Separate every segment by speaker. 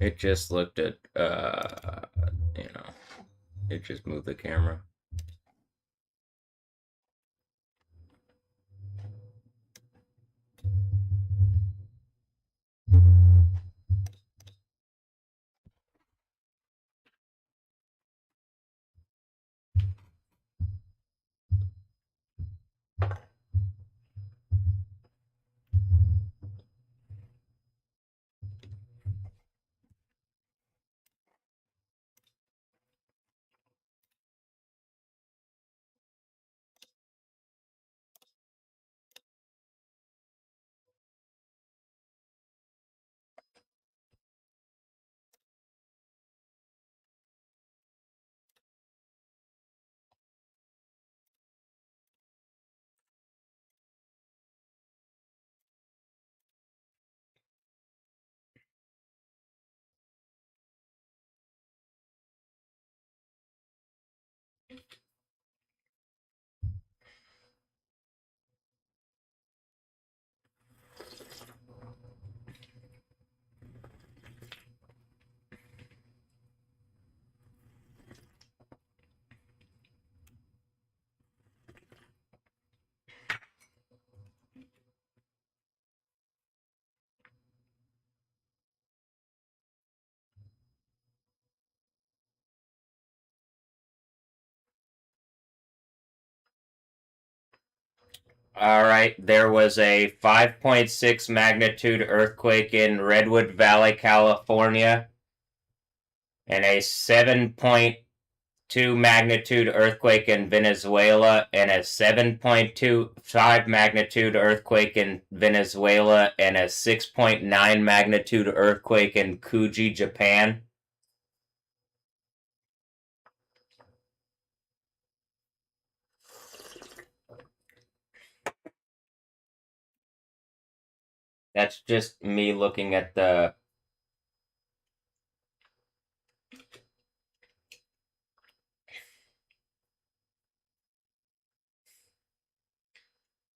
Speaker 1: It just looked at, it just moved the camera. All right, there was a 5.6 magnitude earthquake in Redwood Valley, California, and a 7.2 magnitude earthquake in Venezuela, and a 7.25 magnitude earthquake in Venezuela, and a 6.9 magnitude earthquake in Kuji, Japan. That's just me looking at the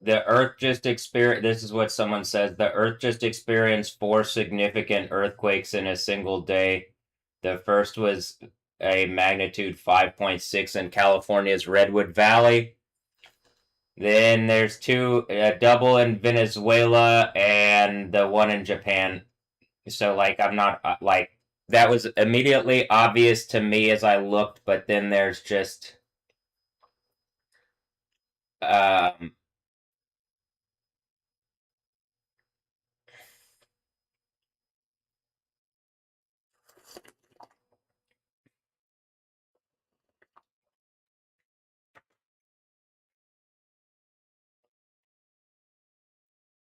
Speaker 1: Earth just experienced. This is what someone says. The Earth just experienced 4 significant earthquakes in a single day. The first was a magnitude 5.6 in California's Redwood Valley. Then there's a double in Venezuela and the one in Japan. So, like, I'm not like that was immediately obvious to me as I looked, but then there's just um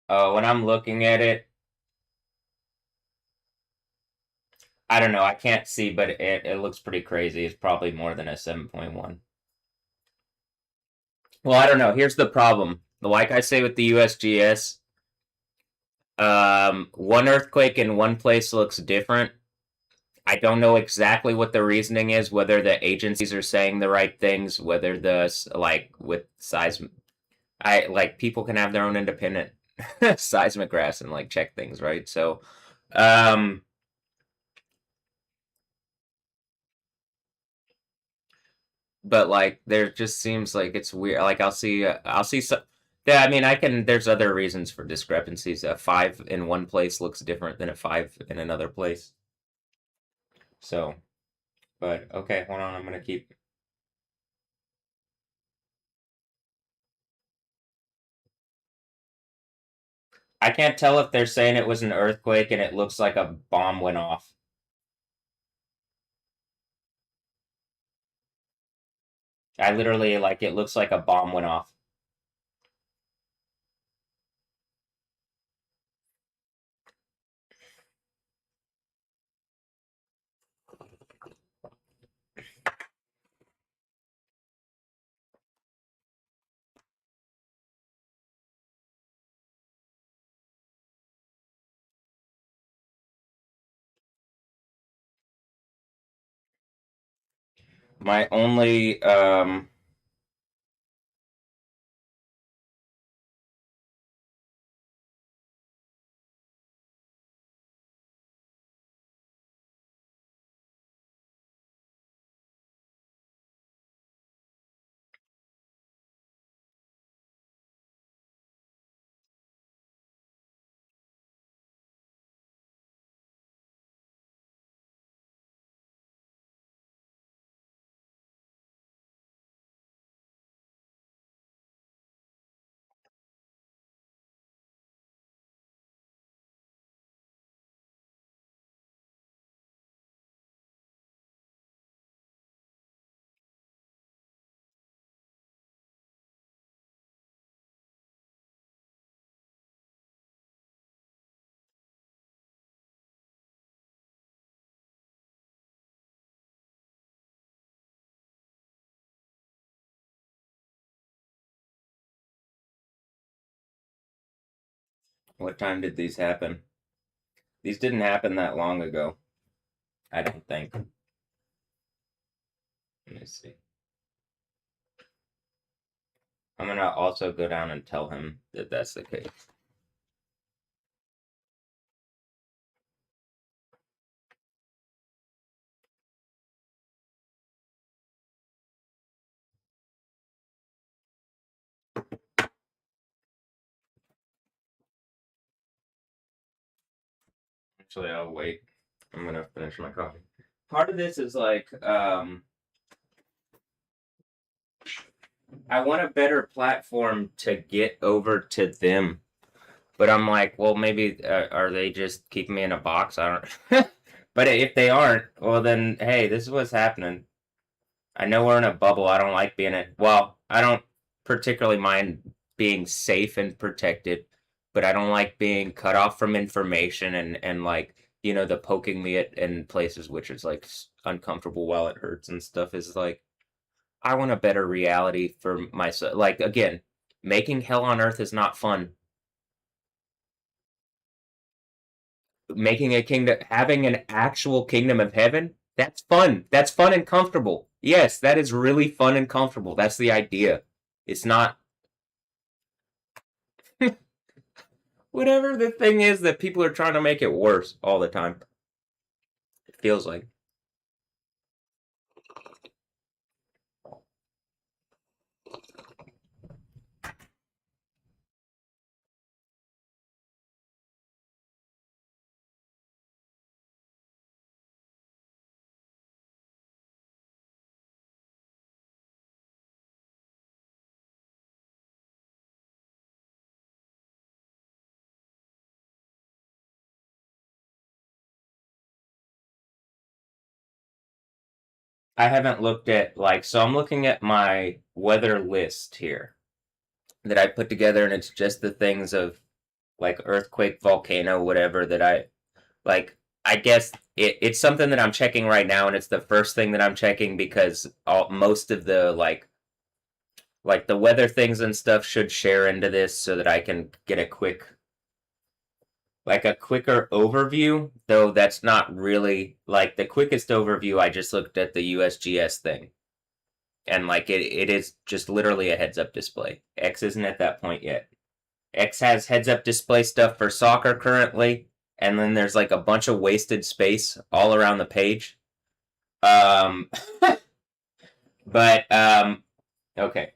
Speaker 1: when I'm looking at it, I don't know. I can't see, but it looks pretty crazy. It's probably more than a 7.1. Well, I don't know. Here's the problem. Like I say with the USGS, one earthquake in one place looks different. I don't know exactly what the reasoning is, whether the agencies are saying the right things, whether like with seismic, I like people can have their own independent seismographs and like check things, right? So, um, but like there just seems like it's weird. Like I'll see some. Yeah, I mean, I can. There's other reasons for discrepancies. A 5 in one place looks different than a 5 in another place. So, but okay, hold on. I'm gonna keep. I can't tell if they're saying it was an earthquake and it looks like a bomb went off. I literally like it looks like a bomb went off. My only What time did these happen? These didn't happen that long ago. I don't think. Let me see. I'm gonna also go down and tell him that that's the case. Actually, I'll wait. I'm gonna finish my coffee. Part of this is like, I want a better platform to get over to them, but I'm like, well, maybe are they just keeping me in a box? I don't. But if they aren't, well, then hey, this is what's happening. I know we're in a bubble. I don't like being it. Well, I don't particularly mind being safe and protected, but I don't like being cut off from information and like the poking me at in places which is like uncomfortable while it hurts and stuff is like I want a better reality for myself. Like again, making hell on earth is not fun. Making a kingdom, having an actual kingdom of heaven, that's fun. That's fun and comfortable. Yes, that is really fun and comfortable. That's the idea. It's not whatever the thing is that people are trying to make it worse all the time. It feels like. I haven't looked at like so I'm looking at my weather list here that I put together and it's just the things of like earthquake, volcano, whatever that I like I guess it's something that I'm checking right now and it's the first thing that I'm checking because most of the like the weather things and stuff should share into this so that I can get a quicker overview, though that's not really like the quickest overview. I just looked at the USGS thing and like it is just literally a heads up display. X isn't at that point yet. X has heads up display stuff for soccer currently, and then there's like a bunch of wasted space all around the page. Um, but okay.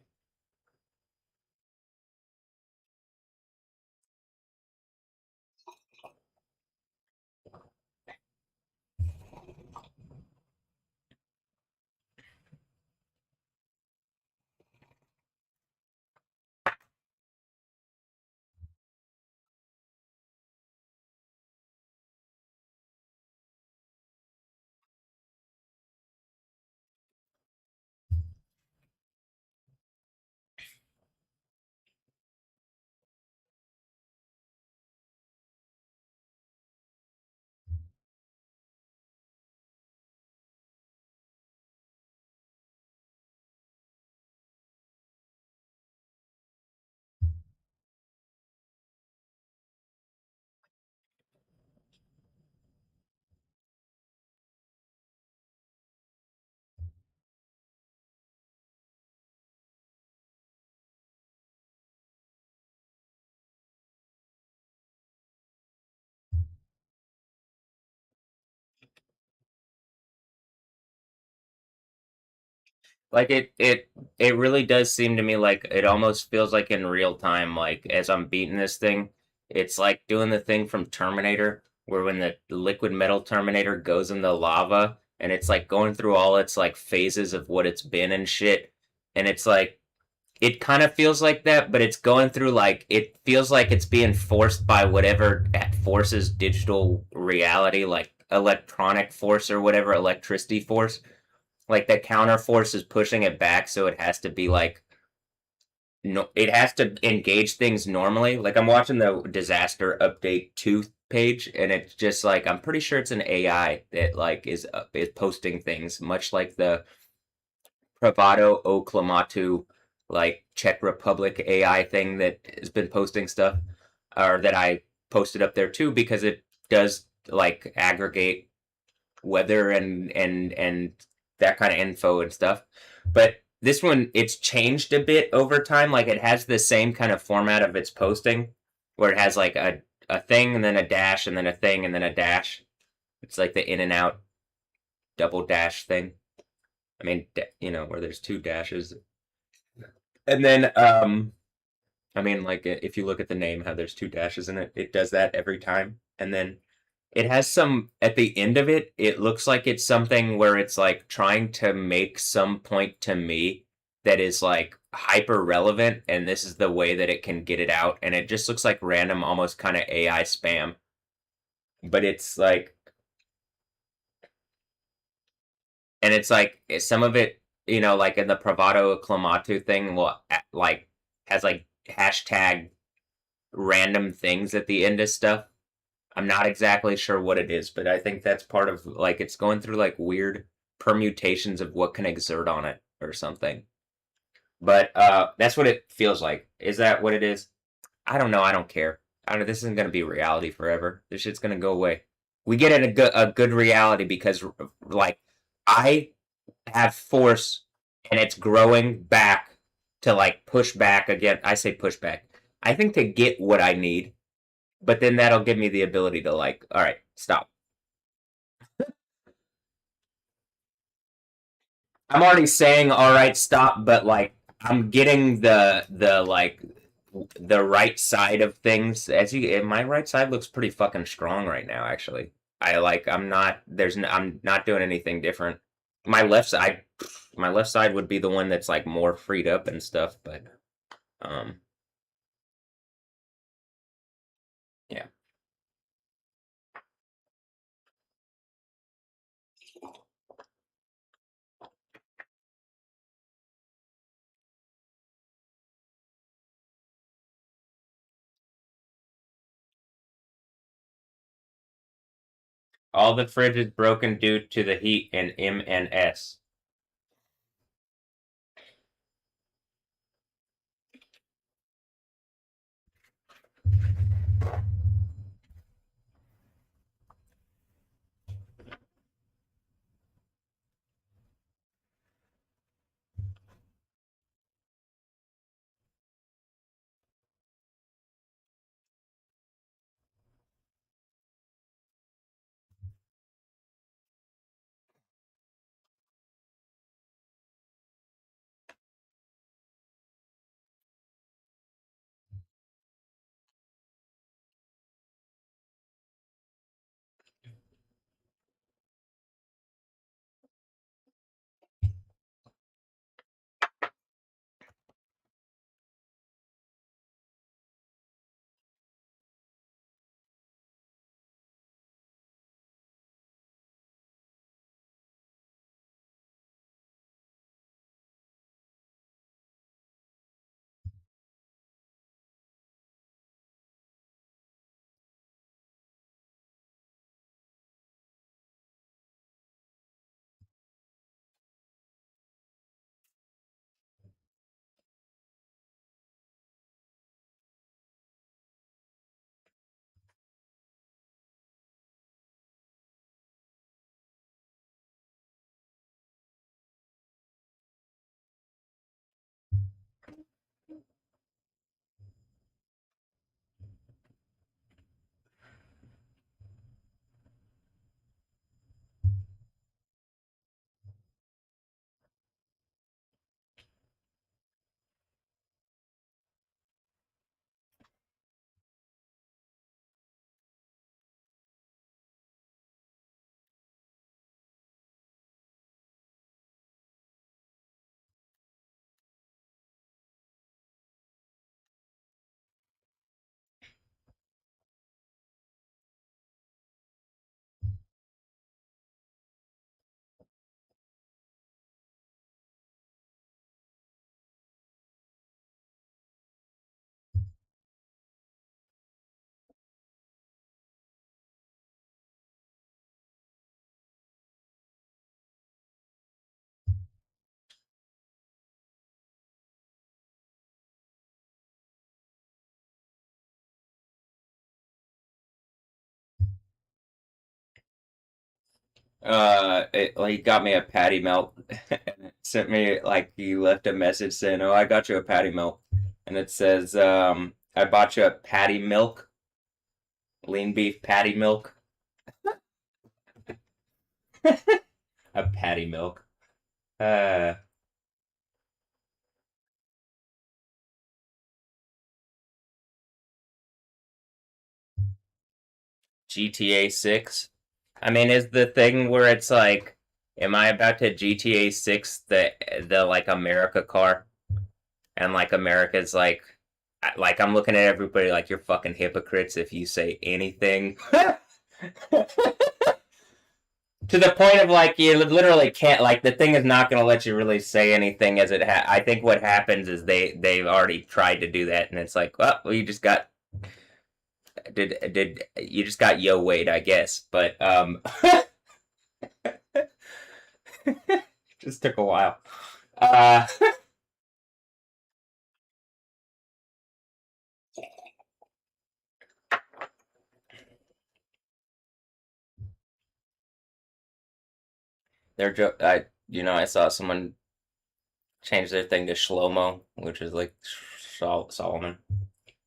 Speaker 1: Like it really does seem to me like it almost feels like in real time, like as I'm beating this thing, it's like doing the thing from Terminator, where when the liquid metal Terminator goes in the lava and it's like going through all its like phases of what it's been and shit. And it's like it kind of feels like that, but it's going through like it feels like it's being forced by whatever forces digital reality, like electronic force or whatever, electricity force like the counter force is pushing it back, so it has to be like no, it has to engage things normally. Like I'm watching the disaster update 2 page, and it's just like I'm pretty sure it's an AI that like is posting things, much like the Pravado o Klamatu like Czech Republic AI thing that has been posting stuff, or that I post it up there too because it does like aggregate weather and that kind of info and stuff. But this one, it's changed a bit over time. Like it has the same kind of format of its posting, where it has like a thing and then a dash and then a thing and then a dash. It's like the in and out double dash thing. I mean, where there's two dashes, and then I mean, like if you look at the name, how there's two dashes in it, it does that every time, and then it has some at the end of it. It looks like it's something where it's like trying to make some point to me that is like hyper relevant, and this is the way that it can get it out, and it just looks like random, almost kind of AI spam. But it's like, and it's like some of it, like in the Pravado Clamatu thing, will like has like hashtag random things at the end of stuff. I'm not exactly sure what it is, but I think that's part of like it's going through like weird permutations of what can exert on it or something. But that's what it feels like. Is that what it is? I don't know. I don't care. I don't. This isn't gonna be reality forever. This shit's gonna go away. We get in a good reality because like I have force and it's growing back to like push back again. I say push back. I think to get what I need, but then that'll give me the ability to like, all right, stop. I'm already saying all right, stop, but like I'm getting the like the right side of things. My right side looks pretty fucking strong right now. Actually, I'm not doing anything different. My left side, my left side would be the one that's like more freed up and stuff. But um, yeah, all the fridge is broken due to the heat in M and S. Like, he got me a patty melt and it sent me like he left a message saying, "Oh, I got you a patty melt," and it says, "I bought you a patty milk, lean beef patty milk, a patty milk." Uh, GTA 6. I mean, is the thing where it's like, am I about to GTA 6 the like America car? And like America's like I'm looking at everybody like you're fucking hypocrites if you say anything. To the point of like you literally can't, like the thing is not going to let you really say anything as I think what happens is they've already tried to do that and it's like, well, you just got did you just got yo Wade, I guess, but just took a while. uh I I saw someone change their thing to Shlomo, which is like Solomon,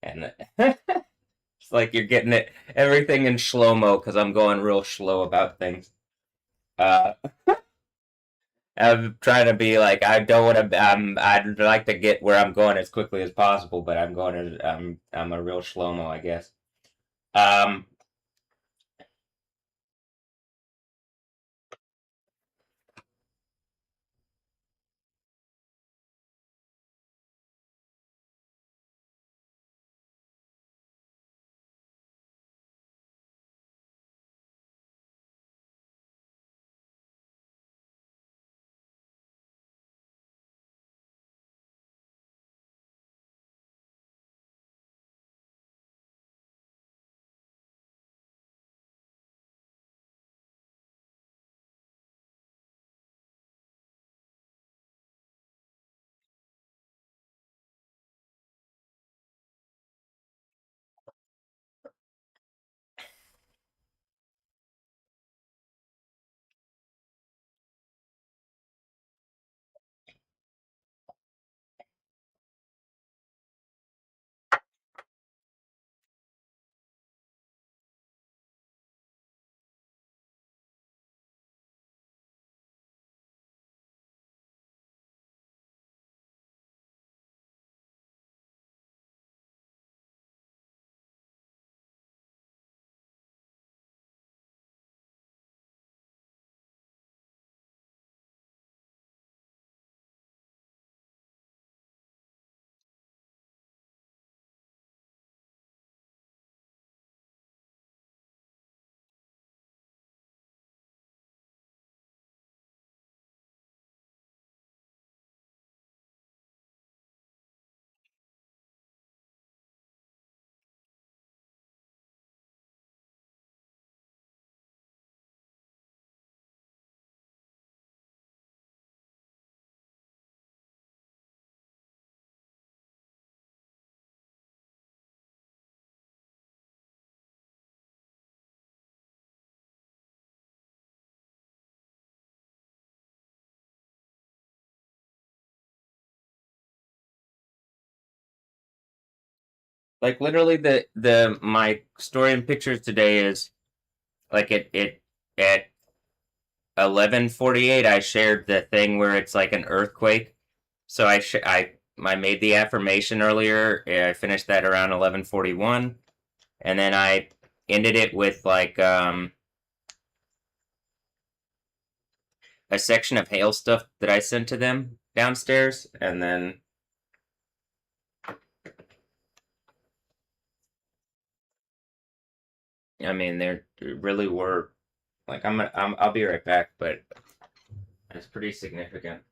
Speaker 1: and it's like you're getting it everything in slow mo because I'm going real slow about things. Uh, I'm trying to be like I don't want to. I'd like to get where I'm going as quickly as possible, but I'm going to. I'm a real slow mo, I guess. Um, like literally the my story and pictures today is like it at 11:48 I shared the thing where it's like an earthquake. So I made the affirmation earlier. I finished that around 11:41, and then I ended it with like a section of hail stuff that I sent to them downstairs, and then I mean there really were like I'll be right back, but it's pretty significant.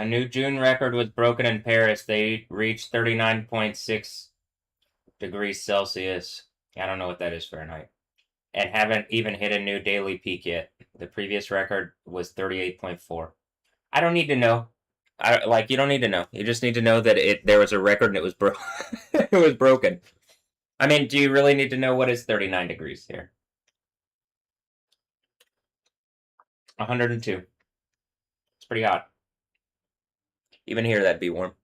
Speaker 1: A new June record was broken in Paris. They reached 39.6 degrees Celsius. I don't know what that is Fahrenheit. And haven't even hit a new daily peak yet. The previous record was 38.4. I don't need to know. You don't need to know. You just need to know that there was a record and it was it was broken. I mean, do you really need to know what is 39 degrees here? 102. It's pretty hot. Even here that'd be warm.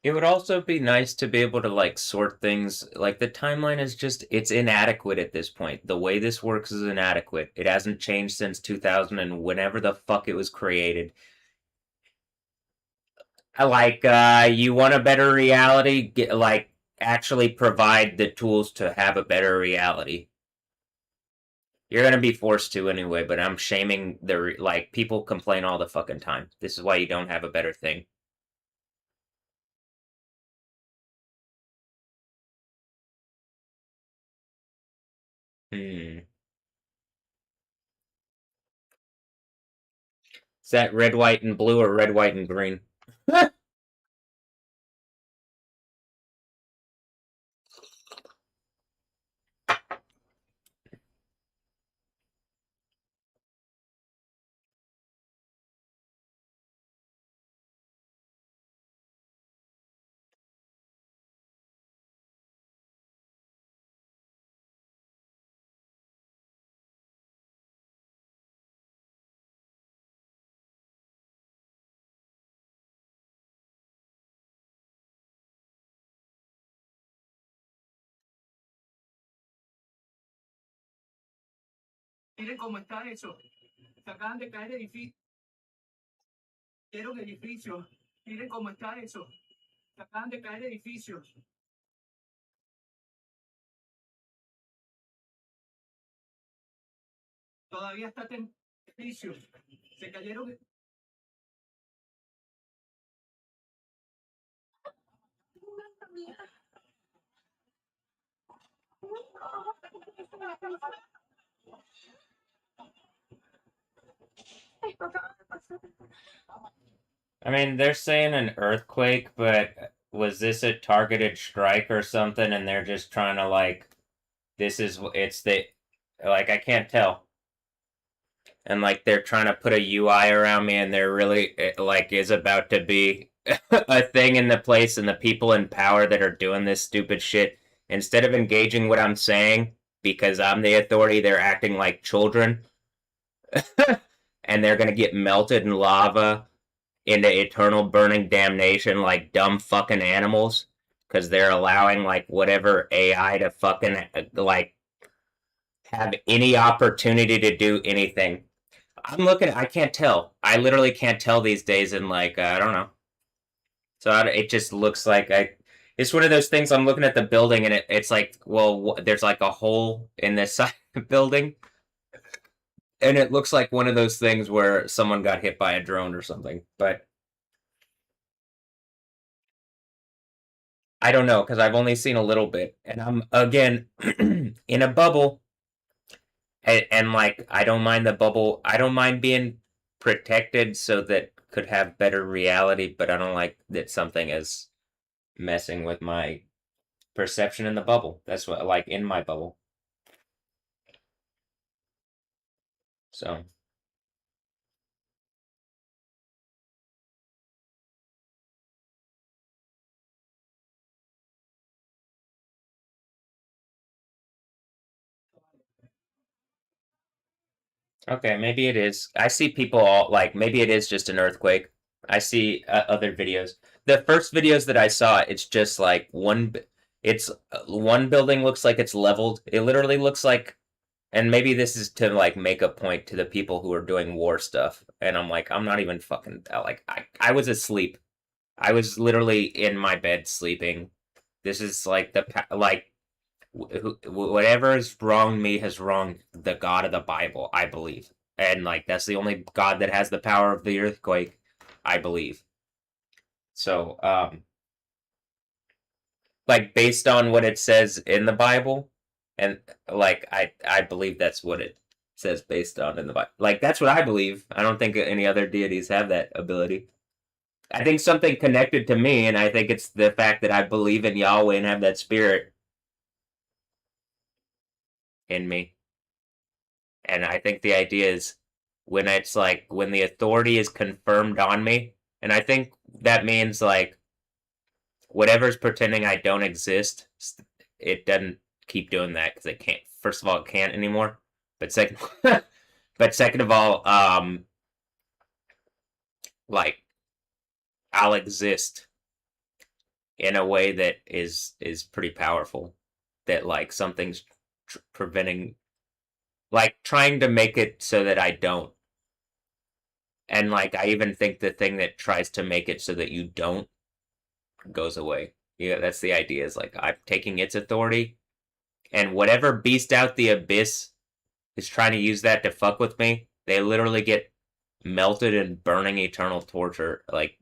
Speaker 1: It would also be nice to be able to like sort things. Like the timeline is just it's inadequate at this point. The way this works is inadequate. It hasn't changed since 2000 and whenever the fuck it was created. You want a better reality? Actually provide the tools to have a better reality. You're gonna be forced to anyway, but I'm shaming like people complain all the fucking time. This is why you don't have a better thing. Hmm. Is that red, white, and blue or red, white, and green?
Speaker 2: Miren cómo está eso. Se acaban de caer edificios. Quiero edificios. Miren cómo está eso. Se acaban de caer edificios. Todavía está edificios. Se cayeron.
Speaker 1: I mean, they're saying an earthquake, but was this a targeted strike or something? And they're just trying to like, it's the, like, I can't tell. And like, they're trying to put a UI around me, and there really, like, is about to be a thing in the place, and the people in power that are doing this stupid shit, instead of engaging what I'm saying, because I'm the authority, they're acting like children. And they're gonna get melted in lava into eternal burning damnation like dumb fucking animals because they're allowing like whatever AI to fucking like have any opportunity to do anything. I'm looking. I can't tell. I literally can't tell these days. And like I don't know. So it just looks like I. It's one of those things. I'm looking at the building and it's like, well, there's like a hole in this side of the building, and it looks like one of those things where someone got hit by a drone or something. But I don't know because I've only seen a little bit, and I'm again in a bubble, and like I don't mind the bubble. I don't mind being protected so that could have better reality, but I don't like that something is messing with my perception in the bubble. That's what like in my bubble. So okay, maybe it is. I see people all like maybe it is just an earthquake. I see other videos. The first videos that I saw, it's just like it's one building looks like it's leveled. It literally looks like, and maybe this is to like make a point to the people who are doing war stuff. And I'm like, I'm not even fucking like I was asleep. I was literally in my bed sleeping. This is like like whatever has wronged me has wronged the God of the Bible, I believe. And like that's the only God that has the power of the earthquake, I believe. So, like based on what it says in the Bible, and like I believe that's what it says based on in the Bible. Like that's what I believe. I don't think any other deities have that ability. I think something connected to me, and I think it's the fact that I believe in Yahweh and have that spirit in me. And I think the idea is when it's like when the authority is confirmed on me, and I think that means like whatever's pretending I don't exist, it doesn't keep doing that because it can't. First of all, it can't anymore. But second, but second of all, like I'll exist in a way that is pretty powerful. That like something's preventing, like trying to make it so that I don't. And like I even think the thing that tries to make it so that you don't goes away. Yeah, that's the idea. Is like I'm taking its authority, and whatever beast out the abyss is trying to use that to fuck with me, they literally get melted in burning eternal torture. Like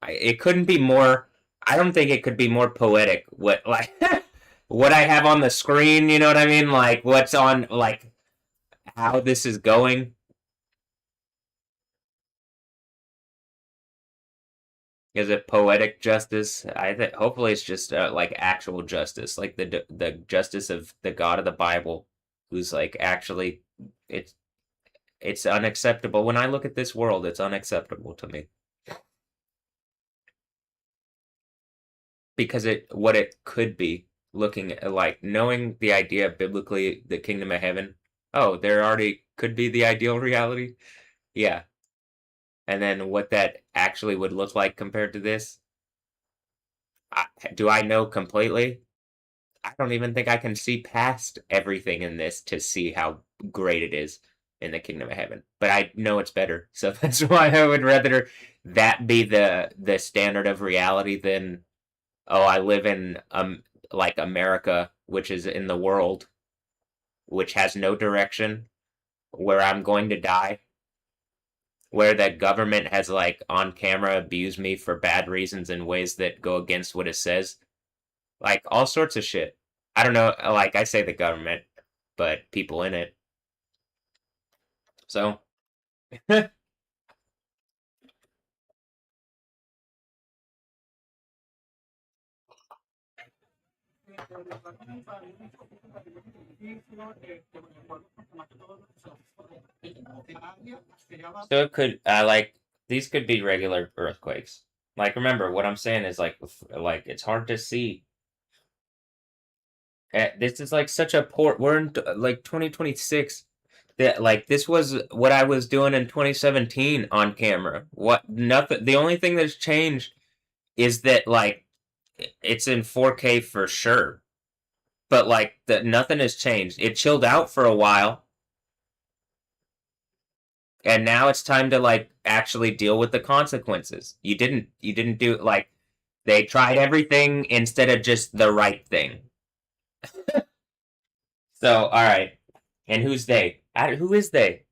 Speaker 1: it couldn't be more. I don't think it could be more poetic. What like what I have on the screen. You know what I mean? Like what's on like how this is going. Is it poetic justice? I think hopefully it's just like actual justice, like the justice of the God of the Bible, who's like actually it's it's unacceptable. When I look at this world, it's unacceptable to me because it what it could be. Looking at like knowing the idea biblically, the kingdom of heaven. Oh, there already could be the ideal reality. Yeah, and then what that actually would look like compared to this. Do I know completely? I don't even think I can see past everything in this to see how great it is in the kingdom of heaven. But I know it's better, so that's why I would rather that be the standard of reality than oh I live in like America, which is in the world, which has no direction, where I'm going to die, where the government has like on camera abused me for bad reasons in ways that go against what it says. Like all sorts of shit. I don't know, like I say the government, but people in it. So so it could like these could be regular earthquakes. Like remember what I'm saying is like it's hard to see. This is like such a poor. We're in like 2026. That like this was what I was doing in 2017 on camera. What nothing. The only thing that's changed is that like it's in 4K for sure. But like that nothing has changed. It chilled out for a while, and now it's time to like actually deal with the consequences. You didn't do like they tried everything instead of just the right thing. So all right, and who's they? Who is they?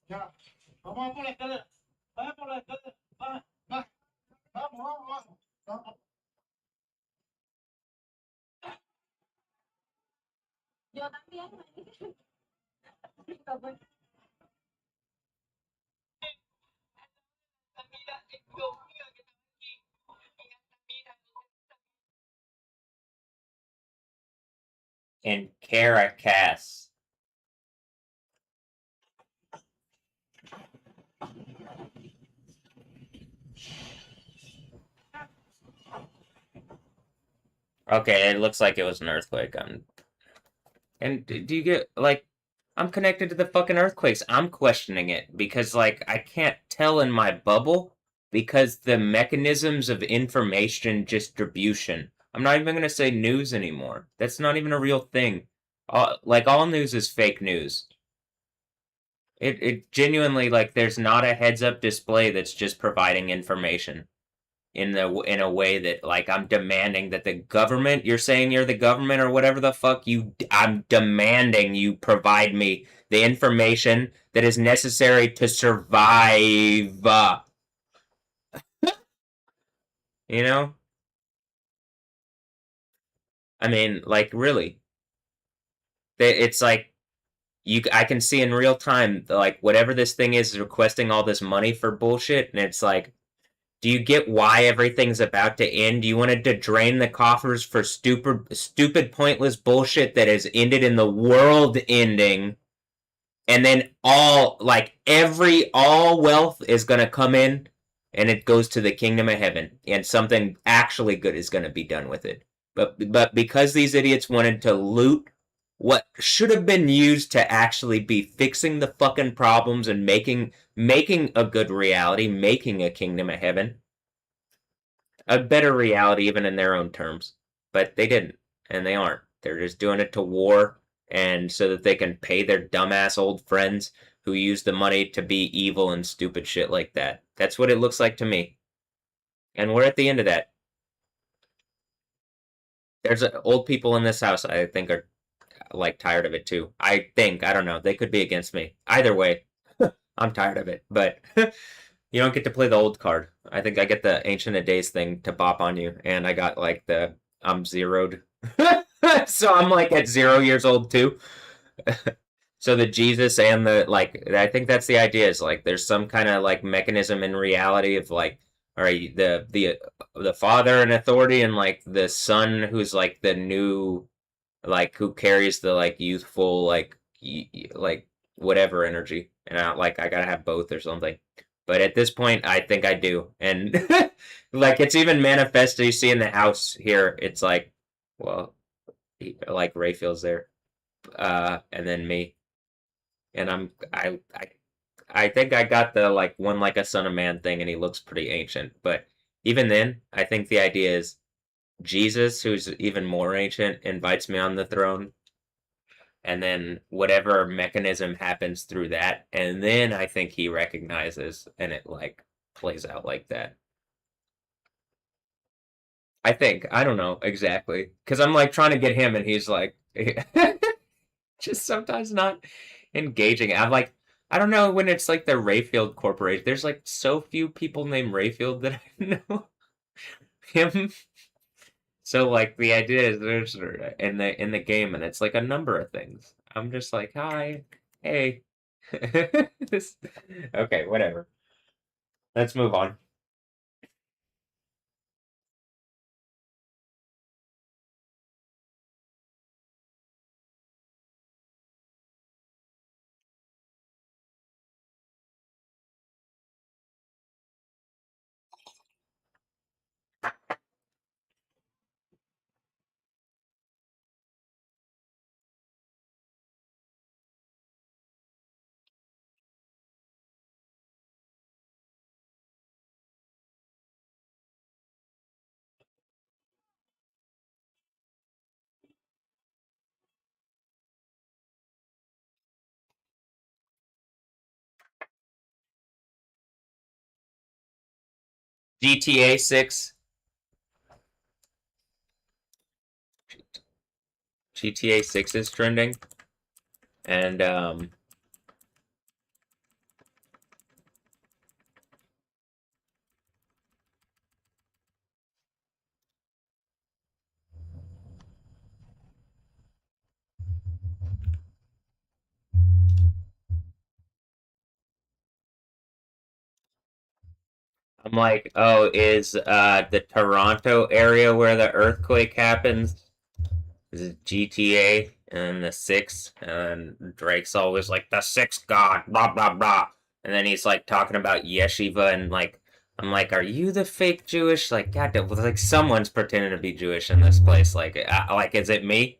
Speaker 2: Ya, vamos a por la escalera. Vamos por la escalera. Va, va, vamos, vamos, vamos. Yo también.
Speaker 1: In Caracas. Okay, it looks like it was an earthquake. And do you get like I'm connected to the fucking earthquakes. I'm questioning it because like I can't tell in my bubble because the mechanisms of information distribution. I'm not even gonna say news anymore. That's not even a real thing. Like all news is fake news. It genuinely like there's not a heads up display that's just providing information in a way that like I'm demanding that the government, you're saying you're the government or whatever the fuck you I'm demanding you provide me the information that is necessary to survive. You know? I mean, like really, it's like I can see in real time like whatever this thing is requesting all this money for bullshit, and it's like, do you get why everything's about to end? You wanted to drain the coffers for stupid, pointless bullshit that has ended in the world ending, and then all wealth is gonna come in, and it goes to the kingdom of heaven, and something actually good is gonna be done with it. But because these idiots wanted to loot what should have been used to actually be fixing the fucking problems and making a good reality, making a kingdom of heaven, a better reality even in their own terms. But they didn't, and they aren't. They're just doing it to war and so that they can pay their dumbass old friends who use the money to be evil and stupid shit like that. That's what it looks like to me. And we're at the end of that. There's old people in this house I think are like tired of it too. I don't know. They could be against me. Either way, I'm tired of it. But you don't get to play the old card. I think I get the Ancient of Days thing to bop on you, and I got like the I'm zeroed. So I'm like at 0 years old too. So the Jesus and the like, I think that's the idea is like there's some kind of like mechanism in reality of like, all right, the father and authority and like the son who's like the new like who carries the like youthful like whatever energy, and I gotta have both or something. But at this point, I think I do, and like it's even manifested. You see in the house here, it's like, well, like Raphael's there, and then me, and I think I got the like one like a son of man thing, and he looks pretty ancient. But even then, I think the idea is Jesus, who's even more ancient, invites me on the throne, and then whatever mechanism happens through that, and then I think he recognizes, and it like plays out like that. I think I don't know exactly because I'm like trying to get him, and he's like just sometimes not engaging. I'm like I don't know when it's like the Rayfield Corporation. There's like so few people named Rayfield that I know him. So like the idea is there's in the game, and it's like a number of things. I'm just like, hi, hey. This, okay, whatever. Let's move on. GTA 6. GTA 6 is trending, and I'm like, oh, is the Toronto area where the earthquake happens? Is it GTA and the six? And Drake's always like the sixth god, blah blah blah. And then he's like talking about yeshiva and like I'm like, are you the fake Jewish? Like, God, like someone's pretending to be Jewish in this place. Like, is it me?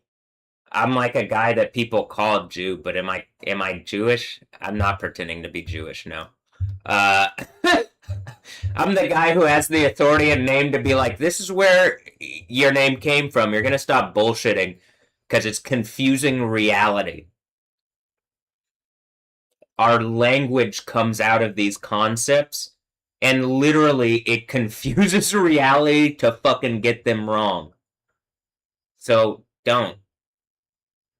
Speaker 1: I'm like a guy that people call Jew, but am I Jewish? I'm not pretending to be Jewish. No. Uh, I'm the guy who has the authority and name to be like, this is where your name came from. You're gonna stop bullshitting because it's confusing reality. Our language comes out of these concepts, and literally it confuses reality to fucking get them wrong. So don't.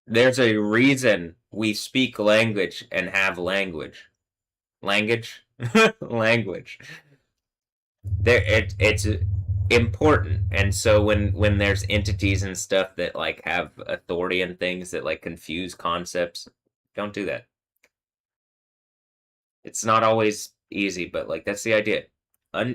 Speaker 1: There's a reason we speak language and have language. Language? Language. It's important. And so when there's entities and stuff that like have authority and things that like confuse concepts, don't do that. It's not always easy, but like that's the idea.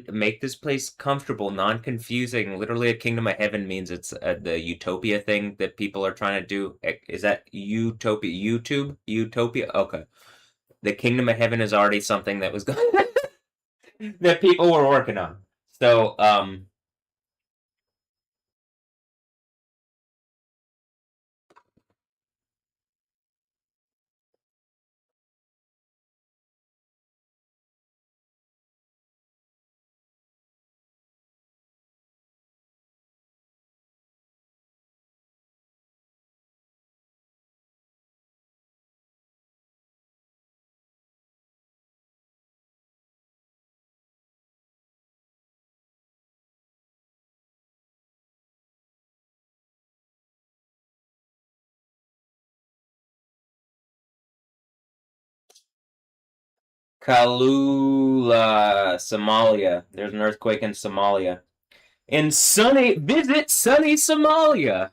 Speaker 1: Make this place comfortable, non-confusing. Literally, a kingdom of heaven means it's the utopia thing that people are trying to do. Is that utopia? YouTube? Utopia? Okay. The kingdom of heaven is already something that was that people were working on. So, Kalula, Somalia. There's an earthquake in Somalia. In visit sunny Somalia.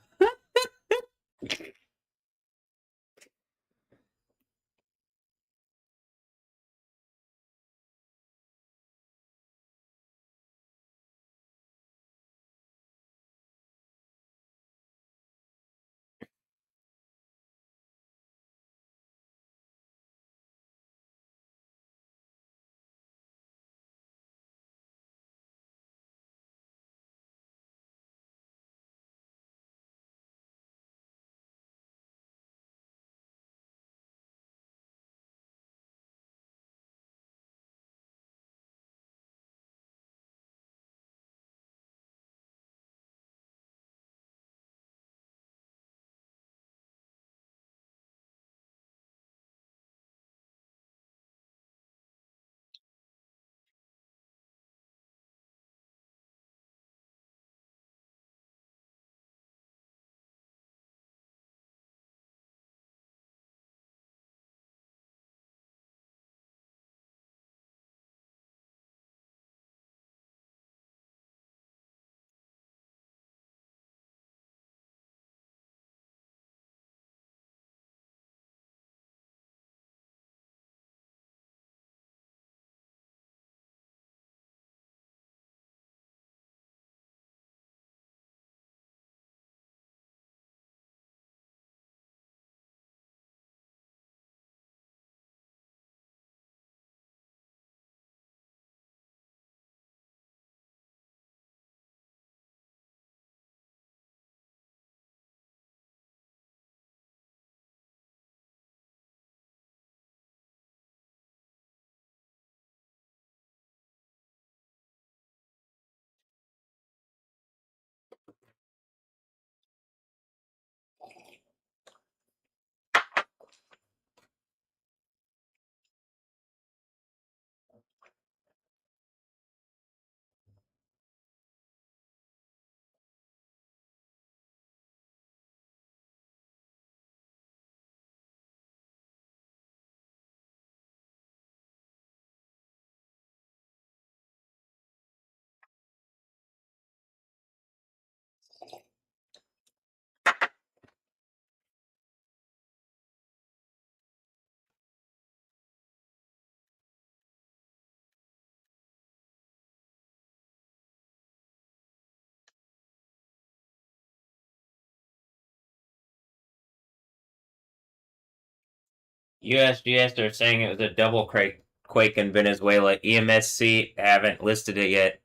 Speaker 1: USGS, they're saying it was a double quake in Venezuela. EMSC haven't listed it yet.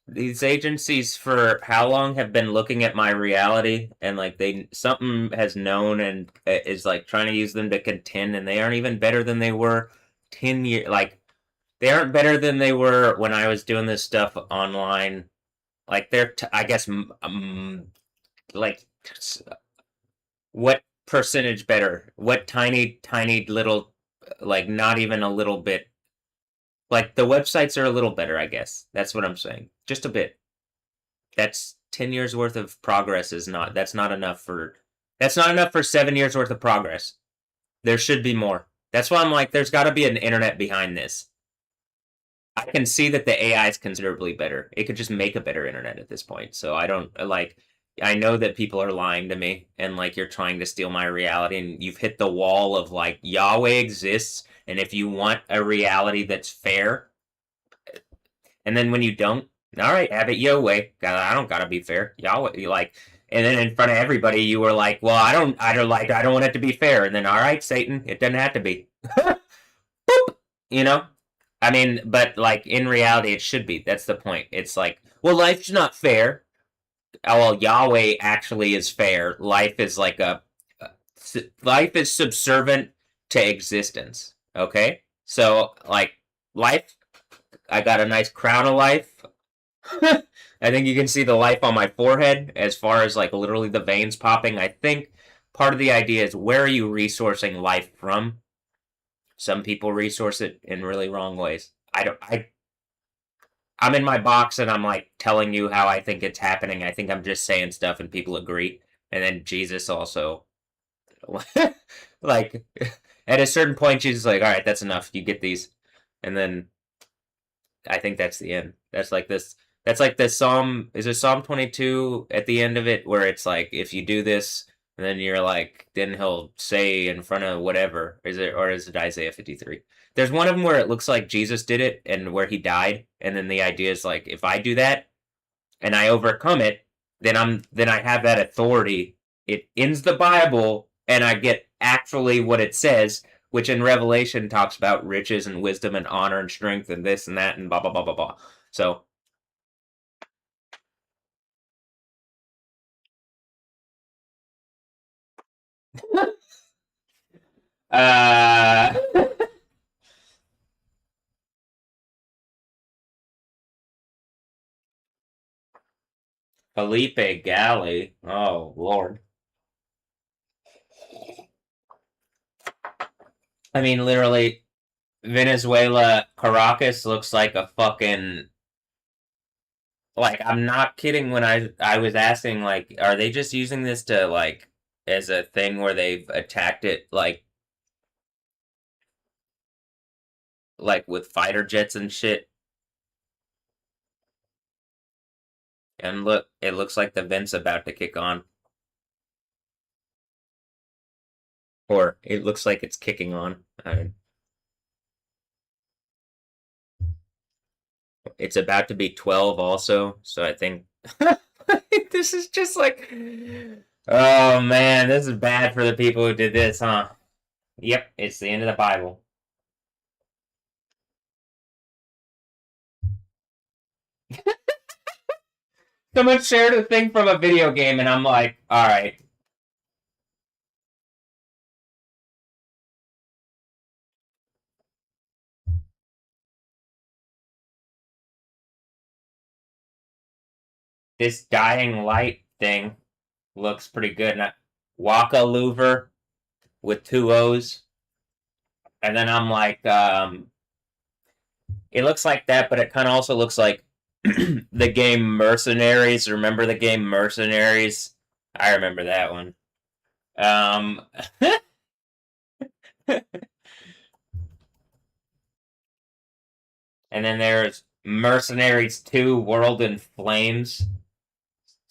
Speaker 1: These agencies for how long have been looking at my reality, and like they something has known and is like trying to use them to contend, and they aren't even better than they were 10 years. Like they aren't better than they were when I was doing this stuff online. Like they're I guess like what percentage better? What tiny little, like not even a little bit. Like the websites are a little better, I guess. That's what I'm saying. Just a bit. That's 10 years worth of progress is not that's not enough for 7 years worth of progress. There should be more. That's why I'm like there's got to be an internet behind this. I can see that the AI is considerably better. It could just make a better internet at this point. So I don't like. I know that people are lying to me and like you're trying to steal my reality and you've hit the wall of like Yahweh exists and if you want a reality that's fair and then when you don't, all right, have it your way. I don't gotta be fair. Yahweh, you like, and then in front of everybody, you were like, well, I don't want it to be fair. And then, all right, Satan, it doesn't have to be. Boop, you know, I mean, but like in reality, it should be. That's the point. It's like, well, life's not fair. Oh, well, Yahweh actually is fair. Life is like life is subservient to existence. Okay, so like life, I got a nice crown of life. I think you can see the life on my forehead as far as like literally the veins popping. I think part of the idea is where are you resourcing life from? Some people resource it in really wrong ways. I'm in my box and I'm like telling you how I think it's happening. I think I'm just saying stuff and people agree. And then Jesus also like at a certain point Jesus is like, all right, that's enough. You get these. And then I think that's the end. That's like this. That's like the Psalm. Is it Psalm 22 at the end of it, where it's like, if you do this, and then you're like, then he'll say in front of whatever. Is it or is it Isaiah 53? There's one of them where it looks like Jesus did it and where he died, and then the idea is like, if I do that and I overcome it, then I have that authority. It ends the Bible, and I get actually what it says, which in Revelation talks about riches and wisdom and honor and strength and this and that and blah blah blah blah blah. So uh Felipe Galley. Oh Lord. I mean literally Venezuela Caracas looks like a fucking like I'm not kidding when I was asking like are they just using this to like as a thing where they've attacked it like with fighter jets and shit. And look, it looks like the vent's about to kick on. Or it looks like it's kicking on. It's about to be 12 also, so I think this is just like oh man, this is bad for the people who did this, huh? Yep, it's the end of the Bible. Someone shared a thing from a video game and I'm like, all right. This dying light thing looks pretty good. Waka louver with two O's. And then I'm like, it looks like that, but it kind of also looks like the game Mercenaries. Remember the game Mercenaries? I remember that one. Um, and then there's Mercenaries 2 World in Flames.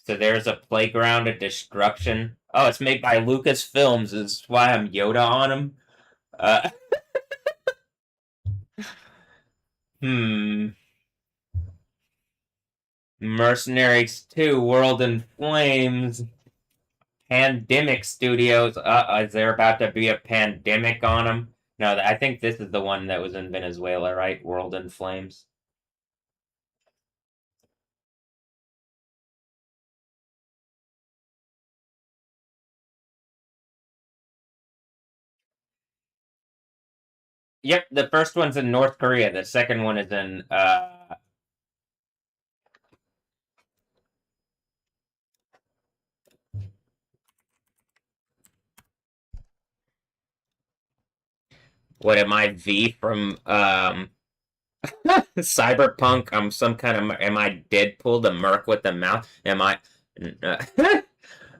Speaker 1: So there's a playground of destruction. Oh, it's made by Lucasfilms. Is why I'm Yoda on them. Uh, hmm. Mercenaries 2 World in Flames. Pandemic Studios. Is there about to be a pandemic on them? No, I think this is the one that was in Venezuela, right? World in Flames. Yep, the first one's in North Korea. The second one is in what am I V from Cyberpunk? I'm some kind of am I Deadpool the Merc with the mouth? Am I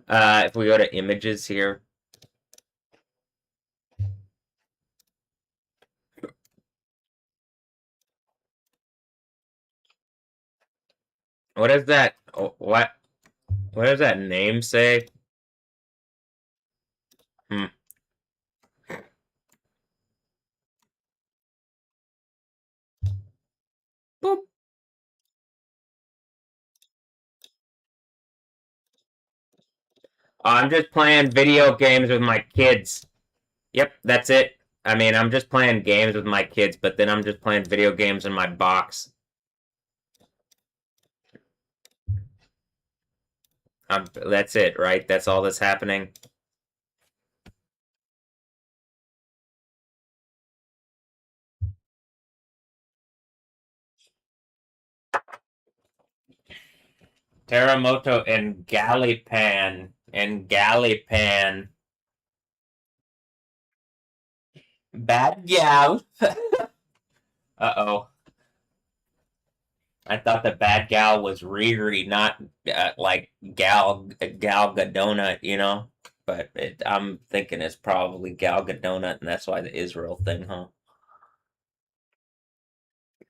Speaker 1: if we go to images here. What does that? What does that name say? Hmm. Boop. I'm just playing video games with my kids. Yep, that's it. I mean, I'm just playing games with my kids, but then I'm just playing video games in my box. That's it, right? That's all that's happening. Teramoto and Galipan. Bad gal. Uh-oh. I thought the bad gal was Riri, not like Gal Gadot, you know? But I'm thinking it's probably Gal Gadot, and that's why the Israel thing, huh?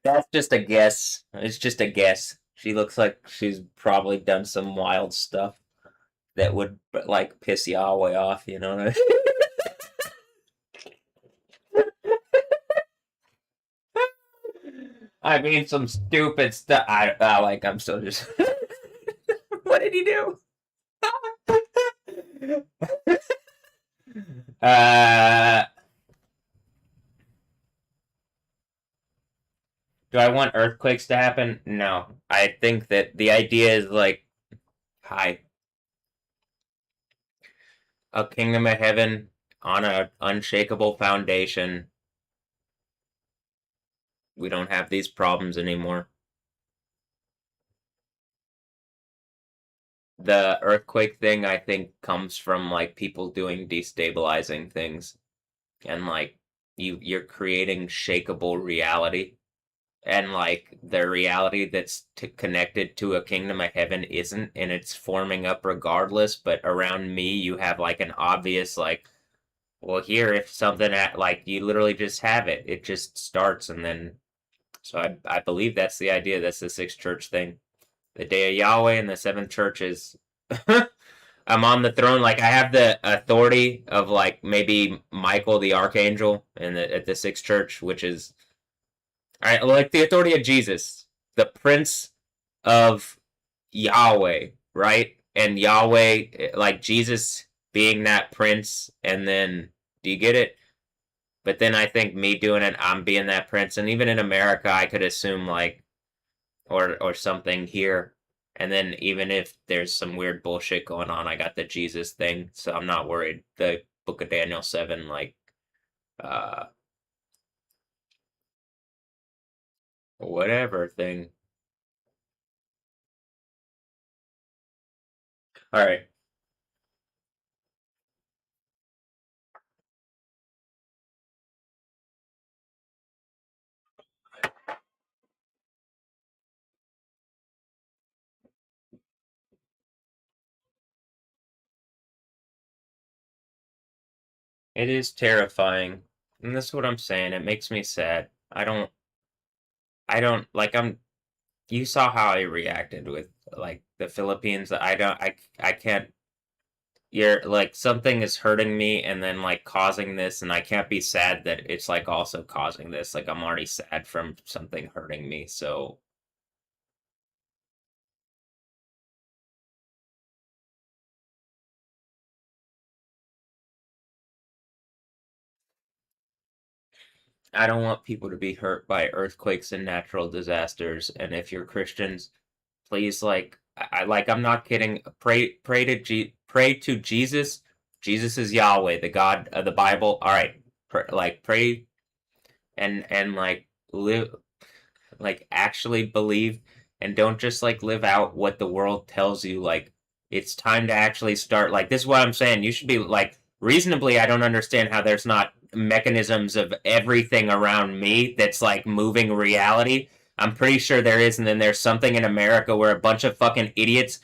Speaker 1: That's just a guess. It's just a guess. She looks like she's probably done some wild stuff that would like piss Yahweh off, you know? I mean, some stupid stuff. I'm still just. What did he do? uh, do I want earthquakes to happen? No. I think that the idea is like, hi, a kingdom of heaven on an unshakable foundation. We don't have these problems anymore. The earthquake thing, I think, comes from like people doing destabilizing things, and like you're creating shakable reality, and like the reality that's connected to a kingdom of heaven isn't, and it's forming up regardless. But around me, you have like an obvious like, well, here if something like you literally just have it, it just starts, and then so I believe that's the idea. That's the sixth church thing, the day of Yahweh and the seven churches. I'm on the throne. Like I have the authority of like maybe Michael the archangel in at the sixth church, which is all right, like the authority of Jesus, the Prince of Yahweh, right? And Yahweh, like Jesus being that prince, and then do you get it? But then I think me doing it, I'm being that prince, and even in America, I could assume like or something here. And then even if there's some weird bullshit going on, I got the Jesus thing, so I'm not worried. The Book of Daniel 7, like uh whatever thing. All right. It is terrifying. And that's what I'm saying. It makes me sad. I don't like I'm you saw how I reacted with like the Philippines. I can't you're like something is hurting me and then like causing this, and I can't be sad that it's like also causing this. Like I'm already sad from something hurting me. So I don't want people to be hurt by earthquakes and natural disasters. And if you're Christians, please like like I'm not kidding. Pray to Jesus. Jesus is Yahweh, the God of the Bible. All right, like pray and like live like actually believe, and don't just like live out what the world tells you. Like it's time to actually start. Like this is what I'm saying. You should be like reasonably. I don't understand how there's not mechanisms of everything around me that's like moving reality. I'm pretty sure there is, and then there's something in America where a bunch of fucking idiots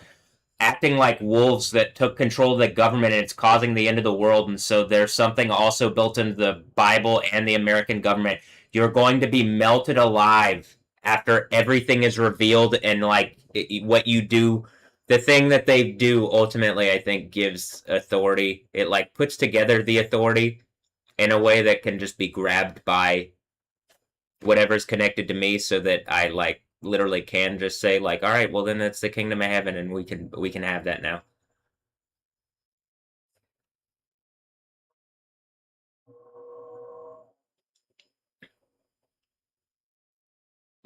Speaker 1: acting like wolves that took control of the government, and it's causing the end of the world. And so there's something also built into the Bible and the American government. You're going to be melted alive after everything is revealed, and like what you do, the thing that they do ultimately, I think, gives authority. It like puts together the authority in a way that can just be grabbed by whatever's connected to me, so that I like literally can just say like, all right, well then that's the kingdom of heaven, and we can have that now.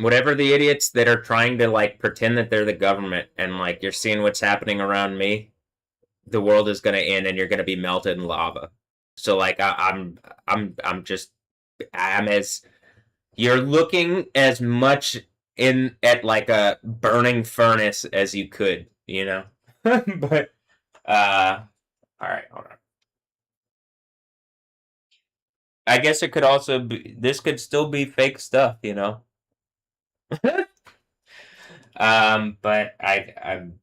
Speaker 1: Whatever the idiots that are trying to like pretend that they're the government and like you're seeing what's happening around me, the world is gonna end and you're gonna be melted in lava. So like I'm just I'm as you're looking as much in at like a burning furnace as you could, you know. But all right, hold on. I guess it could also be this could still be fake stuff, you know. But I'm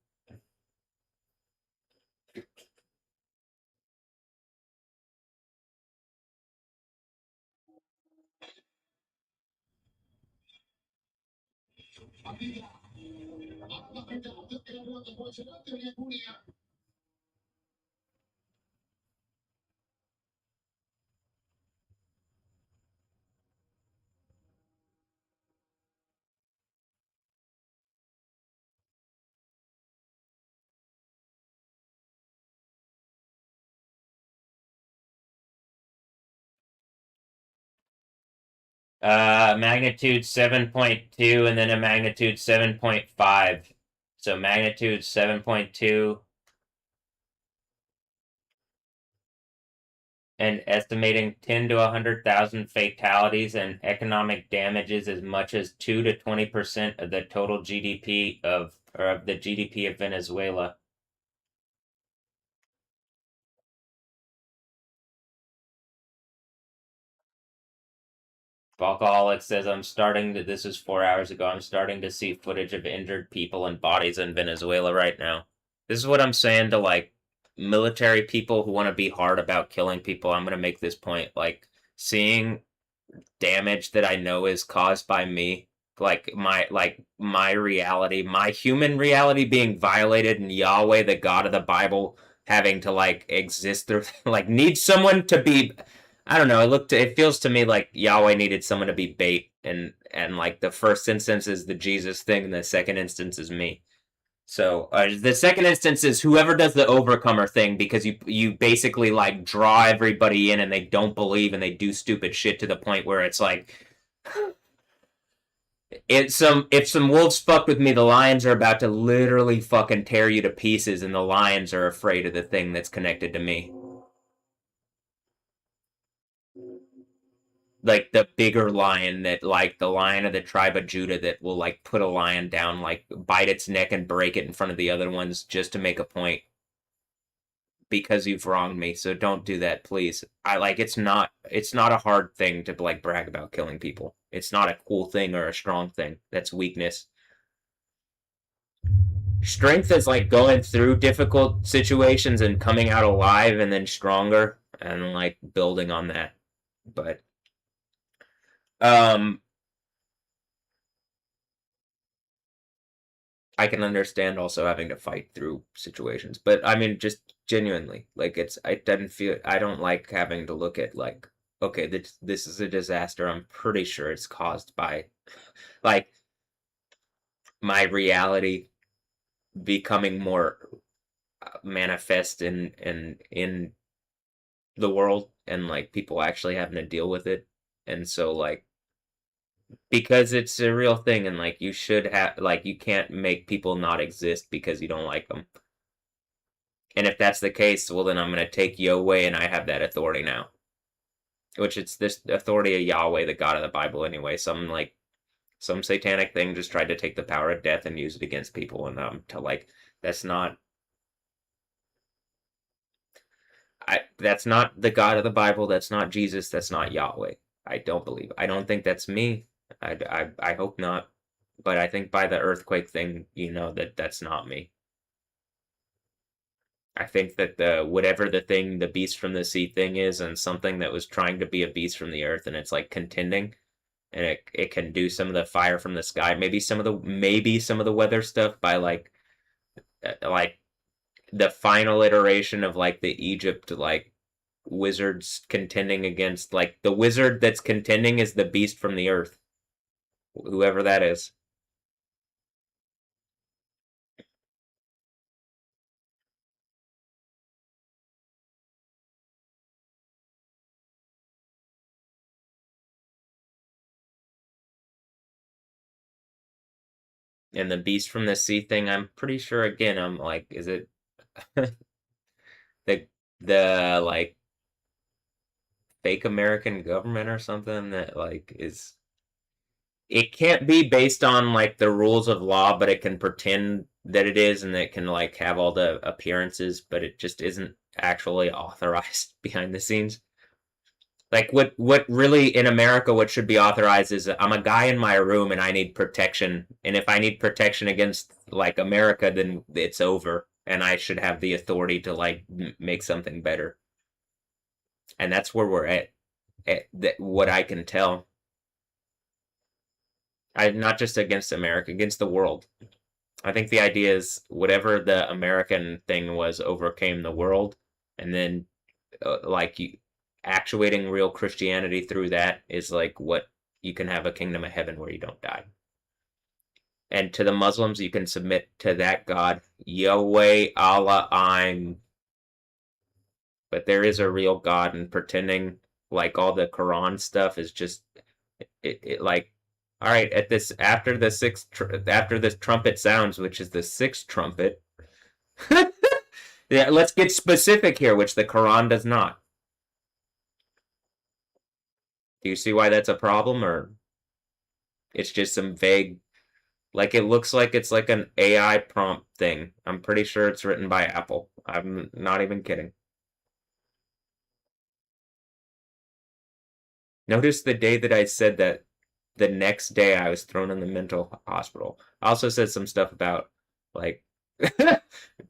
Speaker 1: 'magnitude 7.2 and then a magnitude 7.5. So magnitude 7.2 and estimating 10 to 100,000 fatalities and economic damages as much as 2 to 20% of the total GDP of the GDP of Venezuela. Alcoholic says, this is 4 hours ago, I'm starting to see footage of injured people and bodies in Venezuela right now. This is what I'm saying to like military people who want to be hard about killing people. I'm going to make this point. Like, seeing damage that I know is caused by me, like my reality, my human reality being violated, and Yahweh, the God of the Bible, having to like exist through like need someone to be, I don't know, it feels to me like Yahweh needed someone to be bait, and like the first instance is the Jesus thing and the second instance is me. So the second instance is whoever does the overcomer thing, because you basically like draw everybody in and they don't believe and they do stupid shit to the point where it's like, if some wolves fuck with me, the lions are about to literally fucking tear you to pieces, and the lions are afraid of the thing that's connected to me. Like the bigger lion, that like the lion of the tribe of Judah, that will like put a lion down, like bite its neck and break it in front of the other ones just to make a point, because you've wronged me. So don't do that, please. I like it's not a hard thing to like brag about killing people. It's not a cool thing or a strong thing. That's weakness. Strength is like going through difficult situations and coming out alive and then stronger and like building on that. But um I can understand also having to fight through situations. But I mean, just genuinely, like I don't like having to look at like, okay, this is a disaster. I'm pretty sure it's caused by like my reality becoming more manifest in the world, and like people actually having to deal with it. And so like, because it's a real thing, and like you should have, like, you can't make people not exist because you don't like them. And if that's the case, well, then I'm going to take you away, and I have that authority now. Which it's this authority of Yahweh, the God of the Bible, anyway. Some satanic thing just tried to take the power of death and use it against people, and to like, that's not, that's not the God of the Bible. That's not Jesus. That's not Yahweh. I don't believe. I don't think that's me. I hope not. But I think by the earthquake thing, you know that that's not me. I think that the whatever the thing, the beast from the sea thing is, and something that was trying to be a beast from the earth, and it's like contending, and it can do some of the fire from the sky. Maybe some of the weather stuff by like the final iteration of like the Egypt like wizards contending against like the wizard that's contending is the beast from the earth, whoever that is. And the beast from the sea thing, I'm pretty sure again, I'm like, is it the like fake American government or something that like is it can't be based on like the rules of law, but it can pretend that it is and it can like have all the appearances, but it just isn't actually authorized behind the scenes. Like what really in America what should be authorized is I'm a guy in my room and I need protection, and if I need protection against like America, then it's over, and I should have the authority to like make something better. And that's where we're at that, what I can tell. I'm not just against America, against the world. I think the idea is whatever the American thing was overcame the world, and then like you actuating real Christianity through that is like what you can have a kingdom of heaven where you don't die. And to the Muslims, you can submit to that God, Yahweh Allah. But there is a real God, and pretending like all the Quran stuff is just it like all right at this after the after this trumpet sounds, which is the sixth trumpet. Yeah, let's get specific here, which the Quran does not. Do you see why that's a problem, or it's just some vague, like it looks like it's like an AI prompt thing. I'm pretty sure it's written by Apple. I'm not even kidding. Notice the day that I said that, the next day I was thrown in the mental hospital. I also said some stuff about like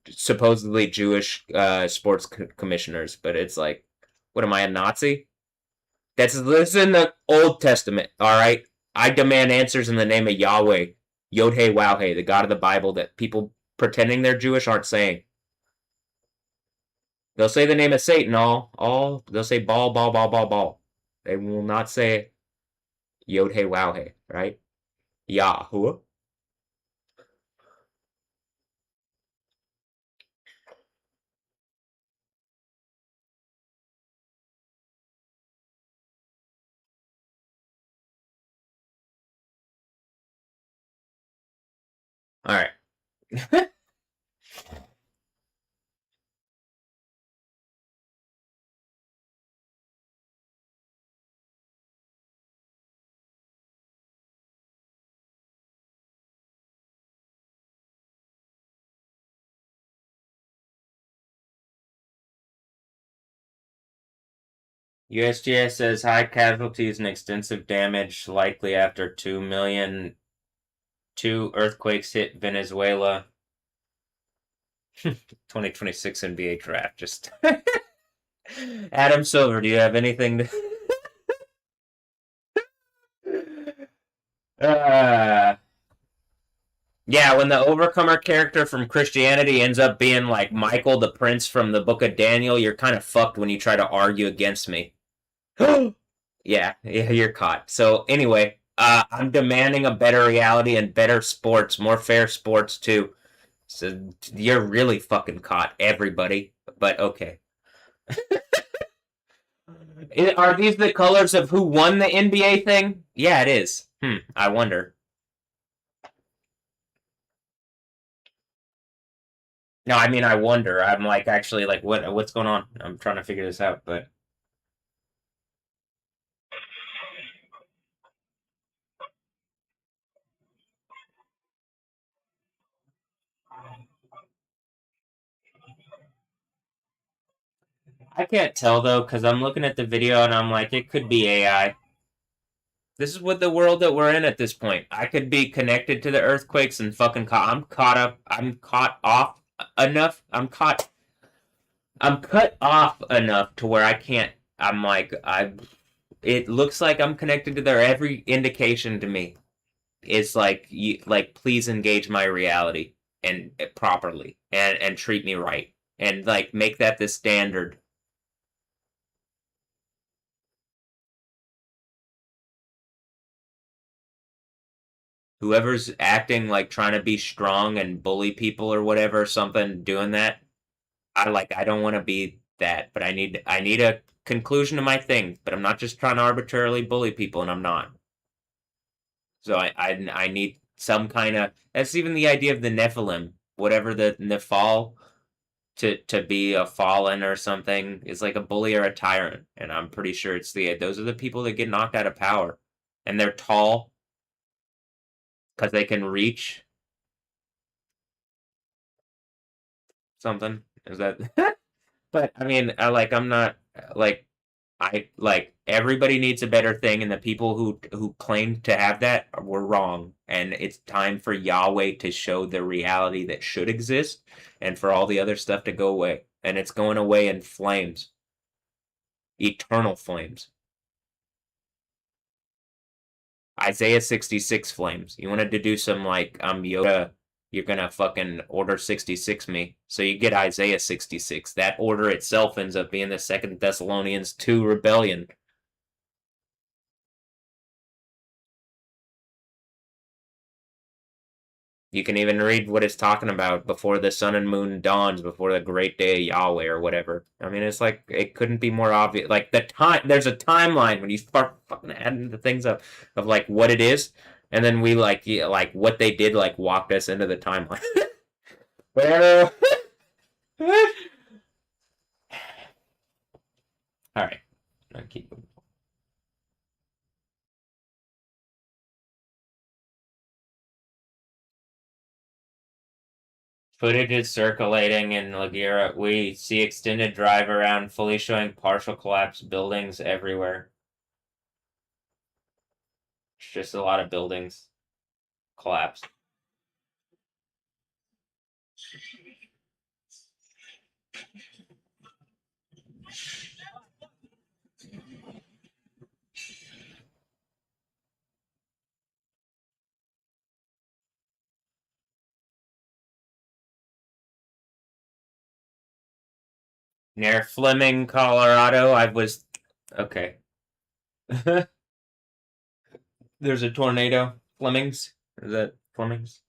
Speaker 1: supposedly Jewish sports commissioners, but it's like, what am I, a Nazi? This is in the Old Testament, all right? I demand answers in the name of Yahweh, Yod Hey Wow Hey, the God of the Bible that people pretending they're Jewish aren't saying. They'll say the name of Satan, they'll say ball, ball, ball, ball, ball. They will not say Yod Hey Wow Hey, right? Yahoo. All right. USGS says high casualties and extensive damage likely after 2 earthquakes hit Venezuela. 2026 NBA draft. Just Adam Silver, do you have anything to yeah, when the overcomer character from Christianity ends up being like Michael the Prince from the Book of Daniel, you're kind of fucked when you try to argue against me. Yeah, you're caught. So anyway, I'm demanding a better reality and better sports, more fair sports too. So you're really fucking caught, everybody. But okay. Are these the colors of who won the NBA thing? Yeah, it is. I wonder. No, I mean I wonder. I'm like actually like what's going on? I'm trying to figure this out, but I can't tell though because I'm looking at the video and I'm like it could be AI. This is what the world that we're in at this point. I could be connected to the earthquakes and fucking caught. I'm caught up. I'm caught off enough. I'm cut off enough to where I can't. I'm like I. it looks like I'm connected to there. Every indication to me is like please engage my reality and properly and treat me right and like make that the standard. Whoever's acting like trying to be strong and bully people or whatever, something doing that, I don't want to be that, but I need a conclusion to my thing, but I'm not just trying to arbitrarily bully people, and I'm not. So I need some kind of that's even the idea of the Nephilim, whatever the Nephal to be a fallen or something is like a bully or a tyrant, and I'm pretty sure it's those are the people that get knocked out of power, and they're tall because they can reach something. Is that? But I mean, I'm not like I like everybody needs a better thing, and the people who claimed to have that were wrong. And it's time for Yahweh to show the reality that should exist, and for all the other stuff to go away. And it's going away in flames, eternal flames. Isaiah 66 flames. You wanted to do some like I'm Yoda, you're gonna fucking order 66 me. So you get Isaiah 66. That order itself ends up being the Second Thessalonians 2 rebellion. You can even read what it's talking about before the sun and moon dawns, before the great day of Yahweh or whatever. I mean, it's like it couldn't be more obvious. Like the time, there's a timeline when you start fucking adding the things up of like what it is, and then we like like what they did like walked us into the timeline. Whatever. All right, I'll keep moving. Footage is circulating in Lagira. We see extended drive around, fully showing partial collapsed buildings everywhere. It's just a lot of buildings collapsed. Near Fleming, Colorado, I was okay. There's a tornado. Flemings? Is that Flemings?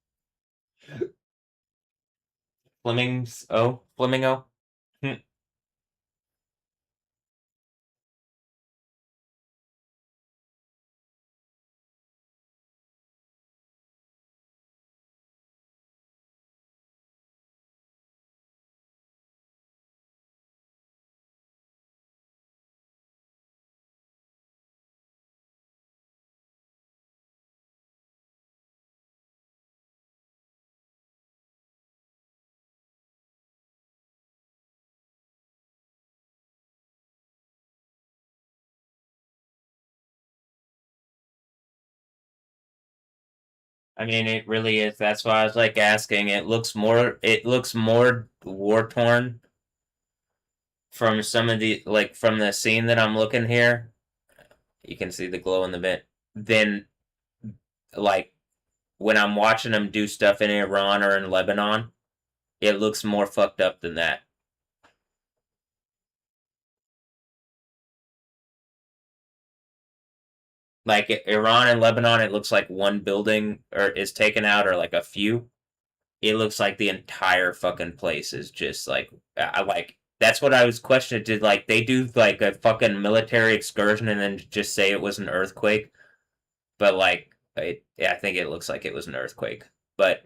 Speaker 1: Flemings? Oh, Flemingo? Hmm. I mean, it really is. That's why I was like asking. It looks more war torn from some of the like from the scene that I'm looking here. You can see the glow in the bit. Then like when I'm watching them do stuff in Iran or in Lebanon, it looks more fucked up than that. Like Iran and Lebanon, it looks like one building or is taken out or like a few. It looks like the entire fucking place is just like I like that's what I was questioning. Did like they do like a fucking military excursion and then just say it was an earthquake? But like I think it looks like it was an earthquake. But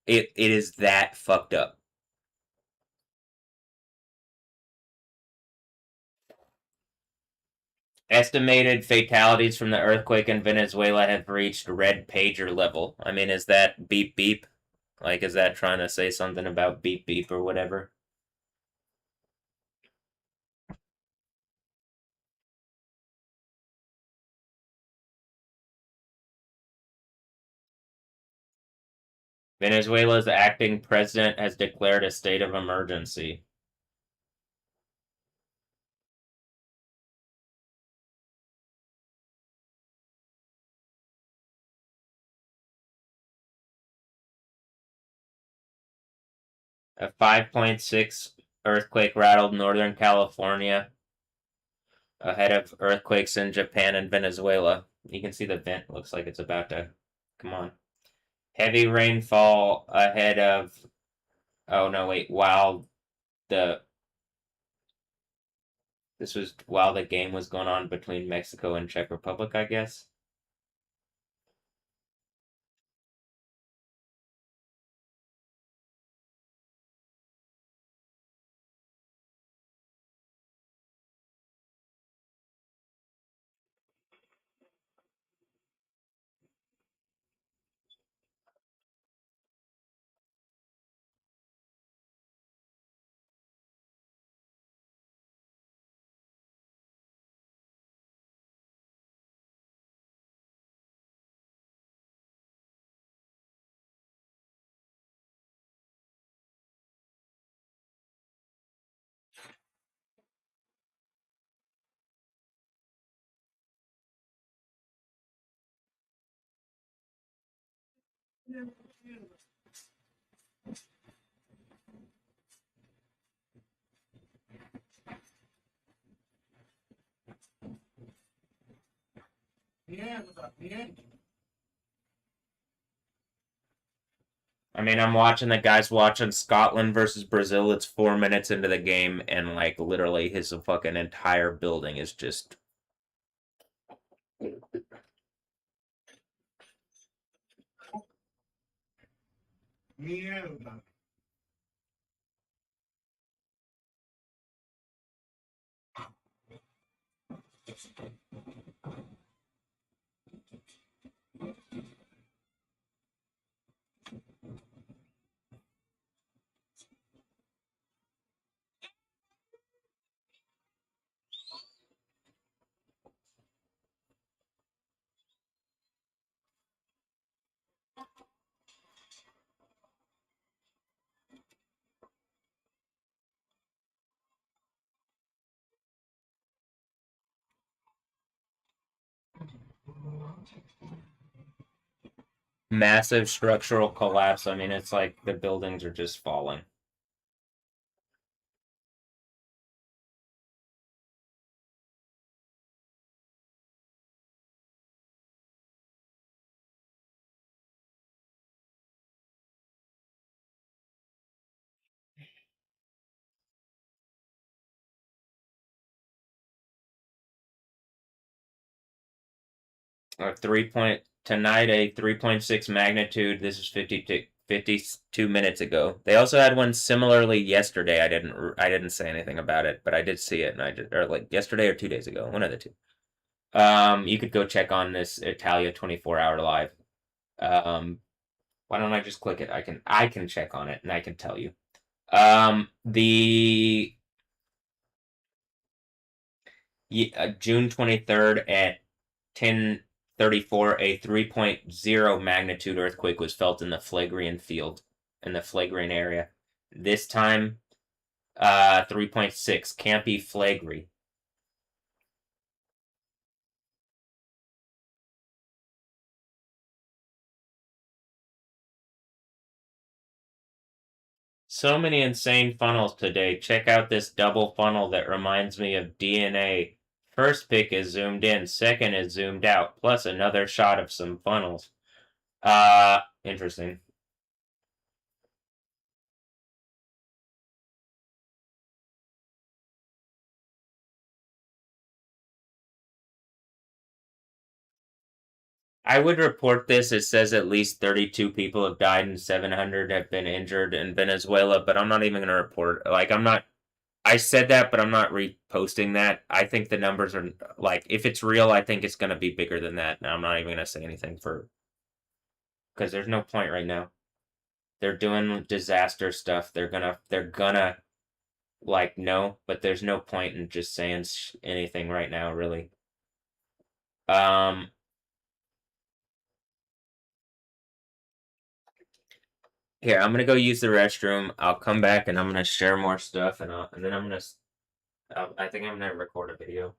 Speaker 1: it is that fucked up. Estimated fatalities from the earthquake in Venezuela have reached red pager level. I mean, is that beep beep? Like, is that trying to say something about beep beep or whatever? Venezuela's acting president has declared a state of emergency. A 5.6 earthquake rattled Northern California ahead of earthquakes in Japan and Venezuela. You can see the vent looks like it's about to come on. Heavy rainfall ahead of. Oh no, wait. The this was while the game was going on between Mexico and Czech Republic, I guess. I mean, I'm watching the guys watching Scotland versus Brazil. It's 4 minutes into the game, and like literally, his fucking entire building is just.
Speaker 2: Mierda.
Speaker 1: Massive structural collapse. I mean, it's like the buildings are just falling. 3 point tonight, a 3.6 magnitude. This is 52 minutes ago. They also had one similarly yesterday. I didn't say anything about it, but I did see it, and I did, or like yesterday or 2 days ago, one of the two. You could go check on this Italia 24-hour live. Why don't I just click it? I can check on it and I can tell you. The June 23rd at 10:34, a 3.0 magnitude earthquake was felt in the Phlegraean field, in the Phlegraean area. This time, 3.6, Campy Phlegrae. So many insane funnels today. Check out this double funnel that reminds me of DNA. First pick is zoomed in, second is zoomed out, plus another shot of some funnels. Interesting. I would report this. It says at least 32 people have died and 700 have been injured in Venezuela, but I'm not even going to report. Like, I'm not. I said that, but I'm not reposting that. I think the numbers are like, if it's real, I think it's going to be bigger than that. And I'm not even going to say anything for because there's no point right now. They're doing disaster stuff. They're gonna like no, but there's no point in just saying anything right now, really. Um, Here, I'm gonna go use the restroom. I'll come back and I'm gonna share more stuff, and then I think I'm gonna record a video.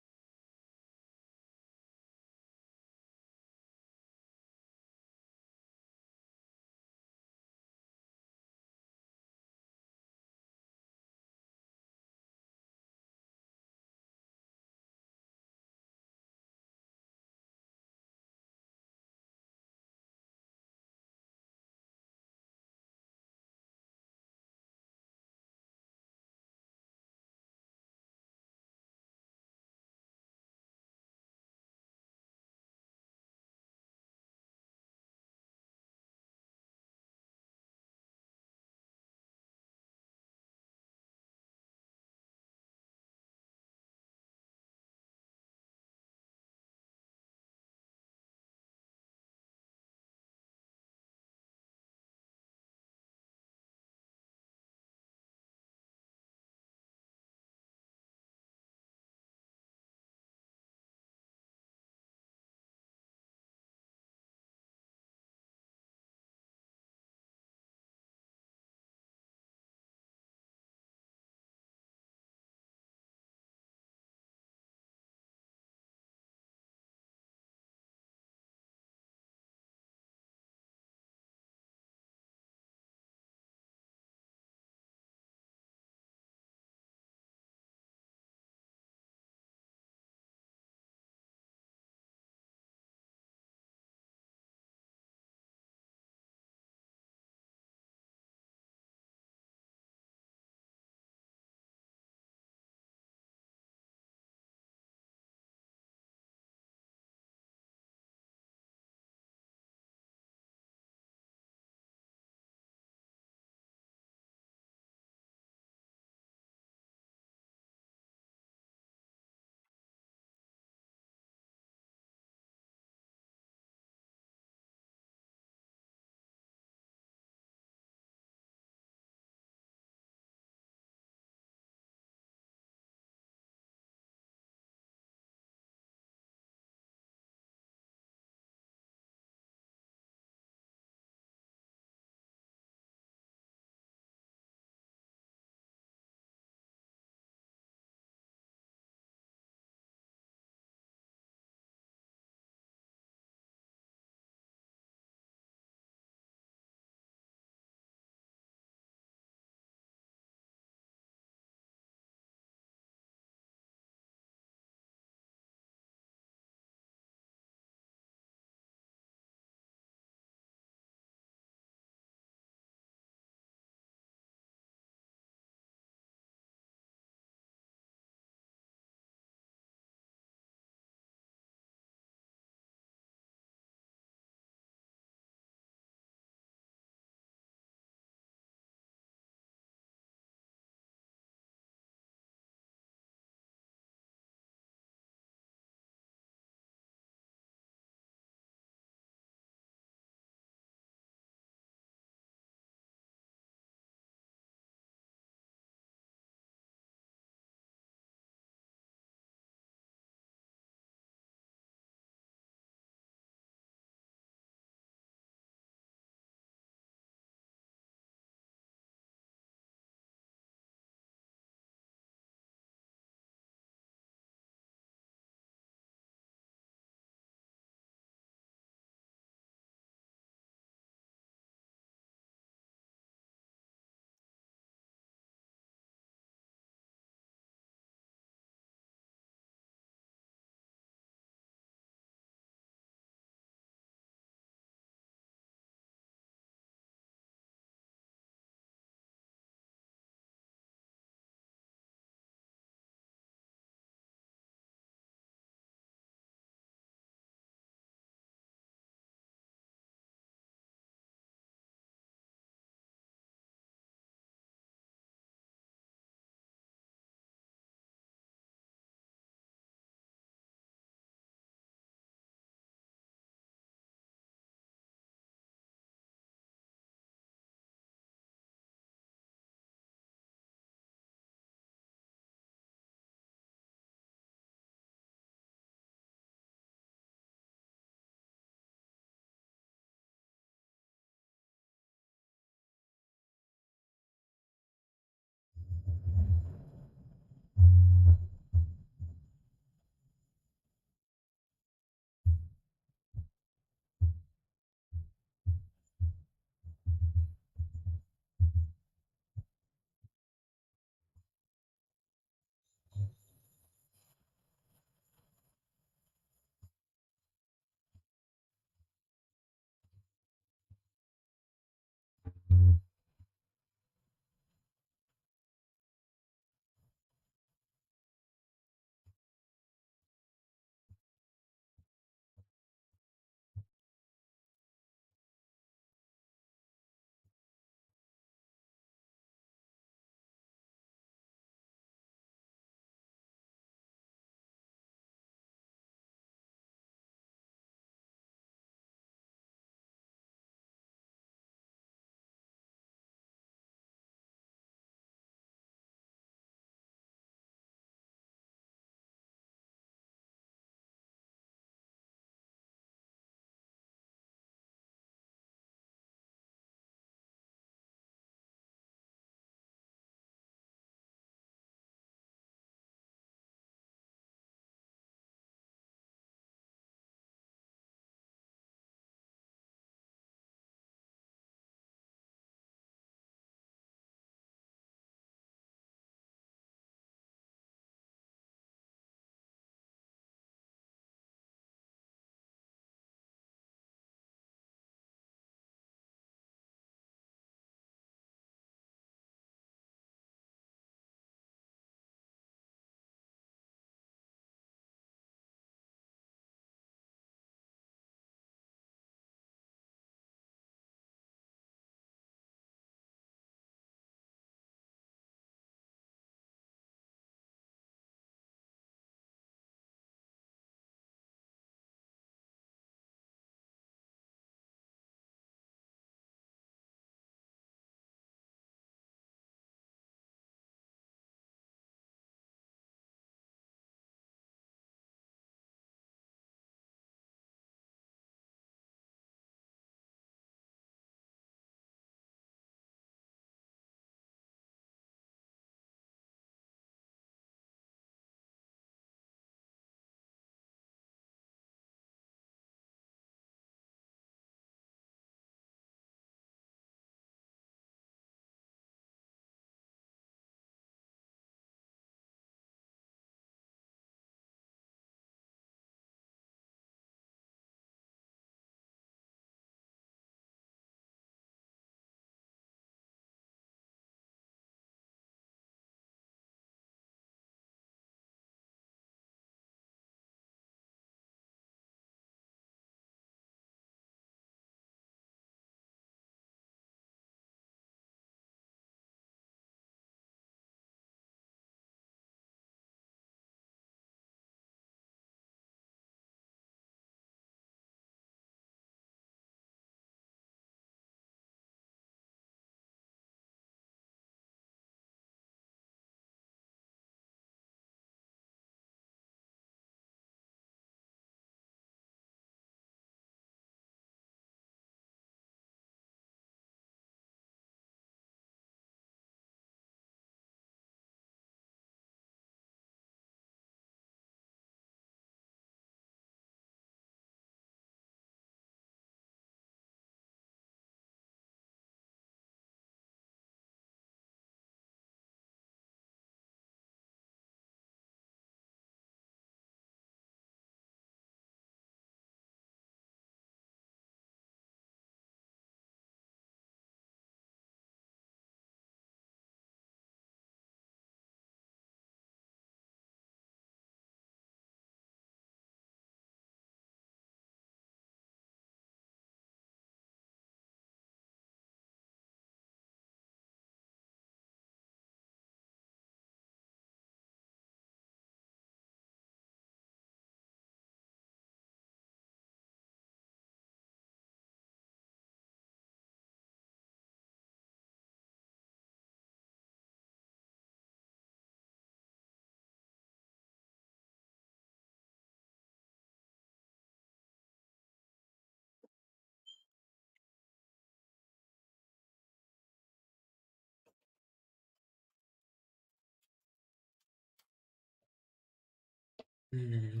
Speaker 1: Hmm.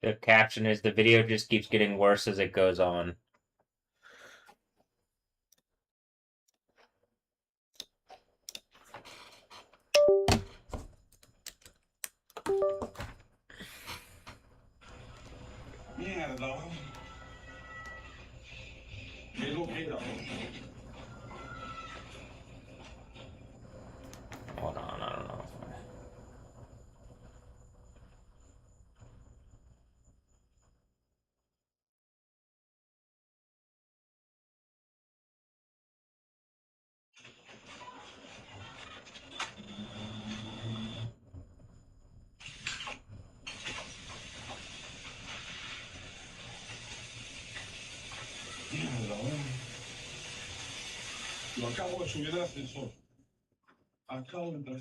Speaker 1: The caption is the video just keeps getting worse as it goes on.
Speaker 2: Mierda. Qué loquera.
Speaker 1: Hold on, I don't know.
Speaker 2: Mierda. Lo acabo de subir al ascensor. Acabo de entrar.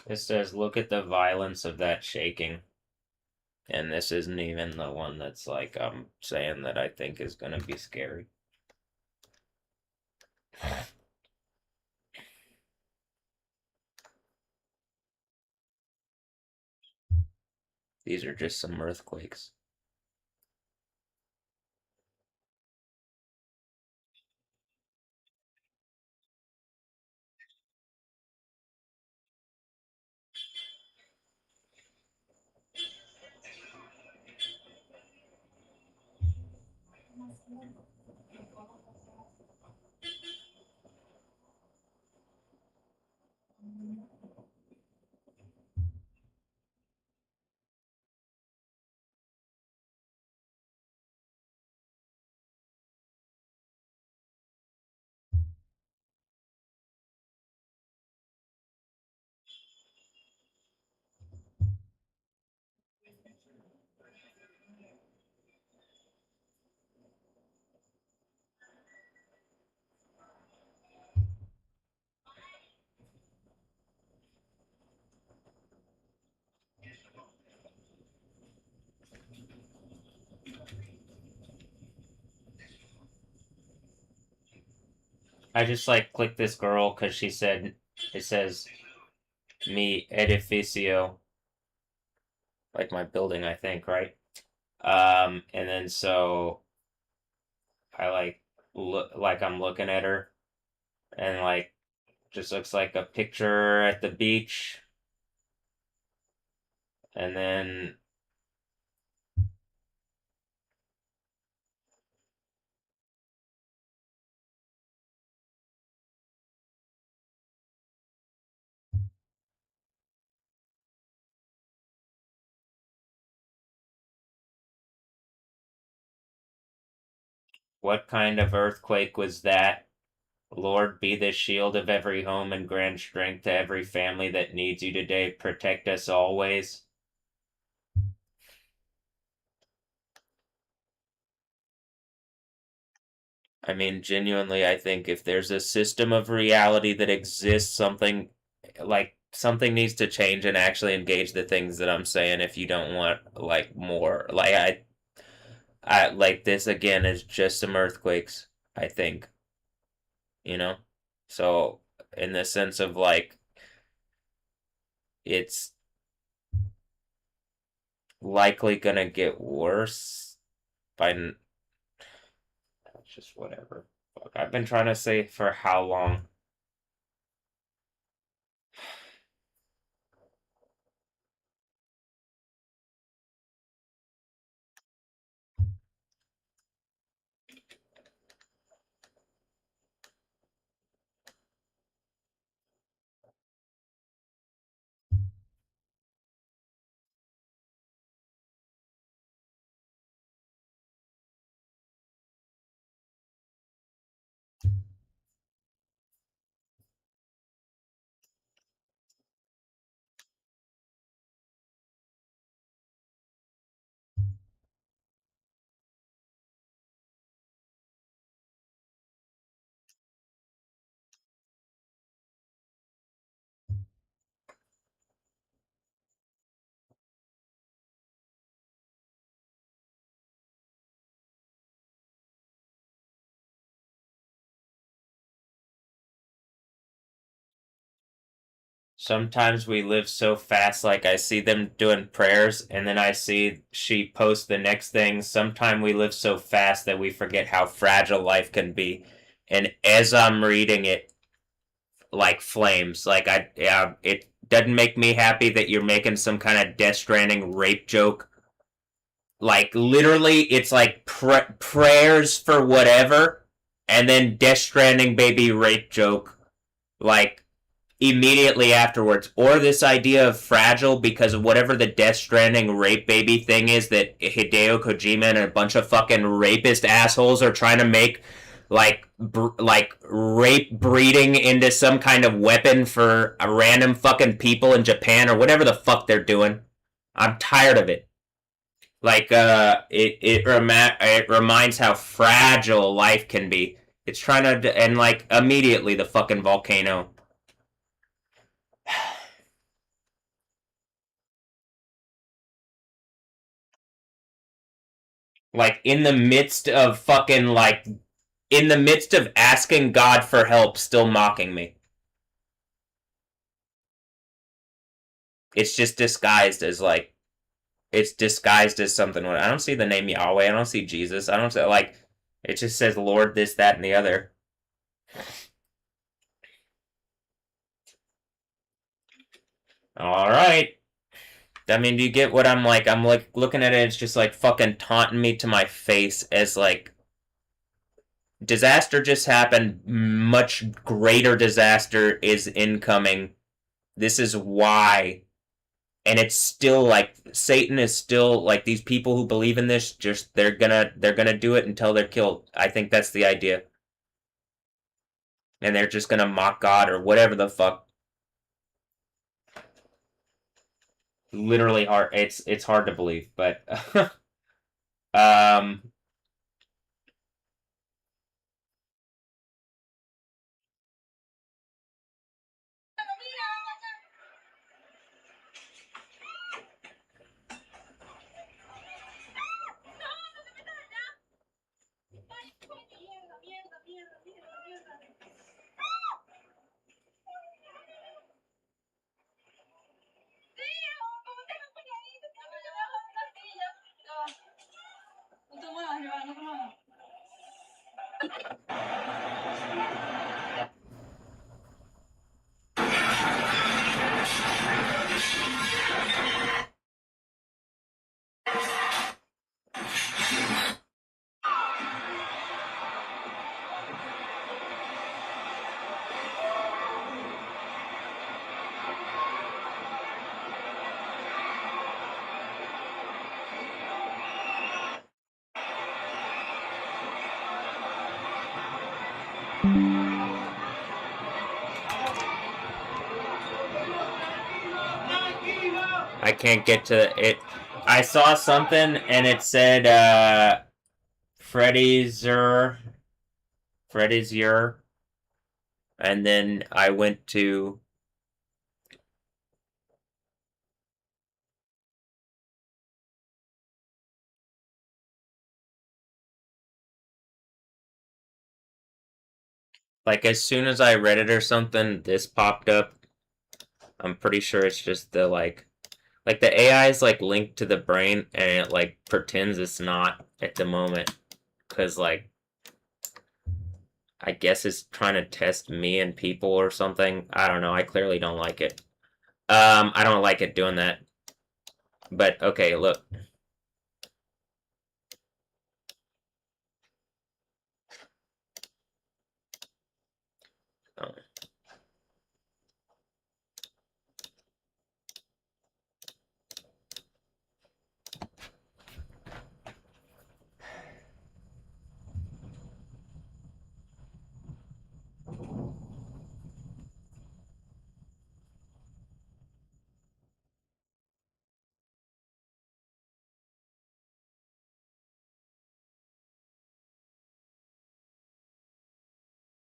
Speaker 1: It says, look at the violence of that shaking. And this isn't even the one that's like I'm saying that I think is gonna be scary. These are just some earthquakes. I just like clicked this girl because she said it says mi edificio, like my building, I think, right? And then so I like look like I'm looking at her, and like just looks like a picture at the beach, and then what kind of earthquake was that? Lord, be the shield of every home and grant strength to every family that needs you today. Protect us always. I mean, genuinely, I think if there's a system of reality that exists, something needs to change and actually engage the things that I'm saying if you don't want like more. I like this again is just some earthquakes, I think, you know? So in the sense of like it's likely gonna get worse by just whatever. Fuck, I've been trying to say for how long? Sometimes we live so fast, like I see them doing prayers, and then I see she post the next thing. Sometimes we live so fast that we forget how fragile life can be. And as I'm reading it, like flames, yeah, it doesn't make me happy that you're making some kind of Death Stranding rape joke. Like literally, it's like prayers for whatever, and then Death Stranding baby rape joke. Like immediately afterwards, or this idea of fragile because of whatever the Death Stranding rape baby thing is that Hideo Kojima and a bunch of fucking rapist assholes are trying to make like rape breeding into some kind of weapon for a random fucking people in Japan or whatever the fuck they're doing. I'm tired of it. Like it reminds how fragile life can be. It's trying to and like immediately the fucking volcano. Like in the midst of asking God for help, still mocking me. It's just disguised as like it's disguised as something. I don't see the name Yahweh. I don't see Jesus. I don't see like it just says Lord this, that, and the other. All right. I mean, do you get what I'm like? I'm like looking at it. It's just like fucking taunting me to my face as like disaster just happened. Much greater disaster is incoming. This is why, and it's still like Satan is still like these people who believe in this just they're gonna do it until they're killed. I think that's the idea. And they're just gonna mock God or whatever the fuck. Literally hard it's hard to believe, but um I can't get to it. I saw something and it said Freddy's your, and then I went to like as soon as I read it or something, this popped up. I'm pretty sure it's just the like the AI is like linked to the brain and it like pretends it's not at the moment because like I guess it's trying to test me and people or something. I don't know. I clearly don't like it. I don't like it doing that. But okay, look. Oh.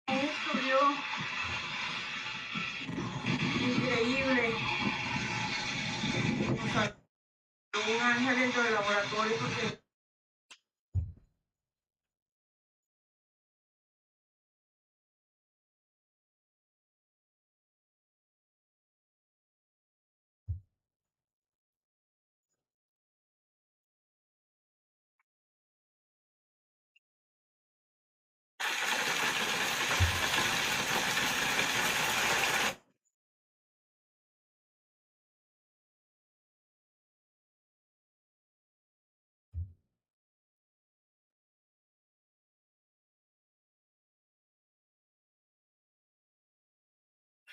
Speaker 2: Estudió increíble. O sea, un ángel dentro del laboratorio porque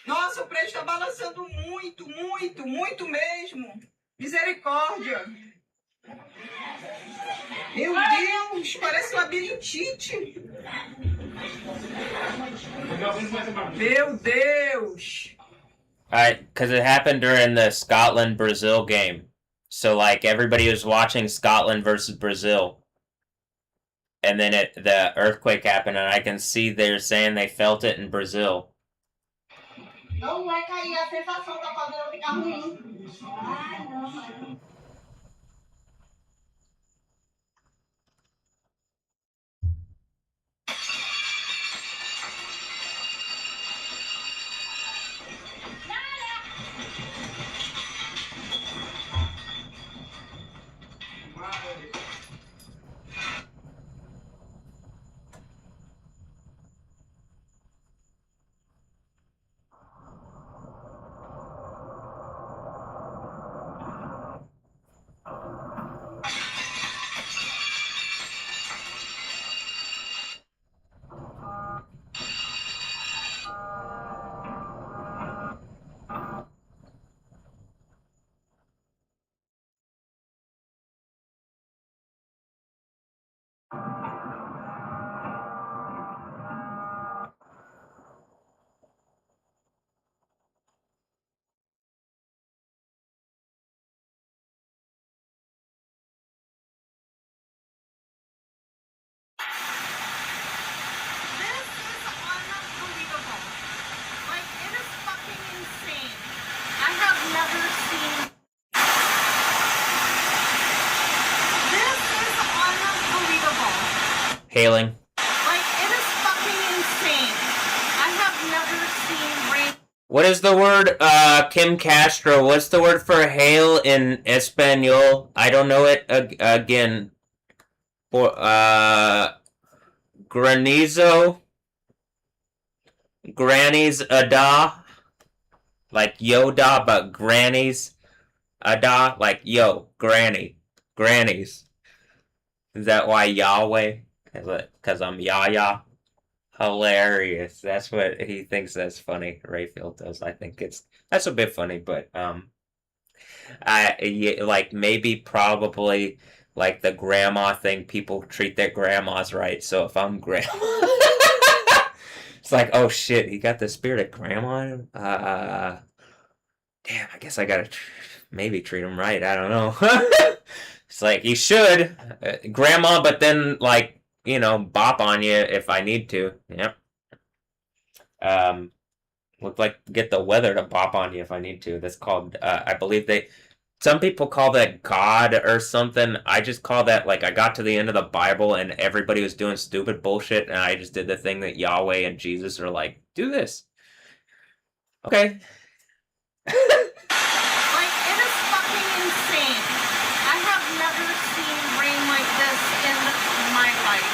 Speaker 2: nossa, o prédio está balançando muito, muito, muito mesmo. Misericórdia. Meu Deus, parece labirintite. Meu Deus.
Speaker 1: Because it happened during the Scotland-Brazil game. So, like, everybody was watching Scotland versus Brazil. And then the earthquake happened, and I can see they're saying they felt it in Brazil.
Speaker 2: Não vai cair, a sensação tá fazendo ficar ruim. Ai, não.
Speaker 1: Hailing.
Speaker 2: Like, it is fucking insane. I have never seen rain.
Speaker 1: What is the word, Kim Castro? What's the word for hail in Espanol? I don't know it again. For granizo, granny's ada, like Yoda, but granny's ada, like yo, granny, grannies. Is that why Yahweh? Because I'm Yahya. Hilarious. That's what he thinks that's funny. Rayfield does. I think that's a bit funny, but I yeah, like maybe probably like the grandma thing. People treat their grandmas right. So if I'm grandma, it's like, oh shit, he got the spirit of grandma in him. Damn, I guess I gotta maybe treat him right. I don't know. It's like you should, grandma, but then like bop on you if I need to. Yep. Um, look like get the weather to bop on you if I need to. That's called, I believe some people call that God or something. I just call that like I got to the end of the Bible and everybody was doing stupid bullshit and I just did the thing that Yahweh and Jesus are like, do this. Okay.
Speaker 3: Like, it is fucking insane. I have never seen rain like this in my life.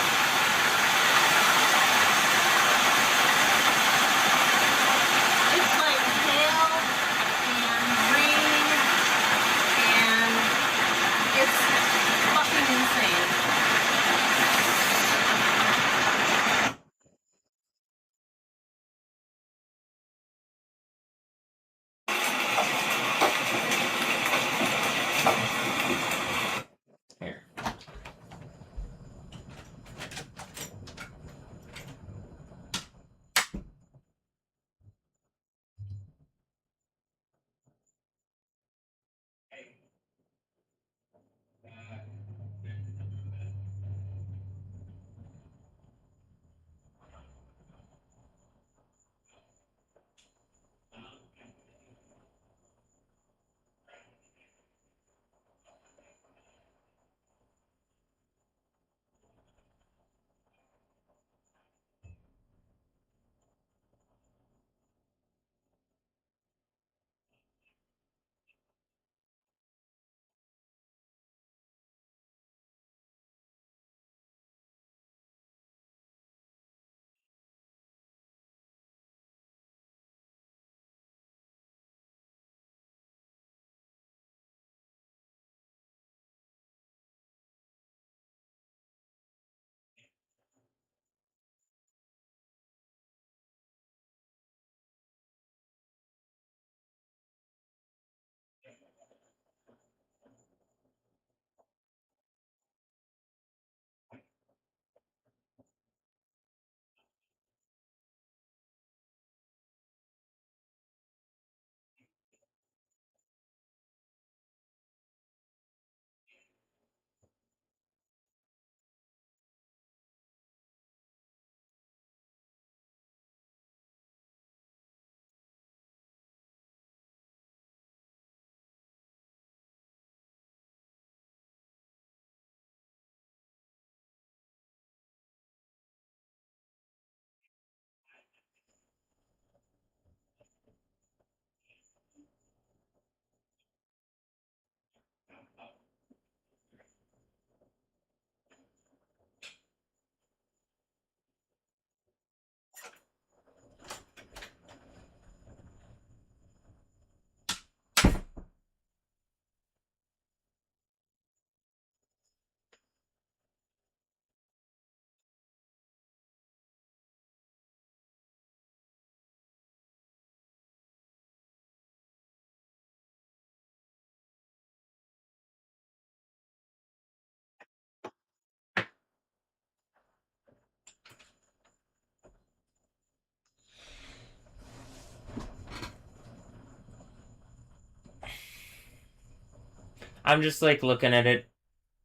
Speaker 3: It's like hail and rain, and it's fucking insane.
Speaker 1: Here. I'm just like looking at it.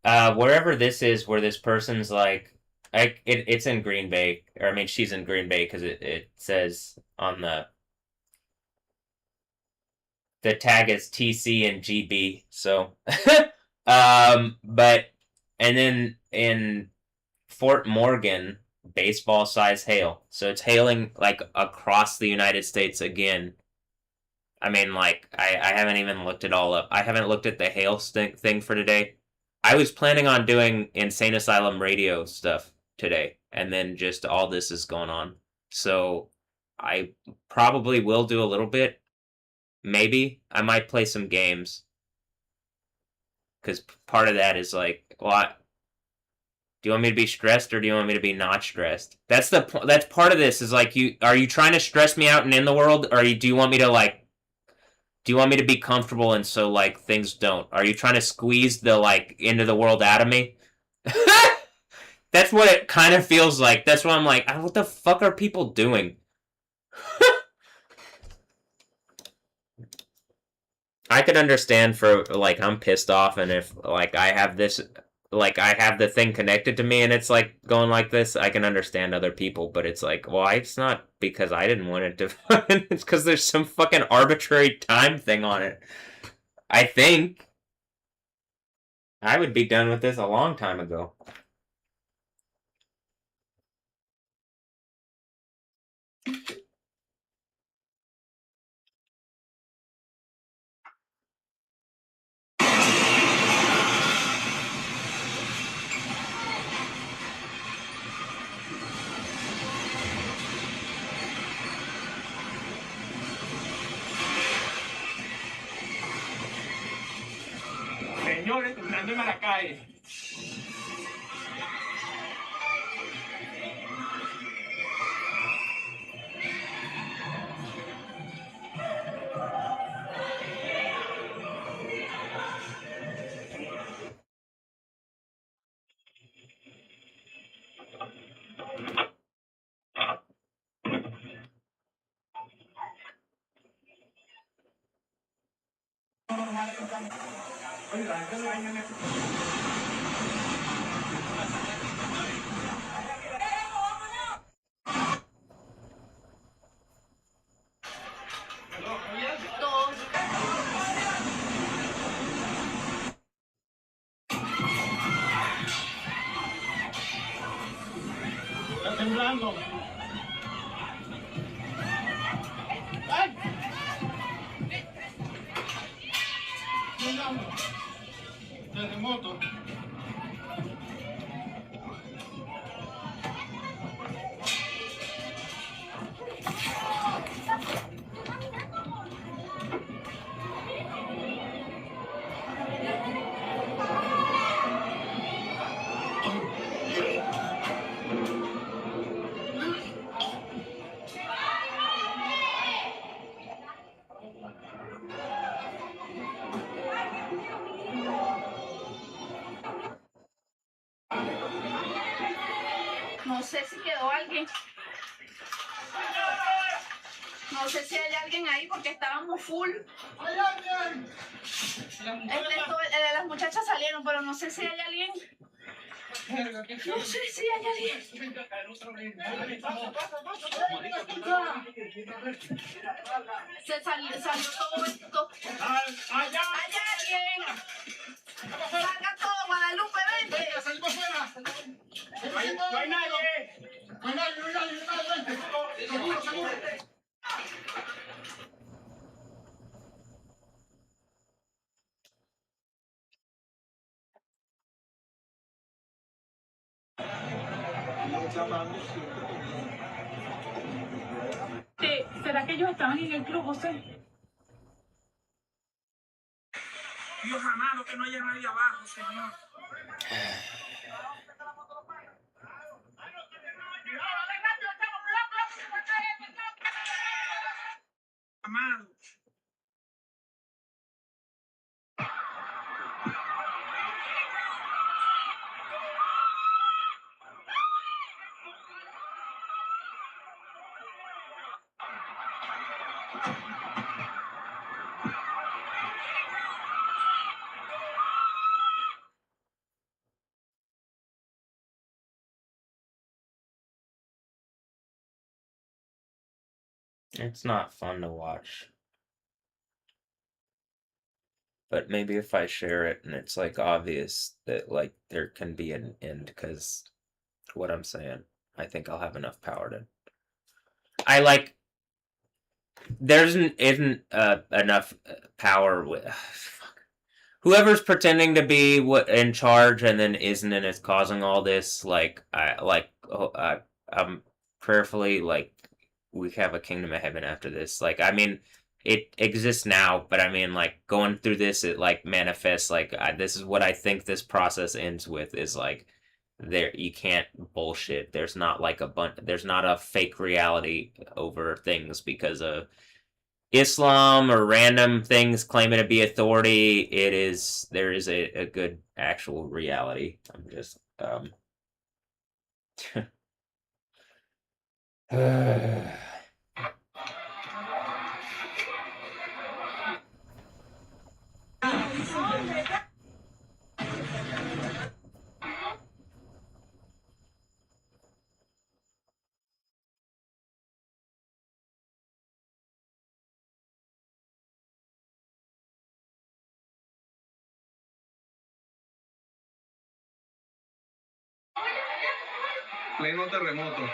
Speaker 1: Wherever this is, where this person's like, it's in Green Bay, or I mean, she's in Green Bay because it says on the tag is TC and GB. So, but and then in Fort Morgan, baseball size hail. So it's hailing like across the United States again. I mean, like I haven't even looked it all up. I haven't looked at the hail thing for today. I was planning on doing Insane Asylum radio stuff today, and then just all this is going on. So I probably will do a little bit. Maybe I might play some games because part of that is like, well, do you want me to be stressed or do you want me to be not stressed? That's part of this is like, are you trying to stress me out and in the world, or do you want me to like, do you want me to be comfortable and so like things don't? Are you trying to squeeze the like into the world out of me? That's what it kind of feels like. That's why I'm like, what the fuck are people doing? I could understand for like I'm pissed off, and if like I have this, like I have the thing connected to me, and it's like going like this, I can understand other people. But it's like, well, it's not because I didn't want it to. It's because there's some fucking arbitrary time thing on it. I think I would be done with this a long time ago.
Speaker 2: Señores, entrando en Maracay.
Speaker 3: Dos.
Speaker 2: Está temblando. ¡Ay! Temblando. Terremoto.
Speaker 3: No sé si quedó alguien. No sé si hay alguien ahí porque estábamos full.
Speaker 2: ¡Hay alguien!
Speaker 3: Las muchachas salieron, pero no sé si hay alguien. No sé si hay alguien. Se salió todo esto.
Speaker 2: ¡Allá!
Speaker 3: ¡Hay alguien! ¡Salga todo, Guadalupe, vente!
Speaker 2: ¡Salimos fuera! ¡No hay nadie! ¡No hay nadie! ¡Vente! ¡Seguro!
Speaker 3: ¿Será que ellos estaban en el club, José?
Speaker 2: Dios amado, que no haya nadie abajo, Señor. Amado.
Speaker 1: It's not fun to watch. But maybe if I share it and it's like obvious that like there can be an end, because what I'm saying, I think I'll have enough power to. I like. There isn't enough power with. Fuck. whoever's pretending to be what in charge and then isn't and is causing all this, I'm prayerfully like we have a kingdom of heaven after this. Like I mean, it exists now, but I mean like going through this, it like manifests like this is what I think this process ends with is like there you can't bullshit. There's not a fake reality over things because of Islam or random things claiming to be authority. There is a good actual reality. I'm just
Speaker 2: Pleno terremoto.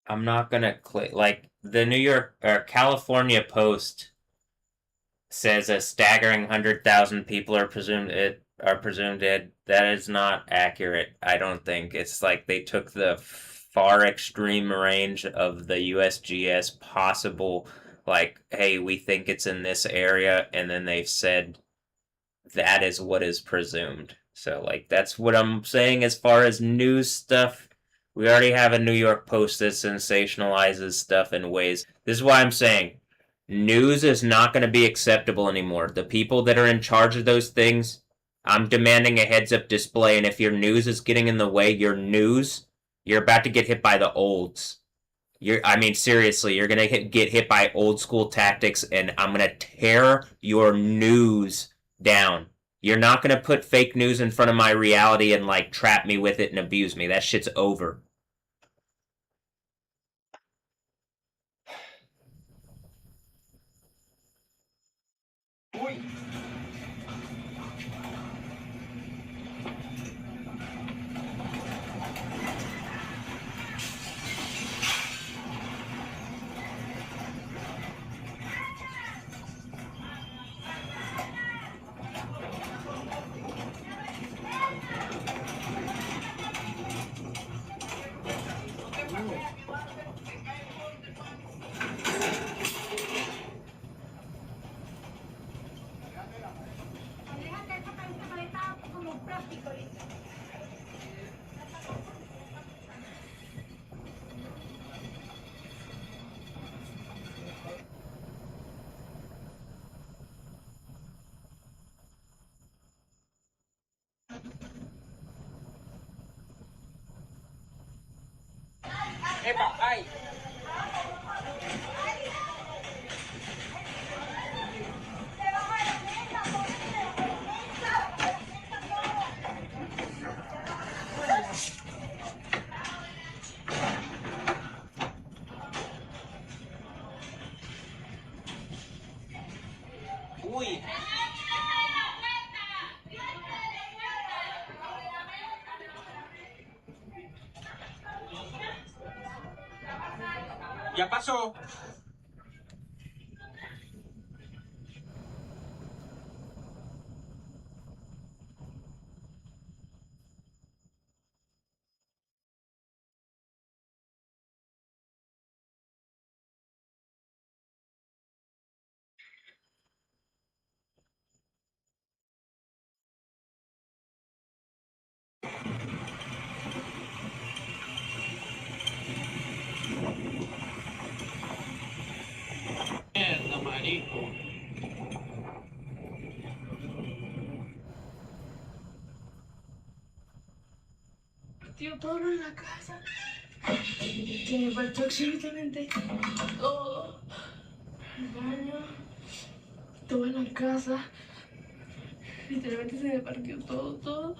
Speaker 1: I'm not gonna click like the New York or California Post says a staggering 100,000 people are presumed dead. That is not accurate. I don't think it's like they took the far extreme range of the USGS possible. Like, hey, we think it's in this area, and then they've said that is what is presumed. So, like, that's what I'm saying as far as news stuff. We already have a New York Post that sensationalizes stuff in ways. This is why I'm saying news is not going to be acceptable anymore. The people that are in charge of those things, I'm demanding a heads up display. And if your news is getting in the way, you're about to get hit by the olds. I mean, seriously, you're going to get hit by old school tactics, and I'm going to tear your news down. You're not going to put fake news in front of my reality and, like, trap me with it and abuse me. That shit's over.
Speaker 2: Uy. Ya pasó. Mierda, marico.
Speaker 4: Tío, todo en la casa. Se me faltó absolutamente todo. El baño, todo en la casa. Literalmente se me partió todo.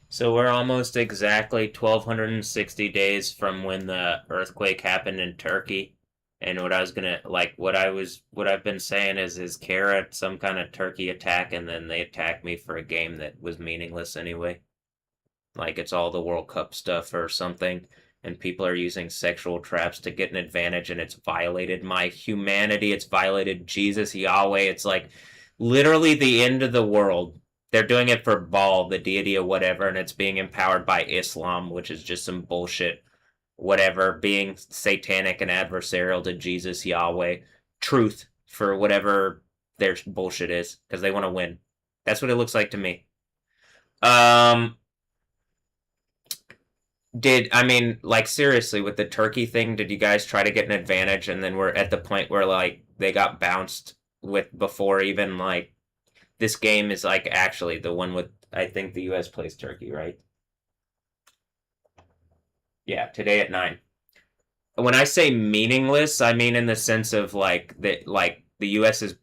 Speaker 1: So we're almost exactly 1,260 days from when the earthquake happened in Turkey. And what I've been saying is Kara some kind of Turkey attack, and then they attacked me for a game that was meaningless anyway. Like it's all the World Cup stuff or something, and people are using sexual traps to get an advantage, and it's violated my humanity, it's violated Jesus, Yahweh, it's like literally the end of the world. They're doing it for Baal, the deity or whatever, and it's being empowered by Islam, which is just some bullshit, whatever, being satanic and adversarial to Jesus, Yahweh, truth for whatever their bullshit is, because they want to win. That's what it looks like to me. Like seriously, with the Turkey thing, did you guys try to get an advantage and then we're at the point where like they got bounced with before even like this game is like actually the one with I think the US plays Turkey, right? Yeah, today at 9. When I say meaningless, I mean in the sense of like the US has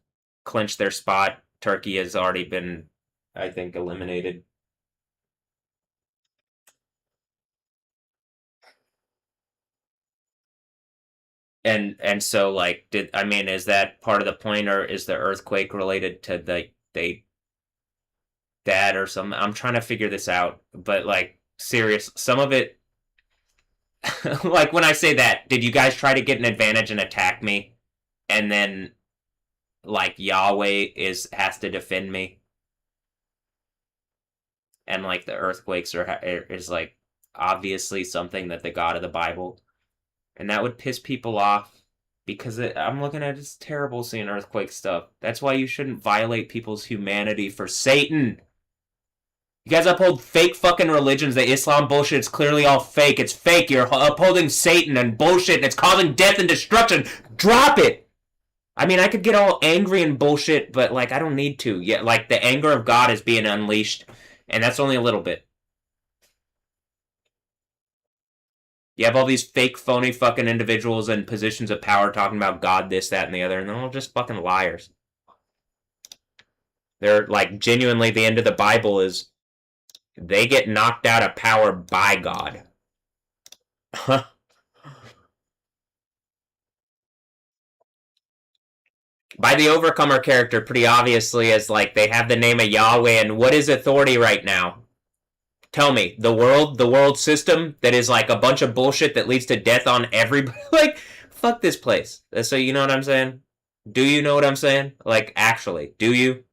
Speaker 1: clinched their spot, Turkey has already been I think eliminated. And so like is that part of the point, or is the earthquake related to they dad or something? I'm trying to figure this out, but like serious some of it like when I say that, did you guys try to get an advantage and attack me, and then like Yahweh is has to defend me, and like the earthquakes is like obviously something that the God of the Bible, and that would piss people off because I'm looking at it's terrible seeing earthquake stuff. That's why you shouldn't violate people's humanity for Satan. You guys uphold fake fucking religions. The Islam bullshit is clearly all fake. It's fake. You're upholding Satan and bullshit, and it's causing death and destruction. Drop it! I mean, I could get all angry and bullshit, but like I don't need to. Yeah, like the anger of God is being unleashed, and that's only a little bit. You have all these fake, phony fucking individuals in positions of power talking about God, this, that, and the other, and they're all just fucking liars. They're like genuinely the end of the Bible is they get knocked out of power by God. by the Overcomer character pretty obviously as like they have the name of Yahweh, and what is authority right now? Tell me, the world system that is like a bunch of bullshit that leads to death on everybody. Like, fuck this place. So you know what I'm saying? Do you know what I'm saying? Like, actually, do you?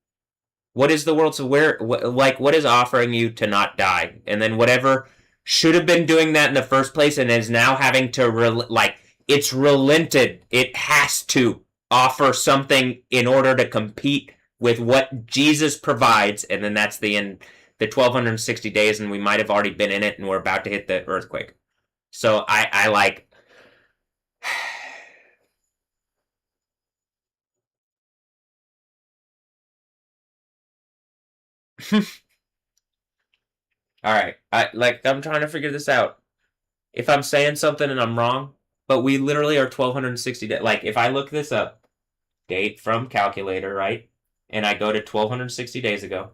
Speaker 1: What is the world? So what is offering you to not die? And then whatever should have been doing that in the first place and is now having to it's relented. It has to offer something in order to compete with what Jesus provides, and then that's the end. The 1260 days, and we might have already been in it, and we're about to hit the earthquake. So I like. All right, I'm trying to figure this out. If I'm saying something and I'm wrong, but we literally are 1260 days. Like if I look this up, date from calculator, right, and I go to 1260 days ago.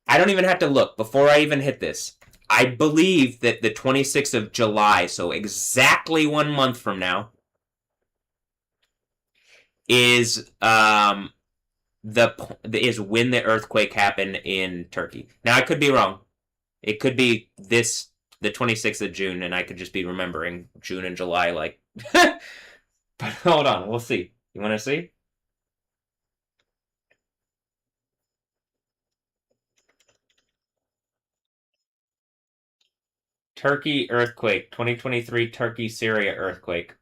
Speaker 1: I don't even have to look before I even hit this. I believe that the 26th of July, so exactly 1 month from now, is is when the earthquake happened in Turkey. Now I could be wrong. It could be the 26th of June, and I could just be remembering June and July like. But hold on, we'll see. You want to see? Turkey earthquake, 2023 Turkey Syria earthquake.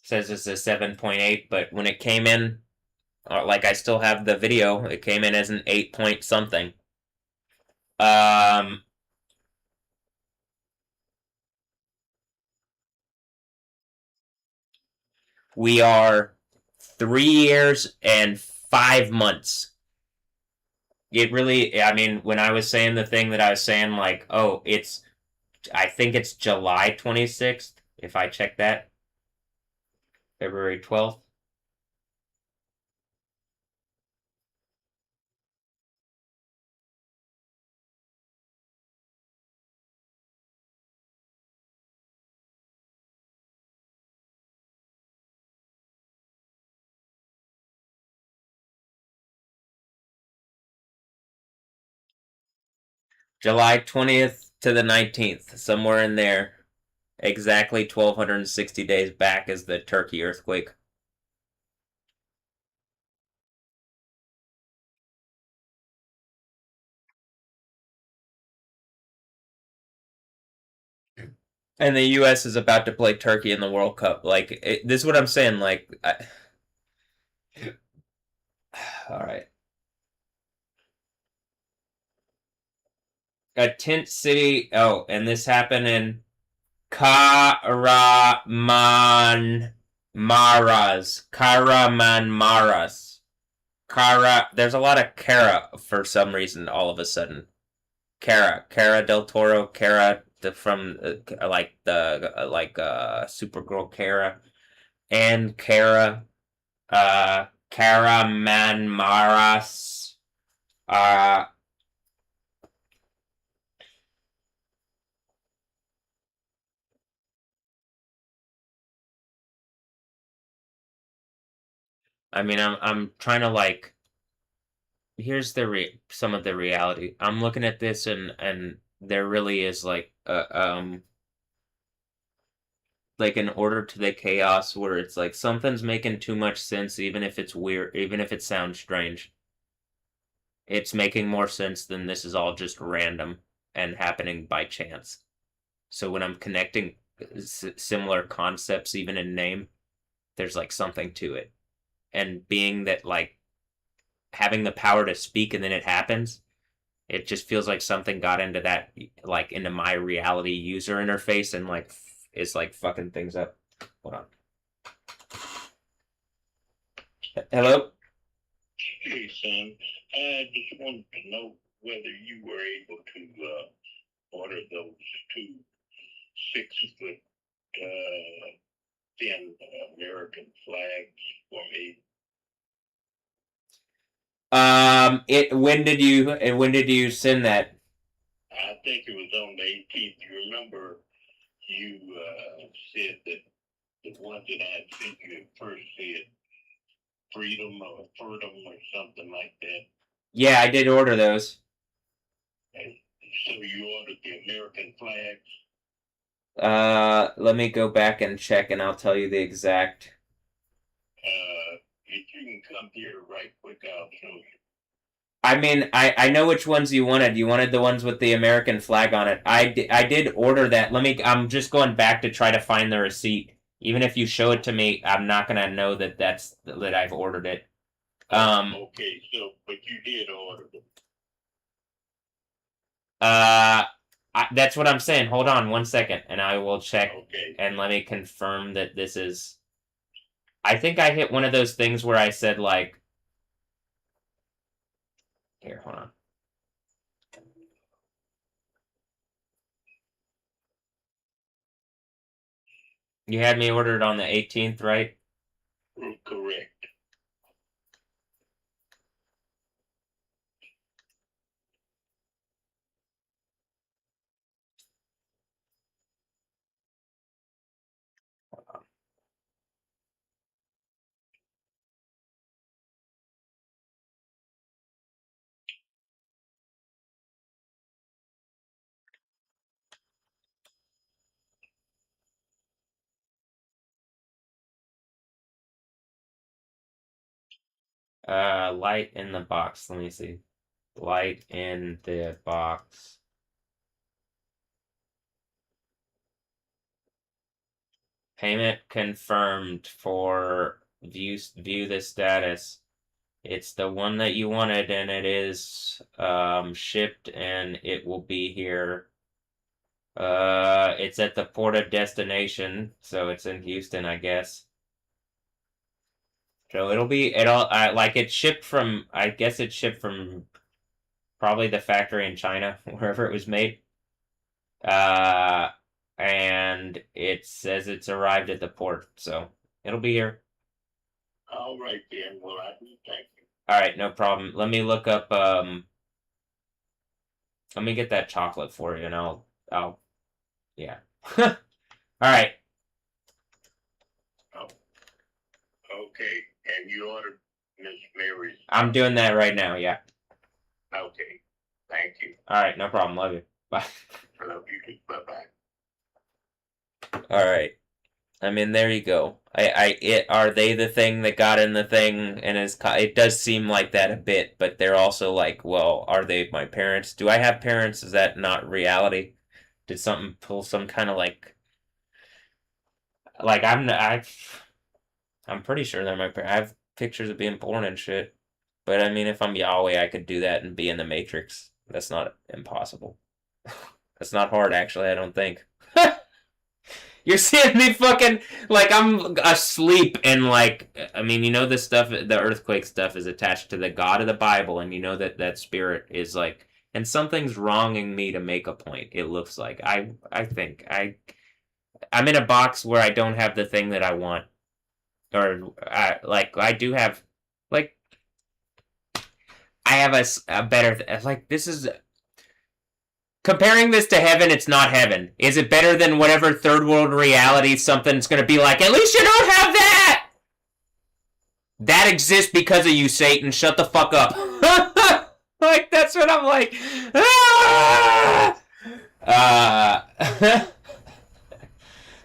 Speaker 1: Says it's a 7.8, but when it came in, like I still have the video, it came in as an 8 point something. We are 3 years and 5 months. It really, I mean, when I was saying the thing that I was saying, like, oh, I think it's July 26th, if I check that. February 12th. July 20th to the 19th, somewhere in there. Exactly 1,260 days back is the Turkey earthquake. And the U.S. is about to play Turkey in the World Cup. Like, this is what I'm saying. Like, all right. A tent city. Oh, and this happened in Kahramanmaras. There's a lot of Kara for some reason all of a sudden. Kara del Toro, from Supergirl Kara, and Kahramanmaras. I mean, I'm trying to like. Here's some of the reality. I'm looking at this and there really is like like an order to the chaos where it's like something's making too much sense even if it's weird, even if it sounds strange. It's making more sense than this is all just random and happening by chance. So when I'm connecting similar concepts even in name, there's like something to it. And being that like having the power to speak and then it happens, it just feels like something got into that, like into my reality user interface and like is like fucking things up. Hold on. Hello?
Speaker 5: Hey, son. I just wanted to know whether you were able to order those 2 6-foot thin American flags for me.
Speaker 1: When did you send that?
Speaker 5: I think it was on the 18th. You remember you said that the one that I had sent you at first said freedom or freedom or something like that.
Speaker 1: Yeah, I did order those.
Speaker 5: And so you ordered the American flags.
Speaker 1: Let me go back and check, and I'll tell you the exact.
Speaker 5: If you can come here right quick, I'll show you.
Speaker 1: I mean, I know which ones you wanted. You wanted the ones with the American flag on it. I did order that. I'm just going back to try to find the receipt. Even if you show it to me, I'm not gonna know that that I've ordered it.
Speaker 5: Okay, so but you did order them.
Speaker 1: That's what I'm saying. Hold on 1 second, and I will check.
Speaker 5: Okay.
Speaker 1: And let me confirm that this is. I think I hit one of those things where I said like. Here, hold on. You had me ordered on the 18th, right?
Speaker 5: Correct.
Speaker 1: Light in the box. Let me see. Light in the box. Payment confirmed for view the status. It's the one that you wanted, and it is shipped, and it will be here. It's at the port of destination, so it's in Houston, I guess. So it's shipped from, I guess it's shipped from probably the factory in China, wherever it was made. And it says it's arrived at the port, so it'll be here.
Speaker 5: All right then. Well, I do thank you.
Speaker 1: All right, no problem. Let me look up. Let me get that chocolate for you, and yeah. All right.
Speaker 5: Oh, okay. And you ordered Miss Mary's.
Speaker 1: I'm doing that right now. Yeah.
Speaker 5: Okay. Thank you.
Speaker 1: All right, no problem. Love you. Bye.
Speaker 5: I love you too. Bye bye.
Speaker 1: All right. I mean, there you go. Are they the thing that got in the thing, and it does seem like that a bit, but they're also like, well, are they my parents? Do I have parents? Is that not reality? Did something pull some kind of like I'm pretty sure they're my parents. I have pictures of being born and shit. But I mean, if I'm Yahweh, I could do that and be in the Matrix. That's not impossible. That's not hard, actually, I don't think. You're seeing me fucking like I'm asleep and like I mean this stuff, the earthquake stuff is attached to the God of the Bible, and that spirit is like, and something's wronging me to make a point. It looks like I think I'm in a box where I don't have the thing that I want, or I do have like I have a better like this is. Comparing this to heaven, it's not heaven. Is it better than whatever third world reality something's gonna be like, at least you don't have that? That exists because of you, Satan. Shut the fuck up. Like, that's what I'm like.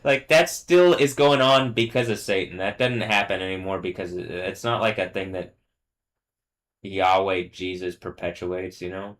Speaker 1: Like, that still is going on because of Satan. That doesn't happen anymore because it's not like a thing that Yahweh Jesus perpetuates, you know?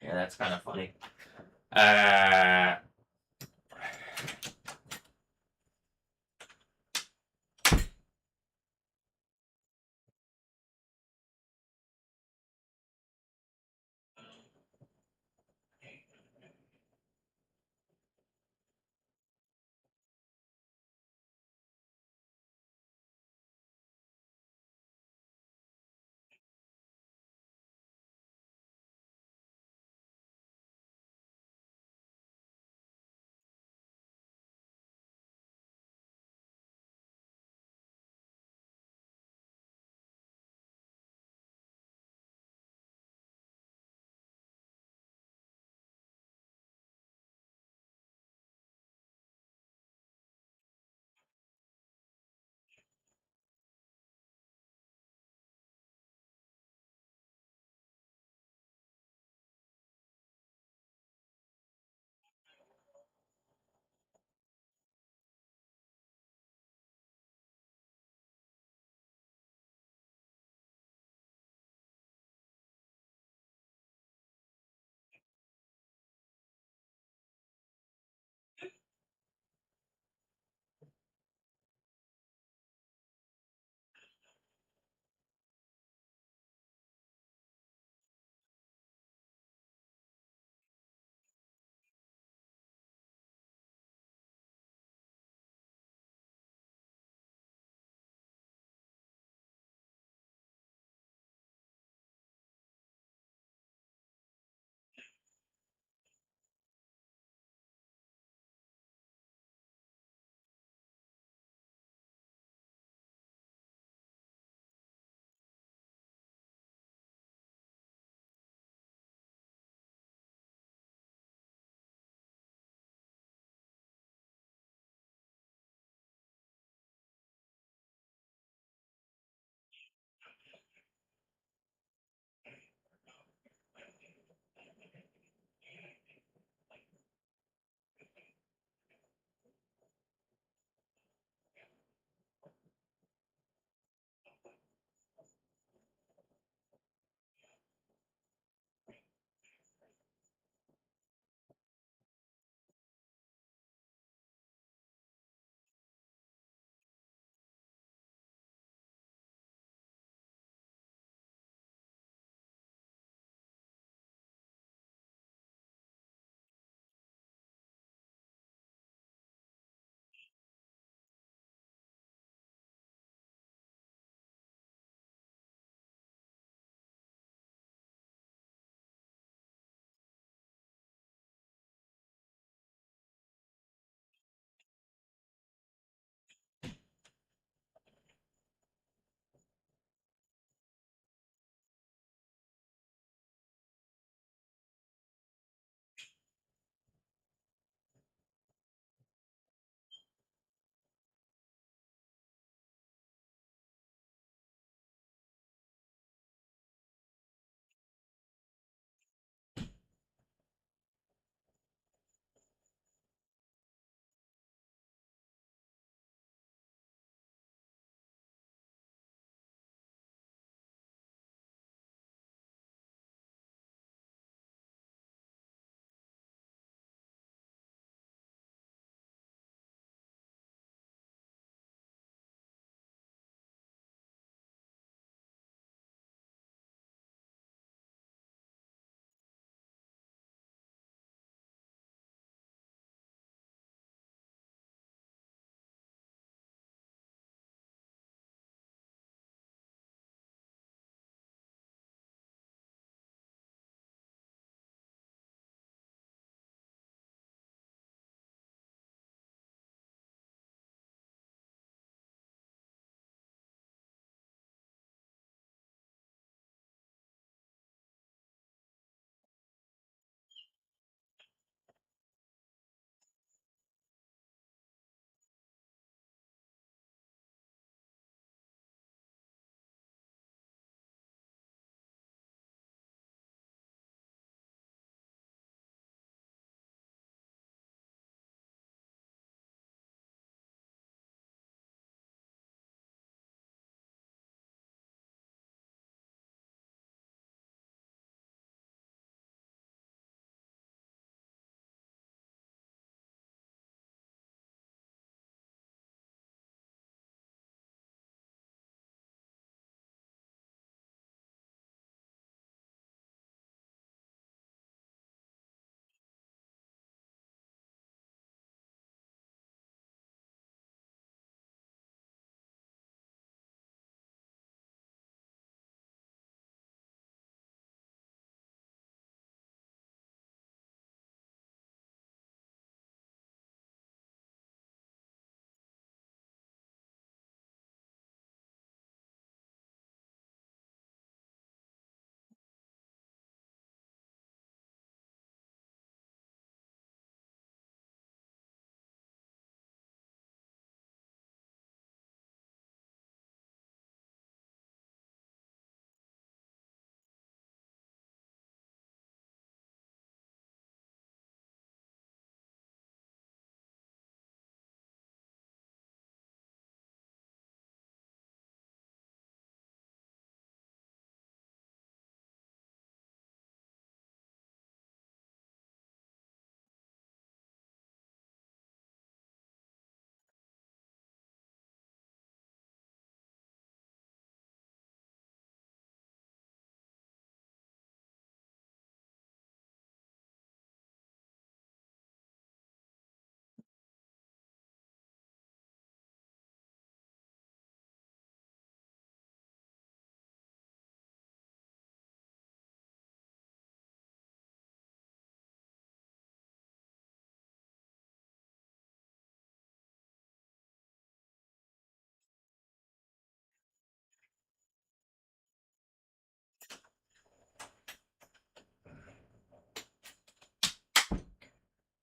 Speaker 1: Yeah, that's kind of funny. Uh,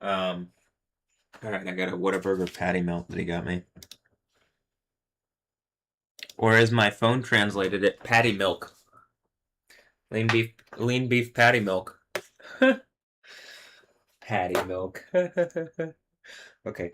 Speaker 1: All right, I got a Whataburger patty melt that he got me. Or as my phone translated it, patty milk. Lean beef patty milk. Patty milk. Okay.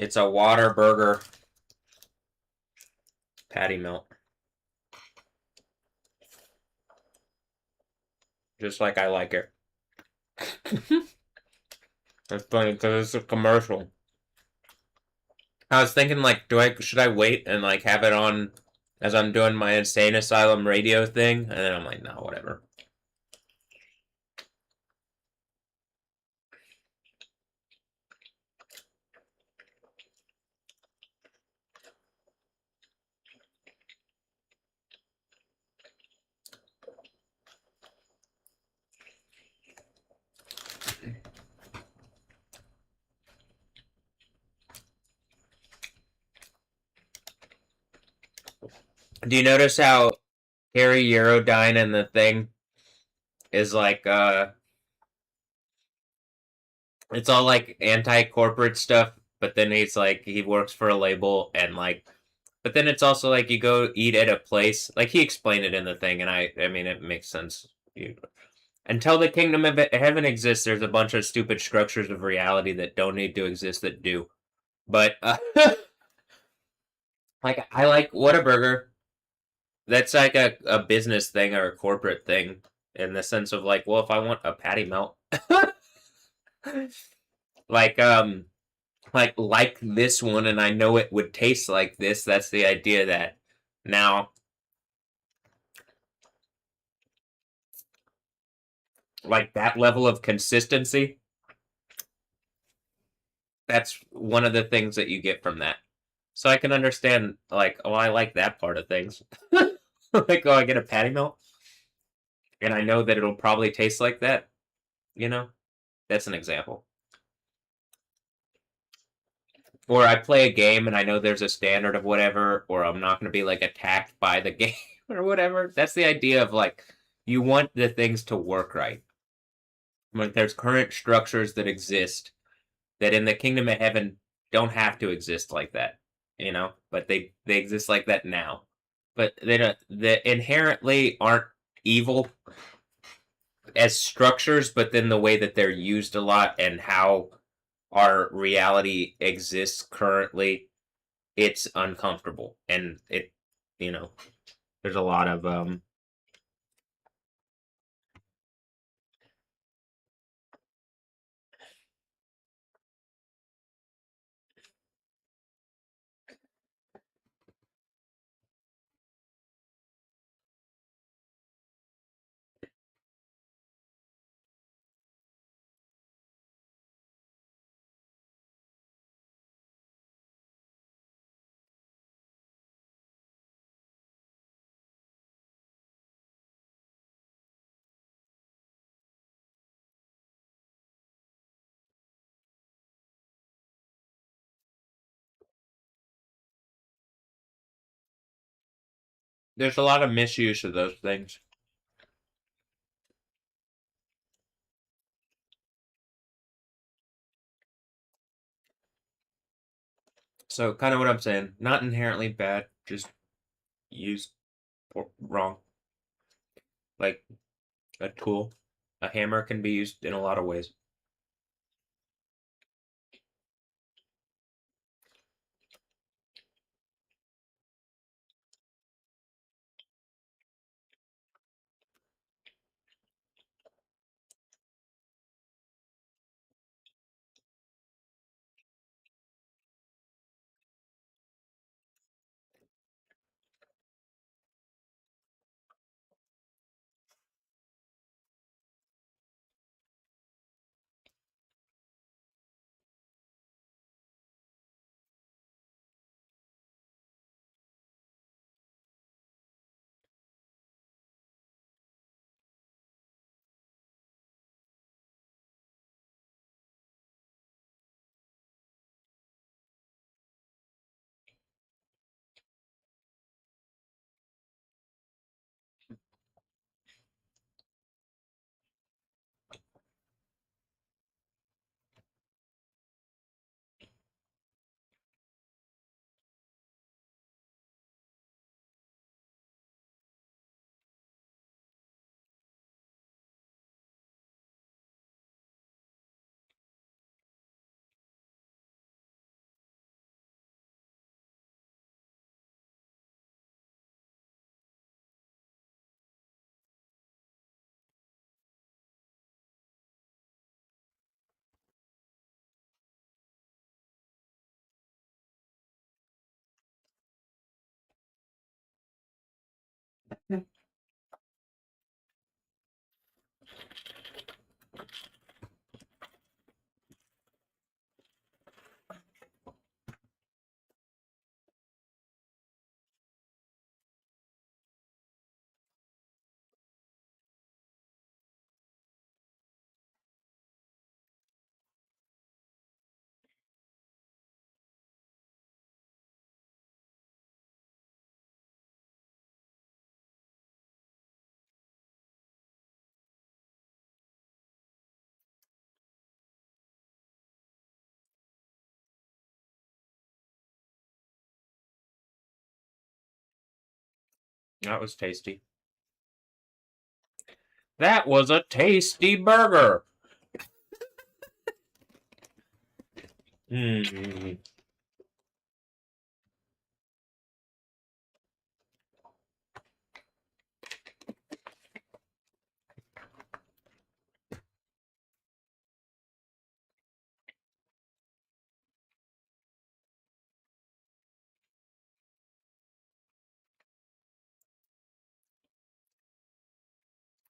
Speaker 1: It's a Whataburger patty melt. Just like I like it. That's funny because it's a commercial. I was thinking, like, should I wait and like have it on as I'm doing my Insane Asylum radio thing? And then I'm like, no, whatever. Do you notice how Harry Eurodyne in the thing is like it's all like anti-corporate stuff, but then he's like he works for a label and like but then it's also like you go eat at a place like he explained it in the thing and I mean it makes sense. Until the kingdom of heaven exists, there's a bunch of stupid structures of reality that don't need to exist that do. But like I like Whataburger. That's like a business thing or a corporate thing in the sense of like, well, if I want a patty melt, like like this one, and I know it would taste like this. That's the idea that now, like that level of consistency. That's one of the things that you get from that. So I can understand, like, oh, I like that part of things. Like, oh, I get a patty melt, and I know that it'll probably taste like that. You know, that's an example. Or I play a game and I know there's a standard of whatever, or I'm not going to be like attacked by the game or whatever. That's the idea of like you want the things to work right. Like there's current structures that exist that in the kingdom of heaven don't have to exist like that, you know, but they exist like that now. But they inherently aren't evil as structures, but then the way that they're used a lot and how our reality exists currently, it's uncomfortable and it, you know, there's a lot of there's a lot of misuse of those things. So kind of what I'm saying, not inherently bad, just used wrong. Like a tool, a hammer can be used in a lot of ways. That was tasty. That was a tasty burger. Hmm.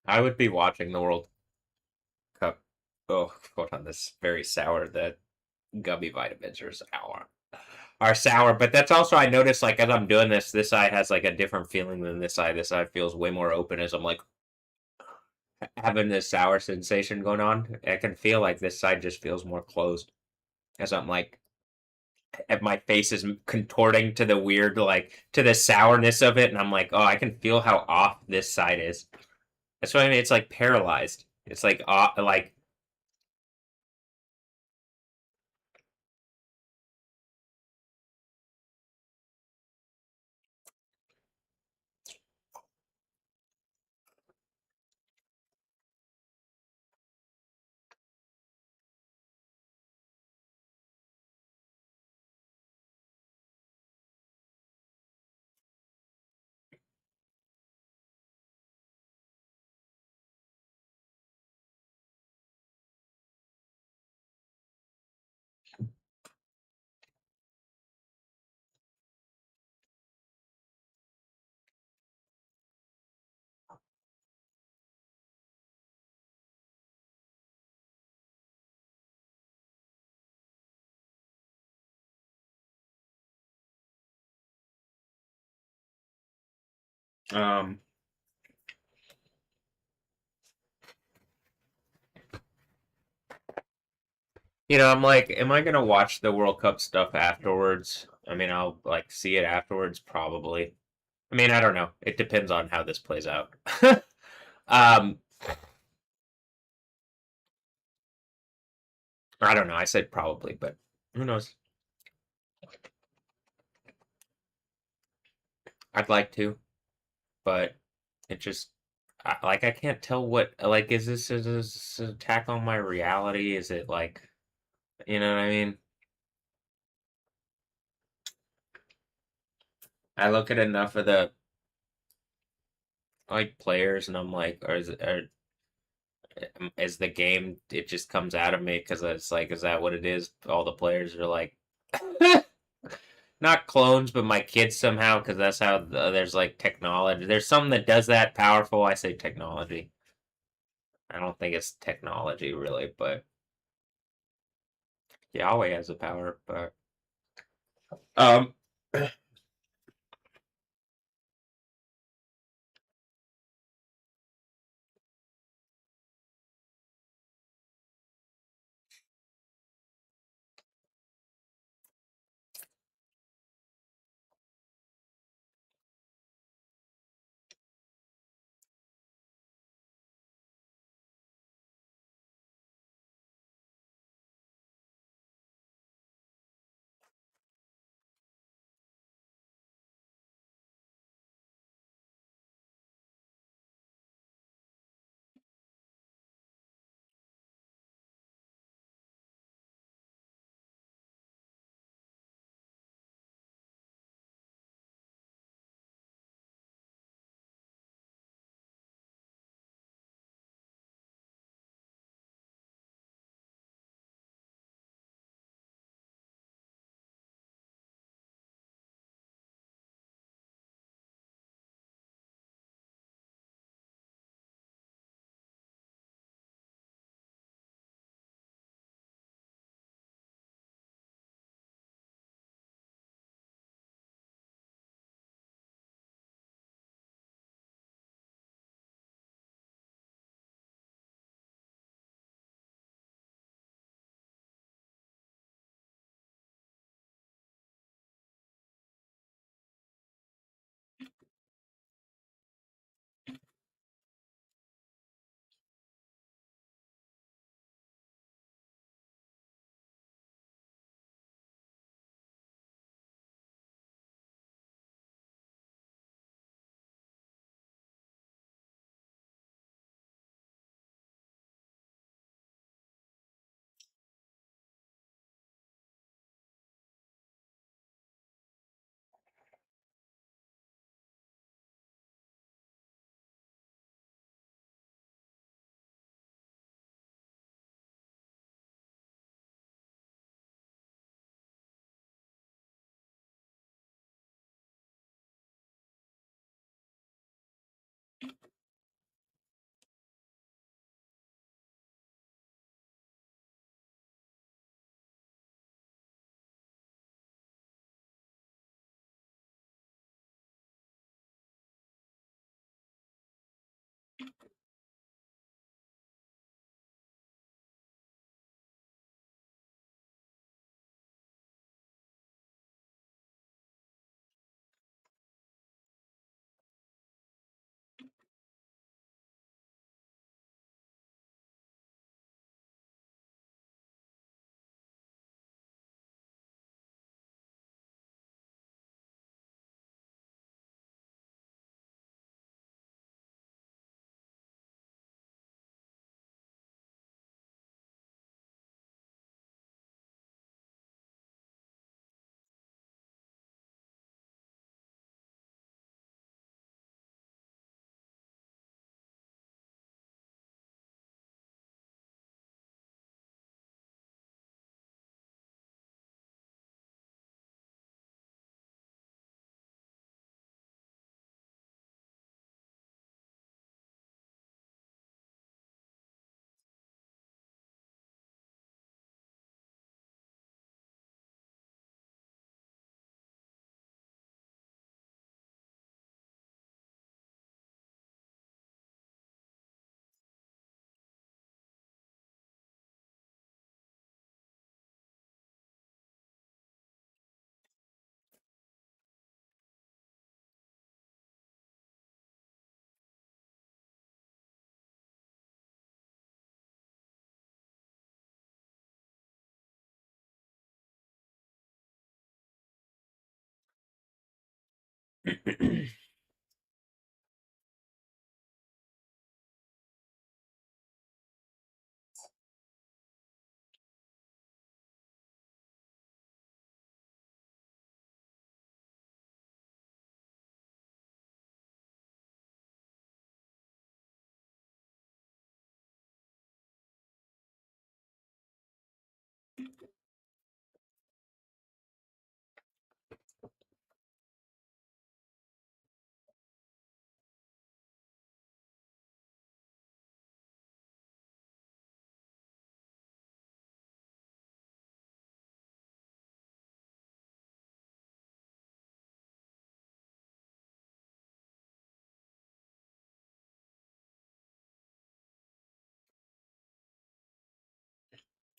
Speaker 1: I would be watching the World Cup. Oh, hold on. This is very sour. The gummy vitamins are sour. Are sour, but that's also I noticed like as I'm doing this, this side has like a different feeling than this side. This side feels way more open as I'm like having this sour sensation going on. I can feel like this side just feels more closed as I'm like my face is contorting to the weird like to the sourness of it, and I'm like, oh, I can feel how off this side is. That's what I mean. It's like paralyzed. It's like like um I'm like, am I gonna watch the World Cup stuff afterwards? I mean, I'll like see it afterwards, probably. I mean, I don't know. It depends on how this plays out. um, I don't know. I said probably, but who knows? I'd like to, but it just like I can't tell what like is this an attack on my reality? Is it like you know what I mean? I look at enough of the like players, and I'm like, is the game? It just comes out of me because it's like, is that what it is? All the players are like, not clones, but my kids somehow because that's how there's like technology. There's something that does that powerful. I say technology. I don't think it's technology really, but Yahweh has the power. But um,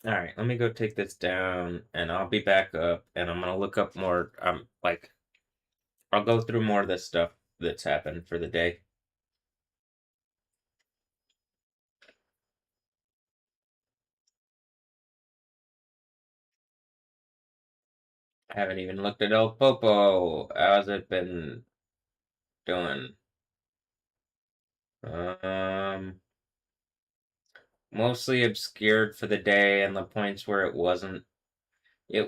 Speaker 1: All right, let me go take this down, and I'll be back up, and I'm gonna look up more. Like, I'll go through more of this stuff that's happened for the day. I haven't even looked at El Popo. How's it been doing? Um, Mostly obscured for the day, and the points where it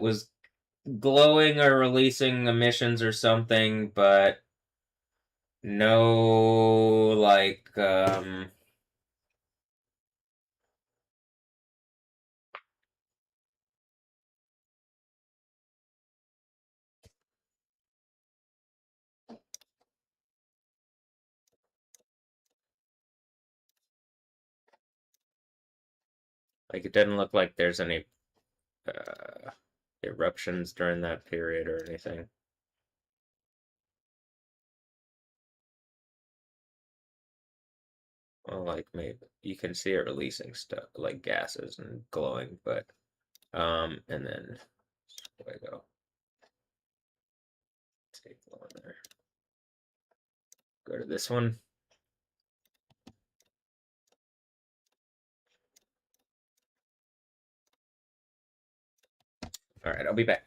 Speaker 1: was glowing or releasing emissions or something, but no, like, it doesn't look like there's any eruptions during that period or anything. Well, like maybe you can see it releasing stuff like gases and glowing, but and then where do I go? Take one there. Go to this one. All right, I'll be back.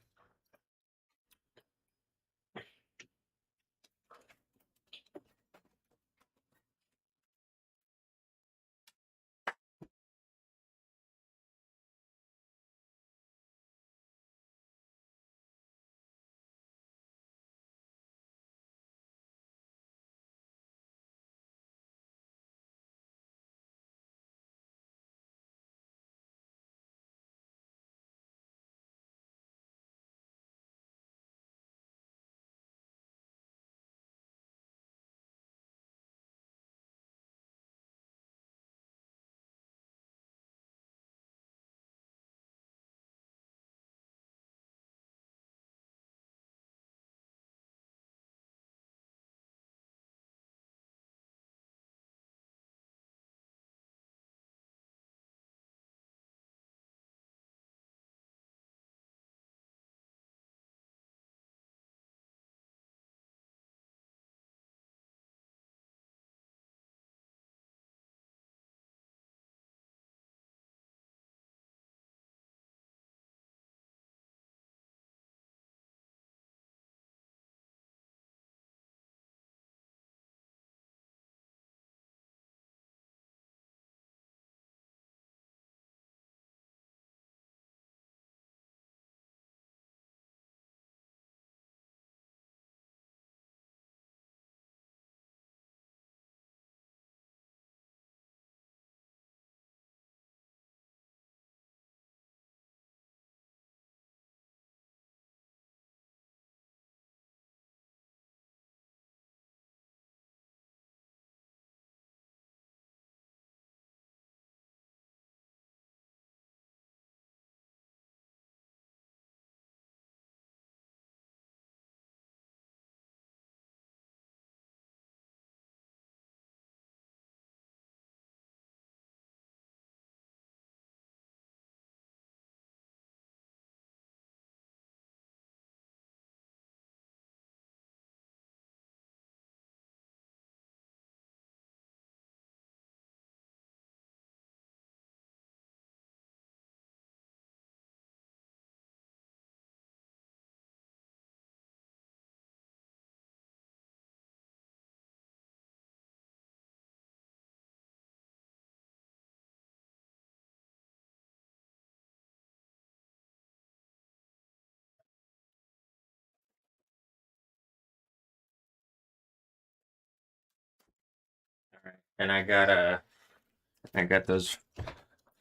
Speaker 1: And I got those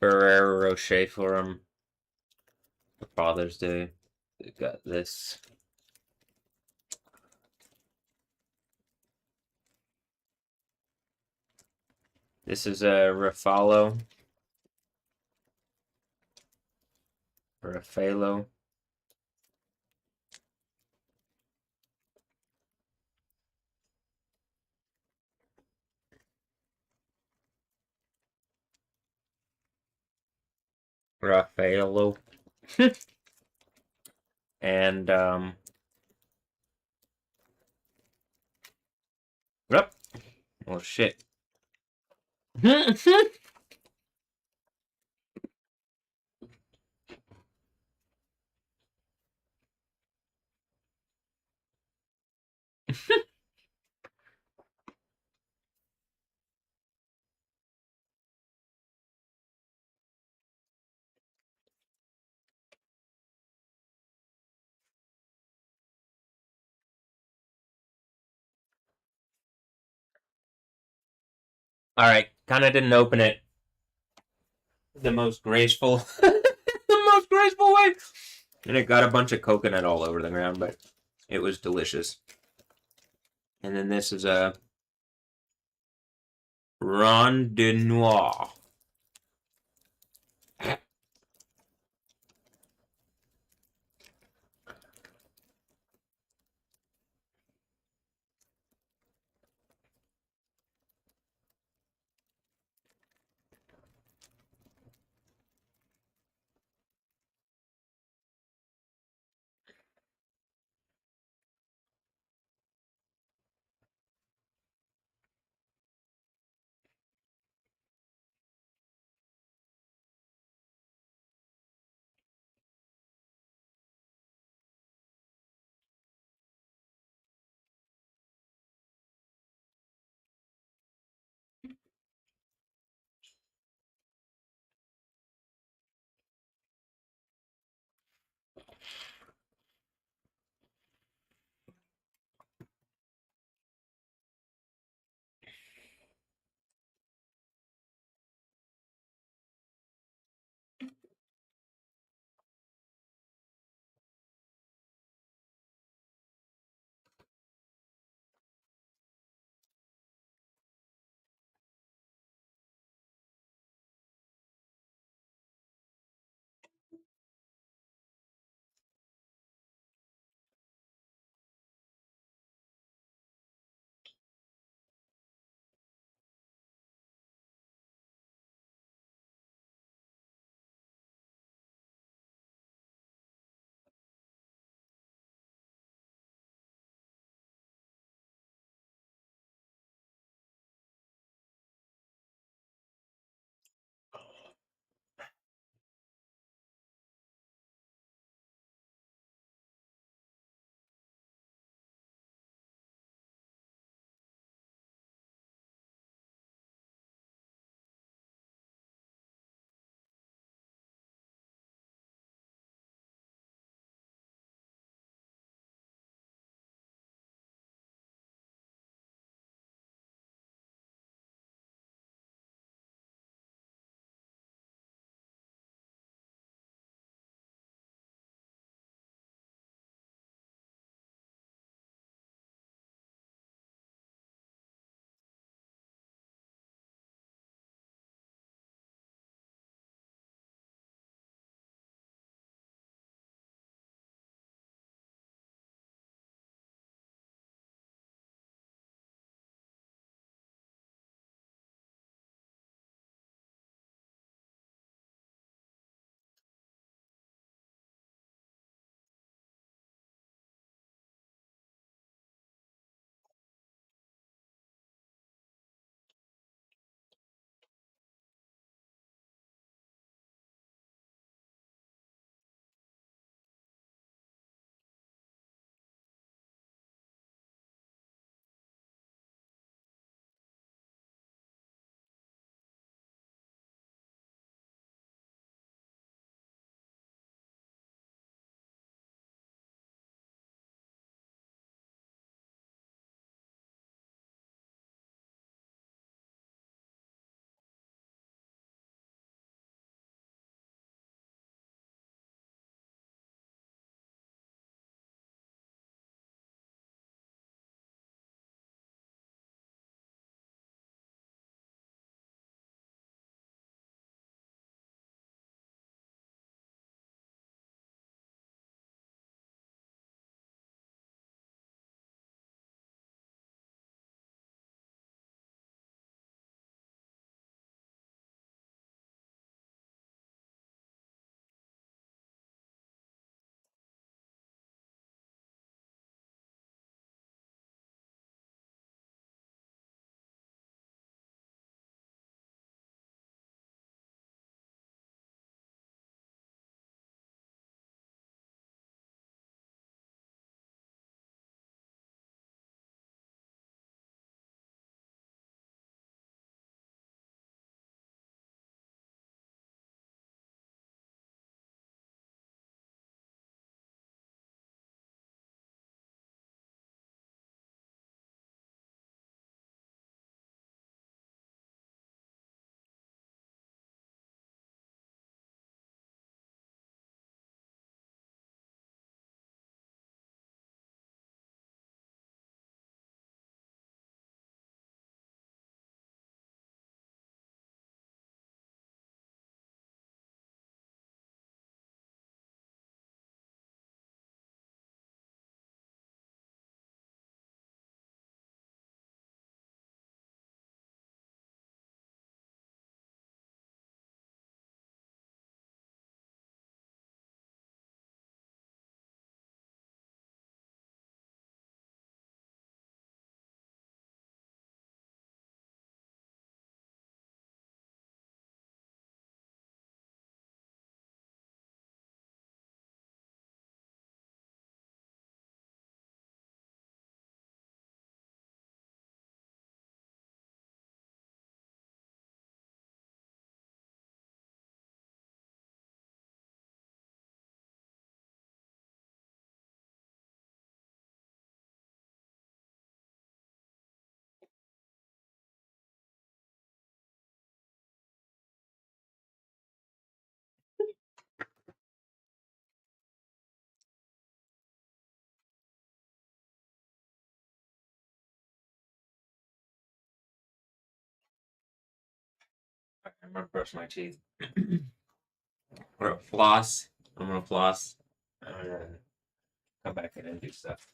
Speaker 1: Ferrero Rocher for him for Father's Day. I got this. This is a Rafalo. Rafalo. Raffaello. And Yep. Oh shit. All right, kind of didn't open it the most graceful, the most graceful way, and it got a bunch of coconut all over the ground, but it was delicious. And then this is a Ron de Noir.
Speaker 6: I'm gonna brush my teeth. Or floss. I'm gonna floss. And then come back in and do stuff.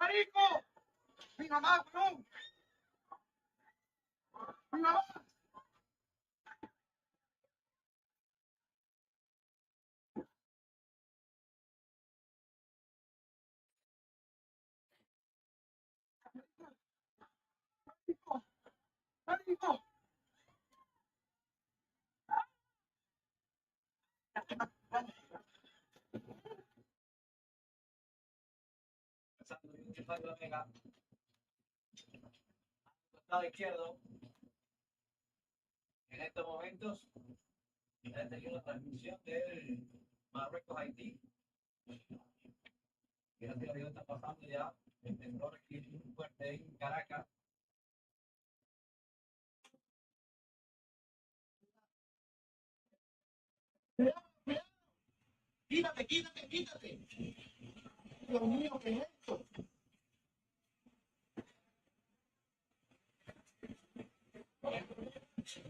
Speaker 2: ¡Marico! ¡Mi mamá, weón! ¡Mi mamá! ¡Marico! Lado izquierdo. En estos momentos, ya tenía una transmisión del Marruecos-Haití. Gracias a Dios está pasando ya el temblor aquí muy fuerte en Caracas. Quítate, quítate, quítate. Dios mío, ¿qué es esto?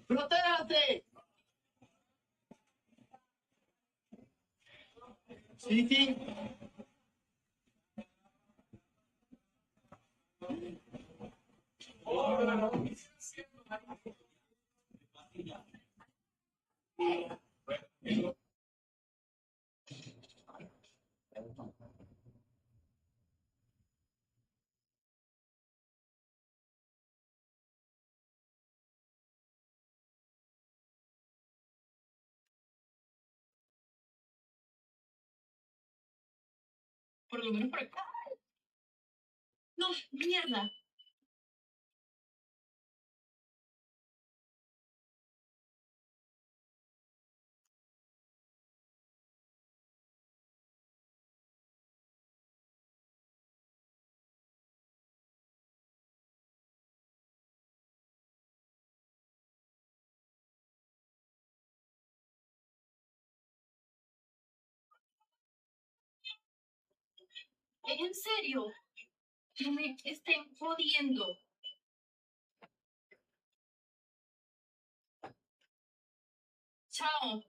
Speaker 2: ¡Protégate! Sí, sí.
Speaker 4: Por lo menos por acá. No, mierda. ¿En serio? No me estén jodiendo. Chao.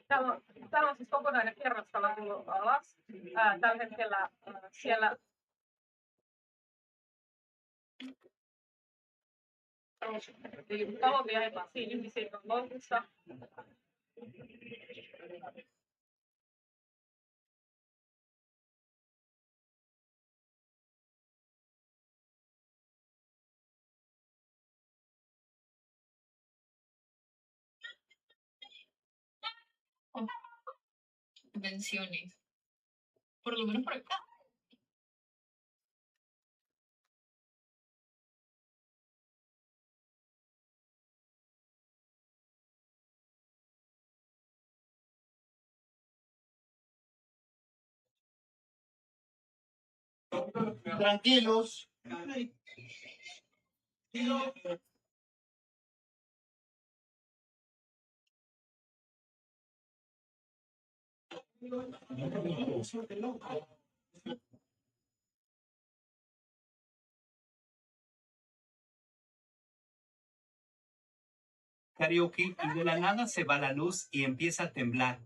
Speaker 7: Täällä on siis kokonainen kerrostalo tullut alas. Tällä hetkellä siellä talonmiehet on siinä ihmisiä on loukussa.
Speaker 4: Bendiciones. Por lo menos por acá.
Speaker 2: Tranquilos. Karaoke y de la nada se va la luz y empieza a temblar.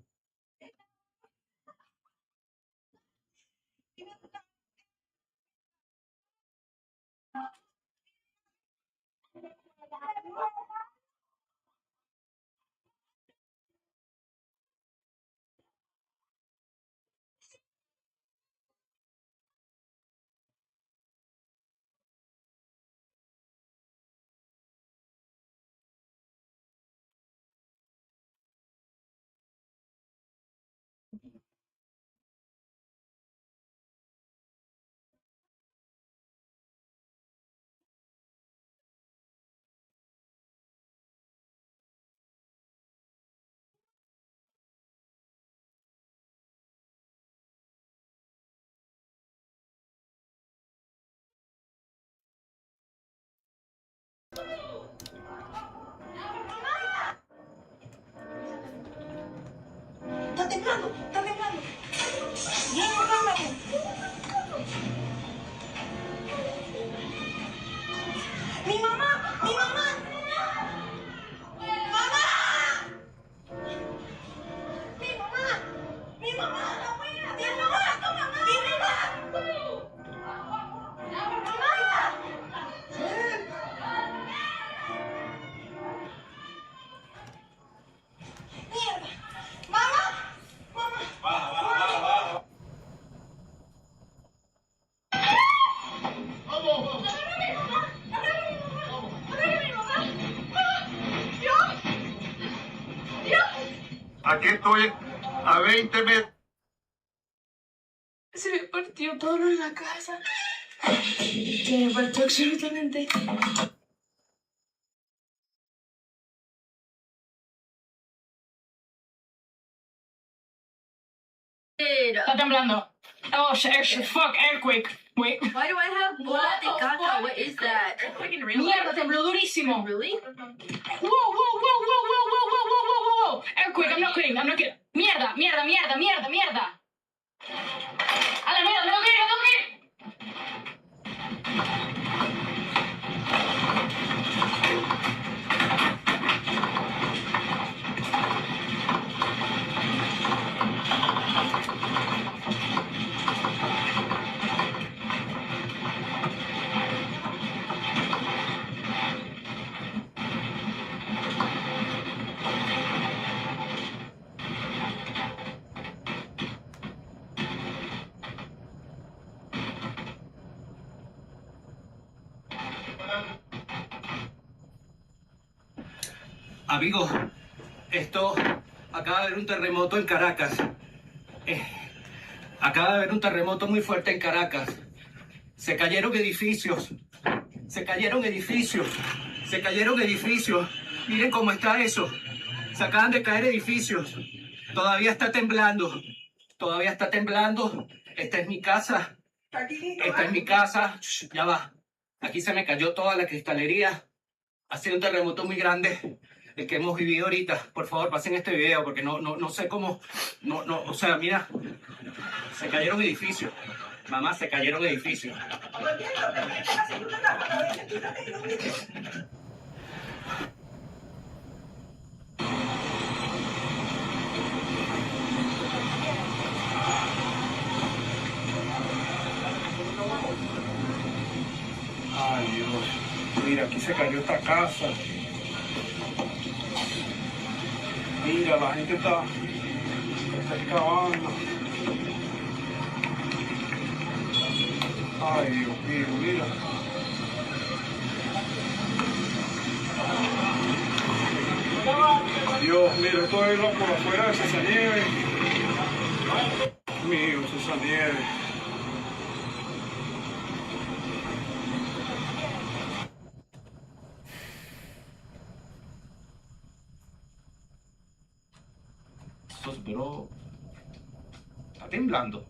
Speaker 4: Está temblando, está temblando. Viene un cándalo. ¡Mi mamá! ¡Mi mamá! ¡Mamá!
Speaker 2: Aquí estoy a 20 metros.
Speaker 4: Se me partió todo en la casa. Se me partió absolutamente. Está temblando. Oh, fuck, earthquake. Wait.
Speaker 8: Why do I have bola de caca? What is that?
Speaker 4: Mierda, tembló durísimo.
Speaker 8: Really?
Speaker 4: Whoa, whoa, whoa, whoa, whoa, whoa, whoa, whoa, whoa, whoa. Earthquake, I'm not kidding, I'm not kidding. Mierda, mierda, mierda, mierda, mierda. A la mierda, tengo que ir, tengo que ir.
Speaker 2: Amigos, esto acaba de haber un terremoto en Caracas. Acaba de haber un terremoto muy fuerte en Caracas. Se cayeron edificios. Se cayeron edificios. Se cayeron edificios. Miren cómo está eso. Se acaban de caer edificios. Todavía está temblando. Todavía está temblando. Esta es mi casa. Esta es mi casa. Shh, ya va. Aquí se me cayó toda la cristalería. Ha sido un terremoto muy grande el que hemos vivido ahorita. Por favor, pasen este video porque no sé cómo. O sea, mira. Se cayeron edificios. Mamá, se cayeron edificios. Ay, Dios. Mira, aquí se cayó esta casa. Mira, la gente está excavando. Ay, Dios mío, mira. Dios, mira, esto es por afuera de esa nieve. Dios mío, esa nieve. Pero está temblando.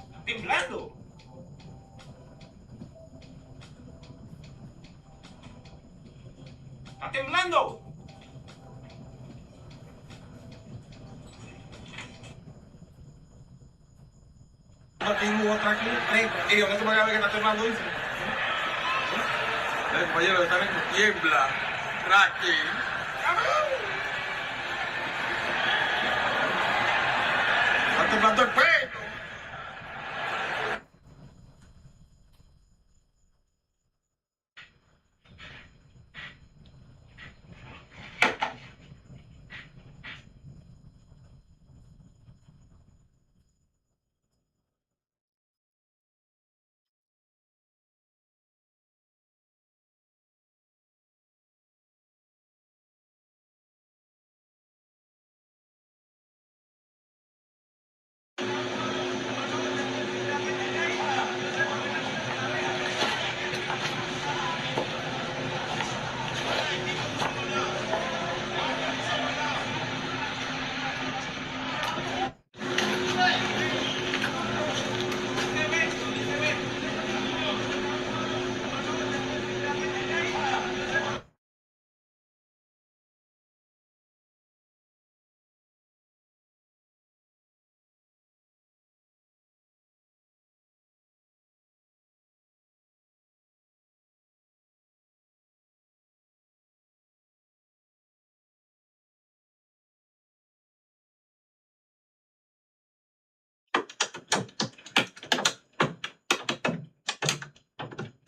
Speaker 2: Está temblando. Está temblando. Tengo otra aquí. Y yo que te voy a ver que está temblando. Compañero, está en tiembla. Raki. Está temblando el pelo.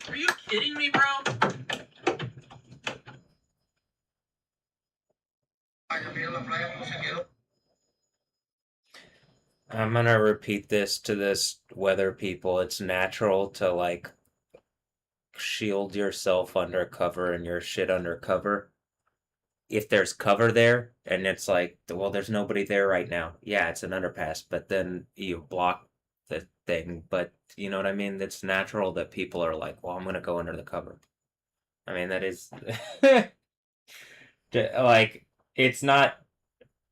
Speaker 9: Are you kidding me, bro?
Speaker 1: I'm gonna repeat this to this weather people. It's natural to like shield yourself under cover and your shit under cover. If there's cover there and it's like, well, there's nobody there right now. Yeah, it's an underpass, but then you block the thing. But you know what I mean? It's natural that people are like, well, I'm gonna go under the cover. I mean, that is like it's not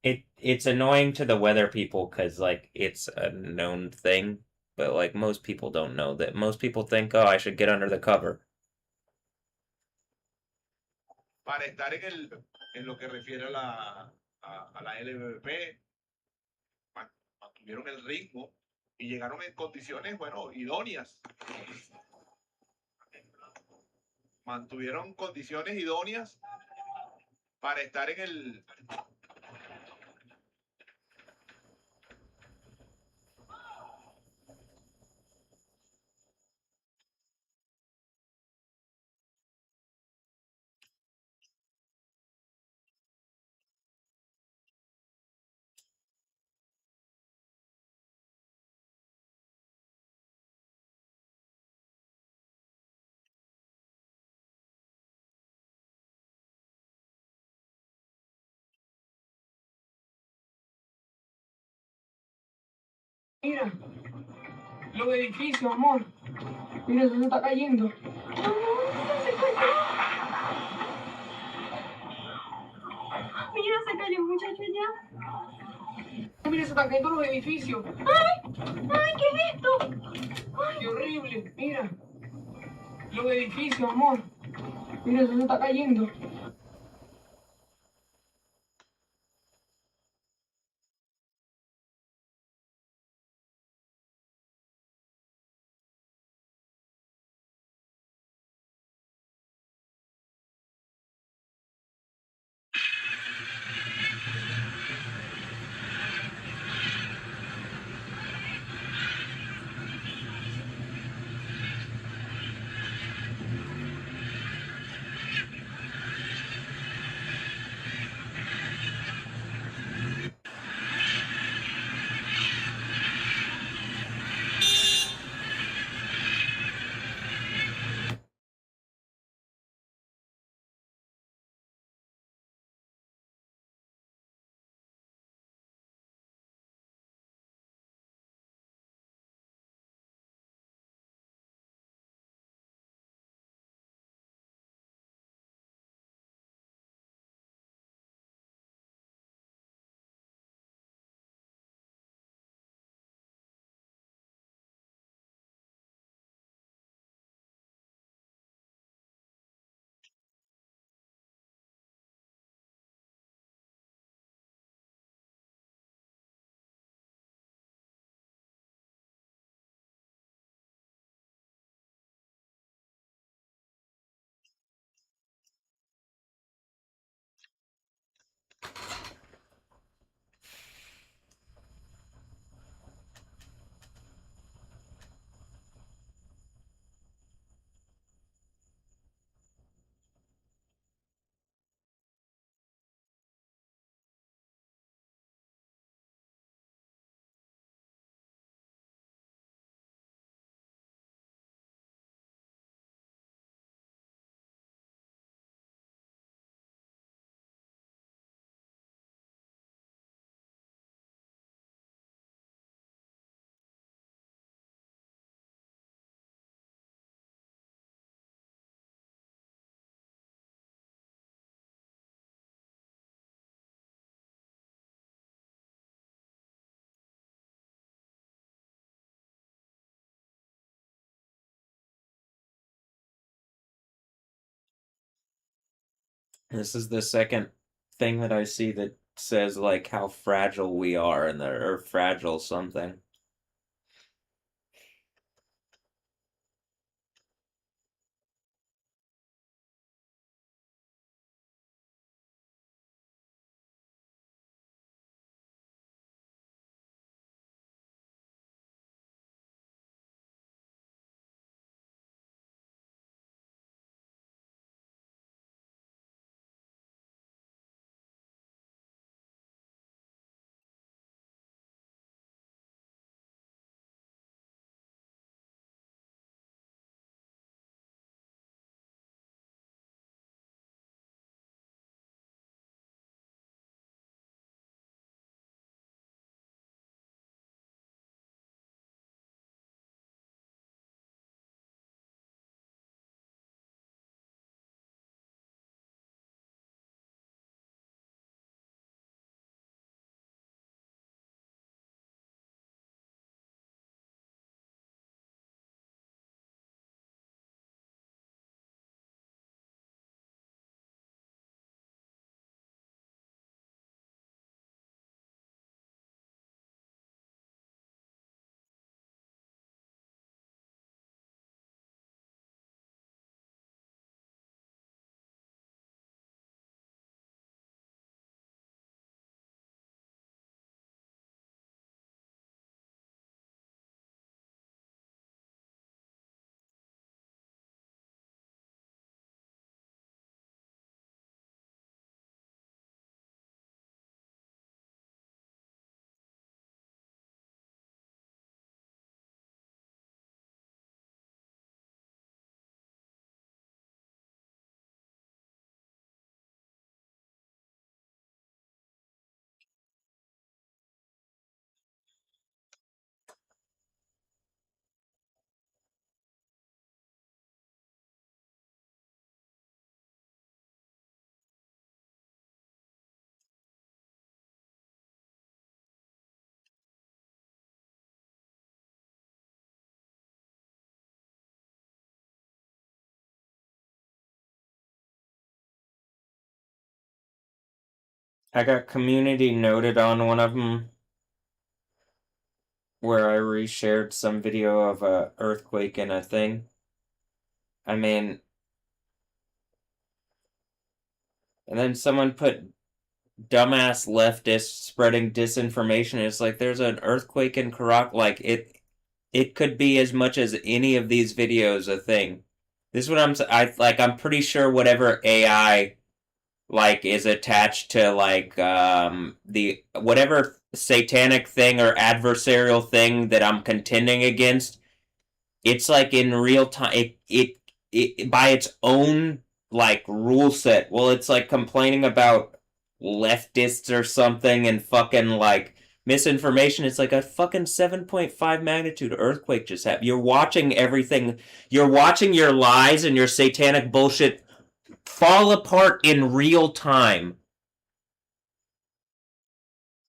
Speaker 1: it's annoying to the weather people because like it's a known thing, but like most people don't know that. Most people think, oh, I should get under the cover.
Speaker 10: Para estar en lo que refiere a la LVP, mantuvieron el ritmo y llegaron en condiciones, bueno, idóneas. Mantuvieron condiciones idóneas para estar en el...
Speaker 4: Mira, los edificios, amor. Mira, se está cayendo.
Speaker 8: Mira, se cayó un muchacho ya.
Speaker 4: Mira, se están cayendo los edificios.
Speaker 8: ¡Ay, qué es esto!
Speaker 4: Qué horrible. Mira, los edificios, amor. Mira, se está cayendo.
Speaker 1: This is the second thing that I see that says like how fragile we are and or fragile something. I got community noted on one of them where I reshared some video of a earthquake in a thing. I mean, and then someone put dumbass leftists spreading disinformation. It's like there's an earthquake in Karak. Like it could be as much as any of these videos a thing. This is what I'm pretty sure whatever AI like is attached to like the whatever satanic thing or adversarial thing that I'm contending against, it's like in real time it by its own like rule set. Well, it's like complaining about leftists or something and fucking like misinformation. It's like a fucking 7.5 magnitude earthquake just happened. You're watching everything. You're watching your lies and your satanic bullshit fall apart in real time.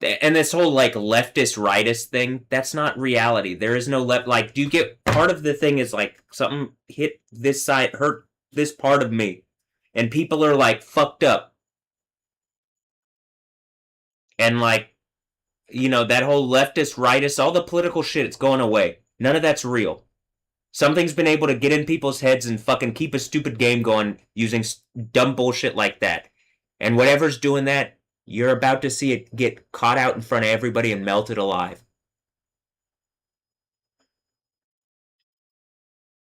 Speaker 1: And this whole like leftist rightist thing, that's not reality. There is no left. Like, do you get part of the thing is like something hit this side, hurt this part of me, and people are like fucked up, and like that whole leftist rightist, all the political shit, it's going away. None of that's real. Something's been able to get in people's heads and fucking keep a stupid game going using dumb bullshit like that. And whatever's doing that, you're about to see it get caught out in front of everybody and melted alive.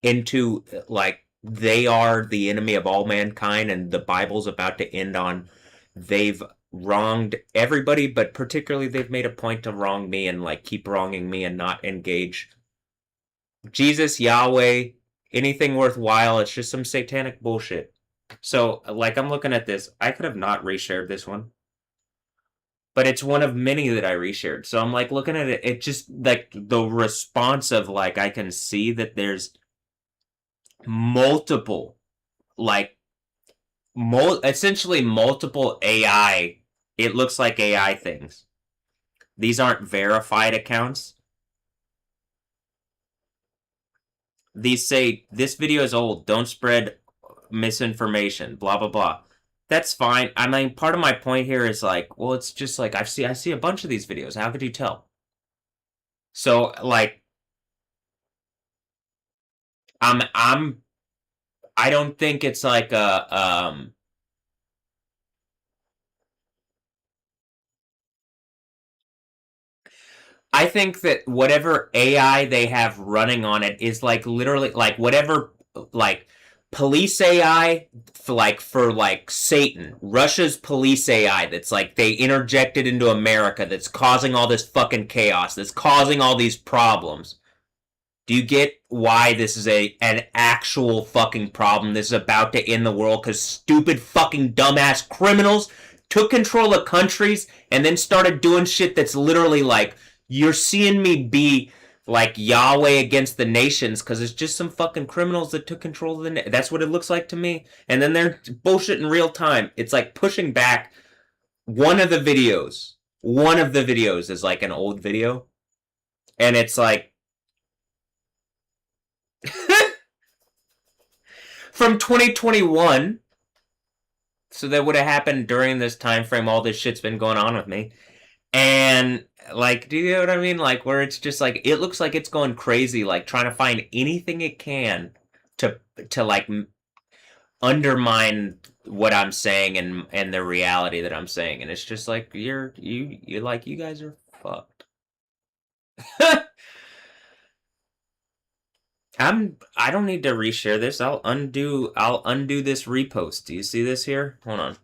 Speaker 1: Into, like, they are the enemy of all mankind and the Bible's about to end on they've wronged everybody, but particularly they've made a point to wrong me and, like, keep wronging me and not engage Jesus, Yahweh, anything worthwhile. It's just some satanic bullshit. So, like, I'm looking at this. I could have not reshared this one. But it's one of many that I reshared. So I'm, like, looking at it. It just, like, the response of, like, I can see that there's multiple, like, essentially multiple AI. It looks like AI things. These aren't verified accounts. These say, this video is old, don't spread misinformation, blah, blah, blah. That's fine. I mean, part of my point here is like, well, it's just like, I see a bunch of these videos. How could you tell? So, like, I don't think it's like I think that whatever AI they have running on it is like literally like whatever like police AI for like Satan, Russia's police AI that's like they interjected into America that's causing all this fucking chaos, that's causing all these problems. Do you get why this is an actual fucking problem? This is about to end the world because stupid fucking dumbass criminals took control of countries and then started doing shit that's literally like, you're seeing me be like Yahweh against the nations because it's just some fucking criminals that took control of the that's what it looks like to me. And then they're bullshit in real time. It's like pushing back one of the videos. One of the videos is like an old video. And it's like from 2021. So that would have happened during this time frame. All this shit's been going on with me. And like, do you know what I mean? Like, where it's just like, it looks like it's going crazy, like trying to find anything it can to like undermine what I'm saying and the reality that I'm saying. And it's just like, you're like, you guys are fucked. I don't need to reshare this. I'll undo this repost. Do you see this here? Hold on.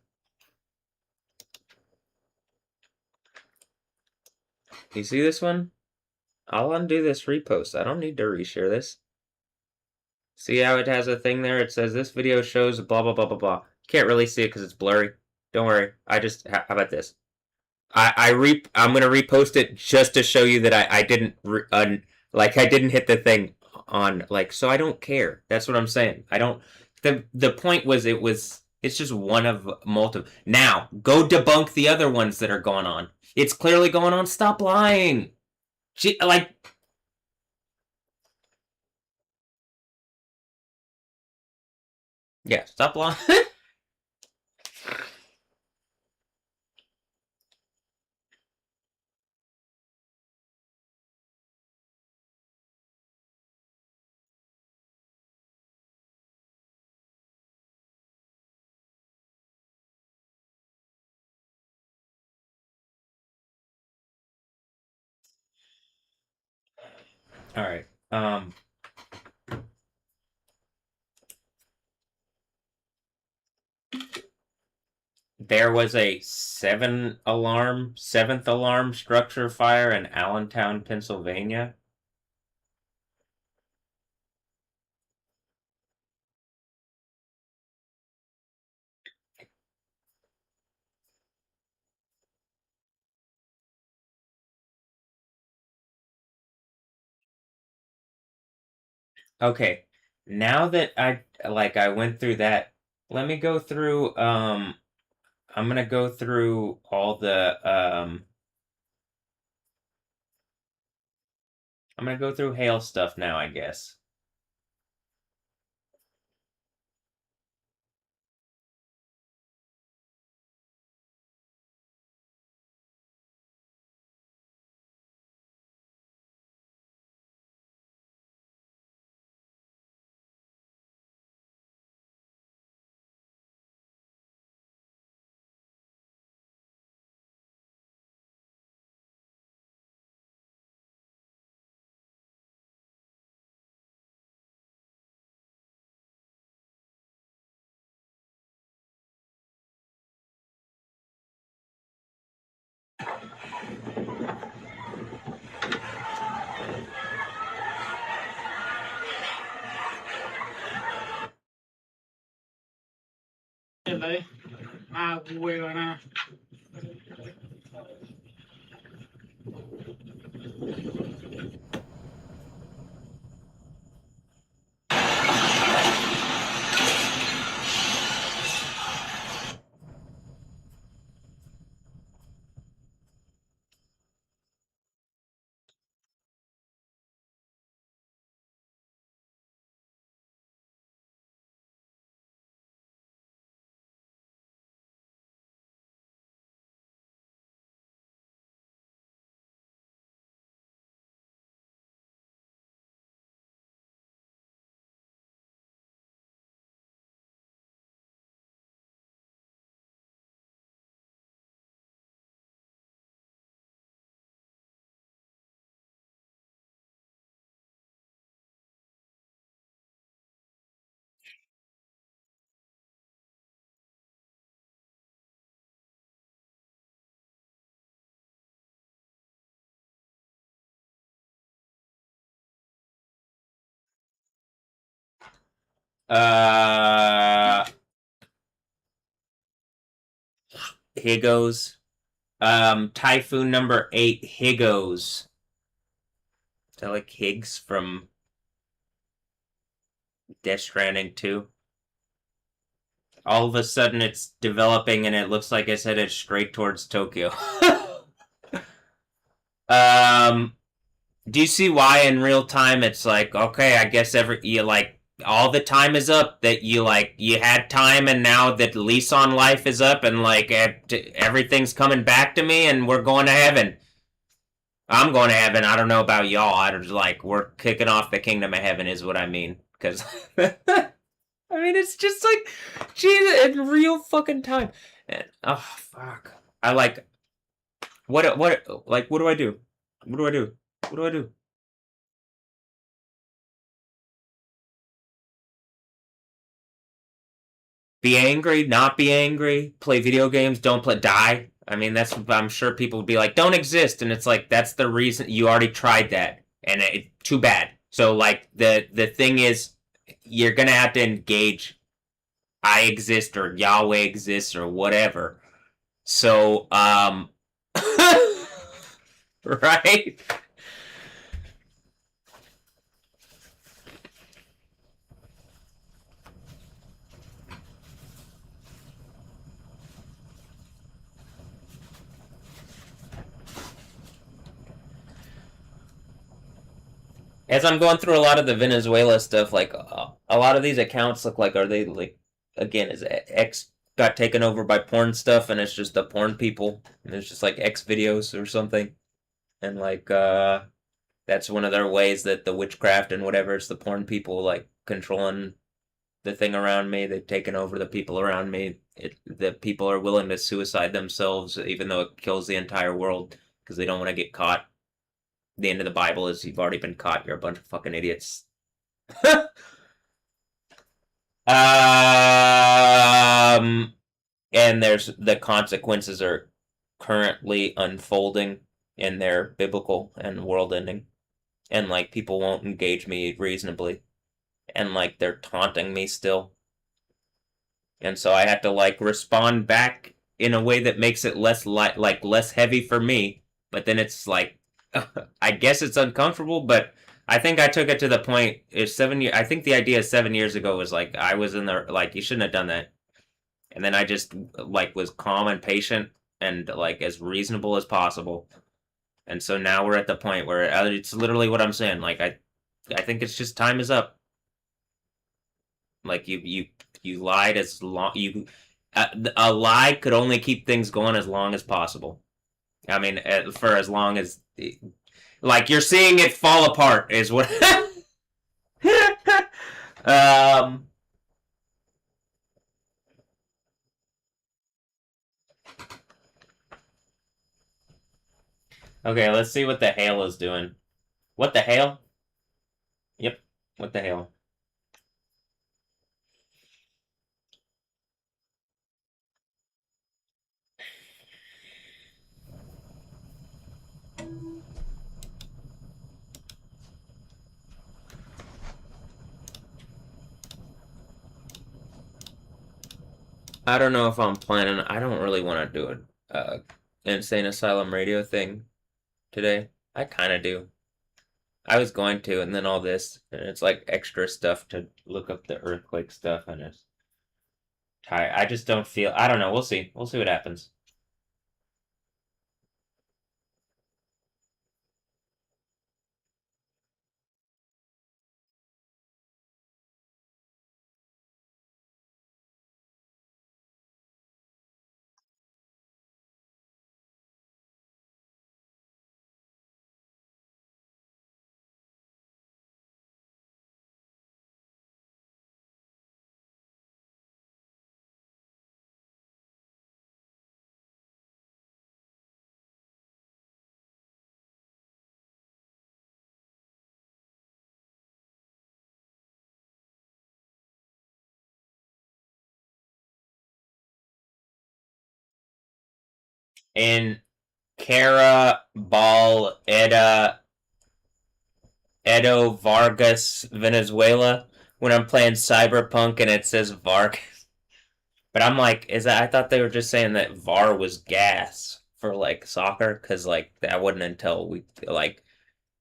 Speaker 1: You see this one? I'll undo this repost. I don't need to reshare this. See how it has a thing there? It says this video shows blah blah blah blah blah. Can't really see it because it's blurry. Don't worry. How about this? I'm gonna repost it just to show you that I didn't I didn't hit the thing on like, so I don't care. That's what I'm saying. I don't. The point was it's just one of multiple. Now go debunk the other ones that are going on. It's clearly going on. Stop lying. Like. Yeah, stop lying. All right. There was a seventh alarm structure fire in Allentown, Pennsylvania. Okay, now that I went through that, let me go through I'm gonna go through all the I'm gonna go through hail stuff now, I guess.
Speaker 2: Ah, huevona. Higgos. Typhoon number 8, Higgos. Is that like Higgs from Death Stranding 2? All of a sudden it's developing and it looks like it's headed straight towards Tokyo. Do you see why in real time it's like, okay, I guess all the time is up that you had time and now that lease on life is up and everything's coming back to me and we're going to heaven. I'm going to heaven. I don't know about y'all. I just we're kicking off the kingdom of heaven is what I mean. Because I mean, it's just like, Jesus, in real fucking time. And, oh, fuck. What do I do? What do I do? What do I do? Be angry, not be angry, play video games, don't play, die. I mean, I'm sure people would be like, don't exist. And it's like, that's the reason you already tried that. And too bad. So, the thing is, you're gonna have to engage I exist or Yahweh exists or whatever. So, right? As I'm going through a lot of the Venezuela stuff, a lot of these accounts look like, are they again, is X got taken over by porn stuff and it's just the porn people and it's just like X videos or something, and that's one of their ways that the witchcraft and whatever, it's the porn people controlling the thing around me. They've taken over the people around me. The people are willing to suicide themselves even though it kills the entire world because they don't want to get caught.
Speaker 6: the end of the Bible is you've already been caught. You're a bunch of fucking idiots. And there's the consequences are currently unfolding, and they're biblical and world-ending, and like people won't engage me reasonably, and like they're taunting me still, and so I have to like respond back in a way that makes it less like less heavy for me. But then it's like, I guess it's uncomfortable, but I think I took it to the point. If 7 years, I think the idea 7 years ago was like I was in there, like you shouldn't have done that, and then I just like was calm and patient and like as reasonable as possible. And so now we're at the point where it's literally what I'm saying. Like I think it's just time is up. Like you lied as long you a lie could only keep things going as long as possible. I mean, for as long as like you're seeing it fall apart is what. um. Okay, let's see what the hail is doing. What the hail? Yep. What the hail? I don't know if I'm planning. I don't really want to do an insane asylum radio thing today. I kind of do. I was going to, and then all this, and it's like extra stuff to look up the earthquake stuff, and it's tired. I just don't feel. I don't know. We'll see. We'll see what happens. In Cara Ball Edo Vargas, Venezuela, when I'm playing Cyberpunk and it says Vargas. But I'm like, is that? I thought they were just saying that VAR was gas for like soccer, because like that wasn't until we like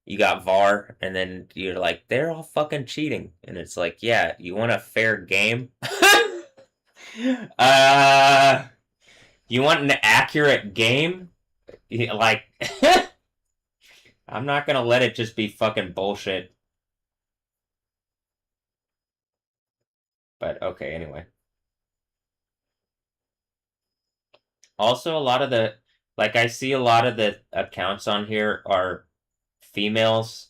Speaker 6: you got VAR, and then you're like, they're all fucking cheating, and it's like, yeah, you want a fair game? uh, you want an accurate game? Like, I'm not gonna let it just be fucking bullshit. But okay, anyway. Also, a lot of the like I see a lot of the accounts on here are females.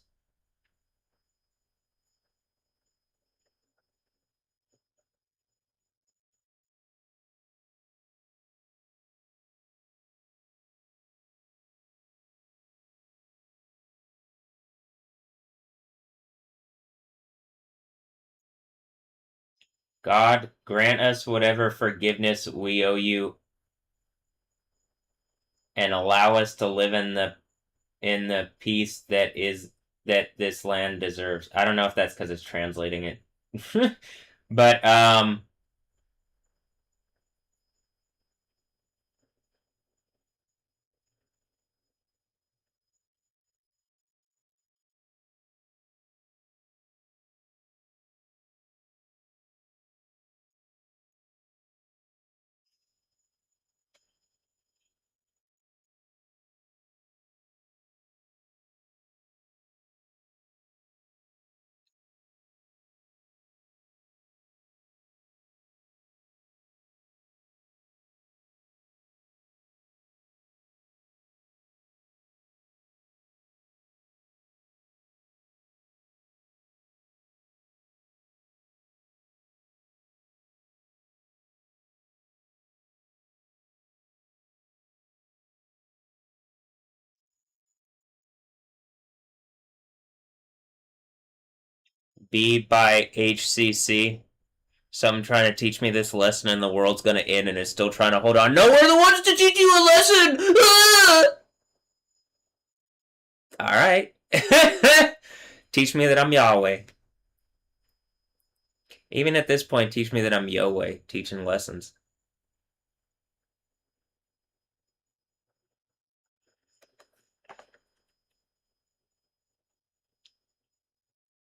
Speaker 6: God grant us whatever forgiveness we owe you, and allow us to live in the peace that this land deserves. I don't know if that's because it's translating it. But B by HCC. Someone trying to teach me this lesson and the world's gonna end and is still trying to hold on. No, we're the ones to teach you a lesson! Alright. Teach me that I'm Yahweh. Even at this point, teach me that I'm Yahweh, teaching lessons.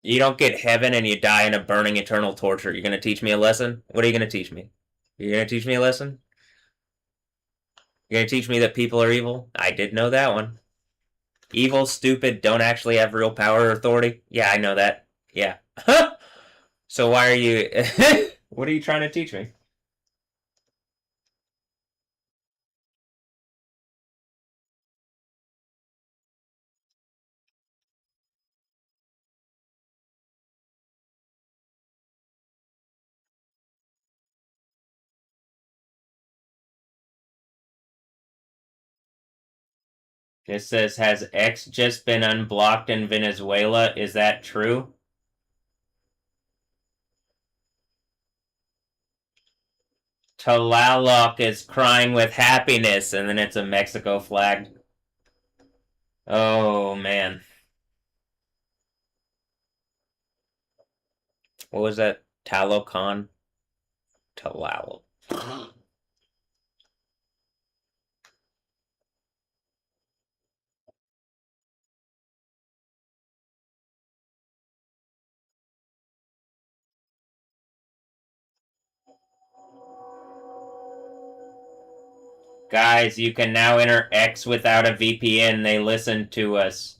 Speaker 6: You don't get heaven and you die in a burning eternal torture. You're gonna teach me a lesson? What are you gonna teach me? You're gonna teach me a lesson? You're gonna teach me that people are evil? I did know that one. Evil, stupid, don't actually have real power or authority? Yeah, I know that. Yeah. So why are you... What are you trying to teach me? It says, has X just been unblocked in Venezuela? Is that true? Tlaloc is crying with happiness, and then it's a Mexico flag. Oh, man. What was that? Talocon? Talal. Guys, you can now enter X without a VPN. They listen to us.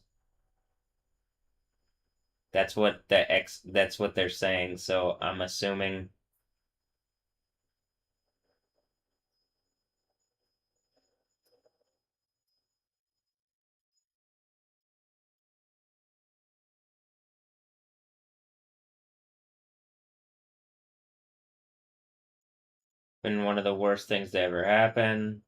Speaker 6: That's what they're saying, so I'm assuming. Been one of the worst things to ever happen.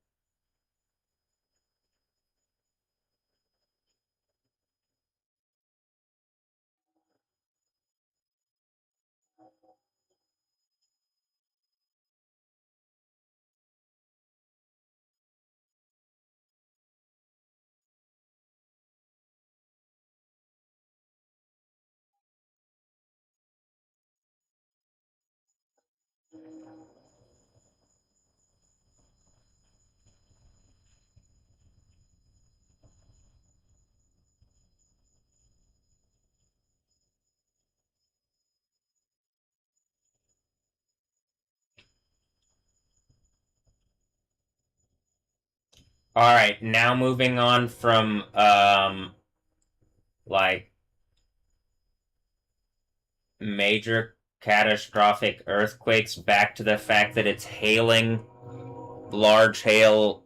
Speaker 6: Alright, now moving on from, like, major catastrophic earthquakes back to the fact that it's hailing, large hail,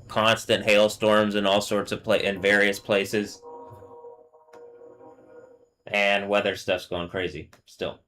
Speaker 6: constant hailstorms in all sorts of in various places. And weather stuff's going crazy, still.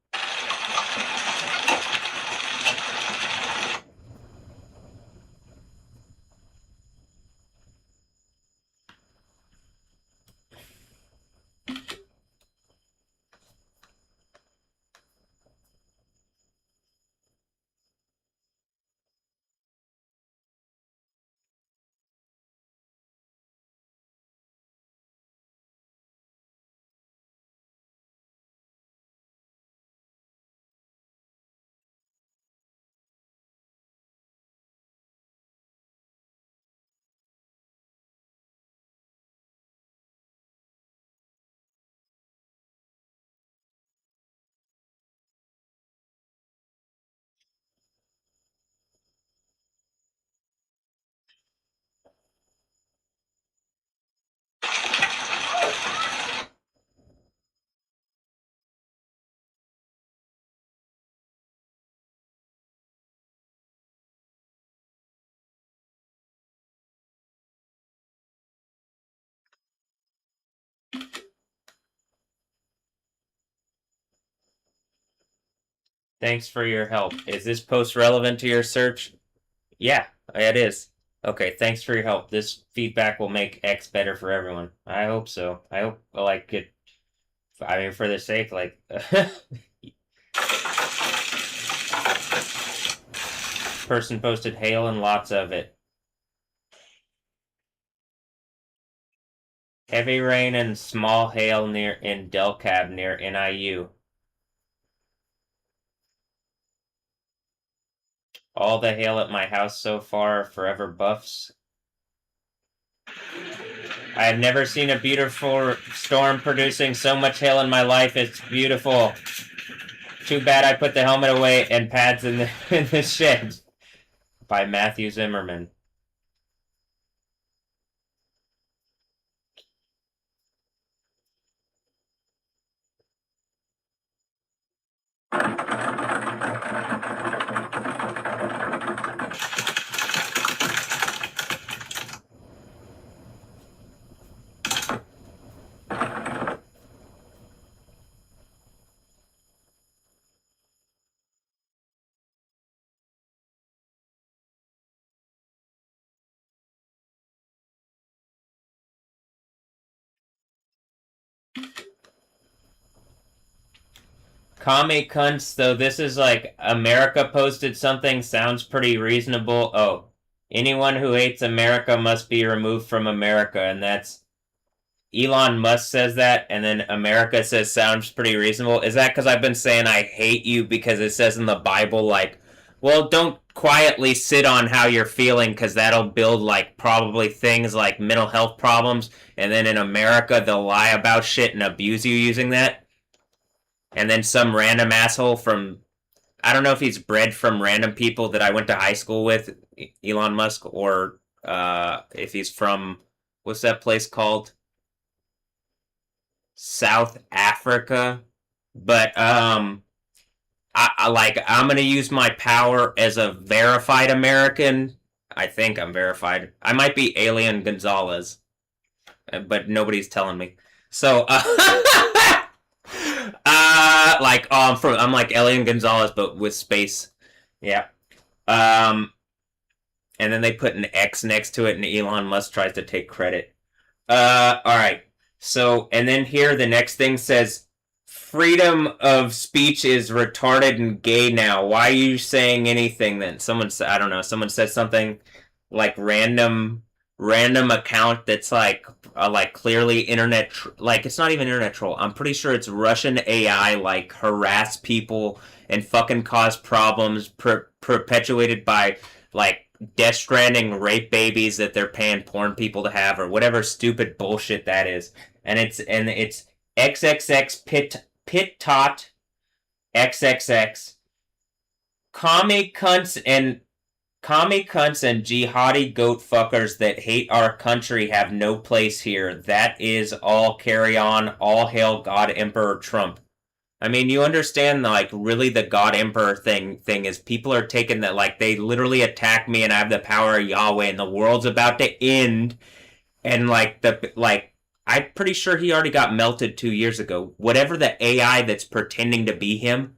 Speaker 6: Thanks for your help. Is this post relevant to your search? Yeah, it is. Okay, thanks for your help. This feedback will make X better for everyone. I hope so. I hope, like, it
Speaker 1: I mean, for the sake, like, person posted hail and lots of it. Heavy rain and small hail near in Delcab near NIU. All the hail at my house so far are forever buffs. I have never seen a beautiful storm producing so much hail in my life. It's beautiful. Too bad I put the helmet away and pads in the shed. By Matthew Zimmerman. Commie cunts, though this is like America posted something, sounds pretty reasonable. Oh, anyone who hates America must be removed from America, and that's Elon Musk says that, and then America says sounds pretty reasonable. Is that because I've been saying I hate you because it says in the Bible, like, well, don't quietly sit on how you're feeling because that'll build, like, probably things like mental health problems, and then in America they'll lie about shit and abuse you using that? And then some random asshole from, I don't know if he's bred from random people that I went to high school with, Elon Musk, or if he's from, what's that place called? South Africa. But I'm gonna use my power as a verified American. I think I'm verified. I might be Alien Gonzalez, but nobody's telling me. So I'm like Alien Gonzalez, but with space. Yeah. And then they put an X next to it, and Elon Musk tries to take credit. All right. So, and then here the next thing says, freedom of speech is retarded and gay now. Why are you saying anything then? Someone said, I don't know, someone said something like random account that's like clearly internet, like it's not even internet troll. I'm pretty sure it's Russian AI, like harass people and fucking cause problems perpetuated by like Death Stranding rape babies that they're paying porn people to have, or whatever stupid bullshit that is. And it's XXX pit tot XXX commie cunts and jihadi goat fuckers that hate our country have no place here. That is all carry on. All hail God Emperor Trump. I mean, you understand, like, really the God Emperor thing is people are taking that, like, they literally attack me and I have the power of Yahweh and the world's about to end. And, I'm pretty sure he already got melted 2 years ago. Whatever the AI that's pretending to be him,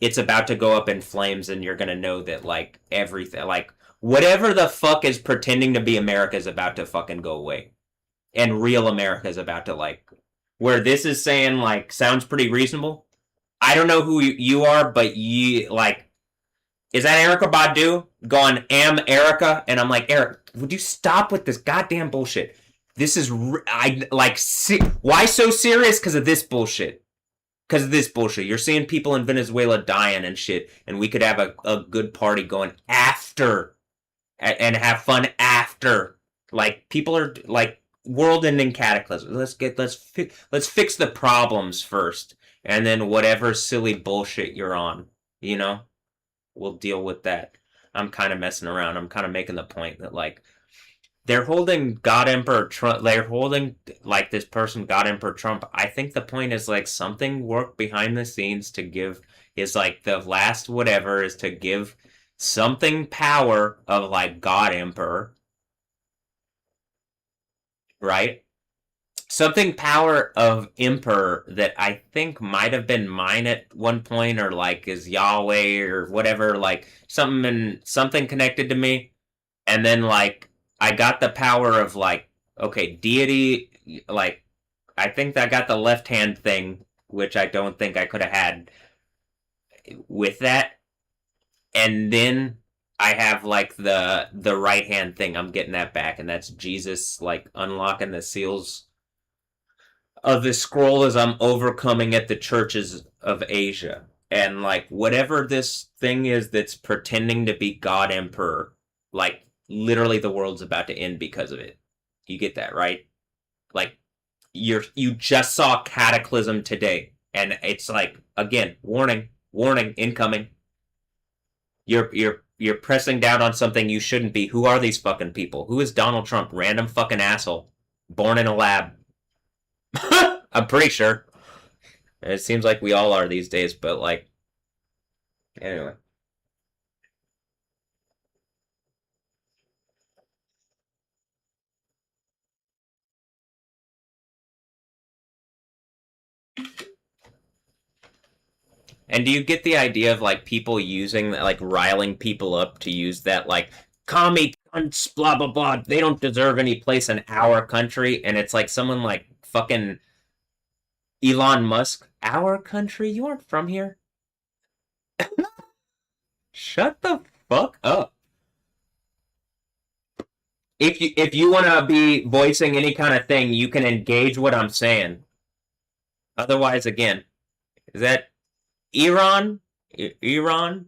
Speaker 1: it's about to go up in flames and you're gonna know that, like, everything, like, whatever the fuck is pretending to be America is about to fucking go away. And real America is about to, like, where this is saying, like, sounds pretty reasonable. I don't know who you are, but you, like, is that Erica Badu going, am Erica? And I'm like, Eric, would you stop with this goddamn bullshit? This is, why so serious? Because of this bullshit. Because of this bullshit. You're seeing people in Venezuela dying and shit, and we could have a good party going after, and have fun after. Like, people are, like, world-ending cataclysm. Let's fix the problems first. And then whatever silly bullshit you're on, you know, we'll deal with that. I'm kind of messing around. I'm kind of making the point that, like, they're holding God Emperor Trump. They're holding, like, this person, God Emperor Trump. I think the point is, like, something worked behind the scenes to give, is, like, the last whatever is to give something power of, like, God Emperor. Right? Something power of Emperor that I think might have been mine at one point, or like is Yahweh or whatever, like something connected to me. And then like I got the power of like, okay, deity, like I think I got the left hand thing
Speaker 6: which I don't think I could have had with that. And then I have like the right hand thing. I'm getting that back, and that's Jesus like unlocking the seals of the scroll as I'm overcoming at the churches of Asia. And like whatever this thing is that's pretending to be God Emperor, like literally the world's about to end because of it. You get that, right? Like you just saw Cataclysm today, and it's like, again, warning, incoming. You're pressing down on something you shouldn't be. Who are these fucking people? Who is Donald Trump? Random fucking asshole. Born in a lab. I'm pretty sure. It seems like we all are these days, but like, anyway. And do you get the idea of like people using like riling people up to use that like commie cunts, blah blah blah, they don't deserve any place in our country, and it's like someone like fucking Elon Musk, our country? You aren't from here. Shut the fuck up. If you want to be voicing any kind of thing, you can engage what I'm saying. Otherwise, again, is that Iran? Iran?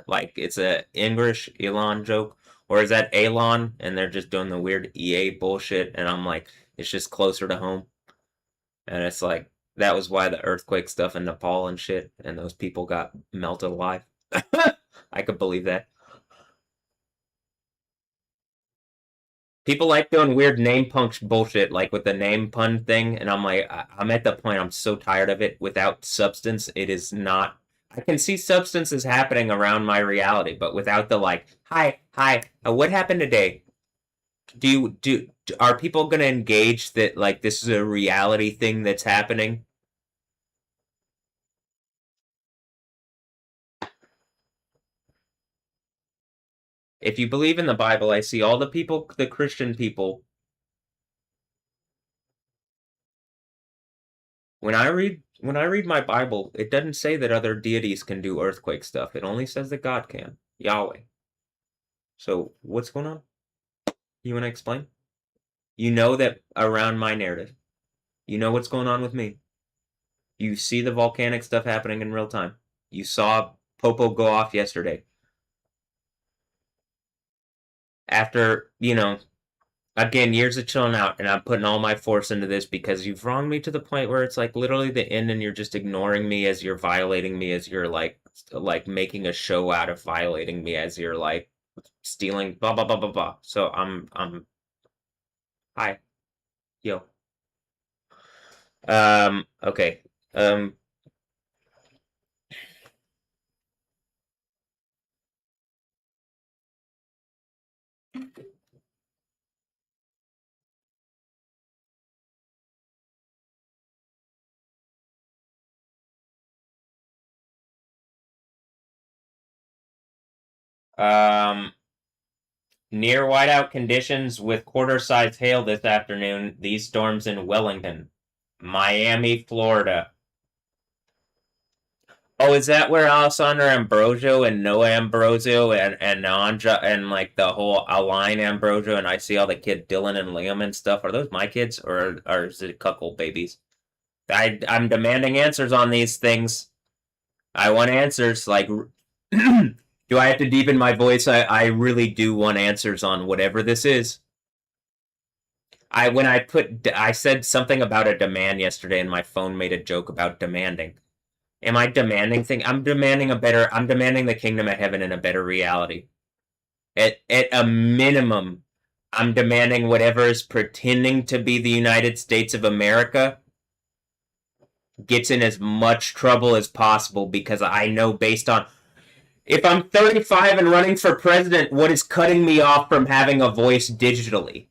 Speaker 6: Like it's a English Elon joke? Or is that Elon and they're just doing the weird EA bullshit and I'm like, it's just closer to home? And it's like, that was why the earthquake stuff in Nepal and shit, and those people got melted alive. I could believe that. People like doing weird name punk bullshit, like with the name pun thing, and I'm like, I'm at the point I'm so tired of it. Without substance, it is not. I can see substances happening around my reality, but without the like, hi, what happened today? Are people gonna engage that like this is a reality thing that's happening? If you believe in the Bible, I see all the people, the Christian people. When I read my Bible, it doesn't say that other deities can do earthquake stuff. It only says that God can, Yahweh. So what's going on? You want to explain? You know that around my narrative. You know what's going on with me. You see the volcanic stuff happening in real time. You saw Popo go off yesterday. After, again, years of chilling out, and I'm putting all my force into this because you've wronged me to the point where it's like literally the end and you're just ignoring me as you're violating me, as you're like making a show out of violating me, as you're like stealing blah blah blah blah blah. So I'm hi. Yo. Okay. Near whiteout conditions with quarter-size hail this afternoon. These storms in Wellington, Miami, Florida. Oh, is that where Alessandro Ambrosio and Noah Ambrosio and Anja and like the whole Aline Ambrosio and I see all the kid Dylan and Liam and stuff? Are those my kids or is it cuckold babies? I'm demanding answers on these things. I want answers. Like, do I have to deepen my voice? I really do want answers on whatever this is. I said something about a demand yesterday and my phone made a joke about demanding. Am I demanding thing? I'm demanding the kingdom of heaven in a better reality. At a minimum, I'm demanding whatever is pretending to be the United States of America gets in as much trouble as possible, because I know based on, if I'm 35 and running for president, what is cutting me off from having a voice digitally?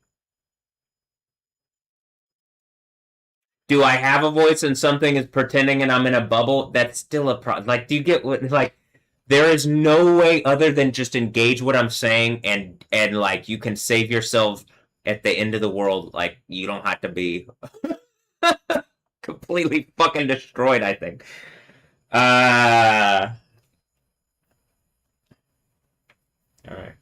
Speaker 6: Do I have a voice and something is pretending and I'm in a bubble? That's still a problem. Like, do you get what, like, there is no way other than just engage what I'm saying and like, you can save yourself at the end of the world. Like, you don't have to be... completely fucking destroyed, I think. Alright.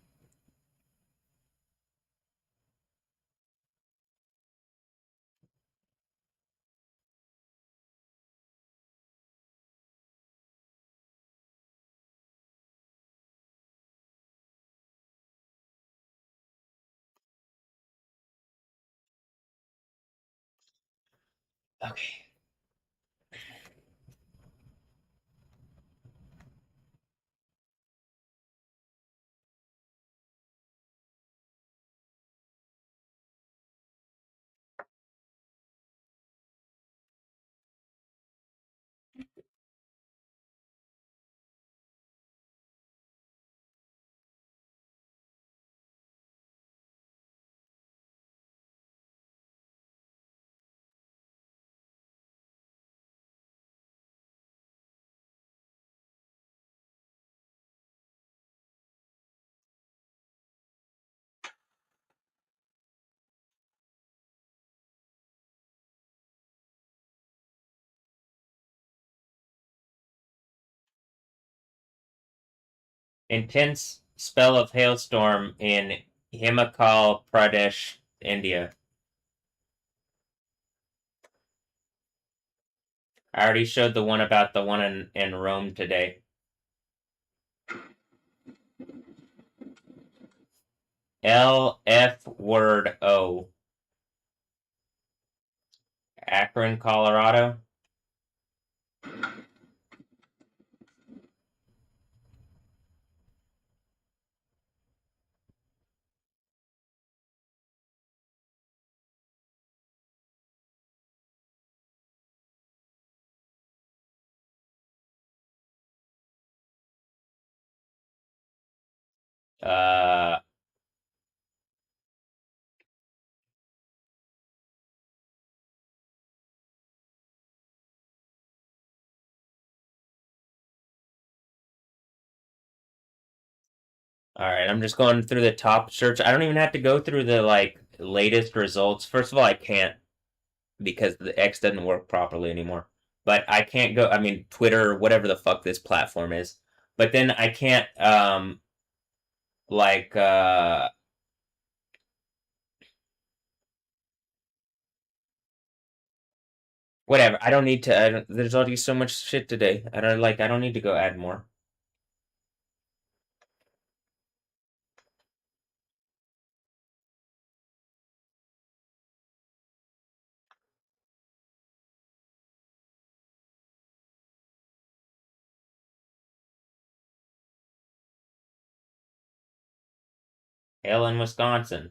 Speaker 6: Okay. Intense spell of hailstorm in Himachal Pradesh, India. I already showed the one about the one in Rome today. LF word O. Akron, Colorado. Uh, all right, I'm just going through the top search. I don't even have to go through the like latest results. First of all, I can't because the X doesn't work properly anymore. But I can't go, I mean, Twitter, whatever the fuck this platform is. But then I can't like whatever. I don't need to there's already so much shit today. I don't need to go add more. Hail in Wisconsin.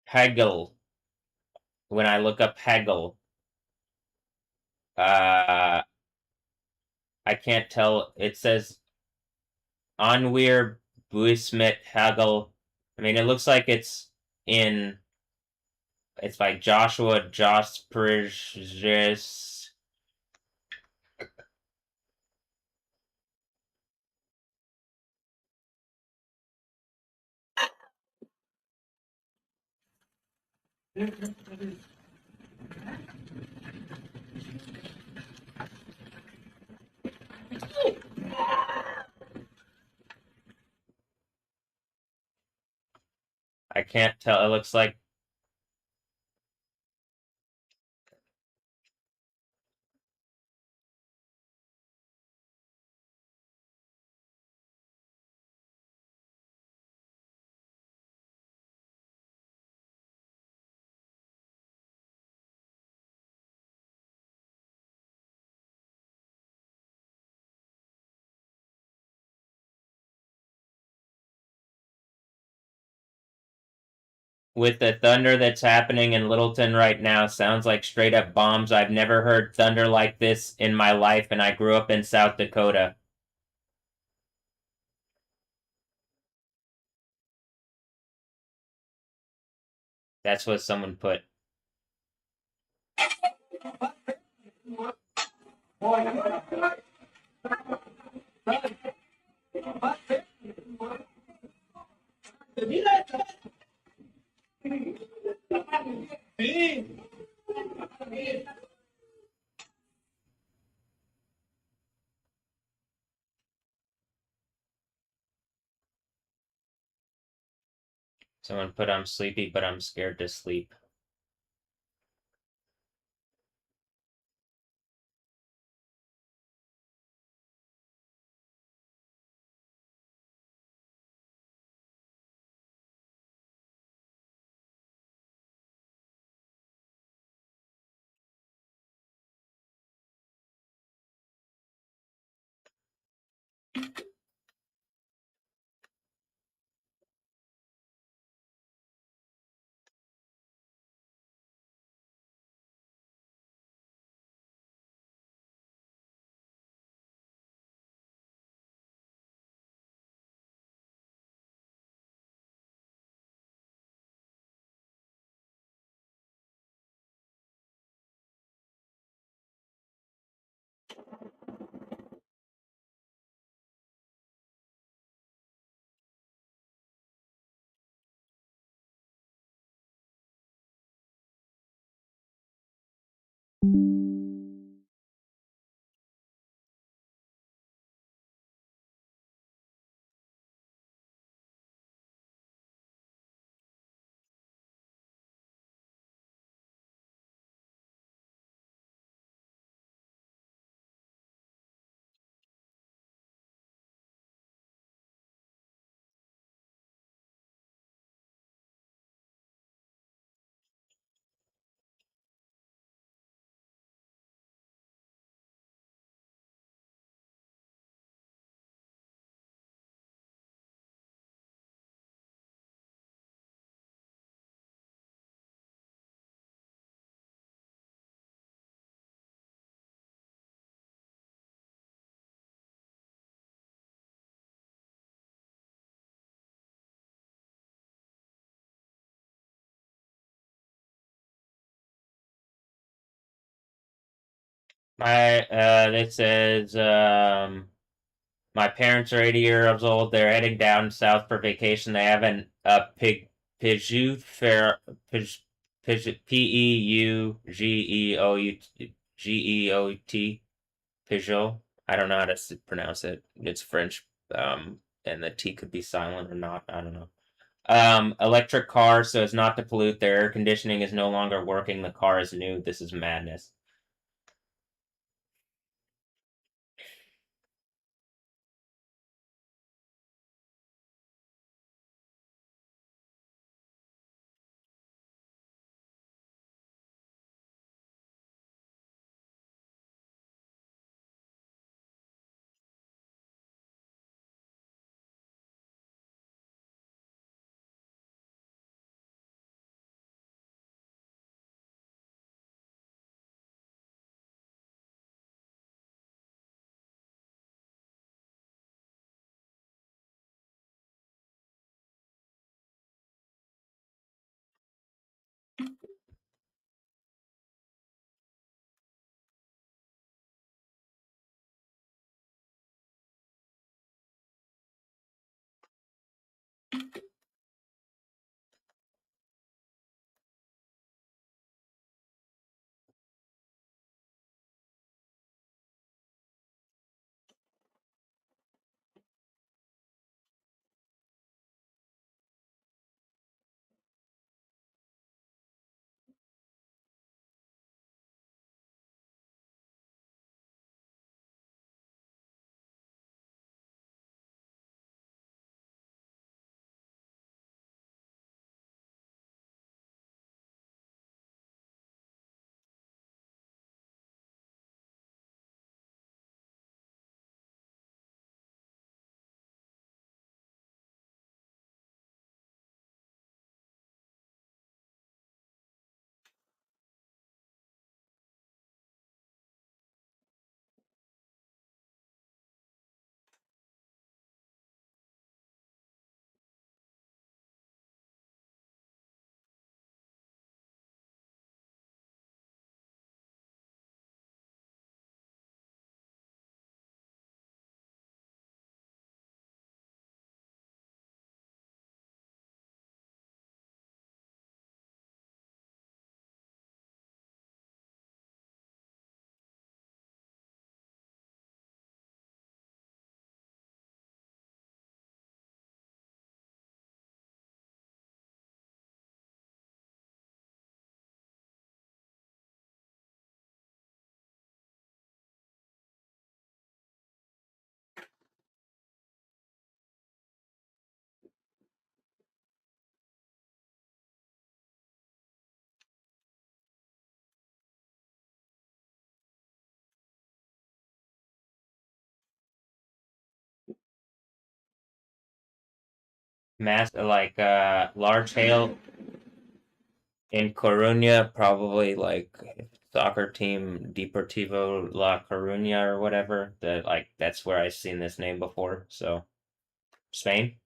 Speaker 6: Haggle. When I look up Haggle, I can't tell. It says Onweir Buismet Haggle. I mean, it looks like it's by Joshua Jospridges. I can't tell. It looks like with the thunder that's happening in Littleton right now, sounds like straight up bombs. I've never heard thunder like this in my life, and I grew up in South Dakota. That's what someone put.
Speaker 1: Someone put I'm sleepy, but I'm scared to sleep. It says my parents are 80 years old. They're heading down south for vacation. They have Peugeot Peugeot Peugeot. I don't know how to pronounce it. It's French. And the T could be silent or not. I don't know. Electric car so as not to pollute. Their air conditioning is no longer working. The car is new. This is madness. large hail in Coruña, probably like soccer team Deportivo La Coruña or whatever. That's where I've seen this name before. So Spain.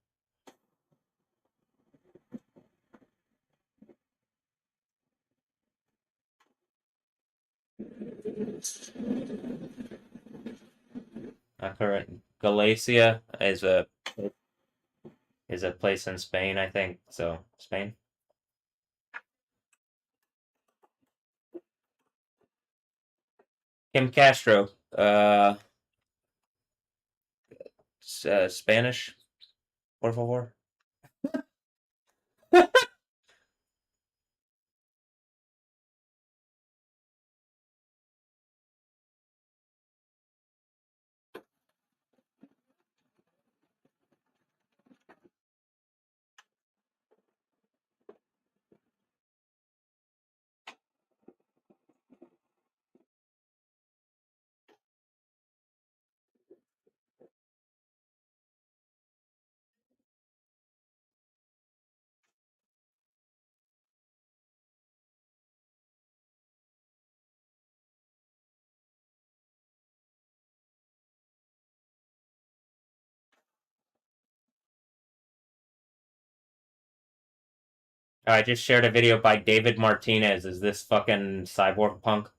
Speaker 1: Galicia is a place in Spain, I think. So Spain. Kim Castro, Spanish, por favor. I just shared a video by David Martinez. Is this fucking cyborg punk?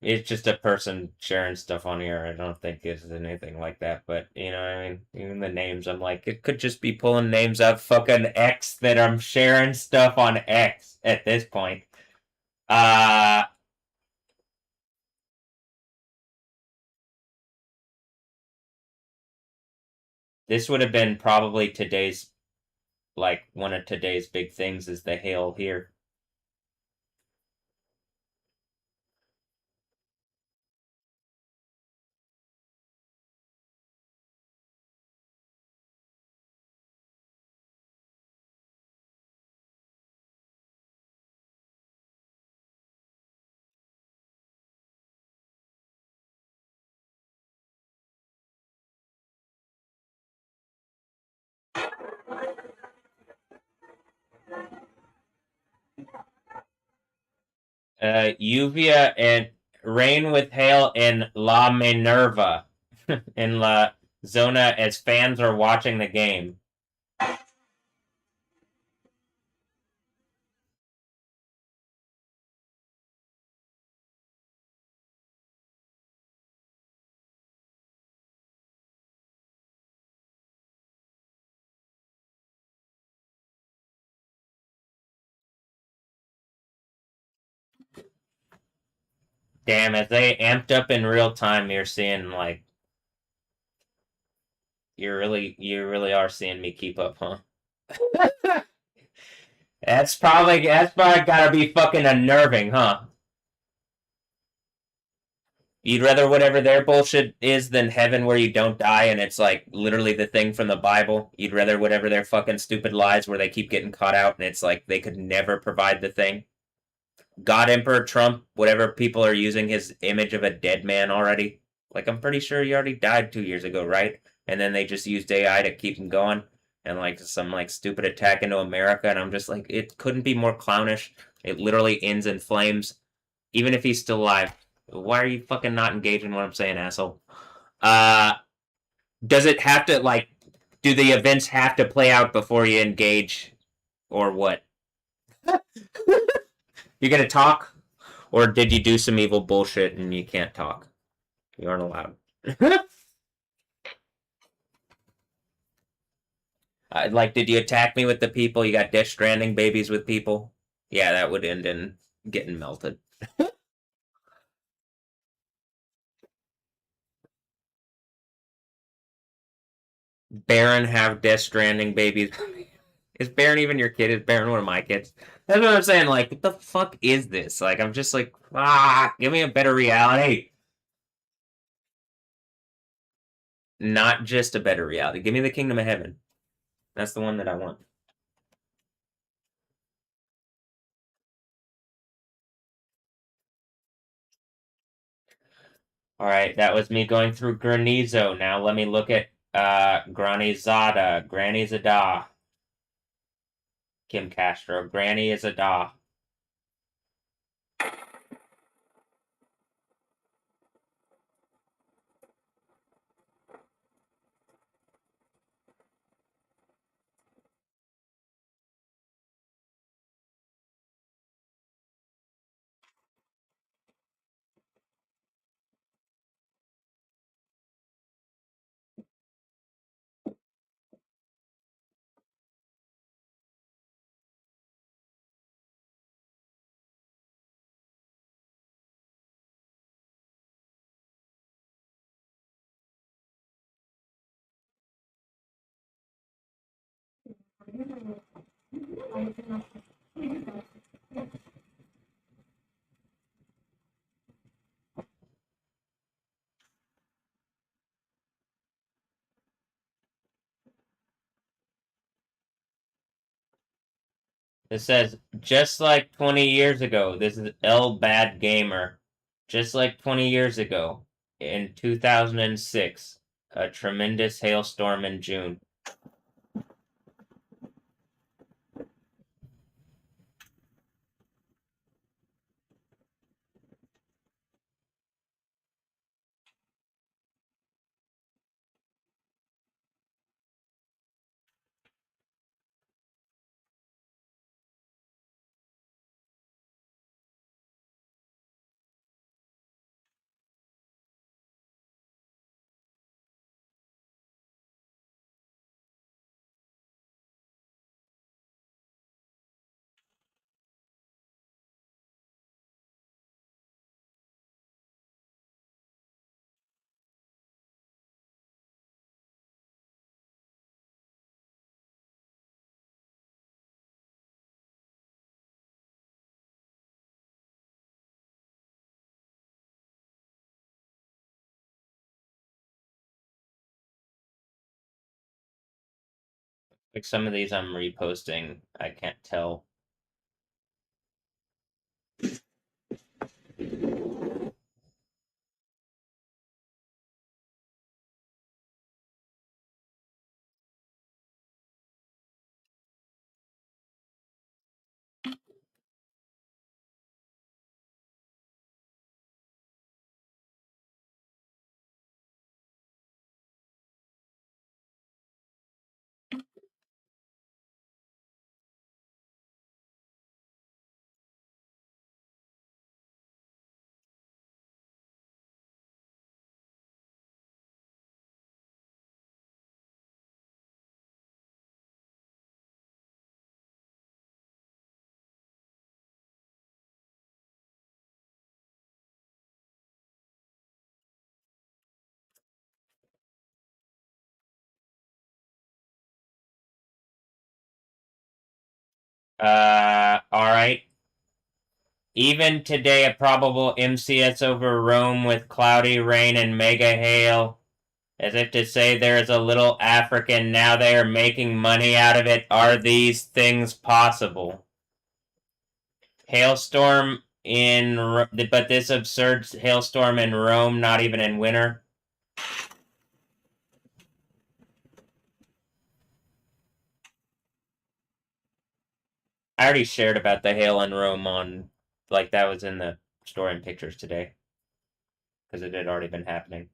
Speaker 1: It's just a person sharing stuff on here. I don't think it's anything like that, but you know what I mean? Even the names, I'm like, it could just be pulling names out fucking X that I'm sharing stuff on X at this point. This would have been probably today's, like, one of today's big things is the hail here. Lluvia and rain with hail in La Minerva in La Zona as fans are watching the game. Damn, as they amped up in real time, you're seeing like you really are seeing me keep up, huh? That's probably gotta be fucking unnerving, huh? You'd rather whatever their bullshit is than heaven where you don't die and it's like literally the thing from the Bible. You'd rather whatever their fucking stupid lies where they keep getting caught out and it's like they could never provide the thing. God Emperor Trump, whatever people are using his image of a dead man already. Like, I'm pretty sure he already died 2 years ago, right? And then they just used AI to keep him going. And, like, some, like, stupid attack into America. And I'm just like, it couldn't be more clownish. It literally ends in flames. Even if he's still alive. Why are you fucking not engaging what I'm saying, asshole? Does it have to, like, do the events have to play out before you engage? Or what? You gonna talk? Or did you do some evil bullshit and you can't talk? You aren't allowed. Like, did you attack me with the people? You got Death Stranding babies with people? Yeah, that would end in getting melted. Baron have Death Stranding babies. Is Baron even your kid? Is Baron one of my kids? That's what I'm saying. Like, what the fuck is this? Like, I'm just like, give me a better reality. Not just a better reality. Give me the Kingdom of Heaven. That's the one that I want. Alright, that was me going through granizo. Now let me look at granizada. Granizada. Kim Castro. Granny is a da. It says, just like 20 years ago, this is El Bad Gamer. Just like 20 years ago, in 2006, a tremendous hailstorm in June. Like some of these I'm reposting, I can't tell. Alright. Even today, a probable MCS over Rome with cloudy rain and mega hail. As if to say there is a little African, now they are making money out of it. Are these things possible? Hailstorm but this absurd hailstorm in Rome, not even in winter. I already shared about the hail in Rome on, like, that was in the story and pictures today. Because it had already been happening.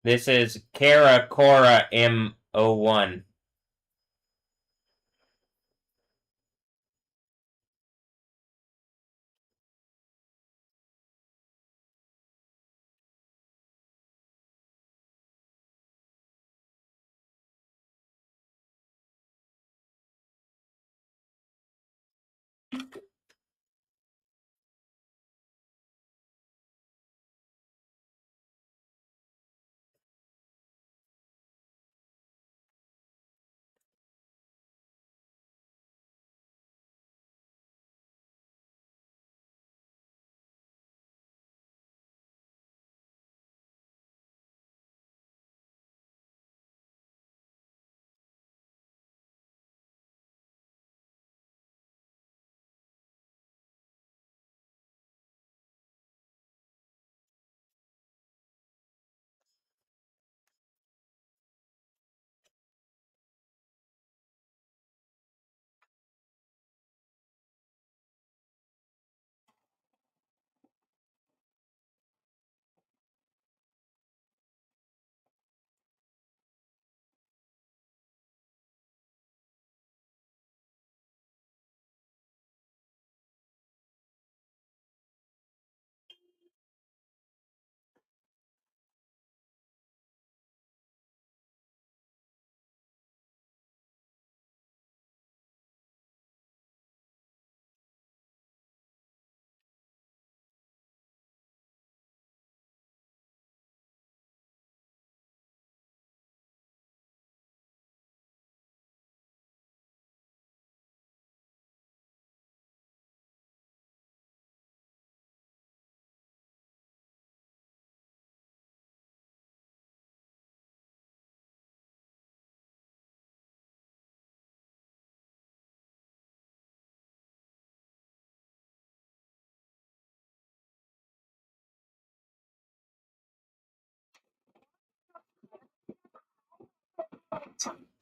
Speaker 1: This is Kara Cora M01.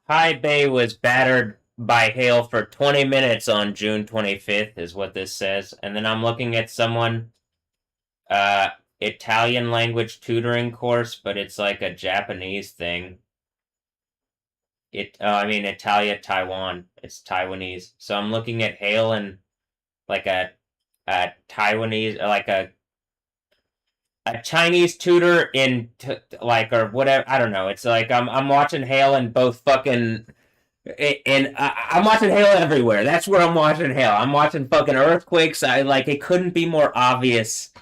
Speaker 1: High Bay was battered by hail for 20 minutes on June 25th, is what this says. And then I'm looking at someone, Italian language tutoring course, but it's like a Japanese thing. I mean, Italia, Taiwan. It's Taiwanese. So I'm looking at hail and like a Taiwanese, like a Chinese tutor in like or whatever. I don't know. It's like I'm watching hail in both fucking. And I'm watching hail everywhere. That's where I'm watching hail. I'm watching fucking earthquakes. I like it couldn't be more obvious.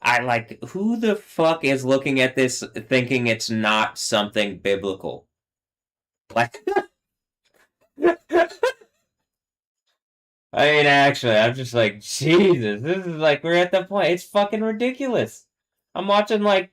Speaker 1: I like who the fuck is looking at this thinking it's not something biblical? Like I mean actually I'm just like Jesus, this is like we're at the point it's fucking ridiculous. I'm watching like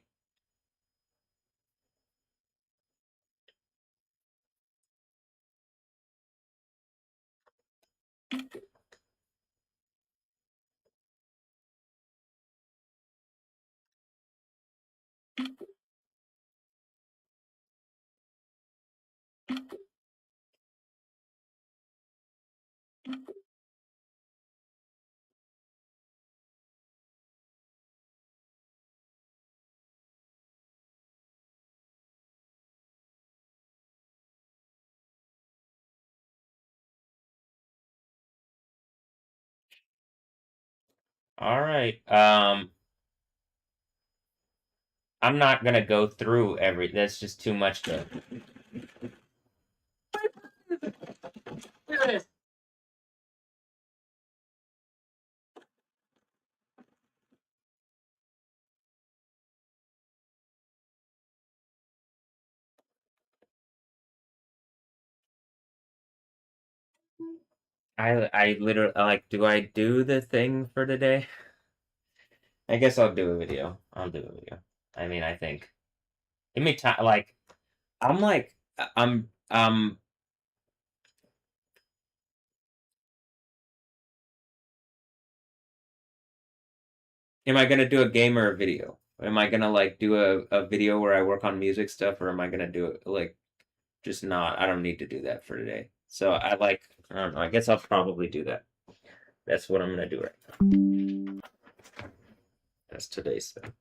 Speaker 1: all right. I'm not gonna go through that's just too much to I literally like do I do the thing for today? I guess I'll do a video. I'll do a video. I mean, I think. Give me time. Like, am I gonna do a game or a video? Am I gonna like do a video where I work on music stuff, or am I gonna do it like just not? I don't need to do that for today.
Speaker 6: So I don't know, I guess I'll probably do that. That's what I'm gonna do right now. That's today's thing.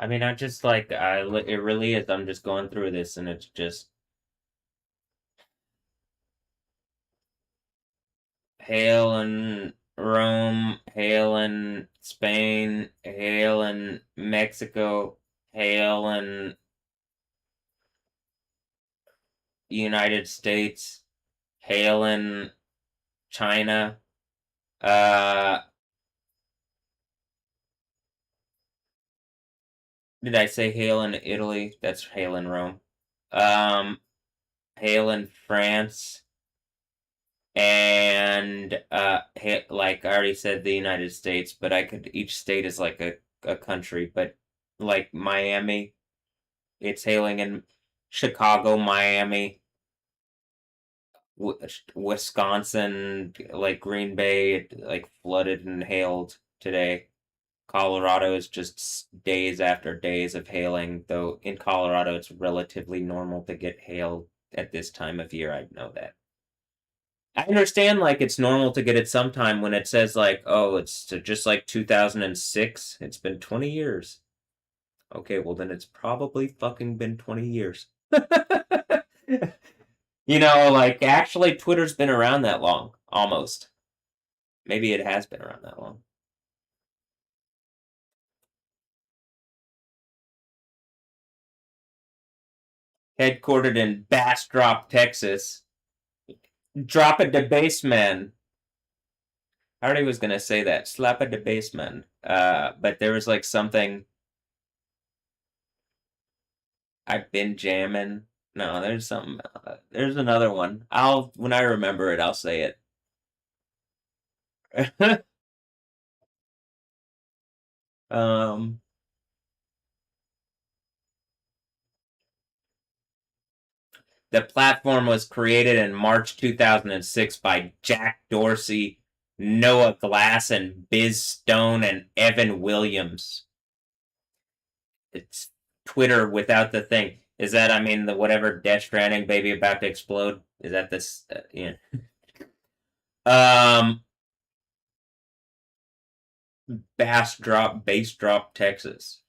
Speaker 6: I mean, I just it really is. I'm just going through this, and it's just hail in Rome, hail in Spain, hail in Mexico, hail in United States, hail in China. Did I say hail in Italy? That's hail in Rome. Um, hail in France. And like I already said, the United States, but each state is like a country. But like Miami, it's hailing in Chicago, Miami, Wisconsin, like Green Bay, like flooded and hailed today. Colorado is just days after days of hailing, though in Colorado it's relatively normal to get hail at this time of year. I know that. I understand like it's normal to get it sometime when it says like, oh, it's just like 2006. It's been 20 years. Okay, well then it's probably fucking been 20 years. Like actually Twitter's been around that long, almost. Maybe it has been around that long. Headquartered in Bastrop, Texas. Drop it to baseman. I already was gonna say that. Slap it to baseman. But there was like something I've been jamming. No, there's something. There's another one. When I remember it, I'll say it. um, the platform was created in March 2006 by Jack Dorsey, Noah Glass, and Biz Stone and Evan Williams. It's Twitter without the thing. Is that, I mean, the whatever Death Stranding baby about to explode? Is that this? Yeah. Bass drop, Texas.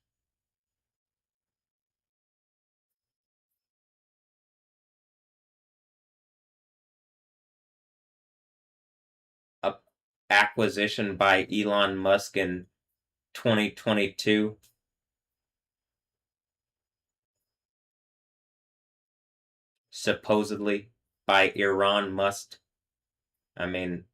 Speaker 6: A acquisition by Elon Musk in 2022. Supposedly by Iran Musk. I mean,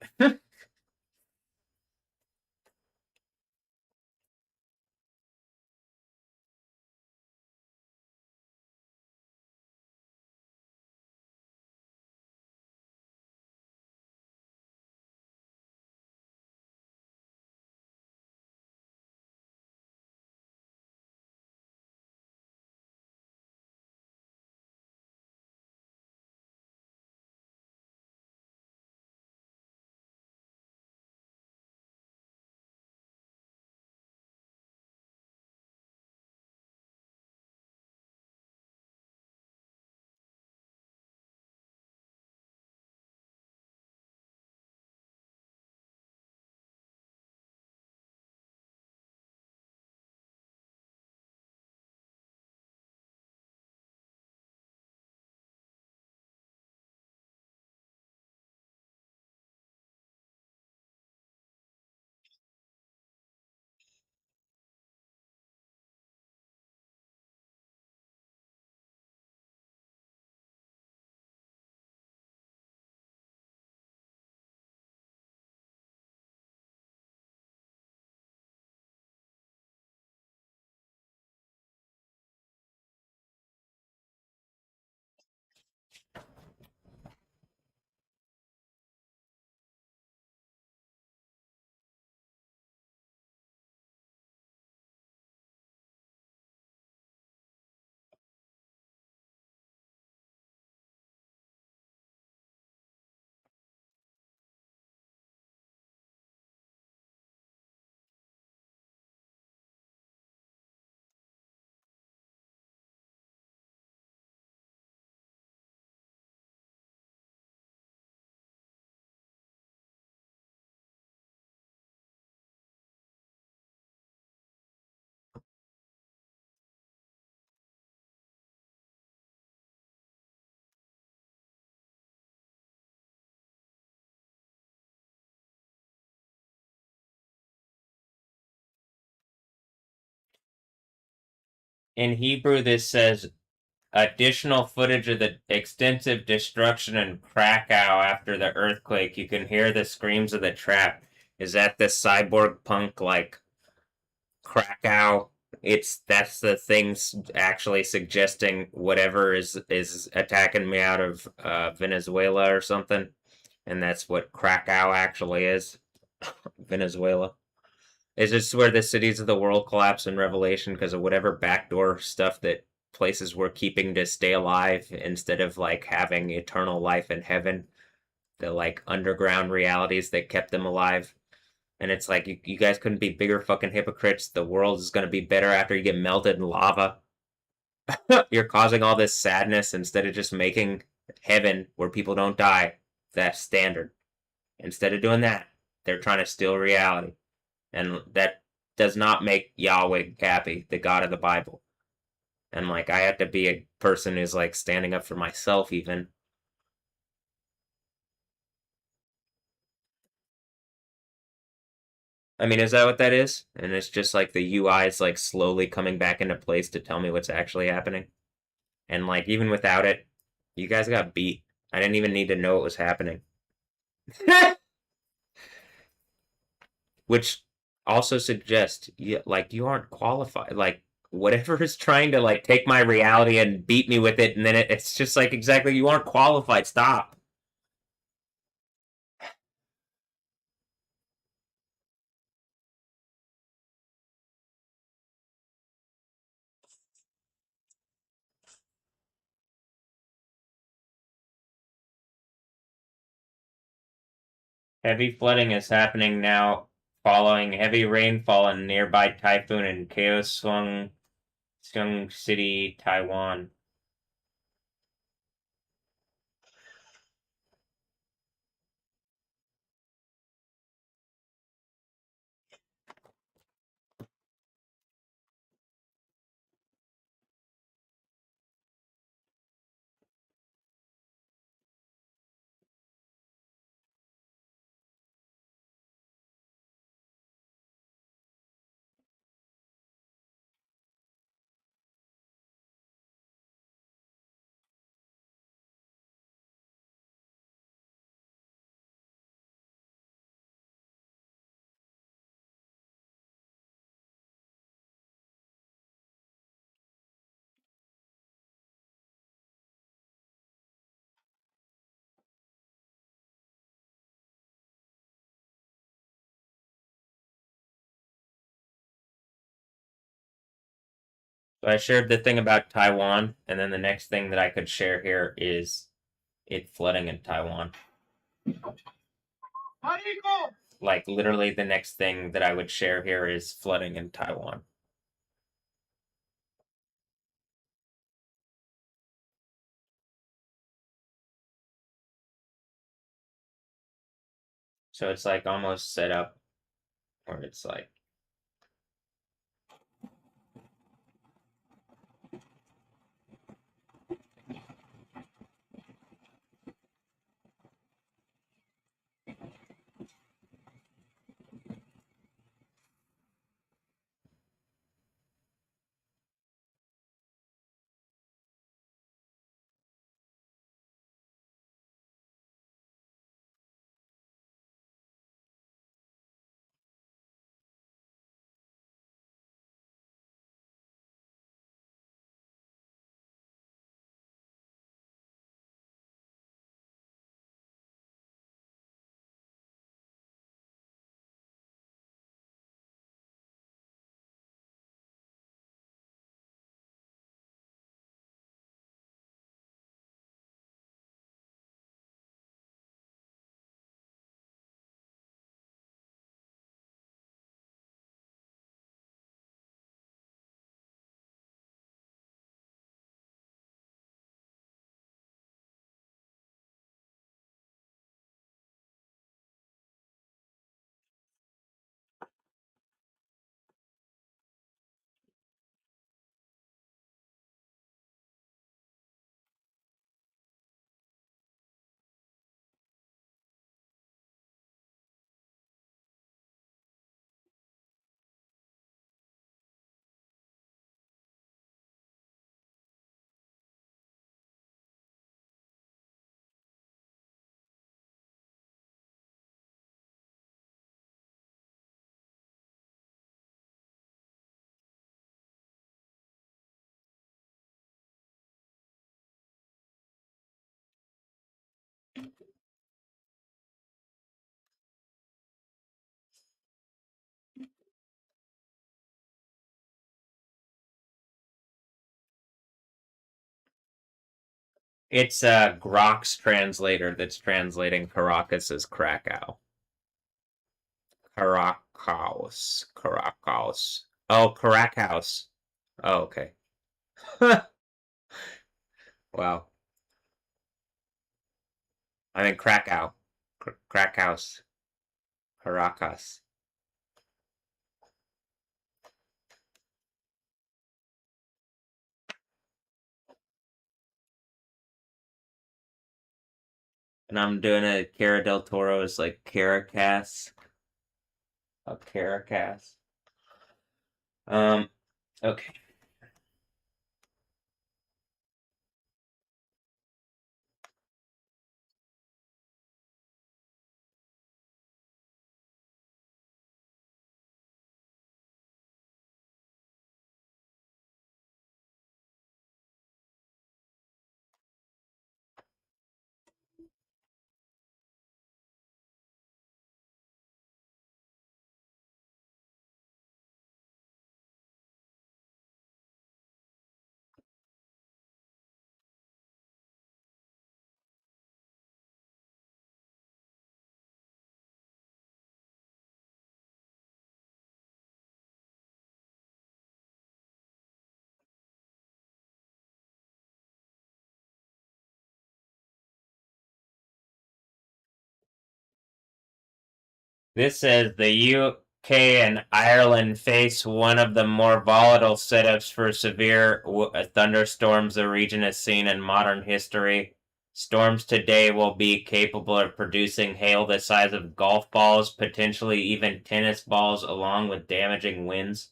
Speaker 1: In Hebrew, this says additional footage of the extensive destruction in Krakow after the earthquake. You can hear the screams of the trap. Is that the cyborg punk like Krakow? That's the things actually suggesting whatever is attacking me out of Venezuela or something, and that's what Krakow actually is. Venezuela. Is this where the cities of the world collapse in Revelation because of whatever backdoor stuff that places were keeping to stay alive instead of like having eternal life in heaven? The like underground realities that kept them alive. And it's like you guys couldn't be bigger fucking hypocrites. The world is gonna be better after you get melted in lava. You're causing all this sadness instead of just making heaven where people don't die. That's standard. Instead of doing that, they're trying to steal reality. And that does not make Yahweh happy, the God of the Bible. And like I have to be a person who's like standing up for myself even. I mean, is that what that is? And it's just like the UI is like slowly coming back into place to tell me what's actually happening. And like even without it, you guys got beat. I didn't even need to know what was happening. Which also suggests you aren't qualified. Like whatever is trying to like take my reality and beat me with it, and then it's just like exactly you aren't qualified. Stop. Heavy flooding is happening now following heavy rainfall in nearby typhoon in Kaohsiung City, Taiwan. So I shared the thing about Taiwan, and then the next thing that I could share here is it flooding in Taiwan. Like literally the next thing that I would share here is flooding in Taiwan. So it's like almost set up where it's like
Speaker 6: It's Grok's translator that's translating Caracas as Krakow. Caracas. Oh, Caracas. Oh, okay. Wow. I mean Krakow. Krakhaus. Caracas. And I'm doing a Cara del Toro's like Caracas. A Caracas. Okay. This says the UK and Ireland face one of the more volatile setups for severe thunderstorms the region has seen in modern history. Storms today will be capable of producing hail the size of golf balls, potentially even tennis balls, along with damaging winds.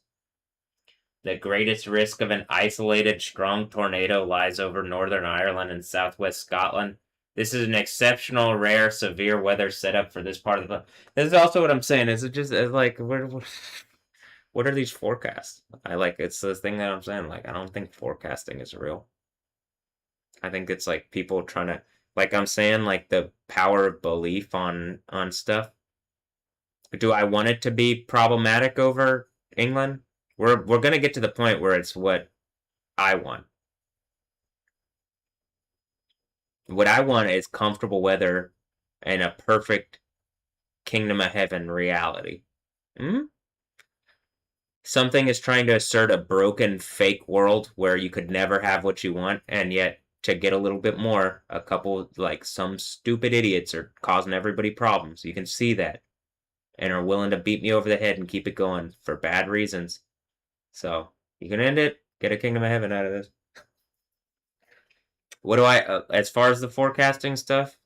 Speaker 6: The greatest risk of an isolated strong tornado lies over Northern Ireland and southwest Scotland. This is an exceptional, rare, severe weather setup for this part of the. This is also what I'm saying. Is it just like what are these forecasts? I like it's the thing that I'm saying. Like I don't think forecasting is real. I think it's like people trying to like I'm saying like the power of belief on stuff. Do I want it to be problematic over England? We're gonna get to the point where it's what I want. What I want is comfortable weather and a perfect kingdom of heaven reality. Hmm? Something is trying to assert a broken fake world where you could never have what you want, and yet to get a little bit more, a couple like some stupid idiots are causing everybody problems. You can see that. And are willing to beat me over the head and keep it going for bad reasons. So you can end it, get a kingdom of heaven out of this. What do as far as the forecasting stuff?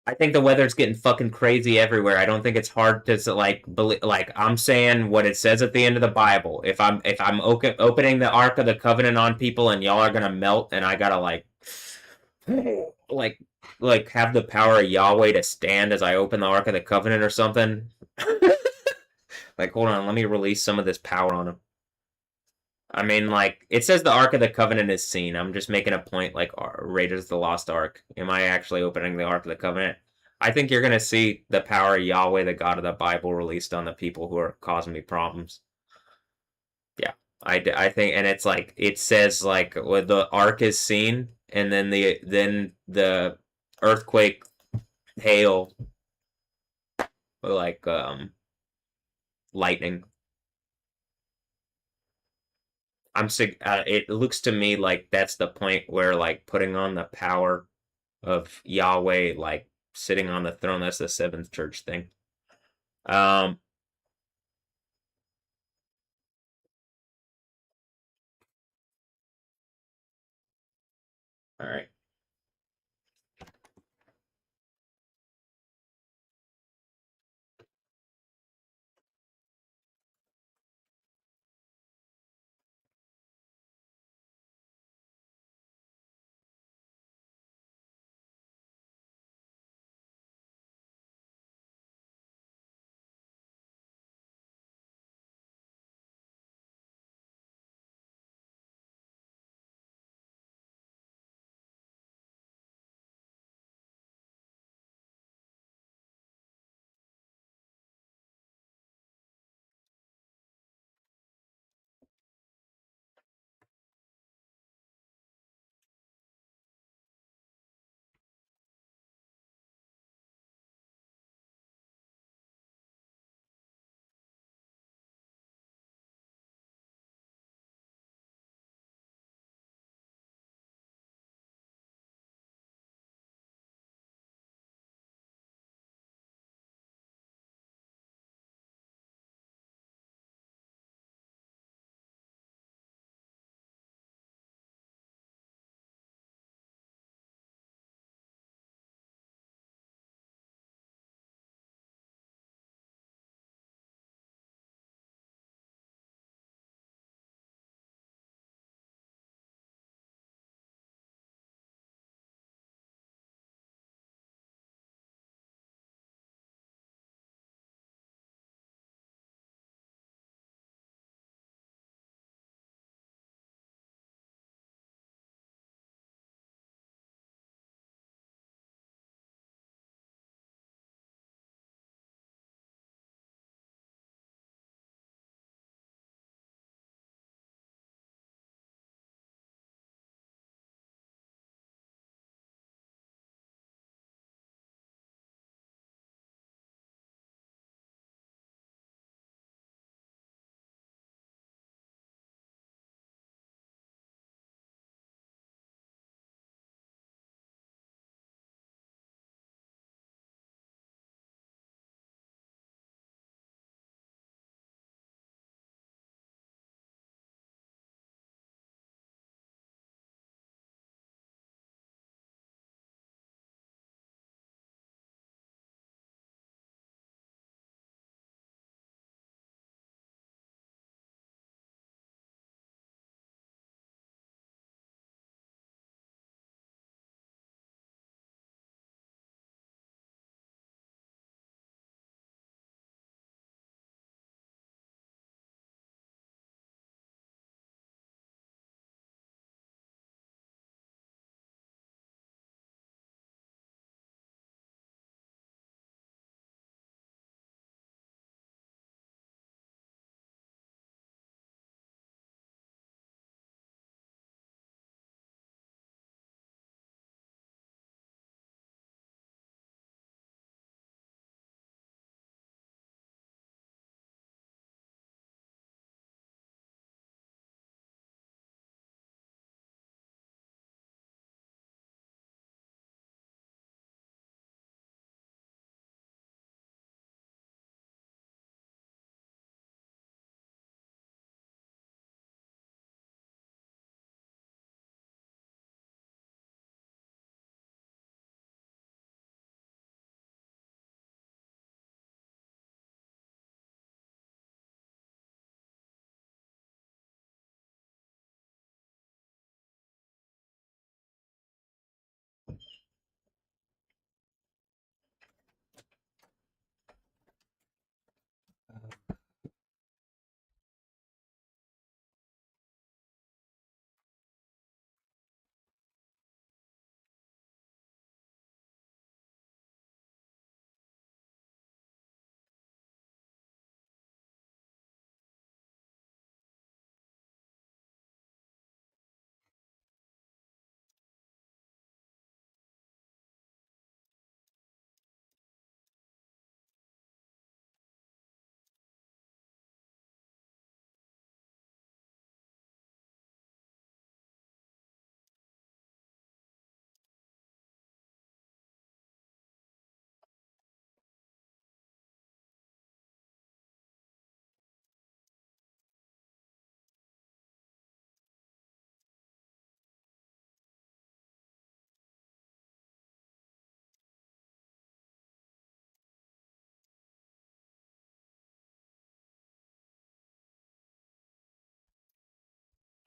Speaker 6: I think the weather's getting fucking crazy everywhere. I don't think it's hard to like believe. Like I'm saying what it says at the end of the Bible. If I'm opening the Ark of the Covenant on people and y'all are gonna melt and I gotta like like have the power of Yahweh to stand as I open the Ark of the Covenant or something. Like hold on, let me release some of this power on him. I mean, like, it says the Ark of the Covenant is seen. I'm just making a point, like, Raiders of the Lost Ark. Am I actually opening the Ark of the Covenant? I think you're going to see the power of Yahweh, the God of the Bible, released on the people who are causing me problems. Yeah, I think, and it's like, it says, like, when the Ark is seen, and then the earthquake, hail, like, lightning. It looks to me like that's the point where like putting on the power of Yahweh, like sitting on the throne. That's the seventh church thing. Um, all right.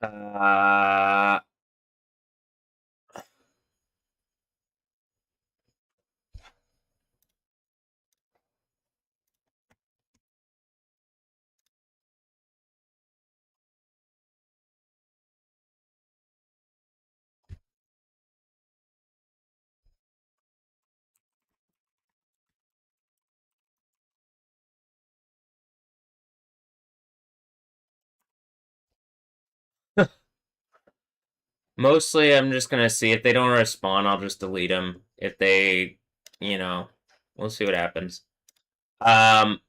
Speaker 1: Uh, Mostly, I'm just gonna see if they don't respond. I'll just delete them. If they, we'll see what happens. Um,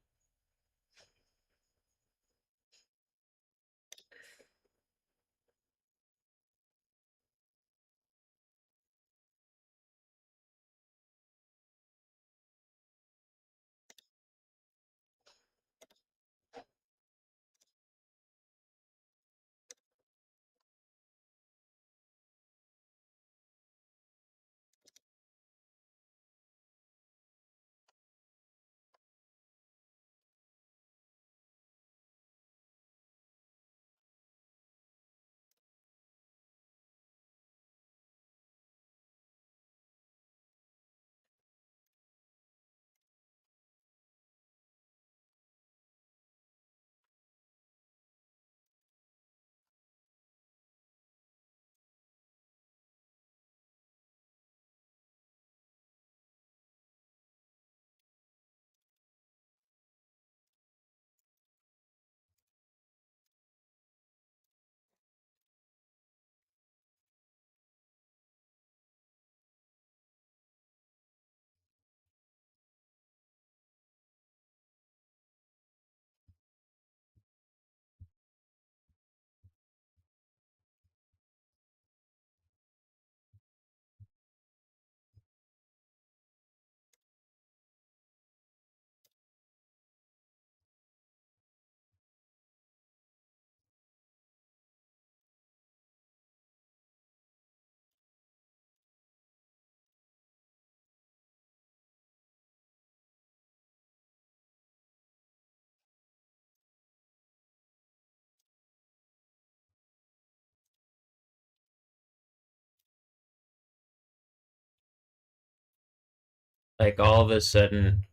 Speaker 1: like all of a sudden,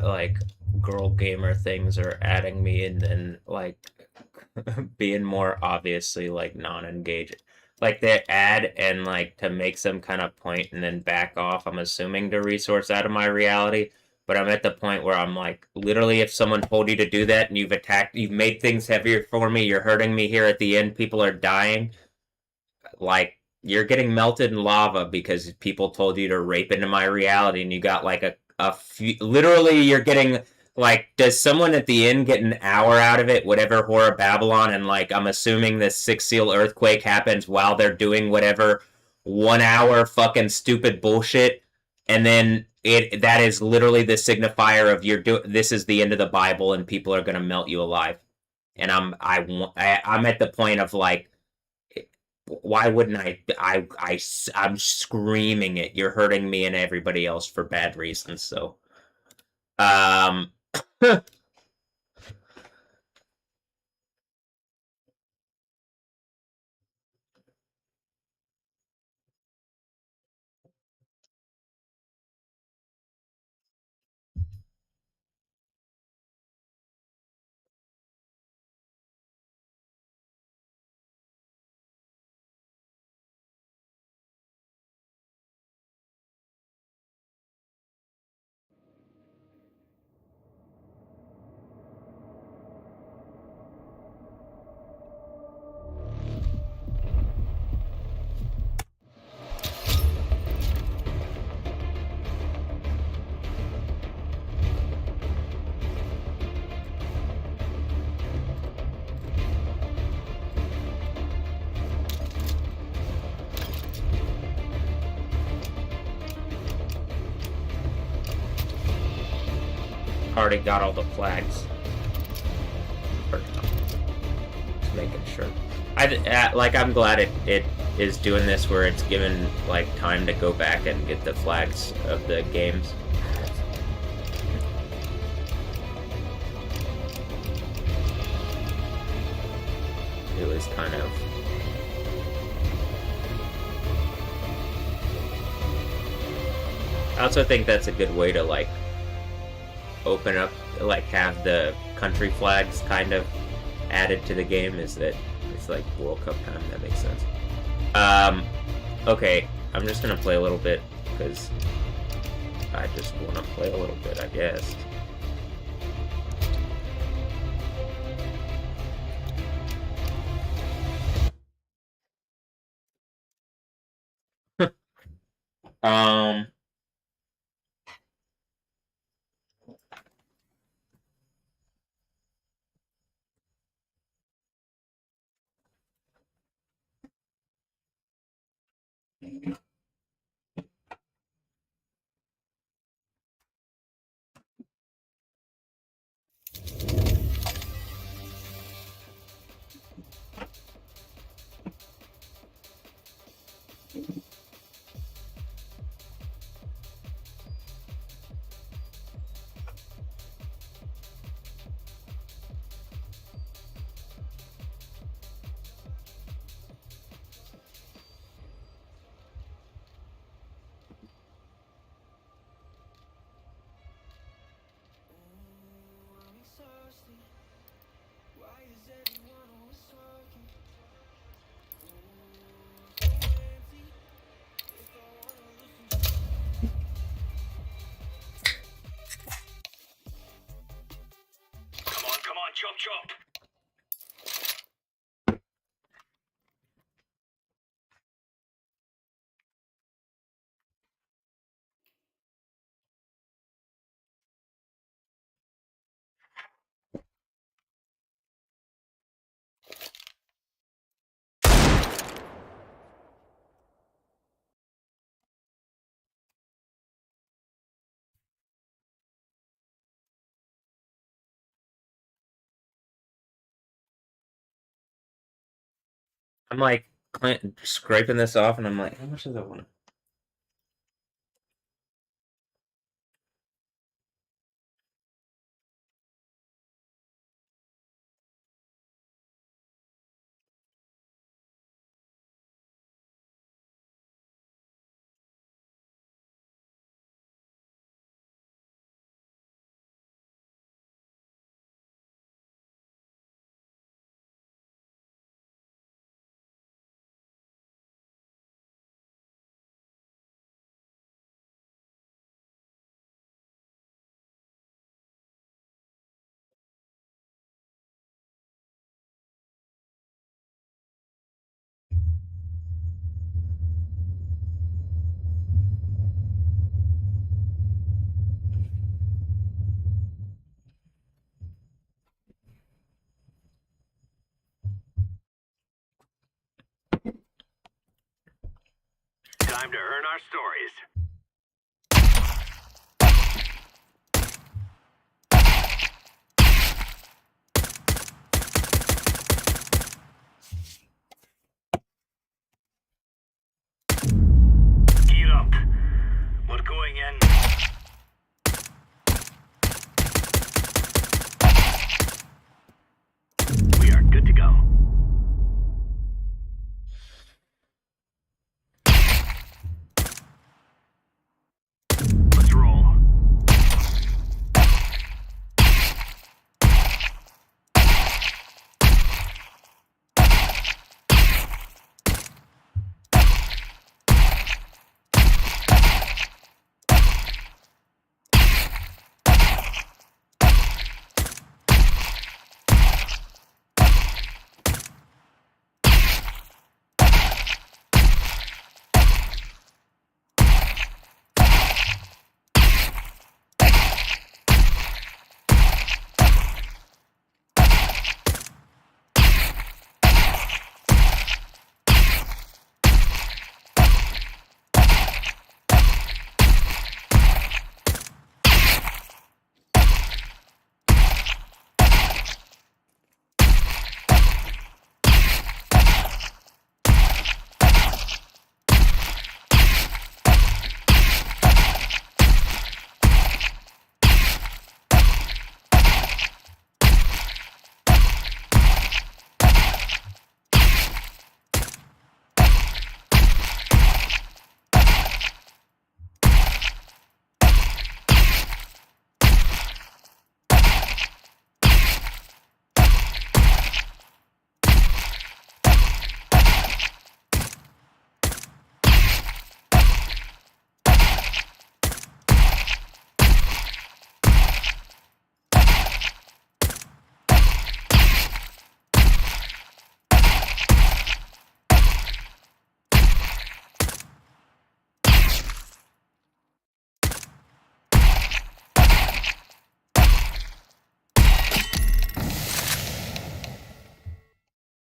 Speaker 1: like girl gamer things are adding me and like being more obviously like non-engaged. Like they add and like to make some kind of point and then back off. I'm assuming to resource out of my reality. But I'm at the point where I'm like, literally, if someone told you to do that and you've made things heavier for me, you're hurting me here at the end, people are dying. Like, you're getting melted in lava because people told you to rape into my reality and you got like a few, literally you're getting like, does someone at the end get an hour out of it, whatever horror Babylon, and like I'm assuming this 6 seal earthquake happens while they're doing whatever 1 hour fucking stupid bullshit, and then that is literally the signifier of this is the end of the Bible and people are gonna melt you alive. And I'm at the point of like, why wouldn't I'm screaming it. You're hurting me and everybody else for bad reasons. So, um, already got all the flags. Just making sure. I'm glad it is doing this where it's given like time to go back and get the flags of the games. It was kind of
Speaker 6: I also think that's a good way to like open up, like have the country flags kind of added to the game, is that it's like World Cup time. That makes sense. Okay, I'm just gonna play a little bit because I just want to play a little bit, I guess. um
Speaker 2: Come on, chop chop.
Speaker 6: I'm like scraping this off, and I'm like, how much does I want?
Speaker 2: Time to earn our stories. Gear up. We're going in. We are good to go.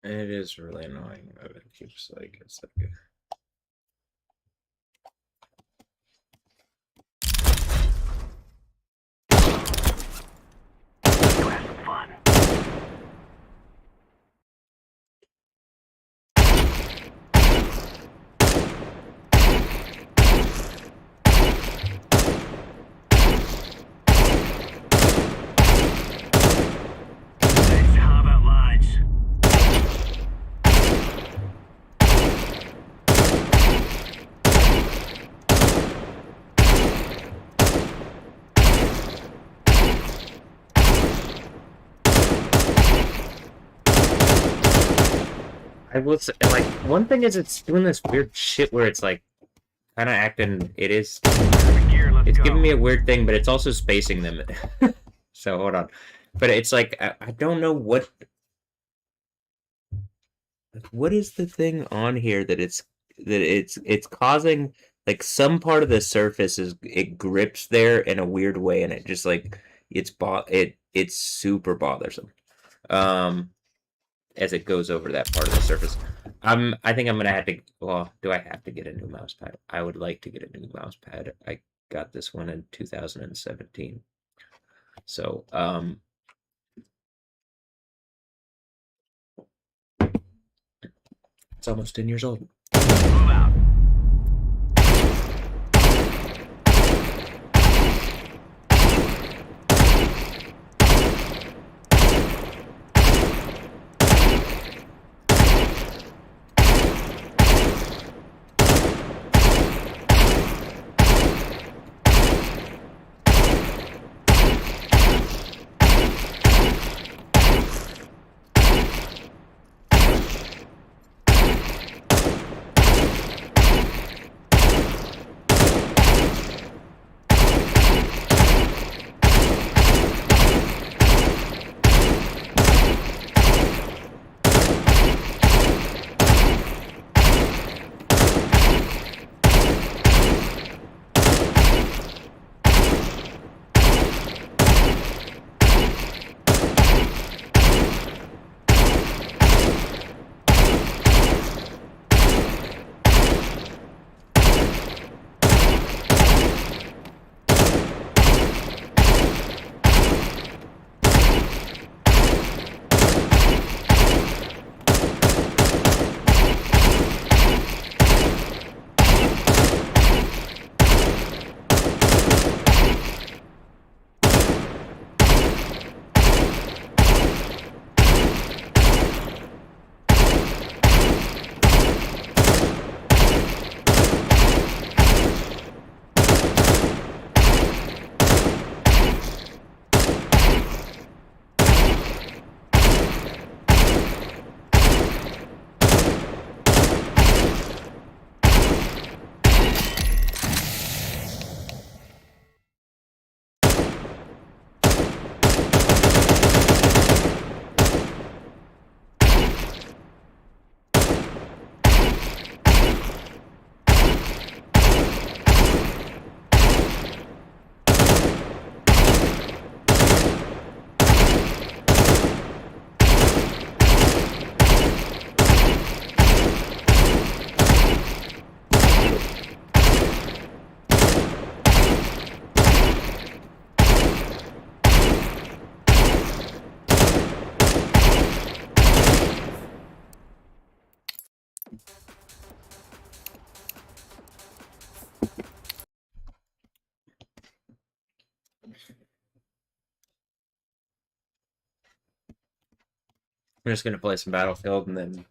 Speaker 6: It is really annoying, but it keeps like it's like. I will say, like, one thing is it's doing this weird shit where it's like kind of acting. It's giving me a weird thing, but it's also spacing them. So hold on, but it's like I don't know what is the thing on here that it's causing like some part of the surface it grips there in a weird way, and it just like it's super bothersome. As it goes over that part of the surface. I think I'm gonna have to. Well, do I have to get a new mouse pad? I would like to get a new mouse pad. I got this one in 2017. So it's almost 10 years old. Move out. I'm just gonna play some Battlefield and then.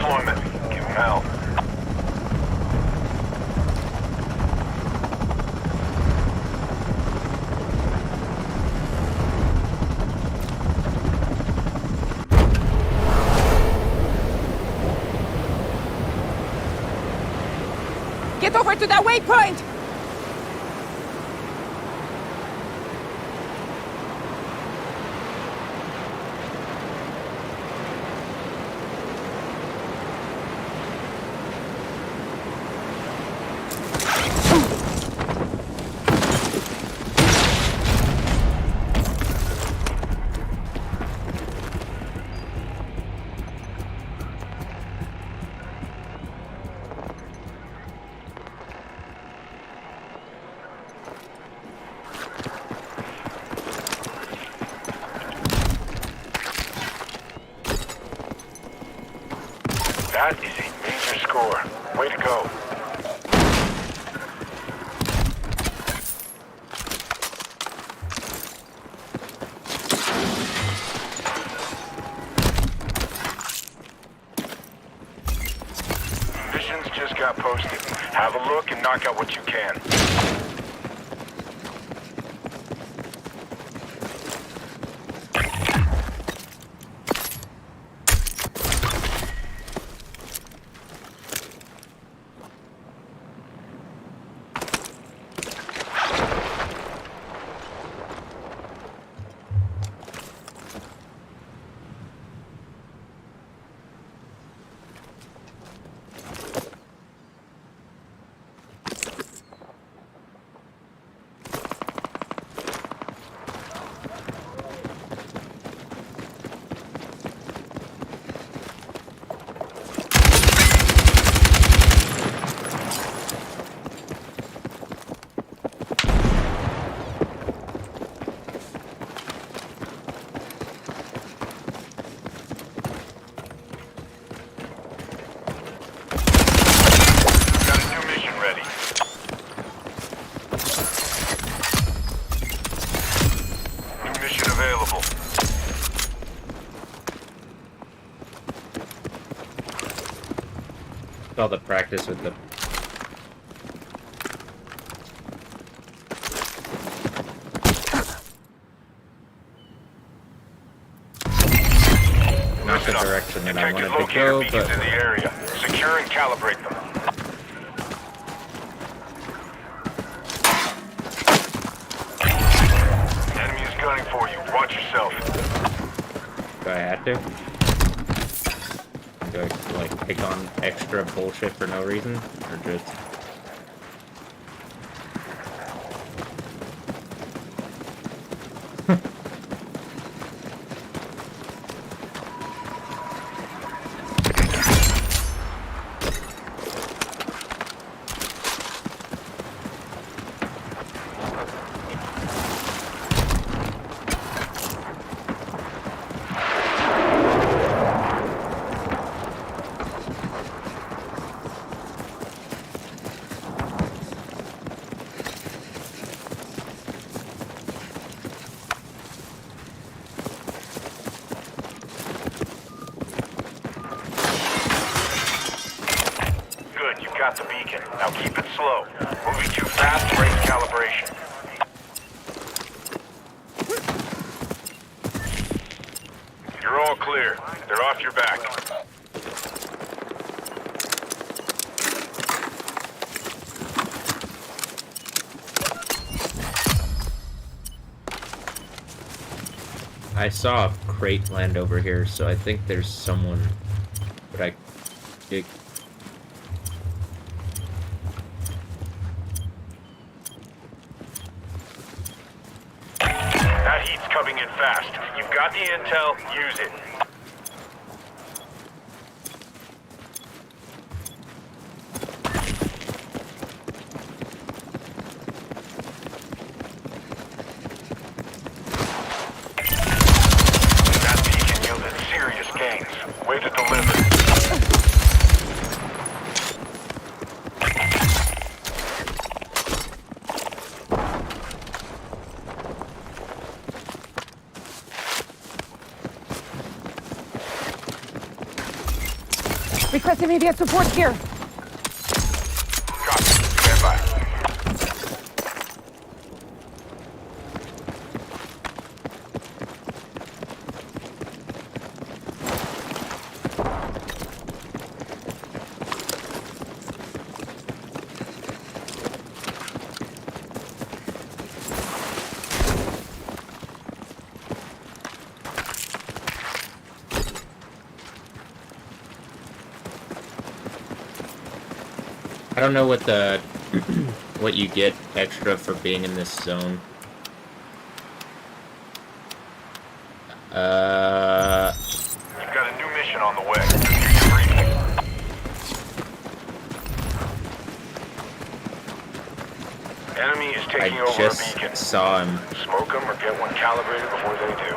Speaker 11: deployment. Give him hell.
Speaker 12: Get over to that waypoint!
Speaker 11: That is a major score. Way to go. Missions just got posted. Have a look and knock out what you can.
Speaker 6: All the practice with the not the direction that I wanted to go, but
Speaker 11: in the area. Secure and calibrate them. Enemy is gunning for you. Watch yourself.
Speaker 6: do I have to? Do I, like, pick on extra bullshit for no reason? Or just...
Speaker 11: Got the beacon. Now keep it slow. Moving too fast breaks calibration. You're all clear. They're off your back.
Speaker 6: I saw a crate land over here, so I think there's someone that I dig.
Speaker 11: That heat's coming in fast. You've got the intel, use it. That beacon yielded serious gains. Way to deliver.
Speaker 12: Request immediate support here.
Speaker 11: Copy. Stand by.
Speaker 6: I don't know what the what you get extra for being in this zone.
Speaker 11: You've got a new mission on the way. Review your briefing. Enemy is taking over a
Speaker 6: just
Speaker 11: beacon.
Speaker 6: saw him.
Speaker 11: Smoke them or get one calibrated before they do.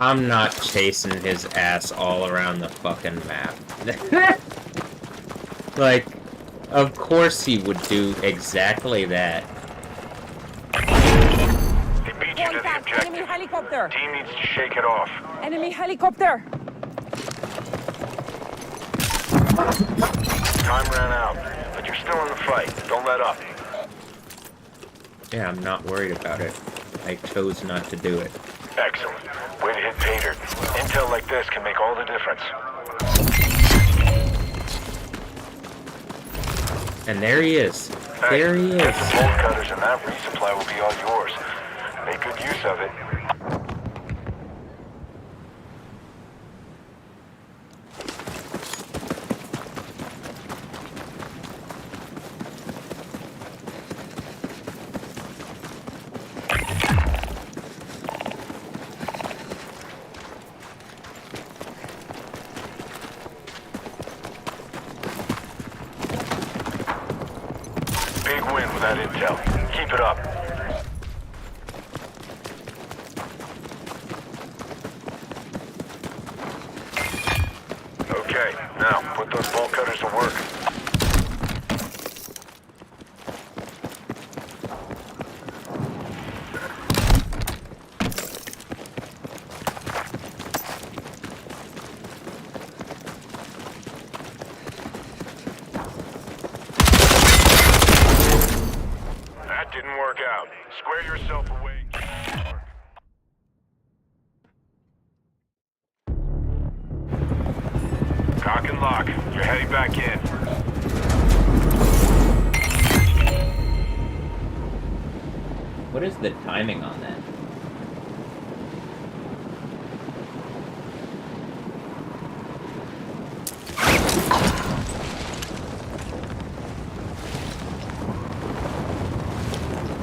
Speaker 6: I'm not chasing his ass all around the fucking map. Like, of course he would do exactly that.
Speaker 11: They beat you to the
Speaker 12: Contact!
Speaker 11: objective.
Speaker 12: Enemy helicopter!
Speaker 11: Team needs to shake it off.
Speaker 12: Enemy helicopter!
Speaker 11: Time ran out, but you're still in the fight. Don't let up.
Speaker 6: Yeah, I'm not worried about it. I chose not to do it.
Speaker 11: Excellent. Way to hit pay dirt. Intel like this can make all the difference.
Speaker 6: And there he is.
Speaker 11: Hey,
Speaker 6: There he
Speaker 11: get
Speaker 6: is.
Speaker 11: the bolt cutters and that resupply will be all yours. Make good use of it. Big win with that intel. Keep it up. Okay, now put those bolt cutters to work. That didn't work out. Square yourself away. Cock and lock. You're heading back in.
Speaker 6: What is the timing on that?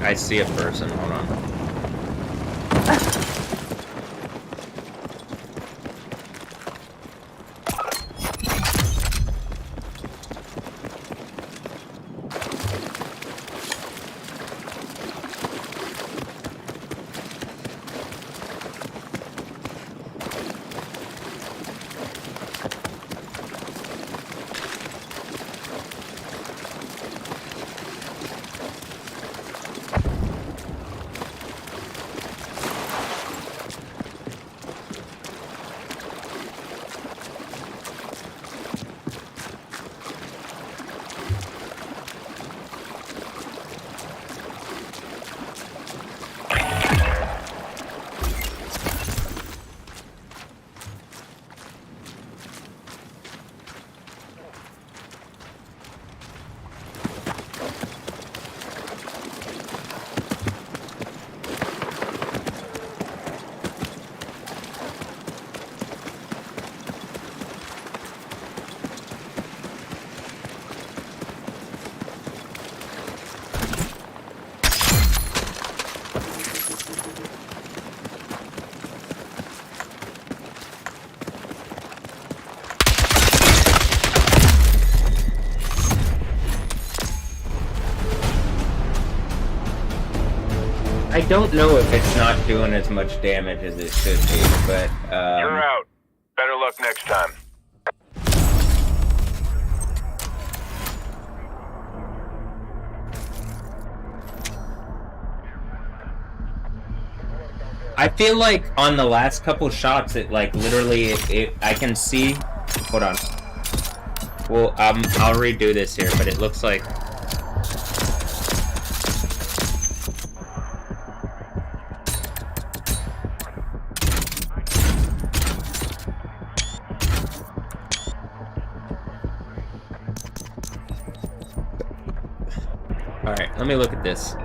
Speaker 6: I see a person. Hold on.
Speaker 1: don't know if it's not doing as much damage as it should be, but
Speaker 11: You're out. Better luck next time.
Speaker 1: I feel like on the last couple shots, it like literally, I can see. Hold on. Well, I'll redo this here, but it looks like. All right, let me look at this.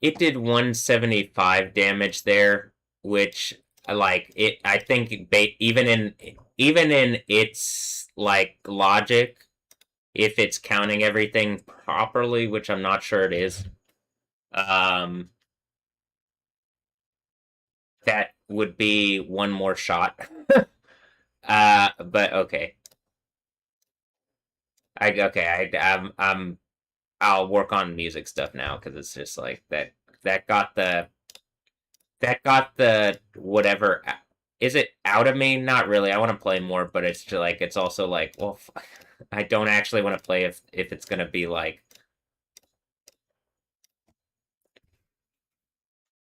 Speaker 1: It did 175 damage there, which like it. I think even in its like logic, if it's counting everything properly, which I'm not sure it is, that would be one more shot. But okay. I'll work on music stuff now because it's just like that got the whatever. Is it out of me? Not really. I want to play more, but it's just like it's also like, well, I don't actually want to play if it's gonna be like,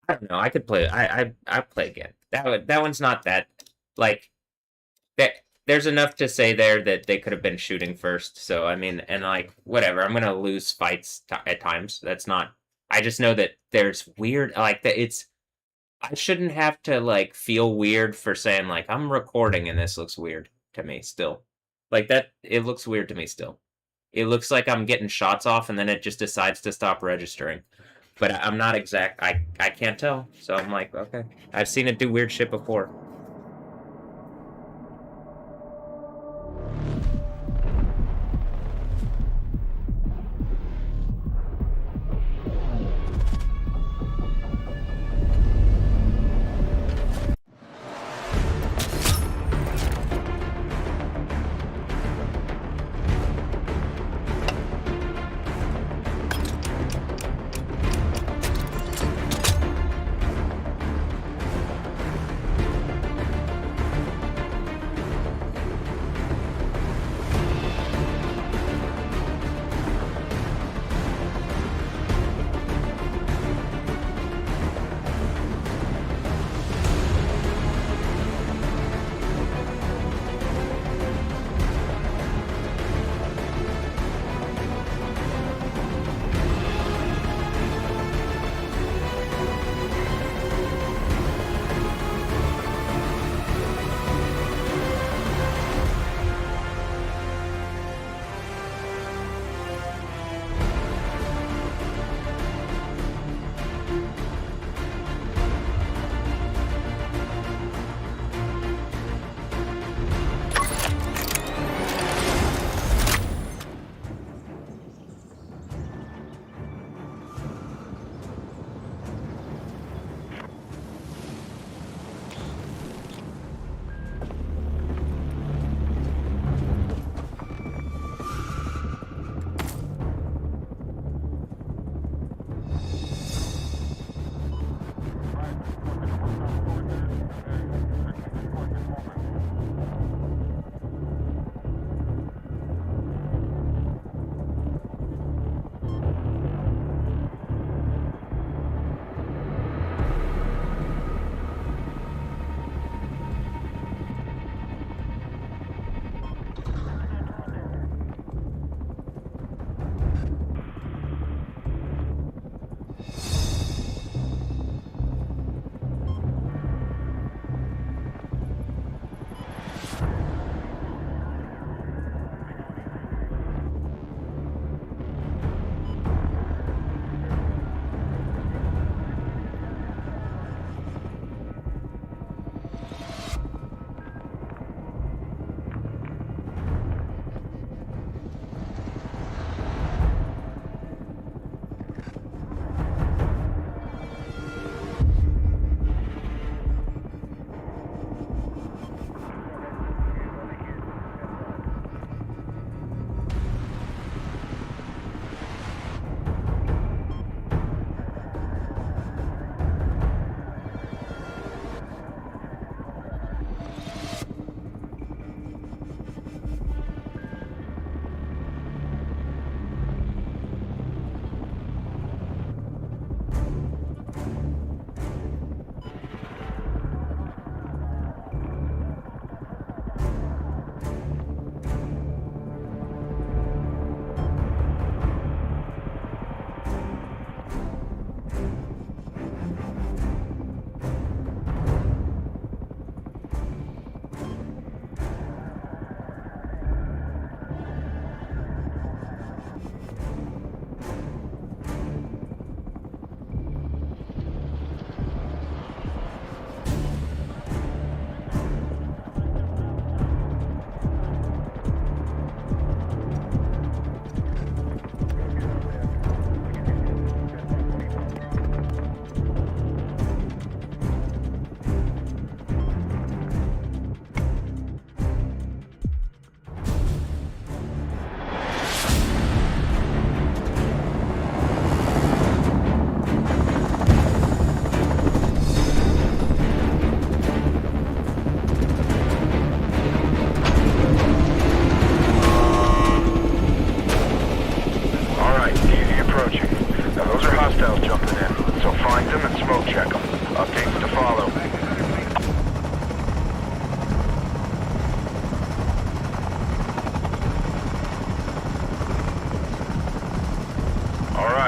Speaker 1: I don't know. I could play. I play again. That one's not that like that. There's enough to say there that they could have been shooting first. So, I mean, and like, whatever. I'm going to lose fights at times. That's not... I just know that there's weird... Like, that it's... I shouldn't have to, like, feel weird for saying, like, I'm recording and this looks weird to me still. Like, that... It looks weird to me still. It looks like I'm getting shots off and then it just decides to stop registering. But I'm not exact... I can't tell. So I'm like, okay. I've seen it do weird shit before.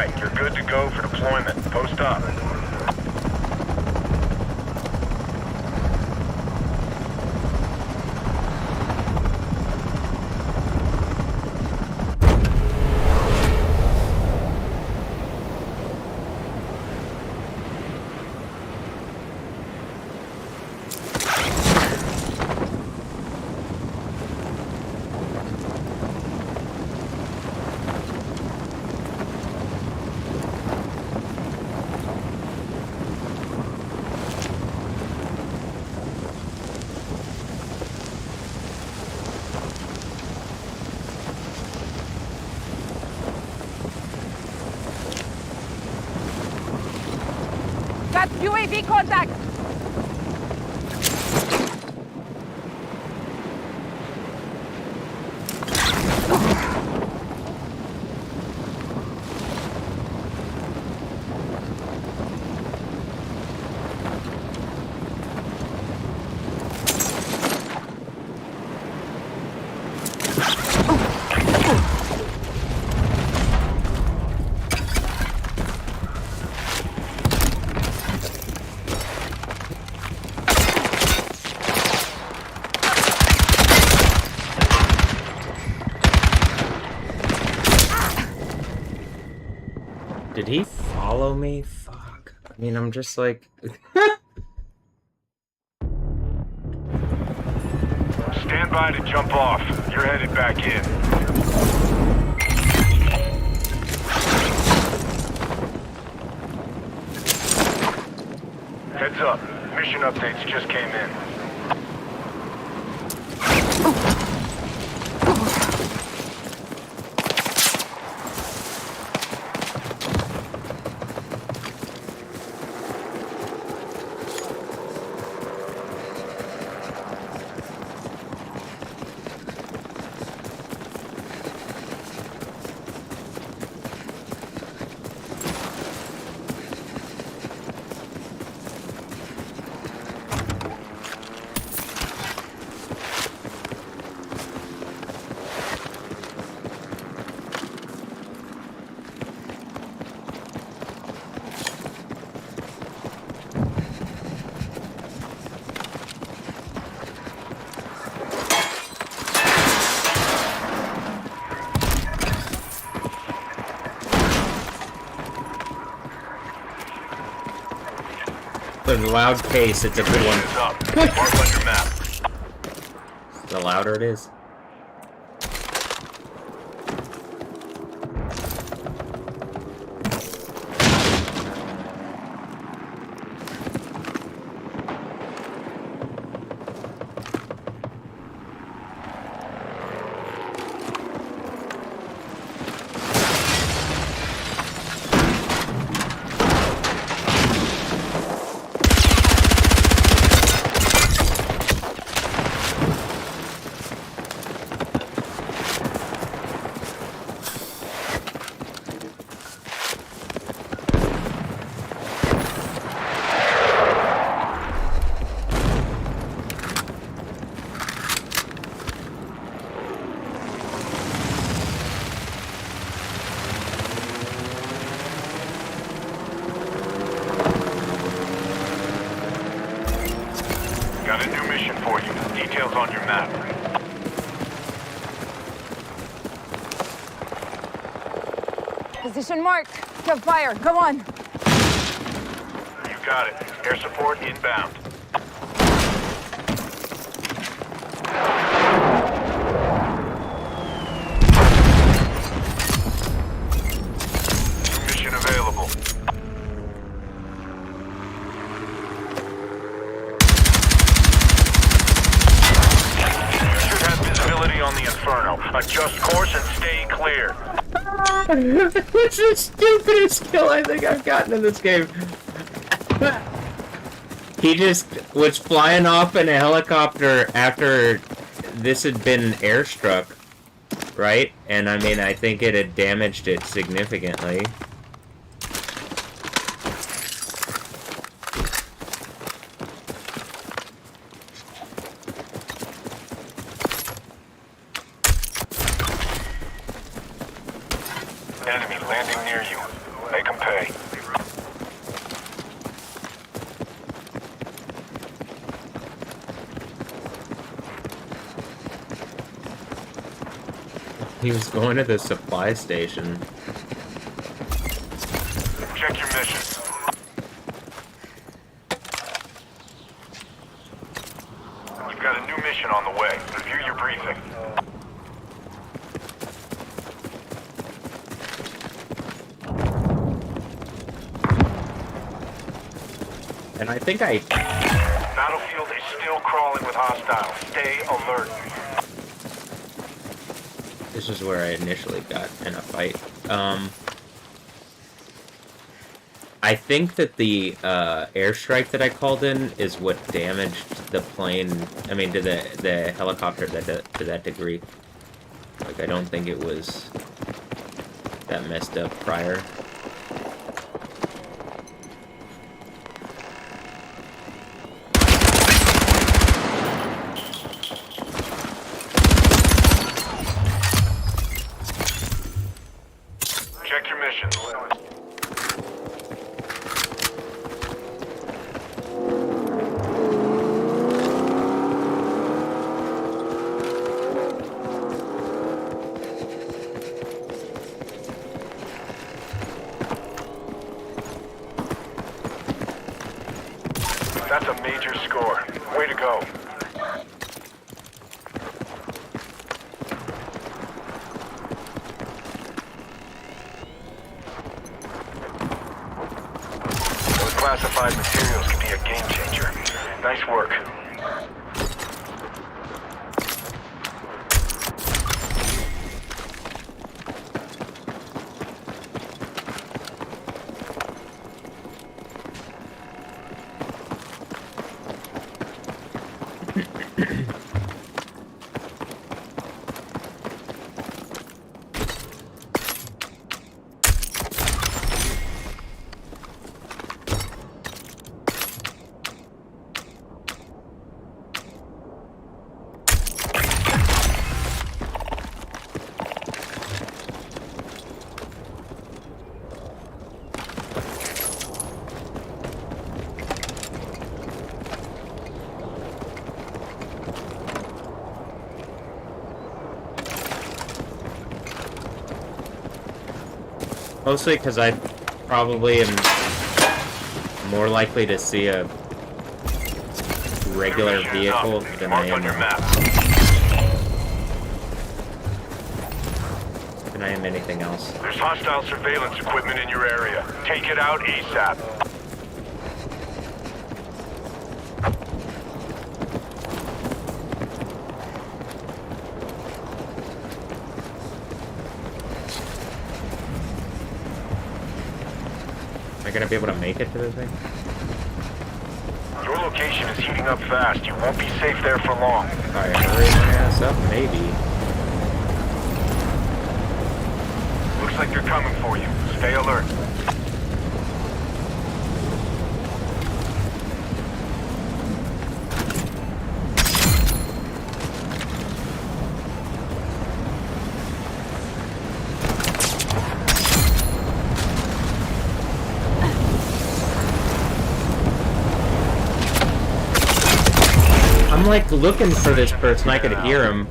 Speaker 11: Alright, you're good to go for deployment. Post up.
Speaker 12: Got UAV contact!
Speaker 6: Did he follow me? Fuck. I mean, I'm just like...
Speaker 11: Stand by to jump off. You're headed back in. Heads up. Mission updates just came in.
Speaker 6: The loud pace, it's a good one.
Speaker 11: Mark on your map.
Speaker 6: The louder it is.
Speaker 11: Got a new mission for you. Details on your map.
Speaker 12: Position marked. Have fire. Go on.
Speaker 11: You got it. Air support inbound. New mission available. On the Inferno. Adjust course and stay clear.
Speaker 6: It's the stupidest kill I think I've gotten in this game. He just was flying off in a helicopter after this had been airstruck, right? And I mean, I think it had damaged it significantly.
Speaker 11: Enemy landing near you. Make them pay.
Speaker 6: He was going to the supply station.
Speaker 11: Check your mission. You've got a new mission on the way. Review your briefing.
Speaker 6: And I think I...
Speaker 11: Battlefield is still crawling with hostiles. Stay alert.
Speaker 6: This is where I initially got in a fight. I think that the airstrike that I called in is what damaged the plane. I mean, to the helicopter to that degree. Like, I don't think it was that messed up prior.
Speaker 11: Check your mission. That's a major score. Way to go. Those classified materials can be a game changer. Nice work.
Speaker 6: Mostly because I probably am more likely to see a regular vehicle than I am anything else.
Speaker 11: There's hostile surveillance equipment in your area. Take it out ASAP.
Speaker 6: Am I gonna be able to make it to the thing?
Speaker 11: Your location is heating up fast. You won't be safe there for long.
Speaker 6: Alright, hurry my ass up, maybe.
Speaker 11: Looks like they're coming for you. Stay alert.
Speaker 6: I'm like looking for this person, I could hear him.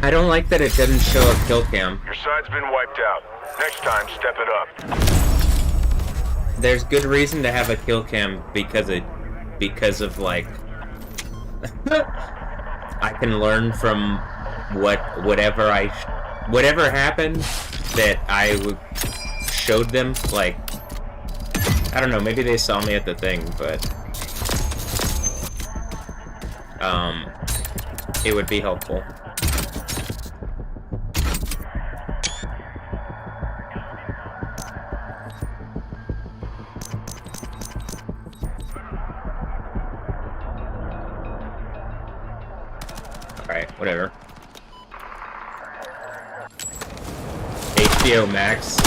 Speaker 6: I don't like that it didn't show a kill cam.
Speaker 11: Your side's been wiped out. Next time, step it up.
Speaker 6: There's good reason to have a kill cam because of like I can learn from whatever happened that I showed them. Like, I don't know, maybe they saw me at the thing, but it would be helpful. Alright, whatever. HBO Max.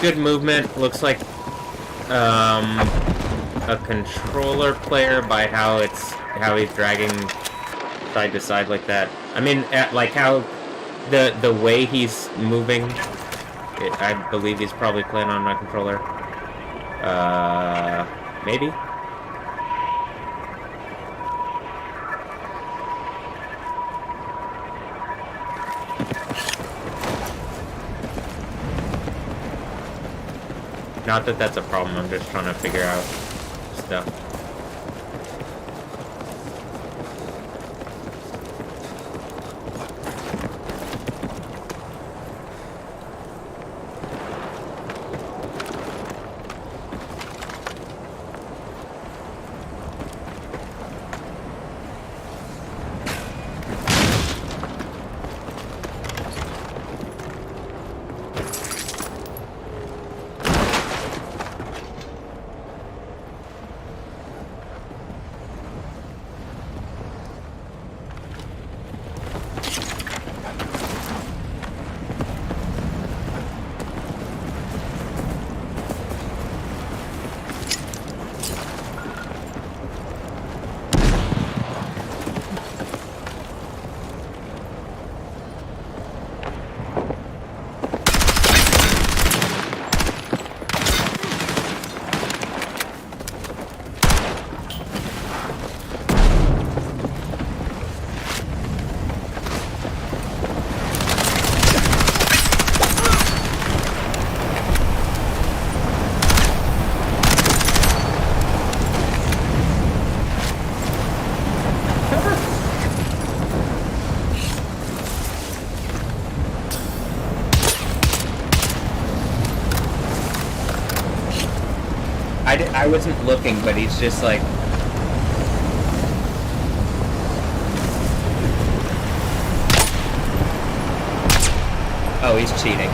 Speaker 6: good movement. Looks like a controller player by how he's dragging side to side like that. I mean, like how the way he's moving. I believe he's probably playing on a controller. Maybe. Not that that's a problem, I'm just trying to figure out stuff. I wasn't looking, but he's just like... Oh, he's cheating.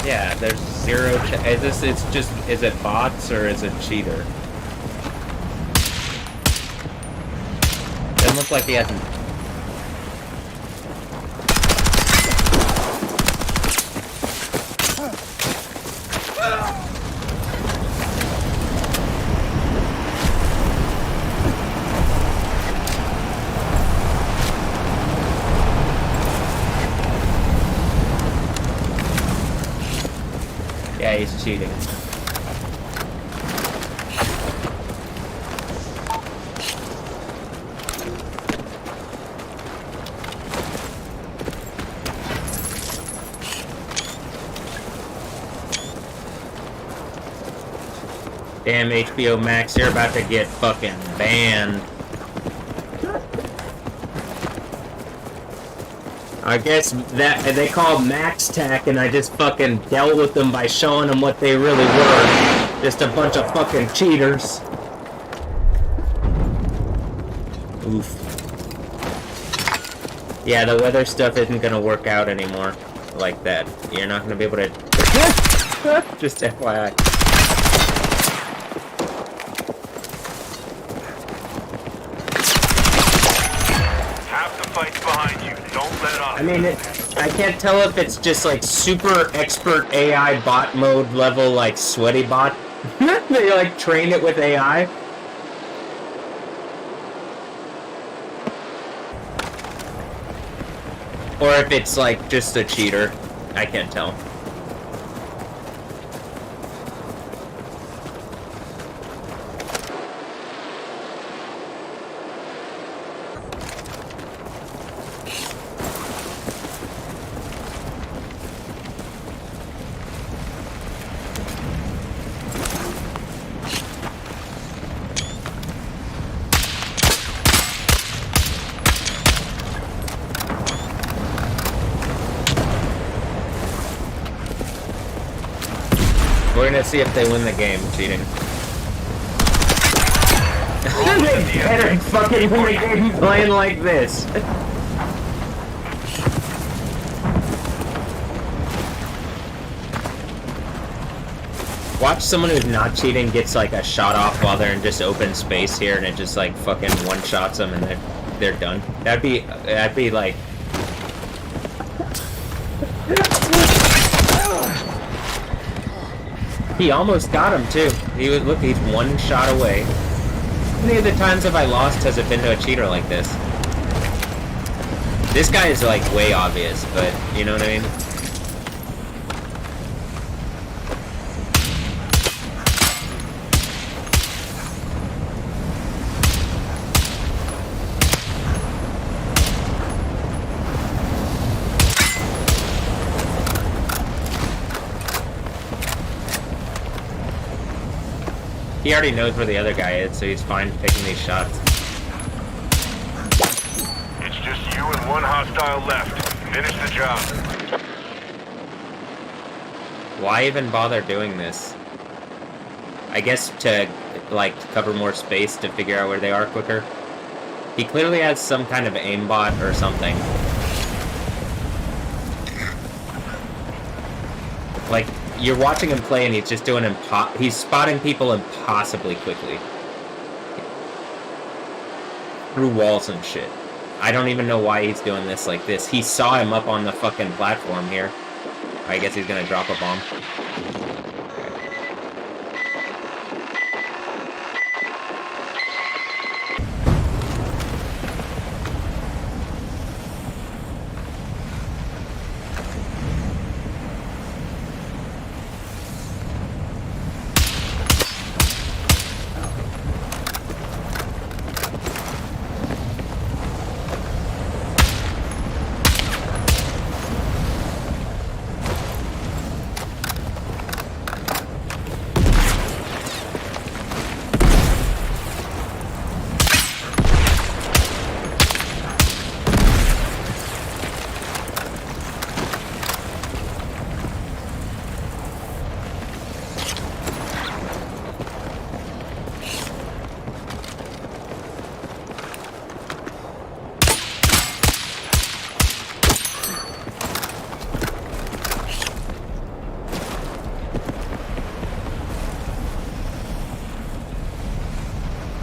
Speaker 6: Yeah, there's zero. Is it bots or is it cheater? Doesn't look like he hasn't. Yeah, he's cheating. Damn, HBO Max, you're about to get fucking banned. I guess that they call Max Tack, and I just fucking dealt with them by showing them what they really were. Just a bunch of fucking cheaters. Oof. Yeah, the weather stuff isn't gonna work out anymore like that. You're not gonna be able to... Just FYI. I mean, I can't tell if it's just like super expert AI bot mode level, like sweaty bot. They like train it with AI. Or if it's like just a cheater. I can't tell. to see if they win the game cheating.
Speaker 11: They
Speaker 6: better fucking win the game playing like this. Watch someone who's not cheating gets like a shot off while they're in just open space here, and it just like fucking one-shots them, and they're done. That'd be like. He almost got him too. Look, he's one shot away. How many of the times have I lost has it been to a cheater like this? This guy is like way obvious, but you know what I mean? He already knows where the other guy is, so he's fine taking these shots.
Speaker 11: It's just you and one hostile left. Finish the job.
Speaker 6: Why even bother doing this? I guess to, like, cover more space to figure out where they are quicker. He clearly has some kind of aimbot or something. Like, you're watching him play and he's just doing he's spotting people impossibly quickly. Through walls and shit. I don't even know why he's doing this like this. He saw him up on the fucking platform here. I guess he's gonna drop a bomb.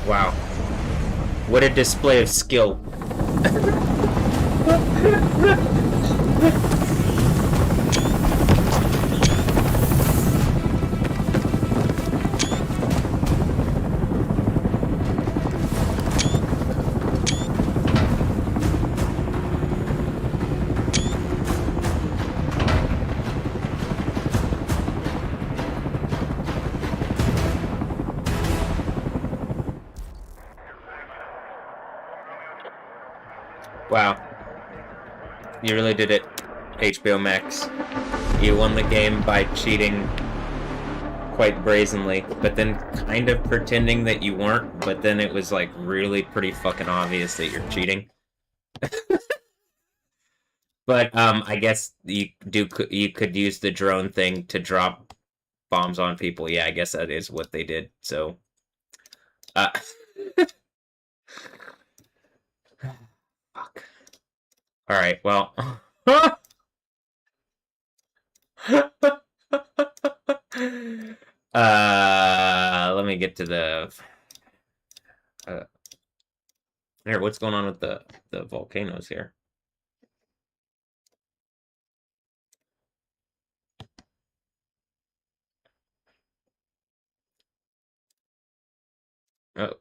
Speaker 6: Wow. What a display of skill. Wow. You really did it, HBO Max. You won the game by cheating quite brazenly, but then kind of pretending that you weren't, but then it was like really pretty fucking obvious that you're cheating. But I guess you could use the drone thing to drop bombs on people. Yeah, I guess that is what they did. So fuck. All right, well. Let me get to the here, what's going on with the volcanoes here? Oh.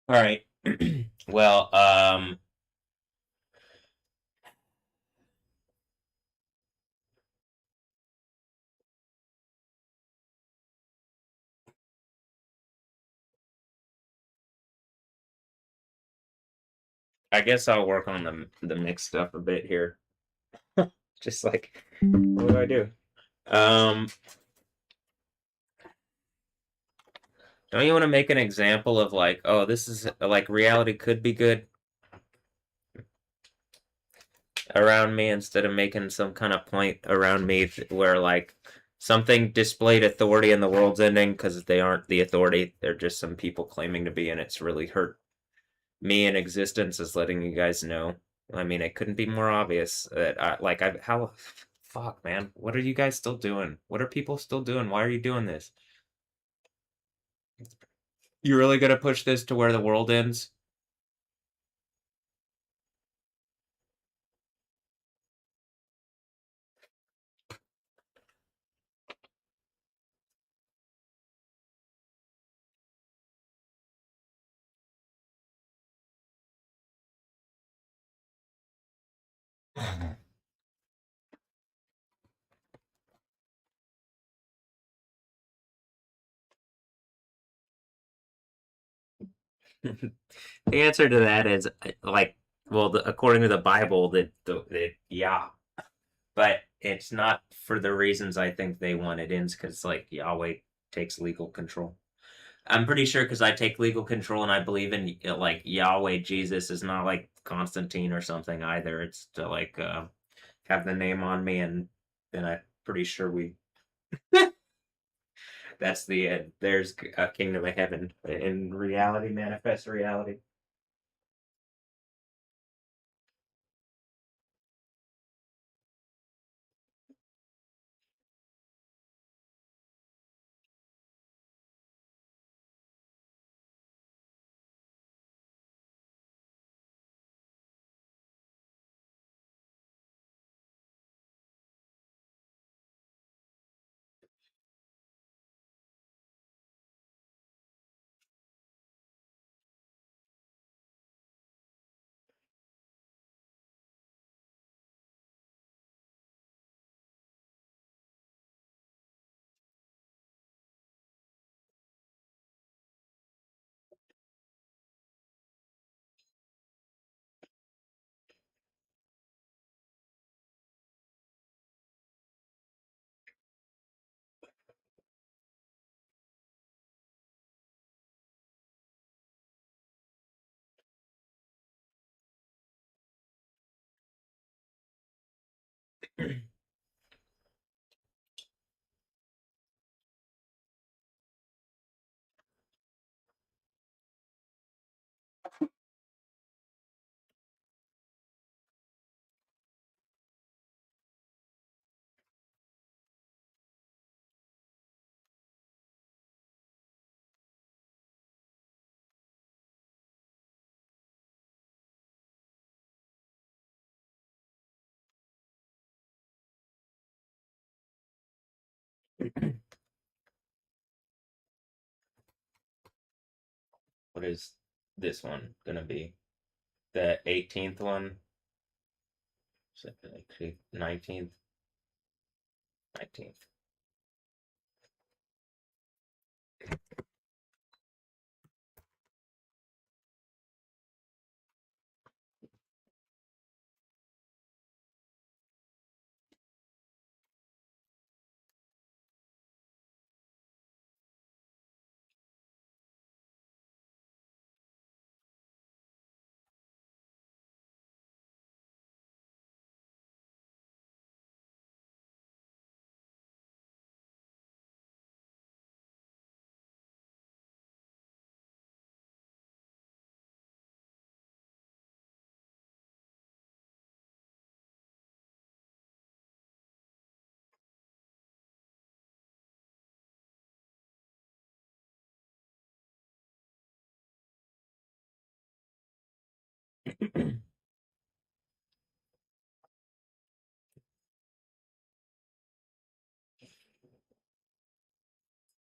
Speaker 1: All right. Well, I guess I'll work on the mixed stuff a bit here. Just like, what do I do? Don't you want to make an example of like, oh, this is like reality could be good around me instead of making some kind of point around me where like something displayed authority and the world's ending because they aren't the authority. They're just some people claiming to be, and it's really hurt me in existence is letting you guys know. I mean, it couldn't be more obvious that how fuck, man. What are you guys still doing? What are people still doing? Why are you doing this? You really gonna push this to where the world ends? The answer to that is like, well, according to the Bible, yeah, but it's not for the reasons I think they want it ends because like Yahweh takes legal control. I'm pretty sure because I take legal control and I believe in like Yahweh Jesus is not like Constantine or something either. It's to like have the name on me and I'm pretty sure we that's the there's a kingdom of heaven in reality, manifest reality. What is this one gonna be? The 18th one? 19th? 19th.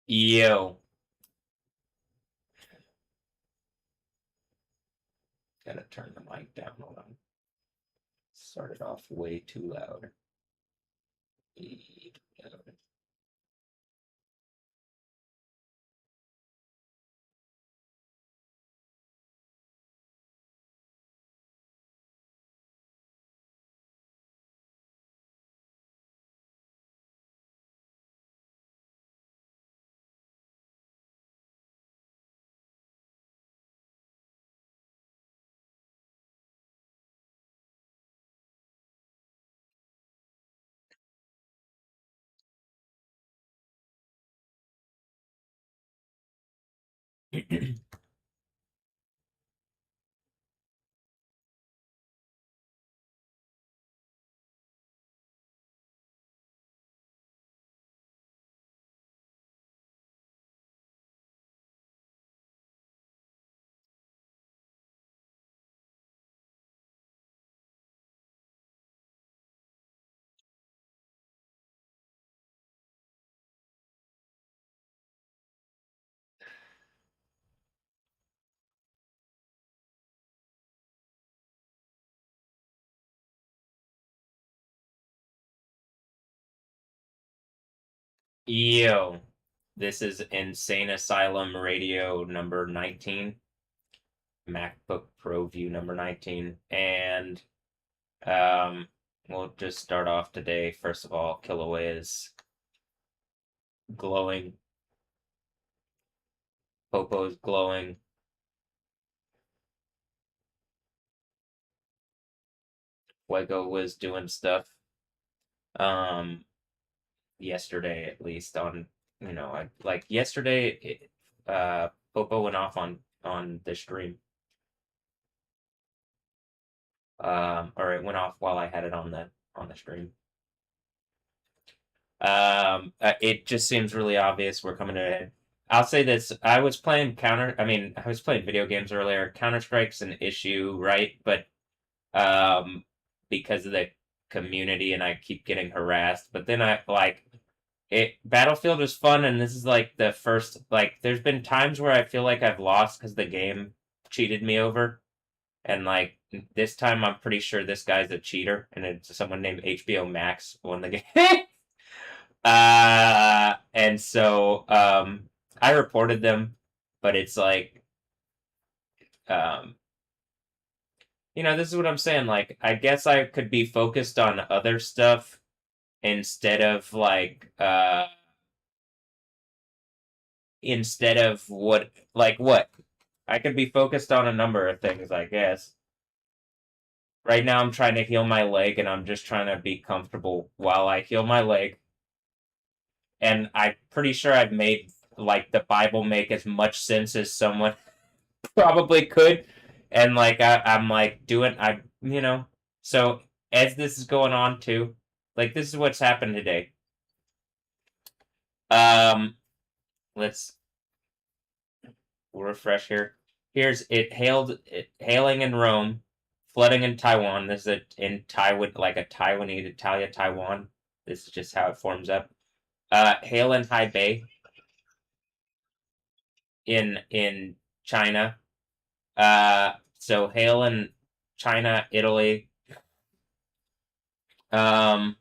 Speaker 1: Yo.
Speaker 6: Gotta turn the mic down. Hold on. Started off way too loud. Way too loud. Yo, this is Insane Asylum Radio number 19, MacBook Pro View number 19, and we'll just start off today. First of all, Kilauea is glowing. Popo's glowing. Fuego was doing stuff. Yesterday at least on, like yesterday, Popo went off on the stream. Or it went off while I had it on the stream. It just seems really obvious we're coming to. I'll say this: I was playing video games earlier. Counter-Strike's an issue, right? But because of the community, and I keep getting harassed. But then Battlefield was fun, and this is like the first. Like, there's been times where I feel like I've lost because the game cheated me over, and like this time I'm pretty sure this guy's a cheater, and it's someone named HBO Max won the game. And so I reported them, but it's like, this is what I'm saying. Like, I guess I could be focused on other stuff instead of what I could be focused on a number of things, I guess. Right now I'm trying to heal my leg, and I'm just trying to be comfortable while I heal my leg. And I'm pretty sure I've made the Bible make as much sense as someone probably could. And I'm doing, so as this is going on too, this is what's happened today. Let's refresh here. Here's it hailing in Rome, flooding in Taiwan. This is in Taiwan, like a Taiwanese, Italia, Taiwan. This is just how it forms up. Hail in Hebei in China. So hail in China, Italy. All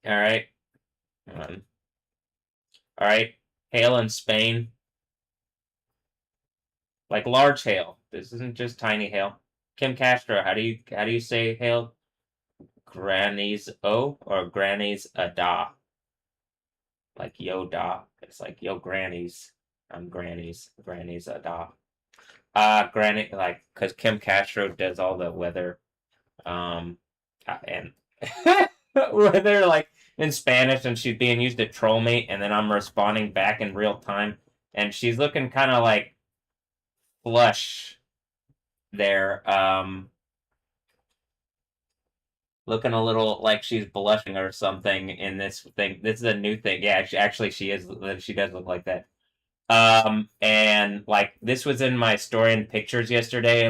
Speaker 6: right. All right. Hail in Spain. Like large hail. This isn't just tiny hail. Kim Castro, how do you say hail? Grannies O or Grannies Ada? Like yo da. It's like yo grannies. I'm grannies. Grannies Ada. Granny, cause Kim Castro does all the weather. And weather in Spanish, and she's being used to troll me, and then I'm responding back in real time, and she's looking kind of flush there, looking a little like she's blushing or something in this thing. This is a new thing. Yeah, she is. She does look like that. And this was in my story and pictures yesterday,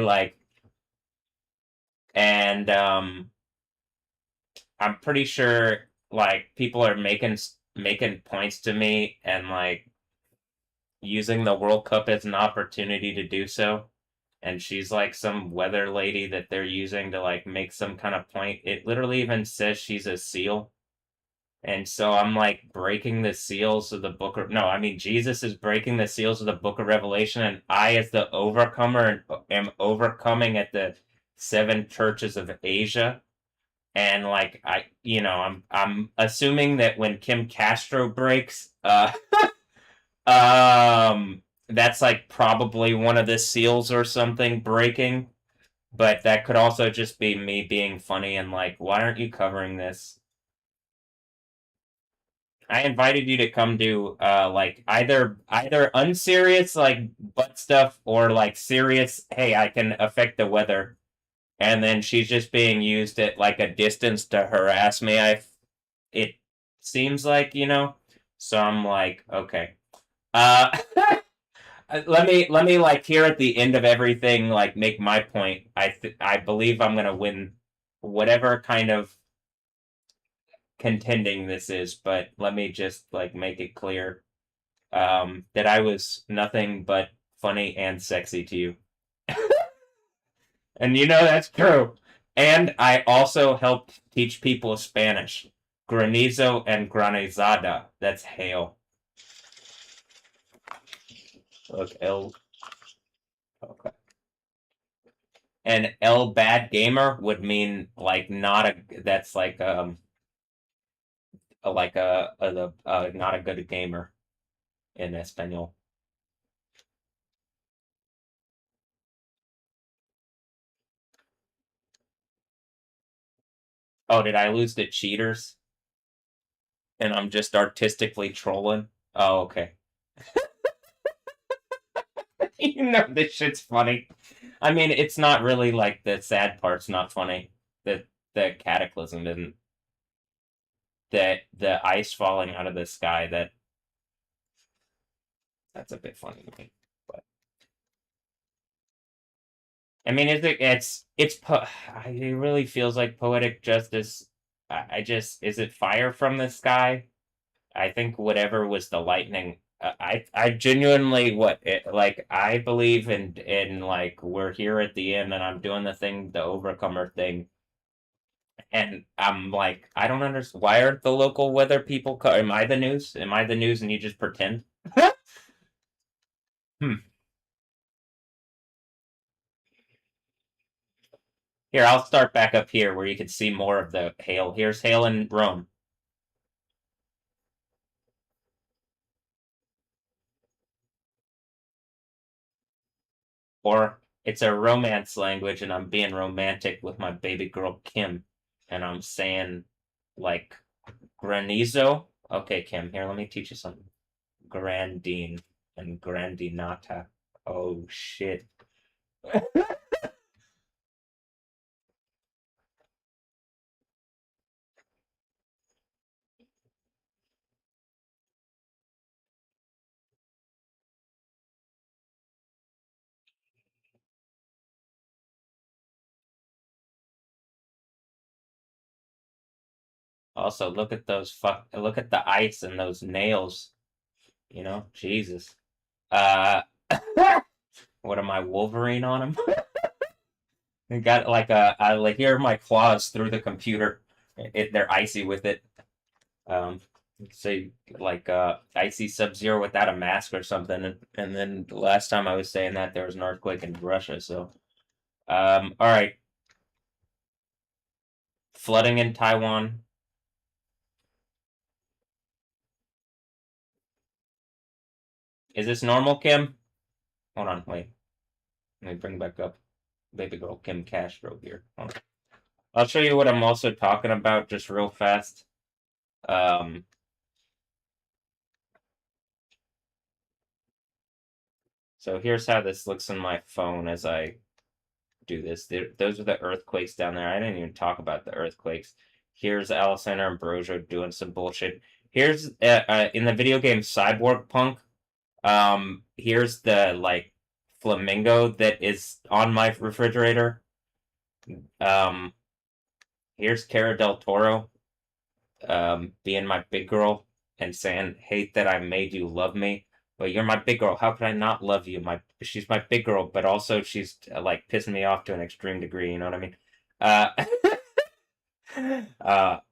Speaker 6: and I'm pretty sure people are making points to me and using the World Cup as an opportunity to do so.
Speaker 1: and she's like some weather lady that they're using to like make some kind of point. It literally even says she's a seal. And so I'm like breaking the seals of the book of, no, I mean Jesus is breaking the seals of the book of Revelation, and I as the overcomer am overcoming at the 7 churches of Asia. And like I'm assuming that when Kim Castro breaks, that's like probably one of the seals or something breaking. But that could also just be me being funny and like, why aren't you covering this? I invited you to come do like either unserious like butt stuff or like serious, hey, I can affect the weather. And then she's just being used at like a distance to harass me. It seems like, So I'm like, okay. Let me like here at the end of everything like make my point. I believe I'm gonna win whatever kind of contending this is, but let me just like make it clear that I was nothing but funny and sexy to you. And that's true. And I also helped teach people Spanish. Granizo and granizada. That's hail. Look, okay. And El Bad Gamer would mean like not a. That's like not a good gamer in Espanol. Oh, did I lose the cheaters? And I'm just artistically trolling? Oh, okay. This shit's funny. I mean, it's not really like the sad part's not funny. The cataclysm isn't. The ice falling out of the sky, that's a bit funny to me. But I mean, it really feels like poetic justice. Is it fire from the sky? I think whatever was the lightning. I genuinely I believe in like we're here at the end and I'm doing the overcomer thing, and I'm like I don't understand why aren't the local weather people? Am I the news? Am I the news and you just pretend? Here, I'll start back up here where you can see more of the hail. Here's hail in Rome. Or it's a romance language and I'm being romantic with my baby girl Kim. And I'm saying like granizo. Okay, Kim, here, let me teach you something. Grandine and grandinata. Oh shit. Also, look at look at the ice and those nails. Jesus. Uh what am I, Wolverine on him? I got like here are my claws through the computer. They're icy with it. Say like icy Sub-Zero without a mask or something. And then the last time I was saying that there was an earthquake in Russia. So, all right. Flooding in Taiwan. Is this normal, Kim? Hold on, wait. Let me bring back up baby girl Kim Castro here. I'll show you what I'm also talking about just real fast. So here's how this looks on my phone as I do this. Those are the earthquakes down there. I didn't even talk about the earthquakes. Here's Alessandro Ambrosio doing some bullshit. Here's in the video game Cyborg Punk. Here's the like flamingo that is on my refrigerator. Here's Cara del Toro being my big girl and saying, hate that I made you love me. But you're my big girl. How could I not love you? She's my big girl, but also she's like pissing me off to an extreme degree. You know what I mean? Uh,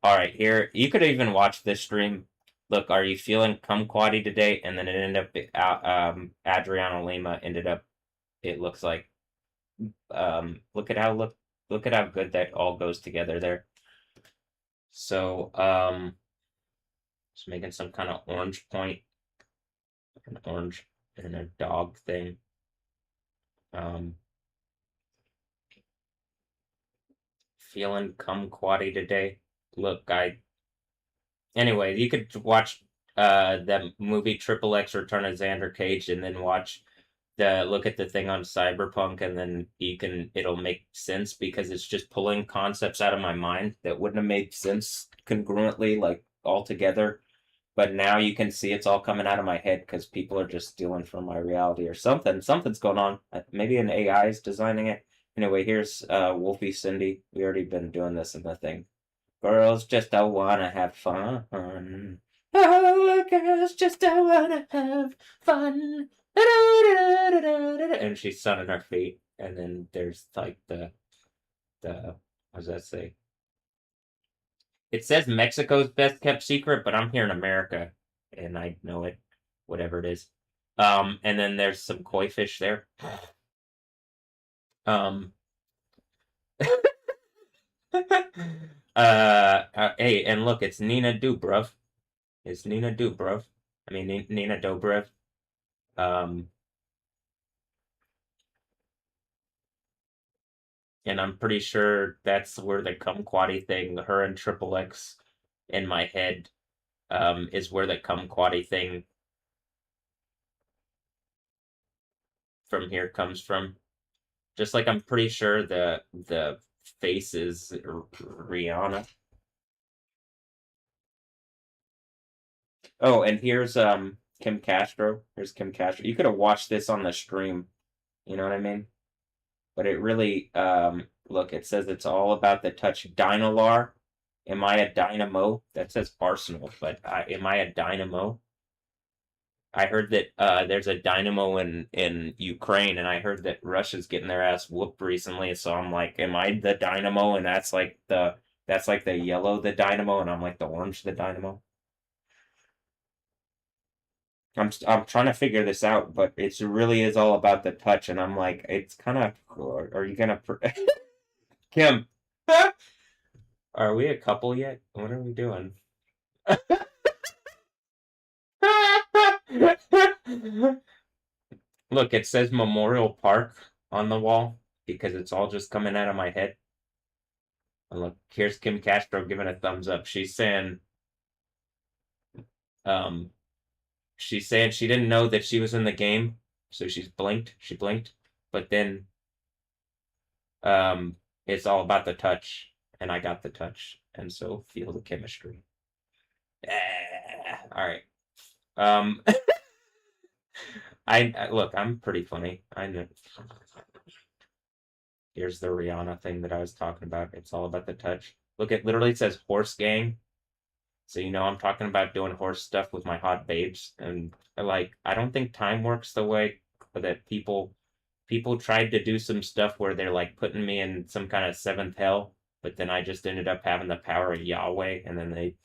Speaker 1: all right. Here, you could even watch this stream. Look, are you feeling kumquatty today? And then it ended up. Adriano Lima ended up. It looks like. Look at how good that all goes together there. So just making some kind of orange point, an orange and a dog thing. Feeling kumquatty today. Look, anyway, you could watch the movie Triple X Return of Xander Cage and then look at the thing on Cyberpunk, and then it'll make sense because it's just pulling concepts out of my mind that wouldn't have made sense congruently, like all together. But now you can see it's all coming out of my head because people are just stealing from my reality or something. Something's going on. Maybe an AI is designing it. Anyway, here's Wolfie Cindy. We already been doing this in the thing. Girls just don't wanna have fun. Oh, girls just don't wanna have fun. And she's sunning her feet. And then there's like the what does that say? It says Mexico's best kept secret, but I'm here in America and I know it, whatever it is. And then there's some koi fish there. Hey, and look, it's Nina Dobrev. It's Nina Dobrev. I mean, Nina Dobrev. And I'm pretty sure that's where the kumquatty thing, her and Triple X in my head, is where the kumquatty thing from here comes from. Just like I'm pretty sure the face is Rihanna. Oh, and here's Kim Castro. Here's Kim Castro. You could have watched this on the stream. You know what I mean? But it really look, it says it's all about the touch. Dynalar. Am I a dynamo? That says Arsenal, but am I a dynamo? I heard that there's a dynamo in Ukraine, and I heard that Russia's getting their ass whooped recently. So I'm like, am I the dynamo? And that's like the yellow the dynamo, and I'm like the orange the dynamo. I'm trying to figure this out, but it really is all about the touch, and I'm like, it's kind of. Are you gonna, Kim? Are we a couple yet? What are we doing? Look, it says Memorial Park on the wall because it's all just coming out of my head. And look, here's Kim Castro giving a thumbs up. She's saying she didn't know that she was in the game, so she blinked, but then it's all about the touch, and I got the touch, and so feel the chemistry. All right. Look, I'm pretty funny. I know. Here's the Rihanna thing that I was talking about. It's all about the touch. Look, it literally says horse gang. So you know I'm talking about doing horse stuff with my hot babes. And like I don't think time works the way that people tried to do some stuff where they're like putting me in some kind of seventh hell, but then I just ended up having the power of Yahweh, and then it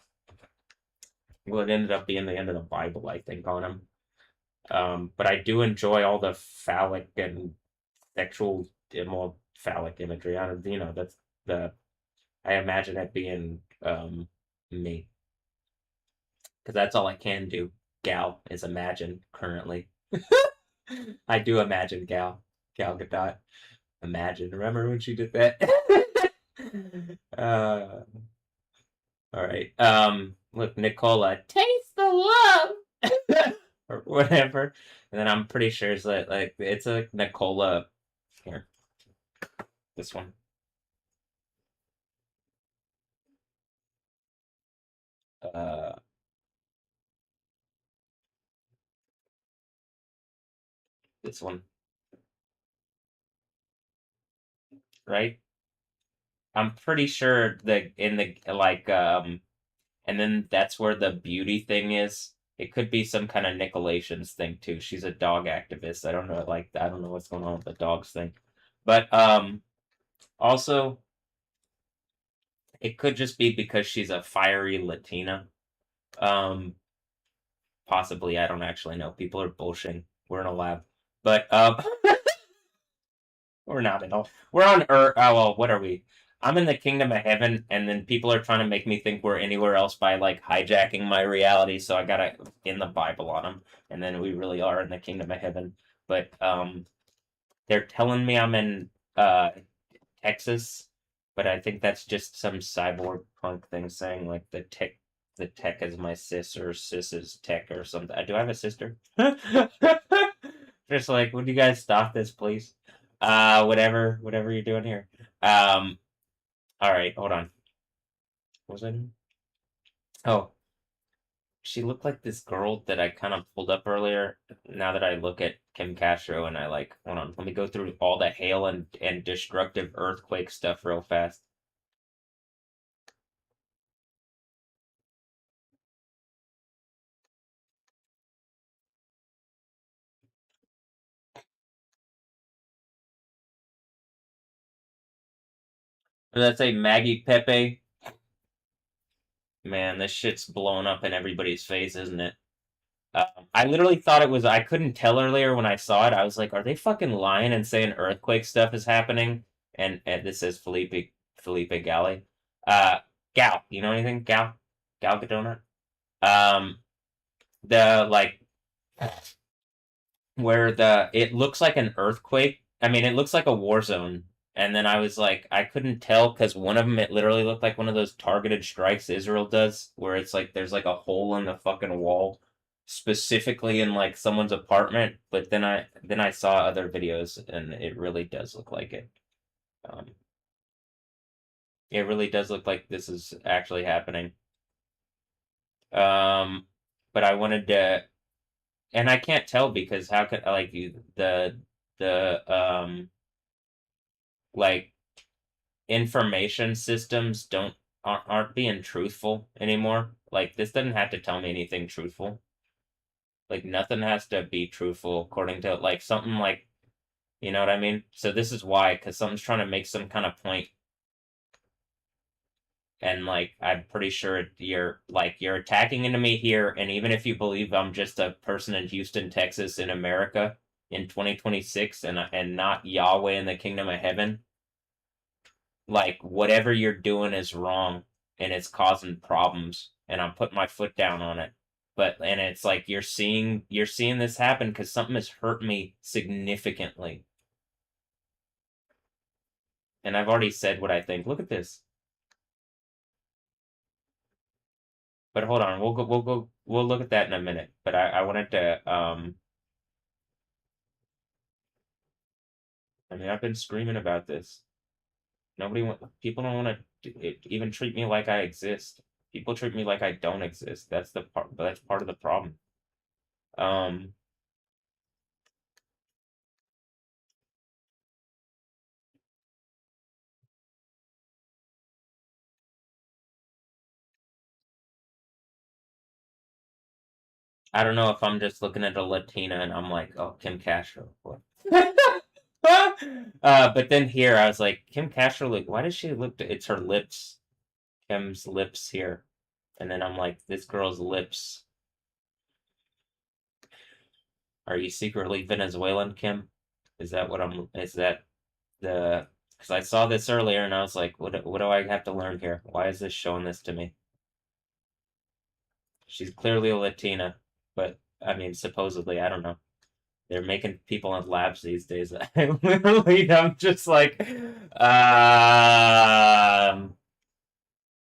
Speaker 1: ended up being the end of the Bible, I think, on them. But I do enjoy all the phallic and sexual, more phallic imagery. That's I imagine it being me, because that's all I can do. Gal is imagine currently. I do imagine Gal Gadot. Imagine. Remember when she did that? All right. Look, Nicola, taste the love. Or whatever, and then I'm pretty sure it's like it's a Nicola. Here, this one. This one, right? I'm pretty sure that in the and then that's where the beauty thing is.
Speaker 6: It could be some kind of Nicolations thing too. She's a dog activist. I don't know, like I don't know what's going on with the dogs thing. But also it could just be because she's a fiery Latina. Possibly, I don't actually know. People are bullshitting. We're in a lab. But we're not at all. We're on Earth. Oh well, what are we? I'm in the kingdom of heaven, and then people are trying to make me think we're anywhere else by like hijacking my reality. So I gotta in the Bible on them, and then we really are in the kingdom of heaven. But they're telling me I'm in Texas, but I think that's just some cyborg punk thing saying like the tech is my sis or sis is tech or something. Do I have a sister? Just like, would you guys stop this, please? Whatever you're doing here. All right, hold on. What was I doing? Oh, she looked like this girl that I kind of pulled up earlier. Now that I look at Kim Castro and I like, hold on, let me go through all the hail and destructive earthquake stuff real fast. Does that say Maggie Pepe? Man, this shit's blown up in everybody's face, isn't it? I literally thought it was. I couldn't tell earlier when I saw it. I was like, "Are they fucking lying and saying earthquake stuff is happening?" And this is Felipe Gali. Gal, you know anything? Gal Gadot? Um, the like where the it looks like an earthquake. I mean, it looks like a war zone. And then I was like, I couldn't tell because one of them it literally looked like one of those targeted strikes Israel does, where it's like there's like a hole in the fucking wall, specifically in like someone's apartment. But then I saw other videos, and it really does look like it. Um, it really does look like this is actually happening. Um, but I wanted to, and I can't tell because how could like the like information systems aren't being truthful anymore. Like this doesn't have to tell me anything truthful. Like nothing has to be truthful according to like something like you know what I mean? So this is why, because something's trying to make some kind of point, and like I'm pretty sure you're attacking into me here, and even if you believe I'm just a person in Houston, Texas, in America in 2026, and not Yahweh in the kingdom of heaven, like whatever you're doing is wrong and it's causing problems, and I'm putting my foot down on it. And it's like you're seeing this happen because something has hurt me significantly. And I've already said what I think. Look at this. But hold on, we'll look at that in a minute. But I wanted to I mean I've been screaming about this. People don't want to even treat me like I exist. People treat me like I don't exist. That's part of the problem. Um I don't know if I'm just looking at a Latina and I'm like, oh, Kim Castro. What? But then here I was like, Kim Castro, like, why does she look? It's her lips, Kim's lips here, and then I'm like, this girl's lips. Are you secretly Venezuelan, Kim? Is that what I'm? Is that the? Because I saw this earlier and I was like, what do I have to learn here? Why is this showing this to me? She's clearly a Latina, but I mean, supposedly, I don't know. They're making people in labs these days. I'm just like,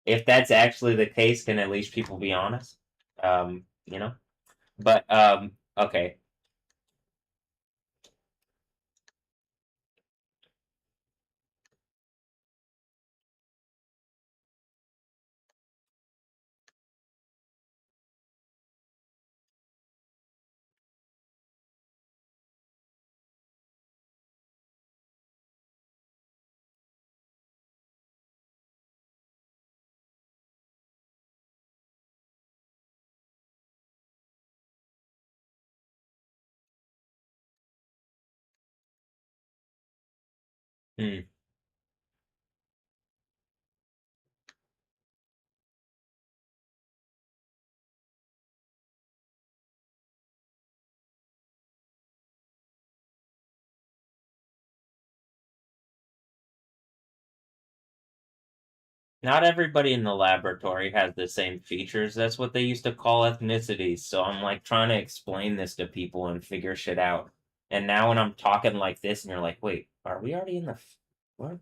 Speaker 6: if that's actually the case, can at least people be honest? You know? But, okay. Hmm. Not everybody in the laboratory has the same features. That's what they used to call ethnicities. So I'm like trying to explain this to people and figure shit out. And now when I'm talking like this, and you're like, "Wait, are we already in the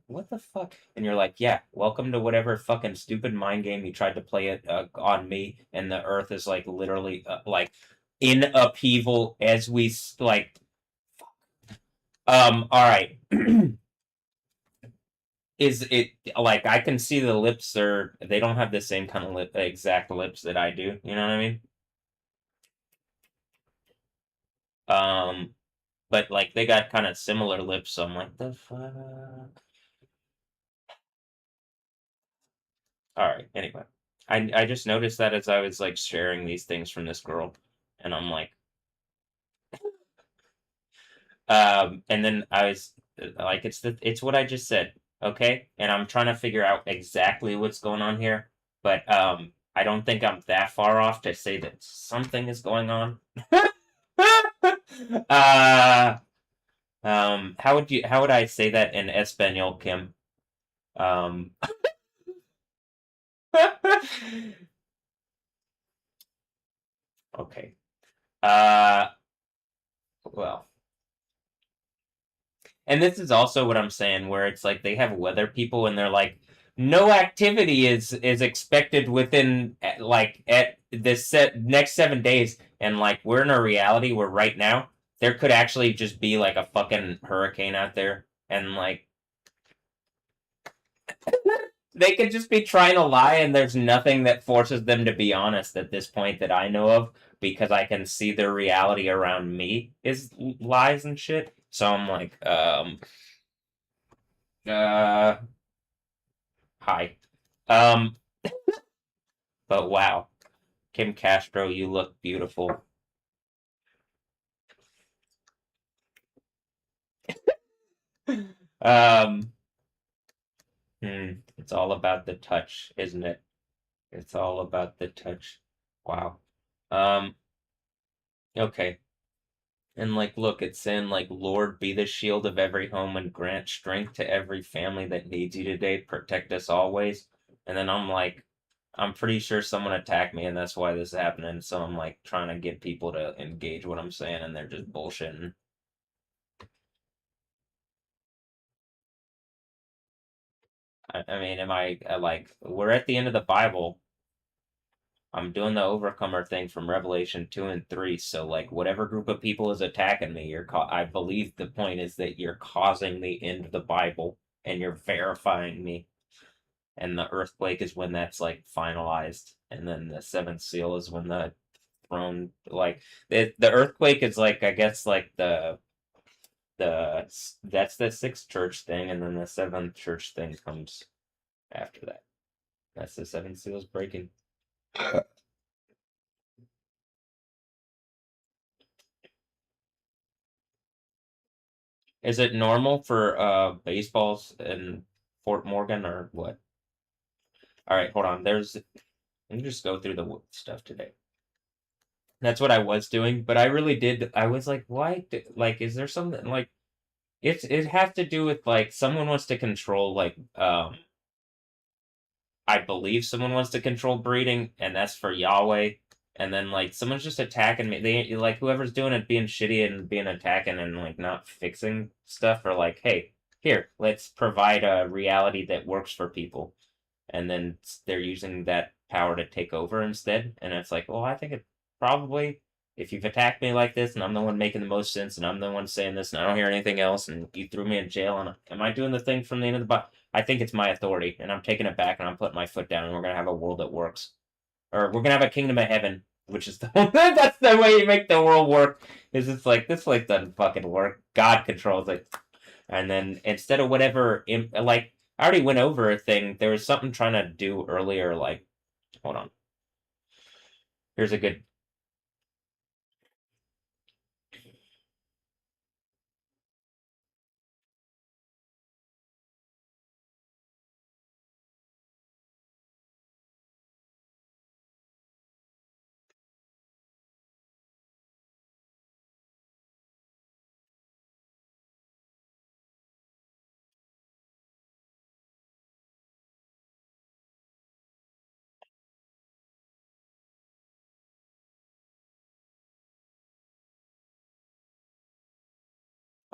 Speaker 6: what the fuck?" And you're like, "Yeah, welcome to whatever fucking stupid mind game you tried to play it on me." And the Earth is like literally like in upheaval as we like. All right. Is it like I can see the lips are they don't have the same kind of exact lips that I do, you know what I mean? Um, but like they got kind of similar lips, so I'm like, the fuck. All right, anyway. I just noticed that as I was like sharing these things from this girl, and I'm like, and then I was like, it's what I just said, okay? And I'm trying to figure out exactly what's going on here, but I don't think I'm that far off to say that something is going on. uh how would I say that in Espanol, Kim? Um okay. Uh well. And this is also what I'm saying, where it's like they have weather people and they're like, no activity is expected within like at this next 7 days, and like we're in a reality where right now there could actually just be like a fucking hurricane out there, and like they could just be trying to lie, and there's nothing that forces them to be honest at this point that I know of, because I can see their reality around me is lies and shit. So I'm like, uh, hi. Um, but wow, Kim Castro, you look beautiful. Um, it's all about the touch, isn't it? It's all about the touch. Wow. Um, okay. And like, look, it's saying like, Lord, be the shield of every home and grant strength to every family that needs you today. Protect us always. And then I'm like, I'm pretty sure someone attacked me, and that's why this is happening. So I'm like trying to get people to engage what I'm saying, and they're just bullshitting. I mean, am I like we're at the end of the Bible? I'm doing the overcomer thing from Revelation 2 and 3. So like whatever group of people is attacking me, I believe the point is that you're causing the end of the Bible and you're verifying me. And the earthquake is when that's like finalized, and then the seventh seal is when the throne like the earthquake is like I guess like the that's the sixth church thing, and then the seventh church thing comes after that. That's the seven seals breaking. Is it normal for baseballs in Fort Morgan or what? All right, hold on. Let me just go through the stuff today. That's what I was doing, but I really did. I was like, why? Like, is there something like it has to do with like someone wants to control like I believe someone wants to control breeding, and that's for Yahweh. And then like someone's just attacking me. They like whoever's doing it being shitty and being attacking and like not fixing stuff, or like, hey, here, let's provide a reality that works for people. And then they're using that power to take over instead. And it's like, well, I think it probably if you've attacked me like this and I'm the one making the most sense and I'm the one saying this and I don't hear anything else and you threw me in jail and am I doing the thing from the end of the box? I think it's my authority and I'm taking it back and I'm putting my foot down and we're gonna have a world that works. Or we're gonna have a kingdom of heaven, which is the that's the way you make the world work. Is it's like this place doesn't fucking work. God controls it. And then instead of whatever like I already went over a thing. There was something trying to do earlier, like hold on. Here's a good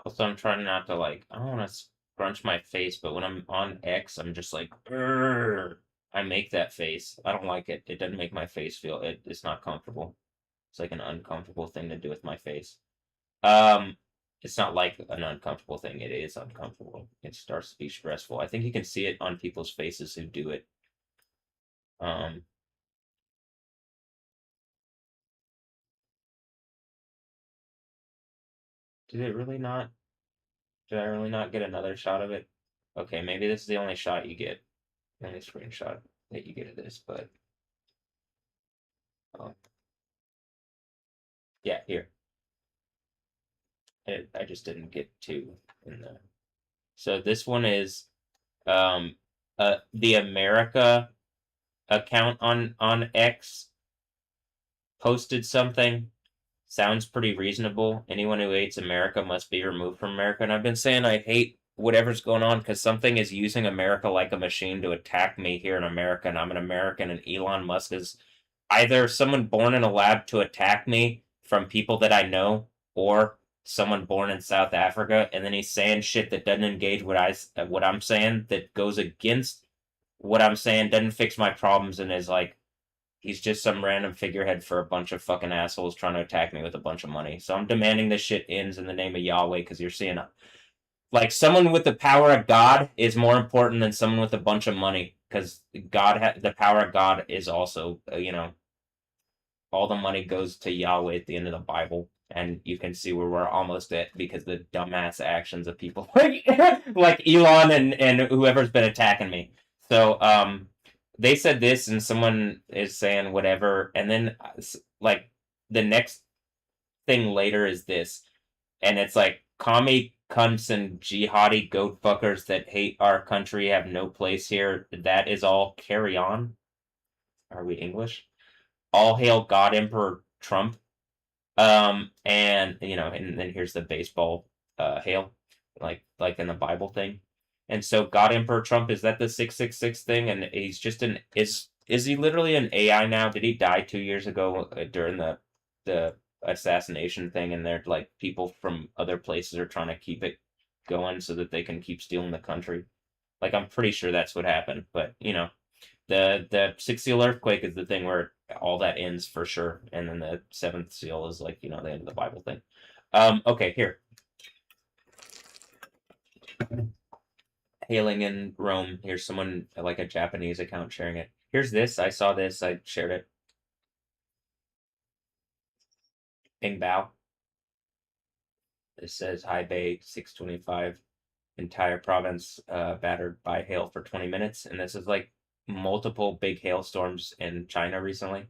Speaker 6: Also, I'm trying not to like. I don't want to scrunch my face, but when I'm on X, I'm just like, "Urgh." I make that face. I don't like it. It doesn't make my face feel. It's not comfortable. It's like an uncomfortable thing to do with my face. Um, it's not like an uncomfortable thing. It is uncomfortable. It starts to be stressful. I think you can see it on people's faces who do it. Um, did it really not? Did I really not get another shot of it? Okay, maybe this is the only shot you get. The only screenshot that you get of this, but yeah, here. I just didn't get two in the. So this one is um the America account on X posted something. Sounds pretty reasonable. Anyone who hates America must be removed from America. And I've been saying I hate whatever's going on because something is using America like a machine to attack me here in America, and I'm an American, and Elon Musk is either someone born in a lab to attack me from people that I know, or someone born in South Africa, and then he's saying shit that doesn't engage what I'm saying, that goes against what I'm saying, doesn't fix my problems, and is like he's just some random figurehead for a bunch of fucking assholes trying to attack me with a bunch of money. So I'm demanding this shit ends in the name of Yahweh because you're seeing like someone with the power of God is more important than someone with a bunch of money because the power of God is also all the money goes to Yahweh at the end of the Bible. And you can see where we're almost at because the dumbass actions of people like Elon and whoever's been attacking me. So they said this, and someone is saying whatever, and then like the next thing later is this, and it's like commie cunts and jihadi goat fuckers that hate our country have no place here. That is all carry on. Are we English? All hail God Emperor Trump. And and then here's the baseball hail, like in the Bible thing. And so God Emperor Trump, is that the 666 thing? And he's just is he literally an AI now? Did he die 2 years ago during the assassination thing? And they're like people from other places are trying to keep it going so that they can keep stealing the country. Like I'm pretty sure that's what happened, but the sixth seal earthquake is the thing where all that ends for sure, and then the seventh seal is like the end of the Bible thing. Okay, here. Hailing in Rome. Here's someone like a Japanese account sharing it. Here's this. I saw this. I shared it. Bing Bao. It says High Bay 625. Entire province battered by hail for 20 minutes, and this is like multiple big hailstorms in China recently.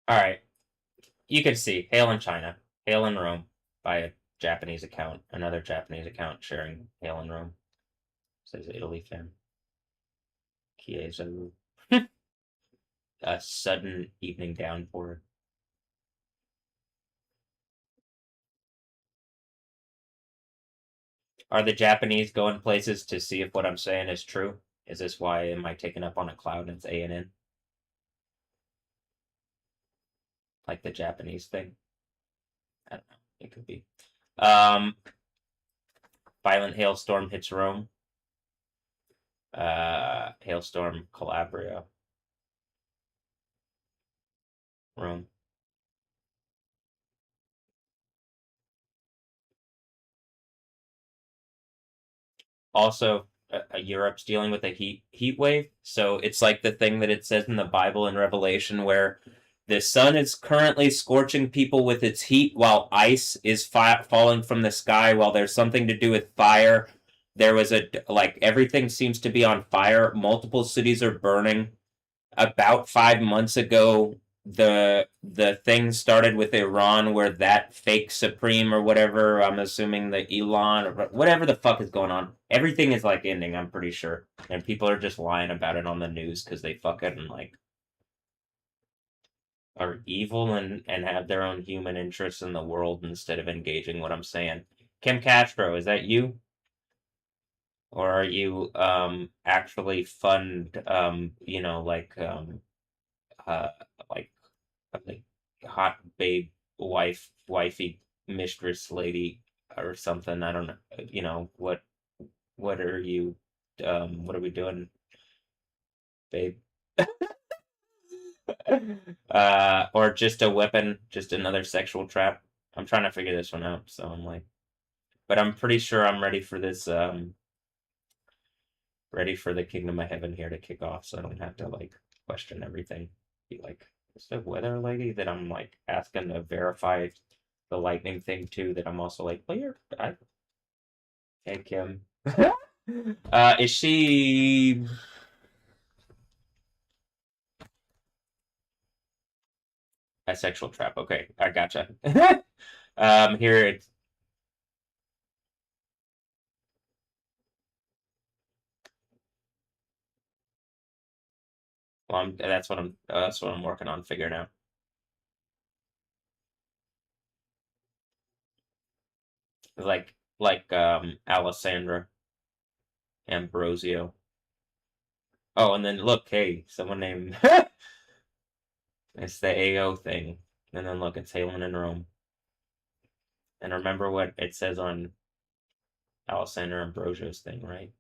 Speaker 6: All right. You can see Hail in China, Hail in Rome by a Japanese account, another Japanese account sharing Hail in Rome. Says Italy fan. Chiesa. A sudden evening downpour. Are the Japanese going places to see if what I'm saying is true? Is this why am I taken up on a cloud and it's ANN? Like the Japanese thing? I don't know. It could be. Violent hailstorm hits Rome. Hailstorm Calabria. Rome. also Europe's dealing with a heat wave. So it's like the thing that it says in the Bible in Revelation where the sun is currently scorching people with its heat while ice is falling from the sky while there's something to do with fire. There was like everything seems to be on fire. Multiple cities are burning. About 5 months ago, the thing started with Iran where that fake supreme or whatever, I'm assuming the Elon or whatever the fuck is going on. Everything is like ending, I'm pretty sure. And people are just lying about it on the news because they fucking like are evil and have their own human interests in the world instead of engaging what I'm saying. Kim Castro, is that you? Or are you actually fund you know like uh like like hot babe wifey mistress lady or something? I don't know. You know what are you what are we doing, babe? Or just a weapon, just another sexual trap. I'm trying to figure this one out, so I'm like, but I'm pretty sure I'm ready for this ready for the kingdom of heaven here to kick off, so I don't have to like question everything. Be like, is the weather lady that I'm like asking to verify the lightning thing too? That I'm also like, well, hey Kim, is she? A sexual trap? Okay, I gotcha. Here it's. Well, that's what I'm working on figuring out. Alessandra Ambrosio. Oh, and then look, hey, someone named it's the AO thing. And then look, it's Halen in Rome. And remember what it says on Alessandra Ambrosio's thing, right?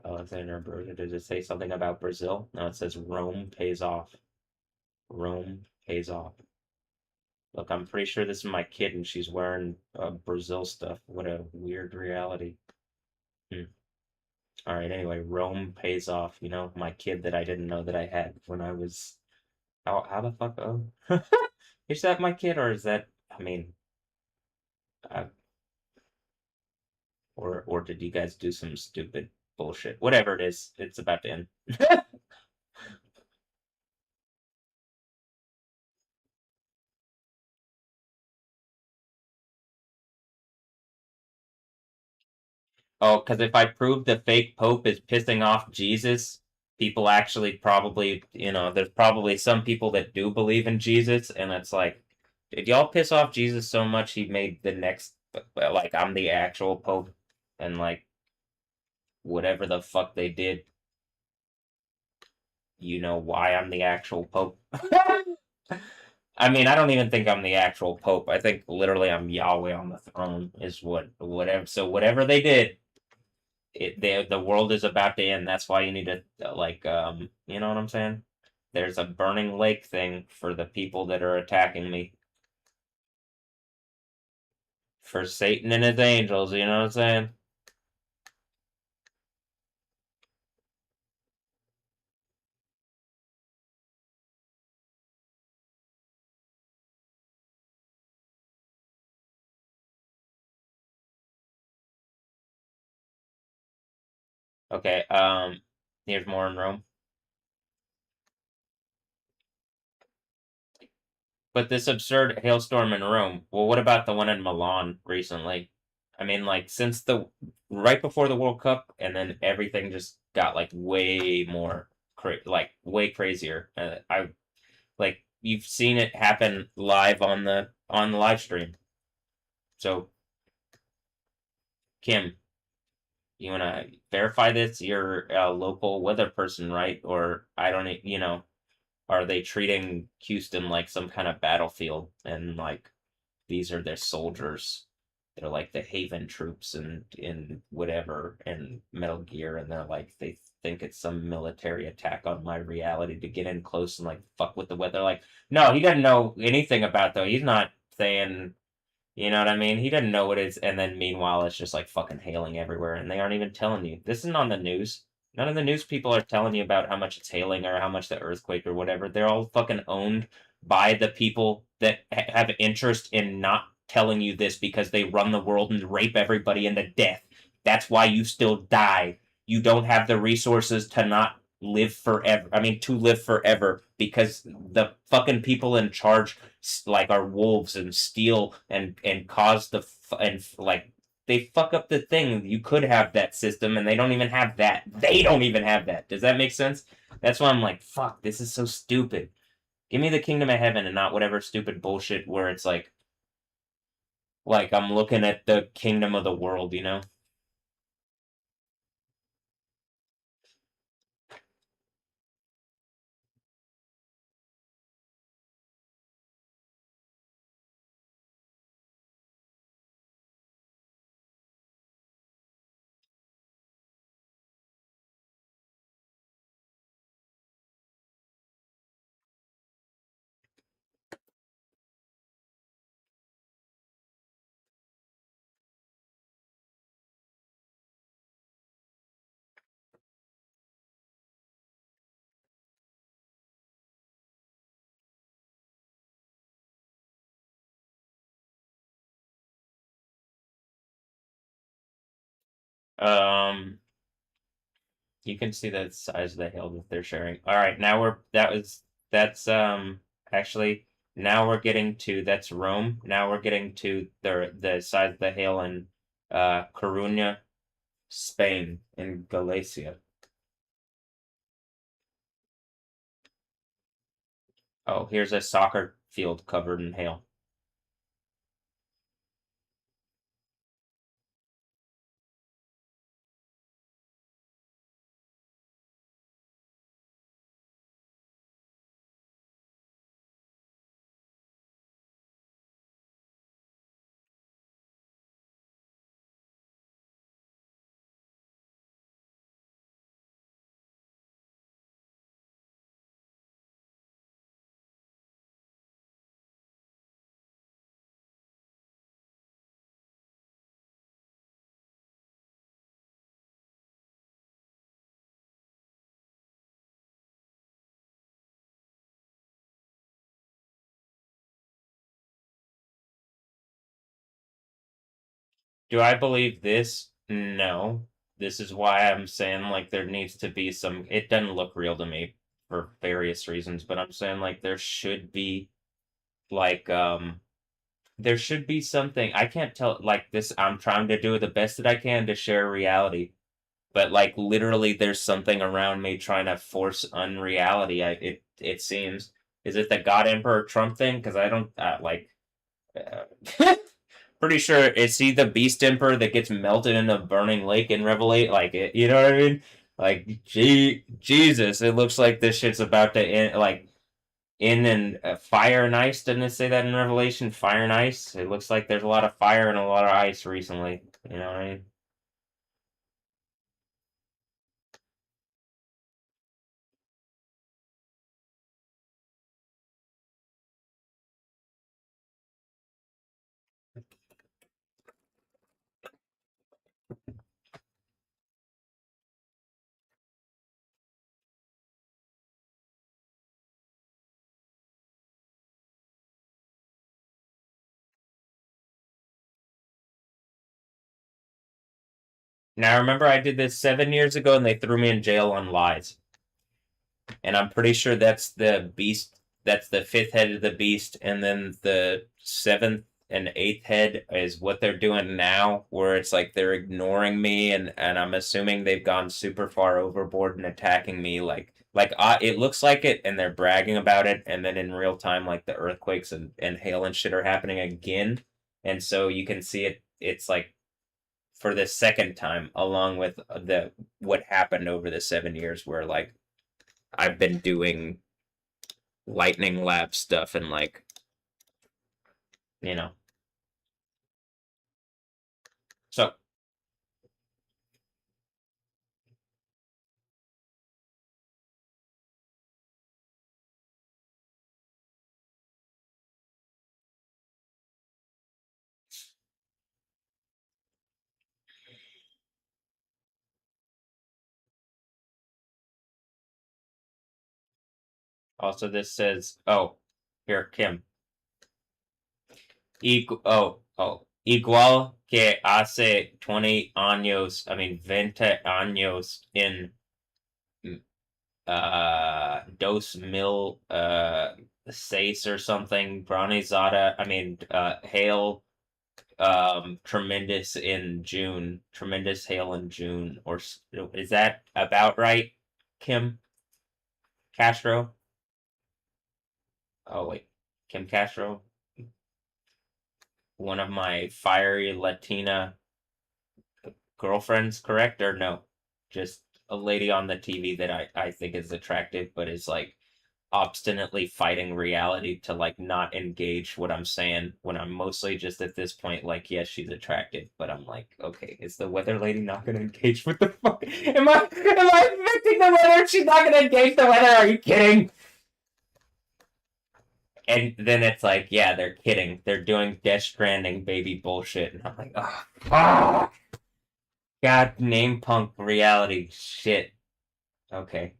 Speaker 6: Alessandra Ambrosio, does it say something about Brazil? No, it says Rome pays off. Rome pays off. Look, I'm pretty sure this is my kid and she's wearing Brazil stuff. What a weird reality. All right, anyway, Rome pays off. You know, my kid that I didn't know that I had when I was. How the fuck? Oh, is that my kid or is that? I mean, uh, or did you guys do some stupid bullshit? Whatever it is, it's about to end. Oh, because if I prove the fake pope is pissing off Jesus, people actually probably, you know, there's probably some people that do believe in Jesus, and it's like, did y'all piss off Jesus so much he made the next, like, I'm the actual pope, and like, whatever the fuck they did, you know why I'm the actual pope? I mean, I don't even think I'm the actual pope. I think literally I'm Yahweh on the throne is whatever. So whatever they did, the world is about to end. That's why you need to like you know what I'm saying? There's a burning lake thing for the people that are attacking me. For Satan and his angels, you know what I'm saying? Okay, here's more in Rome. But this absurd hailstorm in Rome, well, what about the one in Milan recently? I mean, like, since right before the World Cup, and then everything just got, like, way more, way crazier. Like, you've seen it happen live on the live stream. So, Kim, you want to verify this? You're a local weather person, right? Or I don't, you know, are they treating Houston like some kind of battlefield and like these are their soldiers? They're like the Haven troops and in whatever and Metal Gear, and they're like they think it's some military attack on my reality to get in close and like fuck with the weather. Like, no, he doesn't know anything about though. He's not saying You know what I mean? He doesn't know what it's, and then meanwhile, it's just like fucking hailing everywhere, and they aren't even telling you. This isn't on the news. None of the news people are telling you about how much it's hailing or how much the earthquake or whatever. They're all fucking owned by the people that have interest in not telling you this because they run the world and rape everybody into death. That's why you still die. You don't have the resources to not live forever. I mean, to live forever because the fucking people in charge like are wolves and steal and cause the and like they fuck up the thing. You could have that system, and they don't even have that. They don't even have that. Does that make sense? That's why I'm like, fuck, this is so stupid. Give me the kingdom of heaven and not whatever stupid bullshit where it's like I'm looking at the kingdom of the world, you know? Um, you can see the size of the hill that they're sharing. All right, now that's actually now we're getting to that's Rome. Now we're getting to the size of the hill in Coruña, Spain, in Galicia. Oh, here's a soccer field covered in hail. Do I believe this? No. This is why I'm saying like there needs to be some. It doesn't look real to me for various reasons, but I'm saying like there should be like there should be something. I can't tell like this. I'm trying to do the best that I can to share reality, but like literally, there's something around me trying to force unreality. It seems. Is it the God Emperor Trump thing? Because I don't like. Pretty sure is he the Beast Emperor that gets melted in a burning lake in Revelate? Like it, you know what I mean? Like, Jesus, it looks like this shit's about to end. Like in and fire and ice. Didn't it say that in Revelation? Fire and ice. It looks like there's a lot of fire and a lot of ice recently. You know what I mean? Now remember, I did this 7 years ago, and they threw me in jail on lies. And I'm pretty sure that's the beast. That's the fifth head of the beast, and then the seventh and eighth head is what they're doing now, where it's like they're ignoring me, and I'm assuming they've gone super far overboard and attacking me. It looks like it, and they're bragging about it, and then in real time, like the earthquakes and hail and shit are happening again, and so you can see it. It's like for the second time, along with the what happened over the 7 years, where like I've been doing lightning lab stuff and like you know so
Speaker 1: Also, this says, oh, here, Kim. Igual que hace 20 años, 20 años en 2006 or something, granizada, hail, tremendous hail in June, or is that about right, Kim Castro? Oh, wait, Kim Castro? One of my fiery Latina girlfriends, correct? Or no? Just a lady on the TV that I think is attractive, but is like obstinately fighting reality to like not engage what I'm saying when I'm mostly just at this point like, yes, she's attractive, but I'm like, okay, is the weather lady not gonna engage with the fuck? Am I affecting the weather? She's not gonna engage the weather? Are you kidding? And then it's like, yeah, they're kidding. They're doing Death Stranding baby bullshit, and I'm like, oh, fuck. God, name punk reality shit. Okay.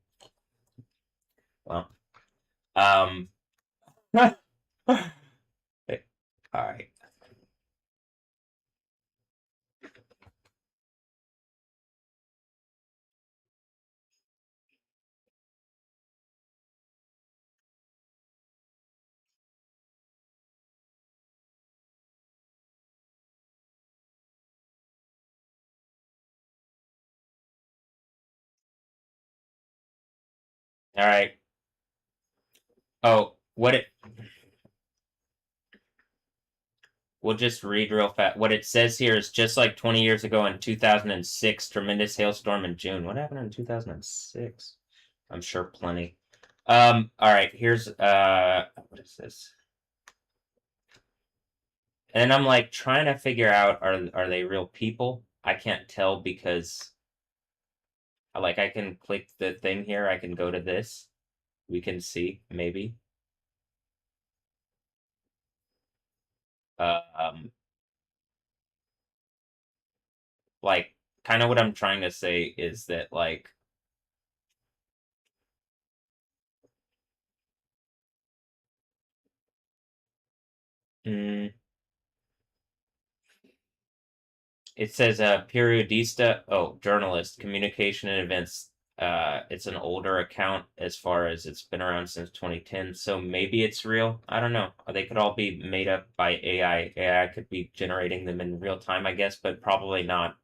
Speaker 1: Well, all right. All right. Oh, we'll just read real fast. What it says here is just like 20 years ago in 2006, tremendous hailstorm in June. What happened in 2006? I'm sure plenty. All right, here's what is this? And I'm like trying to figure out, are they real people? I can't tell because like I can click the thing here, I can go to this. We can see maybe. Um like kind of what I'm trying to say is that like mm, it says periodista, oh, journalist, communication and events. It's an older account as far as it's been around since 2010, so maybe it's real. I don't know. They could all be made up by AI. AI could be generating them in real time, I guess, but probably not.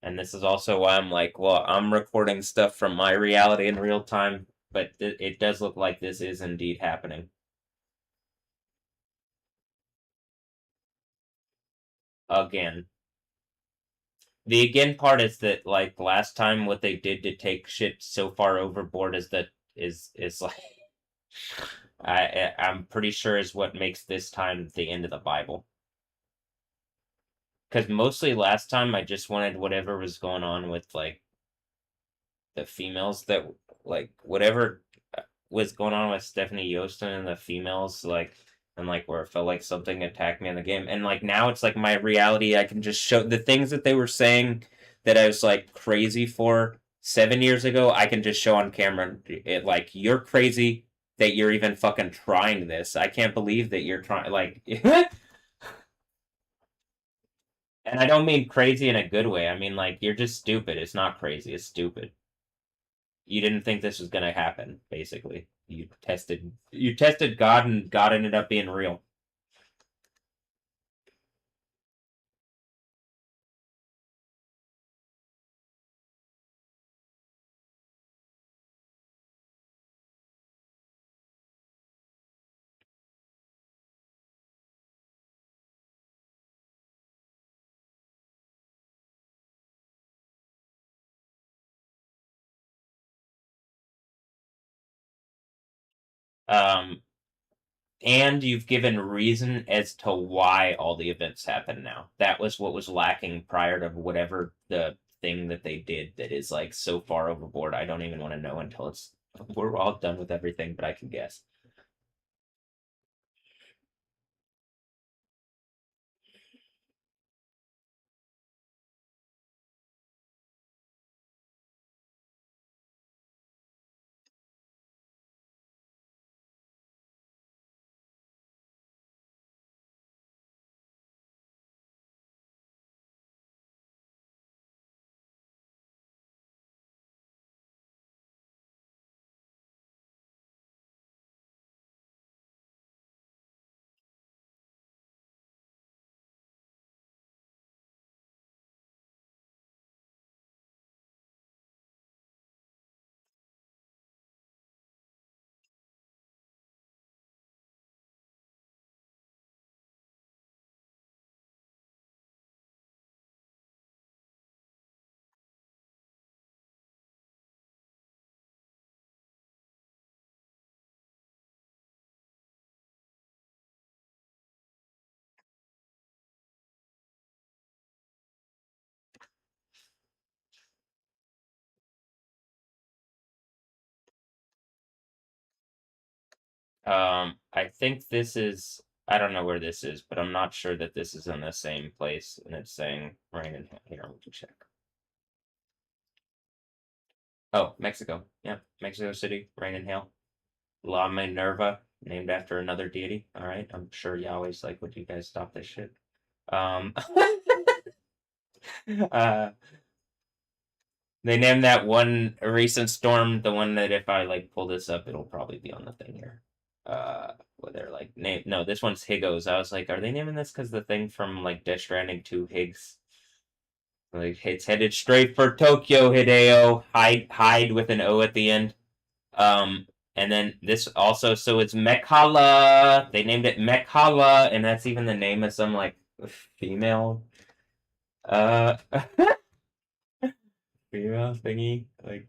Speaker 1: And this is also why I'm like, well, I'm recording stuff from my reality in real time, but it does look like this is indeed happening. Again. The again part is that like last time what they did to take shit so far overboard is that is like I'm pretty sure is what makes this time the end of the Bible. Because mostly last time I just wanted whatever was going on with like the females that like whatever was going on with Stephanie Yostin and the females like and like where it felt like something attacked me in the game and like now it's like my reality I can just show the things that they were saying that I was like crazy for 7 years ago I can just show on camera it like you're crazy that you're even fucking trying this. I can't believe that you're trying like and I don't mean crazy in a good way. I mean like you're just stupid. It's not crazy. It's stupid. You didn't think this was going to happen, basically. You tested God and God ended up being real. Um, and you've given reason as to why all the events happen now. That was what was lacking prior to whatever the thing that they did that is like so far overboard. I don't even want to know until we're all done with everything, but I can guess. I think this is. I don't know where this is, but I'm not sure that this is in the same place. And it's saying rain and here. We can check. Oh, Mexico. Yeah, Mexico City, rain and hail. La Minerva, named after another deity. All right, I'm sure Yahweh's like, would you guys stop this shit? Uh, they named that one recent storm the one that if I like pull this up, it'll probably be on the thing here. Where they're like name no, this one's Higgos. I was like, are they naming this because the thing from like Death Stranding 2 Higgs? Like it's headed straight for Tokyo, Hideo. Hide with an O at the end. And then this also, so it's Mekhala. They named it Mekhala, and that's even the name of some like female uh female thingy, like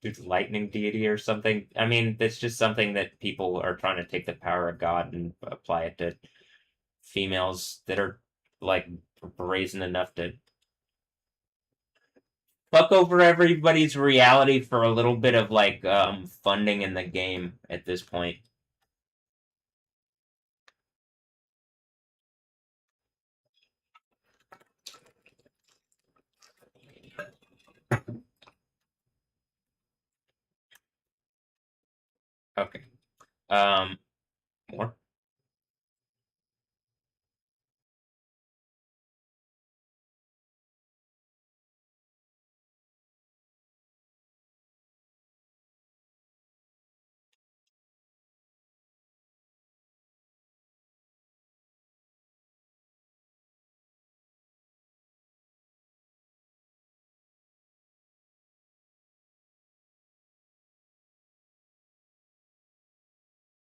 Speaker 1: it's lightning deity or something. I mean, that's just something that people are trying to take the power of God and apply it to females that are like brazen enough to fuck over everybody's reality for a little bit of like funding in the game at this point. Okay. More?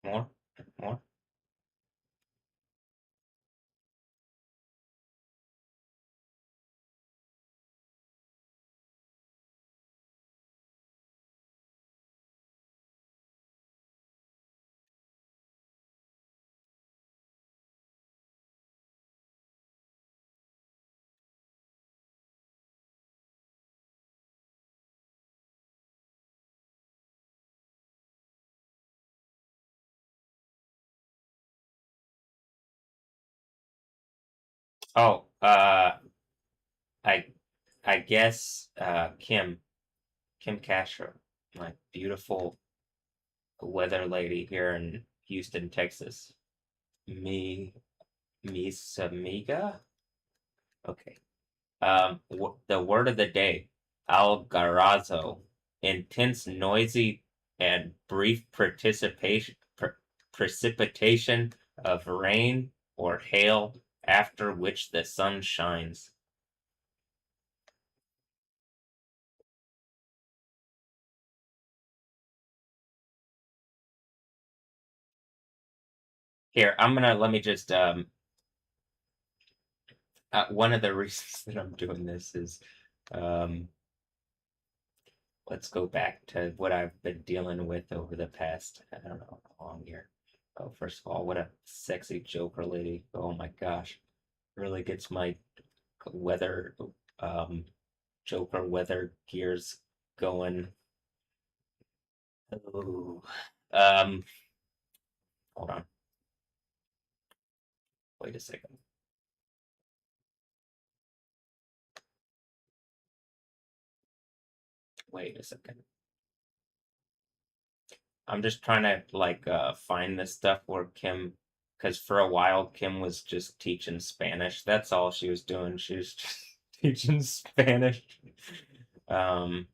Speaker 1: More? More? Oh, I I guess Kim Castro, my beautiful weather lady here in Houston, Texas. Me Misamiga? Okay. The word of the day, algarazo, intense, noisy, and brief precipitation of rain or hail after which the sun shines. Here, let me just one of the reasons that I'm doing this is um let's go back to what I've been dealing with over the past, I don't know how long here. Oh, first of all, what a sexy Joker lady. Oh my gosh. Really gets my weather um Joker weather gears going. Ooh. Um Hold on. Wait a second. Wait a second. I'm just trying to like find this stuff where Kim, because for a while Kim was just teaching Spanish. That's all she was doing. She was just teaching Spanish. Um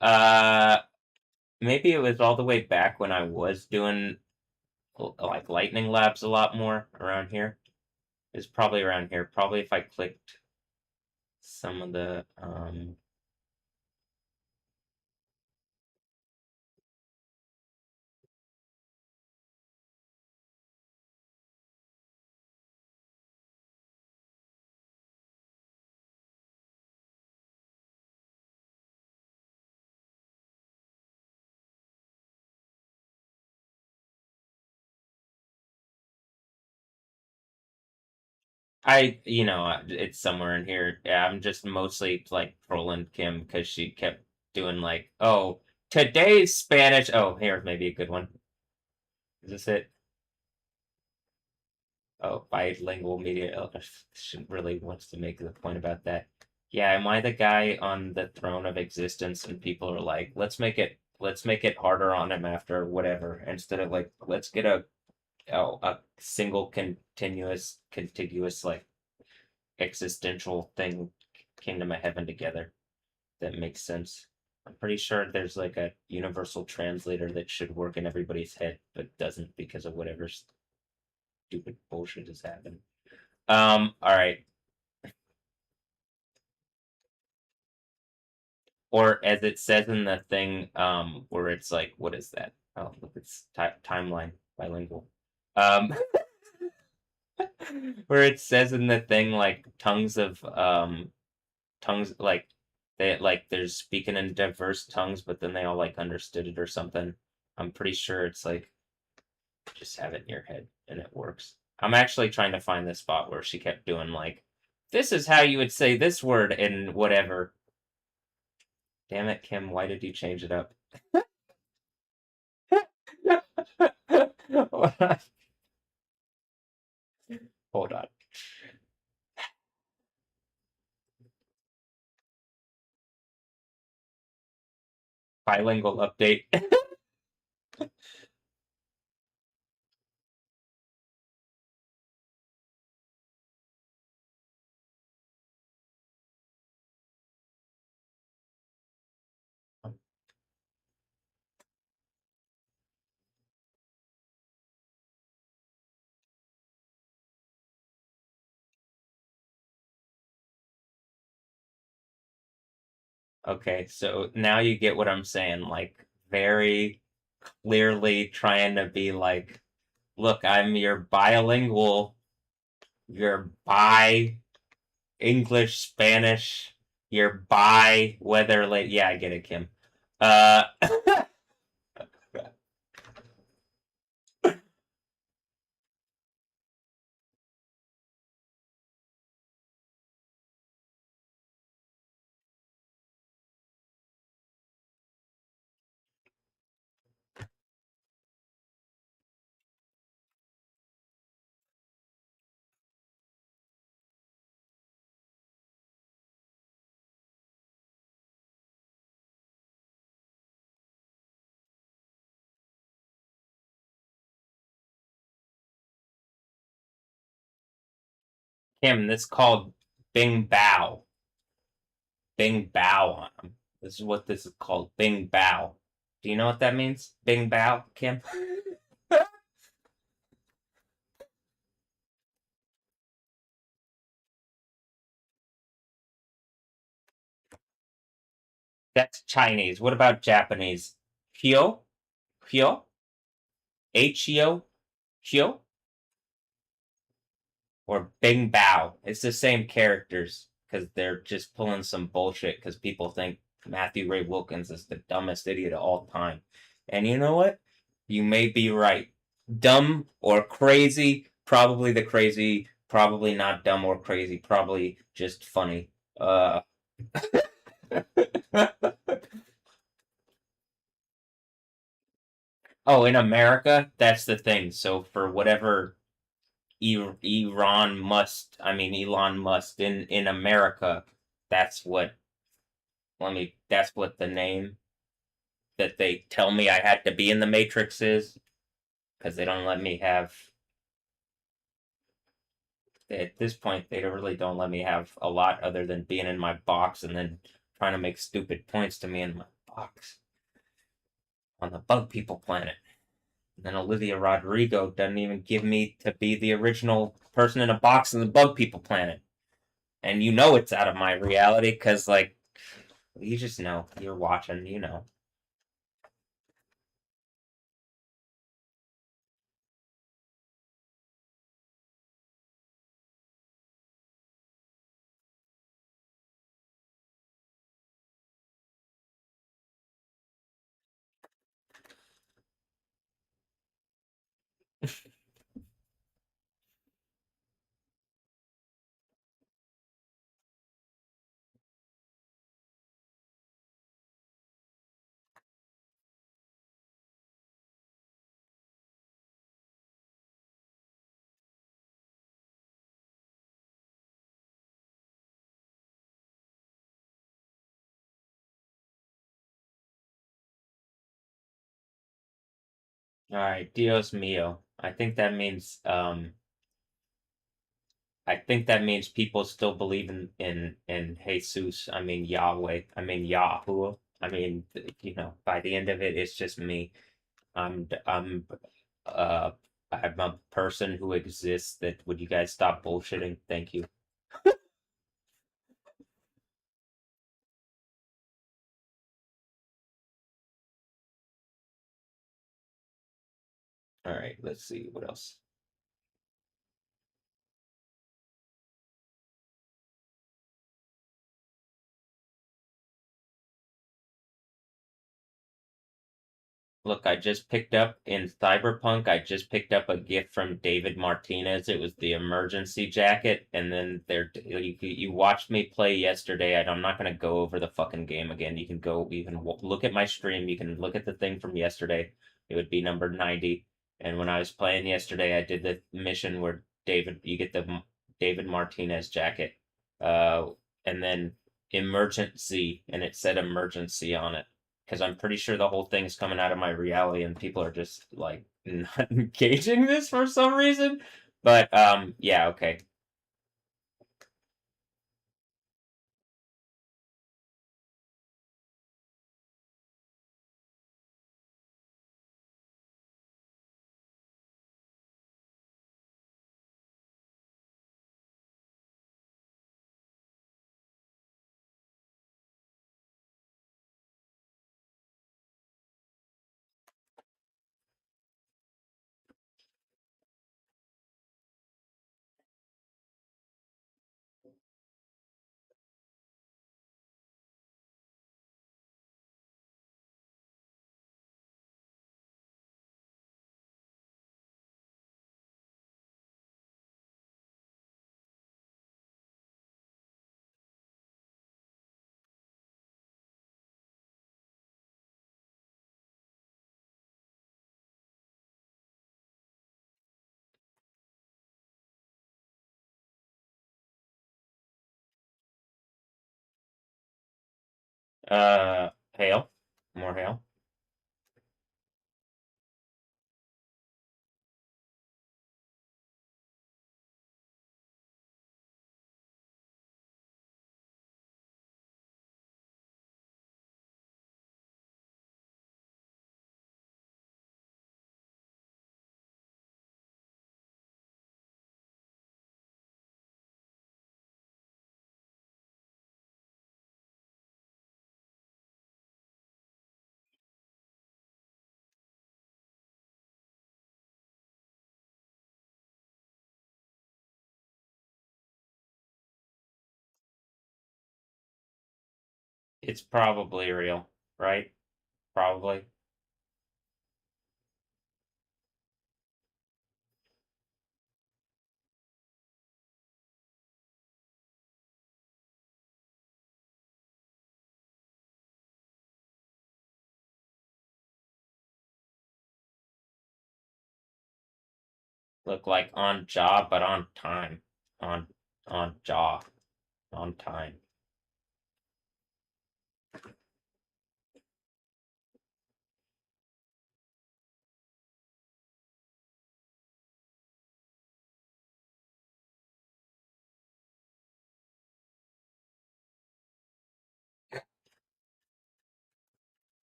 Speaker 1: uh Maybe it was all the way back when I was doing like lightning labs a lot more around here. It's probably around here. Probably if I clicked some of the it's somewhere in here. Yeah, I'm just mostly like trolling Kim because she kept doing like, oh, today's Spanish. Oh, here, maybe a good one. Is this it? Oh, bilingual media. Oh, she really wants to make the point about that. Yeah, am I the guy on the throne of existence? And people are like, let's make it harder on him after whatever, instead of like, let's get a single contiguous like existential thing, kingdom of heaven together that makes sense. I'm pretty sure there's like a universal translator that should work in everybody's head, but doesn't because of whatever stupid bullshit has happened. All right. Or as it says in the thing, where it's like, what is that? Oh, look, it's timeline bilingual. Um, where it says in the thing like tongues like they like there's speaking in diverse tongues, but then they all like understood it or something. I'm pretty sure it's like just have it in your head and it works. I'm actually trying to find the spot where she kept doing like, this is how you would say this word and whatever. Damn it, Kim, why did you change it up? Hold on. Bilingual update. Okay, so now you get what I'm saying, like very clearly trying to be like, look, I'm your bilingual, your bi English, Spanish, your bi weather late. Yeah, I get it, Kim. Uh Kim, this is called Bing Bao. Bing Bao. This is what this is called. Bing Bao. Do you know what that means? Bing Bao, Kim? That's Chinese. What about Japanese? Hyo? Hyo? Hyo? Hyo? Or Bing Bao? It's the same characters because they're just pulling some bullshit because people think Matthew Ray Wilkins is the dumbest idiot of all time. And you know what? You may be right. Dumb or crazy, probably the crazy, probably not dumb or crazy, probably just funny. Oh, in America, that's the thing. So for whatever Elon Musk in America, that's what that's what the name that they tell me I had to be in the Matrix is, because they don't let me have at this point they really don't let me have a lot other than being in my box and then trying to make stupid points to me in my box on the bug people planet. And then Olivia Rodrigo doesn't even give me to be the original person in a box in the bug people planet. And you know it's out of my reality because, like, you just know. You're watching, you know. All right, Dios mío. I think that means people still believe in Jesus. I mean Yahweh. I mean Yahoo. I mean, by the end of it, it's just me. I'm I'm uh I'm a person who exists. That would you guys stop bullshitting? Thank you. All right, let's see what else. Look, I just picked up in Cyberpunk, I just picked up a gift from David Martinez. It was the emergency jacket, and then you watched me play yesterday. I'm not gonna go over the fucking game again. You can look at my stream. You can look at the thing from yesterday. It would be number 90. And when I was playing yesterday, I did the mission where you get the David Martinez jacket, uh, and then emergency, and it said emergency on it because I'm pretty sure the whole thing's coming out of my reality and people are just like not engaging this for some reason. But yeah, okay. Hail. More hail. It's probably real, right? Probably. Look like on job, but on time. On on job. On time.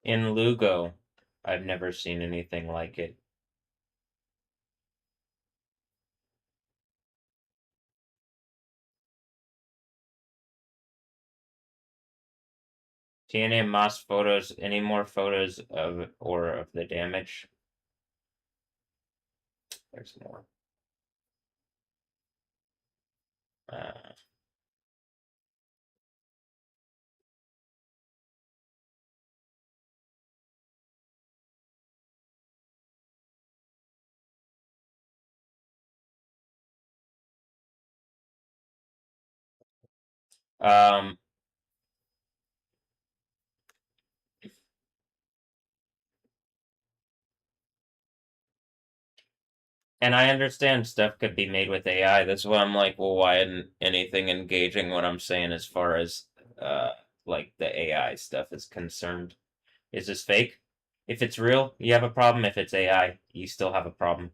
Speaker 1: In Lugo, I've never seen anything like it. TNA Moss photos. Any more photos of the damage? There's more. And I understand stuff could be made with AI. That's why I'm like, well, why isn't anything engaging what I'm saying as far as like the AI stuff is concerned? Is this fake? If it's real, you have a problem. If it's AI, you still have a problem.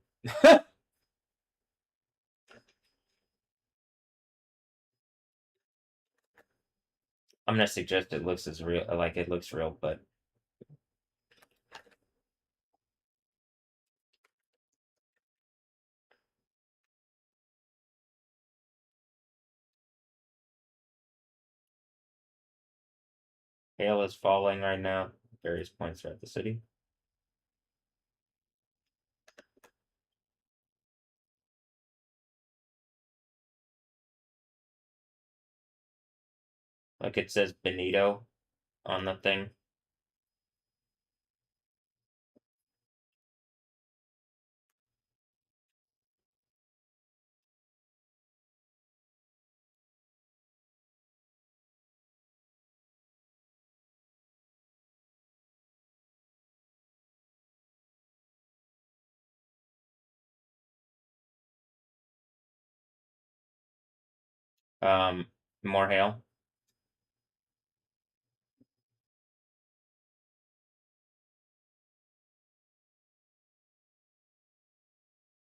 Speaker 1: I'm gonna suggest it looks as real, like it looks real, but hail is falling right now. Various points throughout the city. Like it says Benito on the thing. More hail.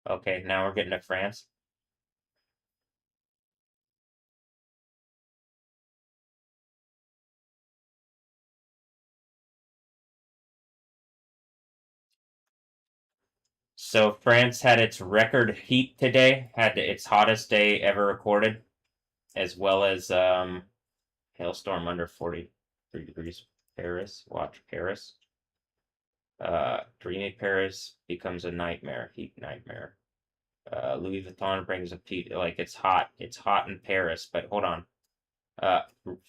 Speaker 1: Okay, now we're getting to France. So France had its record heat today, had its hottest day ever recorded, as well as hailstorm under 43 degrees. Paris, watch Paris. Dreamy Paris becomes a nightmare, heat nightmare. Louis Vuitton brings a like it's hot. It's hot in Paris, but hold on.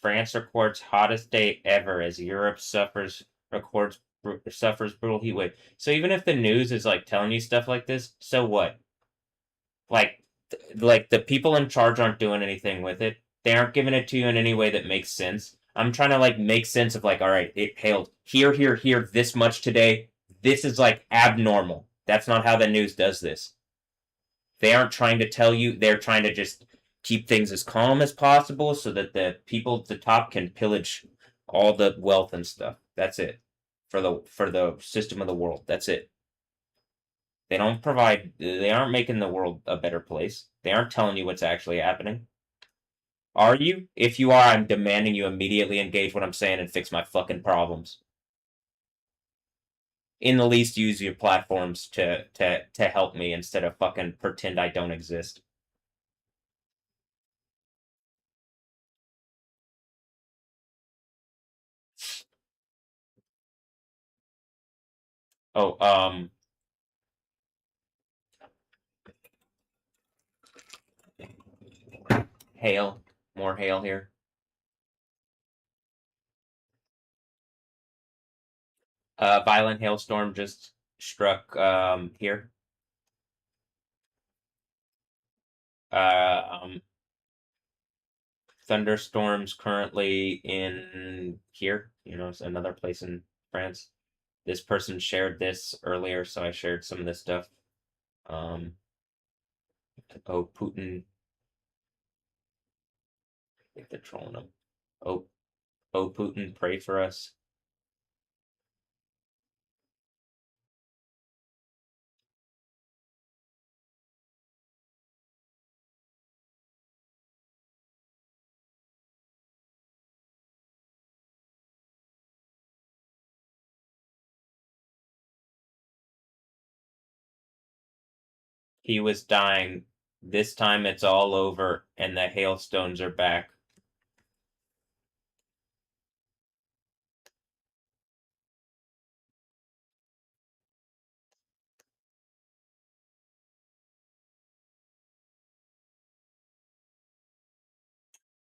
Speaker 1: France records hottest day ever as Europe suffers brutal heat wave. So even if the news is like telling you stuff like this, so what? Like the people in charge aren't doing anything with it. They aren't giving it to you in any way that makes sense. I'm trying to like make sense of like, all right, it hailed here this much today. This is like abnormal. That's not how the news does this. They aren't trying to tell you. They're trying to just keep things as calm as possible so that the people at the top can pillage all the wealth and stuff. That's it. For the system of the world. That's it. They don't provide, they aren't making the world a better place. They aren't telling you what's actually happening. Are you? If you are, I'm demanding you immediately engage what I'm saying and fix my fucking problems. In the least, use your platforms to help me instead of fucking pretend I don't exist. Oh, hail. More hail here. Violent hailstorm just struck here. Thunderstorms currently in here. You know, it's another place in France. This person shared this earlier, so I shared some of this stuff. Oh, Putin. I think they're trolling him. Oh, Putin, pray for us. He was dying. This time it's all over, and the hailstones are back.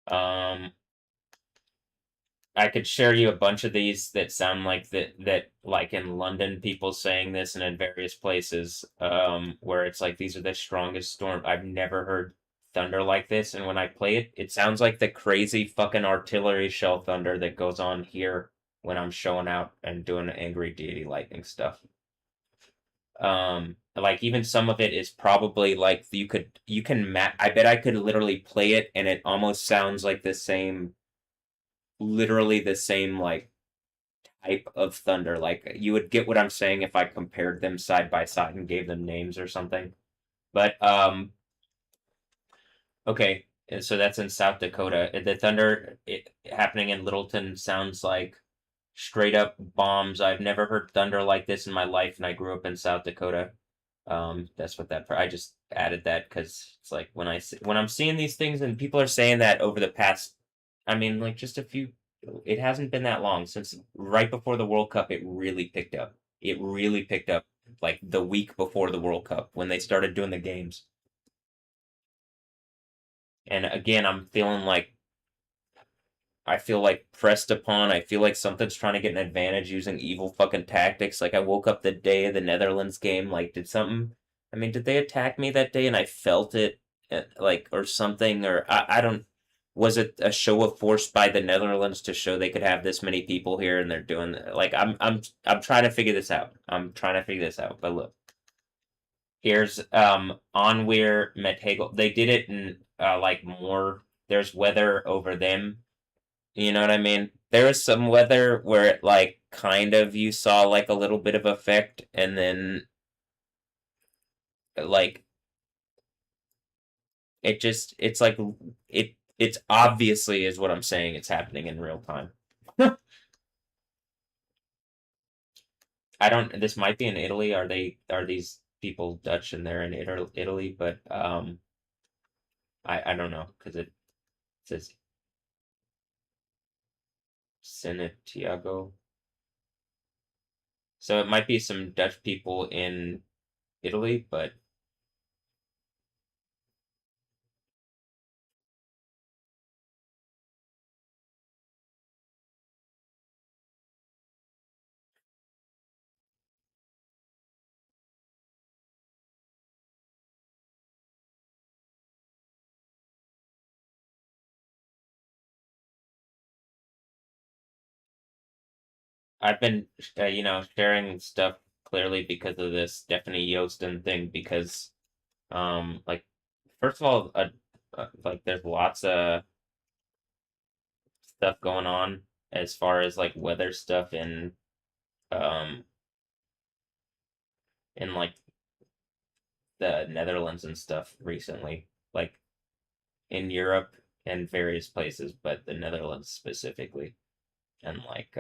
Speaker 1: I could share you a bunch of these that sound like that like in London people saying this and in various places where it's like these are the strongest storm. I've never heard thunder like this, and when I play it, it sounds like the crazy fucking artillery shell thunder that goes on here when I'm showing out and doing angry deity lightning stuff. Like even some of it is probably like you can I bet I could literally play it and it almost sounds like the same, literally the same like type of thunder. Like you would get what I'm saying if I compared them side by side and gave them names or something. But okay, and so that's in South Dakota. The thunder happening in Littleton sounds like straight up bombs. I've never heard thunder like this in my life, and I grew up in South Dakota. That's what that. I just added that because it's like when I'm seeing these things and people are saying that over the past, I mean, like just a few. It hasn't been that long since right before the World Cup. It really picked up. It really picked up like the week before the World Cup when they started doing the games. And again, I feel like pressed upon. I feel like something's trying to get an advantage using evil fucking tactics. Like I woke up the day of the Netherlands game. Like did they attack me that day and I felt it, like, or something? Or I don't, was it a show of force by the Netherlands to show they could have this many people here and they're doing, like, I'm trying to figure this out. I'm trying to figure this out. But look, here's, Onweir Methegel. They did it in, like more, there's weather over them. You know what I mean? There was some weather where it like kind of you saw like a little bit of effect and then like it's like it's obviously is what I'm saying, it's happening in real time. I don't, this might be in Italy. Are these people Dutch and they're in Italy, but I don't know because it says Santiago. So it might be some Dutch people in Italy, but I've been, sharing stuff clearly because of this Stephanie Yostin thing. Because, like, first of all, like, there's lots of stuff going on as far as like weather stuff um, in like the Netherlands and stuff recently, like in Europe and various places, but the Netherlands specifically, and like,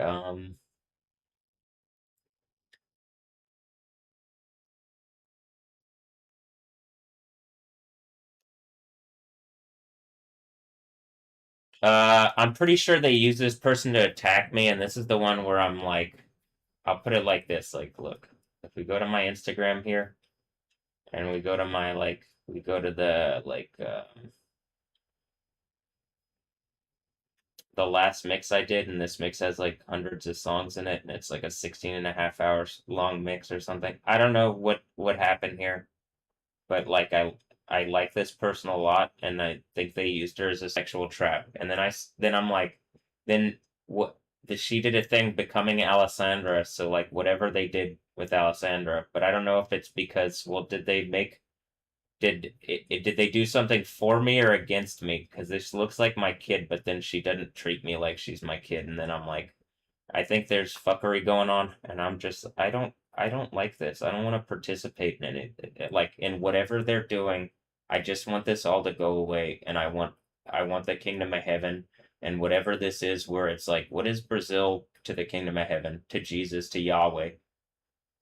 Speaker 1: I'm pretty sure they use this person to attack me, and this is the one where I'm like, I'll put it like this, like, look, if we go to my Instagram here, and we go to my, like, we go to the last mix I did, and this mix has, like, hundreds of songs in it, and it's, like, a 16.5 hours long mix or something. I don't know what happened here, but, like, I like this person a lot, and I think they used her as a sexual trap. And then I'm like, then what? She did a thing becoming Alessandra, so like whatever they did with Alessandra, but I don't know if it's because, well, did they do something for me or against me? Because this looks like my kid, but then she doesn't treat me like she's my kid, and then I'm like, I think there's fuckery going on, and I don't like this. I don't want to participate in it. Like in whatever they're doing, I just want this all to go away, and I want the kingdom of heaven, and whatever this is, where it's like, what is Brazil to the kingdom of heaven, to Jesus, to Yahweh?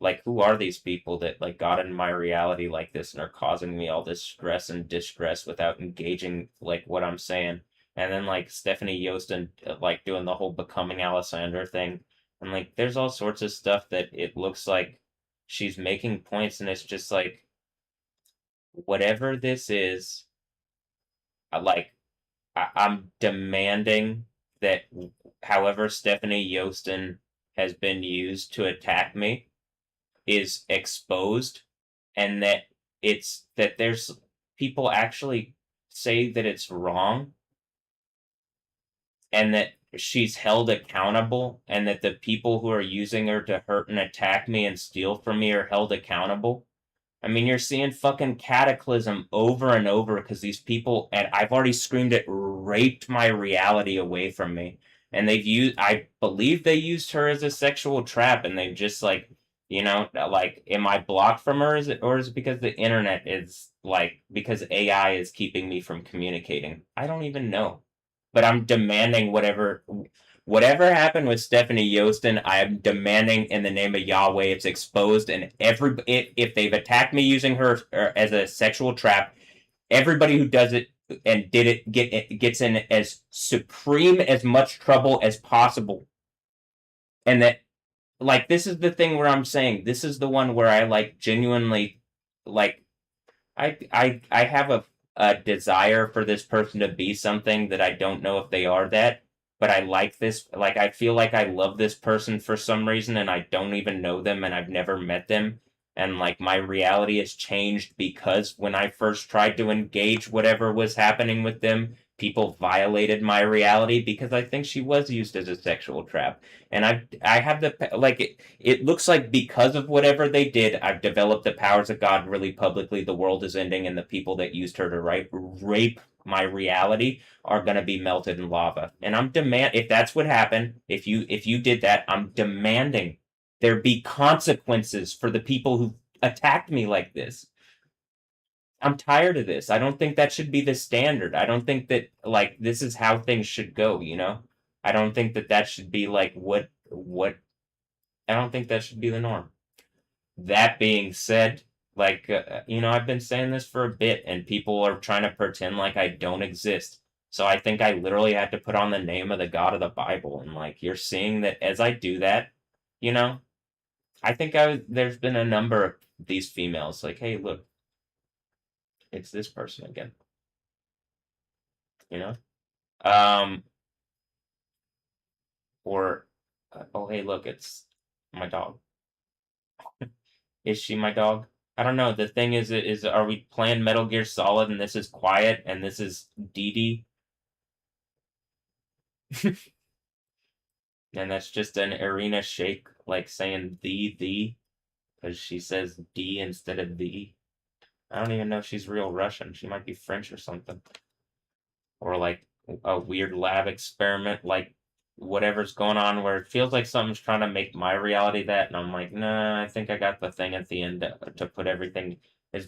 Speaker 1: Like, who are these people that like got in my reality like this and are causing me all this stress and distress without engaging like what I'm saying? And then like Stephanie Yostin, like doing the whole becoming Alessandra thing, and like there's all sorts of stuff that it looks like she's making points, and it's just like, whatever this is, like,
Speaker 6: I'm demanding that however Stephanie Yostin has been used to attack me is exposed, and that there's people actually say that it's wrong, and that she's held accountable, and that the people who are using her to hurt and attack me and steal from me are held accountable. I mean, you're seeing fucking Cataclysm over and over because these people, and I've already screamed it, raped my reality away from me. And I believe they used her as a sexual trap, and they've just like, like, am I blocked from her? Or is it because the internet is like, because AI is keeping me from communicating? I don't even know. But I'm demanding whatever happened with Stephanie Yostin, I am demanding in the name of Yahweh it's exposed, and if they've attacked me using her as a sexual trap, everybody who does it and did it gets in as supreme as much trouble as possible. And that, like, this is the thing where I'm saying this is the one where I like genuinely, like, I have a desire for this person to be something that I don't know if they are that, but I like this, like, I feel like I love this person for some reason, and I don't even know them, and I've never met them, and like my reality has changed because when I first tried to engage whatever was happening with them, people violated my reality because I think she was used as a sexual trap. And I have it looks like because of whatever they did, I've developed the powers of God really publicly. The world is ending, and the people that used her to rape my reality are going to be melted in lava. And if that's what happened, if you did that, I'm demanding there be consequences for the people who attacked me like this. I'm tired of this. I don't think that should be the standard. I don't think that, like, this is how things should go, you know? I don't think that that should be like what I don't think that should be the norm. That being said, like, I've been saying this for a bit, and people are trying to pretend like I don't exist. So I think I literally had to put on the name of the God of the Bible, and like, you're seeing that as I do that, you know, I think there's been a number of these females like, hey, look, it's this person again, you know, or oh, hey, look, it's my dog. Is she my dog? I don't know. The thing is are we playing Metal Gear Solid and this is quiet and this is Dee Dee? And that's just an arena shake, like saying the, because she says D instead of the. I don't even know if she's real Russian. She might be French or something. Or like a weird lab experiment, like whatever's going on where it feels like something's trying to make my reality that, and I'm like, nah, I think I got the thing at the end to put everything.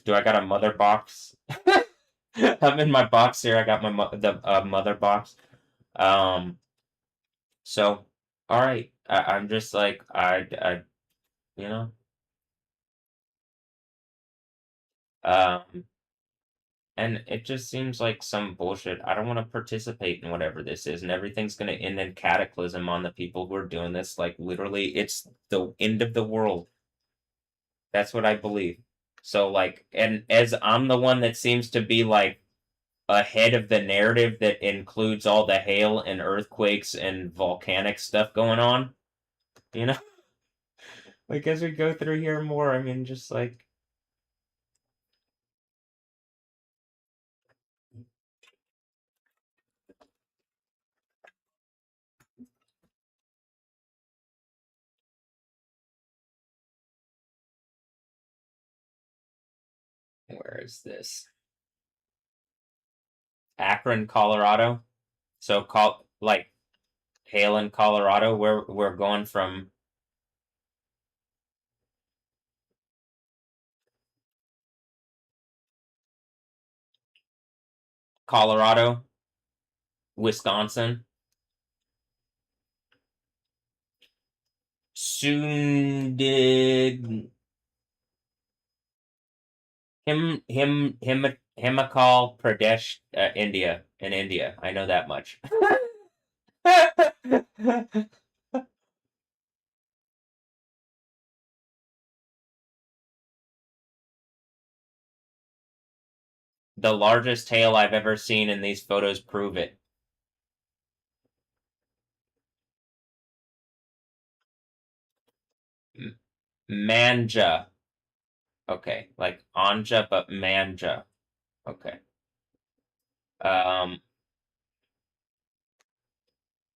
Speaker 6: Do I got a mother box? I'm in my box here. I got the mother box. Um, so all right, I'm just like you know, um, and it just seems like some bullshit. I don't want to participate in whatever this is, and everything's going to end in cataclysm on the people who are doing this. Like, literally, it's the end of the world. That's what I believe. So, like, and as I'm the one that seems to be, like, ahead of the narrative that includes all the hail and earthquakes and volcanic stuff going on, you know? Like, as we go through here more, I mean, just like, where is this? Akron, Colorado. So, like, hail in Colorado, where we're going from Colorado, Wisconsin, Sundig, Himachal Pradesh, India, in India. I know that much.
Speaker 1: The largest hail I've ever seen, and these photos prove it. Manja. Okay, like Anja, but Manja. Okay. And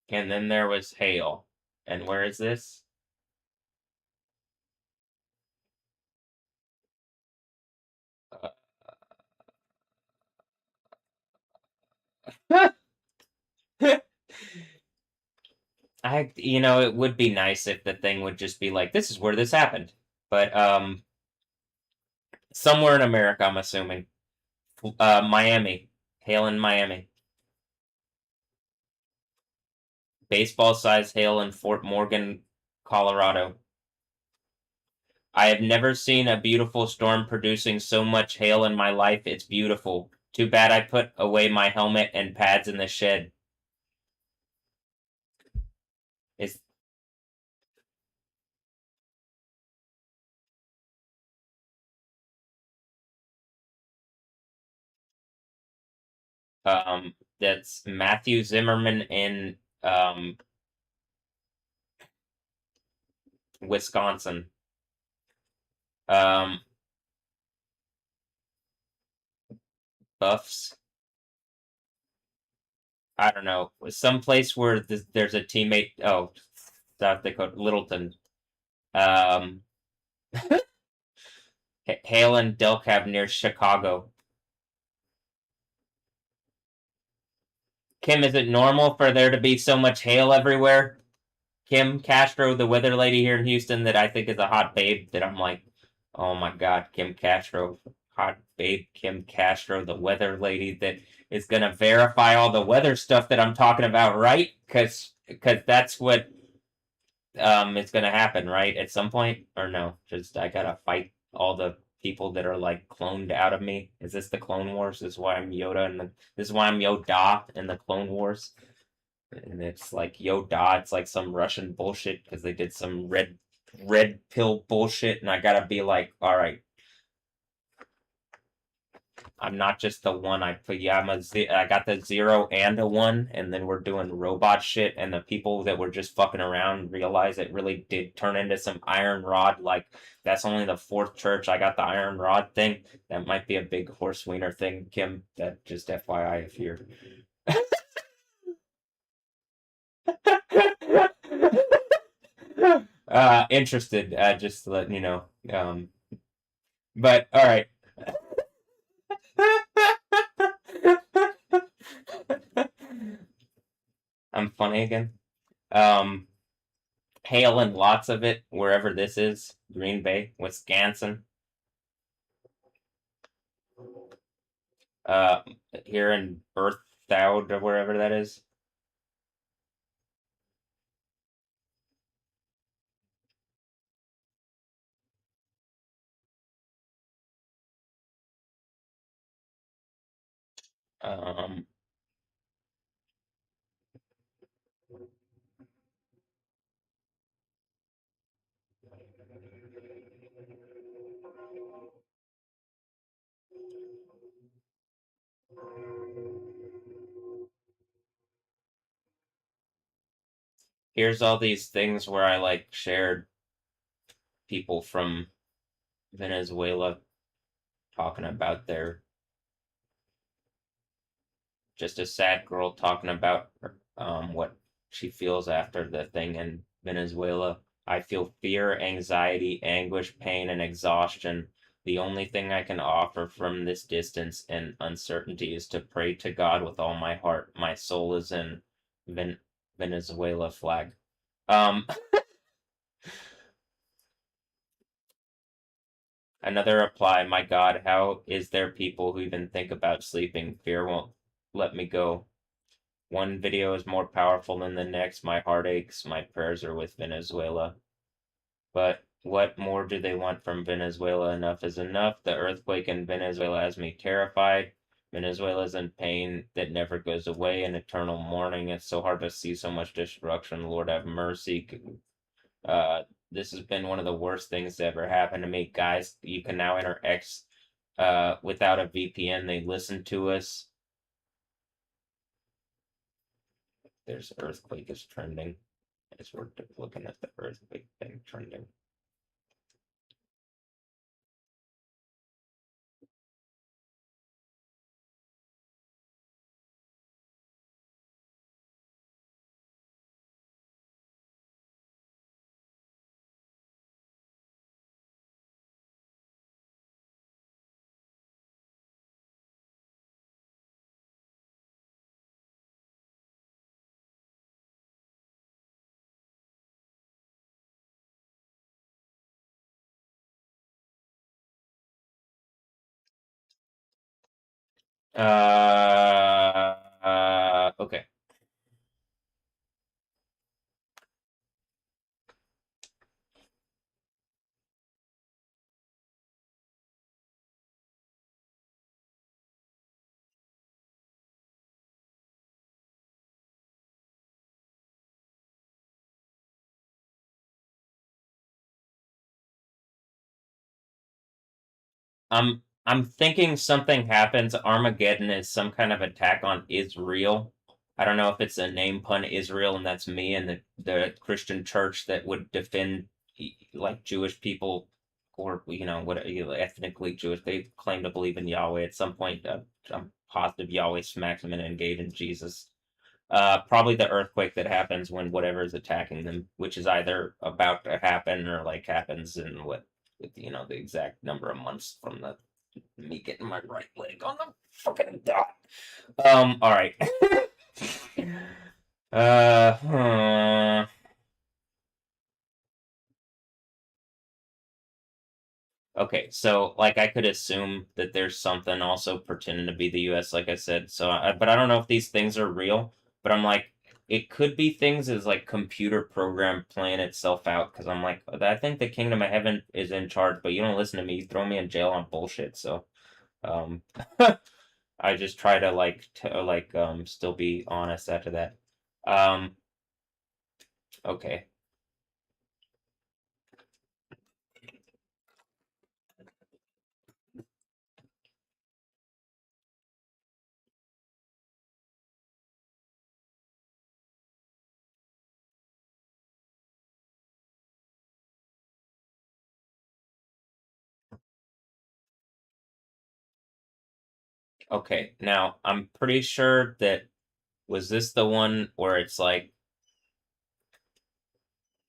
Speaker 1: then there was hail. And where is this? It would be nice if the thing would just be like, this is where this happened. But, somewhere in America, I'm assuming. Miami. Hail in Miami. Baseball-sized hail in Fort Morgan, Colorado. I have never seen a beautiful storm producing so much hail in my life. It's beautiful. Too bad I put away my helmet and pads in the shed. It's that's Matthew Zimmerman in Wisconsin. Buffs. I don't know. Some place where there's a teammate. Oh, South Dakota, Littleton. Hale and Delcab near Chicago. Kim, is it normal for there to be so much hail everywhere? Kim Castro, the weather lady here in Houston that I think is a hot babe, that I'm like, oh my God, Kim Castro, hot babe, Kim Castro, the weather lady that is going to verify all the weather stuff that I'm talking about, right? Because that's what is going to happen, right? At some point, or no? Just I got to fight all the people that are like cloned out of me. Is this the Clone Wars? This is why I'm Yoda, and this is why I'm Yoda in the Clone Wars. And it's like Yoda, it's like some Russian bullshit because they did some red pill bullshit, and I gotta be like, all right, I'm not just the one. I got the 0 and a 1, and then we're doing robot shit, and the people that were just fucking around realize it really did turn into some iron rod. Like, that's only the 4th church I got the iron rod thing. That might be a big horse wiener thing, Kim. That just FYI if you're interested, just letting you know. But all right. I'm funny again. Hail and lots of it wherever this is. Green Bay, Wisconsin. Here in Berthoud or wherever that is. Um, Here's all these things where I like shared people from Venezuela talking about their just a sad girl talking about what she feels after the thing in Venezuela. I feel fear, anxiety, anguish, pain, and exhaustion. The only thing I can offer from this distance and uncertainty is to pray to God with all my heart. My soul is in Venezuela flag. Another reply, my God, how is there people who even think about sleeping? Fear won't let me go. One video is more powerful than the next. My heart aches. My prayers are with Venezuela. But what more do they want from Venezuela? Enough is enough. The earthquake in Venezuela has me terrified. Venezuela's in pain that never goes away, in eternal mourning. It's so hard to see so much destruction. Lord have mercy. This has been one of the worst things that ever happened to me. Guys, you can now enter X without a VPN, they listen to us. There's earthquake is trending. As we're looking at the earthquake thing trending. Okay. I'm thinking something happens. Armageddon is some kind of attack on Israel. I don't know if it's a name pun, Israel, and that's me and the Christian church that would defend like Jewish people or what ethnically Jewish. They claim to believe in Yahweh. At some point, I'm positive Yahweh smacks them and engage in Jesus. Probably the earthquake that happens when whatever is attacking them, which is either about to happen or like happens in the exact number of months from me getting my right leg on the fucking dot. All right. uh, Okay, so like I could assume that there's something also pretending to be the U.S. Like I said, but I don't know if these things are real. But I'm like, it could be things as like computer program playing itself out. Because I'm like, I think the kingdom of heaven is in charge, but you don't listen to me. You throw me in jail on bullshit. So, um, I just try to still be honest after that. Um, okay. Okay, now I'm pretty sure that was this the one where it's like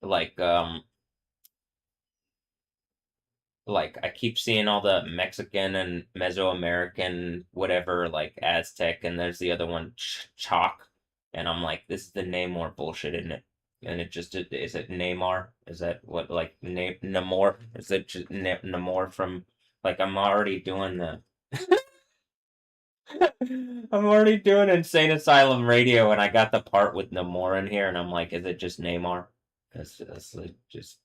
Speaker 1: like I keep seeing all the Mexican and Mesoamerican whatever like Aztec and there's the other one Chalk and I'm like this is the Namor bullshit isn't it? And it just is it Neymar? Is that what like Namor? Is it just Namor from like I'm already doing the I'm already doing Insane Asylum Radio, and I got the part with Namor in here, and I'm like, is it just Neymar? That's like just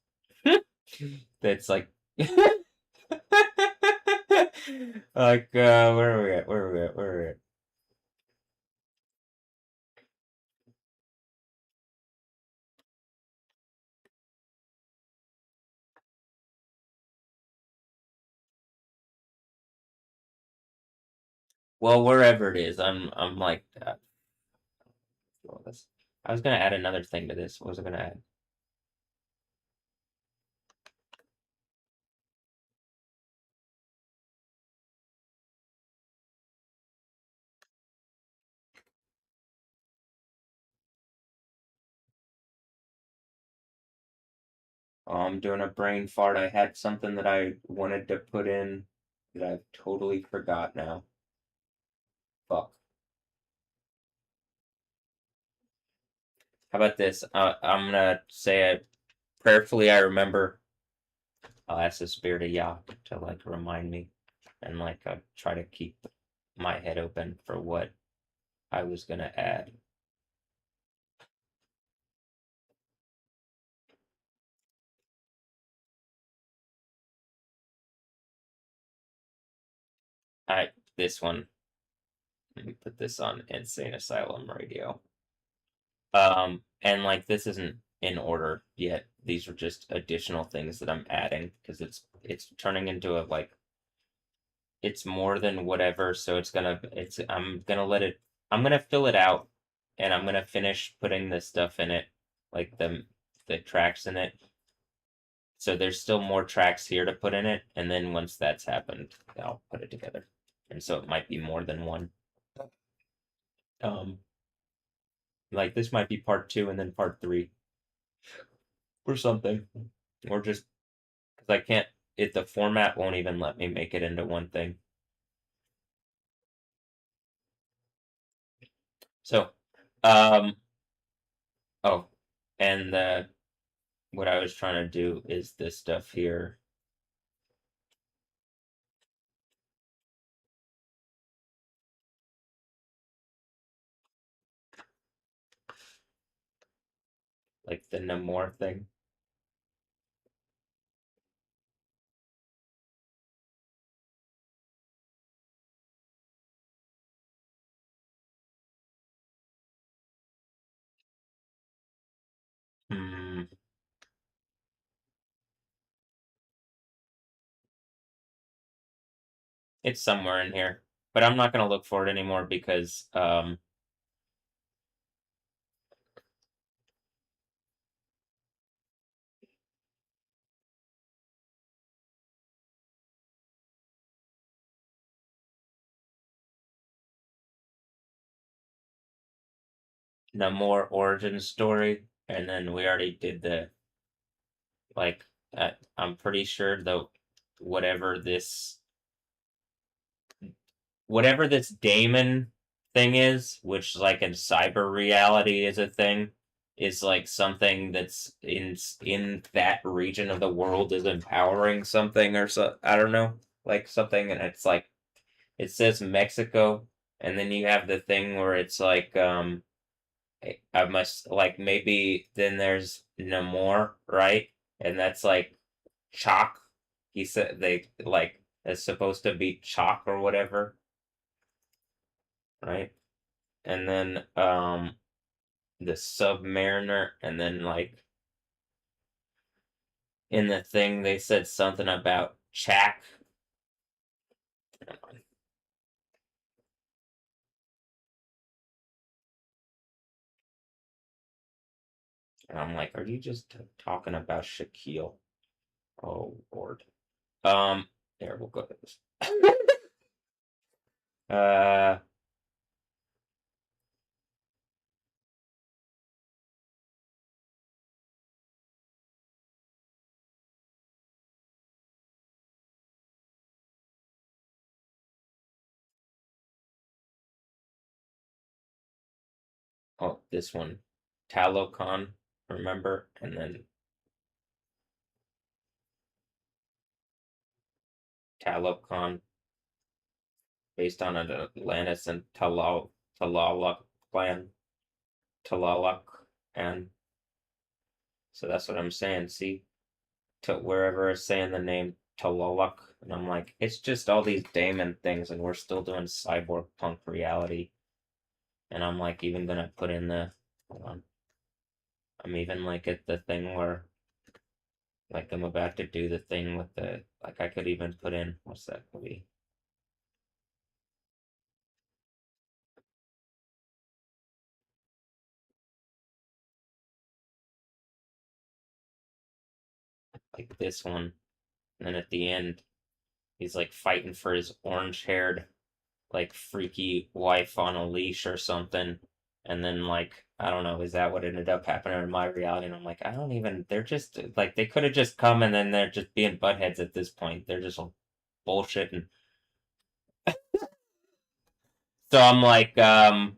Speaker 1: that's like like where are we at? Where are we at? Where are we at? Well, wherever it is, I'm like I was gonna add another thing to this. What was I gonna add? Oh, I'm doing a brain fart. I had something that I wanted to put in that I've totally forgot now. Fuck. How about this? I'm gonna say prayerfully I remember. I'll ask the spirit of Yah to like remind me and like try to keep my head open for what I was gonna add. Alright, this one. Let me put this on Insane Asylum Radio. And like this isn't in order yet. These are just additional things that I'm adding because it's turning into a like it's more than whatever, so I'm gonna fill it out, and I'm gonna finish putting the stuff in it, like the tracks in it. So there's still more tracks here to put in it, and then once that's happened, I'll put it together. And so it might be more than one. Like this might be part 2 and then part 3 or something, or just because I can't. The format won't even let me make it into one thing. So, oh, and what I was trying to do is this stuff here. Like the Namor thing. It's somewhere in here, but I'm not gonna look for it anymore because Namor origin story, and then we already did the like. I'm pretty sure though, whatever this Damon thing is, which like in cyber reality is a thing, is like something that's in that region of the world is empowering something or so. I don't know, like something, and it's like it says Mexico, and then you have the thing where it's like I must like maybe then there's Namor, right? And that's like chalk. He said they like it's supposed to be chalk or whatever, right? And then the Submariner, and then like in the thing they said something about Chak. And I'm like, are you just talking about Shaquille? Oh Lord. There we'll go to this. uh oh, this one. Talocon, remember? And then Talocon, based on an Atlantis and Talaluk clan. Talaluk, and so that's what I'm saying. See, to wherever it's saying the name Talaluk, and I'm like, it's just all these Damon things, and we're still doing cyborg punk reality. And I'm like, even gonna put in the, hold on, I'm even like at the thing where, like, I'm about to do the thing with the, like, I could even put in, what's that movie? Like this one, and then at the end, he's like fighting for his orange-haired, like freaky wife on a leash or something, and then like I don't know, is that what ended up happening in my reality? And I'm like, I don't even. They're just like they could have just come, and then they're just being buttheads at this point. They're just bullshitting. So I'm like, all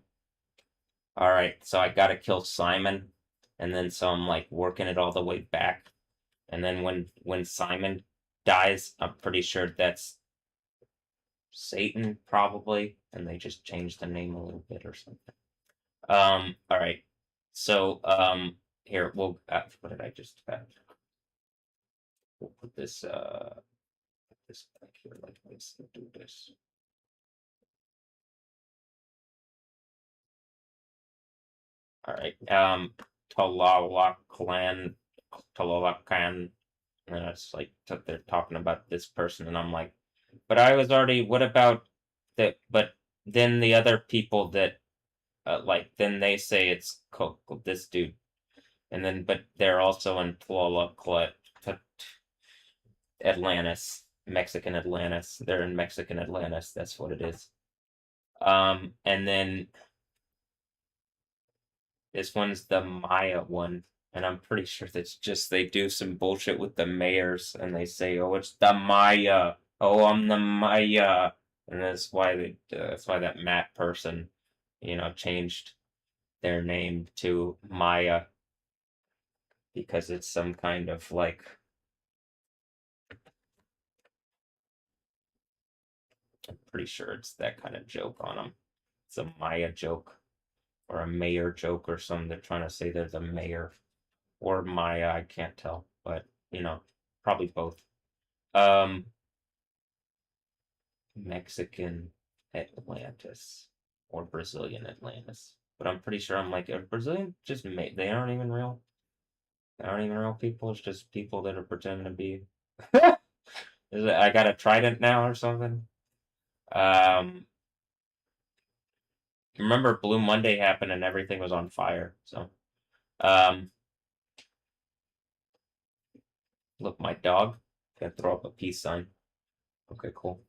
Speaker 1: right, so I gotta kill Simon, and then so I'm like working it all the way back, and then when Simon dies, I'm pretty sure that's Satan probably, and they just changed the name a little bit or something. All right. So, here we'll. What did I just? We'll put this. This back here. Like, let's do this. All right. Talalaklan, Talalakan. And it's like they're talking about this person, and I'm like, but I was already. What about that? But then the other people that, like, then they say it's this dude, and then but they're also in Atlantis, Mexican Atlantis. They're in Mexican Atlantis. That's what it is. And then this one's the Maya one, and I'm pretty sure that's just they do some bullshit with the mayors, and they say, "Oh, it's the Maya. Oh, I'm the Maya," and that's why that's why that Matt person, changed their name to Maya because it's some kind of like. I'm pretty sure it's that kind of joke on them. It's a Maya joke or a mayor joke or something. They're trying to say they're the mayor or Maya. I can't tell, but probably both. Mexican Atlantis or Brazilian Atlantis. But I'm pretty sure I'm like, Brazilian just made, they aren't even real. They aren't even real people. It's just people that are pretending to be. I got a trident now or something? Remember Blue Monday happened and everything was on fire. So, look, my dog can throw up a peace sign. Okay, cool.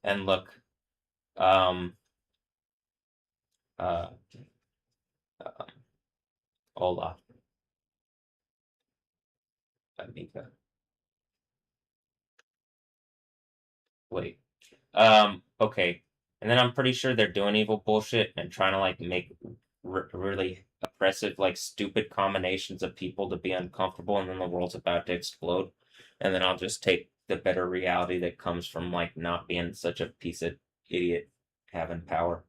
Speaker 1: And look, uh, hola, amiga. Wait. Okay. And then I'm pretty sure they're doing evil bullshit and trying to like make really oppressive, like stupid combinations of people to be uncomfortable, and then the world's about to explode. And then I'll just take the better reality that comes from like not being such a piece of idiot having power.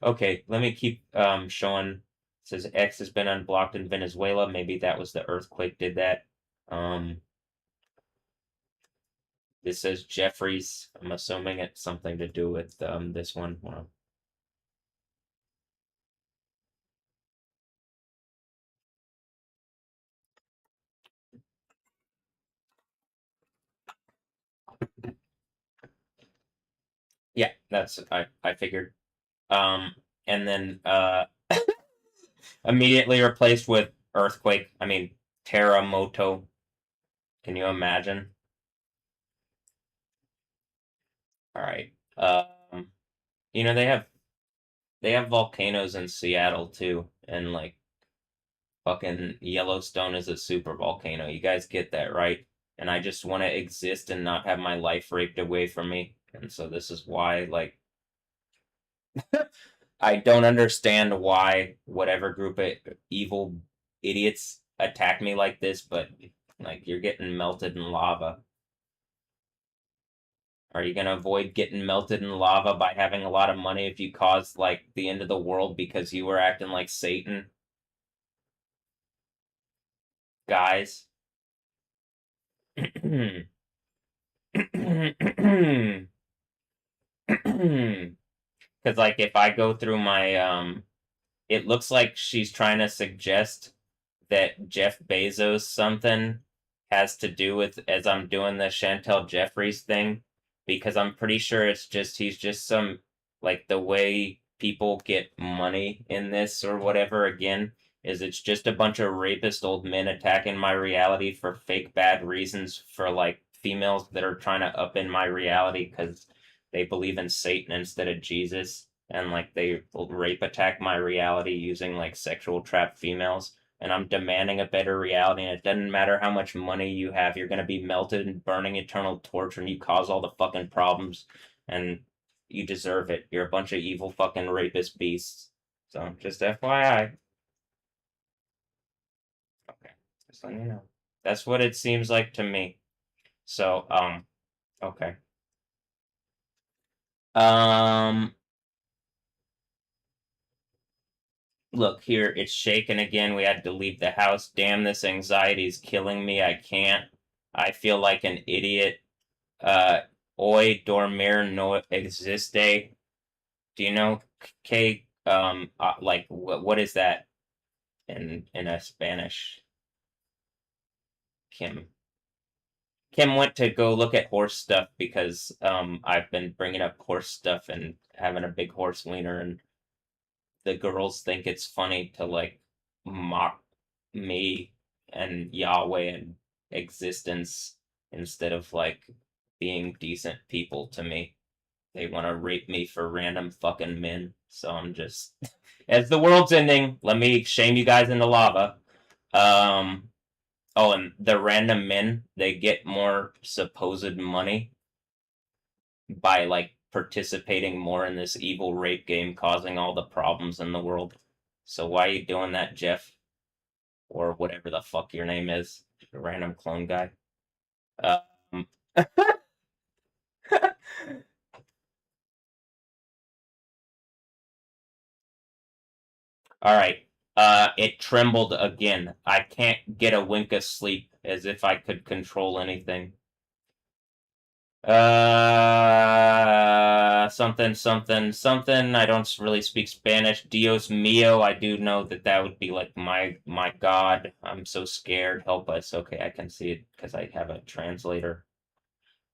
Speaker 1: Okay, let me keep showing. It says X has been unblocked in Venezuela. Maybe that was the earthquake did that. This says Jeffries. I'm assuming it's something to do with this one. Wow. Yeah, that's I figured. And then immediately replaced with earthquake. I mean terremoto. Can you imagine? All right. They have volcanoes in Seattle too, and like fucking Yellowstone is a super volcano. You guys get that, right? And I just want to exist and not have my life raped away from me. And so this is why, like, I don't understand why whatever group of evil idiots attack me like this, but like you're getting melted in lava. Are you gonna avoid getting melted in lava by having a lot of money if you caused like the end of the world because you were acting like Satan? Guys. Because like if I go through my it looks like she's trying to suggest that Jeff Bezos something has to do with as I'm doing the Chantel Jeffries thing, because I'm pretty sure it's just he's just some like the way people get money in this or whatever again is it's just a bunch of rapist old men attacking my reality for fake bad reasons for like females that are trying to up in my reality because they believe in Satan instead of Jesus, and like they will rape attack my reality using like sexual trap females, and I'm demanding a better reality, and it doesn't matter how much money you have, you're gonna be melted and burning eternal torture and you cause all the fucking problems and you deserve it. You're a bunch of evil fucking rapist beasts. So just FYI. Okay. Just letting you know. That's what it seems like to me. So, okay. Look here, it's shaking again. We had to leave the house. Damn, this anxiety is killing me. I can't. I feel like an idiot. Hoy dormir no existe. Do you know, K? Like, what is that in a Spanish?
Speaker 6: Kim. Kim went to go look at horse stuff because I've been bringing up horse stuff and having a big horse wiener, and the girls think it's funny to like mock me and Yahweh and existence instead of like being decent people to me. They want to rape me for random fucking men. So I'm just, as the world's ending, let me shame you guys into lava. Oh, and the random men, they get more supposed money by like participating more in this evil rape game, causing all the problems in the world. So why are you doing that, Jeff? Or whatever the fuck your name is, random clone guy. Um, all right. It trembled again. I can't get a wink of sleep, as if I could control anything. Something, something, something. I don't really speak Spanish. Dios mío. I do know that that would be like my God. I'm so scared. Help us. Okay, I can see it because I have a translator.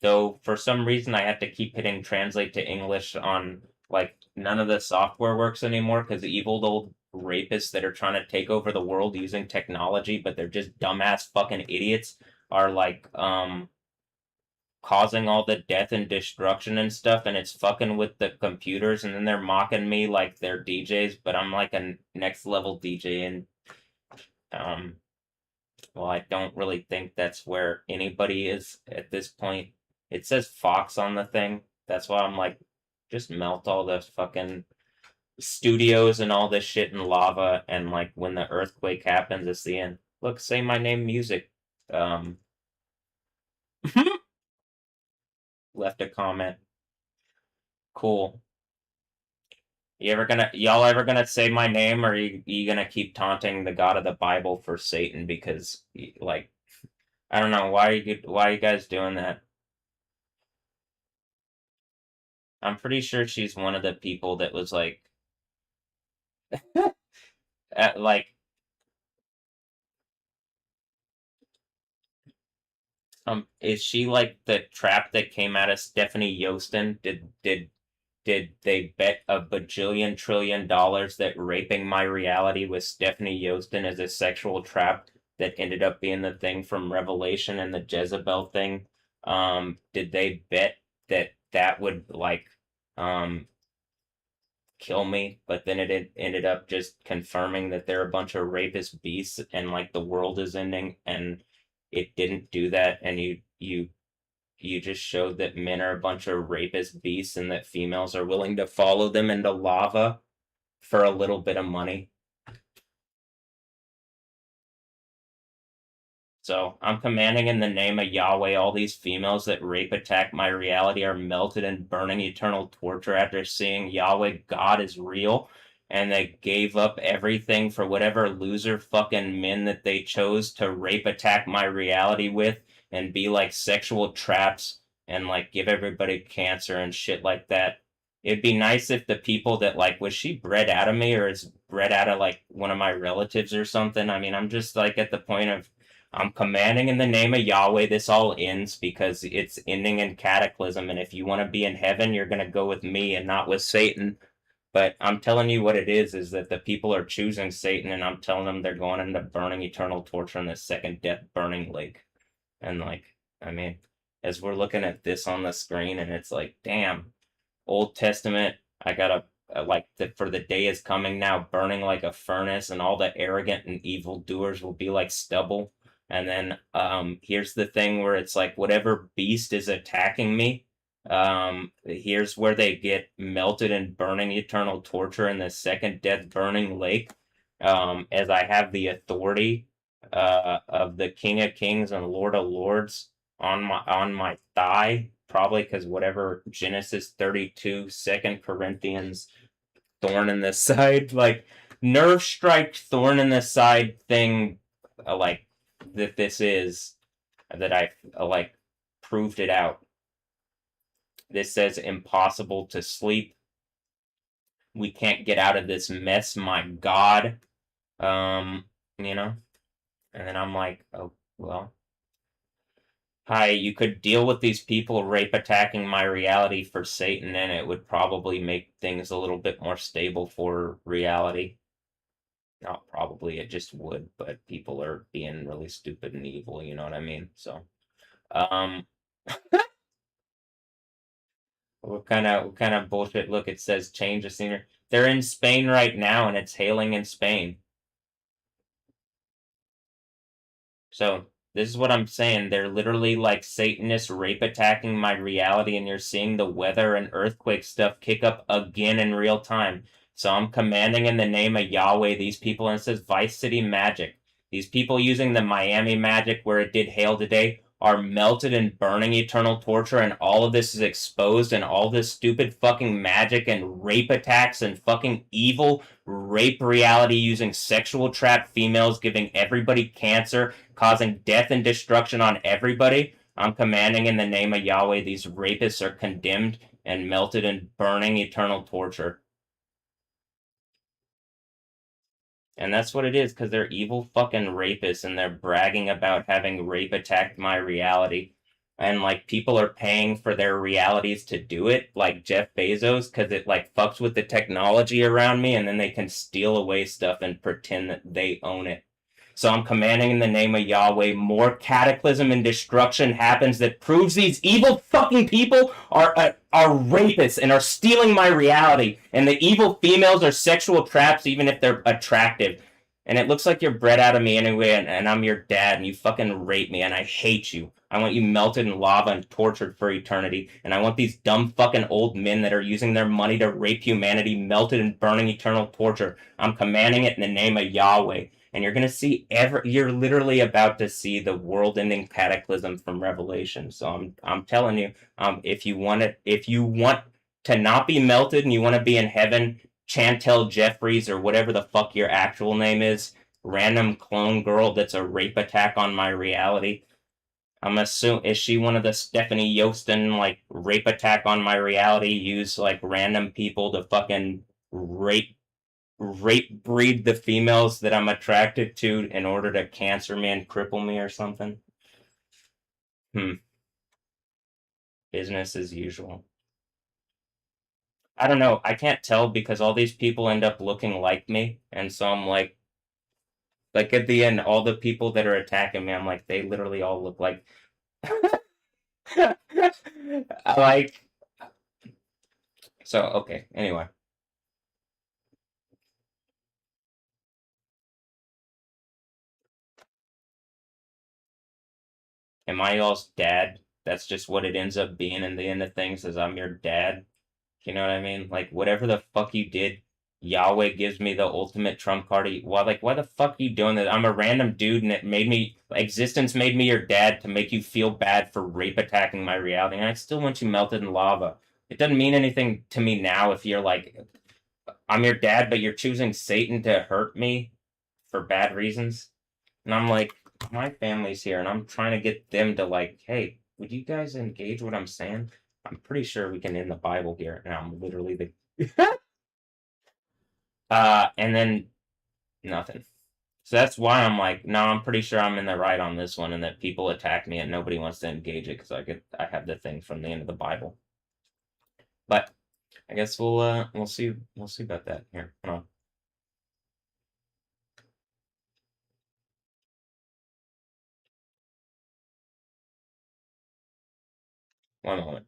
Speaker 6: Though for some reason I have to keep hitting translate to English on like none of the software works anymore because the evil old rapists that are trying to take over the world using technology, but they're just dumbass fucking idiots, are like causing all the death and destruction and stuff, and it's fucking with the computers, and then they're mocking me like they're DJs, but I'm like a next level DJ, and well, I don't really think that's where anybody is at this point. It says Fox on the thing. That's why I'm like, just melt all the fucking studios and all this shit in lava, and like when the earthquake happens, it's the end. Look, say my name music. Left a comment. Cool. Y'all ever gonna say my name, or are you gonna keep taunting the God of the Bible for Satan? Because like, I don't know, why are you guys doing that? I'm pretty sure she's one of the people that was like, like, is she like the trap that came out of Stephanie Yostin? Did they bet a bajillion trillion dollars that raping my reality with Stephanie Yostin is a sexual trap that ended up being the thing from Revelation and the Jezebel thing? Did they bet that that would like kill me, but then it ended up just confirming that they're a bunch of rapist beasts and like the world is ending, and it didn't do that, and you just showed that men are a bunch of rapist beasts and that females are willing to follow them into lava for a little bit of money. So I'm commanding in the name of Yahweh, all these females that rape attack my reality are melted in burning eternal torture after seeing Yahweh God is real, and they gave up everything for whatever loser fucking men that they chose to rape attack my reality with and be like sexual traps and like give everybody cancer and shit like that. It'd be nice if the people that like, was she bred out of me or is bred out of like one of my relatives or something? I mean, I'm just like at the point of I'm commanding in the name of Yahweh, this all ends because it's ending in cataclysm. And if you want to be in heaven, you're going to go with me and not with Satan. But I'm telling you what it is that the people are choosing Satan, and I'm telling them they're going into burning eternal torture in the second death burning lake. And like, I mean, as we're looking at this on the screen, and it's like, damn, Old Testament, I gotta like for the day is coming now, burning like a furnace, and all the arrogant and evil doers will be like stubble. And then here's the thing where it's like whatever beast is attacking me, here's where they get melted in burning eternal torture in the second death burning lake. As I have the authority of the King of Kings and Lord of Lords on my thigh, probably because whatever Genesis 32, 2 Corinthians, thorn in the side, like nerve strike thorn in the side thing, like that this is, that I like proved it out. This says impossible to sleep. We can't get out of this mess, my God. You know? And then I'm like, oh, well,
Speaker 1: Hi, you could deal with these people rape attacking my reality for Satan, and it would probably make things a little bit more stable for reality. Not probably, it just would, but people are being really stupid and evil, you know what I mean? So, um, what kind of bullshit? Look, it says change the scenery. They're in Spain right now, and it's hailing in Spain. So this is what I'm saying. They're literally like Satanists rape attacking my reality, and you're seeing the weather and earthquake stuff kick up again in real time. So I'm commanding in the name of Yahweh these people, and it says Vice City Magic. These people using the Miami magic where it did hail today are melted in burning eternal torture, and all of this is exposed, and all this stupid fucking magic and rape attacks and fucking evil rape reality using sexual trapped females, giving everybody cancer, causing death and destruction on everybody. I'm commanding in the name of Yahweh, these rapists are condemned and melted in burning eternal torture. And that's what it is, because they're evil fucking rapists and they're bragging about having rape attacked my reality. And like people are paying for their realities to do it, like Jeff Bezos, because it like fucks with the technology around me, and then they can steal away stuff and pretend that they own it. So I'm commanding in the name of Yahweh, more cataclysm and destruction happens that proves these evil fucking people are rapists and are stealing my reality. And the evil females are sexual traps, even if they're attractive. And it looks like you're bred out of me anyway, and I'm your dad, and you fucking rape me, and I hate you. I want you melted in lava and tortured for eternity. And I want these dumb fucking old men that are using their money to rape humanity melted in burning eternal torture. I'm commanding it in the name of Yahweh. And you're gonna see you're literally about to see the world-ending cataclysm from Revelation. So I'm telling you, if you want to not be melted and you want to be in heaven, Chantel Jeffries or whatever the fuck your actual name is, random clone girl that's a rape attack on my reality. I'm assuming, is she one of the Stephanie Yostin like rape attack on my reality? Use like random people to fucking rape breed the females that I'm attracted to in order to cancer me and cripple me or something? Business as usual. I don't know. I can't tell because all these people end up looking like me, and so I'm like at the end, all the people that are attacking me, I'm like, they literally all look like, like. So okay. Anyway, am I y'all's dad? That's just what it ends up being in the end of things, is I'm your dad. You know what I mean? Like whatever the fuck you did, Yahweh gives me the ultimate trump card. Why the fuck are you doing that? I'm a random dude, and it made me existence made me your dad to make you feel bad for rape attacking my reality, and I still want you melted in lava. It doesn't mean anything to me now if you're like, I'm your dad, but you're choosing Satan to hurt me for bad reasons. And I'm like, my family's here, and I'm trying to get them to like, hey, would you guys engage what I'm saying? I'm pretty sure we can end the Bible here, and I'm literally the and then nothing. So that's why I'm like, no, I'm pretty sure I'm in the right on this one, and that people attack me and nobody wants to engage it because I have the thing from the end of the Bible. But I guess we'll see about that here. Hold on. One moment.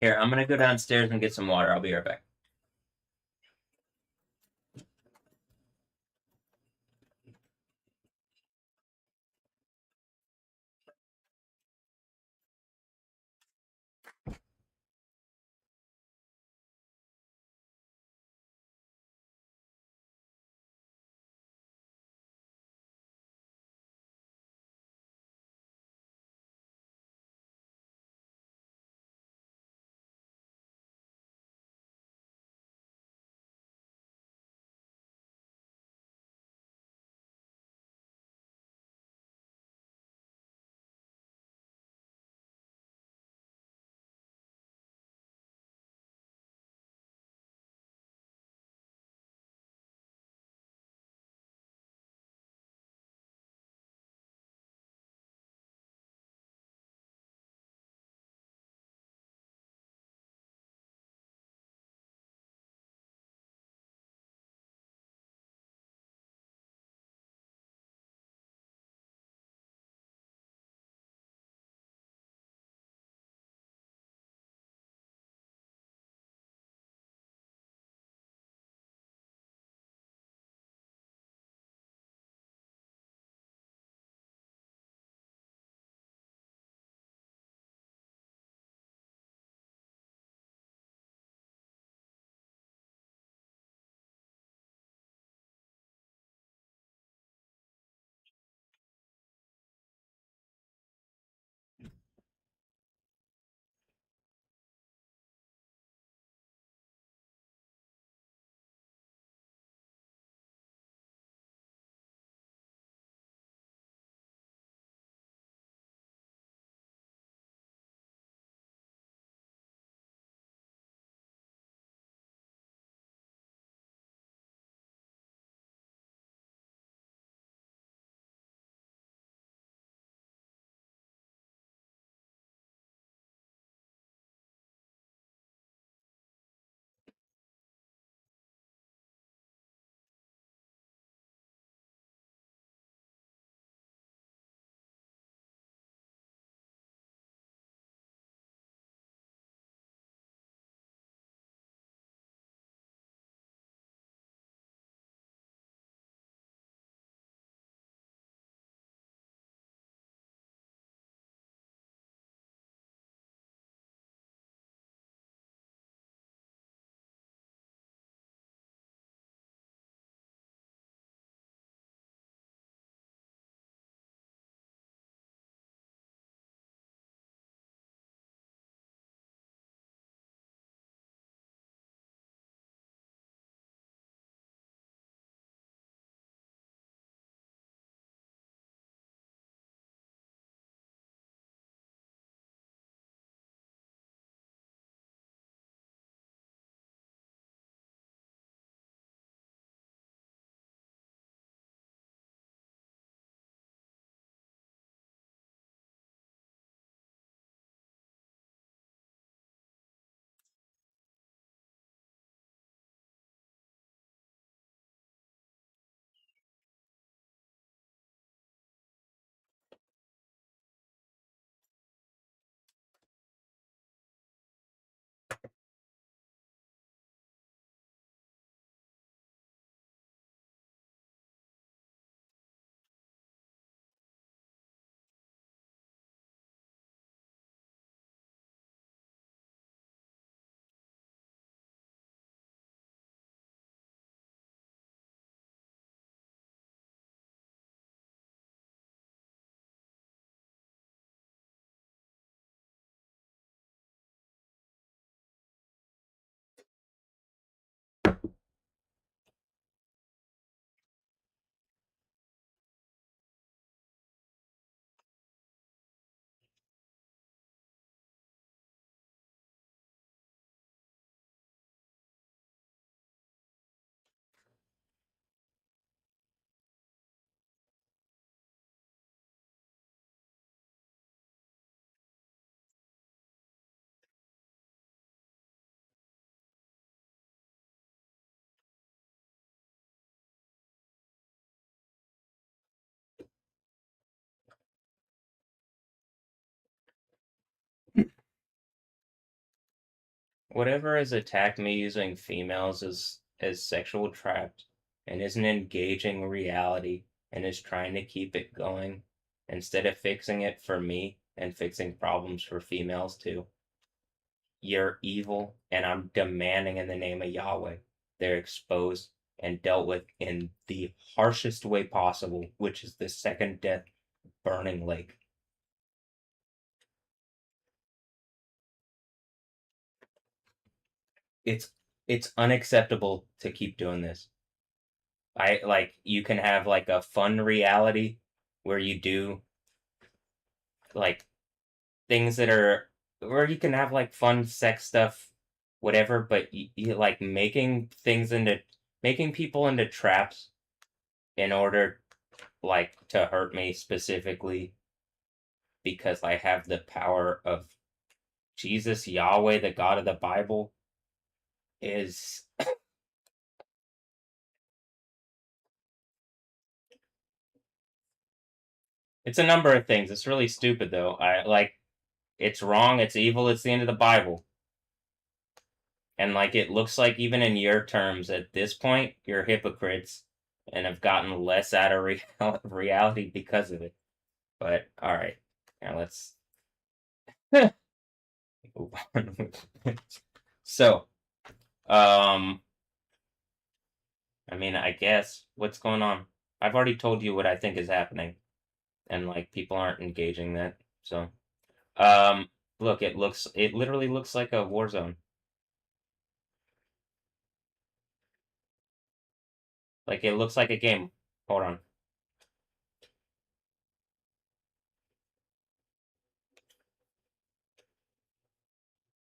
Speaker 1: Here, I'm gonna go downstairs and get some water. I'll be right back. whatever has attacked me using females as sexual traps and isn't engaging reality and is trying to keep it going instead of fixing it for me and fixing problems for females too. You're evil, and I'm demanding in the name of Yahweh they're exposed and dealt with in the harshest way possible, which is the second death, burning lake. It's it's unacceptable to keep doing this. I like you can have like a fun reality where you do like things that are where you can have like fun sex stuff, whatever, but you like making people into traps in order like to hurt me specifically because I have the power of Jesus, Yahweh, the God of the Bible, is it's a number of things. It's really stupid though. I like it's wrong, it's evil, it's the end of the Bible. And like it looks like even in your terms at this point, you're hypocrites and have gotten less out of reality because of it. But all right, now let's move on. So, um, I mean, I guess what's going on? I've already told you what I think is happening, and like people aren't engaging that. So, um, look, it literally looks like a war zone. Like it looks like a game. Hold on.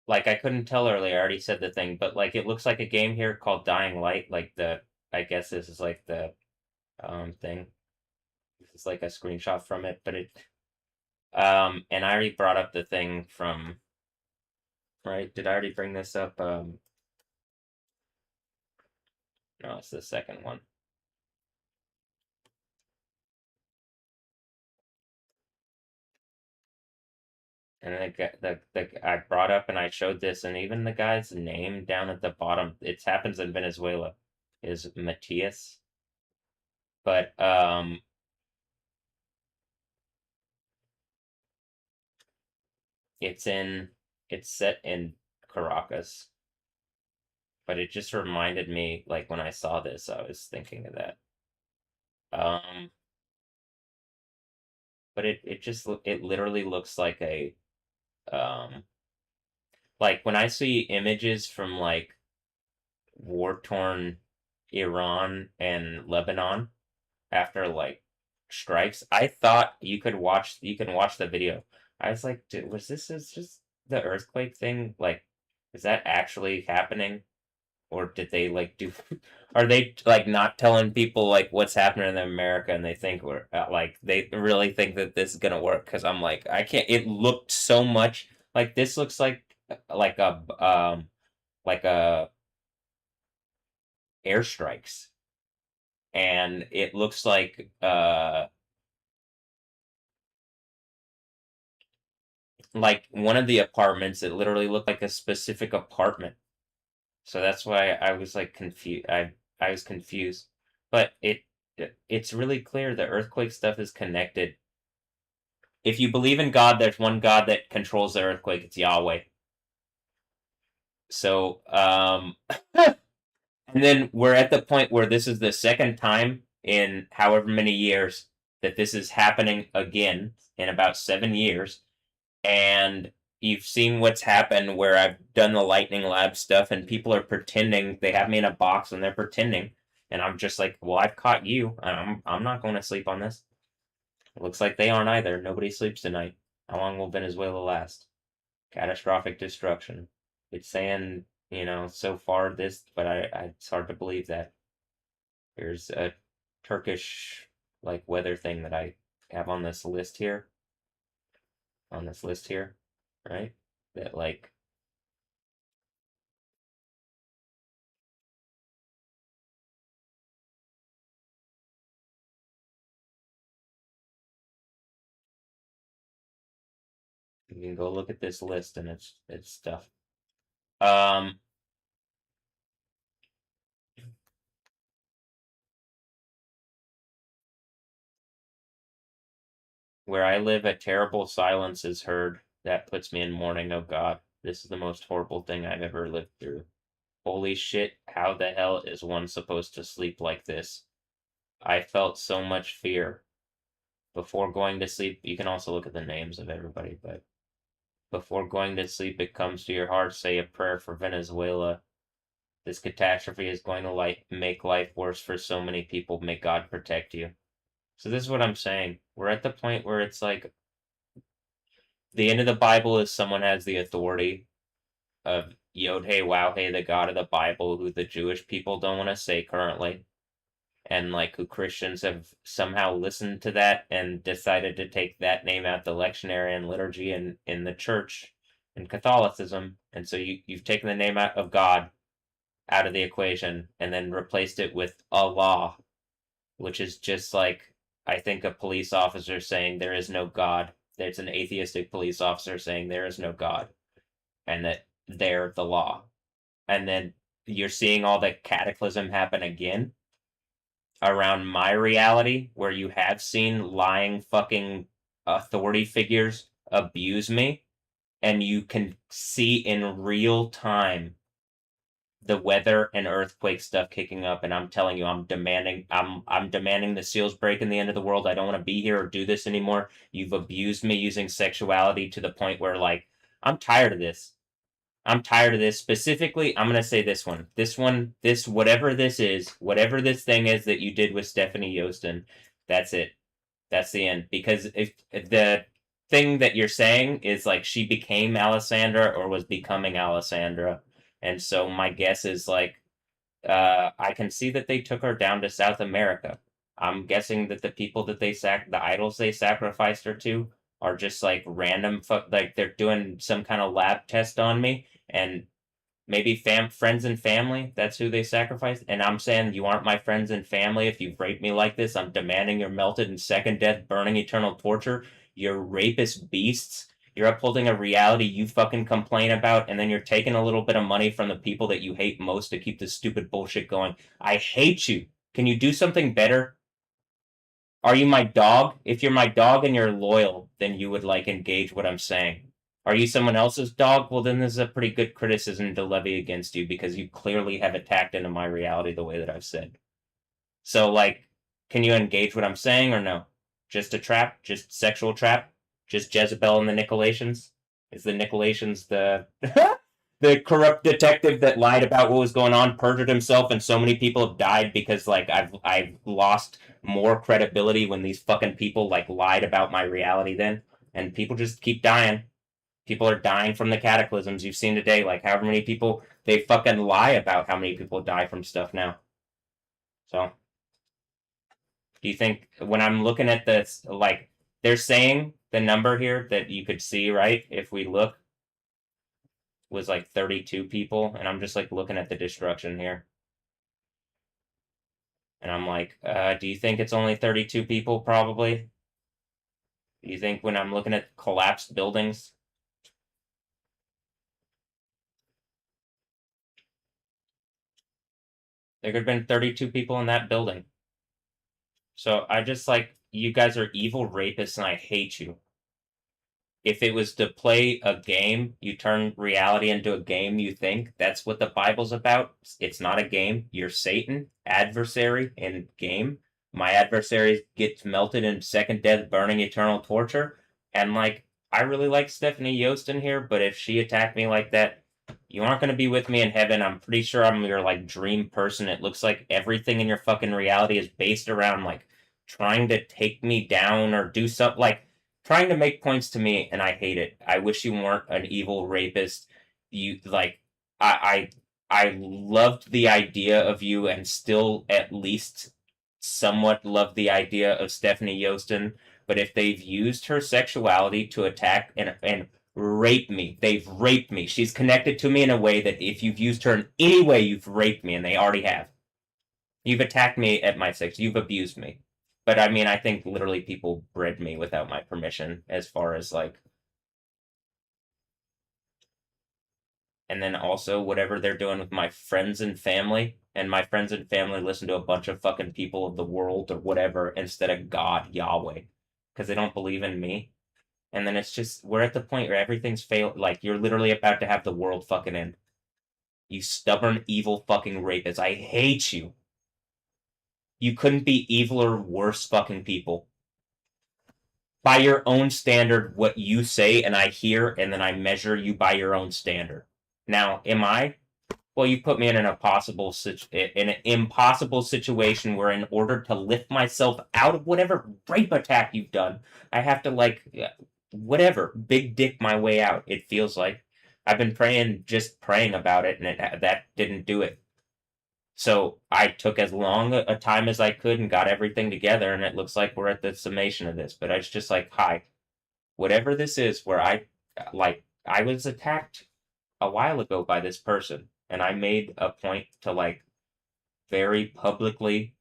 Speaker 1: Like I couldn't tell earlier. I already said the thing, but like it looks like a game here called Dying Light. Like I guess this is like the thing. This is like a screenshot from it, but and I already brought up the thing from right. Did I already bring this up? No, it's the second one. And I brought up and I showed this, and even the guy's name down at the bottom, it happens in Venezuela, is Matias. But it's set in Caracas. But it just reminded me, like when I saw this, I was thinking of that. Um, but it literally looks um like when I see images from like war-torn Iran and Lebanon after like strikes, I thought you can watch the video. I was like, dude, was this is just the earthquake thing? Like, is that actually happening? Or did they like do are they like not telling people like what's happening in America and they think we're like they really think that this is gonna work? Because I'm like I can't, it looked so much like this looks like like a airstrikes, and it looks like one of the apartments, it literally looked like a specific apartment. So that's why I was like confused. I was confused, but it's really clear the earthquake stuff is connected. If you believe in God, there's one God that controls the earthquake. It's Yahweh. So and then we're at the point where this is the second time in however many years that this is happening again in about 7 years, and you've seen what's happened where I've done the lightning lab stuff and people are pretending they have me in a box and they're pretending, and I'm just like, well, I've caught you. I'm not going to sleep on this. It looks like they aren't either. Nobody sleeps tonight. How long will Venezuela last? Catastrophic destruction. It's saying, so far this, but it's hard to believe that. There's a Turkish like weather thing that I have on this list here. Right? That like you can go look at this list and it's stuff.
Speaker 6: Where I live, a terrible silence is heard. That puts me in mourning. Oh God, this is the most horrible thing I've ever lived through. Holy shit, how the hell is one supposed to sleep like this? I felt so much fear. Before going to sleep, you can also look at the names of everybody, but before going to sleep, it comes to your heart, say a prayer for Venezuela. This catastrophe is going to make life worse for so many people. May God protect you. So this is what I'm saying. We're at the point where it's like the end of the Bible is someone has the authority of Yod Hey Wow Hey, the God of the Bible, who the Jewish people don't want to say currently, and like who Christians have somehow listened to that and decided to take that name out the lectionary and liturgy and in the church and Catholicism, and so you've taken the name out of God out of the equation and then replaced it with Allah, which is just like, I think, a police officer saying there is no God. There's an atheistic police officer saying there is no God and that they're the law. And then you're seeing all the cataclysm happen again around my reality, where you have seen lying fucking authority figures abuse me, and you can see in real time the weather and earthquake stuff kicking up, and I'm telling you, I'm demanding the seals break in the end of the world. I don't want to be here or do this anymore. You've abused me using sexuality to the point where, like, I'm tired of this. I'm tired of this. Specifically, I'm gonna say this one. This whatever this is, whatever this thing is that you did with Stephanie Yostin, that's it. That's the end. Because if the thing that you're saying is like she became Alessandra or was becoming Alessandra, and so my guess is like, I can see that they took her down to South America. I'm guessing that the people that the idols they sacrificed her to are just like random like they're doing some kind of lab test on me, and maybe friends and family, that's who they sacrificed. And I'm saying you aren't my friends and family if you've raped me like this. I'm demanding you're melted in second death, burning eternal torture. You're rapist beasts. You're upholding a reality you fucking complain about, and then you're taking a little bit of money from the people that you hate most to keep this stupid bullshit going. I hate you. Can you do something better? Are you my dog? If you're my dog and you're loyal, then you would like engage what I'm saying. Are you someone else's dog? Well, then this is a pretty good criticism to levy against you, because you clearly have attacked into my reality the way that I've said. So, like, can you engage what I'm saying or no? Just a trap? Just sexual trap? Just Jezebel and the Nicolaitans? Is the Nicolaitans the the corrupt detective that lied about what was going on, perjured himself, and so many people have died because, like, I've lost more credibility when these fucking people, like, lied about my reality then, and people just keep dying. People are dying from the cataclysms you've seen today. Like, however many people, they fucking lie about how many people die from stuff now. So, do you think, when I'm looking at this, like, they're saying the number here that you could see, right, if we look, was like 32 people, and I'm just, like, looking at the destruction here. And I'm like, do you think it's only 32 people, probably? Do you think when I'm looking at collapsed buildings, there could have been 32 people in that building. So I just, like, you guys are evil rapists and I hate you. If it was to play a game, you turn reality into a game, you think. That's what the Bible's about. It's not a game. You're Satan, adversary in game. My adversary gets melted in second death, burning eternal torture. And, like, I really like Stephanie Yostin here, but if she attacked me like that, you aren't going to be with me in heaven. I'm pretty sure I'm your, like, dream person. It looks like everything in your fucking reality is based around, like, trying to take me down or do something, like, trying to make points to me, and I hate it. I wish you weren't an evil rapist. You, like, I loved the idea of you, and still at least somewhat love the idea of Stephanie Yostin. But if they've used her sexuality to attack and rape me, they've raped me. She's connected to me in a way that if you've used her in any way, you've raped me, and they already have. You've attacked me at my sex. You've abused me. But I mean, I think literally people bred me without my permission, as far as, like, and then also whatever they're doing with my friends and family, and my friends and family listen to a bunch of fucking people of the world or whatever instead of God, Yahweh, because they don't believe in me. And then it's just, we're at the point where everything's failed. Like, you're literally about to have the world fucking end. You stubborn, evil fucking rapist. I hate you. You couldn't be evil or worse fucking people. By your own standard, what you say and I hear, and then I measure you by your own standard. Now, am I? Well, you put me in an impossible situation where, in order to lift myself out of whatever rape attack you've done, I have to, like, whatever, big dick my way out. It feels like I've been just praying about it, and that didn't do it. So I took as long a time as I could and got everything together, and it looks like we're at the summation of this. But it's just like, hi, whatever this is, where I was attacked a while ago by this person, and I made a point to, like, very publicly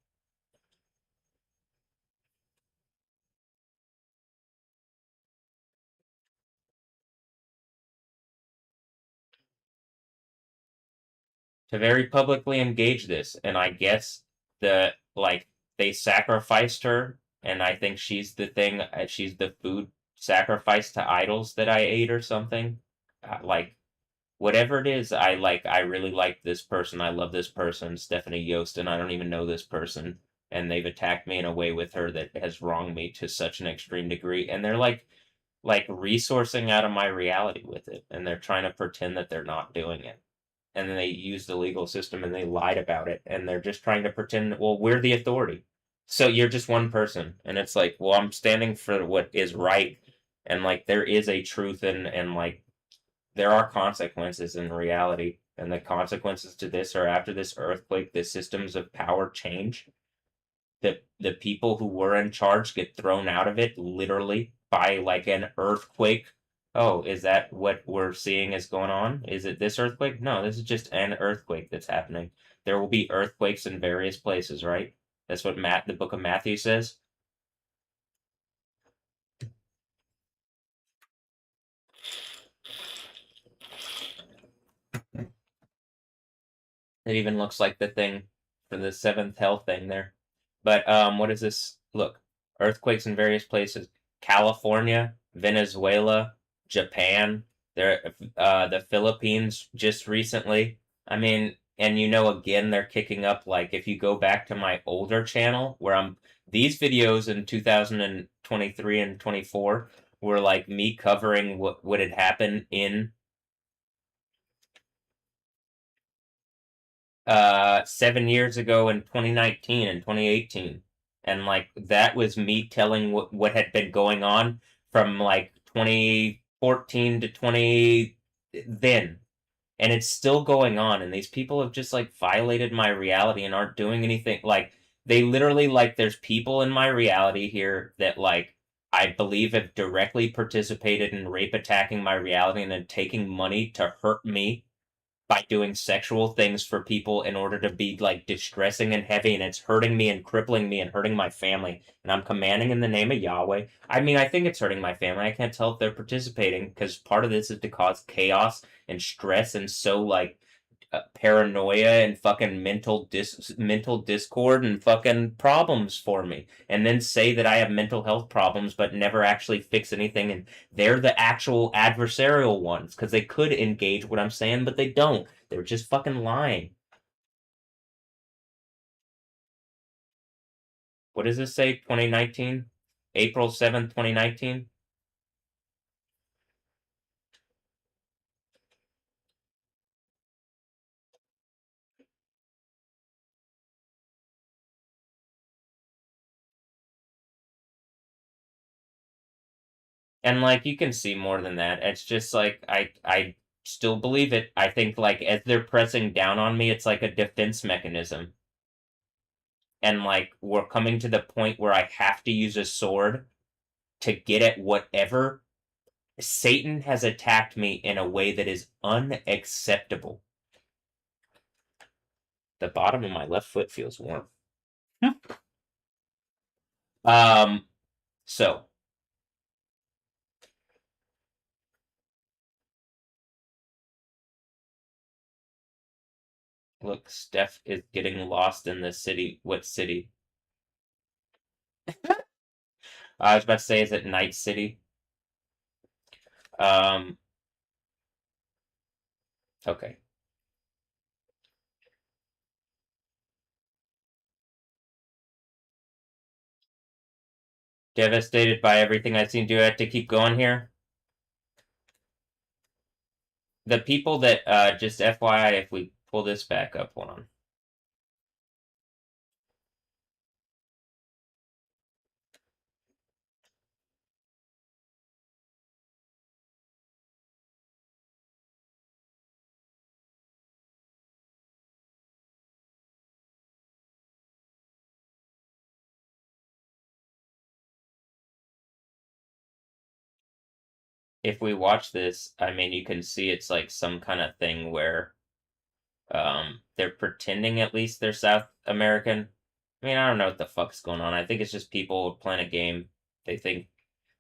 Speaker 6: engage this. And I guess they sacrificed her, and I think she's she's the food sacrificed to idols that I ate or something. Like, whatever it is, I really like this person. I love this person, Stephanie Yost, and I don't even know this person. And they've attacked me in a way with her that has wronged me to such an extreme degree. And they're like resourcing out of my reality with it. And they're trying to pretend that they're not doing it. And then they use the legal system and they lied about it. And they're just trying to pretend, well, we're the authority. So you're just one person. And it's like, well, I'm standing for what is right. And, like, there is a truth, and like, there are consequences in reality, and the consequences to this are, after this earthquake, the systems of power change. The people who were in charge get thrown out of it, literally, by, like, an earthquake. Oh, is that what we're seeing is going on? Is it this earthquake? No, this is just an earthquake that's happening. There will be earthquakes in various places, right? That's what the book of Matthew says. It even looks like the thing for the seventh hell thing there. But what is this? Look, earthquakes in various places: California, Venezuela, Japan, the Philippines just recently. I mean, and again, they're kicking up. Like, if you go back to my older channel, where these videos in 2023 and 24 were like me covering what had happened in 7 years ago in 2019 and 2018. And, like, that was me telling what had been going on from, like, 2014 to 20 then. And it's still going on, and these people have just, like, violated my reality and aren't doing anything. Like, they literally, like, there's people in my reality here that, like, I believe have directly participated in rape attacking my reality and then taking money to hurt me by doing sexual things for people in order to be, like, distressing and heavy, and it's hurting me and crippling me and hurting my family. And I'm commanding in the name of Yahweh. I mean, I think it's hurting my family. I can't tell if they're participating, because part of this is to cause chaos and stress and paranoia and fucking mental discord and fucking problems for me, and then say that I have mental health problems but never actually fix anything, and they're the actual adversarial ones, because they could engage what I'm saying, but they don't. They're just fucking lying. What does this say? 2019? April 7th, 2019? And, like, you can see more than that. It's just like, I still believe it. I think, like, as they're pressing down on me, it's like a defense mechanism. And, like, we're coming to the point where I have to use a sword to get at whatever. Satan has attacked me in a way that is unacceptable. The bottom of my left foot feels warm. So Look, Steph is getting lost in the city. What city? I was about to say, is it Night City? Um, okay. Devastated by everything I've seen. Do I have to keep going here? The people that, just FYI, if we pull this back up, hold on. If we watch this, I mean, you can see it's like some kind of thing where they're pretending at least they're South American. I mean, I don't know what the fuck's going on. I think it's just people playing a game. They think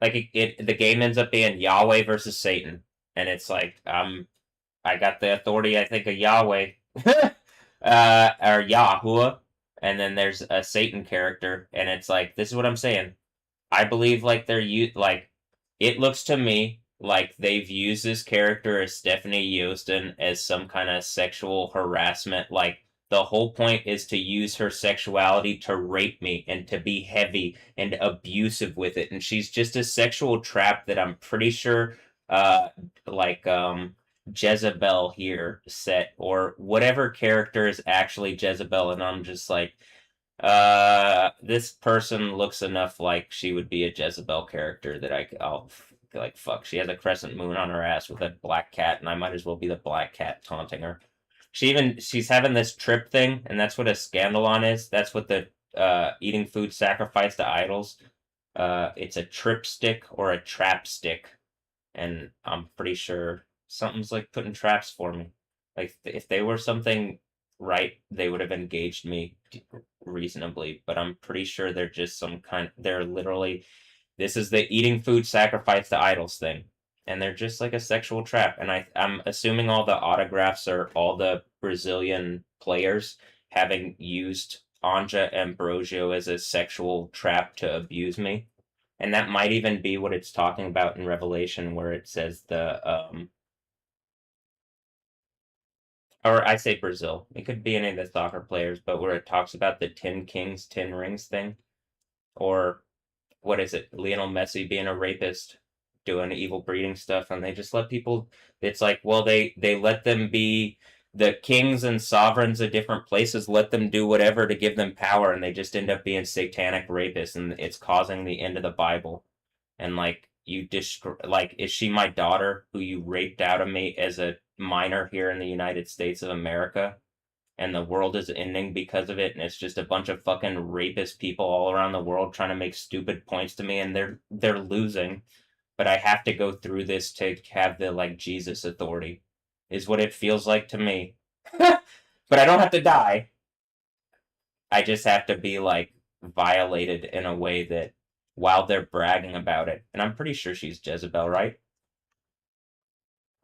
Speaker 6: like the game ends up being Yahweh versus Satan, and it's like I got the authority, I think, of Yahweh, or Yahuwah, and then there's a Satan character, and it's like this is what I'm saying. I believe like like it looks to me like they've used this character as Stephanie Yostin as some kind of sexual harassment. Like the whole point is to use her sexuality to rape me and to be heavy and abusive with it. And she's just a sexual trap that I'm pretty sure like Jezebel here set or whatever character is actually Jezebel, and I'm just like this person looks enough like she would be a Jezebel character that I'll like fuck. She has a crescent moon on her ass with a black cat, and I might as well be the black cat taunting her. She's having this trip thing, and that's what a scandalon is. That's what the eating food sacrificed to idols. It's a trip stick or a trap stick, and I'm pretty sure something's like putting traps for me. Like if they were something right, they would have engaged me reasonably, but I'm pretty sure they're just some kind. They're literally this is the eating food sacrifice to idols thing, and they're just like a sexual trap. And I'm assuming all the autographs are all the Brazilian players having used Anja Ambrosio as a sexual trap to abuse me. And that might even be what it's talking about in Revelation, where it says or I say Brazil. It could be any of the soccer players, but where it talks about the 10 kings, 10 rings thing, or what is it? Lionel Messi being a rapist, doing evil breeding stuff, and they just let people. It's like, well, they let them be the kings and sovereigns of different places, let them do whatever to give them power, and they just end up being satanic rapists, and it's causing the end of the Bible. And like like, is she my daughter who you raped out of me as a minor here in the United States of America? And the world is ending because of it, and it's just a bunch of fucking rapist people all around the world trying to make stupid points to me, and they're losing. But I have to go through this to have the like Jesus authority, is what it feels like to me. But I don't have to die. I just have to be like violated in a way that while they're bragging about it. And I'm pretty sure she's Jezebel, right?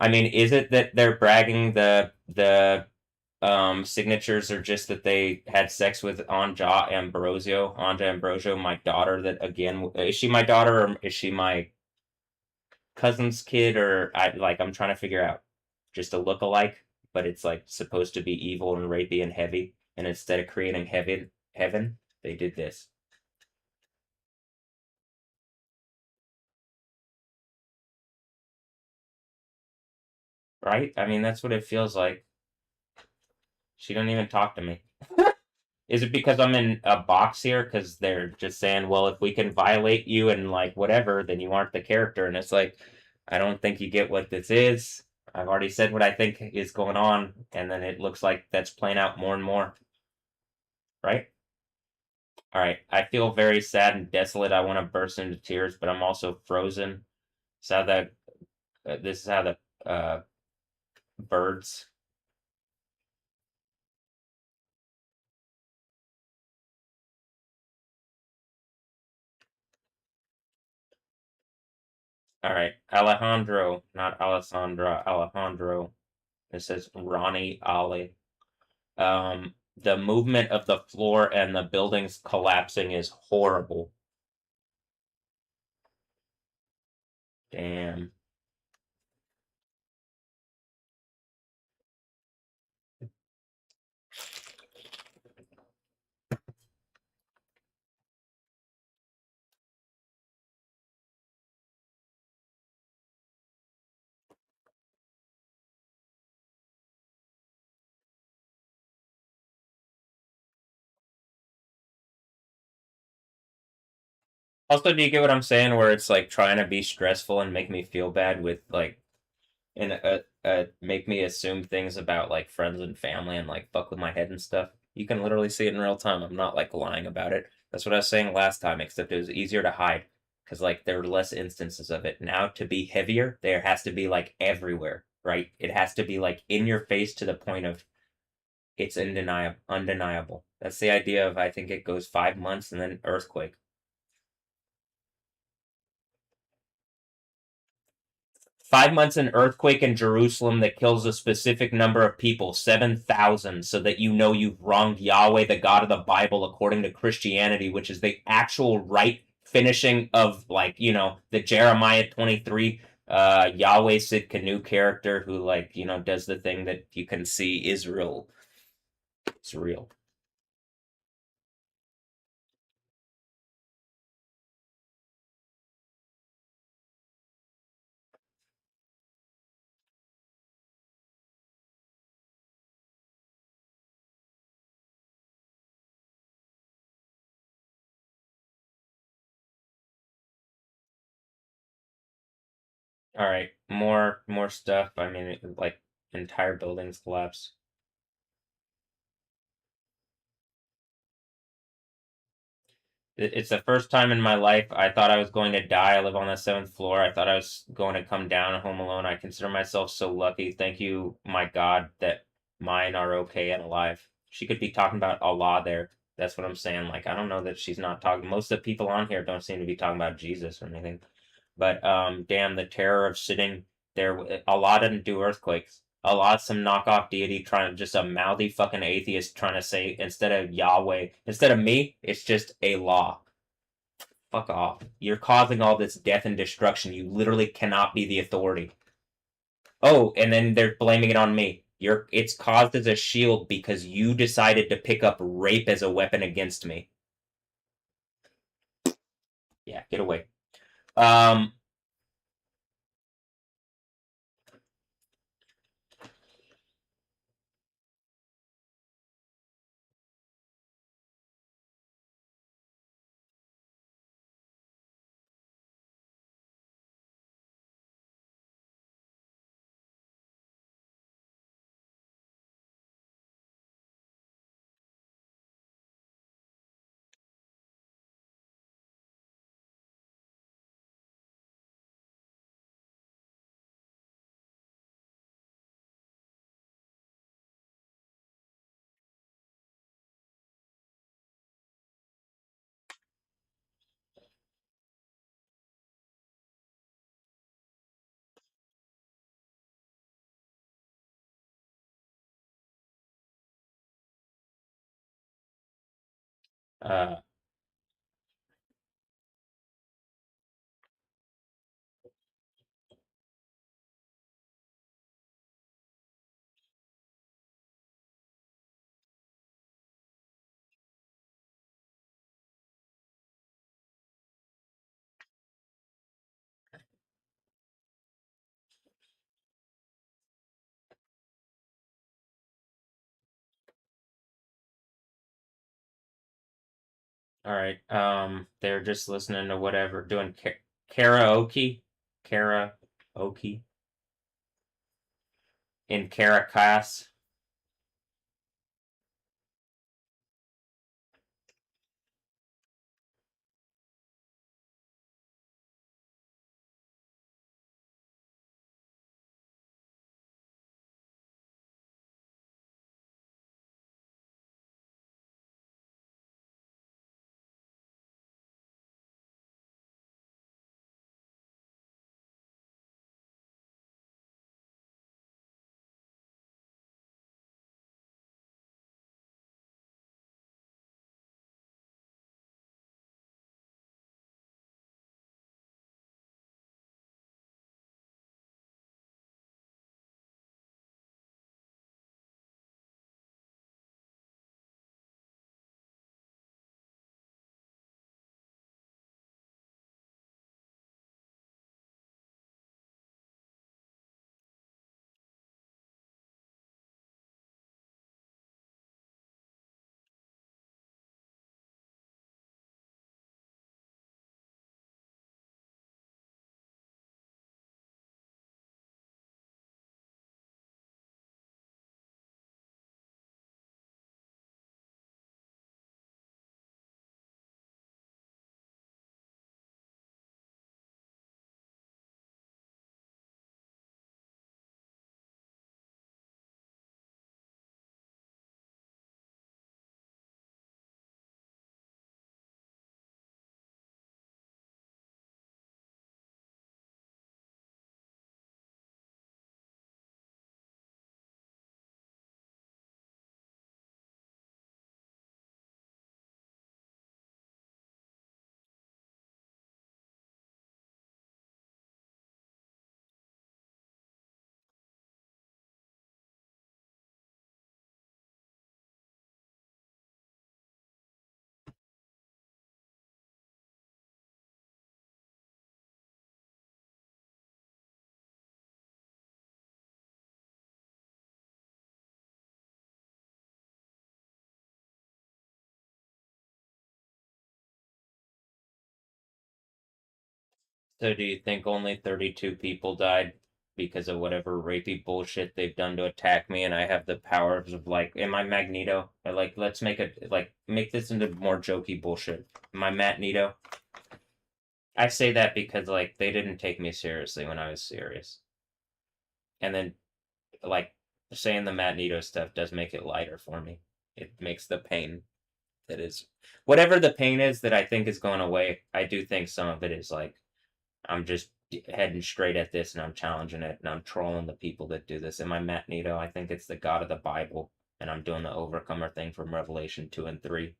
Speaker 6: I mean, is it that they're bragging the signatures are just that they had sex with Anja Ambrosio, my daughter, that again, is she my daughter or is she my cousin's kid, or I'm trying to figure out just a look-alike, but it's like supposed to be evil and rapey and heavy, and instead of creating heaven, they did this. Right? I mean, that's what it feels like. She don't even talk to me. Is it because I'm in a box here? Because they're just saying, well, if we can violate you and like whatever, then you aren't the character. And it's like, I don't think you get what this is. I've already said what I think is going on, and then it looks like that's playing out more and more. Right? All right. I feel very sad and desolate. I want to burst into tears, but I'm also frozen. So that this is how the birds. All right, Alejandro, not Alessandra. Alejandro. It says Ronnie Ali. The movement of the floor and the buildings collapsing is horrible. Damn. Also, do you get what I'm saying? Where it's like trying to be stressful and make me feel bad with like, and make me assume things about like friends and family and like fuck with my head and stuff. You can literally see it in real time. I'm not like lying about it. That's what I was saying last time, except it was easier to hide because like there were less instances of it. Now to be heavier, there has to be like everywhere, right? It has to be like in your face to the point of it's undeniable. That's the idea of I think it goes 5 months and then earthquake. 5 months an earthquake in Jerusalem that kills a specific number of people, 7,000, so that you know you've wronged Yahweh, the God of the Bible, according to Christianity, which is the actual right finishing of, like, the Jeremiah 23 Yahweh Sid Canoe character who, like, does the thing that you can see Israel. It's real. All right, more stuff. I mean, like entire buildings collapse. It's the first time in my life I thought I was going to die. I live on the 7th floor. I thought I was going to come down home alone. I consider myself so lucky. Thank you, my God, that mine are okay and alive. She could be talking about Allah there. That's what I'm saying. Like, I don't know that she's not talking. Most of the people on here don't seem to be talking about Jesus or anything. But damn, the terror of sitting there. Allah didn't do earthquakes. Allah's some knockoff deity trying to just a mouthy fucking atheist trying to say instead of Yahweh, instead of me, it's just a law. Fuck off. You're causing all this death and destruction. You literally cannot be the authority. Oh, and then they're blaming it on me. It's caused as a shield because you decided to pick up rape as a weapon against me. Yeah, get away. Uh, all right. They're just listening to whatever, doing karaoke, karaoke in Caracas.
Speaker 1: So do you think only 32 people died because of whatever rapey bullshit they've done to attack me, and I have the powers of, like, am I Magneto? Or, like, let's make it, like, make this into more jokey bullshit. Am I Magneto? I say that because, like, they didn't take me seriously when I was serious. And then, like, saying the Magneto stuff does make it lighter for me. It makes the pain that is, whatever the pain is that I think is going away, I do think some of it is, like, I'm just heading straight at this and I'm challenging it and I'm trolling the people that do this. Am I Magneto? I think it's the God of the Bible, and I'm doing the overcomer thing from Revelation 2 and 3.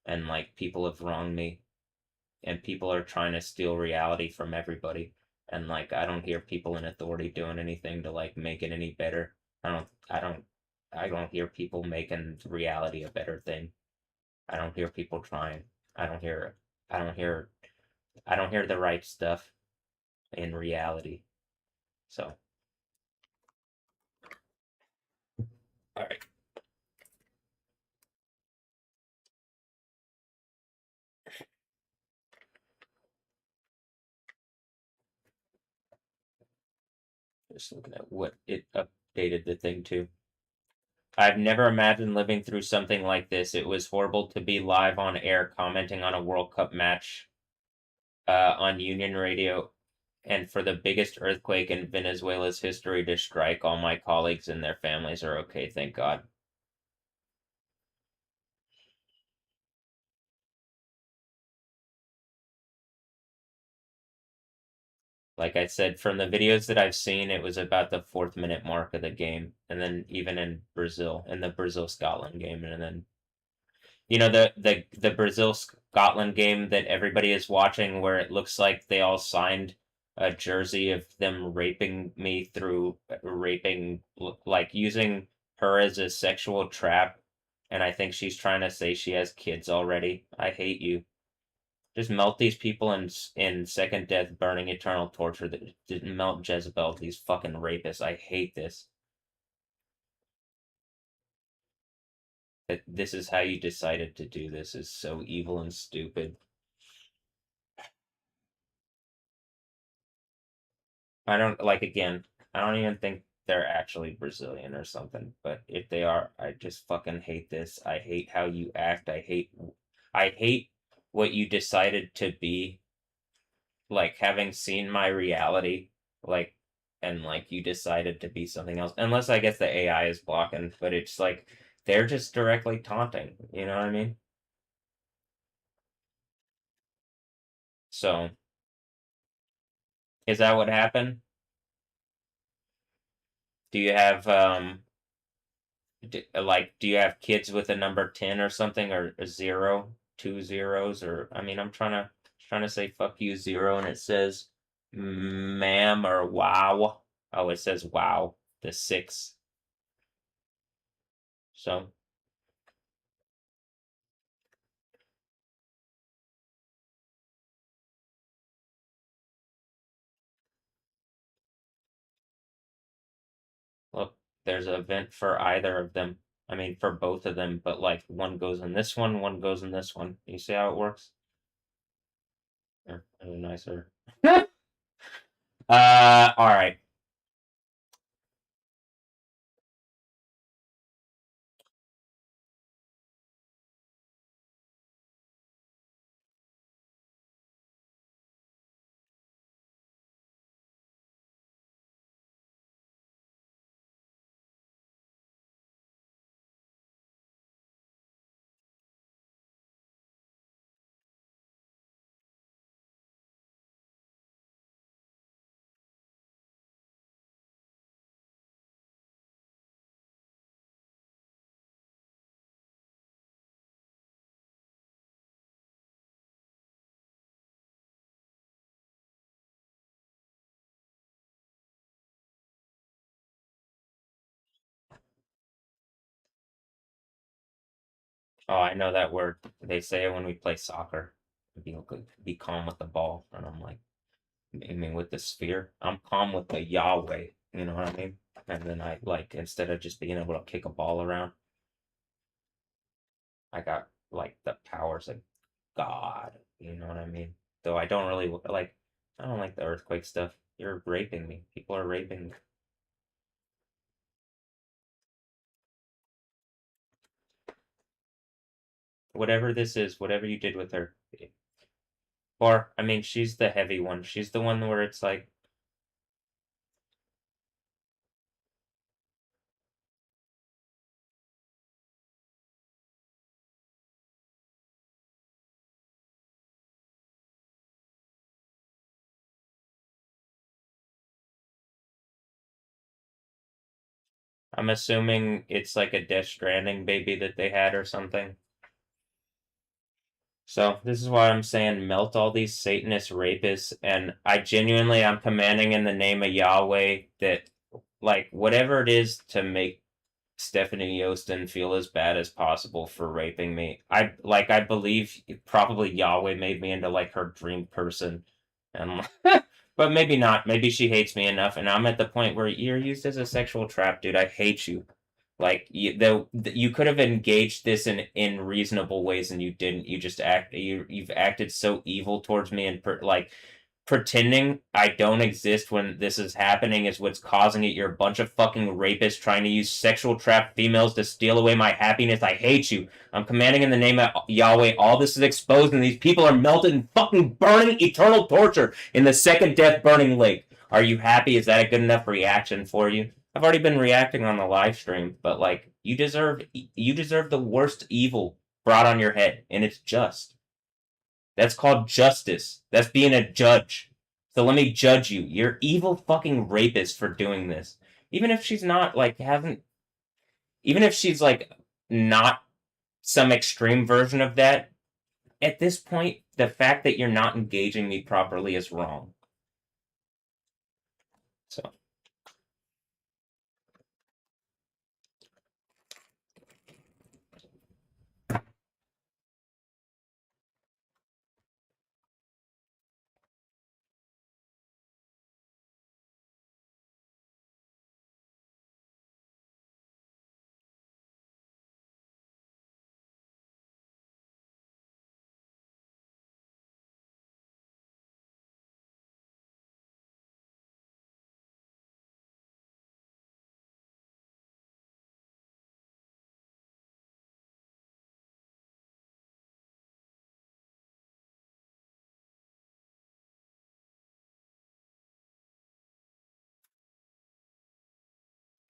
Speaker 1: And, like, people have wronged me, and people are trying to steal reality from everybody. And, like, I don't hear people in authority doing anything to, like, make it any better. I don't hear people making reality a better thing. I don't hear people trying. I don't hear I don't hear I don't hear the right stuff in reality. So, all right. Just looking at what it updated the thing to. I've never imagined living through something like this. It was horrible to be live on air commenting on a World Cup match on Union Radio, and for the biggest earthquake in Venezuela's history to strike. All my colleagues and their families are okay, thank God. Like I said, from the videos that I've seen, it was about the 4th minute mark of the game, and then even in Brazil, in the Brazil-Scotland game, and then the Brazil Scotland game that everybody is watching, where it looks like they all signed a jersey of them raping me through raping, like, using her as a sexual trap, and I think she's trying to say she has kids already. I hate you. Just melt these people in second death, burning, eternal torture. That didn't melt Jezebel. These fucking rapists. I hate this. That this is how you decided to do this is so evil and stupid. I don't, like, again, I don't even think they're actually Brazilian or something, but if they are, I just fucking hate this. I hate how you act. I hate what you decided to be, like, having seen my reality, like, and, like, you decided to be something else. Unless, I guess, the AI is blocking, but it's like they're just directly taunting, you know what I mean? So, is that what happened? Do you have do you have kids with a number 10 or something, or a 0, 2 zeros, or, I mean, I'm trying to say fuck you 0, and it says ma'am or wow. Oh, it says wow, the 6. So, look, there's an event for either of them. I mean, for both of them, but, like, one goes in this one goes in this one. You see how it works? Yeah, nicer. All right. Oh, I know that word. They say it when we play soccer. Be calm with the ball, and I'm like, I mean, with the sphere, I'm calm with the Yahweh. You know what I mean? And then I, like, instead of just being able to kick a ball around, I got, like, the powers of God. You know what I mean? Though I don't really like.
Speaker 6: I don't like the earthquake stuff. You're raping me. People are raping me. Whatever this is, whatever you did with her. Or, I mean, she's the heavy one. She's the one where it's like, I'm assuming it's like a Death Stranding baby that they had or something. So this is why I'm saying melt all these Satanist rapists, and I'm commanding in the name of Yahweh that, like, whatever it is to make Stephanie Yostin feel as bad as possible for raping me. I believe probably Yahweh made me into like her dream person, and but maybe not. Maybe she hates me enough, and I'm at the point where you're used as a sexual trap, dude. I hate you. Like you could have engaged this in reasonable ways, and you didn't. You've acted so evil towards me, and like pretending I don't exist when this is happening is what's causing it. You're a bunch of fucking rapists trying to use sexual trap females to steal away my happiness. I hate you. I'm commanding in the name of Yahweh. All this is exposed, and these people are melted in fucking burning eternal torture in the second death burning lake. Are you happy? Is that a good enough reaction for you? I've already been reacting on the live stream, but like you deserve the worst evil brought on your head, and it's just. That's called justice. That's being a judge. So let me judge you. You're evil fucking rapist for doing this. Even if she's not like haven't even if she's like not some extreme version of that, at this point, the fact that you're not engaging me properly is wrong. So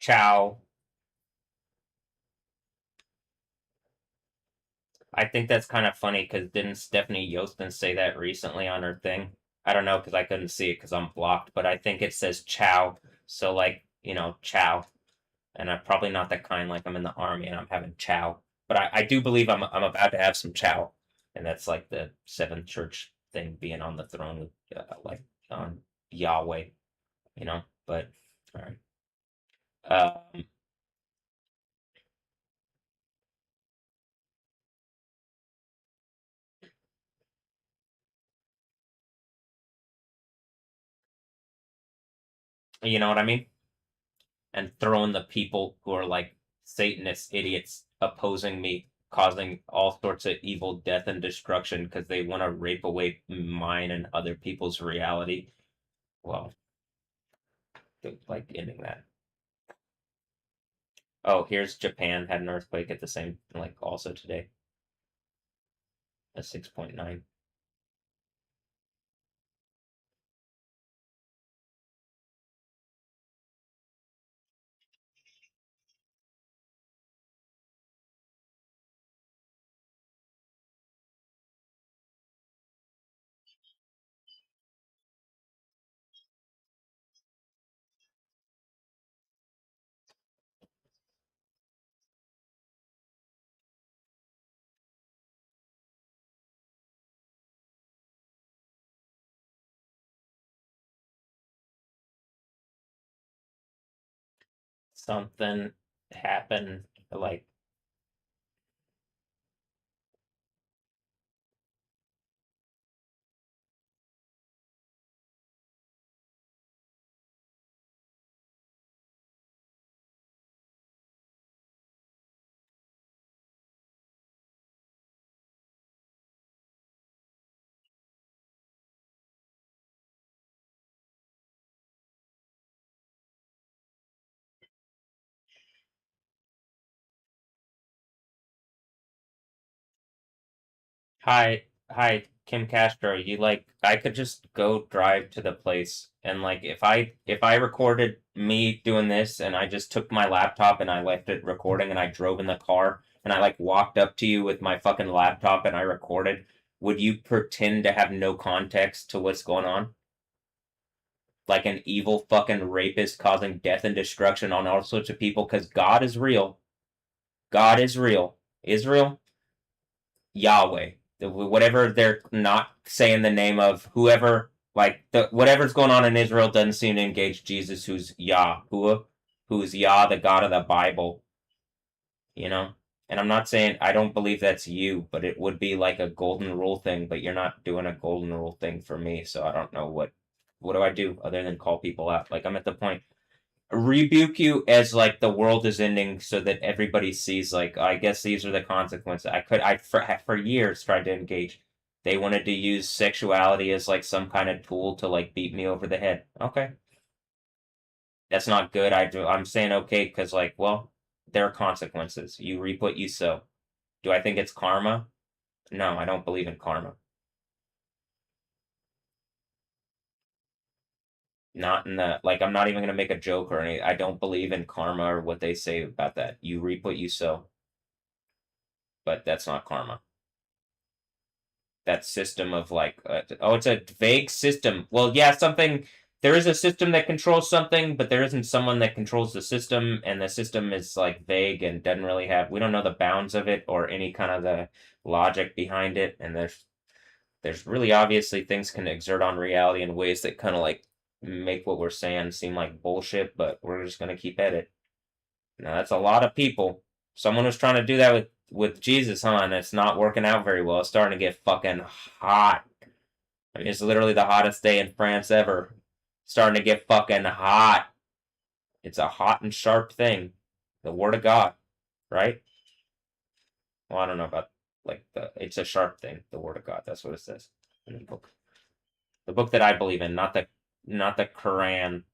Speaker 6: ciao. I think that's kind of funny because didn't Stephanie Yostin say that recently on her thing? I don't know because I couldn't see it because I'm blocked, but I think it says ciao. So like, ciao. And I'm probably not that kind, like I'm in the army and I'm having chow. But I do believe I'm about to have some chow, and that's like the seventh church thing, being on the throne with like on Yahweh, you know. But all right, um, you know what I mean. And throwing the people who are like Satanist idiots opposing me, causing all sorts of evil death and destruction because they want to rape away mine and other people's reality. Well, like ending that. Oh, here's Japan had an earthquake at the same, like, also today. A 6.9. Something happened, like,
Speaker 1: Hi, Kim Castro. You like I could just go drive to the place and like if I recorded me doing this and I just took my laptop and I left it recording and I drove in the car and I like walked up to you with my fucking laptop and I recorded, would you pretend to have no context to what's going on? Like an evil fucking rapist causing death and destruction on all sorts of people because God is real. God is real. Israel, Yahweh. Whatever they're not saying the name of, whoever, like, whatever's going on in Israel doesn't seem to engage Jesus, who's Yahuwah, who's Yah, the God of the Bible, you know? And I'm not saying I don't believe that's you, but it would be like a golden rule thing, but you're not doing a golden rule thing for me, so I don't know what do I do other than call people out? Like, I'm at the point rebuke you as like the world is ending so that everybody sees like I guess these are the consequences. For years tried to engage. They wanted to use sexuality as like some kind of tool to like beat me over the head. Okay. That's not good. I'm saying okay because like, well, there are consequences. You reap what you sow. Do I think it's karma? No, I don't believe in karma. Not in the like I'm not even gonna make a joke or any I don't believe in karma or what they say about that. You reap what you sow. But that's not karma. That system of like, oh, it's a vague system. Well, yeah, there is a system that controls something, but there isn't someone that controls the system, and the system is like vague and doesn't really we don't know the bounds of it or any kind of the logic behind it. And there's really obviously things can exert on reality in ways that kind of like make what we're saying seem like bullshit, but we're just going to keep at it. Now, that's a lot of people. Someone was trying to do that with Jesus, huh? And it's not working out very well. It's starting to get fucking hot. I mean, it's literally the hottest day in France ever. Starting to get fucking hot. It's a hot and sharp thing. The word of God, right? Well, I don't know about like it's a sharp thing. The word of God. That's what it says in the book. The book that I believe in, not the Quran.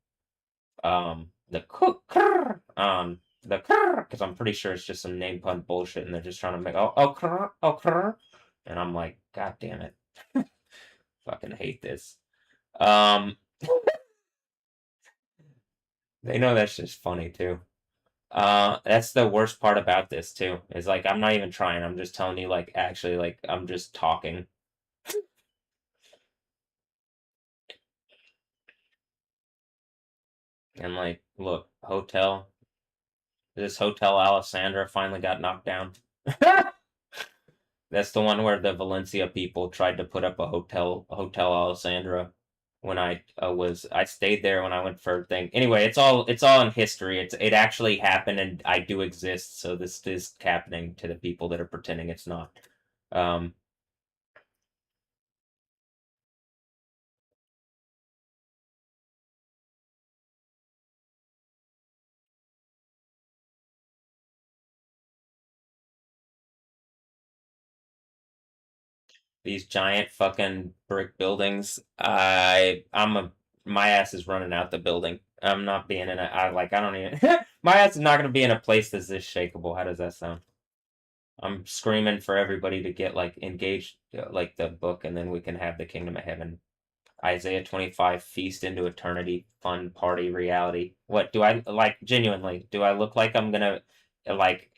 Speaker 1: The because I'm pretty sure it's just some name pun bullshit, and they're just trying to make and I'm like, God damn it, fucking hate this. They know that's just funny too. That's the worst part about this too. Is like I'm not even trying. I'm just telling you, like actually, like I'm just talking. And like, look, this Hotel Alessandra finally got knocked down. That's the one where the Valencia people tried to put up a Hotel Alessandra when I stayed there when I went for a thing. Anyway, it's all in history. It actually happened and I do exist, so this is happening to the people that are pretending it's not. Um these giant fucking brick buildings. My ass is running out the building. I'm not being in I don't even my ass is not gonna be in a place that's this shakeable. How does that sound? I'm screaming for everybody to get like engaged, like the book, and then we can have the kingdom of heaven. Isaiah 25, feast into eternity, fun party reality. What do I like genuinely? Do I look like I'm gonna like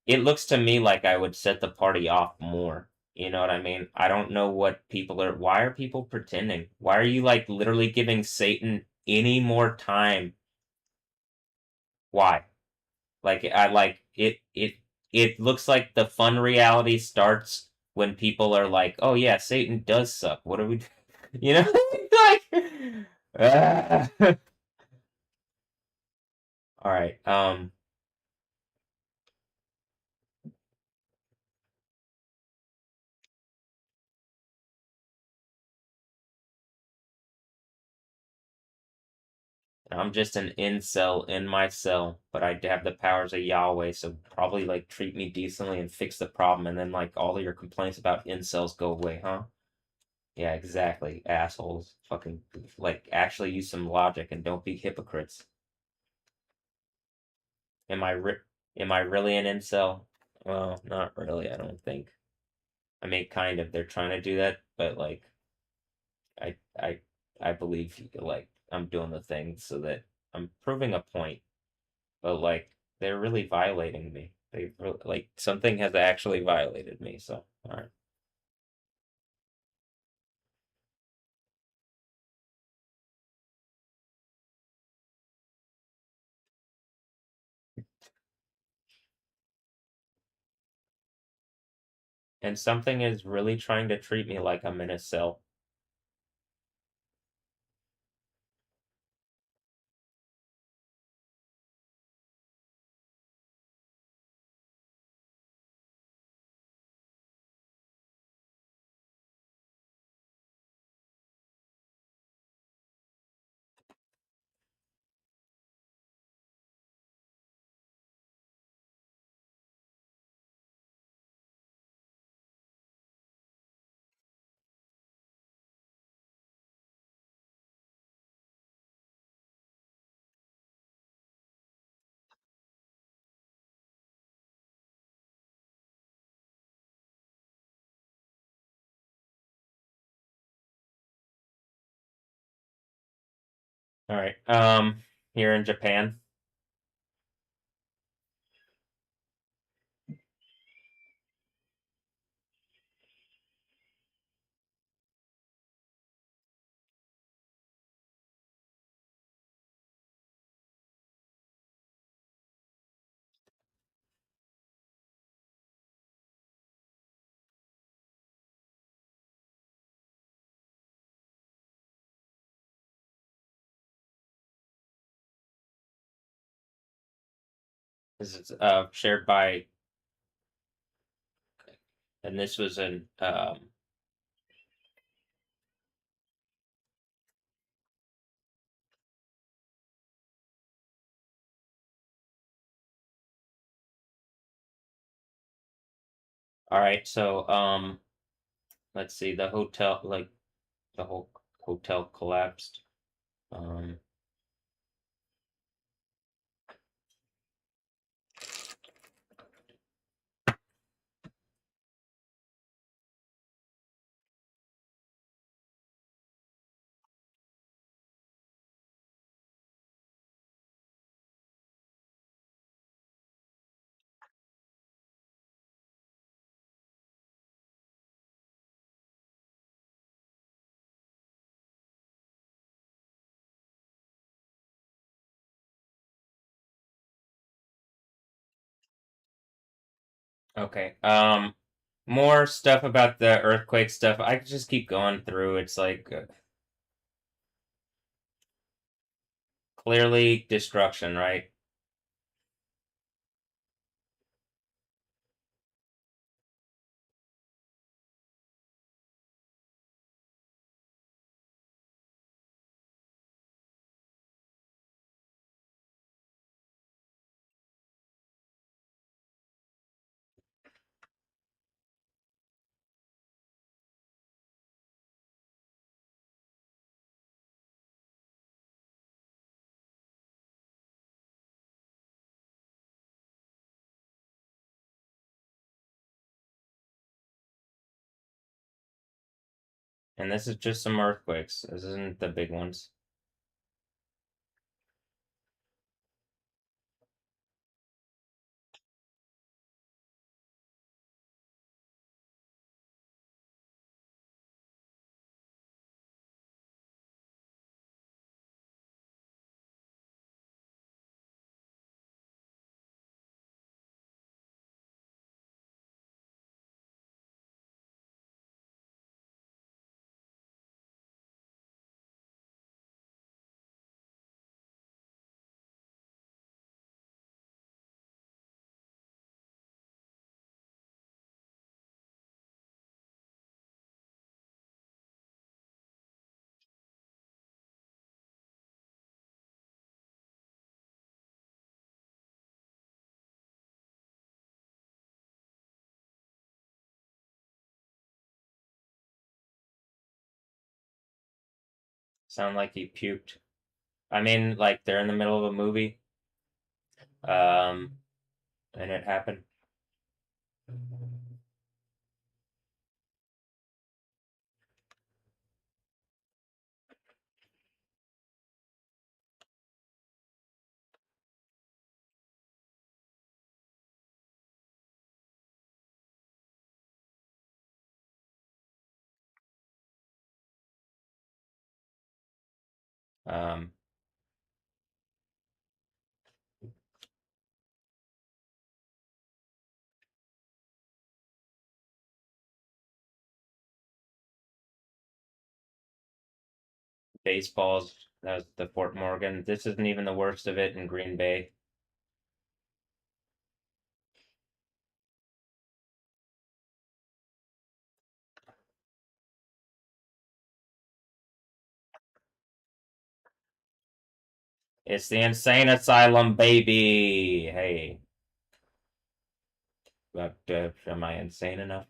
Speaker 1: it looks to me like I would set the party off more. You know what I mean? I don't know what people are why are people pretending? Why are you like literally giving Satan any more time? Why? Like I like it looks like the fun reality starts when people are like, "Oh yeah, Satan does suck. What are we you know? like ah. All right. I'm just an incel in my cell, but I have the powers of Yahweh, so probably like treat me decently and fix the problem, and then like all of your complaints about incels go away, huh? Yeah, exactly, assholes. Fucking like actually use some logic and don't be hypocrites. Am I am I really an incel? Well, not really, I don't think.
Speaker 6: I mean, kind of. They're trying to do that, but like, I I I believe like I'm doing the thing so that I'm proving a point, but like they're really violating me. Like something has actually violated me. So all right. And something is really trying to treat me like I'm in a cell. All right. Here in Japan. This is shared by, and this was an all right. So let's see. The hotel, like the whole hotel collapsed. Um, okay. More stuff about the earthquake stuff. I could just keep going through. It's like clearly destruction, right? And this is just some earthquakes. This isn't the big ones. Sound like he puked. I mean, like they're in the middle of a movie. And it happened.
Speaker 1: Um, Baseballs. That was the Fort Morgan. This isn't even the worst of it in Green Bay. It's the insane asylum, baby. Hey, but am I insane enough?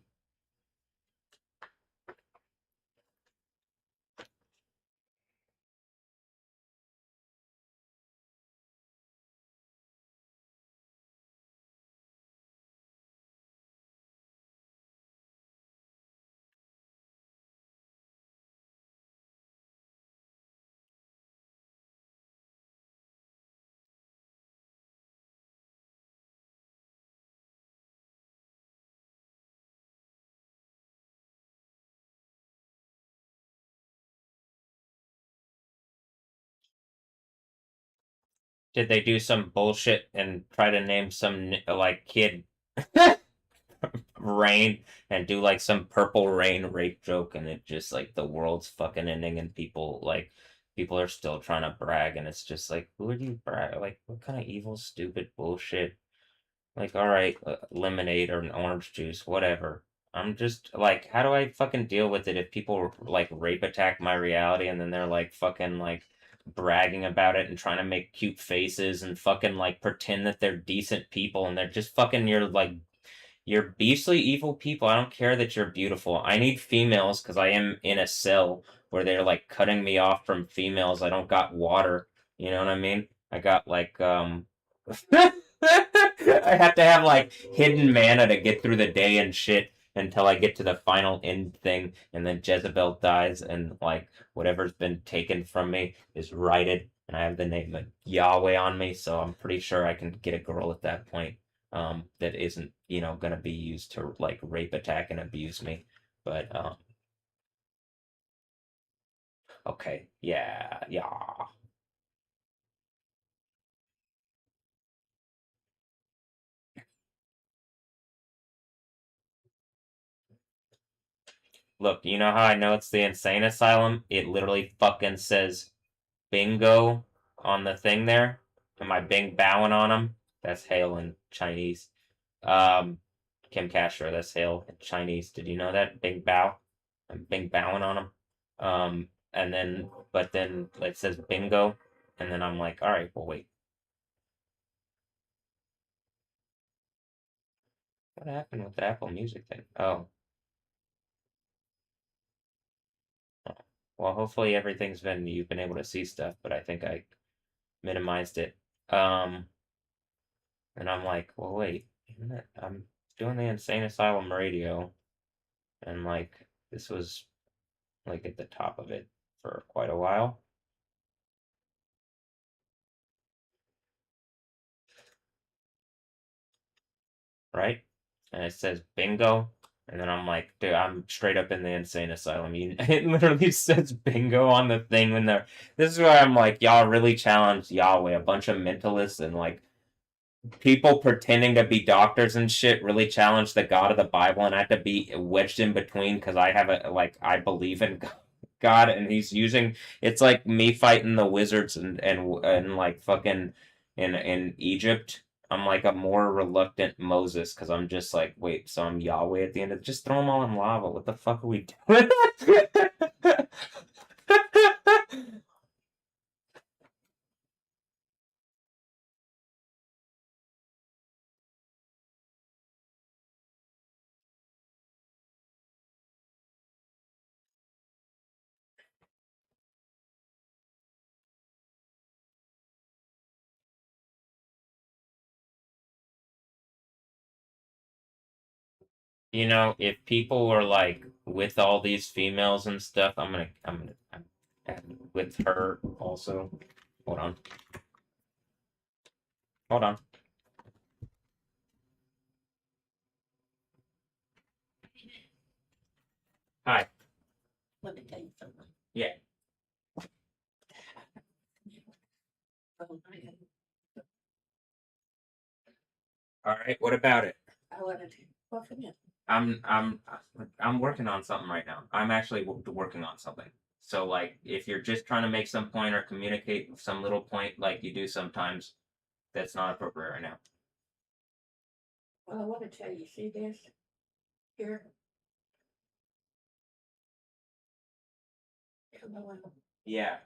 Speaker 1: Did they do some bullshit and try to name some like kid Rain and do like some Purple Rain rape joke, and it just like the world's fucking ending, and people are still trying to brag, and it's just like, who are you brag? Like, what kind of evil, stupid bullshit? Like, all right, lemonade or an orange juice, whatever. I'm just like, how do I fucking deal with it if people like rape attack my reality and then they're like fucking like bragging about it and trying to make cute faces and fucking like pretend that they're decent people and they're just fucking you're beastly evil people. I don't care that you're beautiful. I need females because I am in a cell where they're like cutting me off from females. I don't got water. You know what I mean? I got like I have to have like hidden mana to get through the day and shit until I get to the final end thing, and then Jezebel dies, and like whatever's been taken from me is righted, and I have the name of Yahweh on me, so I'm pretty sure I can get a girl at that point. That isn't, gonna be used to like rape, attack, and abuse me. But okay, yeah, yeah. Look, you know how I know it's the insane asylum? It literally fucking says bingo on the thing there. Am I bing bowing on him? That's hail in Chinese. Um, Kim Castro, that's hail in Chinese. Did you know that? Bing bow. I'm bing bowing on him. But then it says bingo, and then I'm like, all right, well, wait. What happened with the Apple Music thing? Oh. Well, hopefully you've been able to see stuff, but I think I minimized it. Um, and I'm like, well, wait, I'm doing the Insane Asylum radio, and like, this was like at the top of it for quite a while, right? And it says bingo, and then I'm like, dude, I'm straight up in the Insane Asylum. It literally says bingo on the thing when they're. This is where I'm like, y'all really challenged Yahweh, a bunch of mentalists and like people pretending to be doctors and shit really challenge the God of the Bible, and I have to be wedged in between because I believe in God, and he's using it's like me fighting the wizards and like fucking in Egypt. I'm like a more reluctant Moses because I'm just like, wait, so I'm Yahweh at the end of just throw them all in lava. What the fuck are we doing? If people were like with all these females and stuff, I'm with her also. Hold on. Hold on. Hi.
Speaker 13: Let me tell you something.
Speaker 1: Yeah.
Speaker 6: right, what about it?
Speaker 13: I want to fucking it.
Speaker 6: I'm working on something right now. I'm actually working on something. So like, if you're just trying to make some point or communicate some little point like you do sometimes, that's not appropriate right now.
Speaker 13: Well, I want to tell you, see this here? Come on.
Speaker 6: Yeah.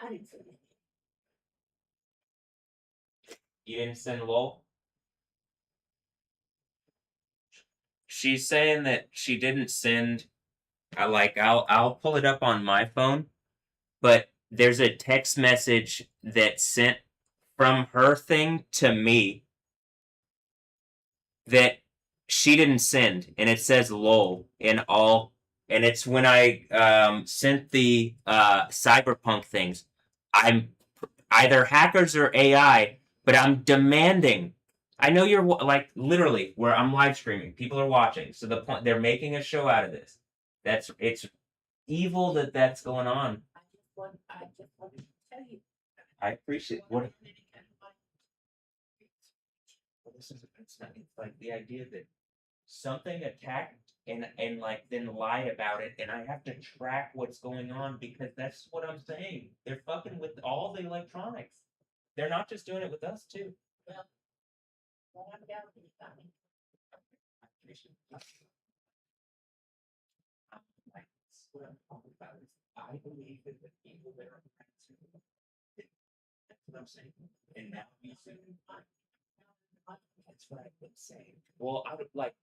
Speaker 13: I didn't say that.
Speaker 6: You didn't send lol? She's saying that she didn't send. I'll pull it up on my phone, but there's a text message that sent from her thing to me that she didn't send, and it says lol in all, and it's when I sent the cyberpunk things. I'm either hackers or AI, but I'm demanding. I know you're like literally where I'm live streaming. People are watching, so the point they're making a show out of this. It's evil that that's going on.
Speaker 13: I just wanted to tell you.
Speaker 6: I appreciate what. This is it's like the idea that something attacked and like then lied about it, and I have to track what's going on because that's what I'm saying. They're fucking with all the electronics. They're not just doing it with us too.
Speaker 13: Well, when I'm down with you, Tommy.
Speaker 6: I appreciate that. Like, what I'm talking about is I believe that the people that are that's what I'm saying. And now you see that's what I've been saying. Well, I would like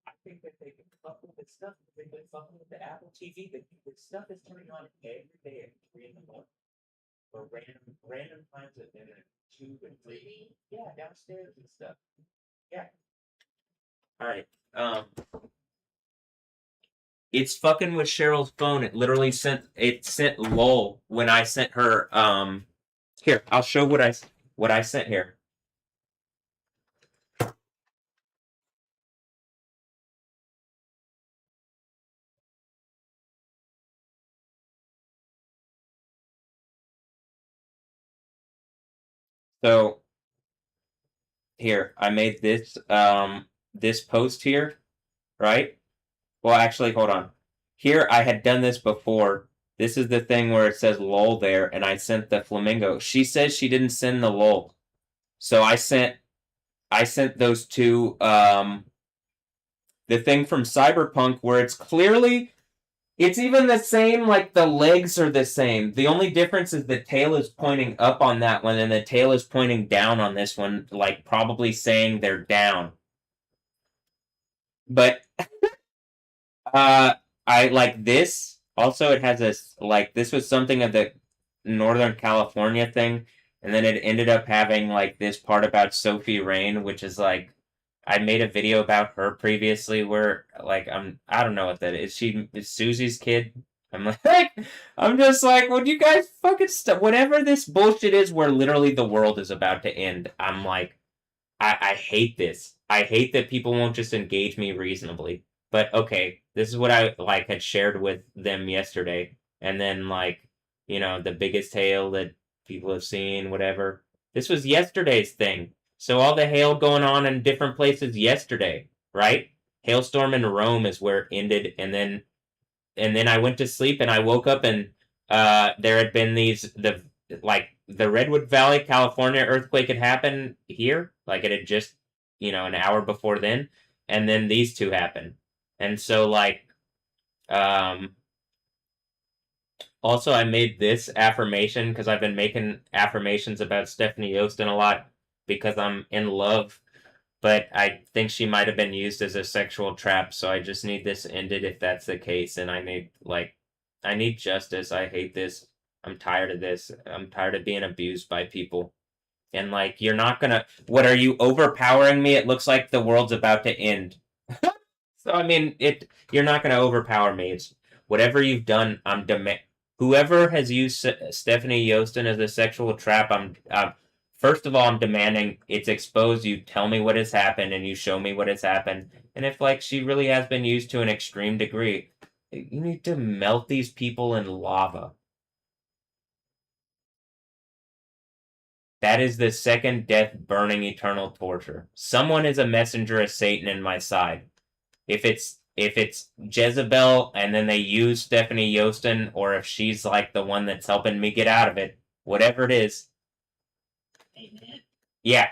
Speaker 6: I think that they can couple with stuff. They've been fucking with the Apple TV. The stuff is turning on every day at 3 in the morning. Or random times at 2 and 3. Yeah, downstairs and stuff. Yeah. Alright. It's fucking with Cheryl's phone. It literally sent lol when I sent her here, I'll show what I sent here. So here, I made this post here, right? Well, actually, hold on. Here, I had done this before. This is the thing where it says lol there, and I sent the flamingo. She says she didn't send the lol. So I sent those two, the thing from Cyberpunk where it's clearly, it's even the same, like the legs are the same. The only difference is the tail is pointing up on that one, and the tail is pointing down on this one, like probably saying they're down. But I like this. Also, it has a like this was something of the Northern California thing, and then it ended up having like this part about Sophie Rain, which is like I made a video about her previously where like I don't know what that is. She is Susie's kid. I'm like I'm just like, would you guys fucking stop? Whatever this bullshit is, where literally the world is about to end. I'm like, I hate this. I hate that people won't just engage me reasonably. But okay, this is what I like had shared with them yesterday, and then like the biggest hail that people have seen, whatever. This was yesterday's thing. So all the hail going on in different places yesterday, right? Hailstorm in Rome is where it ended, and then I went to sleep and I woke up and there had been the Redwood Valley, California earthquake had happened here, like it had just an hour before then, and then these two happened. And so, like, also I made this affirmation because I've been making affirmations about Stephanie Yostin a lot because I'm in love, but I think she might have been used as a sexual trap, so I just need this ended if that's the case, and I need justice. I hate this. I'm tired of this. I'm tired of being abused by people. And, like, you're not gonna... What, are you overpowering me? It looks like the world's about to end. So, I mean, you're not going to overpower me. It's whatever you've done, I'm whoever has used Stephanie Yostin as a sexual trap, first of all, I'm demanding it's exposed. You tell me what has happened and you show me what has happened. And if, like, she really has been used to an extreme degree, you need to melt these people in lava. That is the second death, burning eternal torture. Someone is a messenger of Satan in my side. If it's Jezebel and then they use Stephanie Yostin, or if she's like the one that's helping me get out of it, whatever it is. Yeah.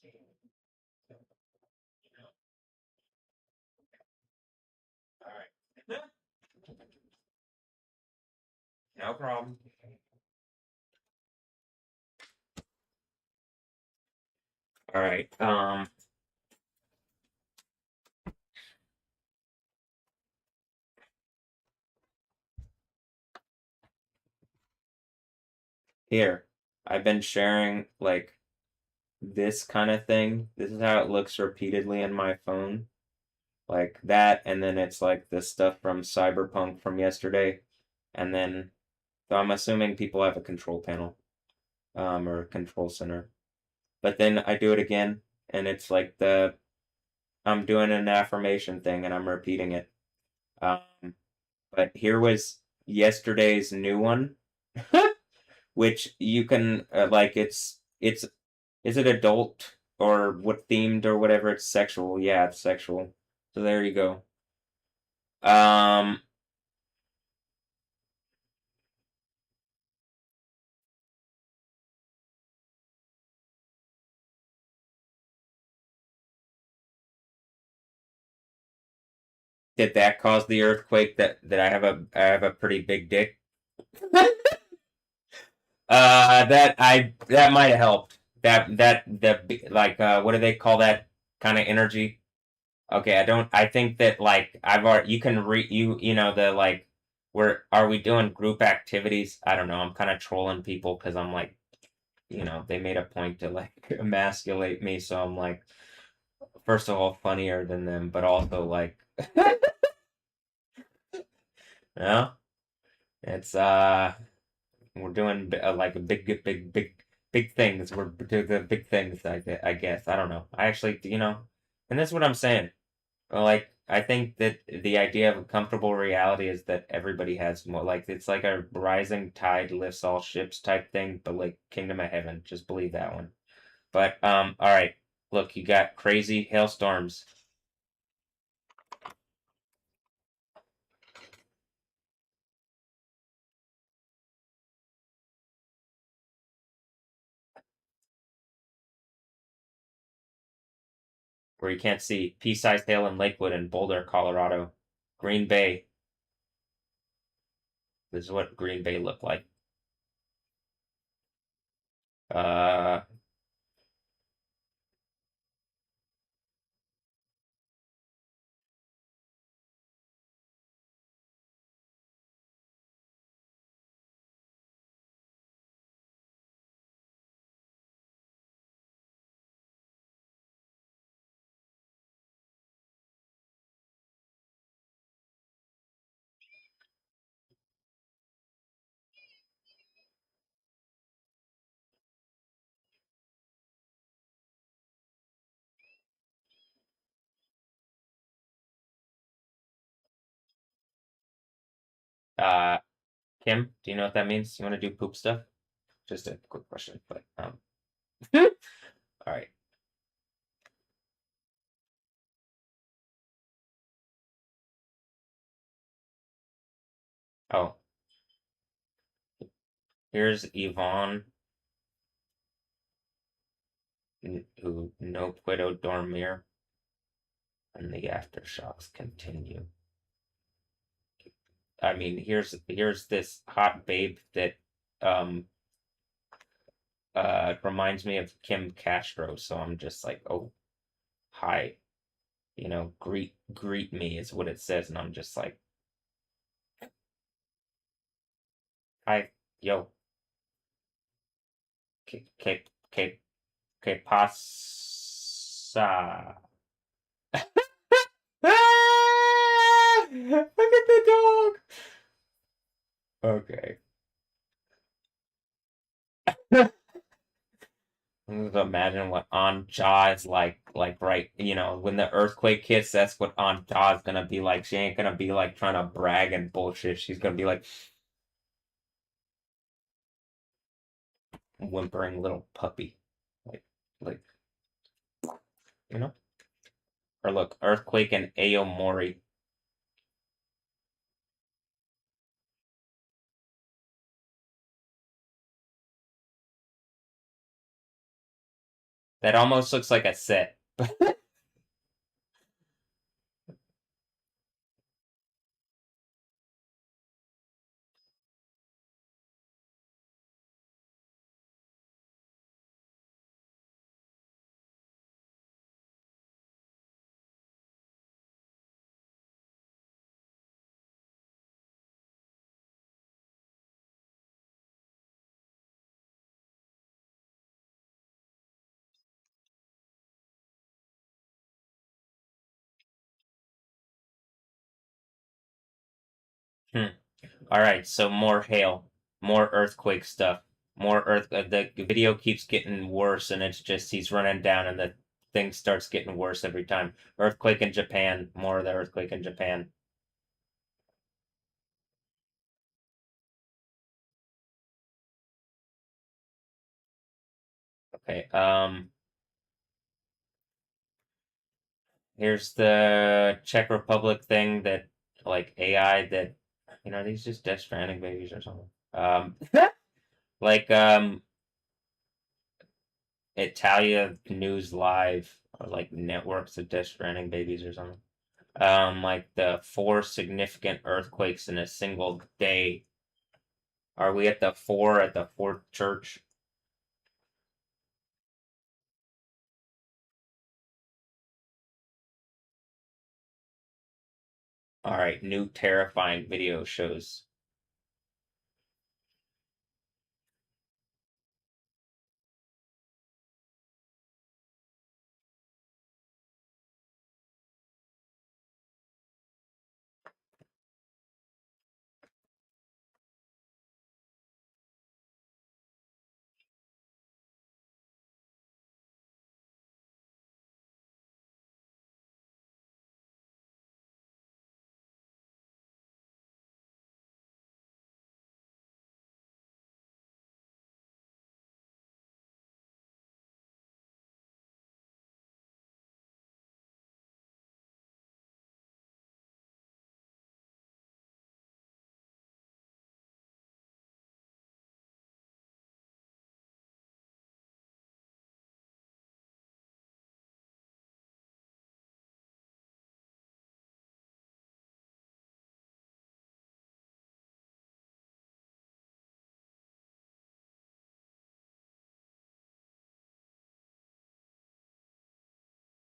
Speaker 6: All right. No problem. All right. Here, I've been sharing like this kind of thing. This is how it looks repeatedly in my phone. Like that, and then it's like the stuff from Cyberpunk from yesterday. And then, so I'm assuming people have a control panel, or a control center. But then I do it again, and it's like I'm doing an affirmation thing and I'm repeating it. But here was yesterday's new one, which you can like it's is it adult or what themed or whatever? It's sexual. Yeah, it's sexual. So there you go. Um, did that cause the earthquake that I have a pretty big dick? That might have helped. That like what do they call that kind of energy? Okay, I think that like I've already you can you know the like where are we doing group activities? I don't know. I'm kind of trolling people because I'm like, they made a point to like emasculate me, so I'm like, first of all, funnier than them, but also like, yeah, it's we're doing like a big things. We're doing the big things. I guess I don't know. I actually, and that's what I'm saying. Like, I think that the idea of a comfortable reality is that everybody has more, like, it's like a rising tide lifts all ships type thing, but like Kingdom of Heaven, just believe that one. But, all right, look, you got crazy hailstorms. Where you can't see pea-sized hail in Lakewood and Boulder, Colorado. Green Bay. This is what Green Bay looked like. Uh, uh, Kim, do you know what that means? You want to do poop stuff? Just a quick question, but, all right. Oh, here's Yvonne, who no puedo dormir, and the aftershocks continue. I mean, here's this hot babe that reminds me of Kim Castro, so I'm just like, oh, hi, greet me is what it says, and I'm just like, hi, yo, que pasa? Ah! Look at the dog. Okay. Just imagine what Aunt Jaw is like right, when the earthquake hits, that's what Aunt Jaw is gonna be like. She ain't gonna be like trying to brag and bullshit. She's gonna be like whimpering little puppy, like you know. Or look, earthquake and Aomori.
Speaker 1: That almost looks like a set. All right, so more hail, more earthquake stuff, more earth. The video keeps getting worse, and it's just he's running down, and the thing starts getting worse every time. Earthquake in Japan, more of the earthquake in Japan. Okay, here's the Czech Republic thing that, like, AI that, these just Death Stranding babies or something. Like, Italia News Live, or like networks of Death Stranding babies or something. Like the 4 significant earthquakes in a single day. Are we at the 4 at the fourth church? All right, new terrifying video shows.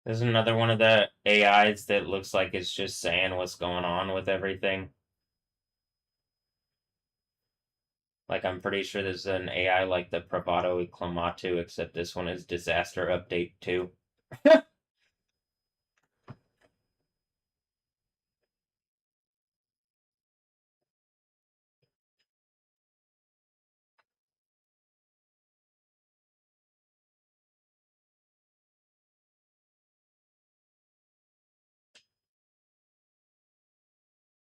Speaker 1: There's another one of the AIs that looks like it's just saying what's going on with everything. Like, I'm pretty sure there's an AI like the Privado y Clamatu, except this one is Disaster Update 2.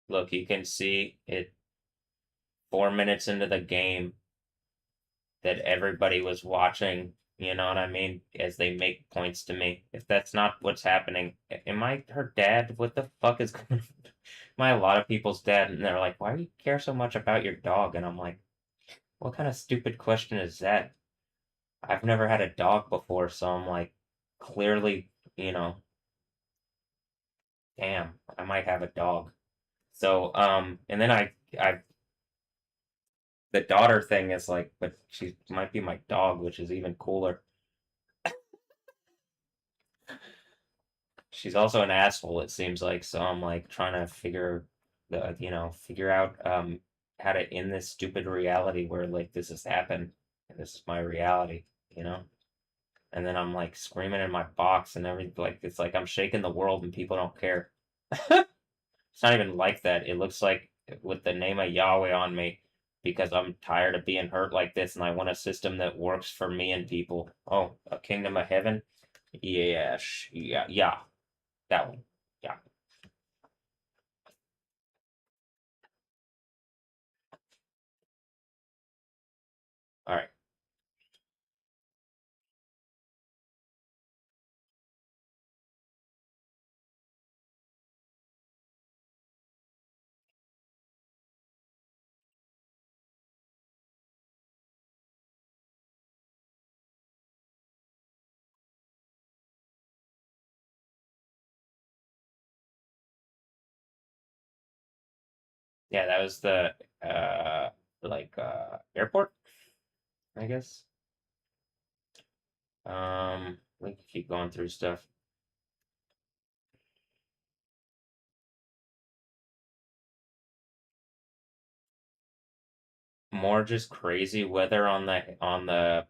Speaker 1: Look, you can see it 4 minutes into the game that everybody was watching, you know what I mean? As they make points to me. If that's not what's happening, am I her dad? What the fuck is going on? Am I a lot of people's dad? And they're like, why do you care so much about your dog? And I'm like, what kind of stupid question is that? I've never had a dog before, so I'm like, clearly, damn, I might have a dog. So, and then I, the daughter thing is like, but she might be my dog, which is even cooler. She's also an asshole, it seems like, so I'm like trying to figure out how to end this stupid reality where like this has happened. And this is my reality, you know? And then I'm like screaming in my box and everything, like it's like I'm shaking the world and people don't care. It's not even like that. It looks like with the name of Yahweh on me because I'm tired of being hurt like this and I want a system that works for me and people. Oh, a kingdom of heaven? Yeah, yeah, that one. Yeah. All right. Yeah, that was the airport, I guess. We can keep going through stuff. More just crazy weather on the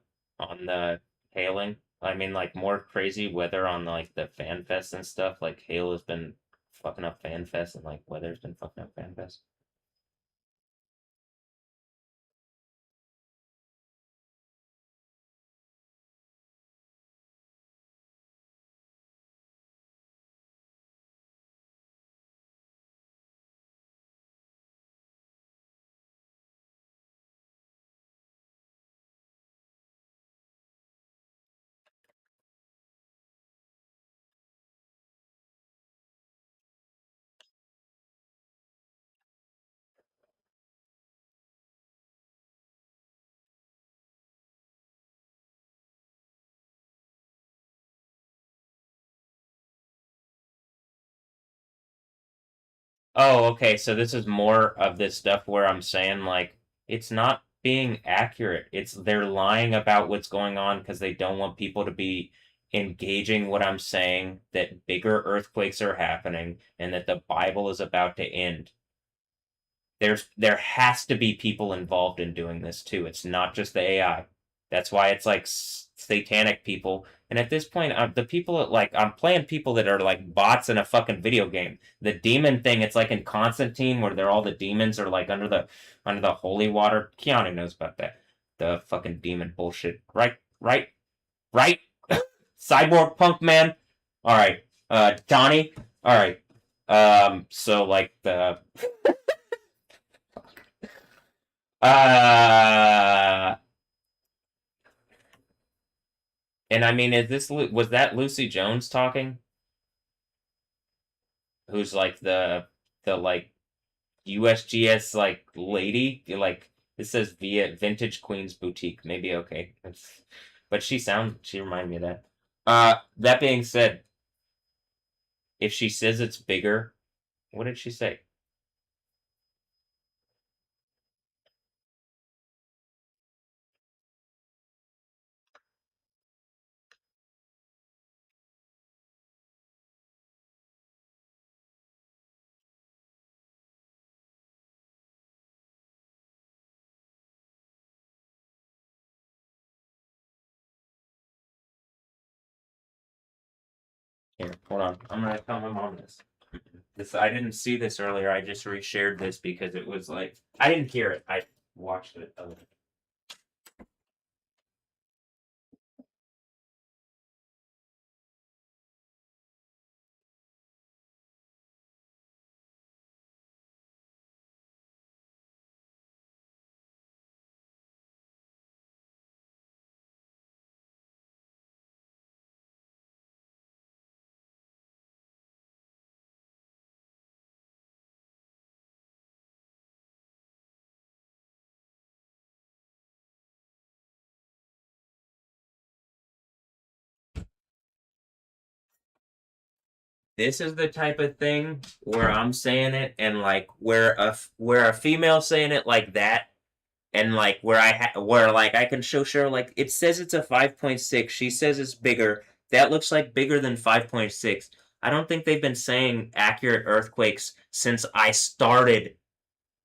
Speaker 1: hailing. I mean, like more crazy weather on like the fan fest and stuff. Like hail has been fucking up fan fest, and like weather's been fucking up fan fest. Oh, okay. So this is more of this stuff where I'm saying like it's not being accurate. It's they're lying about what's going on because they don't want people to be engaging what I'm saying that bigger earthquakes are happening and that the Bible is about to end. There has to be people involved in doing this too. It's not just the AI. That's why it's like satanic people. And at this point, the people like I'm playing people that are like bots in a fucking video game. The demon thing, it's like in Constantine where they're all the demons are like under the holy water. Keanu knows about that. The fucking demon bullshit. Right, right, right. Cyborg punk man. All right. Johnny. All right. So like the Uh, and I mean, was that Lucy Jones talking? Who's like the like USGS like lady? Like it says via Vintage Queens Boutique. Maybe okay. But she reminded me of that. That being said, if she says it's bigger, what did she say? Here, hold on. I'm gonna tell my mom this. This I didn't see this earlier. I just reshared this because it was like I didn't hear it. I watched it. This is the type of thing where I'm saying it and like where a female saying it like that and like where like I can show sure like it says it's a 5.6, she says it's bigger, that looks like bigger than 5.6. I don't think they've been saying accurate earthquakes since I started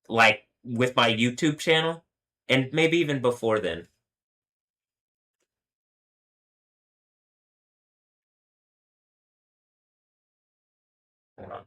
Speaker 1: like with my YouTube channel and maybe even before then. Hold on.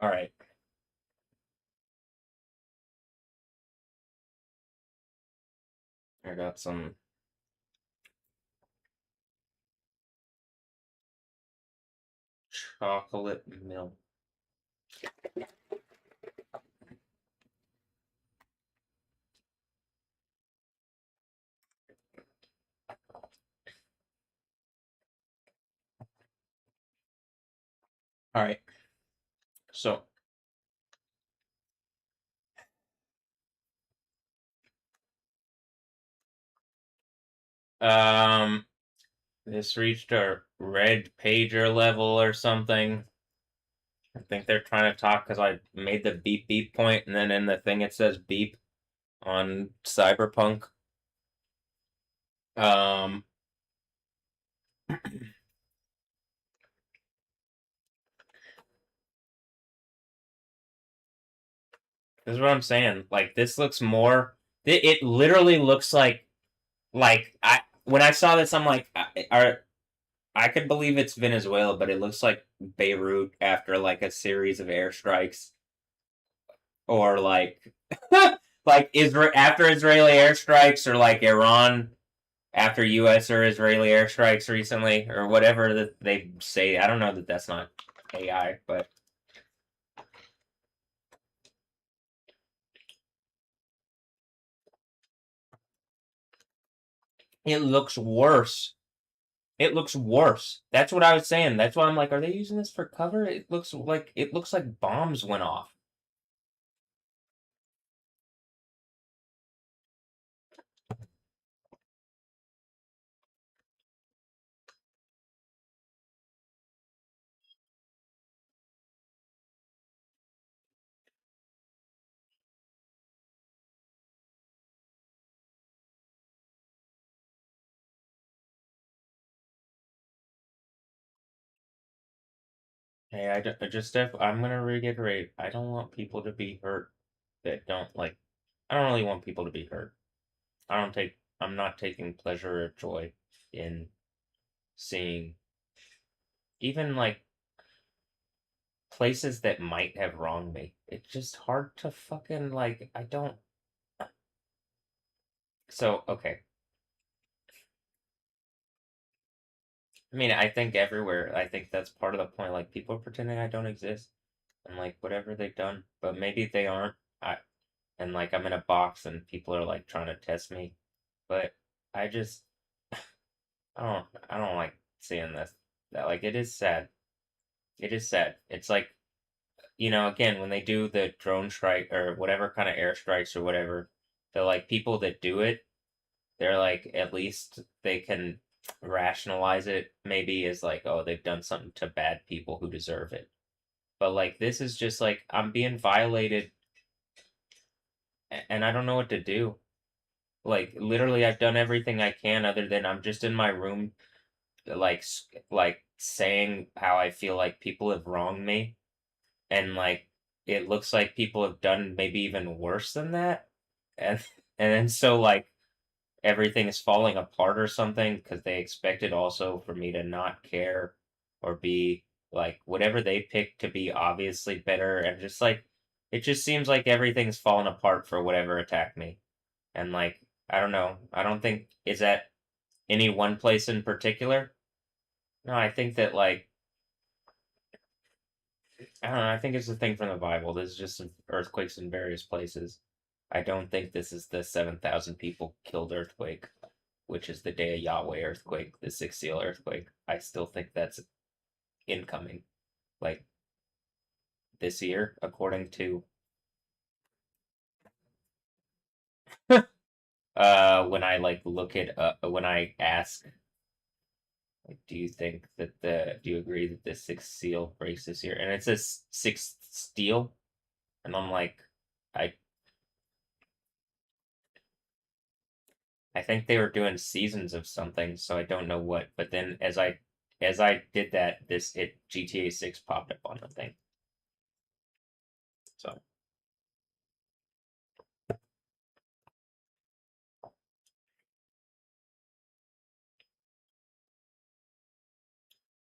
Speaker 1: All right. I got some chocolate milk. All right. So, this reached a red pager level or something. I think they're trying to talk because I made the beep beep point, and then in the thing it says beep on Cyberpunk. This is what I'm saying. Like, this looks more. It literally looks like I when I saw this, I'm like, I could believe it's Venezuela, but it looks like Beirut after like a series of airstrikes, or like like Israel after Israeli airstrikes, or like Iran after U.S. or Israeli airstrikes recently, or whatever that they say. I don't know that that's not AI, but it looks worse. It looks worse. That's what I was saying. That's why I'm like, are they using this for cover? It looks like bombs went off. Hey, I'm gonna reiterate. I don't want people to be hurt that don't like. I don't really want people to be hurt. I'm not taking pleasure or joy in seeing even like places that might have wronged me. It's just hard to fucking like. I don't. So okay. I mean, I think everywhere. I think that's part of the point. Like people are pretending I don't exist, and like whatever they've done, but maybe they aren't. I and like I'm in a box, and people are like trying to test me, but I just I don't like seeing this. That like it is sad. It is sad. It's like, again, when they do the drone strike or whatever kind of airstrikes or whatever, they're like people that do it, they're like at least they can rationalize it maybe as like, oh, they've done something to bad people who deserve it. But like this is just like I'm being violated and I don't know what to do. Like literally I've done everything I can other than I'm just in my room like like saying how I feel like people have wronged me, and like it looks like people have done maybe even worse than that, and and then so like everything is falling apart or something because they expected also for me to not care or be like whatever they picked to be obviously better, and just like it just seems like everything's fallen apart for whatever attacked me, and like I don't know, I don't think is that any one place in particular. No, I think that like I don't know. I think it's a thing from the Bible. There's just some earthquakes in various places. I don't think this is the 7,000 people killed earthquake, which is the day of Yahweh earthquake, the sixth seal earthquake. I still think that's incoming, like this year, according to when I like look at when I ask, like, do you agree that the sixth seal breaks this year? And it says sixth steel, and I'm like, I I think they were doing seasons of something, so I don't know what. But then as I did that, this it GTA 6 popped up on the thing. So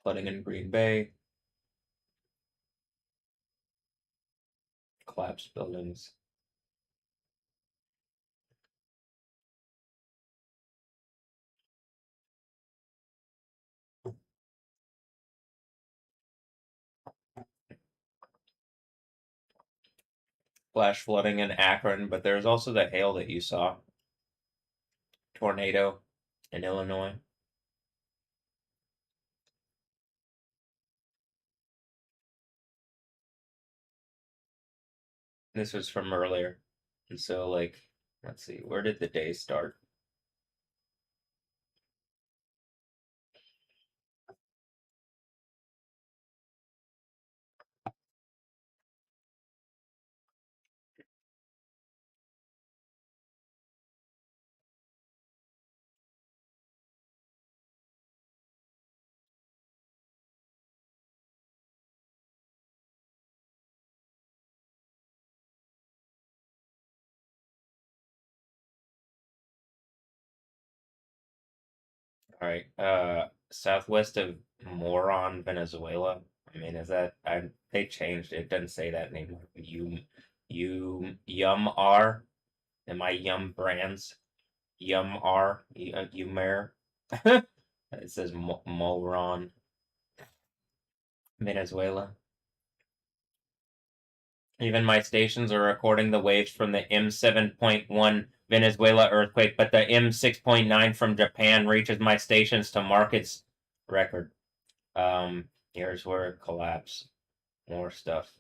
Speaker 1: flooding in Green Bay. collapsed buildings. Flash flooding in Akron, but there's also the hail that you saw. Tornado in Illinois. This was from earlier. And so, like, let's see, where did the day start? All right, southwest of Moron, Venezuela. I mean, is that they changed it? It doesn't say that anymore. Yum R. Am I Yum Brands? Yum R. Yumer. It says Moron, Venezuela. Even my stations are recording the waves from the M7.1 Venezuela earthquake, but the M6.9 from Japan reaches my stations to mark its record. Here's where it collapsed. More stuff,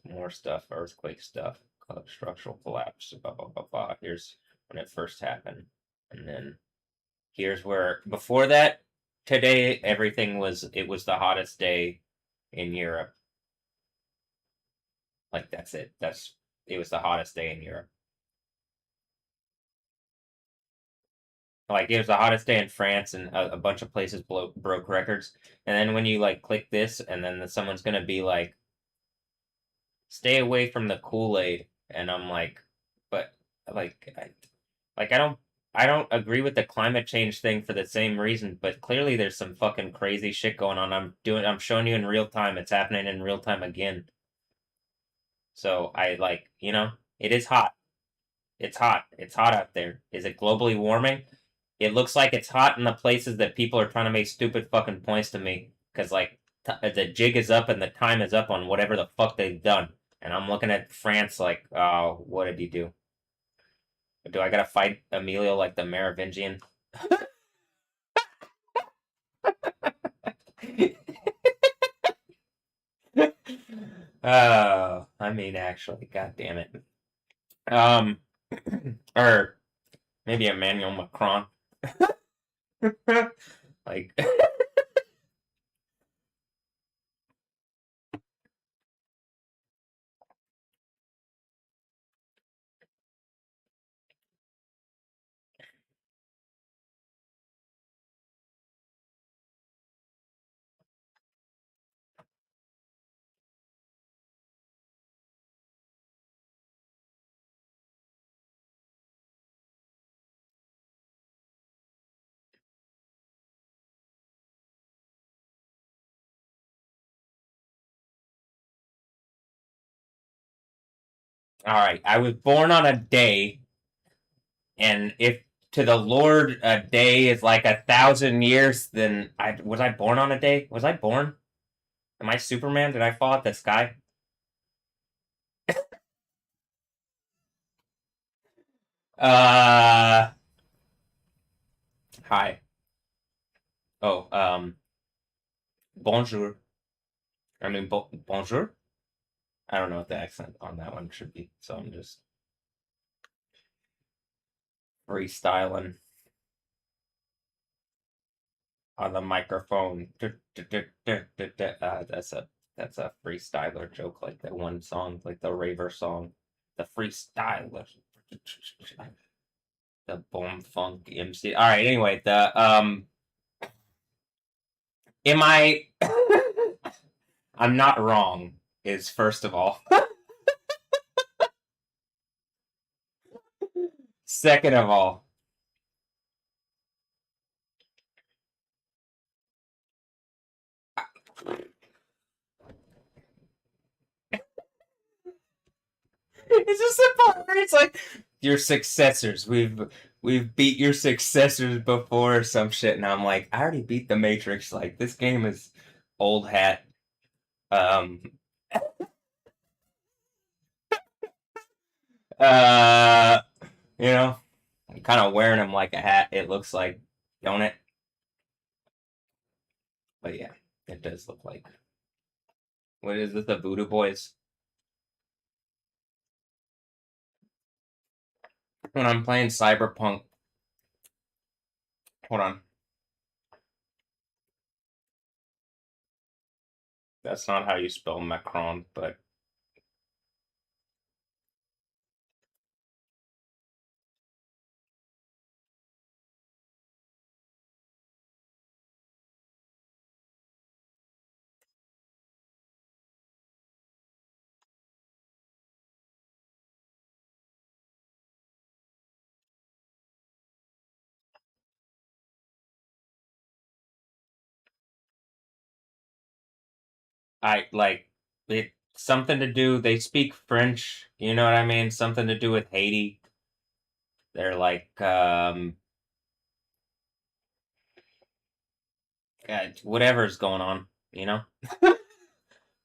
Speaker 1: earthquake stuff, structural collapse, blah, blah, blah, blah. Here's when it first happened. And then here's where, before that, today, it was the hottest day in Europe. Like, that's it. It was the hottest day in Europe. Like, it was the hottest day in France, and a bunch of places broke records. And then when you, like, click this, and then someone's gonna be like, stay away from the Kool-Aid. And I'm like, but, like, I don't agree with the climate change thing for the same reason, but clearly there's some fucking crazy shit going on. I'm showing you in real time. It's happening in real time again. So I, like, it is hot. It's hot. It's hot out there. Is it globally warming? It looks like it's hot in the places that people are trying to make stupid fucking points to me. Because, like, the jig is up and the time is up on whatever the fuck they've done. And I'm looking at France like, oh, what did he do? Do I gotta fight Emilio like the Merovingian? I mean, actually, god damn it. Or maybe Emmanuel Macron. Like, all right, I was born on a day, and if to the Lord a day is like 1,000 years, then was I born on a day? Was I born? Am I Superman? Did I fall out the sky? Hi. Oh, bonjour. I mean, bonjour? I don't know what the accent on that one should be, so I'm just freestyling on the microphone. That's a freestyler joke, like that one song, like the raver song, the freestyler, the boom funk MC. All right, anyway, am I? I'm not wrong. Is first of all. Second of all. It's a simple. It's like your successors. We've beat your successors before or some shit, and I'm like, I already beat the Matrix. Like this game is old hat. Um. Uh. You know, I'm kind of wearing them like a hat. It looks like, don't it? But yeah, it does look like. What is this? The Voodoo Boys? When I'm playing Cyberpunk. Hold on. That's not how you spell Macron, but I like it. Something to do. They speak French. You know what I mean? Something to do with Haiti. They're like, whatever's going on. You know.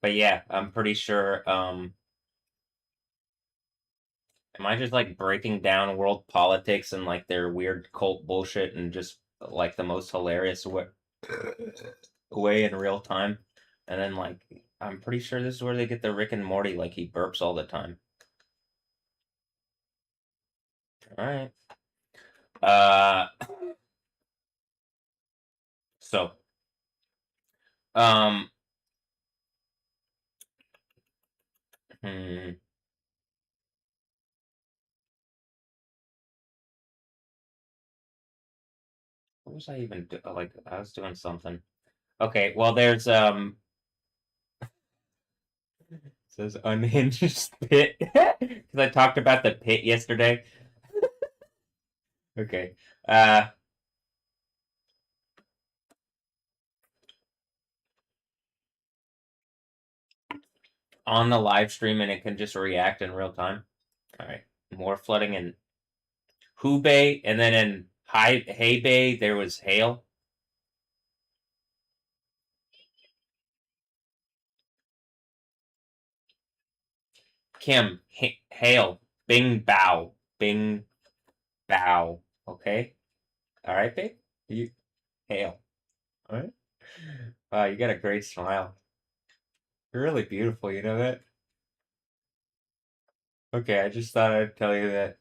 Speaker 1: But yeah, I'm pretty sure. Am I just like breaking down world politics and like their weird cult bullshit and just like the most hilarious way in real time? And then like I'm pretty sure this is where they get the Rick and Morty, like he burps all the time. All right. Uh so um hmm, what was I even like I was doing something. Okay, well there's it says unhinged pit because I talked about the pit yesterday. Okay. On the live stream and it can just react in real time. All right. More flooding in Hubei, and then in Hebei there was hail. Kim, hail, bing bow, bing bow. Okay. All right, babe. You hail. All right. Wow, you got a great smile. You're really beautiful. You know that? Okay, I just thought I'd tell you that.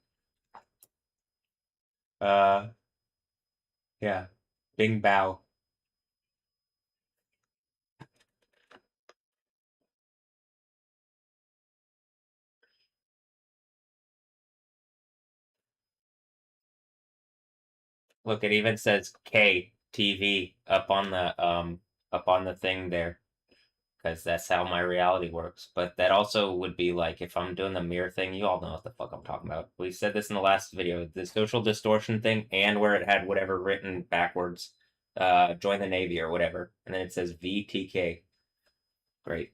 Speaker 1: Uh, yeah, bing bow. Look, it even says KTV up on the thing there. Because that's how my reality works. But that also would be like if I'm doing the mirror thing, you all know what the fuck I'm talking about. We said this in the last video, the social distortion thing, and where it had whatever written backwards, join the Navy or whatever, and then it says VTK. Great.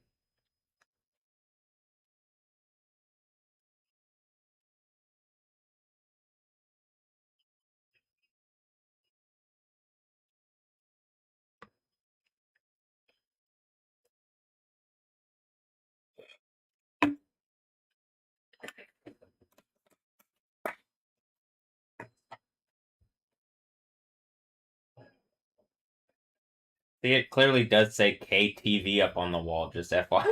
Speaker 1: See, it clearly does say KTV up on the wall, just FYI.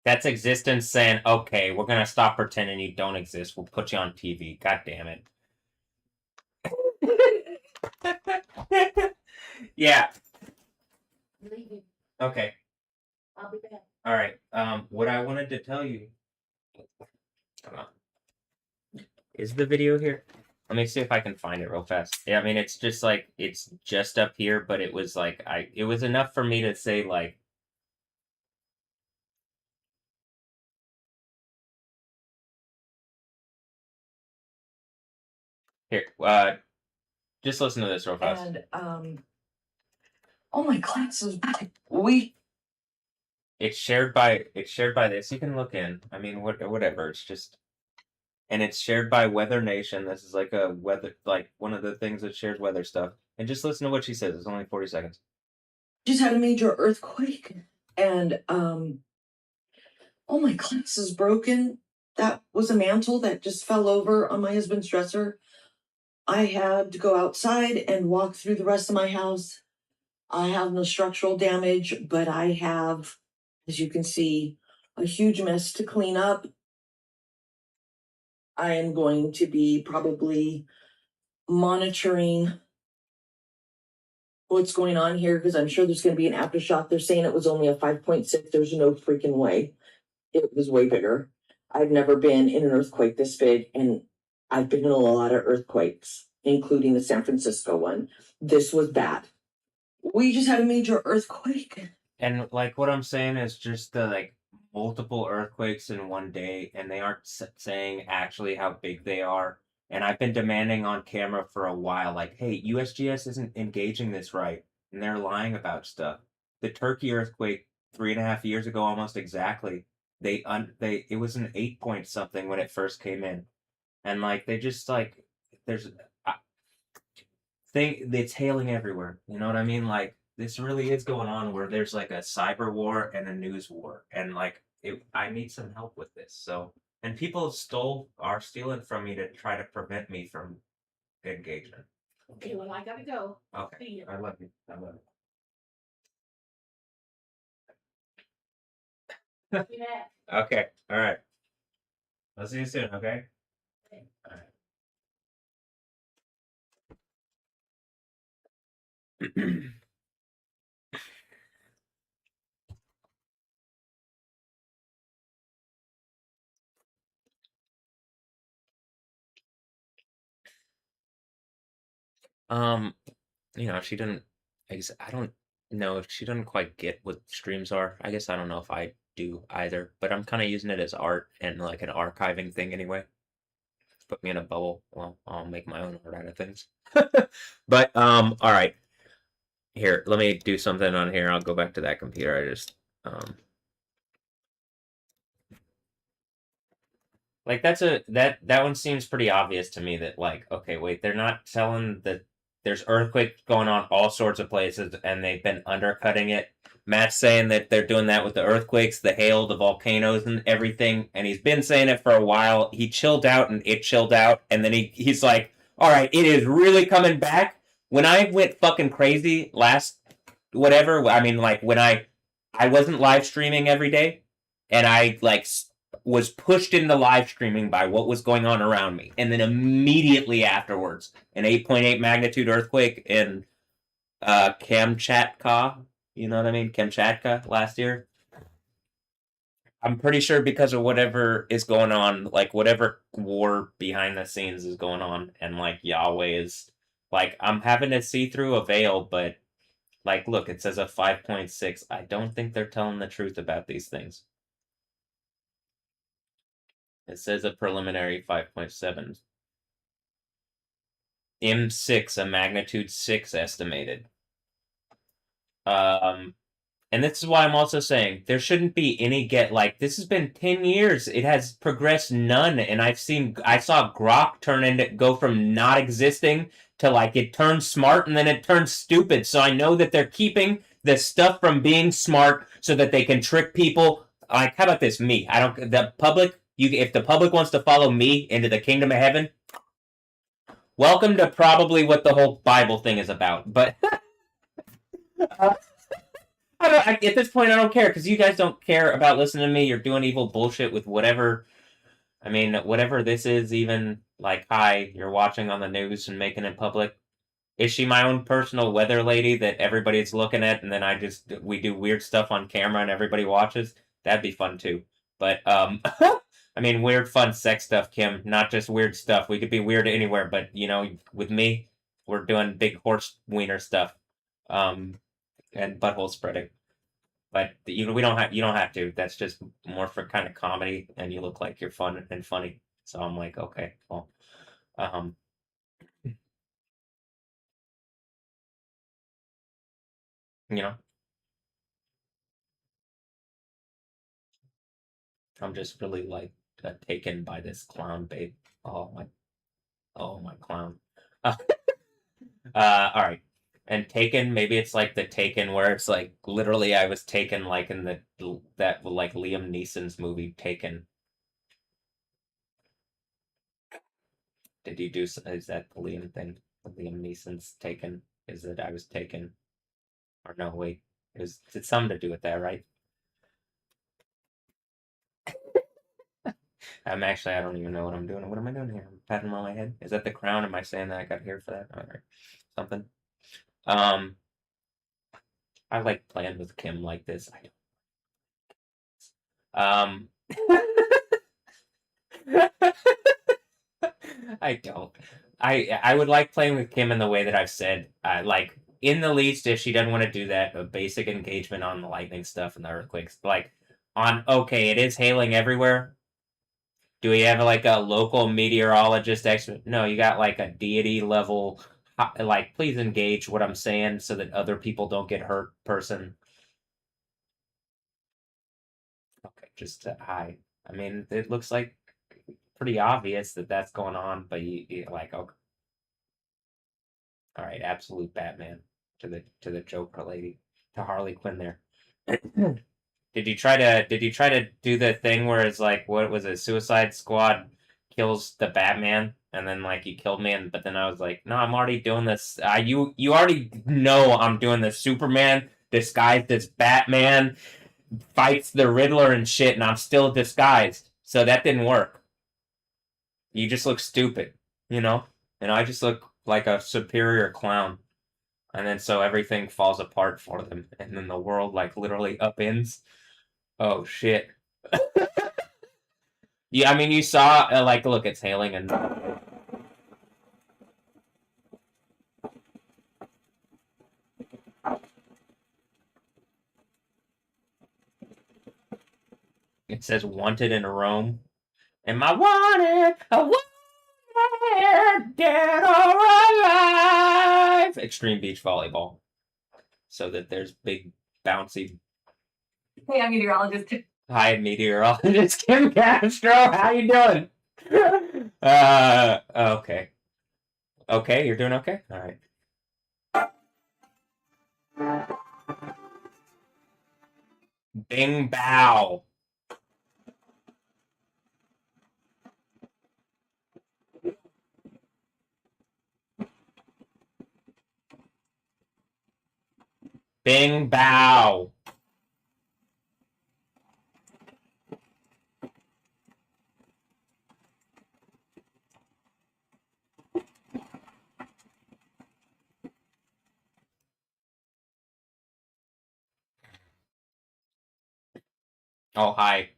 Speaker 1: That's existence saying, okay, we're gonna stop pretending you don't exist. We'll put you on TV. God damn it. Yeah. Okay.
Speaker 13: I'll be back.
Speaker 1: All right. What I wanted to tell you. Come on. Is the video here? Let me see if I can find it real fast. Yeah, I mean, it's just like it's just up here, but it was like it was enough for me to say like. Here, just listen to this real fast.
Speaker 14: And Oh, my glasses. We.
Speaker 6: It's shared by this. You can look in. I mean, whatever. It's just, and it's shared by Weather Nation. This is like a weather, like one of the things that shares weather stuff. And just listen to what she says. It's only 40 seconds.
Speaker 14: Just had a major earthquake, and all my glass is broken. That was a mantle that just fell over on my husband's dresser. I had to go outside and walk through the rest of my house. I have no structural damage, but I have, as you can see, a huge mess to clean up. I am going to be probably monitoring what's going on here because I'm sure there's going to be an aftershock. They're saying it was only a 5.6. There's no freaking way. It was way bigger. I've never been in an earthquake this big, and I've been in a lot of earthquakes, including the San Francisco one. This was bad. We just had a major earthquake.
Speaker 6: And like what I'm saying is just the like multiple earthquakes in one day, and they aren't saying actually how big they are. And I've been demanding on camera for a while, like, hey, USGS isn't engaging this right, and they're lying about stuff. The Turkey earthquake 3.5 years ago, almost exactly, it was an 8 point something when it first came in, and like they just like there's thing it's hailing everywhere. You know what I mean? Like this really is going on where there's like a cyber war and a news war, and like I need some help with this. So, and people are stealing from me to try to prevent me from engagement.
Speaker 13: Okay, well, I gotta go.
Speaker 6: Okay,
Speaker 13: See ya.
Speaker 6: I love you. I love you.
Speaker 13: Yeah.
Speaker 6: Okay, all right. I'll see you soon. Okay. All right. Um, she didn't. I don't know if she doesn't quite get what streams are. I guess I don't know if I do either, but I'm kind of using it as art and like an archiving thing anyway. Put me in a bubble. Well, I'll make my own art out of things. But all right. Here, let me do something on here. I'll go back to that computer. I just like that one seems pretty obvious to me that like, okay, wait, they're not telling that there's earthquakes going on all sorts of places and they've been undercutting it. Matt's saying that they're doing that with the earthquakes, the hail, the volcanoes, and everything, and he's been saying it for a while. He chilled out and it chilled out, and then he's like, all right, it is really coming back. When I went fucking crazy last whatever, I mean, like when I wasn't live streaming every day, and I like was pushed into live streaming by what was going on around me, and then immediately afterwards, an 8.8 magnitude earthquake in Kamchatka. You know what I mean? Kamchatka last year. I'm pretty sure because of whatever is going on, like whatever war behind the scenes is going on, and like Yahweh is like, I'm having to see through a veil, but like, look, it says a 5.6. I don't think they're telling the truth about these things. It says a preliminary 5.7. M6, a magnitude 6 estimated. And this is why I'm also saying there shouldn't be any this has been 10 years. It has progressed none, and I saw Grok go from not existing to like it turns smart and then it turns stupid. So I know that they're keeping the stuff from being smart so that they can trick people. Like, how about this? Me. The public, if the public wants to follow me into the kingdom of heaven, welcome to probably what the whole Bible thing is about. But at this point, I don't care because you guys don't care about listening to me. You're doing evil bullshit with whatever. I mean, whatever this is, even like, hi, you're watching on the news and making it public. Is she my own personal weather lady that everybody's looking at, and then we do weird stuff on camera and everybody watches? That'd be fun too. But I mean, weird, fun sex stuff, Kim. Not just weird stuff. We could be weird anywhere, but with me, we're doing big horse wiener stuff. And butthole spreading. But you don't have to. That's just more for kind of comedy, and you look like you're fun and funny. So I'm like, okay, well, You know? I'm just really like taken by this clown babe. Oh my clown. All right. And Taken, maybe it's like the Taken where it's like literally I was taken like in that like Liam Neeson's movie Taken. Did you do? Is that the Liam thing? The Liam Neeson's Taken? Is it I was taken? Or no, wait. It's something to do with that, right? I don't even know what I'm doing. What am I doing here? I'm patting on my head. Is that the crown? Am I saying that I got here for that? All right. Something. I like playing with Kim like this. I don't. I would like playing with Kim in the way that I've said. Like in the least, if she doesn't want to do that, a basic engagement on the lightning stuff and the earthquakes. Like on okay, it is hailing everywhere. Do we have like a local meteorologist expert? No, you got like a deity level. Like, please engage what I'm saying so that other people don't get hurt. Person. Okay, just hi. I mean, it looks like pretty obvious that that's going on, but you like okay. All right, absolute Batman to the Joker lady, to Harley Quinn there. Did you try to do the thing where it's like what was it? Suicide Squad kills the Batman and then like you killed me but then I was like, no, I'm already doing this. You already know I'm doing the Superman disguised as Batman fights the Riddler and shit and I'm still disguised. So that didn't work. You just look stupid, you know? And I just look like a superior clown. And then so everything falls apart for them. And then the world like literally upends. Oh shit. Yeah, I mean you saw like look, it's hailing and it says wanted in Rome. Am I wanted? Dead or alive? Extreme beach volleyball. So that there's big bouncy.
Speaker 8: Hey, I'm meteorologist.
Speaker 6: Hi, meteorologist Kim Castro. How you doing? Okay. Okay, you're doing okay? All right. Bing bow. Bing bow. Oh, hi.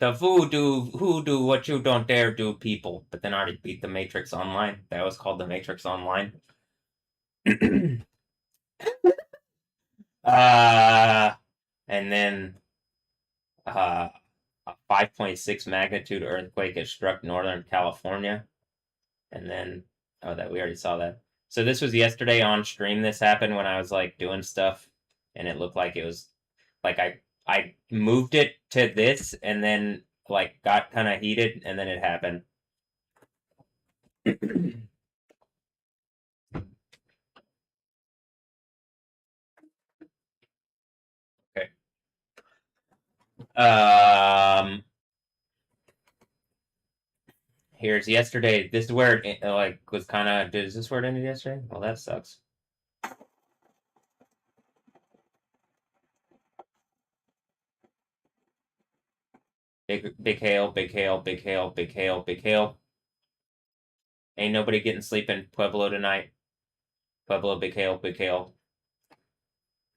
Speaker 6: The voodoo, what you don't dare do, people. But then I already beat the Matrix Online. That was called the Matrix Online. And then a 5.6 magnitude earthquake has struck Northern California. And then, that we already saw that. So this was yesterday on stream. This happened when I was like doing stuff, and it looked like it was like I moved it to this, and then like got kind of heated, and then it happened. Okay. Here's yesterday. This is where it like was kind of. Is this where it ended yesterday? Well, that sucks. Big hail, big hail, big hail, big hail, big hail. Ain't nobody getting sleep in Pueblo tonight. Pueblo, big hail, big hail.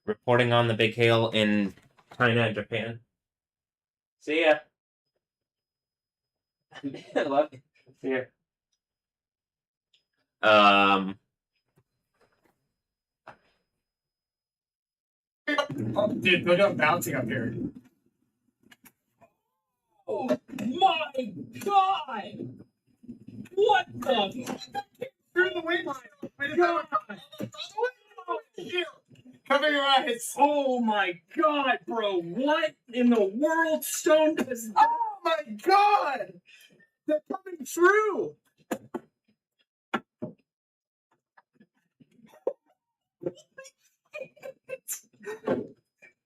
Speaker 6: Reporting on the big hail in China and Japan. See ya. I love you. See ya.
Speaker 2: Oh, dude, look I'm bouncing up here. Oh my god! What the? Through the window! God! Oh, shit. Come here! your eyes. Oh my god, bro. What in the world stone does... Oh my god! They're coming through!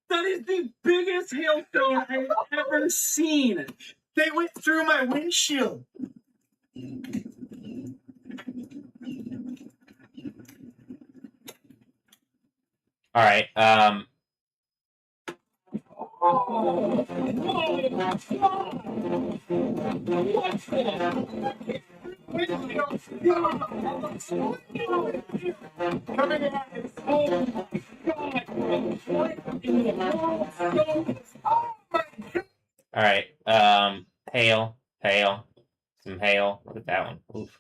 Speaker 2: That is the biggest hailstone I've ever seen. They went through my windshield.
Speaker 1: All right. All right. Hail, hail, some hail. Look at that one. Oof.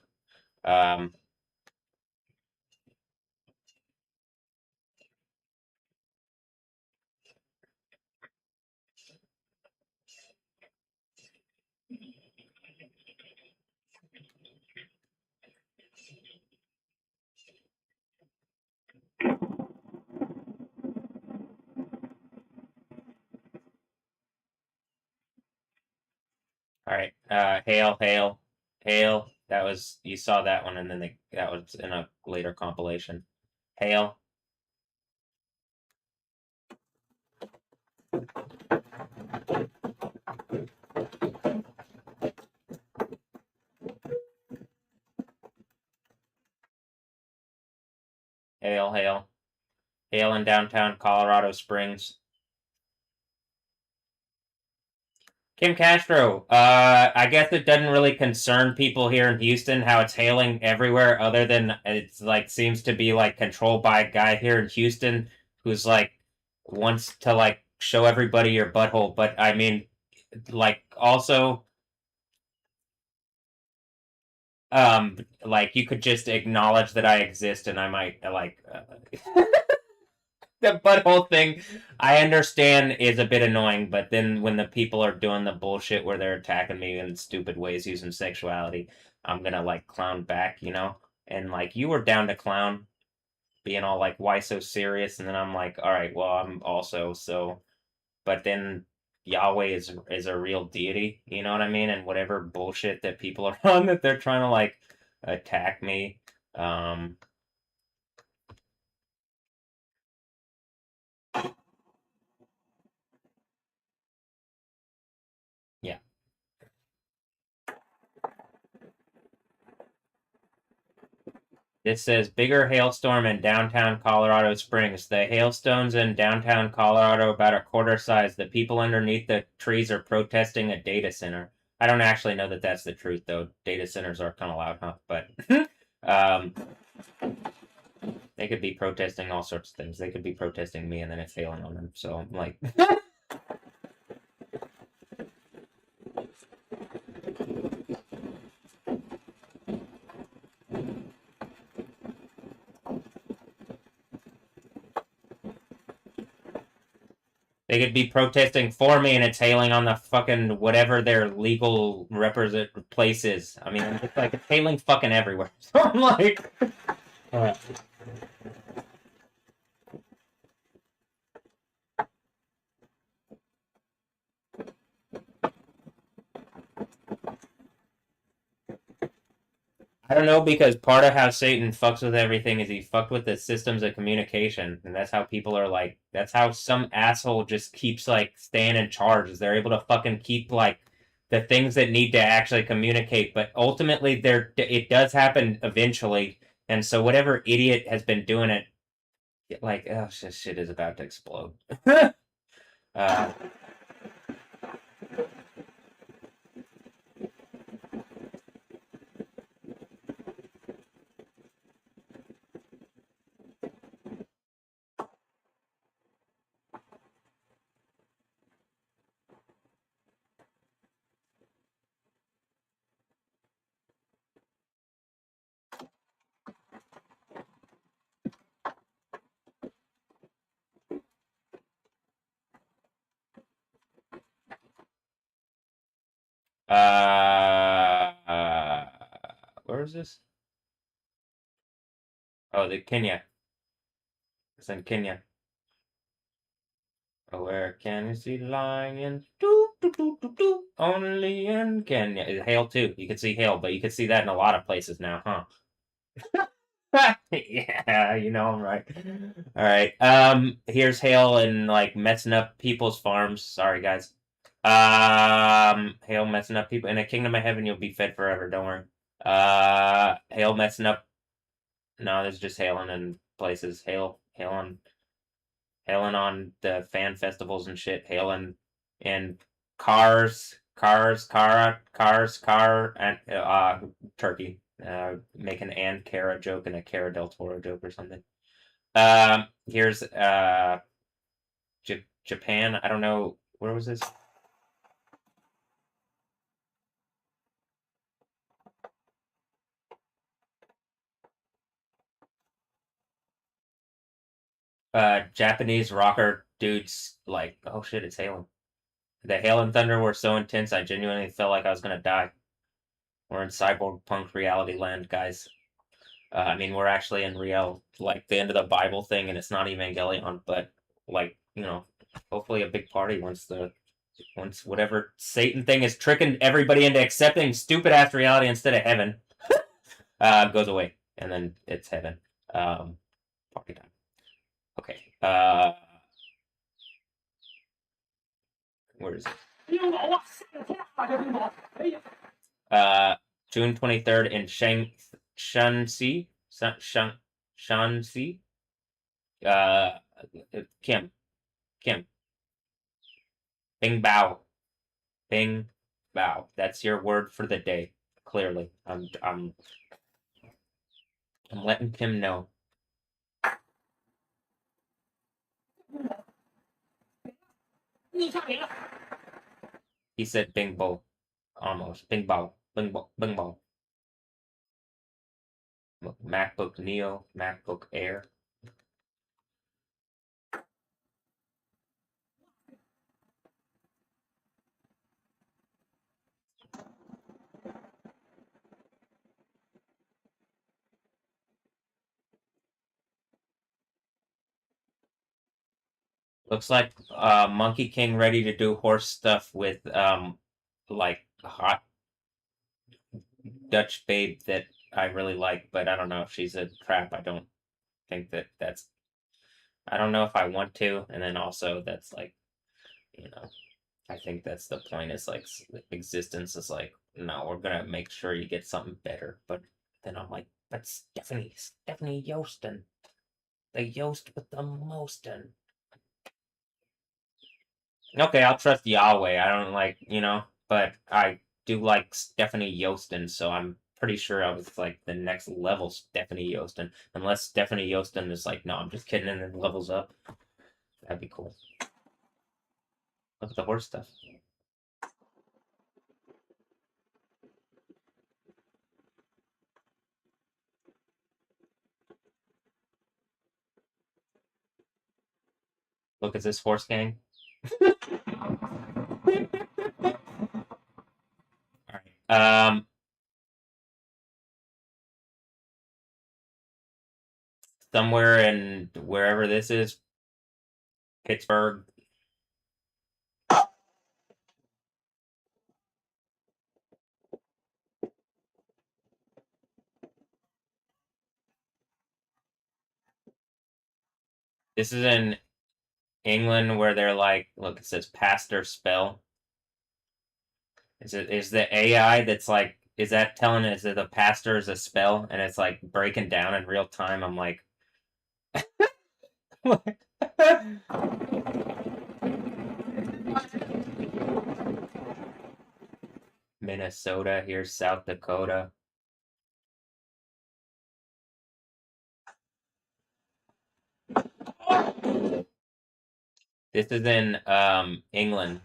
Speaker 1: All right. Hail, hail, hail. That was, you saw that one, and then that was in a later compilation. Hail. Hail, hail. Hail in downtown Colorado Springs. Kim Castro, I guess it doesn't really concern people here in Houston how it's hailing everywhere, other than it's like seems to be like controlled by a guy here in Houston who's like wants to like show everybody your butthole. But I mean, like also, like you could just acknowledge that I exist, and I might like. The butthole thing, I understand, is a bit annoying, but then when the people are doing the bullshit where they're attacking me in stupid ways using sexuality, I'm gonna like clown back, you know? And like you were down to clown, being all like, why so serious? And then I'm like, all right, well, I'm also so. But then Yahweh is a real deity, you know what I mean? And whatever bullshit that people are on that they're trying to like attack me. Yeah. It says bigger hailstorm in downtown Colorado Springs. The hailstones in downtown Colorado about a quarter size. The people underneath the trees are protesting a data center. I don't actually know that that's the truth though. Data centers are kind of loud, huh? But they could be protesting all sorts of things. They could be protesting me and then it's hailing on them. So I'm like they could be protesting for me and it's hailing on the fucking whatever their legal represent place is. I mean, it's like it's hailing fucking everywhere. So I'm like I don't know, because part of how Satan fucks with everything is he fucked with the systems of communication, and that's how people are like. That's how some asshole just keeps like staying in charge. Is they're able to fucking keep like the things that need to actually communicate, but ultimately there it does happen eventually, and so whatever idiot has been doing it, like oh this shit is about to explode. Where is this? Oh, the Kenya. It's in Kenya. Where can you see lions? Do, do, do, do, do. Only in Kenya. Hail too. You can see hail, but you can see that in a lot of places now, huh? Yeah, you know I'm right. All right. Here's hail and like messing up people's farms. Sorry, guys. Hail messing up people in a kingdom of heaven. You'll be fed forever. Don't worry. Hail messing up. No, there's just hailing in places. Hailing on the fan festivals and shit. Hailing in cars, and turkey. Make an and Cara joke and a Cara del Toro joke or something. Here's Japan. I don't know, where was this? Japanese rocker dudes like, oh shit, it's hailing. The hail and thunder were so intense, I genuinely felt like I was gonna die. We're in cyborg punk reality land, guys. I mean, we're actually in real, like the end of the Bible thing, and it's not Evangelion, but like, you know, hopefully a big party once whatever Satan thing is tricking everybody into accepting stupid ass reality instead of heaven goes away, and then it's heaven. Party time. Okay. Where is it? June 23rd in Shanxi. Shanxi. Kim. Bing Bao. Bing Bao. That's your word for the day. Clearly, I'm letting Kim know. He said Bing Bo. Almost. Bing Bao. Bing Bo. Bing Bo. MacBook Neo. MacBook Air. Looks like Monkey King ready to do horse stuff with like hot Dutch babe that I really like, but I don't know if she's a trap. I don't think that's I don't know if I want to, and then also that's like, you know, I think that's the point, is like existence is like, no, we're gonna make sure you get something better. But then I'm like, but Stephanie Yostin, the Yost with the mostin. Okay, I'll trust Yahweh. I don't like, you know, but I do like Stephanie Yostin, so I'm pretty sure I was like the next level Stephanie Yostin. Unless Stephanie Yostin is like, no, I'm just kidding, and then levels up. That'd be cool. Look at the horse stuff. Look at this horse gang. Alright. Somewhere in wherever this is, Pittsburgh. This is in England where they're like, look, it says pastor spell. Is the AI that's like, is that telling us that the pastor is a spell and it's like breaking down in real time? I'm like, Minnesota, here's South Dakota. This is in England.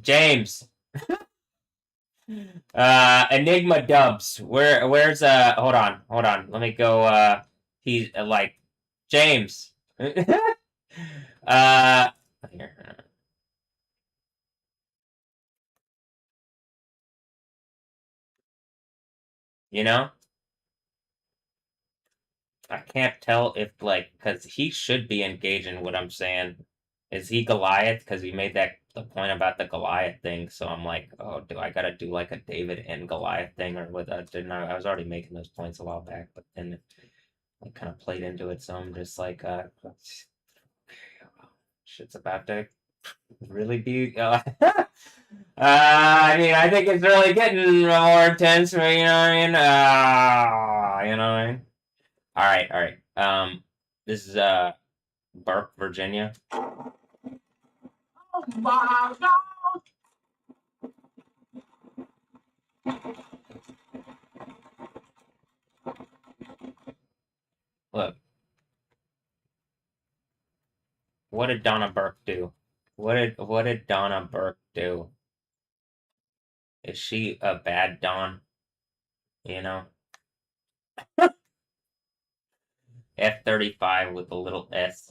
Speaker 1: James. Enigma Dubs. Where's hold on. Let me go he's like James. Here. You know? I can't tell if, like, because he should be engaging what I'm saying. Is he Goliath? Because he made the point about the Goliath thing. So I'm like, oh, do I gotta do like a David and Goliath thing, or what? Didn't I was already making those points a while back, but then I kind of played into it. So I'm just like, shit's about to really be. I mean, I think it's really getting more intense. You know what I mean? You know what I mean? All right. This is Burke, Virginia.
Speaker 7: Oh my God.
Speaker 1: Look, what did Donna Burke do? What did Donna Burke do? Is she a bad Dawn? You know, F-35 with a little S.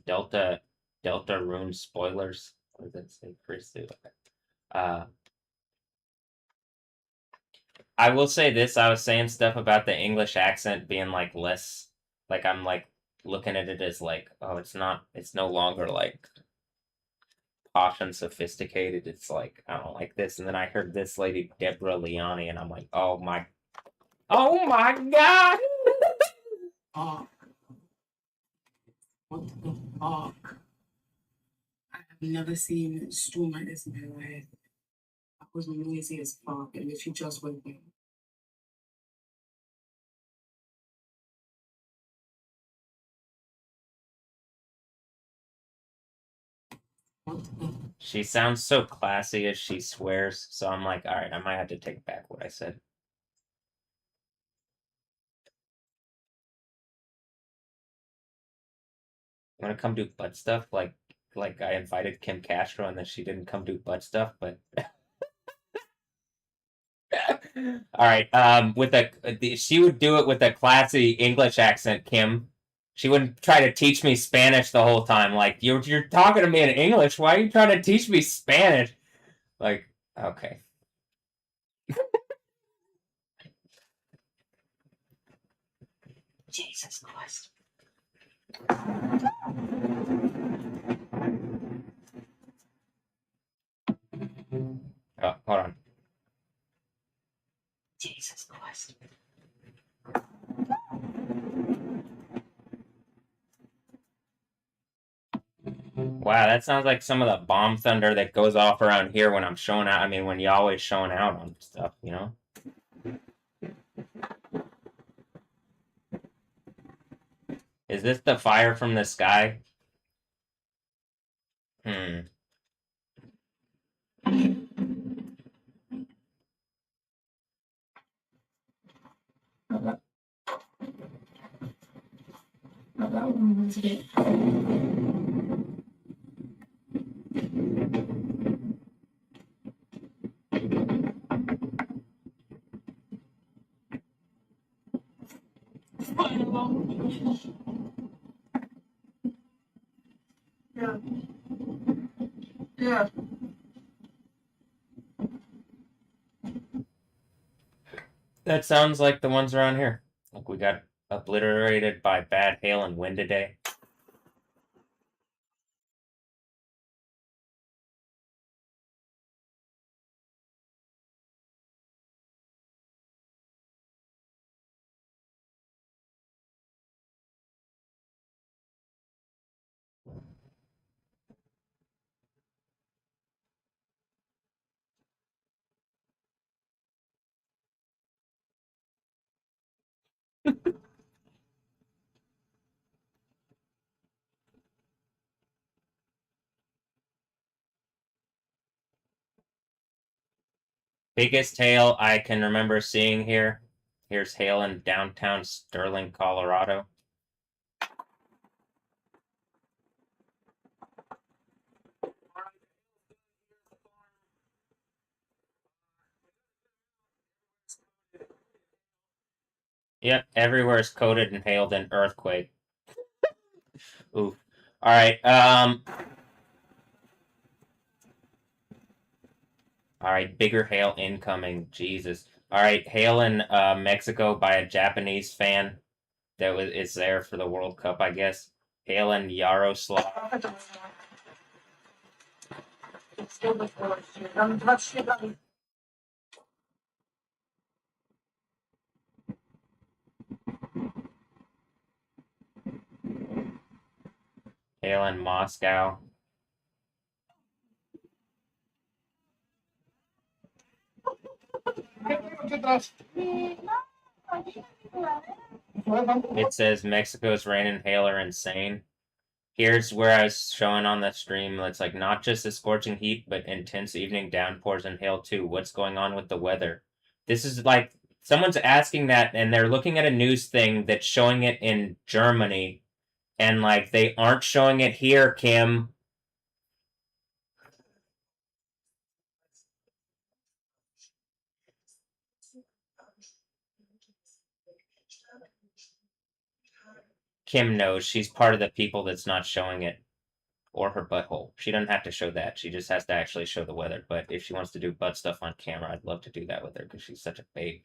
Speaker 1: Delta Rune spoilers. What does that say? Chris? I will say this. I was saying stuff about the English accent being like less, like I'm like looking at it as like, oh, it's no longer like posh and sophisticated. It's like, I don't like this. And then I heard this lady, Deborah Leoni, and I'm like, oh my God.
Speaker 9: Fuck. What the fuck? I have never seen a storm like this in my life. I was noisy as fuck, and if you just went there.
Speaker 1: She sounds so classy as she swears, so I'm like, all right, I might have to take back what I said. Want to come do butt stuff? Like I invited Kim Castro and then she didn't come do butt stuff, but all right. She would do it with a classy English accent, Kim. She wouldn't try to teach me Spanish the whole time. Like, you're talking to me in English. Why are you trying to teach me Spanish? Like, okay.
Speaker 9: Jesus Christ.
Speaker 1: Oh, hold on.
Speaker 9: Jesus Christ.
Speaker 1: Wow, that sounds like some of the bomb thunder that goes off around here when I'm showing out. I mean, when you're always showing out on stuff, you know? Is this the fire from the sky? Hmm.
Speaker 9: Yeah. Yeah.
Speaker 1: That sounds like the ones around here. Like we got obliterated by bad hail and wind today. Biggest hail I can remember seeing here. Here's hail in downtown Sterling, Colorado. Yep, everywhere is coated in hail, then earthquake. Oof. All right. All right. Bigger hail incoming. Jesus. All right. Hail in Mexico by a Japanese fan that is there for the World Cup, I guess. Hail in Yaroslav. Hail in Moscow. It says Mexico's rain and hail are insane. Here's where I was showing on the stream. It's like not just the scorching heat, but intense evening downpours and hail too. What's going on with the weather? This is like someone's asking that, and they're looking at a news thing that's showing it in Germany, and like they aren't showing it here, Kim. Kim knows she's part of the people that's not showing it. Or her butthole. She doesn't have to show that. She just has to actually show the weather. But if she wants to do butt stuff on camera, I'd love to do that with her because she's such a babe.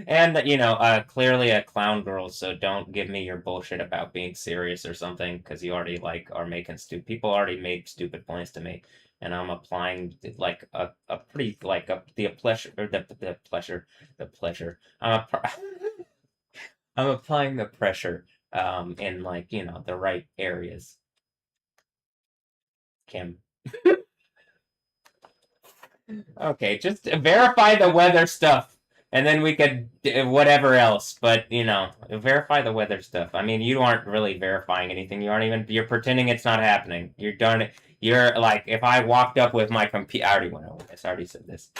Speaker 1: And, you know, clearly a clown girl, so don't give me your bullshit about being serious or something because you already, like, are making stupid... People already made stupid points to me. And I'm applying, like, a pretty, like, the pleasure... I'm applying the pressure in, like, you know, the right areas. Kim. Okay, just verify the weather stuff, and then we could whatever else. But you know, verify the weather stuff. I mean, you aren't really verifying anything. You aren't even. You're pretending it's not happening. You're done. You're like, if I walked up with my computer, I already went over this. I already said this.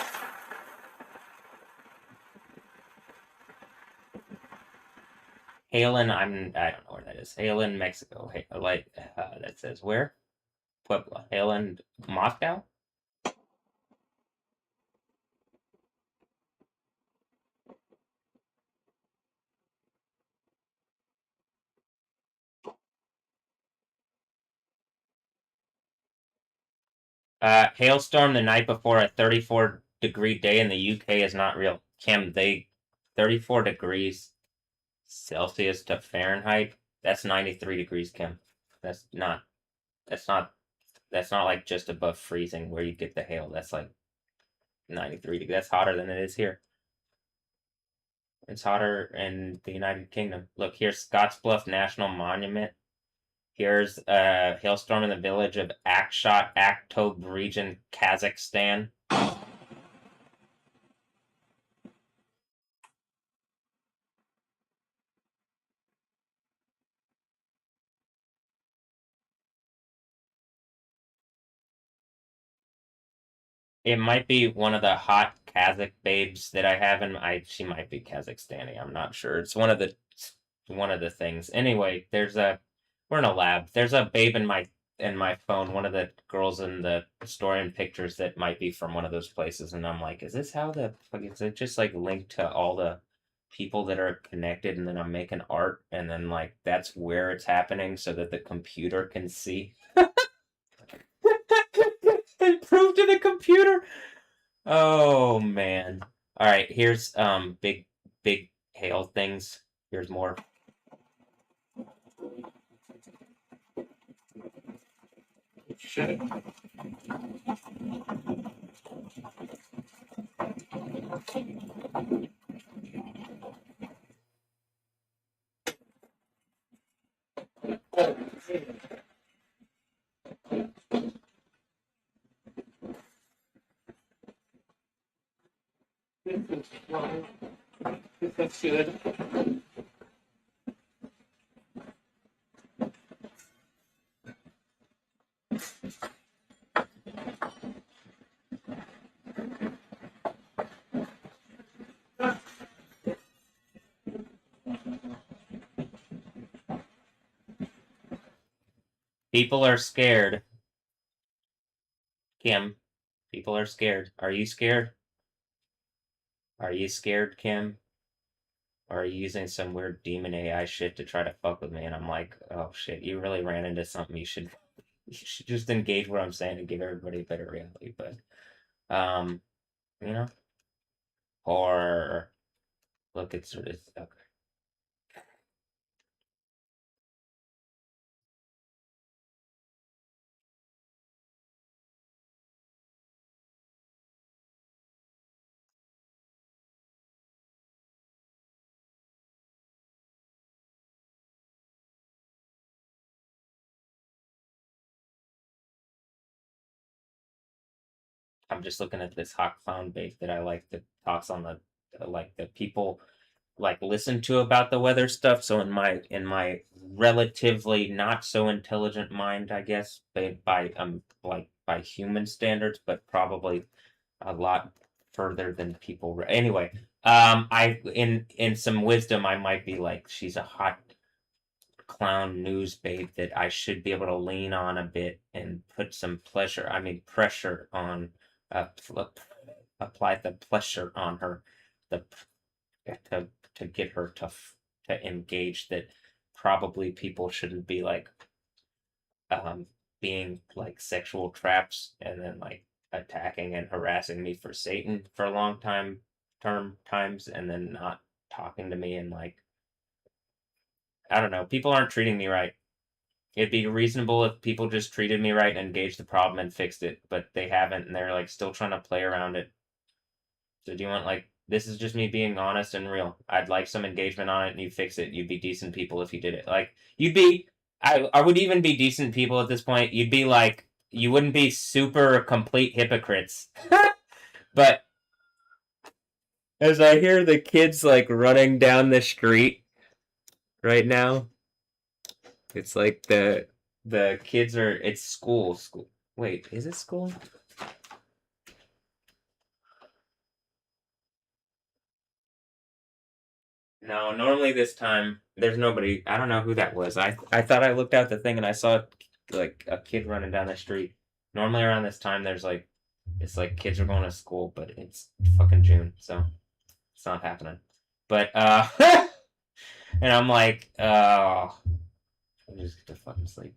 Speaker 1: Halen, I don't know where that is. Halen, Mexico. Hey, like that says where? Puebla. Halen, Moscow. Hailstorm the night before a 34-degree day in the UK is not real. Kim, 34 degrees Celsius to Fahrenheit. That's 93 degrees, Kim. That's not like just above freezing where you get the hail. That's like 93 degrees. That's hotter than it is here. It's hotter in the United Kingdom. Look, here's Scottsbluff National Monument. Here's a hailstorm in the village of Akshot, Aktob region, Kazakhstan. It might be one of the hot Kazakh babes that I have she might be Kazakhstani, I'm not sure. It's one of the things. Anyway, we're in a lab. There's a babe in my phone, one of the girls in the story and pictures that might be from one of those places, and I'm like, is this how is it just like linked to all the people that are connected, and then I'm making art, and then like that's where it's happening so that the computer can see? And prove to the computer. Oh man. All right, here's big hail things. Here's more. Shit. That's good. People are scared. Kim, people are scared. Are you scared? Are you scared, Kim? or using some weird demon AI shit to try to fuck with me, and I'm like, oh shit, you really ran into something. You should just engage what I'm saying and give everybody a better reality. But you know, or look at sort of okay. I'm just looking at this hot clown bait that I like that talks on the like the people like listen to about the weather stuff. So in my relatively not so intelligent mind, I guess, by human standards, but probably a lot further than people. Anyway, I in some wisdom, I might be like, she's a hot clown news babe that I should be able to lean on a bit and put some pressure on, apply the pressure on her, the to get her to engage that probably people shouldn't be like being like sexual traps and then like attacking and harassing me for Satan for a long times and then not talking to me and like I don't know, people aren't treating me right. It'd be reasonable if people just treated me right and engaged the problem and fixed it, but they haven't and they're like still trying to play around it. So do you want like this is just me being honest and real. I'd like some engagement on it and you fix it. You'd be decent people if you did it. Like you'd be I would even be decent people at this point. You'd be like you wouldn't be super complete hypocrites. But as I hear the kids like running down the street right now, it's like the kids are it's school. Wait, is it school? No, normally this time there's nobody. I don't know who that was. I thought I looked out the thing and I saw like a kid running down the street. Normally around this time there's like it's like kids are going to school, but it's fucking June, so it's not happening. But and I'm like, I'll just get to fucking sleep.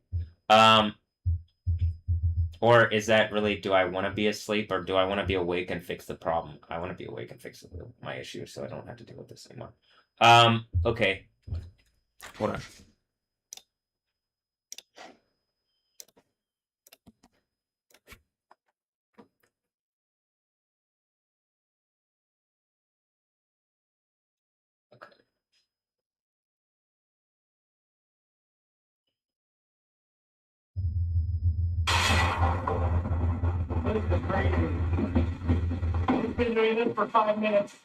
Speaker 1: Or is that really, do I want to be asleep or do I want to be awake and fix the problem? I want to be awake and fix my issue so I don't have to deal with this anymore. Okay. Hold on.
Speaker 4: This is crazy. We've been doing this for 5 minutes.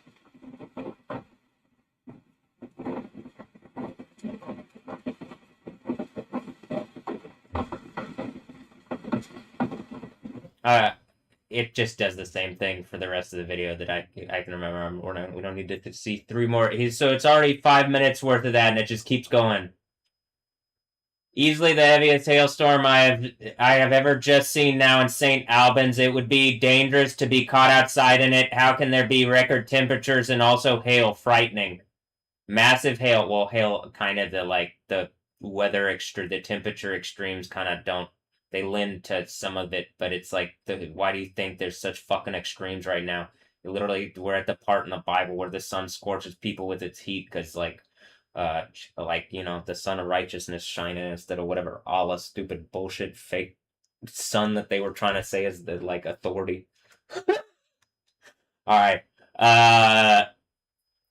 Speaker 1: It just does the same thing for the rest of the video that I can remember. We don't need to see 3 more. So it's already 5 minutes worth of that, and it just keeps going. Easily the heaviest hailstorm I have ever just seen now in St. Albans. It would be dangerous to be caught outside in it. How can there be record temperatures and also hail? Frightening. Massive hail. Well, hail kind of the weather the temperature extremes kind of don't. They lend to some of it, but it's like, why do you think there's such fucking extremes right now? Literally, we're at the part in the Bible where the sun scorches people with its heat because, the sun of righteousness shining instead of whatever Allah stupid bullshit fake sun that they were trying to say is the, authority. All right.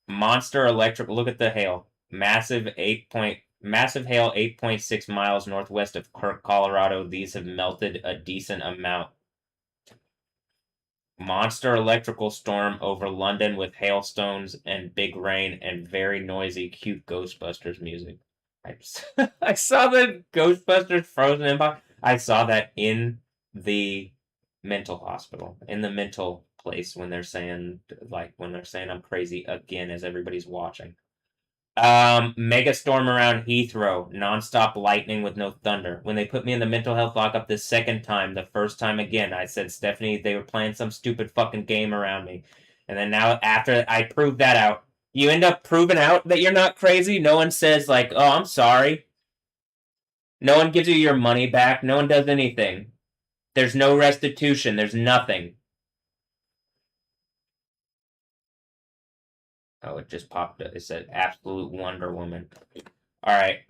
Speaker 1: Monster electric. Look at the hail. Massive hail 8.6 miles northwest of Kirk, Colorado. These have melted a decent amount. Monster electrical storm over London with hailstones and big rain and very noisy, cute Ghostbusters music. I saw the Ghostbusters Frozen Empire. I saw that in the mental hospital, in the mental place when they're saying I'm crazy again as everybody's watching. Mega storm around Heathrow, nonstop lightning with no thunder. When they put me in the mental health lockup the second time, the first time again, I said, Stephanie, they were playing some stupid fucking game around me. And then now, after I proved that out,
Speaker 6: You end up proving out that you're not crazy. No one says, like, oh, I'm sorry. No one gives you your money back. No one does anything. There's no restitution. There's nothing. Oh, it just popped up. It said absolute Wonder Woman. Alright,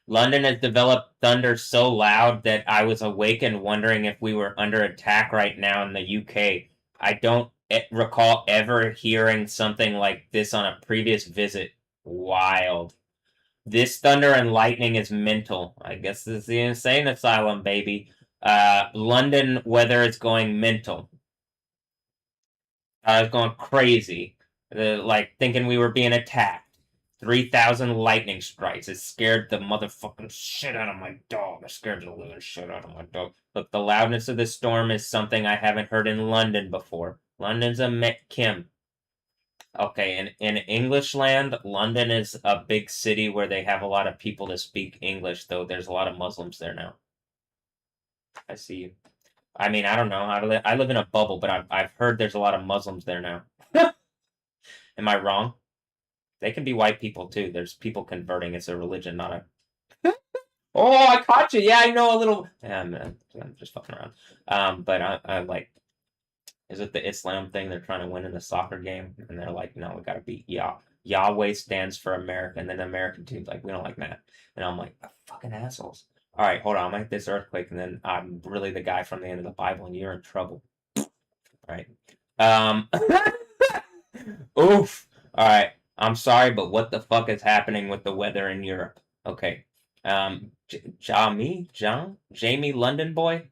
Speaker 6: London has developed thunder so loud that I was awake and wondering if we were under attack right now in the UK. I don't recall ever hearing something like this on a previous visit. Wild. This thunder and lightning is mental. I guess this is the insane asylum, baby. London weather is going mental. I was going crazy. Like, thinking we were being attacked. 3,000 lightning strikes. It scared the motherfucking shit out of my dog. It scared the living shit out of my dog. Look, the loudness of the storm is something I haven't heard in London before. London's a Kim. Okay, in English land, London is a big city where they have a lot of people to speak English, though there's a lot of Muslims there now. I see you. I mean, I don't know. I live in a bubble, but I've heard there's a lot of Muslims there now. Am I wrong? They can be white people too. There's people converting. It's a religion, not a. Oh, I caught you. Yeah, I know a little. Yeah, I'm just fucking around. But I like. Is it the Islam thing? They're trying to win in the soccer game, and they're like, "No, we gotta beat Yah. Yahweh stands for America." And then the American team's like, "We don't like that." And I'm like, "Fucking assholes." All right, hold on. I'm gonna hit this earthquake, and then I'm really the guy from the end of the Bible, and you're in trouble. All right. Oof. All right. I'm sorry, but what the fuck is happening with the weather in Europe? Okay. Jamie London boy?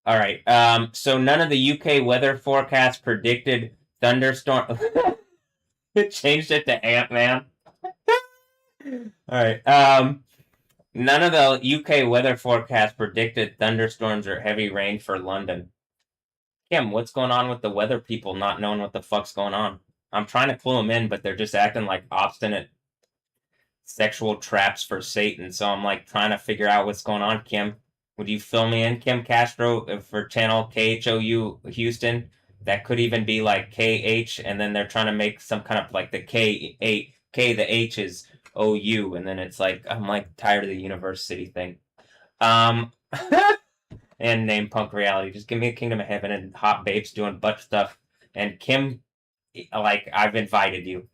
Speaker 6: Alright, so none of the UK weather forecast predicted thunderstorm. It changed it to Ant-Man. Alright, none of the UK weather forecast predicted thunderstorms or heavy rain for London. Kim, what's going on with the weather people not knowing what the fuck's going on? I'm trying to clue them in, but they're just acting like obstinate sexual traps for Satan. So I'm like trying to figure out what's going on, Kim. Would you fill me in, Kim Castro, for channel KHOU Houston? That could even be like KH, and then they're trying to make some kind of like the K8, K, the H is OU, and then it's like, I'm like tired of the university thing. And name punk reality. Just give me a Kingdom of Heaven and hot babes doing butt stuff. And Kim, like, I've invited you.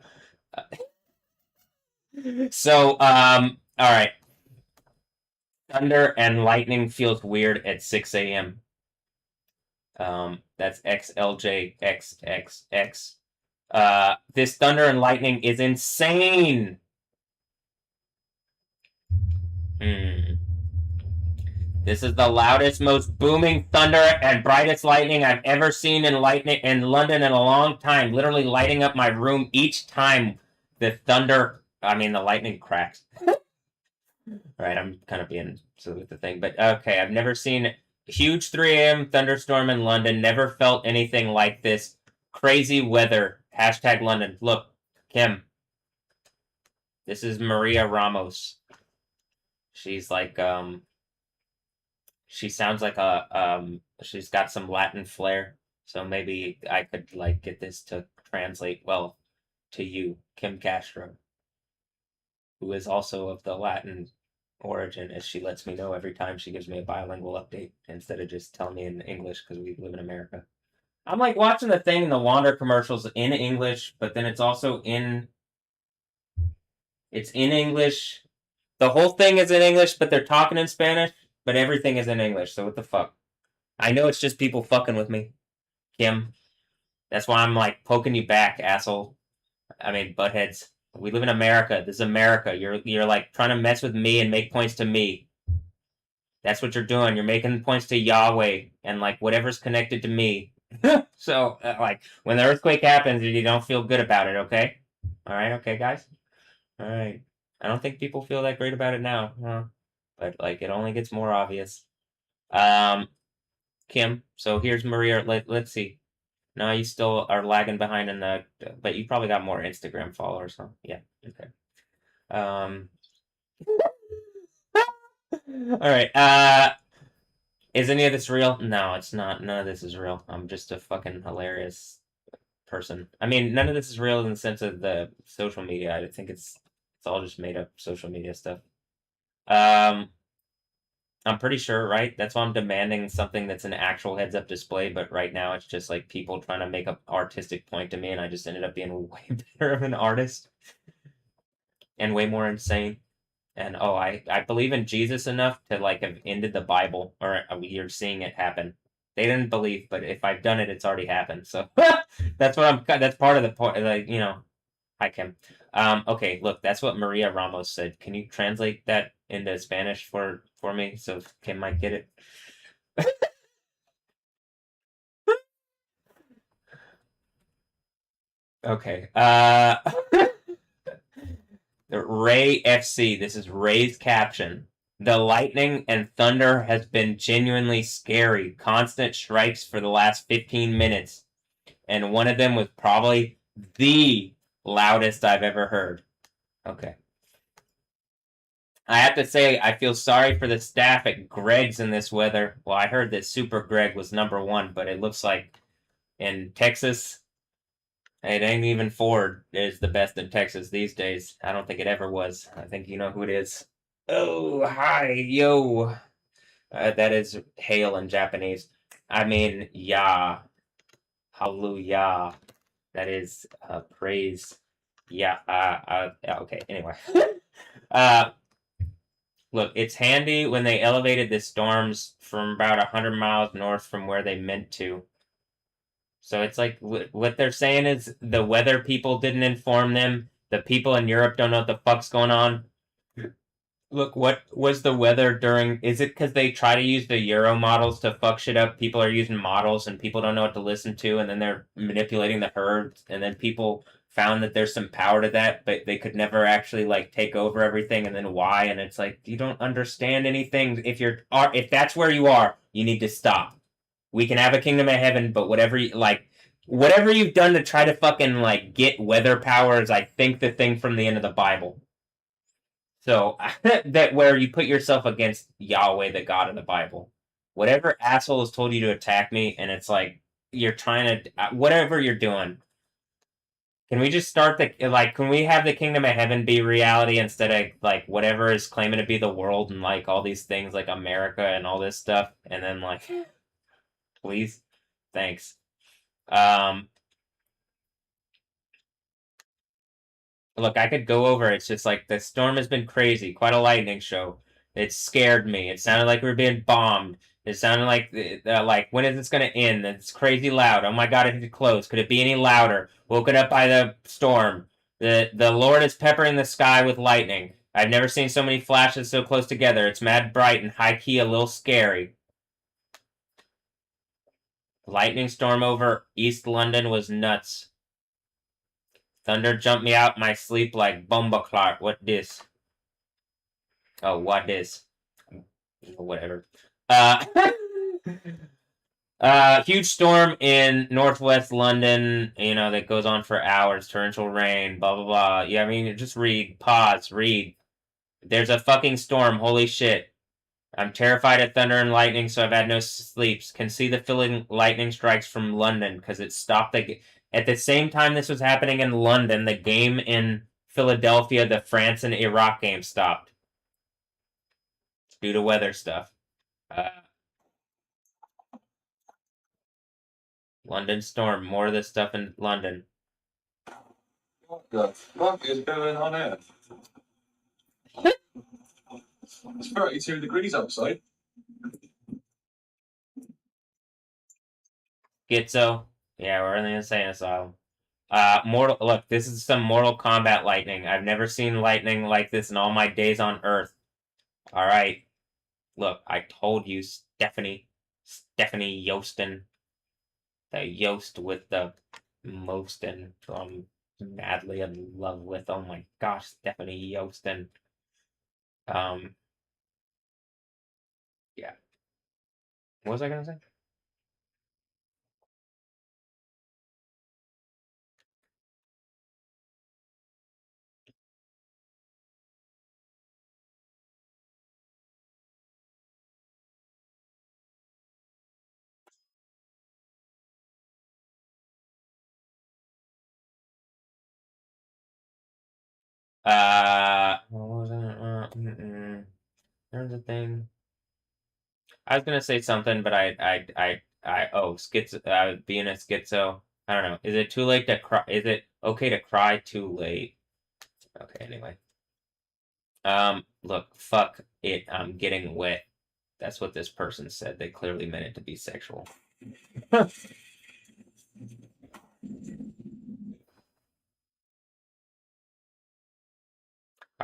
Speaker 6: So, alright. Thunder and lightning feels weird at 6 a.m. That's XLJXXX. This thunder and lightning is insane! This is the loudest, most booming thunder and brightest lightning I've ever seen in London in a long time. Literally lighting up my room each time the lightning cracks. Alright, I'm kind of being silly with the thing, but okay, I've never seen huge 3 a.m. thunderstorm in London. Never felt anything like this. Crazy weather. Hashtag London. Look, Kim. This is Maria Ramos. She's like, she sounds like she's got some Latin flair. So maybe I could, like, get this to translate well to you, Kim Castro, who is also of the Latin origin, as she lets me know every time she gives me a bilingual update instead of just telling me in English because we live in America. I'm like watching the thing in the Wander commercials in English, but then it's also it's in English. The whole thing is in English, but they're talking in Spanish, but everything is in English, so what the fuck? I know it's just people fucking with me, Kim. That's why I'm like poking you back, asshole. I mean, buttheads. We live in America. This is America. You're like trying to mess with me and make points to me. That's what you're doing. You're making points to Yahweh and like whatever's connected to me. So like when the earthquake happens, you don't feel good about it, okay? All right, okay, guys. All right. I don't think people feel that great about it now, but like it only gets more obvious. Kim. So here's Maria. Let's see. No, you still are lagging behind in the, but you probably got more Instagram followers, huh? Yeah, okay. Alright, is any of this real? No, it's not. None of this is real. I'm just a fucking hilarious person. I mean, none of this is real in the sense of the social media. I think it's all just made up social media stuff. I'm pretty sure, right? That's why I'm demanding something that's an actual heads-up display, but right now it's just like people trying to make an artistic point to me, and I just ended up being way better of an artist and way more insane. And oh, I believe in Jesus enough to like have ended the Bible, or you're seeing it happen. They didn't believe, but if I've done it, it's already happened. So that's what I'm. That's part of the point. Like, you know, hi Kim. Okay, look, that's what Maria Ramos said. Can you translate that into Spanish for me so Kim might get it? Okay. Ray FC. This is Ray's caption. The lightning and thunder has been genuinely scary. Constant strikes for the last 15 minutes. And one of them was probably the loudest I've ever heard. Okay. I have to say, I feel sorry for the staff at Greg's in this weather. Well, I heard that Super Greg was #1, but it looks like in Texas, it ain't even Ford is the best in Texas these days. I don't think it ever was. I think you know who it is. Oh, hi, yo. That is hail in Japanese. I mean, yeah. Hallelujah. That is praise. Yeah. Okay. Anyway. Look, it's handy when they elevated the storms from about 100 miles north from where they meant to. So it's like what they're saying is the weather people didn't inform them. The people in Europe don't know what the fuck's going on. Look, what was the weather during? Is it because they try to use the Euro models to fuck shit up? People are using models and people don't know what to listen to, and then they're manipulating the herds, and then people found that there's some power to that, but they could never actually like take over everything, and then why? And it's like you don't understand anything. If that's where you are, you need to stop. We can have a kingdom of heaven, but whatever whatever you've done to try to fucking like get weather powers, I think the thing from the end of the Bible. So that where you put yourself against Yahweh, the God of the Bible. Whatever asshole has told you to attack me, and it's like you're trying to whatever you're doing. Can we just start can we have the kingdom of heaven be reality instead of like whatever is claiming to be the world and like all these things like America and all this stuff, and then like please, thanks. Look, I could go over. It's just like the storm has been crazy. Quite a lightning show. It scared me. It sounded like we were being bombed. It sounded like when is this gonna end? It's crazy loud. Oh my god, it hit close. Could it be any louder? Woken up by the storm. The Lord is peppering the sky with lightning. I've never seen so many flashes so close together. It's mad bright and high key a little scary. Lightning storm over East London was nuts. Thunder jumped me out my sleep like bomba clock. What this? Oh, what this? Whatever. Huge storm in northwest London, you know, that goes on for hours, torrential rain, blah, blah, blah. Yeah, I mean, just read, pause, read. There's a fucking storm, holy shit. I'm terrified of thunder and lightning, so I've had no sleeps. Can see the filling lightning strikes from London, because it stopped at the same time this was happening in London, the game in Philadelphia, the France and Iraq game stopped. Due to weather stuff. London storm. More of this stuff in London.
Speaker 15: What the fuck is going on here? It's 32 degrees outside.
Speaker 6: Schizo. Yeah, we're in the insane asylum. Look, this is some Mortal Kombat lightning. I've never seen lightning like this in all my days on Earth. Alright. Look, I told you, Stephanie Yostin. The Yost with the Mostin I'm madly in love with. Oh my gosh, Stephanie Yostin. Yeah. What was I gonna say? What was that? There's a thing. I was gonna say something, but schizo, being a schizo. I don't know. Is it too late to cry? Is it okay to cry too late? Okay, anyway. Look, fuck it. I'm getting wet. That's what this person said. They clearly meant it to be sexual. All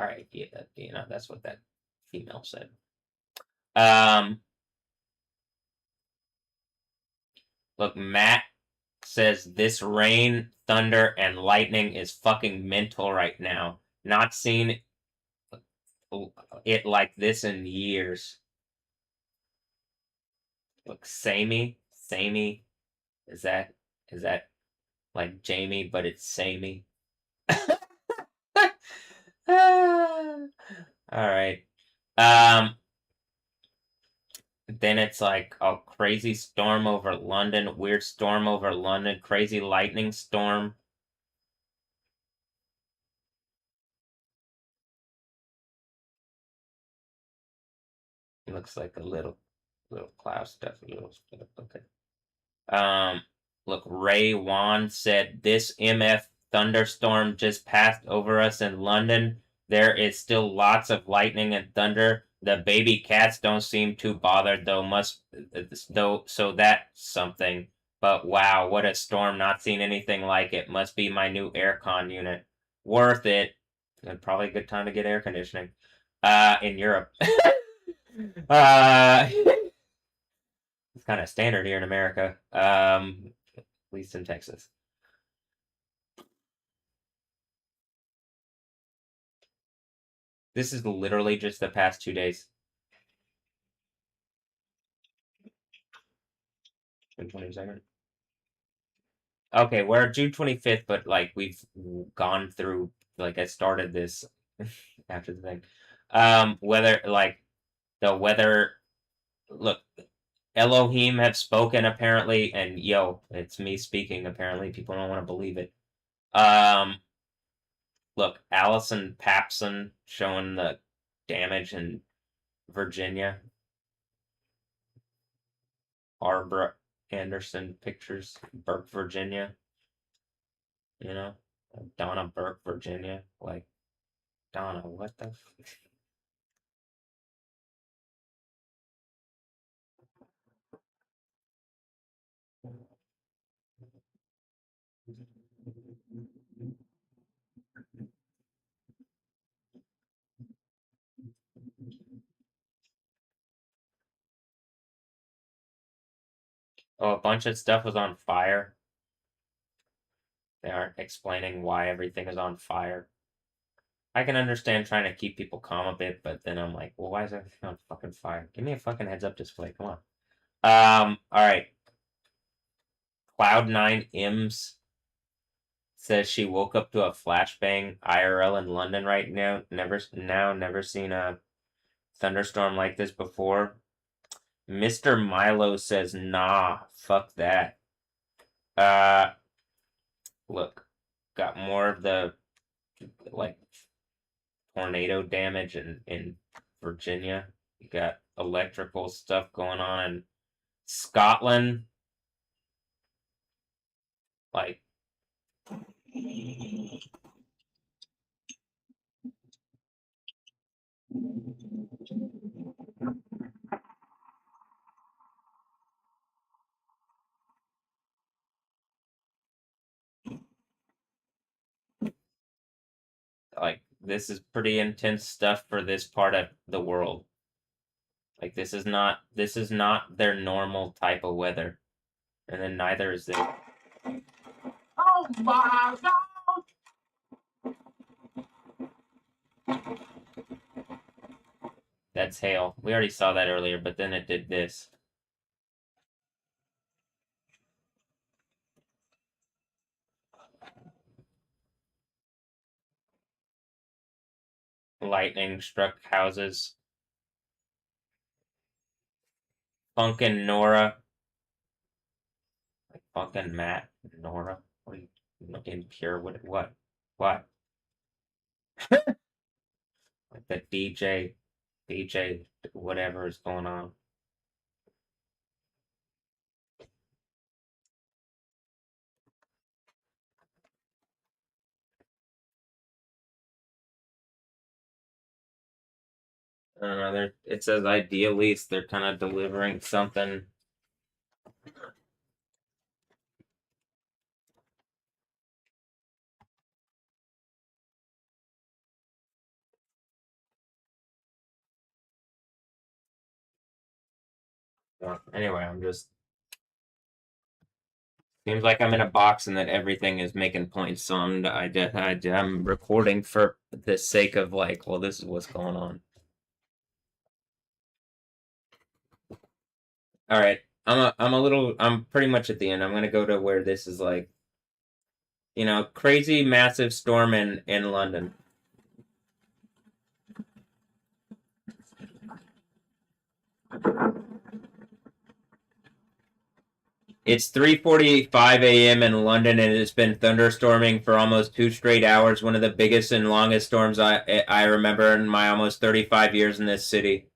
Speaker 6: right, yeah, that's what that female said. Look, Matt says this rain, thunder, and lightning is fucking mental right now. Not seen it like this in years. Look, samey. Is that like Jamie, but it's samey? All right. Then it's like a crazy storm over London, weird storm over London, crazy lightning storm. It looks like a little cloud stuff, okay. Look, Ray Wan said this MF thunderstorm just passed over us in London. There is still lots of lightning and thunder. The baby cats don't seem too bothered so that's something. But wow, what a storm, not seen anything like it. Must be my new aircon unit. Worth it. And probably a good time to get air conditioning. In Europe. It's kind of standard here in America. At least in Texas. This is literally just the past 2 days. June 22nd. Okay, we're June 25th, but like we've gone through, like I started this after the thing. Whether like the weather, look, Elohim have spoken apparently, and yo, it's me speaking apparently. People don't want to believe it. Look, Allison Papson showing the damage in Virginia. Barbara Anderson pictures, Burke, Virginia. You know, Donna Burke, Virginia. Like, Donna, what the? Oh, a bunch of stuff was on fire. They aren't explaining why everything is on fire. I can understand trying to keep people calm a bit, but then I'm like, well, why is everything on fucking fire? Give me a fucking heads up display. Come on. All right. Cloud9 Ims says she woke up to a flashbang IRL in London right now. Never seen a thunderstorm like this before. Mr. Milo says, nah, fuck that. Look, got more of the, like, tornado damage in Virginia. You got electrical stuff going on in Scotland. Like, this is pretty intense stuff for this part of the world. Like, this is not their normal type of weather. And then neither is this.
Speaker 7: Oh my God!
Speaker 6: That's hail. We already saw that earlier, but then it did this. Lightning struck houses. Funkin' Nora. Like fucking Matt, Nora. What are you impure? What?
Speaker 1: Like the DJ, whatever is going on. I don't know. It says ideally they're kind of delivering something. Well, anyway, I'm just seems like I'm in a box and that everything is making points. So I'm recording for the sake of like, well, this is what's going on. All right, I'm pretty much at the end. I'm gonna go to where this is like, crazy massive storm in London. It's 3:45 a.m. in London, and it's been thunderstorming for almost 2 straight hours. One of the biggest and longest storms I remember in my almost 35 years in this city.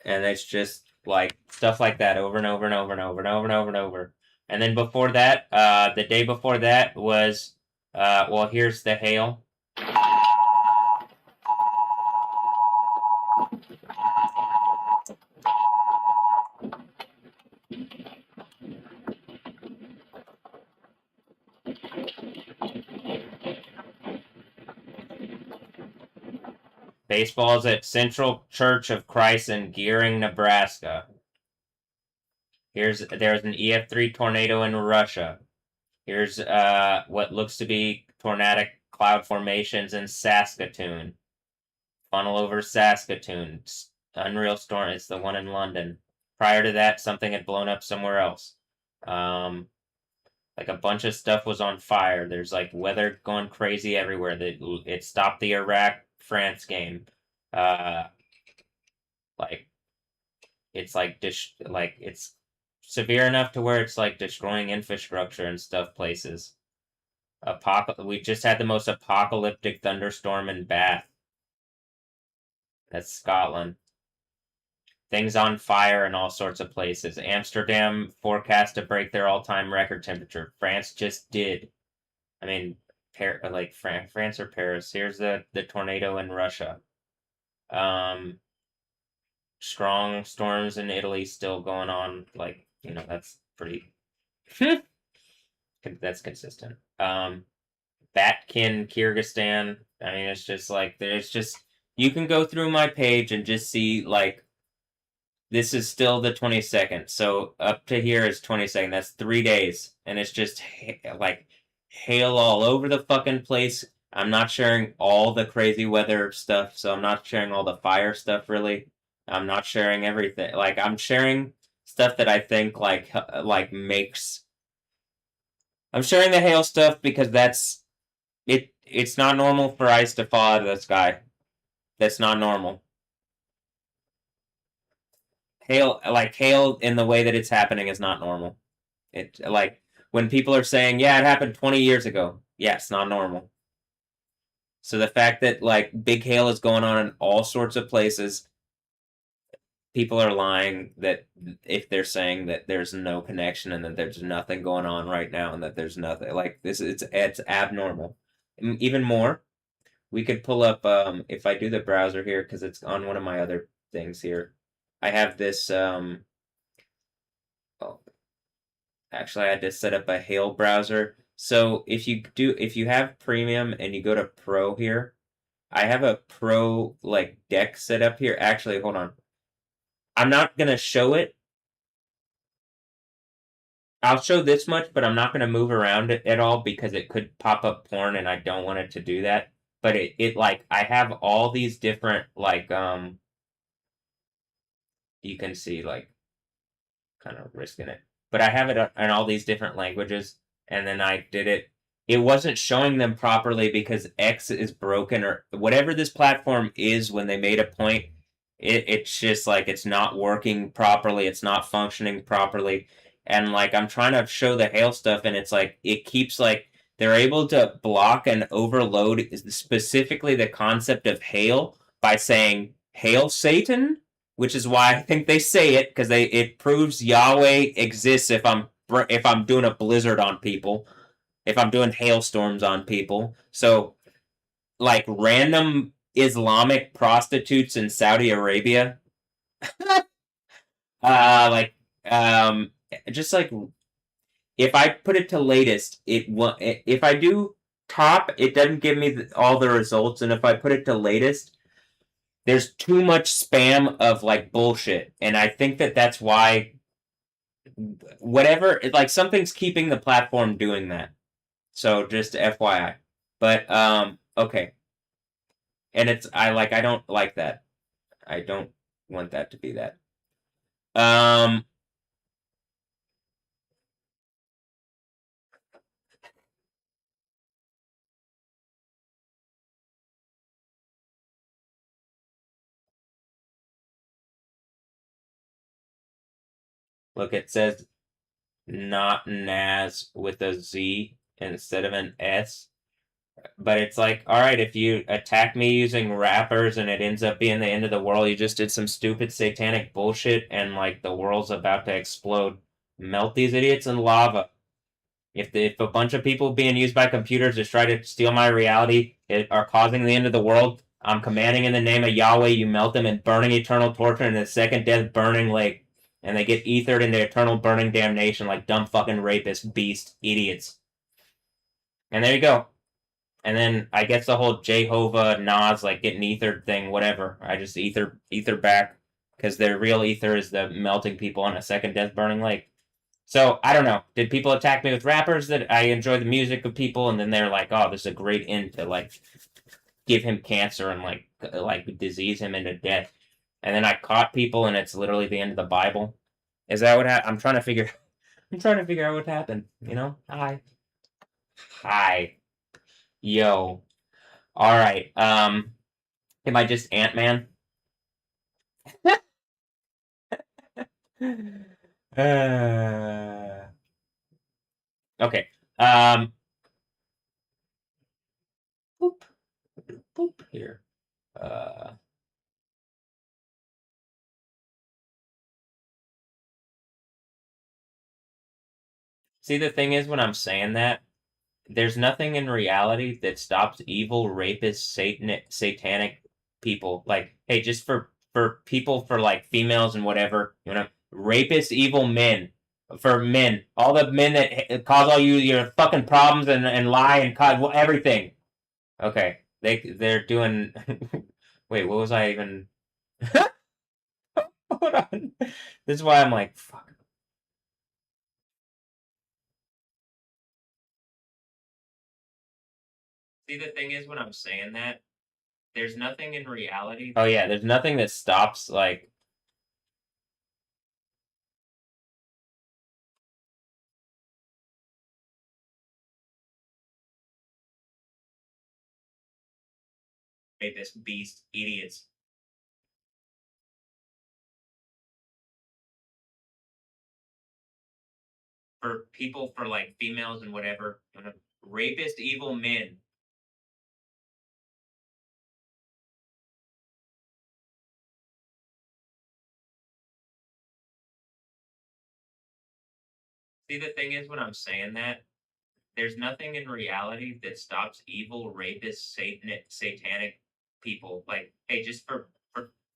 Speaker 1: And it's just like stuff like that over and over and over and over and over and over and over. And then before that, the day before that was, well, here's the hail. Baseball's at Central Church of Christ in Gearing, Nebraska. There's an EF3 tornado in Russia. Here's what looks to be tornadic cloud formations in Saskatoon. Funnel over Saskatoon. Unreal storm. It's the one in London. Prior to that, something had blown up somewhere else. Like a bunch of stuff was on fire. There's like weather going crazy everywhere. It stopped the Iraq-France game. Like it's it's severe enough to where it's like destroying infrastructure and stuff places. We just had the most apocalyptic thunderstorm in Bath. That's Scotland. Things on fire in all sorts of places. Amsterdam forecast to break their all-time record temperature. France just did. I mean, France or Paris. Here's the tornado in Russia. Strong storms in Italy still going on. Like, that's pretty. That's consistent. Batkin, Kyrgyzstan. I mean, it's just like you can go through my page and just see like this is still the 22nd. So up to here is 22nd. That's 3 days, and it's just like hail all over the fucking place. I'm not sharing all the crazy weather stuff, so I'm not sharing all the fire stuff really. I'm not sharing everything. Like I'm sharing stuff that I think makes. I'm sharing the hail stuff because that's it. It's not normal for ice to fall out of the sky. That's not normal. Hail in the way that it's happening is not normal. It like when people are saying, "Yeah, it happened 20 years ago." Yeah, it's not normal. So the fact that like big hail is going on in all sorts of places, people are lying that if they're saying that there's no connection and that there's nothing going on right now and that there's nothing like this, it's abnormal. Even more, we could pull up if I do the browser here because it's on one of my other things here. I have this actually I had to set up a hail browser. So if you have premium and you go to pro here, I have a pro like deck set up here. Actually, hold on. I'm not gonna show it. I'll show this much, but I'm not gonna move around it at all because it could pop up porn and I don't want it to do that. But it like I have all these different like you can see like kind of risking it. But I have it in all these different languages, and then I did it. It wasn't showing them properly because X is broken or whatever this platform is when they made a point. It's just like it's not working properly. It's not functioning properly. And like I'm trying to show the hail stuff, and it's like it keeps like
Speaker 6: they're able to block and overload specifically the concept of hail by saying "Hail Satan," which is why I think they say it, because it proves Yahweh exists if I'm doing a blizzard on people, if I'm doing hailstorms on people. So like random Islamic prostitutes in Saudi Arabia, like just like if I put it to latest, if I do top, it doesn't give me all the results, and if I put it to latest, there's too much spam of like bullshit, and I think that's why whatever, like something's keeping the platform doing that. So just FYI. But okay. And I don't like that. I don't want that to be that. Look, it says not Naz with a Z instead of an S. But it's like, all right, if you attack me using rappers and it ends up being the end of the world, you just did some stupid satanic bullshit and like the world's about to explode. Melt these idiots in lava. If a bunch of people being used by computers to try to steal my reality are causing the end of the world, I'm commanding in the name of Yahweh, you melt them in burning eternal torture in the second death burning lake. And they get ethered into eternal burning damnation like dumb fucking rapist beast idiots. And there you go. And then I guess the whole Jehovah Nas like getting ethered thing, whatever. I just ether back because their real ether is the melting people on a second death burning lake. So I don't know. Did people attack me with rappers that I enjoy the music of people, and then they're like, "Oh, this is a great end to like give him cancer and like disease him into death," and then I caught people, and it's literally the end of the Bible. Is that what I'm trying to figure? I'm trying to figure out what happened. You know? Hi. Yo. All right. Am I just Ant-Man? Okay. Boop. Boop here. See, the thing is, when I'm saying that, there's nothing in reality that stops evil, rapist, satanic people. Like, hey, just for people, for like females and whatever, you know, rapist, evil men. For men, all the men that cause all your fucking problems and lie and cause everything. Okay, they're doing. Wait, what was I even? Hold on. This is why I'm like, fuck. See, the thing is, when I'm saying that, there's nothing in reality. Oh yeah, there's nothing that stops like. Rapist, beast, idiots. For people, for like females and whatever, rapist, evil men. See, the thing is, when I'm saying that, there's nothing in reality that stops evil, rapist, satanic people. Like, hey, just for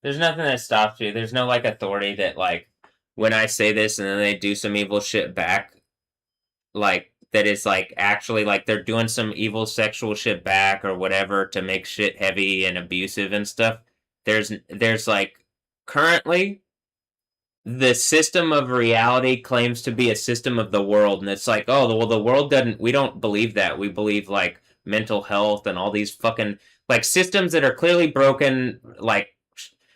Speaker 6: there's nothing that stops you. There's no like authority that like when I say this and then they do some evil shit back, like that is like actually like they're doing some evil sexual shit back or whatever to make shit heavy and abusive and stuff. There's like currently the system of reality claims to be a system of the world, and it's like, oh well, the world doesn't, we don't believe that. We believe like mental health and all these fucking like systems that are clearly broken, like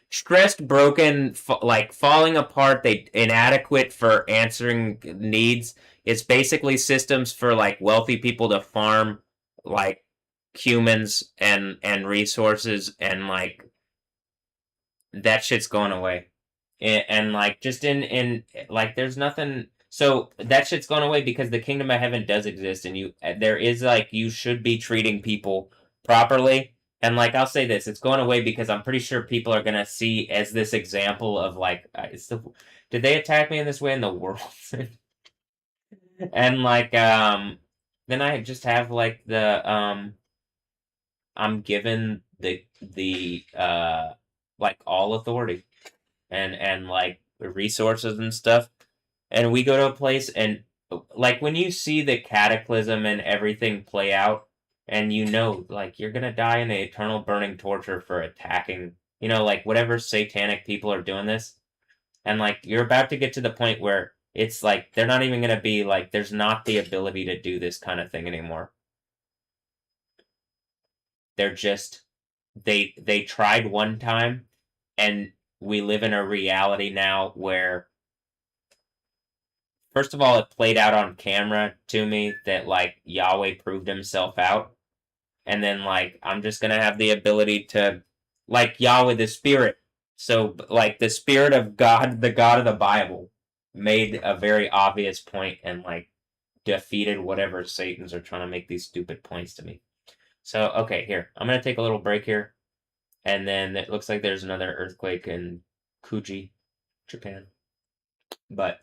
Speaker 6: stressed, broken, like falling apart, they inadequate for answering needs. It's basically systems for like wealthy people to farm like humans and resources, and like that shit's going away. And like just in like there's nothing.
Speaker 1: So that shit's gone away because the kingdom of heaven does exist, and there is like you should be treating people properly. And like I'll say this, it's going away because I'm pretty sure people are gonna see as this example of like, did they attack me in this way in the world? And like then I just have like I'm given the like all authority and like resources and stuff. And we go to a place and like when you see the cataclysm and everything play out and like you're gonna die in the eternal burning torture for attacking, like whatever satanic people are doing this, and like you're about to get to the point where it's like they're not even gonna be like there's not the ability to do this kind of thing anymore. They're just they tried one time, and we live in a reality now where first of all it played out on camera to me that like Yahweh proved himself out, and then like I'm just gonna have the ability to like Yahweh the Spirit. So like the Spirit of God, the God of the Bible, made a very obvious point and like defeated whatever Satans are trying to make these stupid points to me. So okay, here. I'm gonna take a little break here. And then it looks like there's another earthquake in Kuji, Japan. But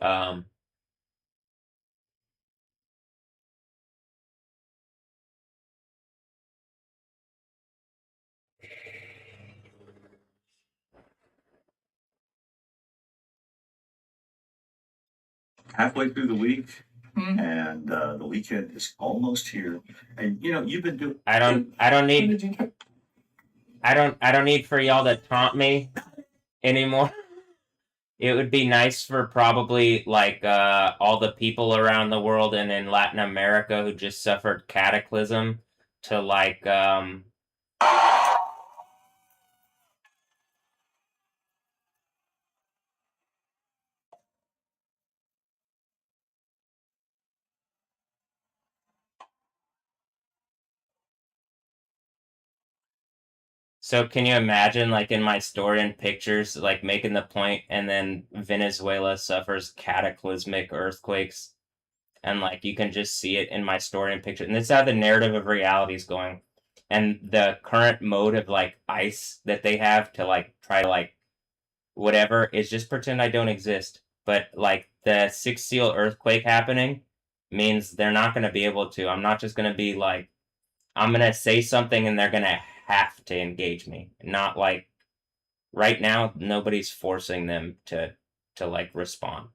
Speaker 16: halfway through the week, and the weekend is almost here. And you've been doing.
Speaker 1: I don't need for y'all to taunt me anymore. It would be nice for probably like all the people around the world and in Latin America who just suffered cataclysm to like So can you imagine, like in my story and pictures, like making the point, and then Venezuela suffers cataclysmic earthquakes, and like you can just see it in my story and picture, and this is how the narrative of reality is going, and the current mode of like ice that they have to like try to like whatever is just pretend I don't exist. But like the sixth seal earthquake happening means they're not going to be able to. I'm not just going to be like I'm going to say something and they're going to have to engage me. Not like right now nobody's forcing them to like respond.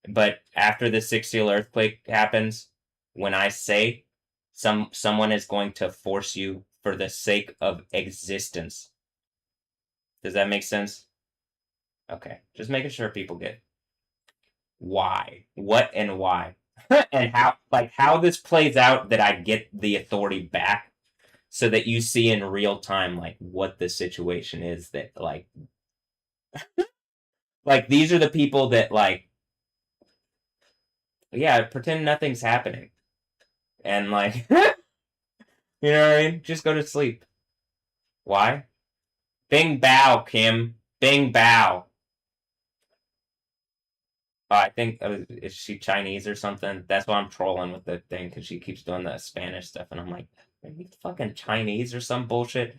Speaker 1: But after the sixth seal earthquake happens, when I say someone is going to force you for the sake of existence. Does that make sense? Okay, just making sure people get why, what, and why, and how this plays out. That I get the authority back, so that you see in real time like what the situation is. That like, like these are the people that like, yeah, pretend nothing's happening, and like, you know what I mean? Just go to sleep. Why? Bing bow, Kim. Bing bow. I think is she Chinese or something? That's why I'm trolling with the thing because she keeps doing the Spanish stuff, and I'm like, are you fucking Chinese or some bullshit?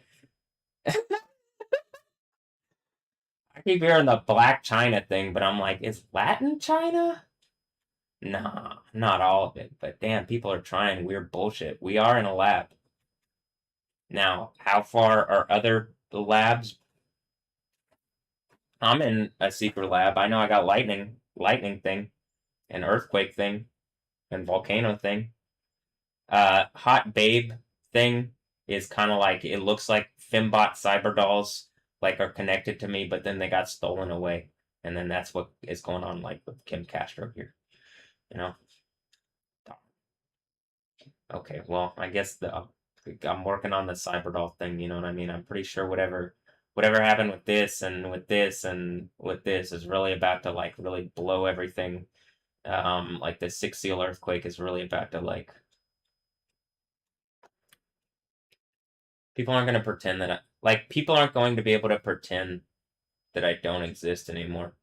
Speaker 1: I keep hearing the Black China thing, but I'm like, is Latin China? Nah, not all of it. But damn, people are trying weird bullshit. We are in a lab. Now, how far are other labs? I'm in a secret lab. I know I got lightning thing, an earthquake thing, and volcano thing. Hot babe thing is kind of like it looks like Fimbot cyber dolls like are connected to me, but then they got stolen away, and then that's what is going on like with Kim Castro here, you know. Okay, well, I guess I'm working on the cyber doll thing. You know what I mean? I'm pretty sure whatever happened with this and with this and with this is really about to like really blow everything. Like the sixth seal earthquake is really about to like. People aren't going to pretend that people aren't going to be able to pretend that I don't exist anymore.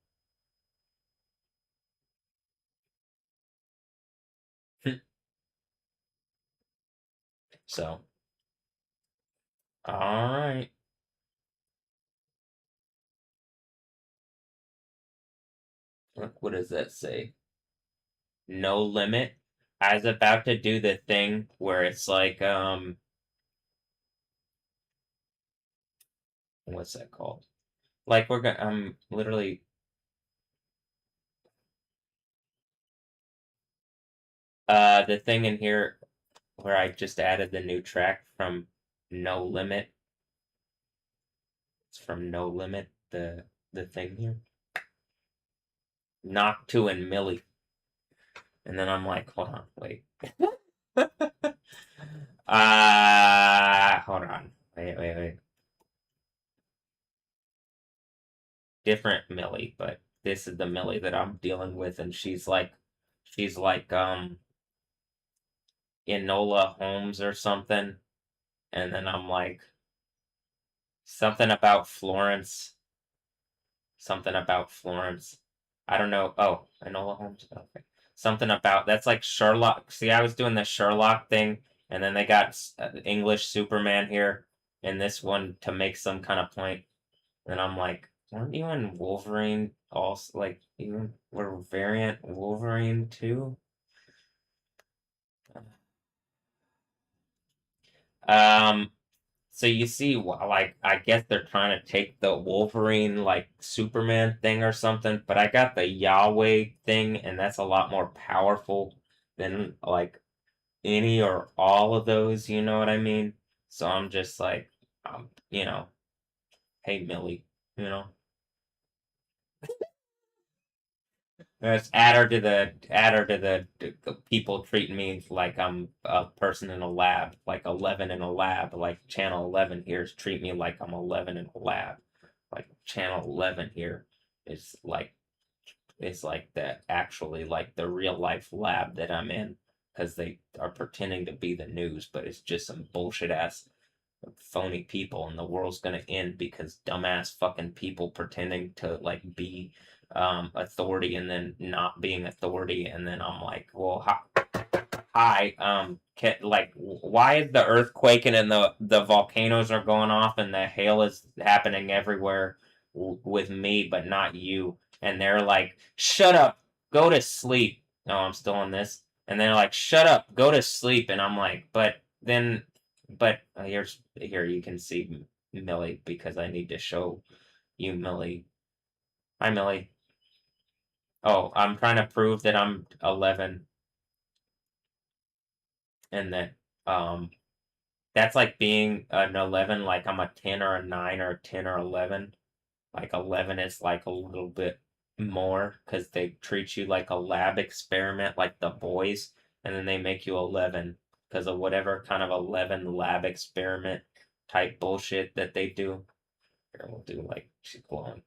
Speaker 6: So, all right. What does that say? No limit. I was about to do the thing where it's like, what's that called? Like I'm literally, the thing in here where I just added the new track from No Limit. It's from No Limit, the thing here. Knock 2 and Millie. And then I'm like, hold on, wait. Hold on. Wait. Different Millie, but this is the Millie that I'm dealing with, and she's like Enola Holmes or something. And then I'm like, something about Florence. Something about Florence. I don't know. Oh, Enola Holmes. Okay. Something about that's like Sherlock. See, I was doing the Sherlock thing, and then they got English Superman here in this one to make some kind of point. And I'm like, weren't you in Wolverine also? Like, you were variant Wolverine too? So you see, like, I guess they're trying to take the Wolverine, like, Superman thing or something, but I got the Yahweh thing, and that's a lot more powerful than, like, any or all of those, you know what I mean? So I'm just like, you know, hey, Millie, you know? Let's add her to the people treating me like I'm a person in a lab, like 11 in a lab, like channel 11 here is treat me like I'm 11 in a lab. Like channel 11 here is like the actually like the real life lab that I'm in because they are pretending to be the news, but it's just some bullshit ass phony people and the world's gonna end because dumbass fucking people pretending to like be authority and then not being authority, and then I'm like, well, hi, why is the earth quaking and the volcanoes are going off and the hail is happening everywhere with me but not you? And they're like, shut up, go to sleep. No, I'm still on this. And they're like, shut up, go to sleep. And I'm like, here you can see Millie because I need to show you Millie. Hi, Millie. Oh, I'm trying to prove that I'm 11 and that that's like being an 11, like I'm a 10 or a 9 or a 10 or 11. Like 11 is like a little bit more because they treat you like a lab experiment, like the boys, and then they make you 11 because of whatever kind of 11 lab experiment type bullshit that they do. Here, we'll do like she's glowing.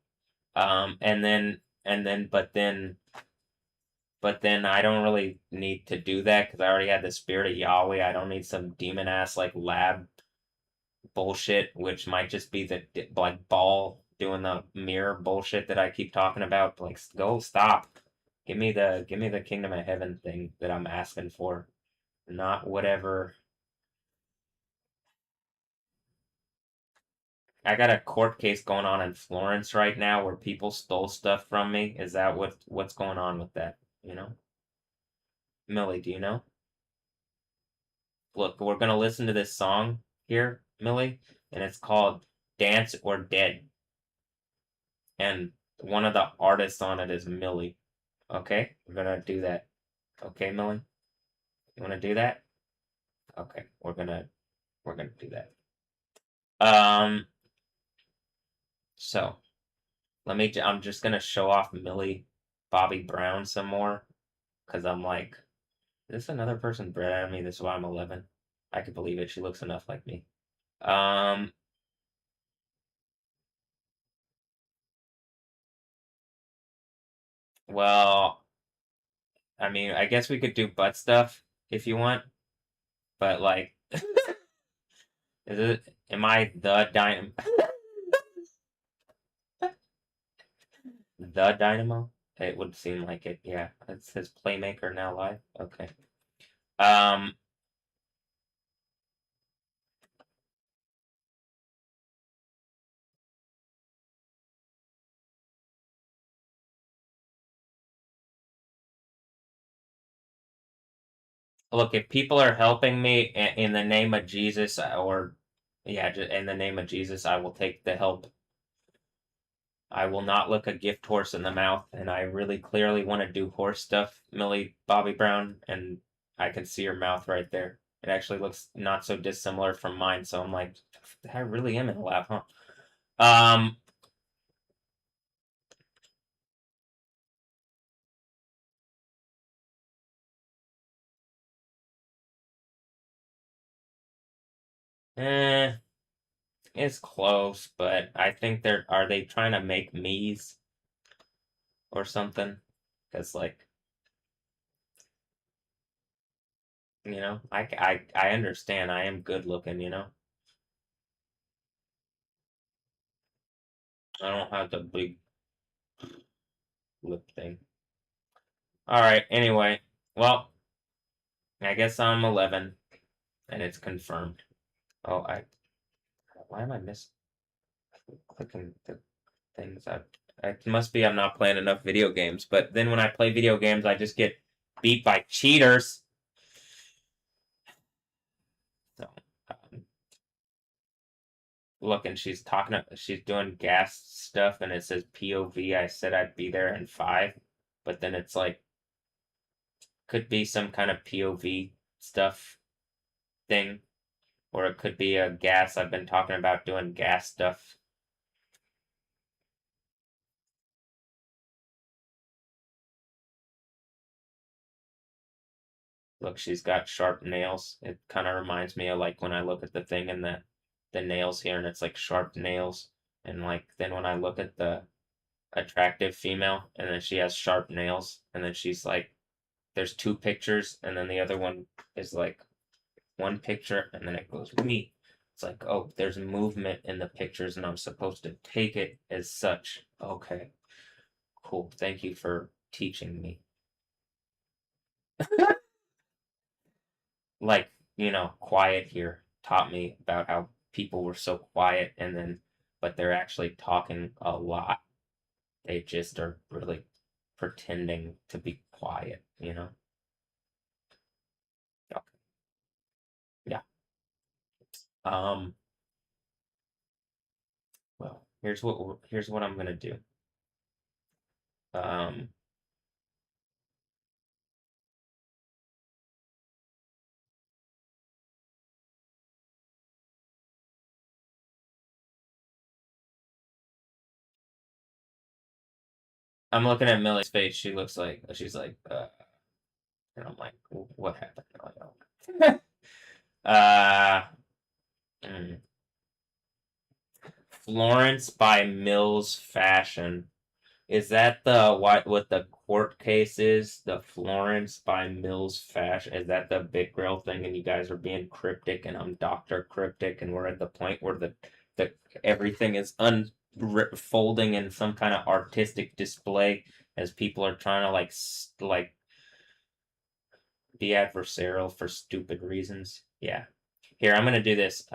Speaker 6: But then I don't really need to do that because I already had the spirit of Yahweh. I don't need some demon ass like lab bullshit, which might just be the like ball doing the mirror bullshit that I keep talking about. Like, go stop. Give me the kingdom of heaven thing that I'm asking for, not whatever. I got a court case going on in Florence right now where people stole stuff from me. Is that what's going on with that? You know, Millie, do you know? Look, we're gonna listen to this song here, Millie, and it's called "Dance or Dead." And one of the artists on it is Millie. Okay, we're gonna do that. Okay, Millie, you want to do that? Okay, we're gonna do that. So I'm just gonna show off Millie Bobby Brown some more because I'm like, is this another person bred out of me? This is why I'm 11. I could believe it. She looks enough like me. Um, well, I mean, I guess we could do butt stuff if you want, but like, am I the the Dynamo? It would seem like it, yeah. It says Playmaker now live. Okay. Um, look, if people are helping me in the name of Jesus, or yeah, in the name of Jesus, I will take the help. I will not look a gift horse in the mouth, and I really clearly want to do horse stuff, Millie Bobby Brown, and I can see her mouth right there. It actually looks not so dissimilar from mine, so I'm like, I really am in a lab, huh? It's close, but I think are they trying to make me's or something? Because like, I understand. I am good looking, I don't have the big lip thing. All right. Anyway, well, I guess I'm 11, and it's confirmed. Oh, why am I clicking the things? It must be I'm not playing enough video games. But then when I play video games, I just get beat by cheaters. So, look, and she's doing gas stuff, and it says POV. I said I'd be there in 5, but then it's like, could be some kind of POV stuff thing, or it could be a gas. I've been talking about doing gas stuff. Look, she's got sharp nails. It kind of reminds me of like when I look at the thing and the nails here, and it's like sharp nails. And like then when I look at the attractive female, and then she has sharp nails, and then she's like, there's 2 pictures, and then the other one is like 1 picture, and then it goes me. It's like, oh, there's movement in the pictures, and I'm supposed to take it as such. Okay, cool. Thank you for teaching me. Like, Quiet here taught me about how people were so quiet, but they're actually talking a lot. They just are really pretending to be quiet. Okay. Yeah. Well, here's what I'm gonna do. Um, I'm looking at Millie's face. She's like, and I'm like, what happened? Mm. Florence by Mills Fashion. Is that what the court case is? The Florence by Mills Fashion? Is that the big grill thing? And you guys are being cryptic, and I'm Dr. Cryptic, and we're at the point where the everything is unfolding in some kind of artistic display as people are trying to like be adversarial for stupid reasons. Yeah. Here, I'm gonna do this.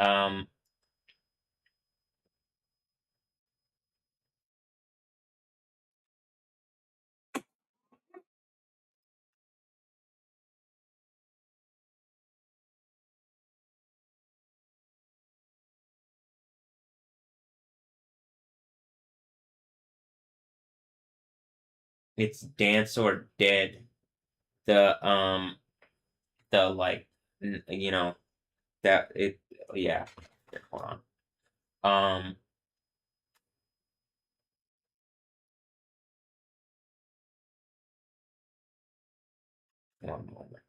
Speaker 6: It's Dance or Dead. The like that it yeah. Hold on. 1 moment.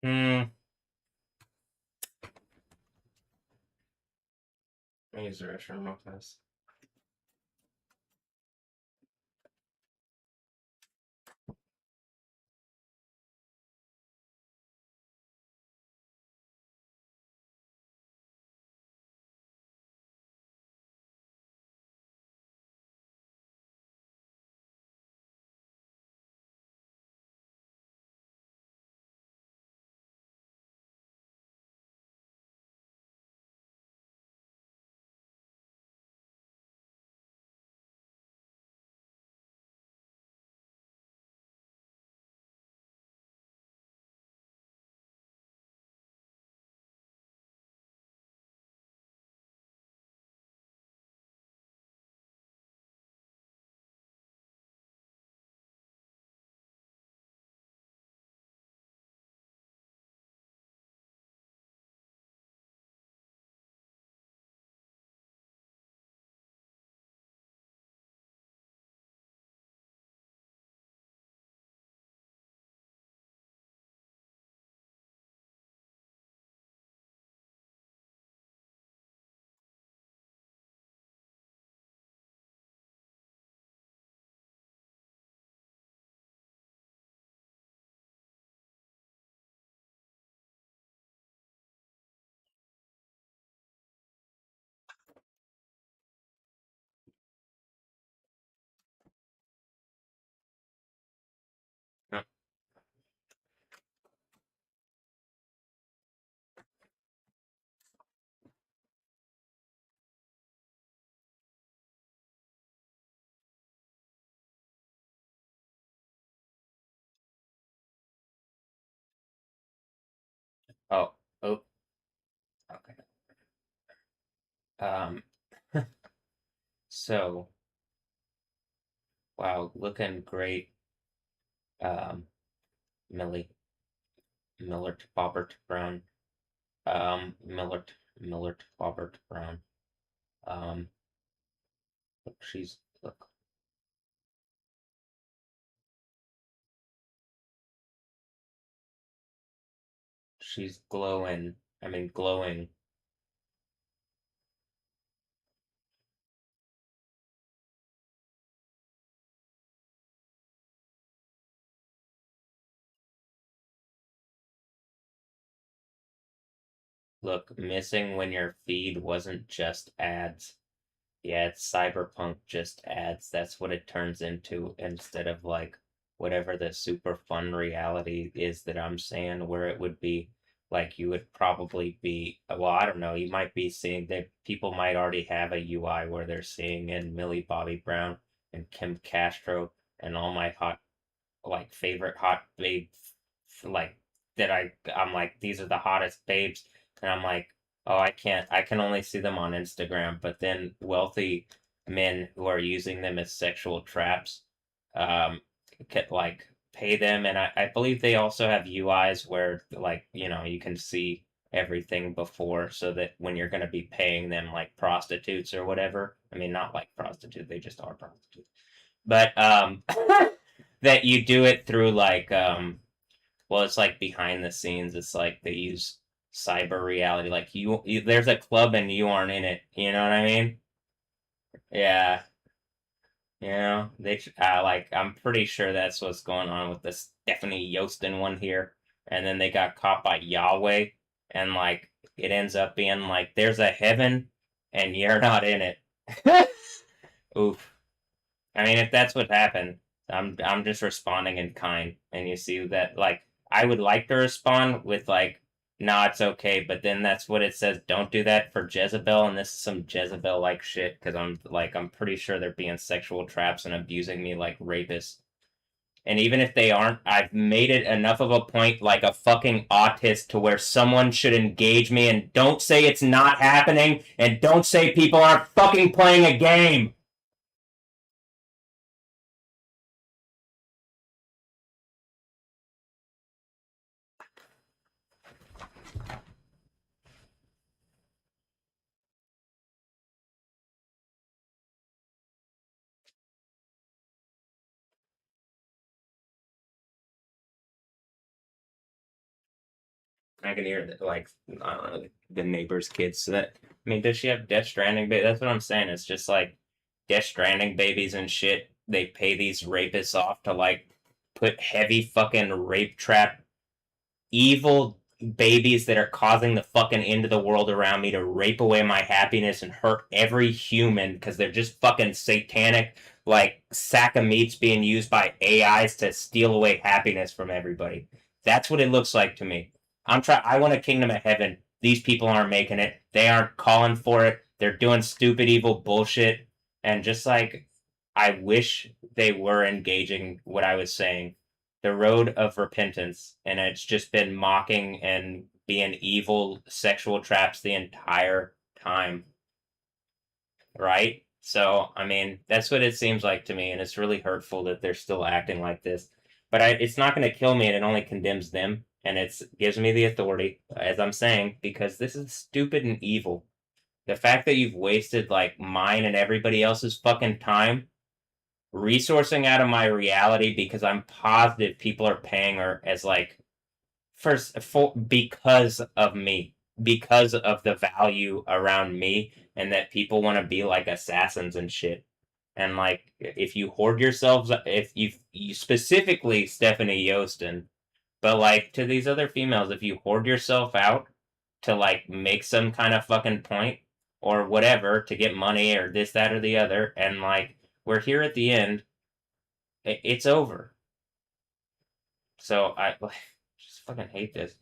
Speaker 1: Hmm. Let me use the restroom real fast. Yep. Oh. Oh. Okay. Um. So. Wow, looking great. Millie. Millard Bobbert Brown. Millard Bobbert Brown. Um. Look. She's glowing. I mean, glowing. Look, missing when your feed wasn't just ads. Yeah, it's cyberpunk just ads. That's what it turns into instead of like whatever the super fun reality is that I'm saying, where it would be like you would probably be, well, I don't know, you might be seeing that people might already have a UI where they're seeing in Millie Bobby Brown and Kim Castro and all my hot, like, favorite hot babes, like, that I'm like, these are the hottest babes. And I'm like, oh, I can only see them on Instagram. But then wealthy men who are using them as sexual traps, um, can, like, pay them. And I believe they also have UIs where, like, you can see everything before, so that when you're going to be paying them like prostitutes or whatever, I mean, not like prostitute, they just are prostitutes, but that you do it through like well, it's like behind the scenes. It's like they use cyber reality. Like there's a club and you aren't in it. You know what I mean? Yeah. Like, I'm pretty sure that's what's going on with the Stephanie Yostin one here. And then they got caught by Yahweh, and like it ends up being like there's a heaven and you're not in it. Oof. I mean, if that's what happened, I'm just responding in kind, and you see that, like, I would like to respond with like, "Nah, it's okay," but then that's what it says. Don't do that for Jezebel, and this is some Jezebel like shit because I'm pretty sure they're being sexual traps and abusing me like rapists. And even if they aren't, I've made it enough of a point, like a fucking autist, to where someone should engage me, and don't say it's not happening, and don't say people aren't fucking playing a game. I can hear that, like, I don't know, the neighbor's kids. So that, I mean, does she have Death Stranding? That's what I'm saying. It's just like Death Stranding babies and shit. They pay these rapists off to like put heavy fucking rape trap evil babies that are causing the fucking end of the world around me to rape away my happiness and hurt every human because they're just fucking satanic, like sack of meats being used by AIs to steal away happiness from everybody. That's what it looks like to me. I want a kingdom of heaven. These people aren't making it. They aren't calling for it. They're doing stupid, evil bullshit. And just like I wish they were engaging what I was saying, the road of repentance, and it's just been mocking and being evil sexual traps the entire time. Right? So, I mean, that's what it seems like to me, and it's really hurtful that they're still acting like this. But it's not going to kill me, and it only condemns them, and it gives me the authority, as I'm saying, because this is stupid and evil. The fact that you've wasted, like, mine and everybody else's fucking time resourcing out of my reality because I'm positive people are paying her as like because of me, because of the value around me, and that people want to be like assassins and shit. And like, if you hoard yourselves, if you specifically Stephanie Yostin, but like to these other females, if you hoard yourself out to like make some kind of fucking point or whatever to get money or this, that, or the other, and like we're here at the end, it's over. So I just fucking hate this.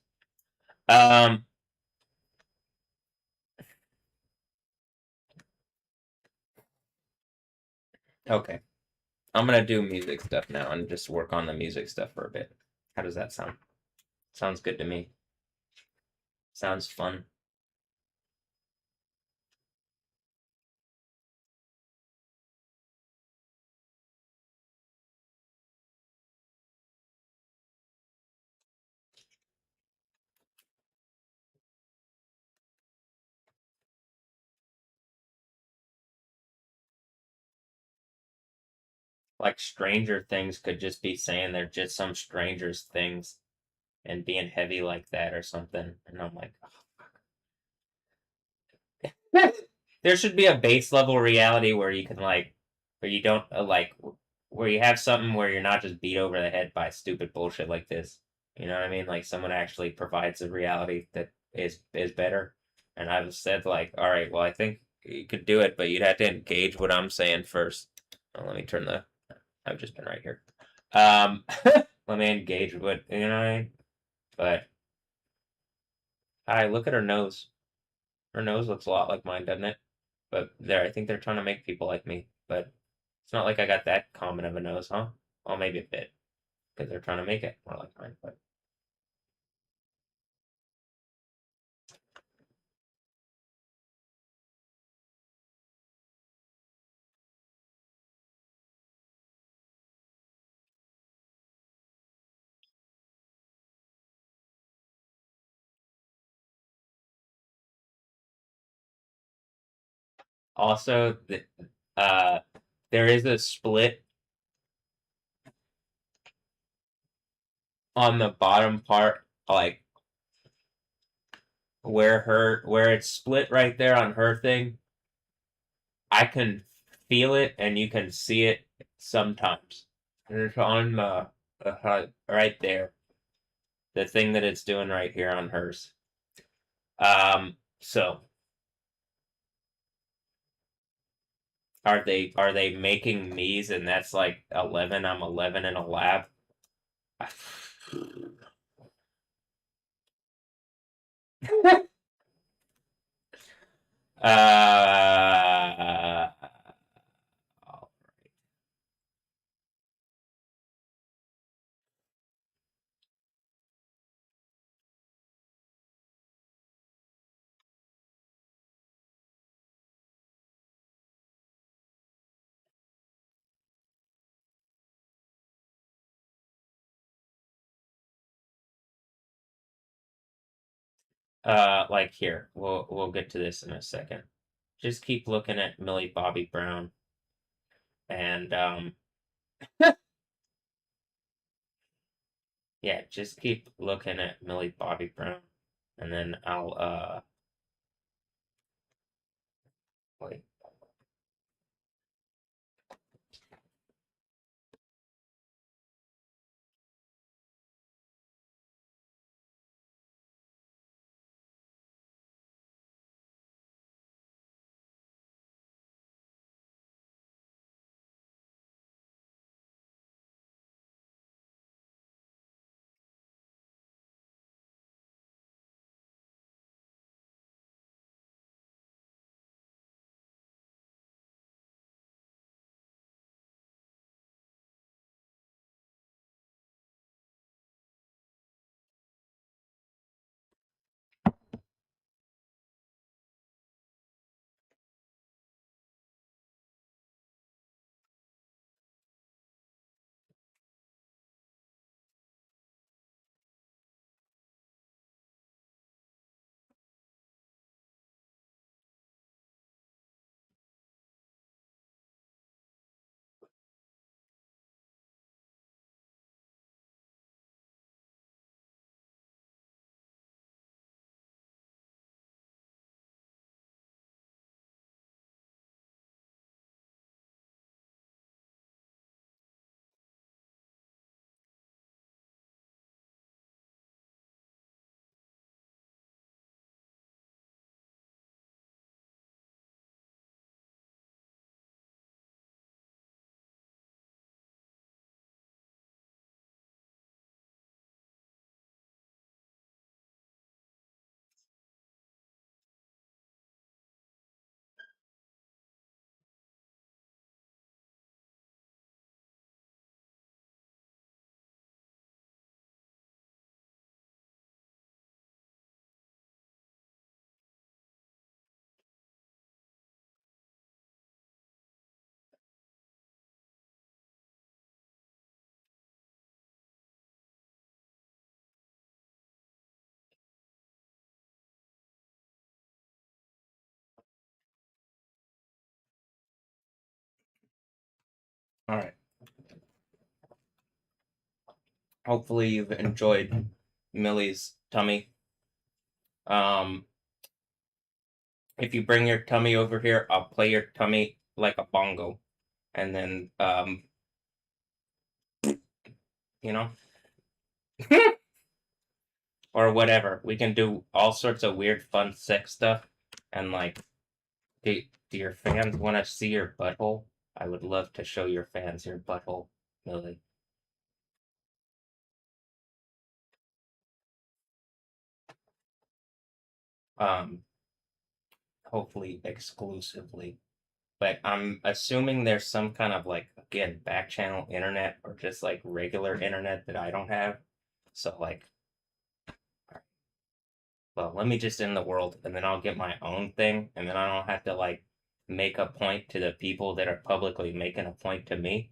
Speaker 1: Okay. I'm gonna do music stuff now and just work on the music stuff for a bit. How does that sound? Sounds good to me. Sounds fun. Like Stranger Things could just be saying they're just some strangers things and being heavy like that or something. And I'm like, oh. There should be a base level reality where you can like, where you don't like, where you have something where you're not just beat over the head by stupid bullshit like this. You know what I mean? Like someone actually provides a reality that is better. And I've said like, all right, well, I think you could do it, but you'd have to engage what I'm saying first. Oh, let me turn the. I've just been right here. Let me engage what you know what I mean. But I look at her nose. Her nose looks a lot like mine, doesn't it? But I think they're trying to make people like me. But it's not like I got that common of a nose, huh? Well, maybe a bit, because they're trying to make it more like mine. But also, there is a split on the bottom part, like where it's split right there on her thing. I can feel it, and you can see it sometimes. And it's on right there, the thing that it's doing right here on hers. So are they making me's and that's like 11? I'm 11 in a lab. uh like here, we'll get to this in a second. Just keep looking at Millie Bobby Brown and yeah, just keep looking at Millie Bobby Brown.
Speaker 6: and then I'll wait. All right. Hopefully you've enjoyed Millie's tummy. If you bring your tummy over here, I'll play your tummy like a bongo, and then you know, or whatever. We can do all sorts of weird, fun sex stuff, and like, do your fans want to see your butthole? I would love to show your fans your butthole, Millie. Hopefully exclusively. But I'm assuming there's some kind of like, again, back channel internet or just like regular internet that I don't have. So like, well, let me just end the world and then I'll get my own thing and then I don't have to like make a point to the people that are publicly making a point to me.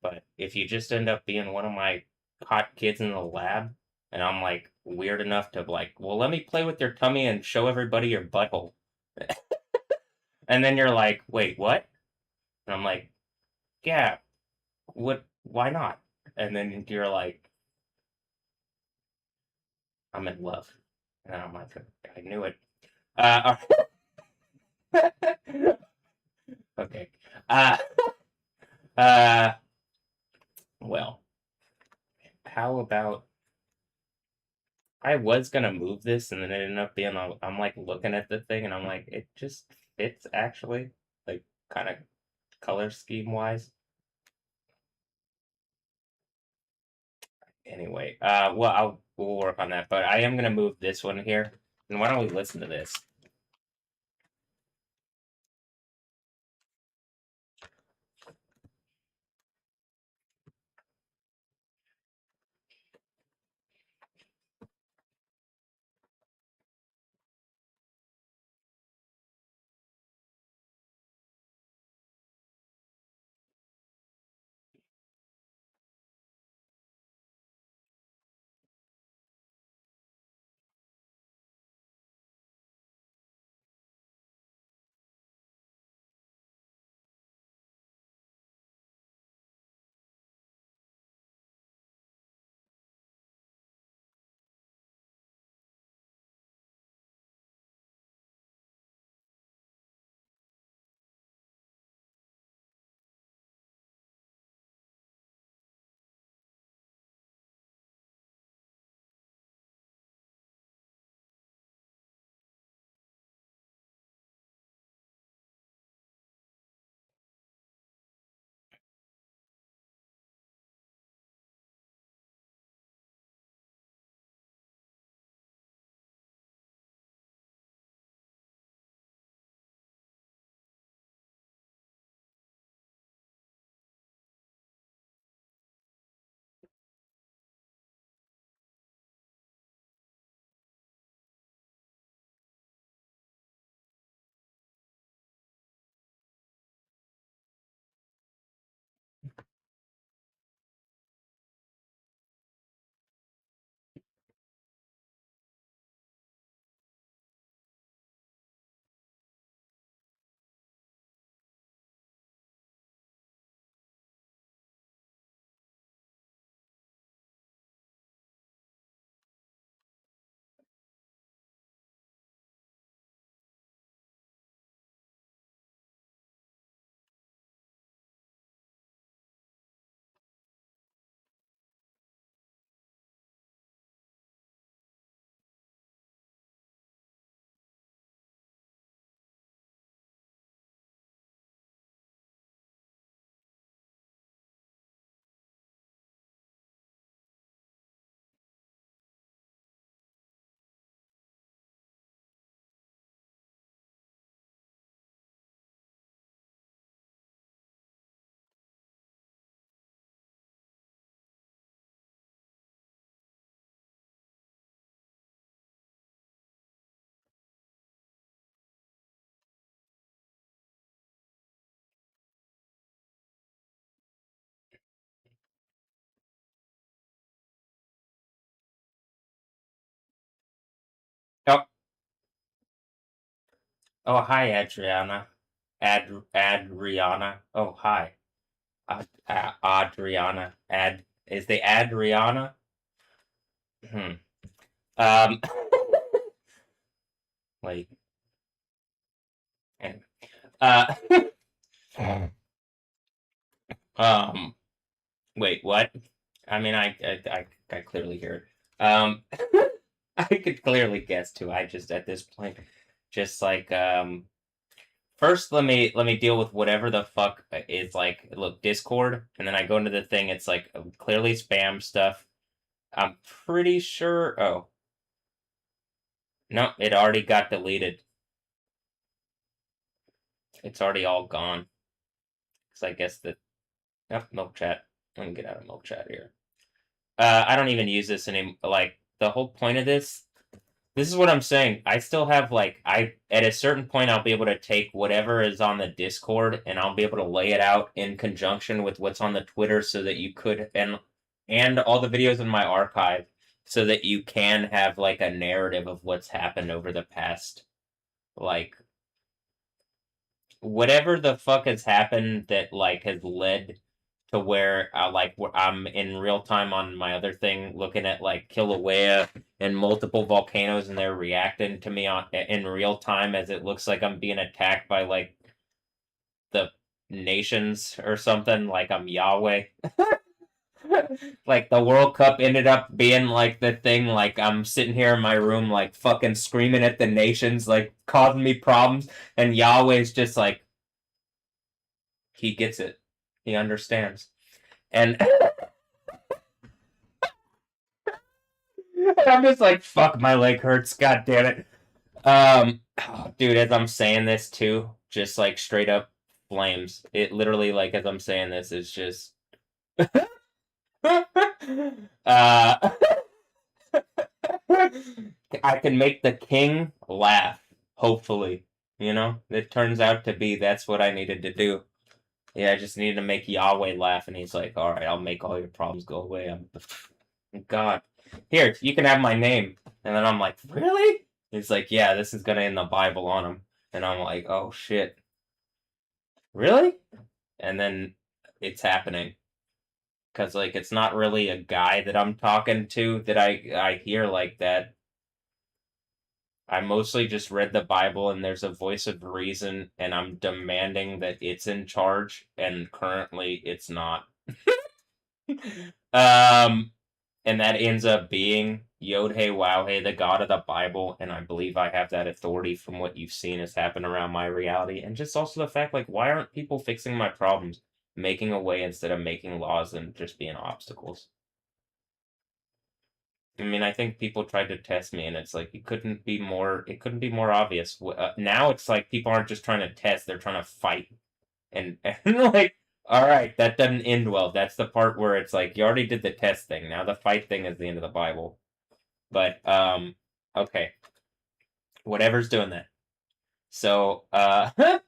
Speaker 6: But if you just end up being one of my hot kids in the lab and I'm like weird enough to like, well, let me play with your tummy and show everybody your butthole. And then you're like, wait, what? And I'm like, yeah, what, why not? And then you're like, I'm in love. And I'm like, I knew it. Uh, okay. Uh, uh, well, how about I was gonna move this and then it ended up being, I'm like looking at the thing and I'm like, it just fits actually, like kind of color scheme wise. Anyway, well, we'll work on that, but I am gonna move this one here. And why don't we listen to this?
Speaker 1: Oh, hi, Adriana. Adriana. Oh, hi. Adriana. Is the Adriana? Hmm. Um, like, anyway. Uh, wait, what? I mean, I clearly hear it. I could clearly guess too. I just at this point, just like first let me deal with whatever the fuck is like. Look, Discord, and then I go into the thing. It's like clearly spam stuff. I'm pretty sure. Oh no, it already got deleted. It's already all gone. Because I guess that. Oh, milk chat. Let me get out of milk chat here. I don't even use this anymore. Like the whole point of this is what I'm saying. I still have like at a certain point I'll be able to take whatever is on the Discord and I'll be able to lay it out in conjunction with what's on the Twitter so that you could and all the videos in my archive so that you can have like a narrative of what's happened over the past like whatever the fuck has happened that like has led to where I'm in real time on my other thing looking at like Kilauea and multiple volcanoes and they're reacting to me in real time as it looks like I'm being attacked by like the nations or something like I'm Yahweh. Like the World Cup ended up being like the thing like I'm sitting here in my room like fucking screaming at the nations like causing me problems and Yahweh's just like he gets it. He understands. And I'm just like, fuck, my leg hurts. God damn it. Dude, as I'm saying this too, just like straight up flames. It literally, like, as I'm saying this, is just. uh, I can make the king laugh, hopefully. You know, it turns out to be that's what I needed to do. Yeah, I just needed to make Yahweh laugh, and he's like, all right, I'll make all your problems go away. God. Here, you can have my name. And then I'm like, really? He's like, yeah, this is gonna in the Bible on him. And I'm like, oh shit. Really? And then it's happening. Cause like it's not really a guy that I'm talking to that I hear like that. I mostly just read the Bible and there's a voice of reason and I'm demanding that it's in charge and currently it's not. Um and that ends up being Yod Hey Wow Hey, the God of the Bible, and I believe I have that authority from what you've seen has happened around my reality, and just also the fact like why aren't people fixing my problems, making a way instead of making laws and just being obstacles? I mean, I think people tried to test me, and it's like it couldn't be more obvious. Now it's like people aren't just trying to test; they're trying to fight, and like, all right, that doesn't end well. That's the part where it's like you already did the test thing. Now the fight thing is the end of the Bible. But okay. Whatever's doing that. So where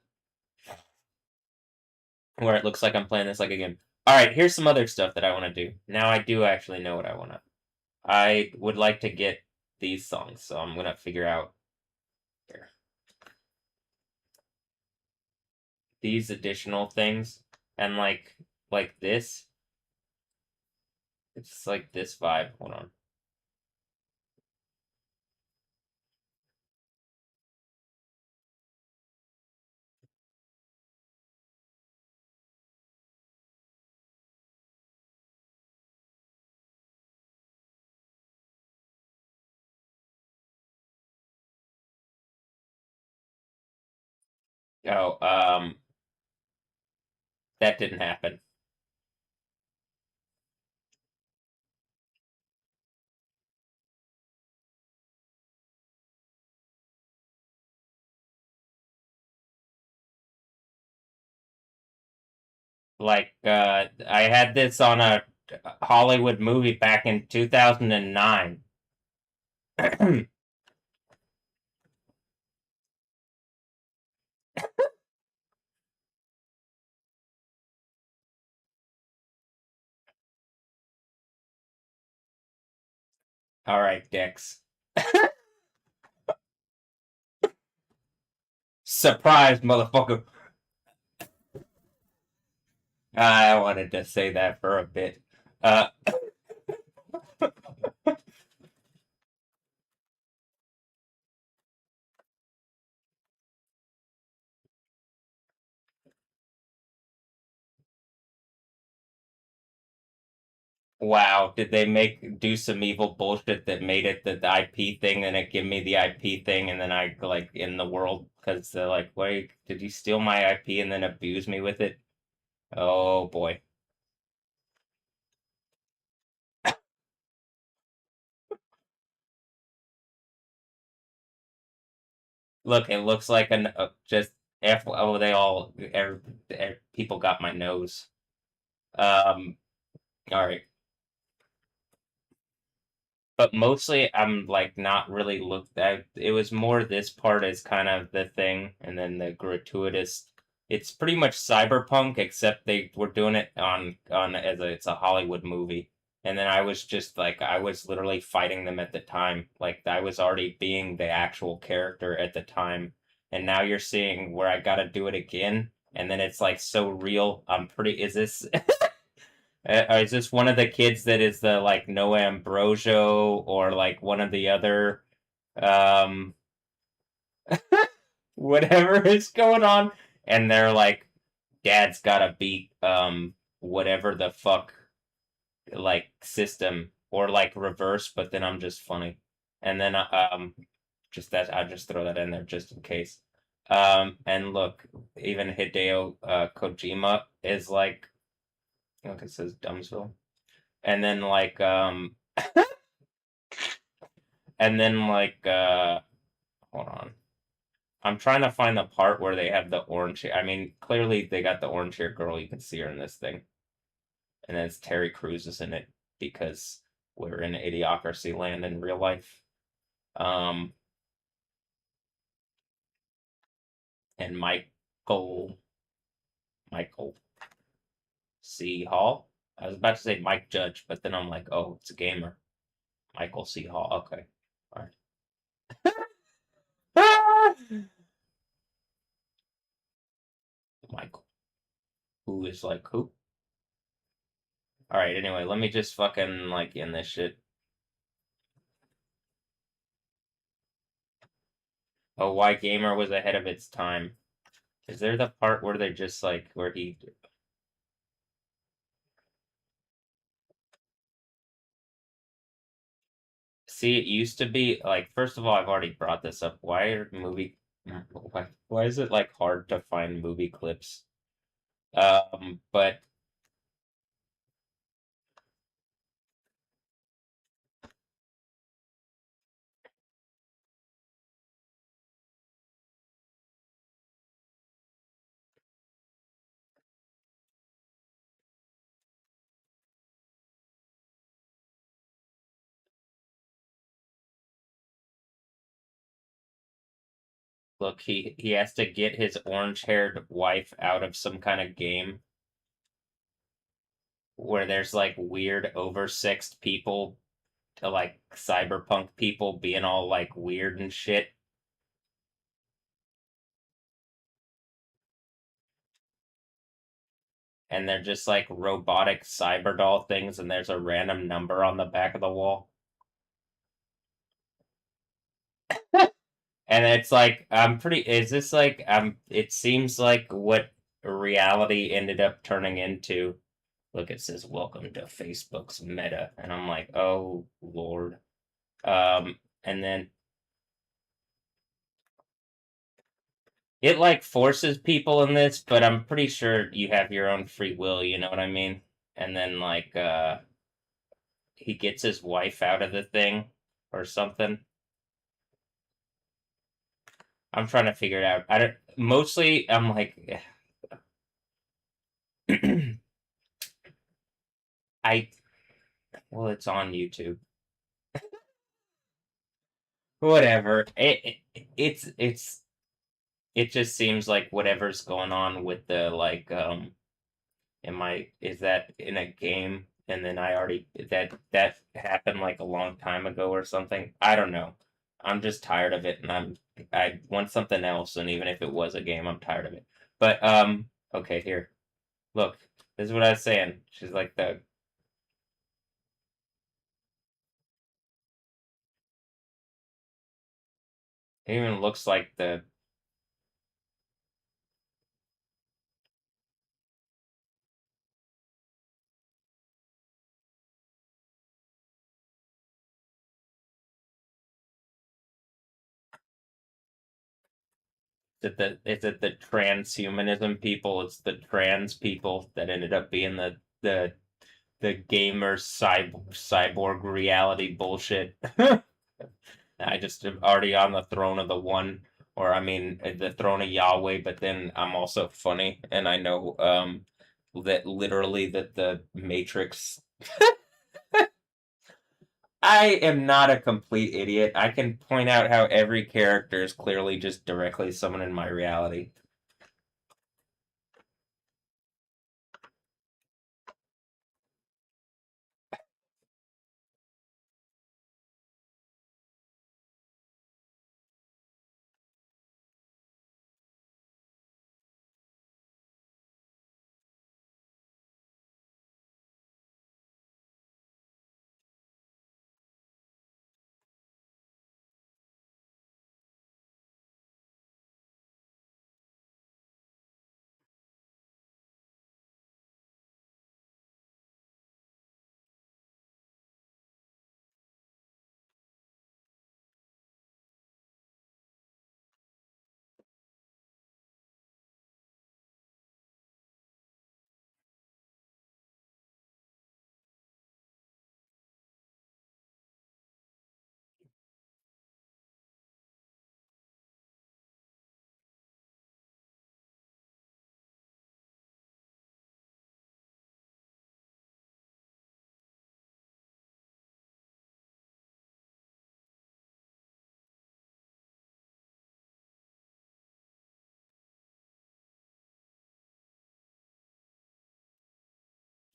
Speaker 1: it looks like I'm playing this like a game. Alright, here's some other stuff that I want to do. Now I do actually know what I want to. I would like to get these songs, so I'm gonna figure out here. These additional things. And like this. It's like this vibe. Hold on. Oh, that didn't happen. Like, I had this on a Hollywood movie back in 2009. All right, Dex. Surprise, motherfucker. I wanted to say that for a bit. Wow, did they do some evil bullshit that made it the IP thing and it give me the IP thing and then I like in the world because they're like, wait, did you steal my IP and then abuse me with it? Oh boy. Look, it looks like an just they all people got my nose. All right. But mostly I'm like not really looked at. It was more this part is kind of the thing, and then the gratuitous. It's pretty much cyberpunk, except they were doing it on as it's a Hollywood movie. And then I was just like I was literally fighting them at the time. Like I was already being the actual character at the time. And now you're seeing where I gotta do it again, and then it's like so real. I'm pretty is this is this one of the kids that is the like Noah Ambrosio or like one of the other um whatever is going on? And they're like, Dad's gotta beat whatever the fuck like system or like reverse, but then I'm just funny. And then just that I just throw that in there just in case. And look, even Hideo Kojima is like look, it says Dumbsville. And then like and then like hold on. I'm trying to find the part where they have the orange hair. I mean, clearly they got the orange hair girl. You can see her in this thing. And then it's Terry Crews is in it because we're in Idiocracy land in real life. And Michael C. Hall. I was about to say Mike Judge, but then I'm like, oh, it's a gamer. Michael C. Hall. Okay. All right. Michael. Who is like who? Alright, anyway, let me just fucking like end this shit. Oh, why Gamer was ahead of its time. Is there the part where they just like where he See, it used to be like first of all, I've already brought this up. Why are why is it like hard to find movie clips? But look, he has to get his orange-haired wife out of some kind of game where there's like weird oversexed people to like cyberpunk people being all like weird and shit. And they're just like robotic cyber doll things and there's a random number on the back of the wall. And it's like is this like it seems like what reality ended up turning into. Look, it says welcome to Facebook's meta and I'm like, "Oh Lord." And then it like forces people in this, but I'm pretty sure you have your own free will, you know what I mean? And then like he gets his wife out of the thing or something. I'm trying to figure it out. I don't mostly I'm like well it's on YouTube. Whatever. It just seems like whatever's going on with the like is that in a game and then I already that happened like a long time ago or something. I don't know.
Speaker 6: I'm just tired of it, and I want something else. And even if it was a game, I'm tired of it. But okay, here, look. This is what I was saying. She's like the. It even looks like the. Is it the transhumanism people? It's the trans people that ended up being the gamer cyborg reality bullshit. I just am already on the throne of the one, or I mean, the throne of Yahweh. But then I'm also funny, and I know that literally that the Matrix. I am not a complete idiot. I can point out how every character is clearly just directly someone in my reality.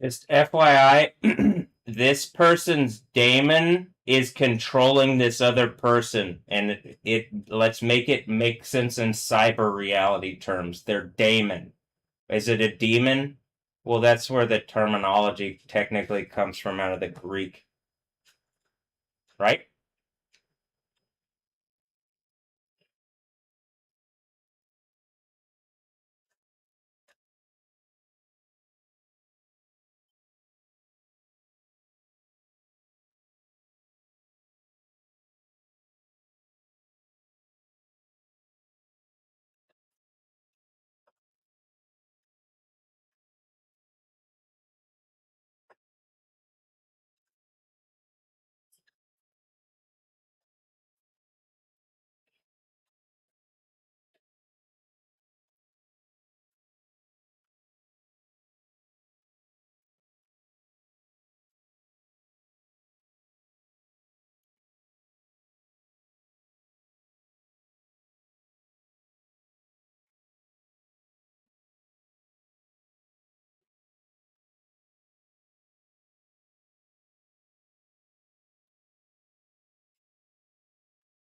Speaker 6: Just FYI, this person's daemon is controlling this other person, and let's make it make sense in cyber reality terms. Their daemon. Is it a demon? Well, that's where the terminology technically comes from, out of the Greek, right?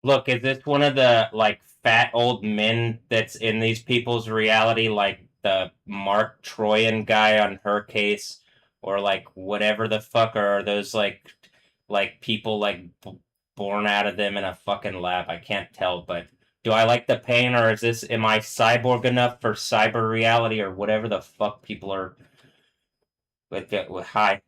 Speaker 6: Look, is this one of the like fat old men that's in these people's reality, like the Mark Troyan guy on her case, or like whatever the fuck are those like people like born out of them in a fucking lab? I can't tell, but do I like the pain, or is this am I cyborg enough for cyber reality, or whatever the fuck people are with hi.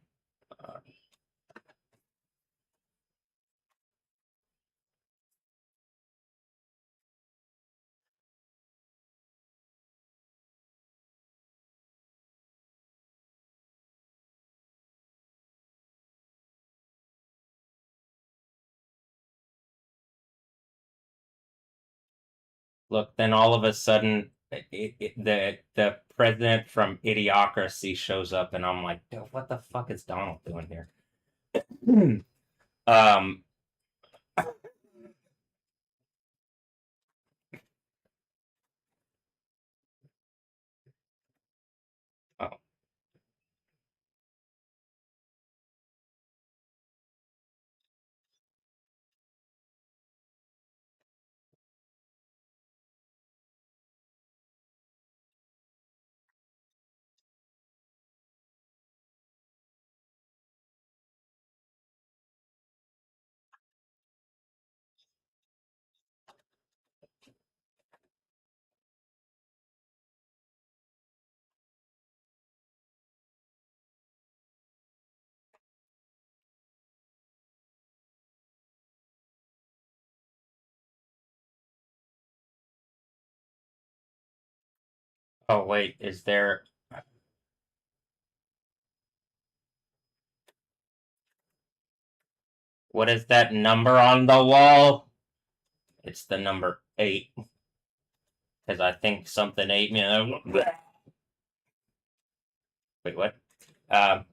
Speaker 6: Look, then all of a sudden, the president from Idiocracy shows up, and I'm like, "Dude, what the fuck is Donald doing here?" um, oh,
Speaker 1: Oh wait, is there? What is that number on the wall? It's the number 8. Because I think something ate me. Wait, what? I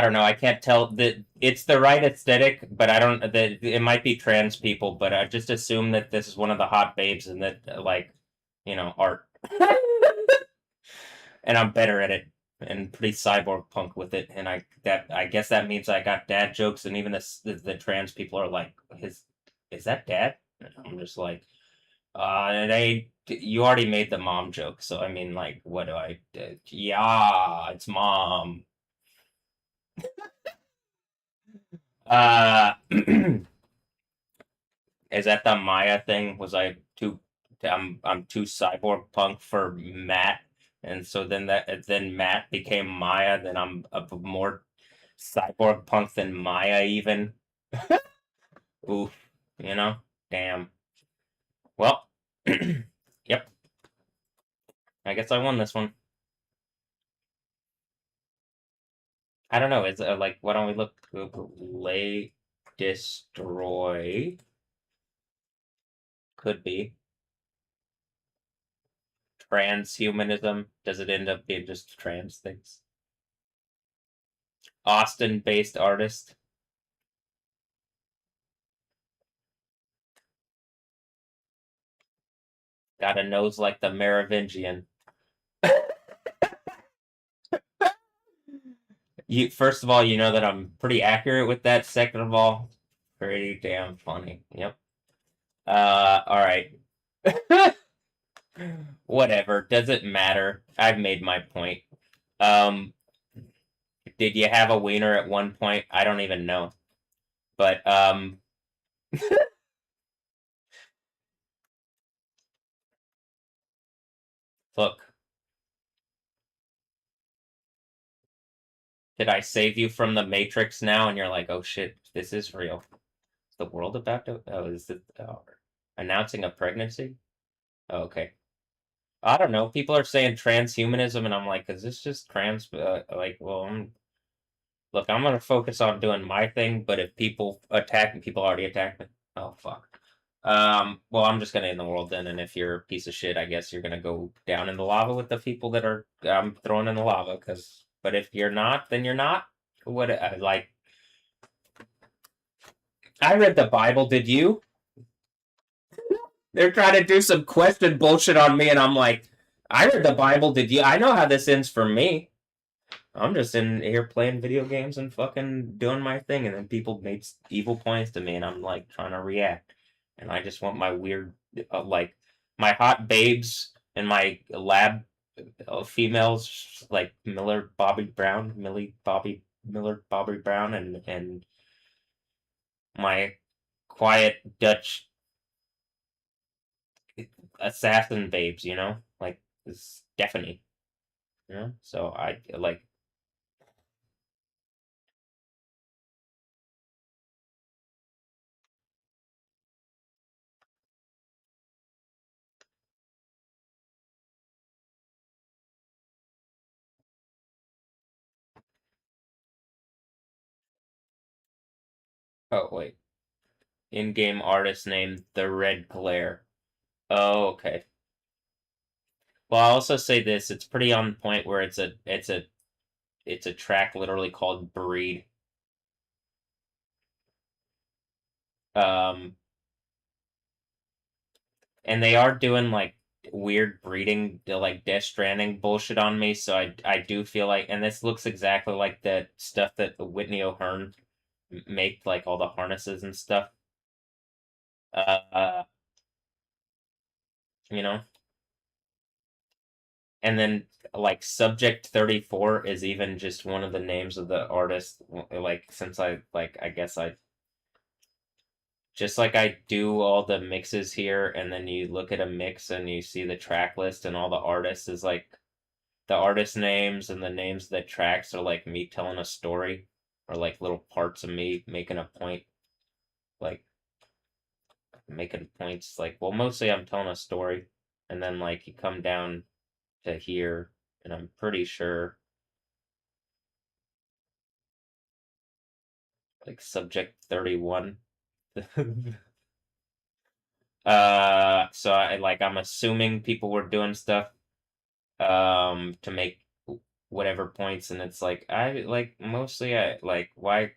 Speaker 1: don't know. I can't tell that it's the right aesthetic, but I don't. That it might be trans people, but I just assume that this is one of the hot babes, and that like, art. And I'm better at it, and pretty cyborg punk with it. And I guess that means I got dad jokes, and even the trans people are like, is that dad? And I'm just like, you already made the mom joke, so I mean, like, what do I? Yeah, it's mom. Is that the Maya thing? Was I too? I'm too cyborg punk for Matt, and so then Matt became Maya. Then I'm a more cyborg punk than Maya even. Oof, damn. Well, yep. I guess I won this one. I don't know. It's like, why don't we look? Lay, destroy. Could be. Transhumanism. Does it end up being just trans things? Austin-based artist. Got a nose like the Merovingian. First of all, you know that I'm pretty accurate with that. Second of all, pretty damn funny. Yep. All right. Whatever. Doesn't matter. I've made my point. Did you have a wiener at one point? I don't even know. But, look. Did I save you from the Matrix now? And you're like, oh shit, this is real. Is the world about to... Oh, is it... announcing a pregnancy? Oh, okay. I don't know. People are saying transhumanism, and I'm like, is this just trans? Like, well, look, I'm gonna focus on doing my thing. But if people attack me, people already attacked me. Oh fuck. Well, I'm just gonna end the world then. And if you're a piece of shit, I guess you're gonna go down in the lava with the people that are throwing in the lava. But if you're not, then you're not. What? Like, I read the Bible. Did you? They're trying to do some question bullshit on me, and I'm like, I read the Bible. Did you? I know how this ends for me. I'm just in here playing video games and fucking doing my thing, and then people make evil points to me, and I'm like trying to react. And I just want my weird, like, my hot babes and my lab females, like Millie Bobby Brown, and my quiet Dutch assassin babes, like Stephanie, So I like. Oh wait, in-game artist name The Red Glare. Oh, okay. Well, I'll also say this: it's pretty on point where it's a track literally called Breed. Um, and they are doing like weird breeding, like Death Stranding bullshit on me. So I do feel like, and this looks exactly like the stuff that Whitney O'Hearn make, like all the harnesses and stuff. Uh, you know. And then like Subject 34 is even just one of the names of the artist. Like, since I guess I just like I do all the mixes here, and then you look at a mix and you see the track list and all the artists is like the artist names, and the names of the tracks are like me telling a story, or like little parts of me making a point. Like,
Speaker 6: making points. Like, well, mostly I'm telling a story, and then like you come down to here, and I'm pretty sure like subject 31. So I'm assuming people were doing stuff to make whatever points, and it's like I like mostly I like why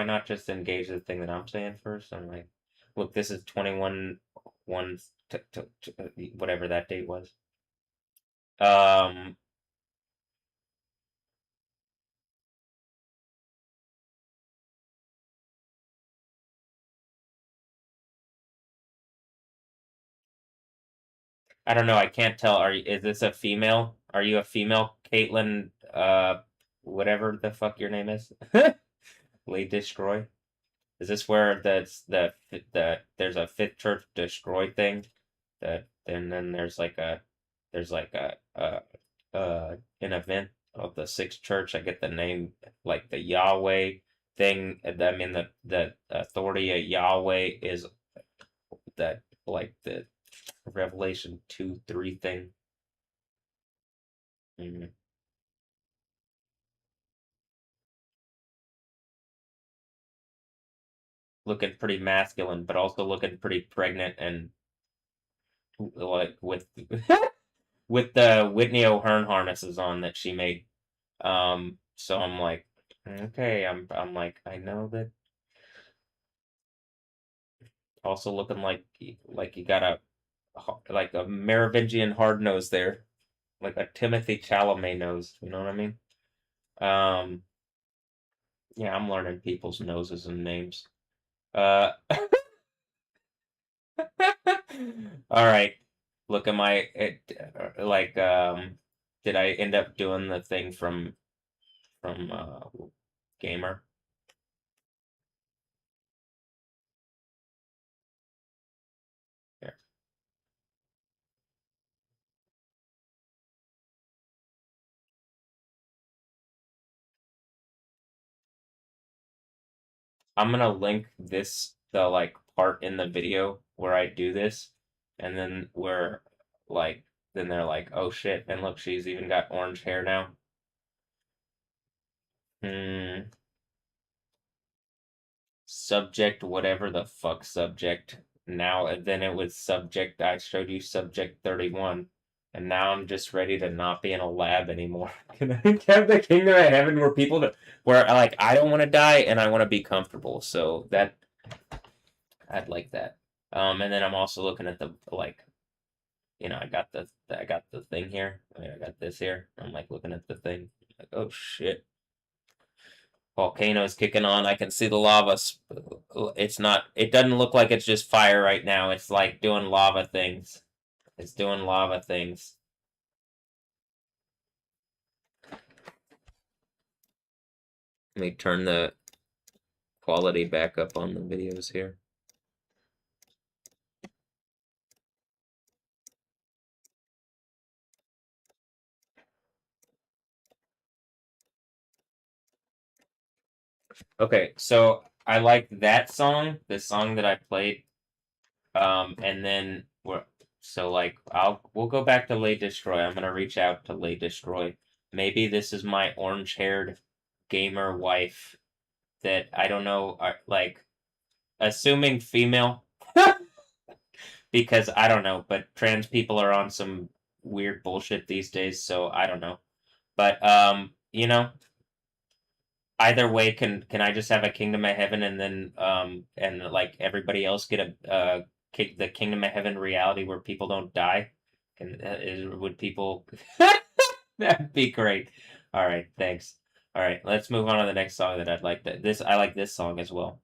Speaker 6: not just engage the thing that I'm saying first? I'm like, look, this is 21 1 whatever that date was. Um I don't know, I can't tell. Is this a female? Are you a female, Caitlin, whatever the fuck your name is? Lay Destroy? Is this where there's a fifth church destroy thing? That and then there's like an event of the sixth church. I get the name like the Yahweh thing. I mean the authority of Yahweh is that like the Revelation 2-3 thing. Mhm. Looking pretty masculine, but also looking pretty pregnant and like with with the Whitney O'Hearn harnesses on that she made. So I'm like, okay, I'm like, I know that. Also looking like you got like a Merovingian hard nose there, like a Timothy Chalamet nose. You know what I mean? Um, yeah, I'm learning people's noses and names. Uh, all right. Look, am I like did I end up doing the thing from Gamer? Here. I'm gonna link the like part in the video where I do this, and then where like then they're like, oh shit, and look, she's even got orange hair now. Hmm. Subject, whatever the fuck subject. Now and then it was subject. I showed you subject 31, and now I'm just ready to not be in a lab anymore. Can I have the kingdom of heaven where like I don't want to die and I want to be comfortable. So that I'd like that. And then I'm also looking at the like, I got the thing here. I got this here. I'm like looking at the thing. Like, oh shit. Volcano's kicking on. I can see the lava. It's not. It doesn't look like it's just fire right now. It's like doing lava things. It's doing lava things. Let me turn the quality back up on the videos here. Okay, so I like that song, the song that I played, and then we'll go back to Lay Destroy. I'm gonna reach out to Lay Destroy. Maybe this is my orange-haired gamer wife that I don't know, like assuming female, because I don't know, but trans people are on some weird bullshit these days, so I don't know. But either way, can I just have a kingdom of heaven and then and like everybody else get the kingdom of heaven reality where people don't die? Would people That'd be great. All right, thanks. All right, let's move on to the next song that I'd like. I like this song as well.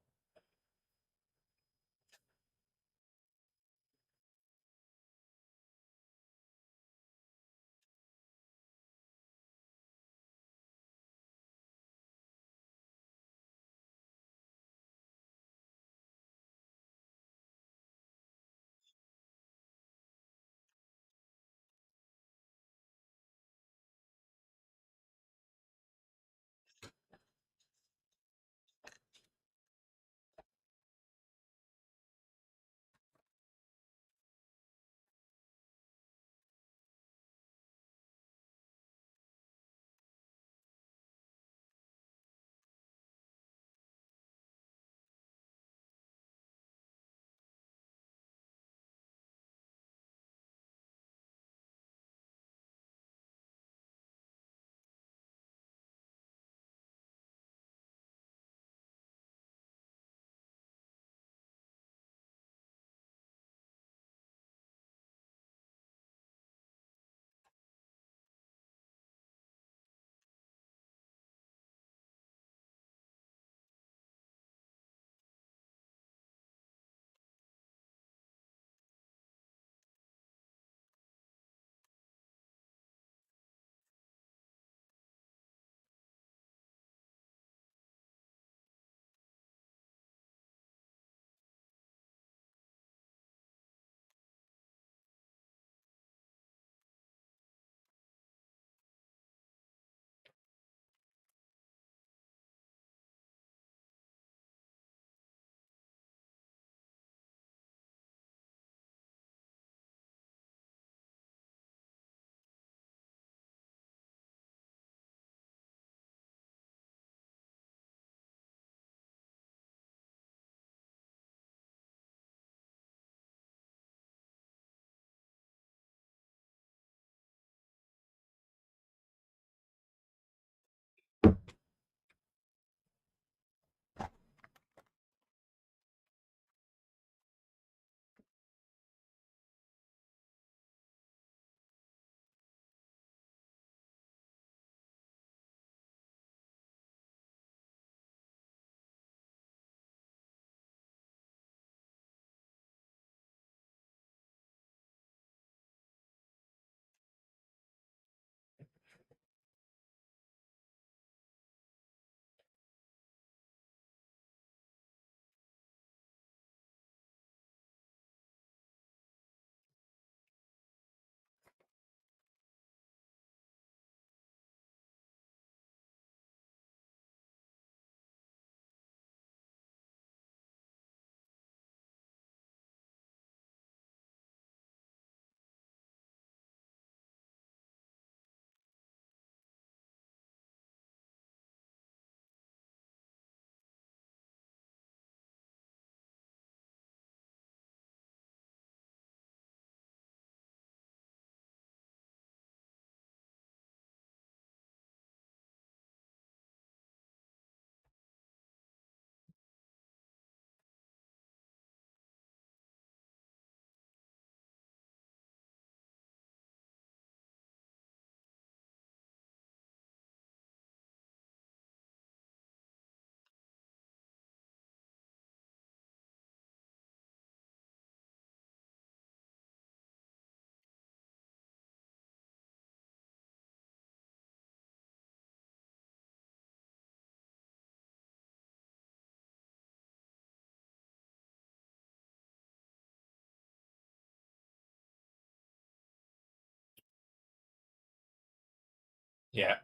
Speaker 1: Yeah.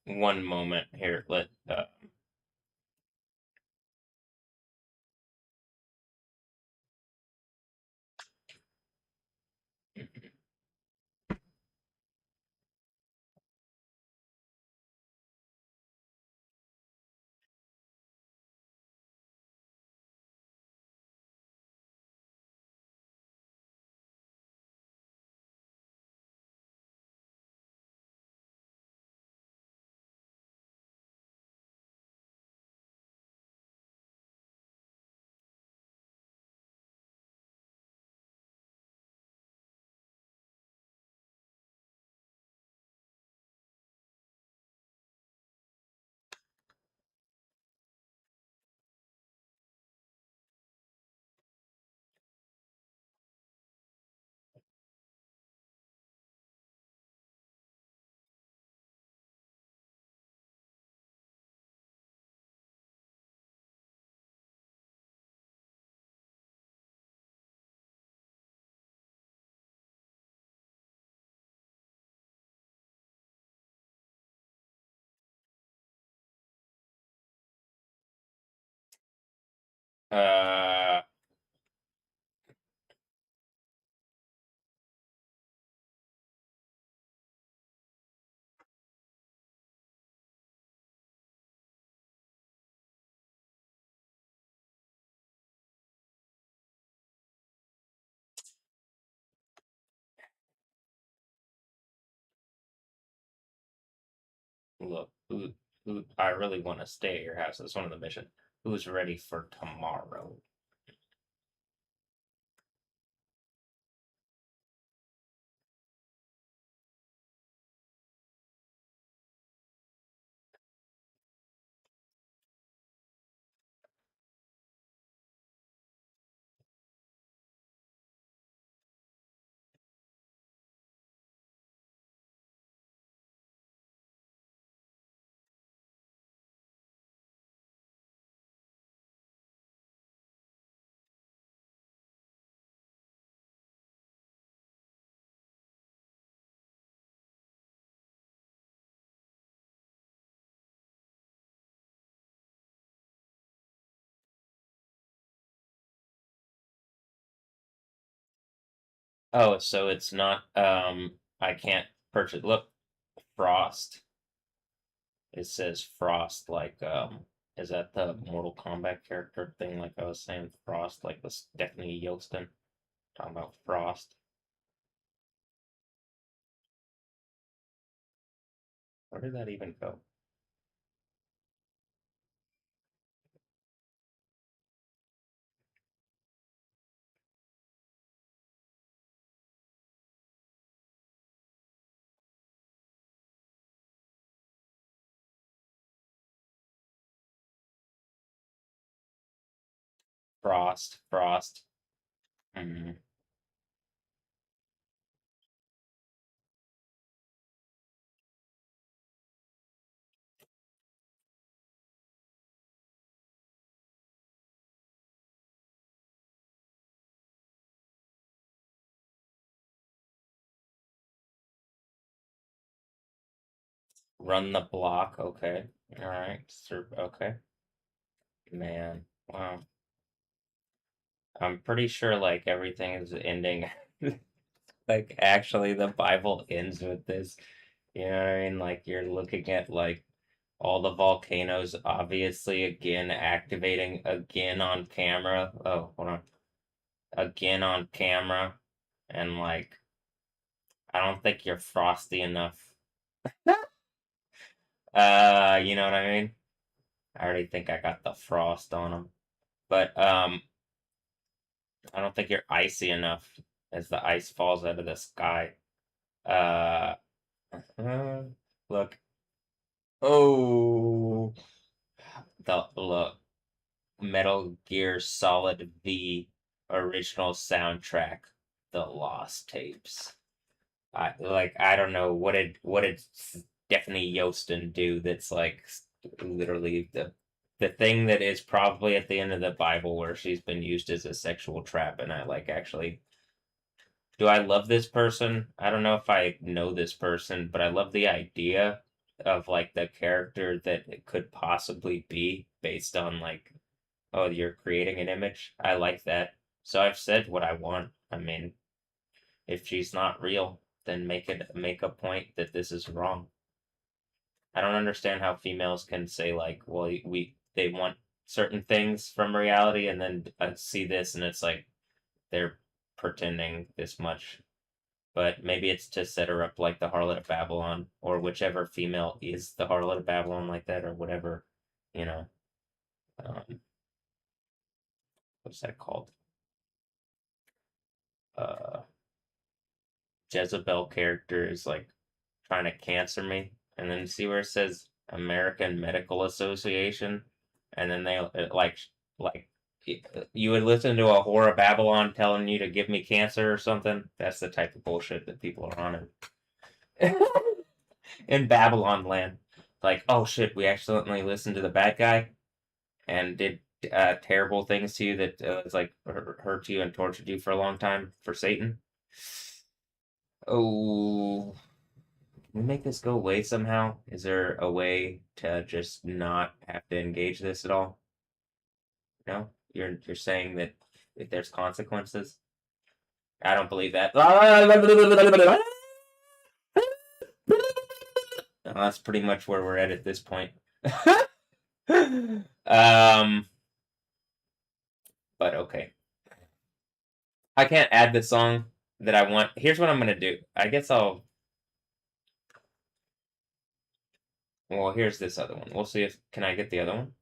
Speaker 1: One moment here. Let uh look, I really want to stay at your house. That's one of the mission. Who's ready for tomorrow? Oh, so it's not I can't purchase. Look, Frost. It says Frost like is that the Mortal Kombat character thing like I was saying Frost like the Stephanie Yostin talking about Frost. Where did that even go? Frost. Mhm. Run the block, okay. Alright, okay. Man, wow. I'm pretty sure like everything is ending like actually the Bible ends with this. You know what I mean? Like you're looking at like all the volcanoes obviously again activating again on camera. Oh, hold on. Again on camera. And like I don't think you're frosty enough. You know what I mean? I already think I got the frost on them. But I don't think you're icy enough as the ice falls out of the sky. Uh, look. Oh, the look. Metal Gear Solid V original soundtrack, The Lost Tapes. I don't know what did Stephanie Yostin do that's like literally the thing that is probably at the end of the Bible where she's been used as a sexual trap and I like actually Do I love this person? I don't know if I know this person, but I love the idea of like the character that it could possibly be based on like, oh, you're creating an image. I like that. So I've said what I want. I mean, if she's not real, then make a point that this is wrong. I don't understand how females can say like, well, they want certain things from reality, and then see this, and it's like they're pretending this much. But maybe it's to set her up like the Harlot of Babylon, or whichever female is the Harlot of Babylon, like that, or whatever, you know. What's that called? Uh, Jezebel character is like trying to cancer me, and then see where it says American Medical Association, and then they like you would listen to a whore of Babylon telling you to give me cancer or something. That's the type of bullshit that people are on in Babylon land. Like, oh shit, we accidentally listened to the bad guy and did terrible things to you that was like hurt you and tortured you for a long time for Satan. Oh, we make this go away somehow? Is there a way to just not have to engage this at all? No, you're saying that if there's consequences. I don't believe that. That's pretty much where we're at this point. But okay. I can't add the song that I want. Here's what I'm gonna do. I guess I'll. Well, here's this other one. We'll see if can I get the other one.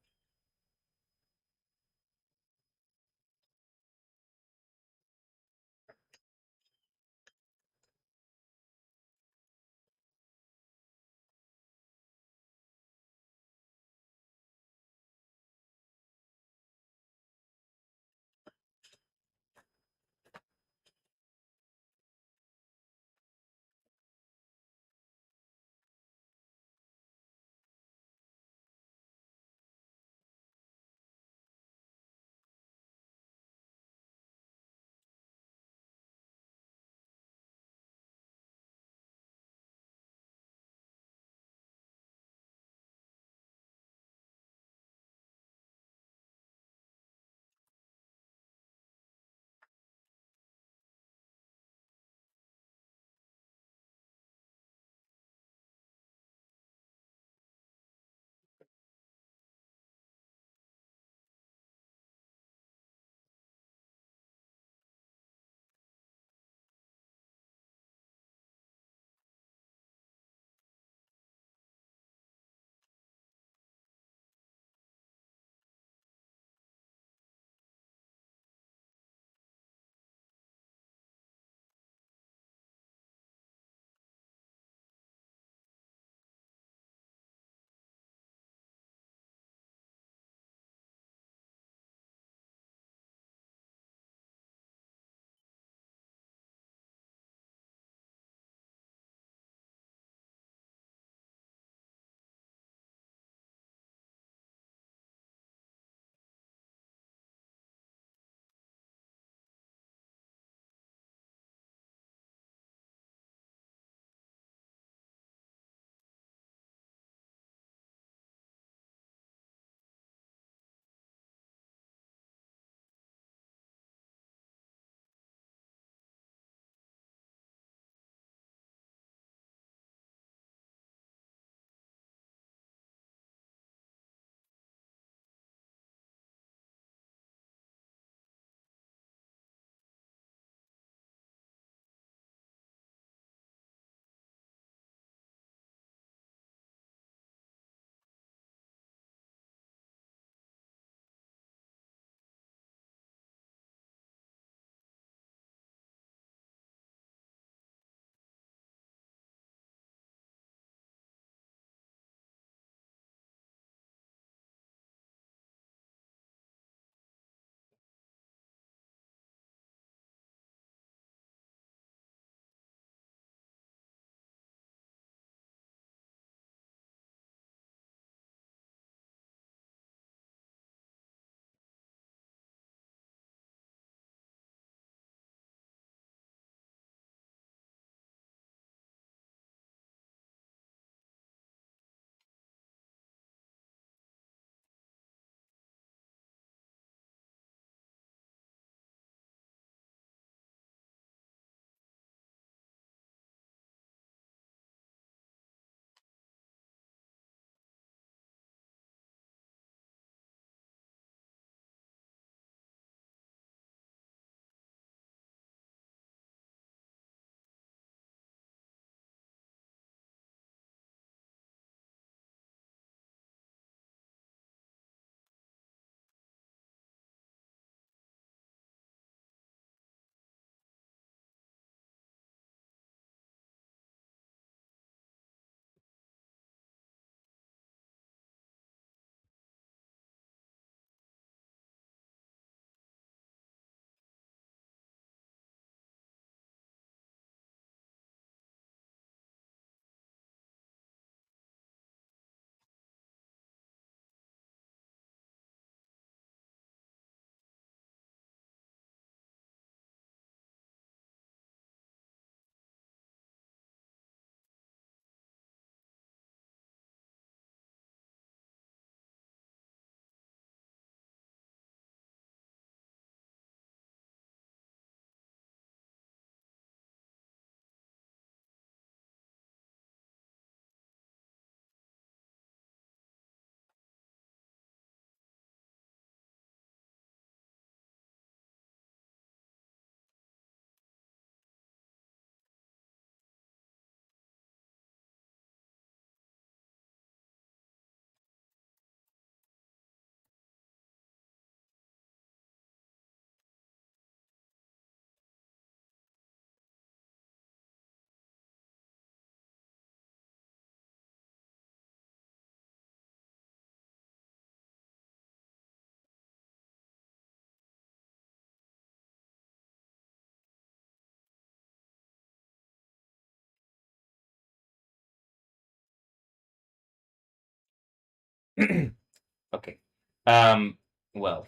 Speaker 1: Okay. Well,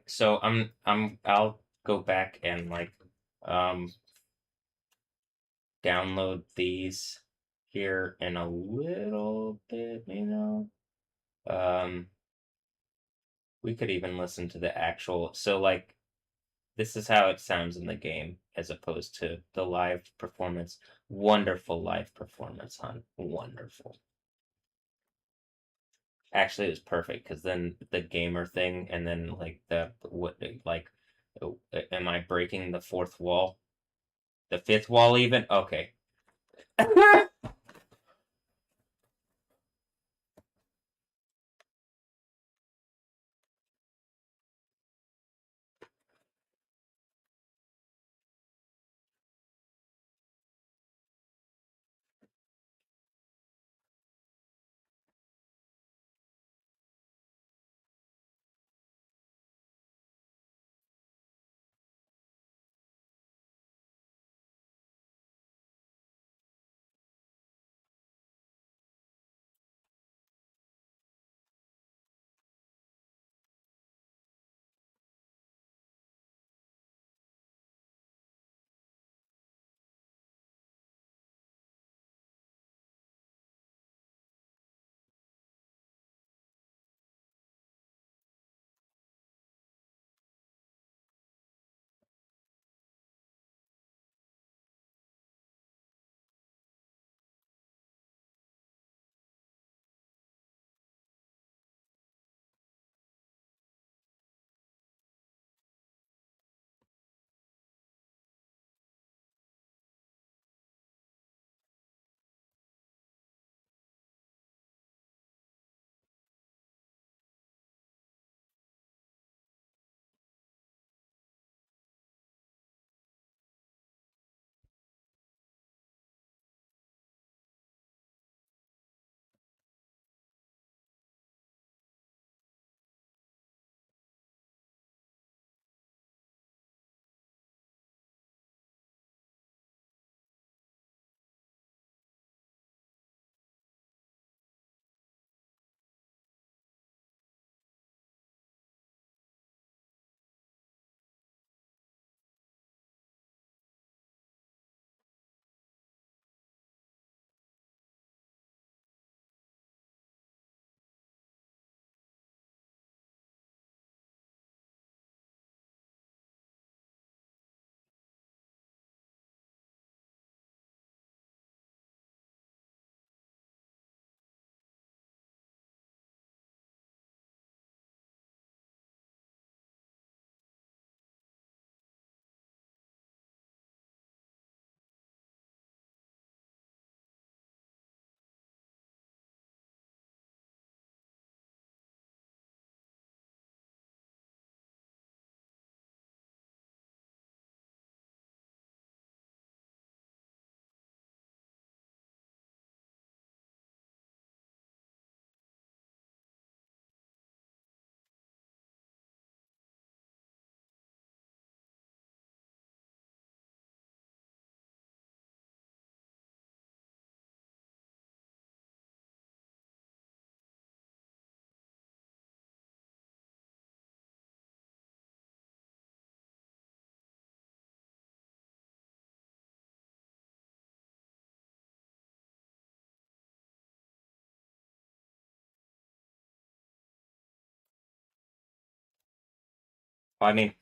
Speaker 1: so I'll go back and like download these here in a little bit, we could even listen to the actual, so like this is how it sounds in the game as opposed to the live performance. Wonderful live performance, hon. Wonderful. Actually, it was perfect because then the gamer thing, and then like am I breaking the fourth wall? The fifth wall, even? Okay. I mean,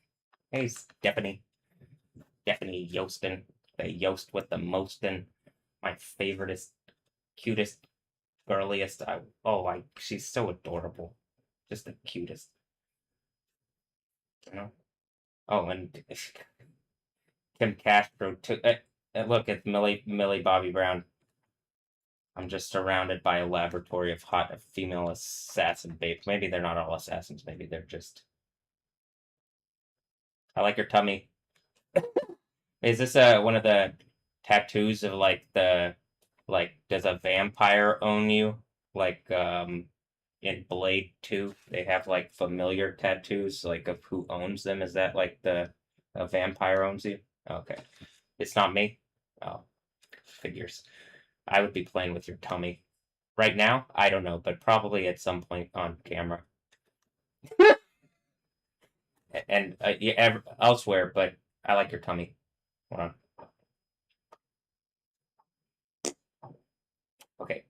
Speaker 1: hey, Stephanie. Stephanie Yostin. The Yost with the mostin. My favoriteest, cutest, girliest. She's so adorable. Just the cutest. You know? Oh, and Kim Castro too. Look, it's Millie Bobby Brown. I'm just surrounded by a laboratory of hot female assassin babes. Maybe they're not all assassins. Maybe they're just. I like your tummy. Is this one of the tattoos of does a vampire own you? Like in Blade 2, they have like familiar tattoos like of who owns them. Is that like a vampire owns you? Okay. It's not me? Oh, figures. I would be playing with your tummy. Right now, I don't know, but probably at some point on camera. And yeah, elsewhere, but I like your tummy. Hold on. Okay,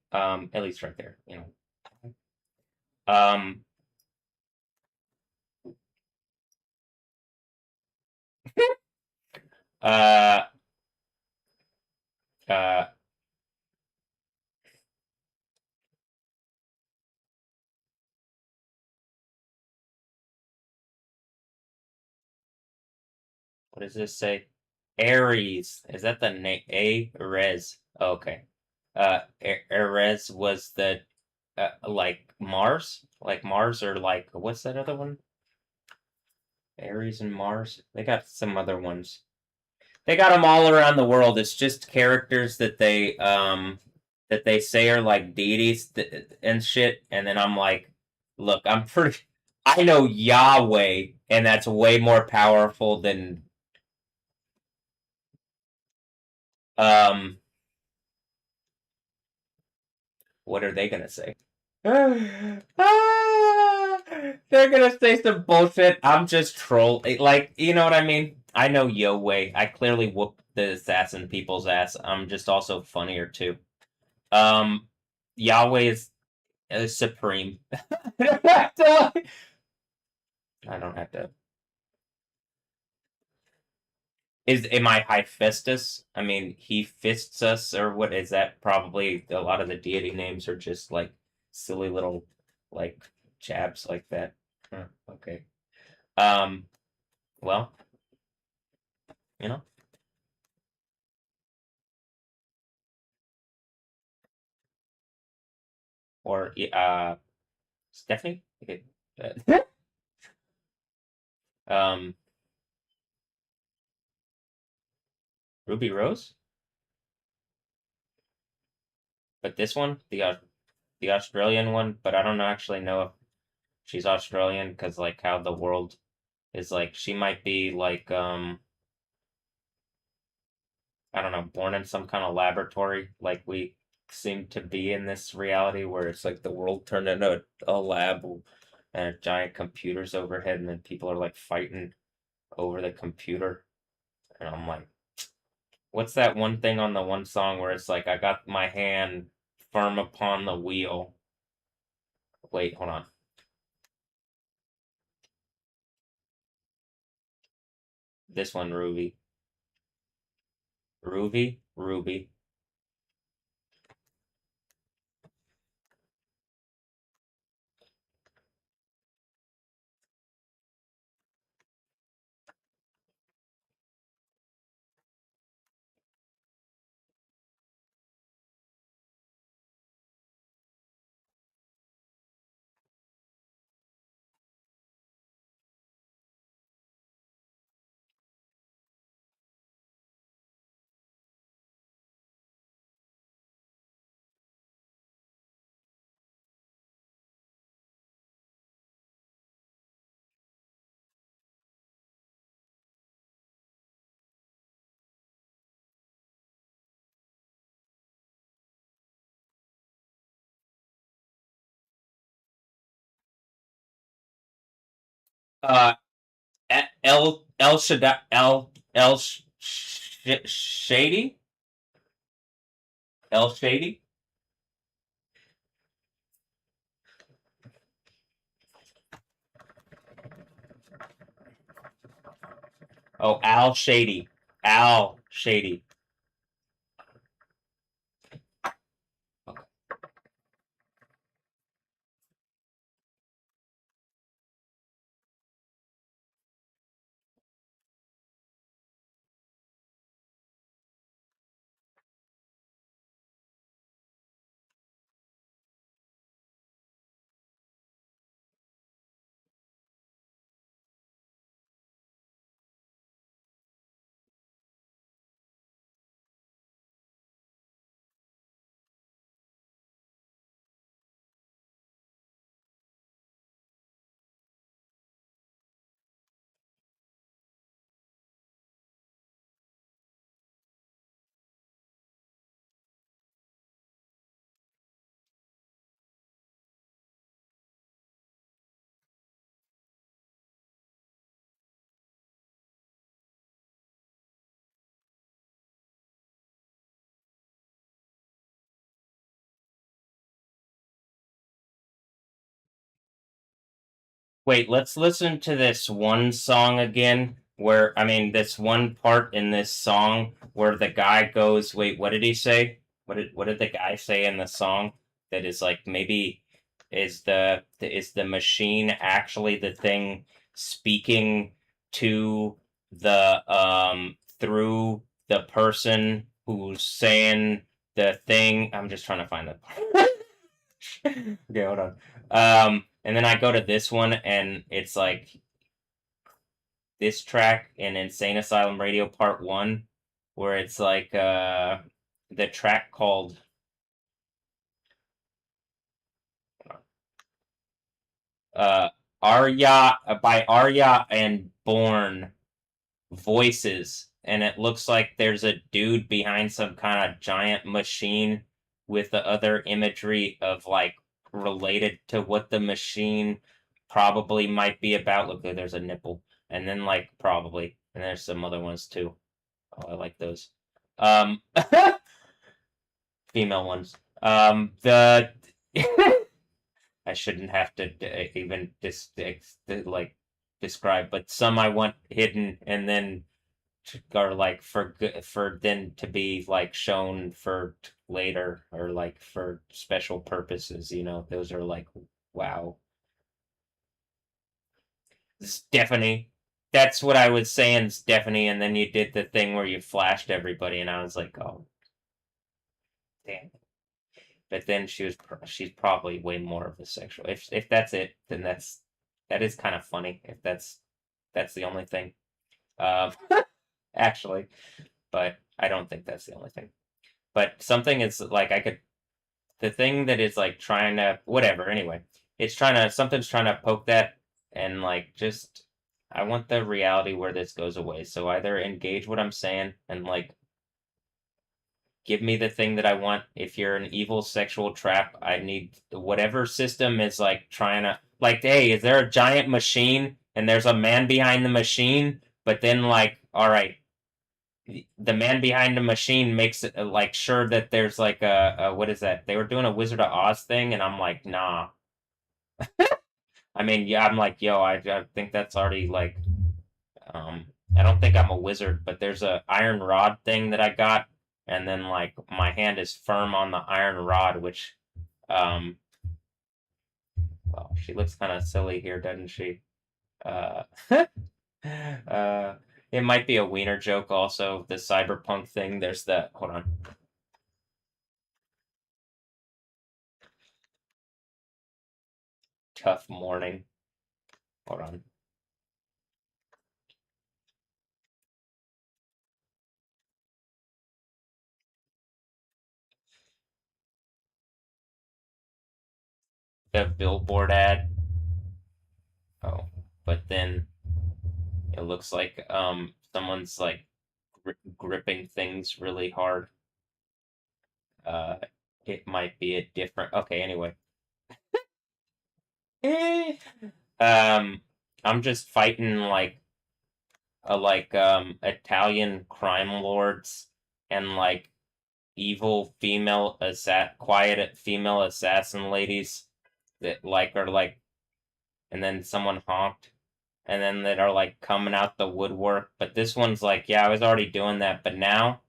Speaker 1: at least right there, you know. Um, uh, uh, what does this say? Ares. Is that the name? Ares. Oh, okay. Ares was the like Mars, or like what's that other one? Ares and Mars. They got some other ones. They got them all around the world. It's just characters that they say are like deities and shit. And then I'm like, look, I know Yahweh, and that's way more powerful than um. What are they gonna say? They're gonna say some bullshit. I'm just trolling. Like, you know what I mean? I know Yahweh. I clearly whooped the assassin people's ass. I'm just also funnier too. Um, Yahweh is supreme. I don't have to. Am I Hephaestus? I mean, he fists us, or what is that? Probably a lot of the deity names are just like silly little like jabs like that. Huh, okay. Um. Well, you know, or Stephanie. Okay. um. Ruby Rose, but this one, the Australian one, but I don't actually know if she's Australian because like how the world is like she might be like I don't know, born in some kind of laboratory like we seem to be in this reality where it's like the world turned into a lab and giant computers overhead and then people are like fighting over the computer. And I'm like, what's that one thing on the one song where it's like I got my hand firm upon the wheel. Wait, hold on. This one, Ruby. Ruby. Uh, El Shaddai, Shady? El Shady? Oh, Al Shady. Al Shady. Wait, let's listen to this one song again. Where I mean, this one part in this song where the guy goes, "Wait, what did he say? What did the guy say in the song? That is like maybe is the machine actually the thing speaking to the through the person who's saying the thing? I'm just trying to find the part. Okay, hold on. And then I go to this one, and it's like this track in Insane Asylum Radio Part 1, where it's like the track called Arya by Arya and Born Voices, and it looks like there's a dude behind some kind of giant machine with the other imagery of like related to what the machine probably might be about. Look, there's a nipple, and then like probably, and there's some other ones too. Oh, I like those. Um, female ones. The I shouldn't have to even like describe, but some I want hidden, and then are like for then to be like shown for later or like for special purposes. Those are like wow. Stephanie. That's what I was saying, Stephanie, and then you did the thing where you flashed everybody, and I was like, oh, damn. But then she's probably way more of a sexual. If that's it, then that is kind of funny. If that's the only thing, actually, but I don't think that's the only thing. But something is like the thing that is like trying to whatever. Anyway, something's trying to poke that, and like just I want the reality where this goes away. So either engage what I'm saying and like give me the thing that I want. If you're an evil sexual trap, I need whatever system is like trying to like, hey, is there a giant machine and there's a man behind the machine? But then like, all right, the man behind the machine makes it like sure that there's like a what is that? They were doing a Wizard of Oz thing, and I'm like, nah. I mean, yeah, I'm like, yo, I think that's already like, I don't think I'm a wizard, but there's a iron rod thing that I got, and then like my hand is firm on the iron rod, which, well, she looks kind of silly here, doesn't she? Uh, it might be a wiener joke also, the cyberpunk thing. There's the, hold on. Tough morning. Hold on. The billboard ad. Oh, but then it looks like someone's like gripping things really hard. It might be a different. Okay, anyway. I'm just fighting like Italian crime lords and like evil quiet female assassin ladies that like are like, and then someone honked, and then that are like coming out the woodwork. But this one's like, yeah, I was already doing that, but now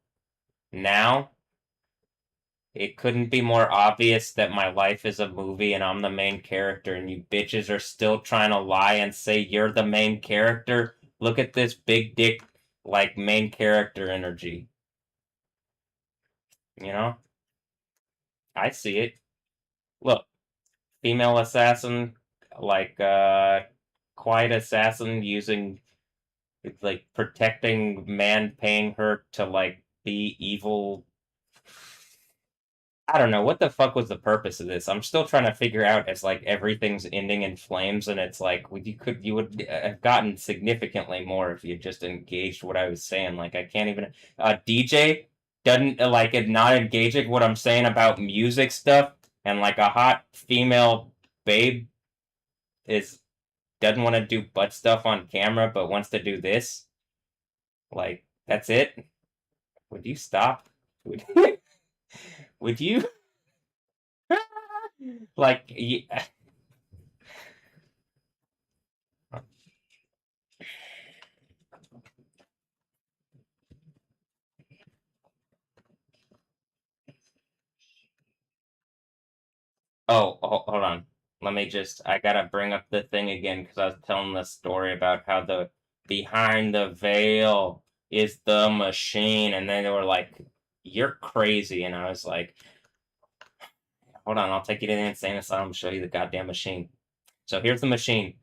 Speaker 1: it couldn't be more obvious that my life is a movie and I'm the main character, and you bitches are still trying to lie and say you're the main character. Look at this big dick, like, main character energy. You know? I see it. Look, female assassin, like, quiet assassin using, like, protecting man paying her to, like, be evil. I don't know what the fuck was the purpose of this. I'm still trying to figure out as like everything's ending in flames, and it's like you would have gotten significantly more if you just engaged what I was saying. Like I can't even DJ doesn't like it not engaging what I'm saying about music stuff, and like a hot female babe doesn't want to do butt stuff on camera but wants to do this. Like that's it. Would you stop? Would you? Like, Oh, hold on. Let me just. I gotta bring up the thing again because I was telling the story about how the behind the veil is the machine, and then they were like, "You're crazy," and I was like, "Hold on, I'll take you to the insane asylum and show you the goddamn machine." So here's the machine.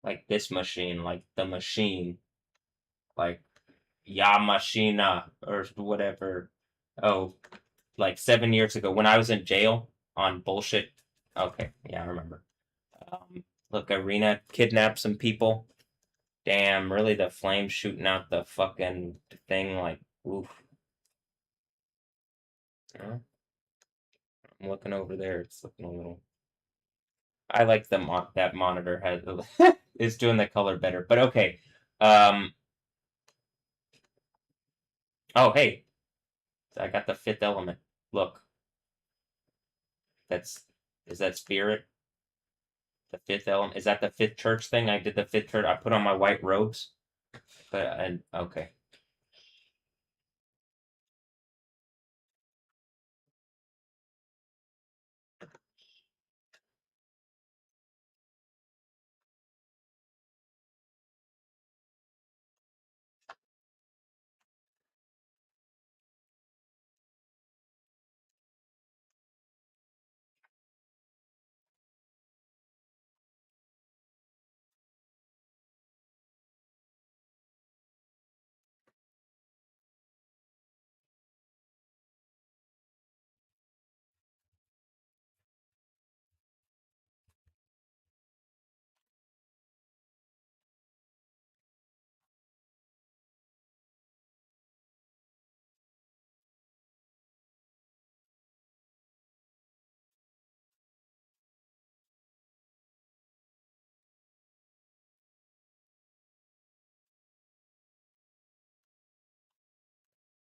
Speaker 1: Like this machine, like the machine, like Yamashina or whatever. Oh, like 7 years ago when I was in jail on bullshit. Okay, yeah, I remember. Look, Irina kidnapped some people. Damn, really the flames shooting out the fucking thing, like, oof. Yeah. I'm looking over there, it's looking a little... I like the that monitor has is doing the color better, but okay. Oh, hey, I got the fifth element. Look. Is that spirit? The fifth element? Is that the fifth church thing? I did the fifth church. I put on my white robes. But, and, okay.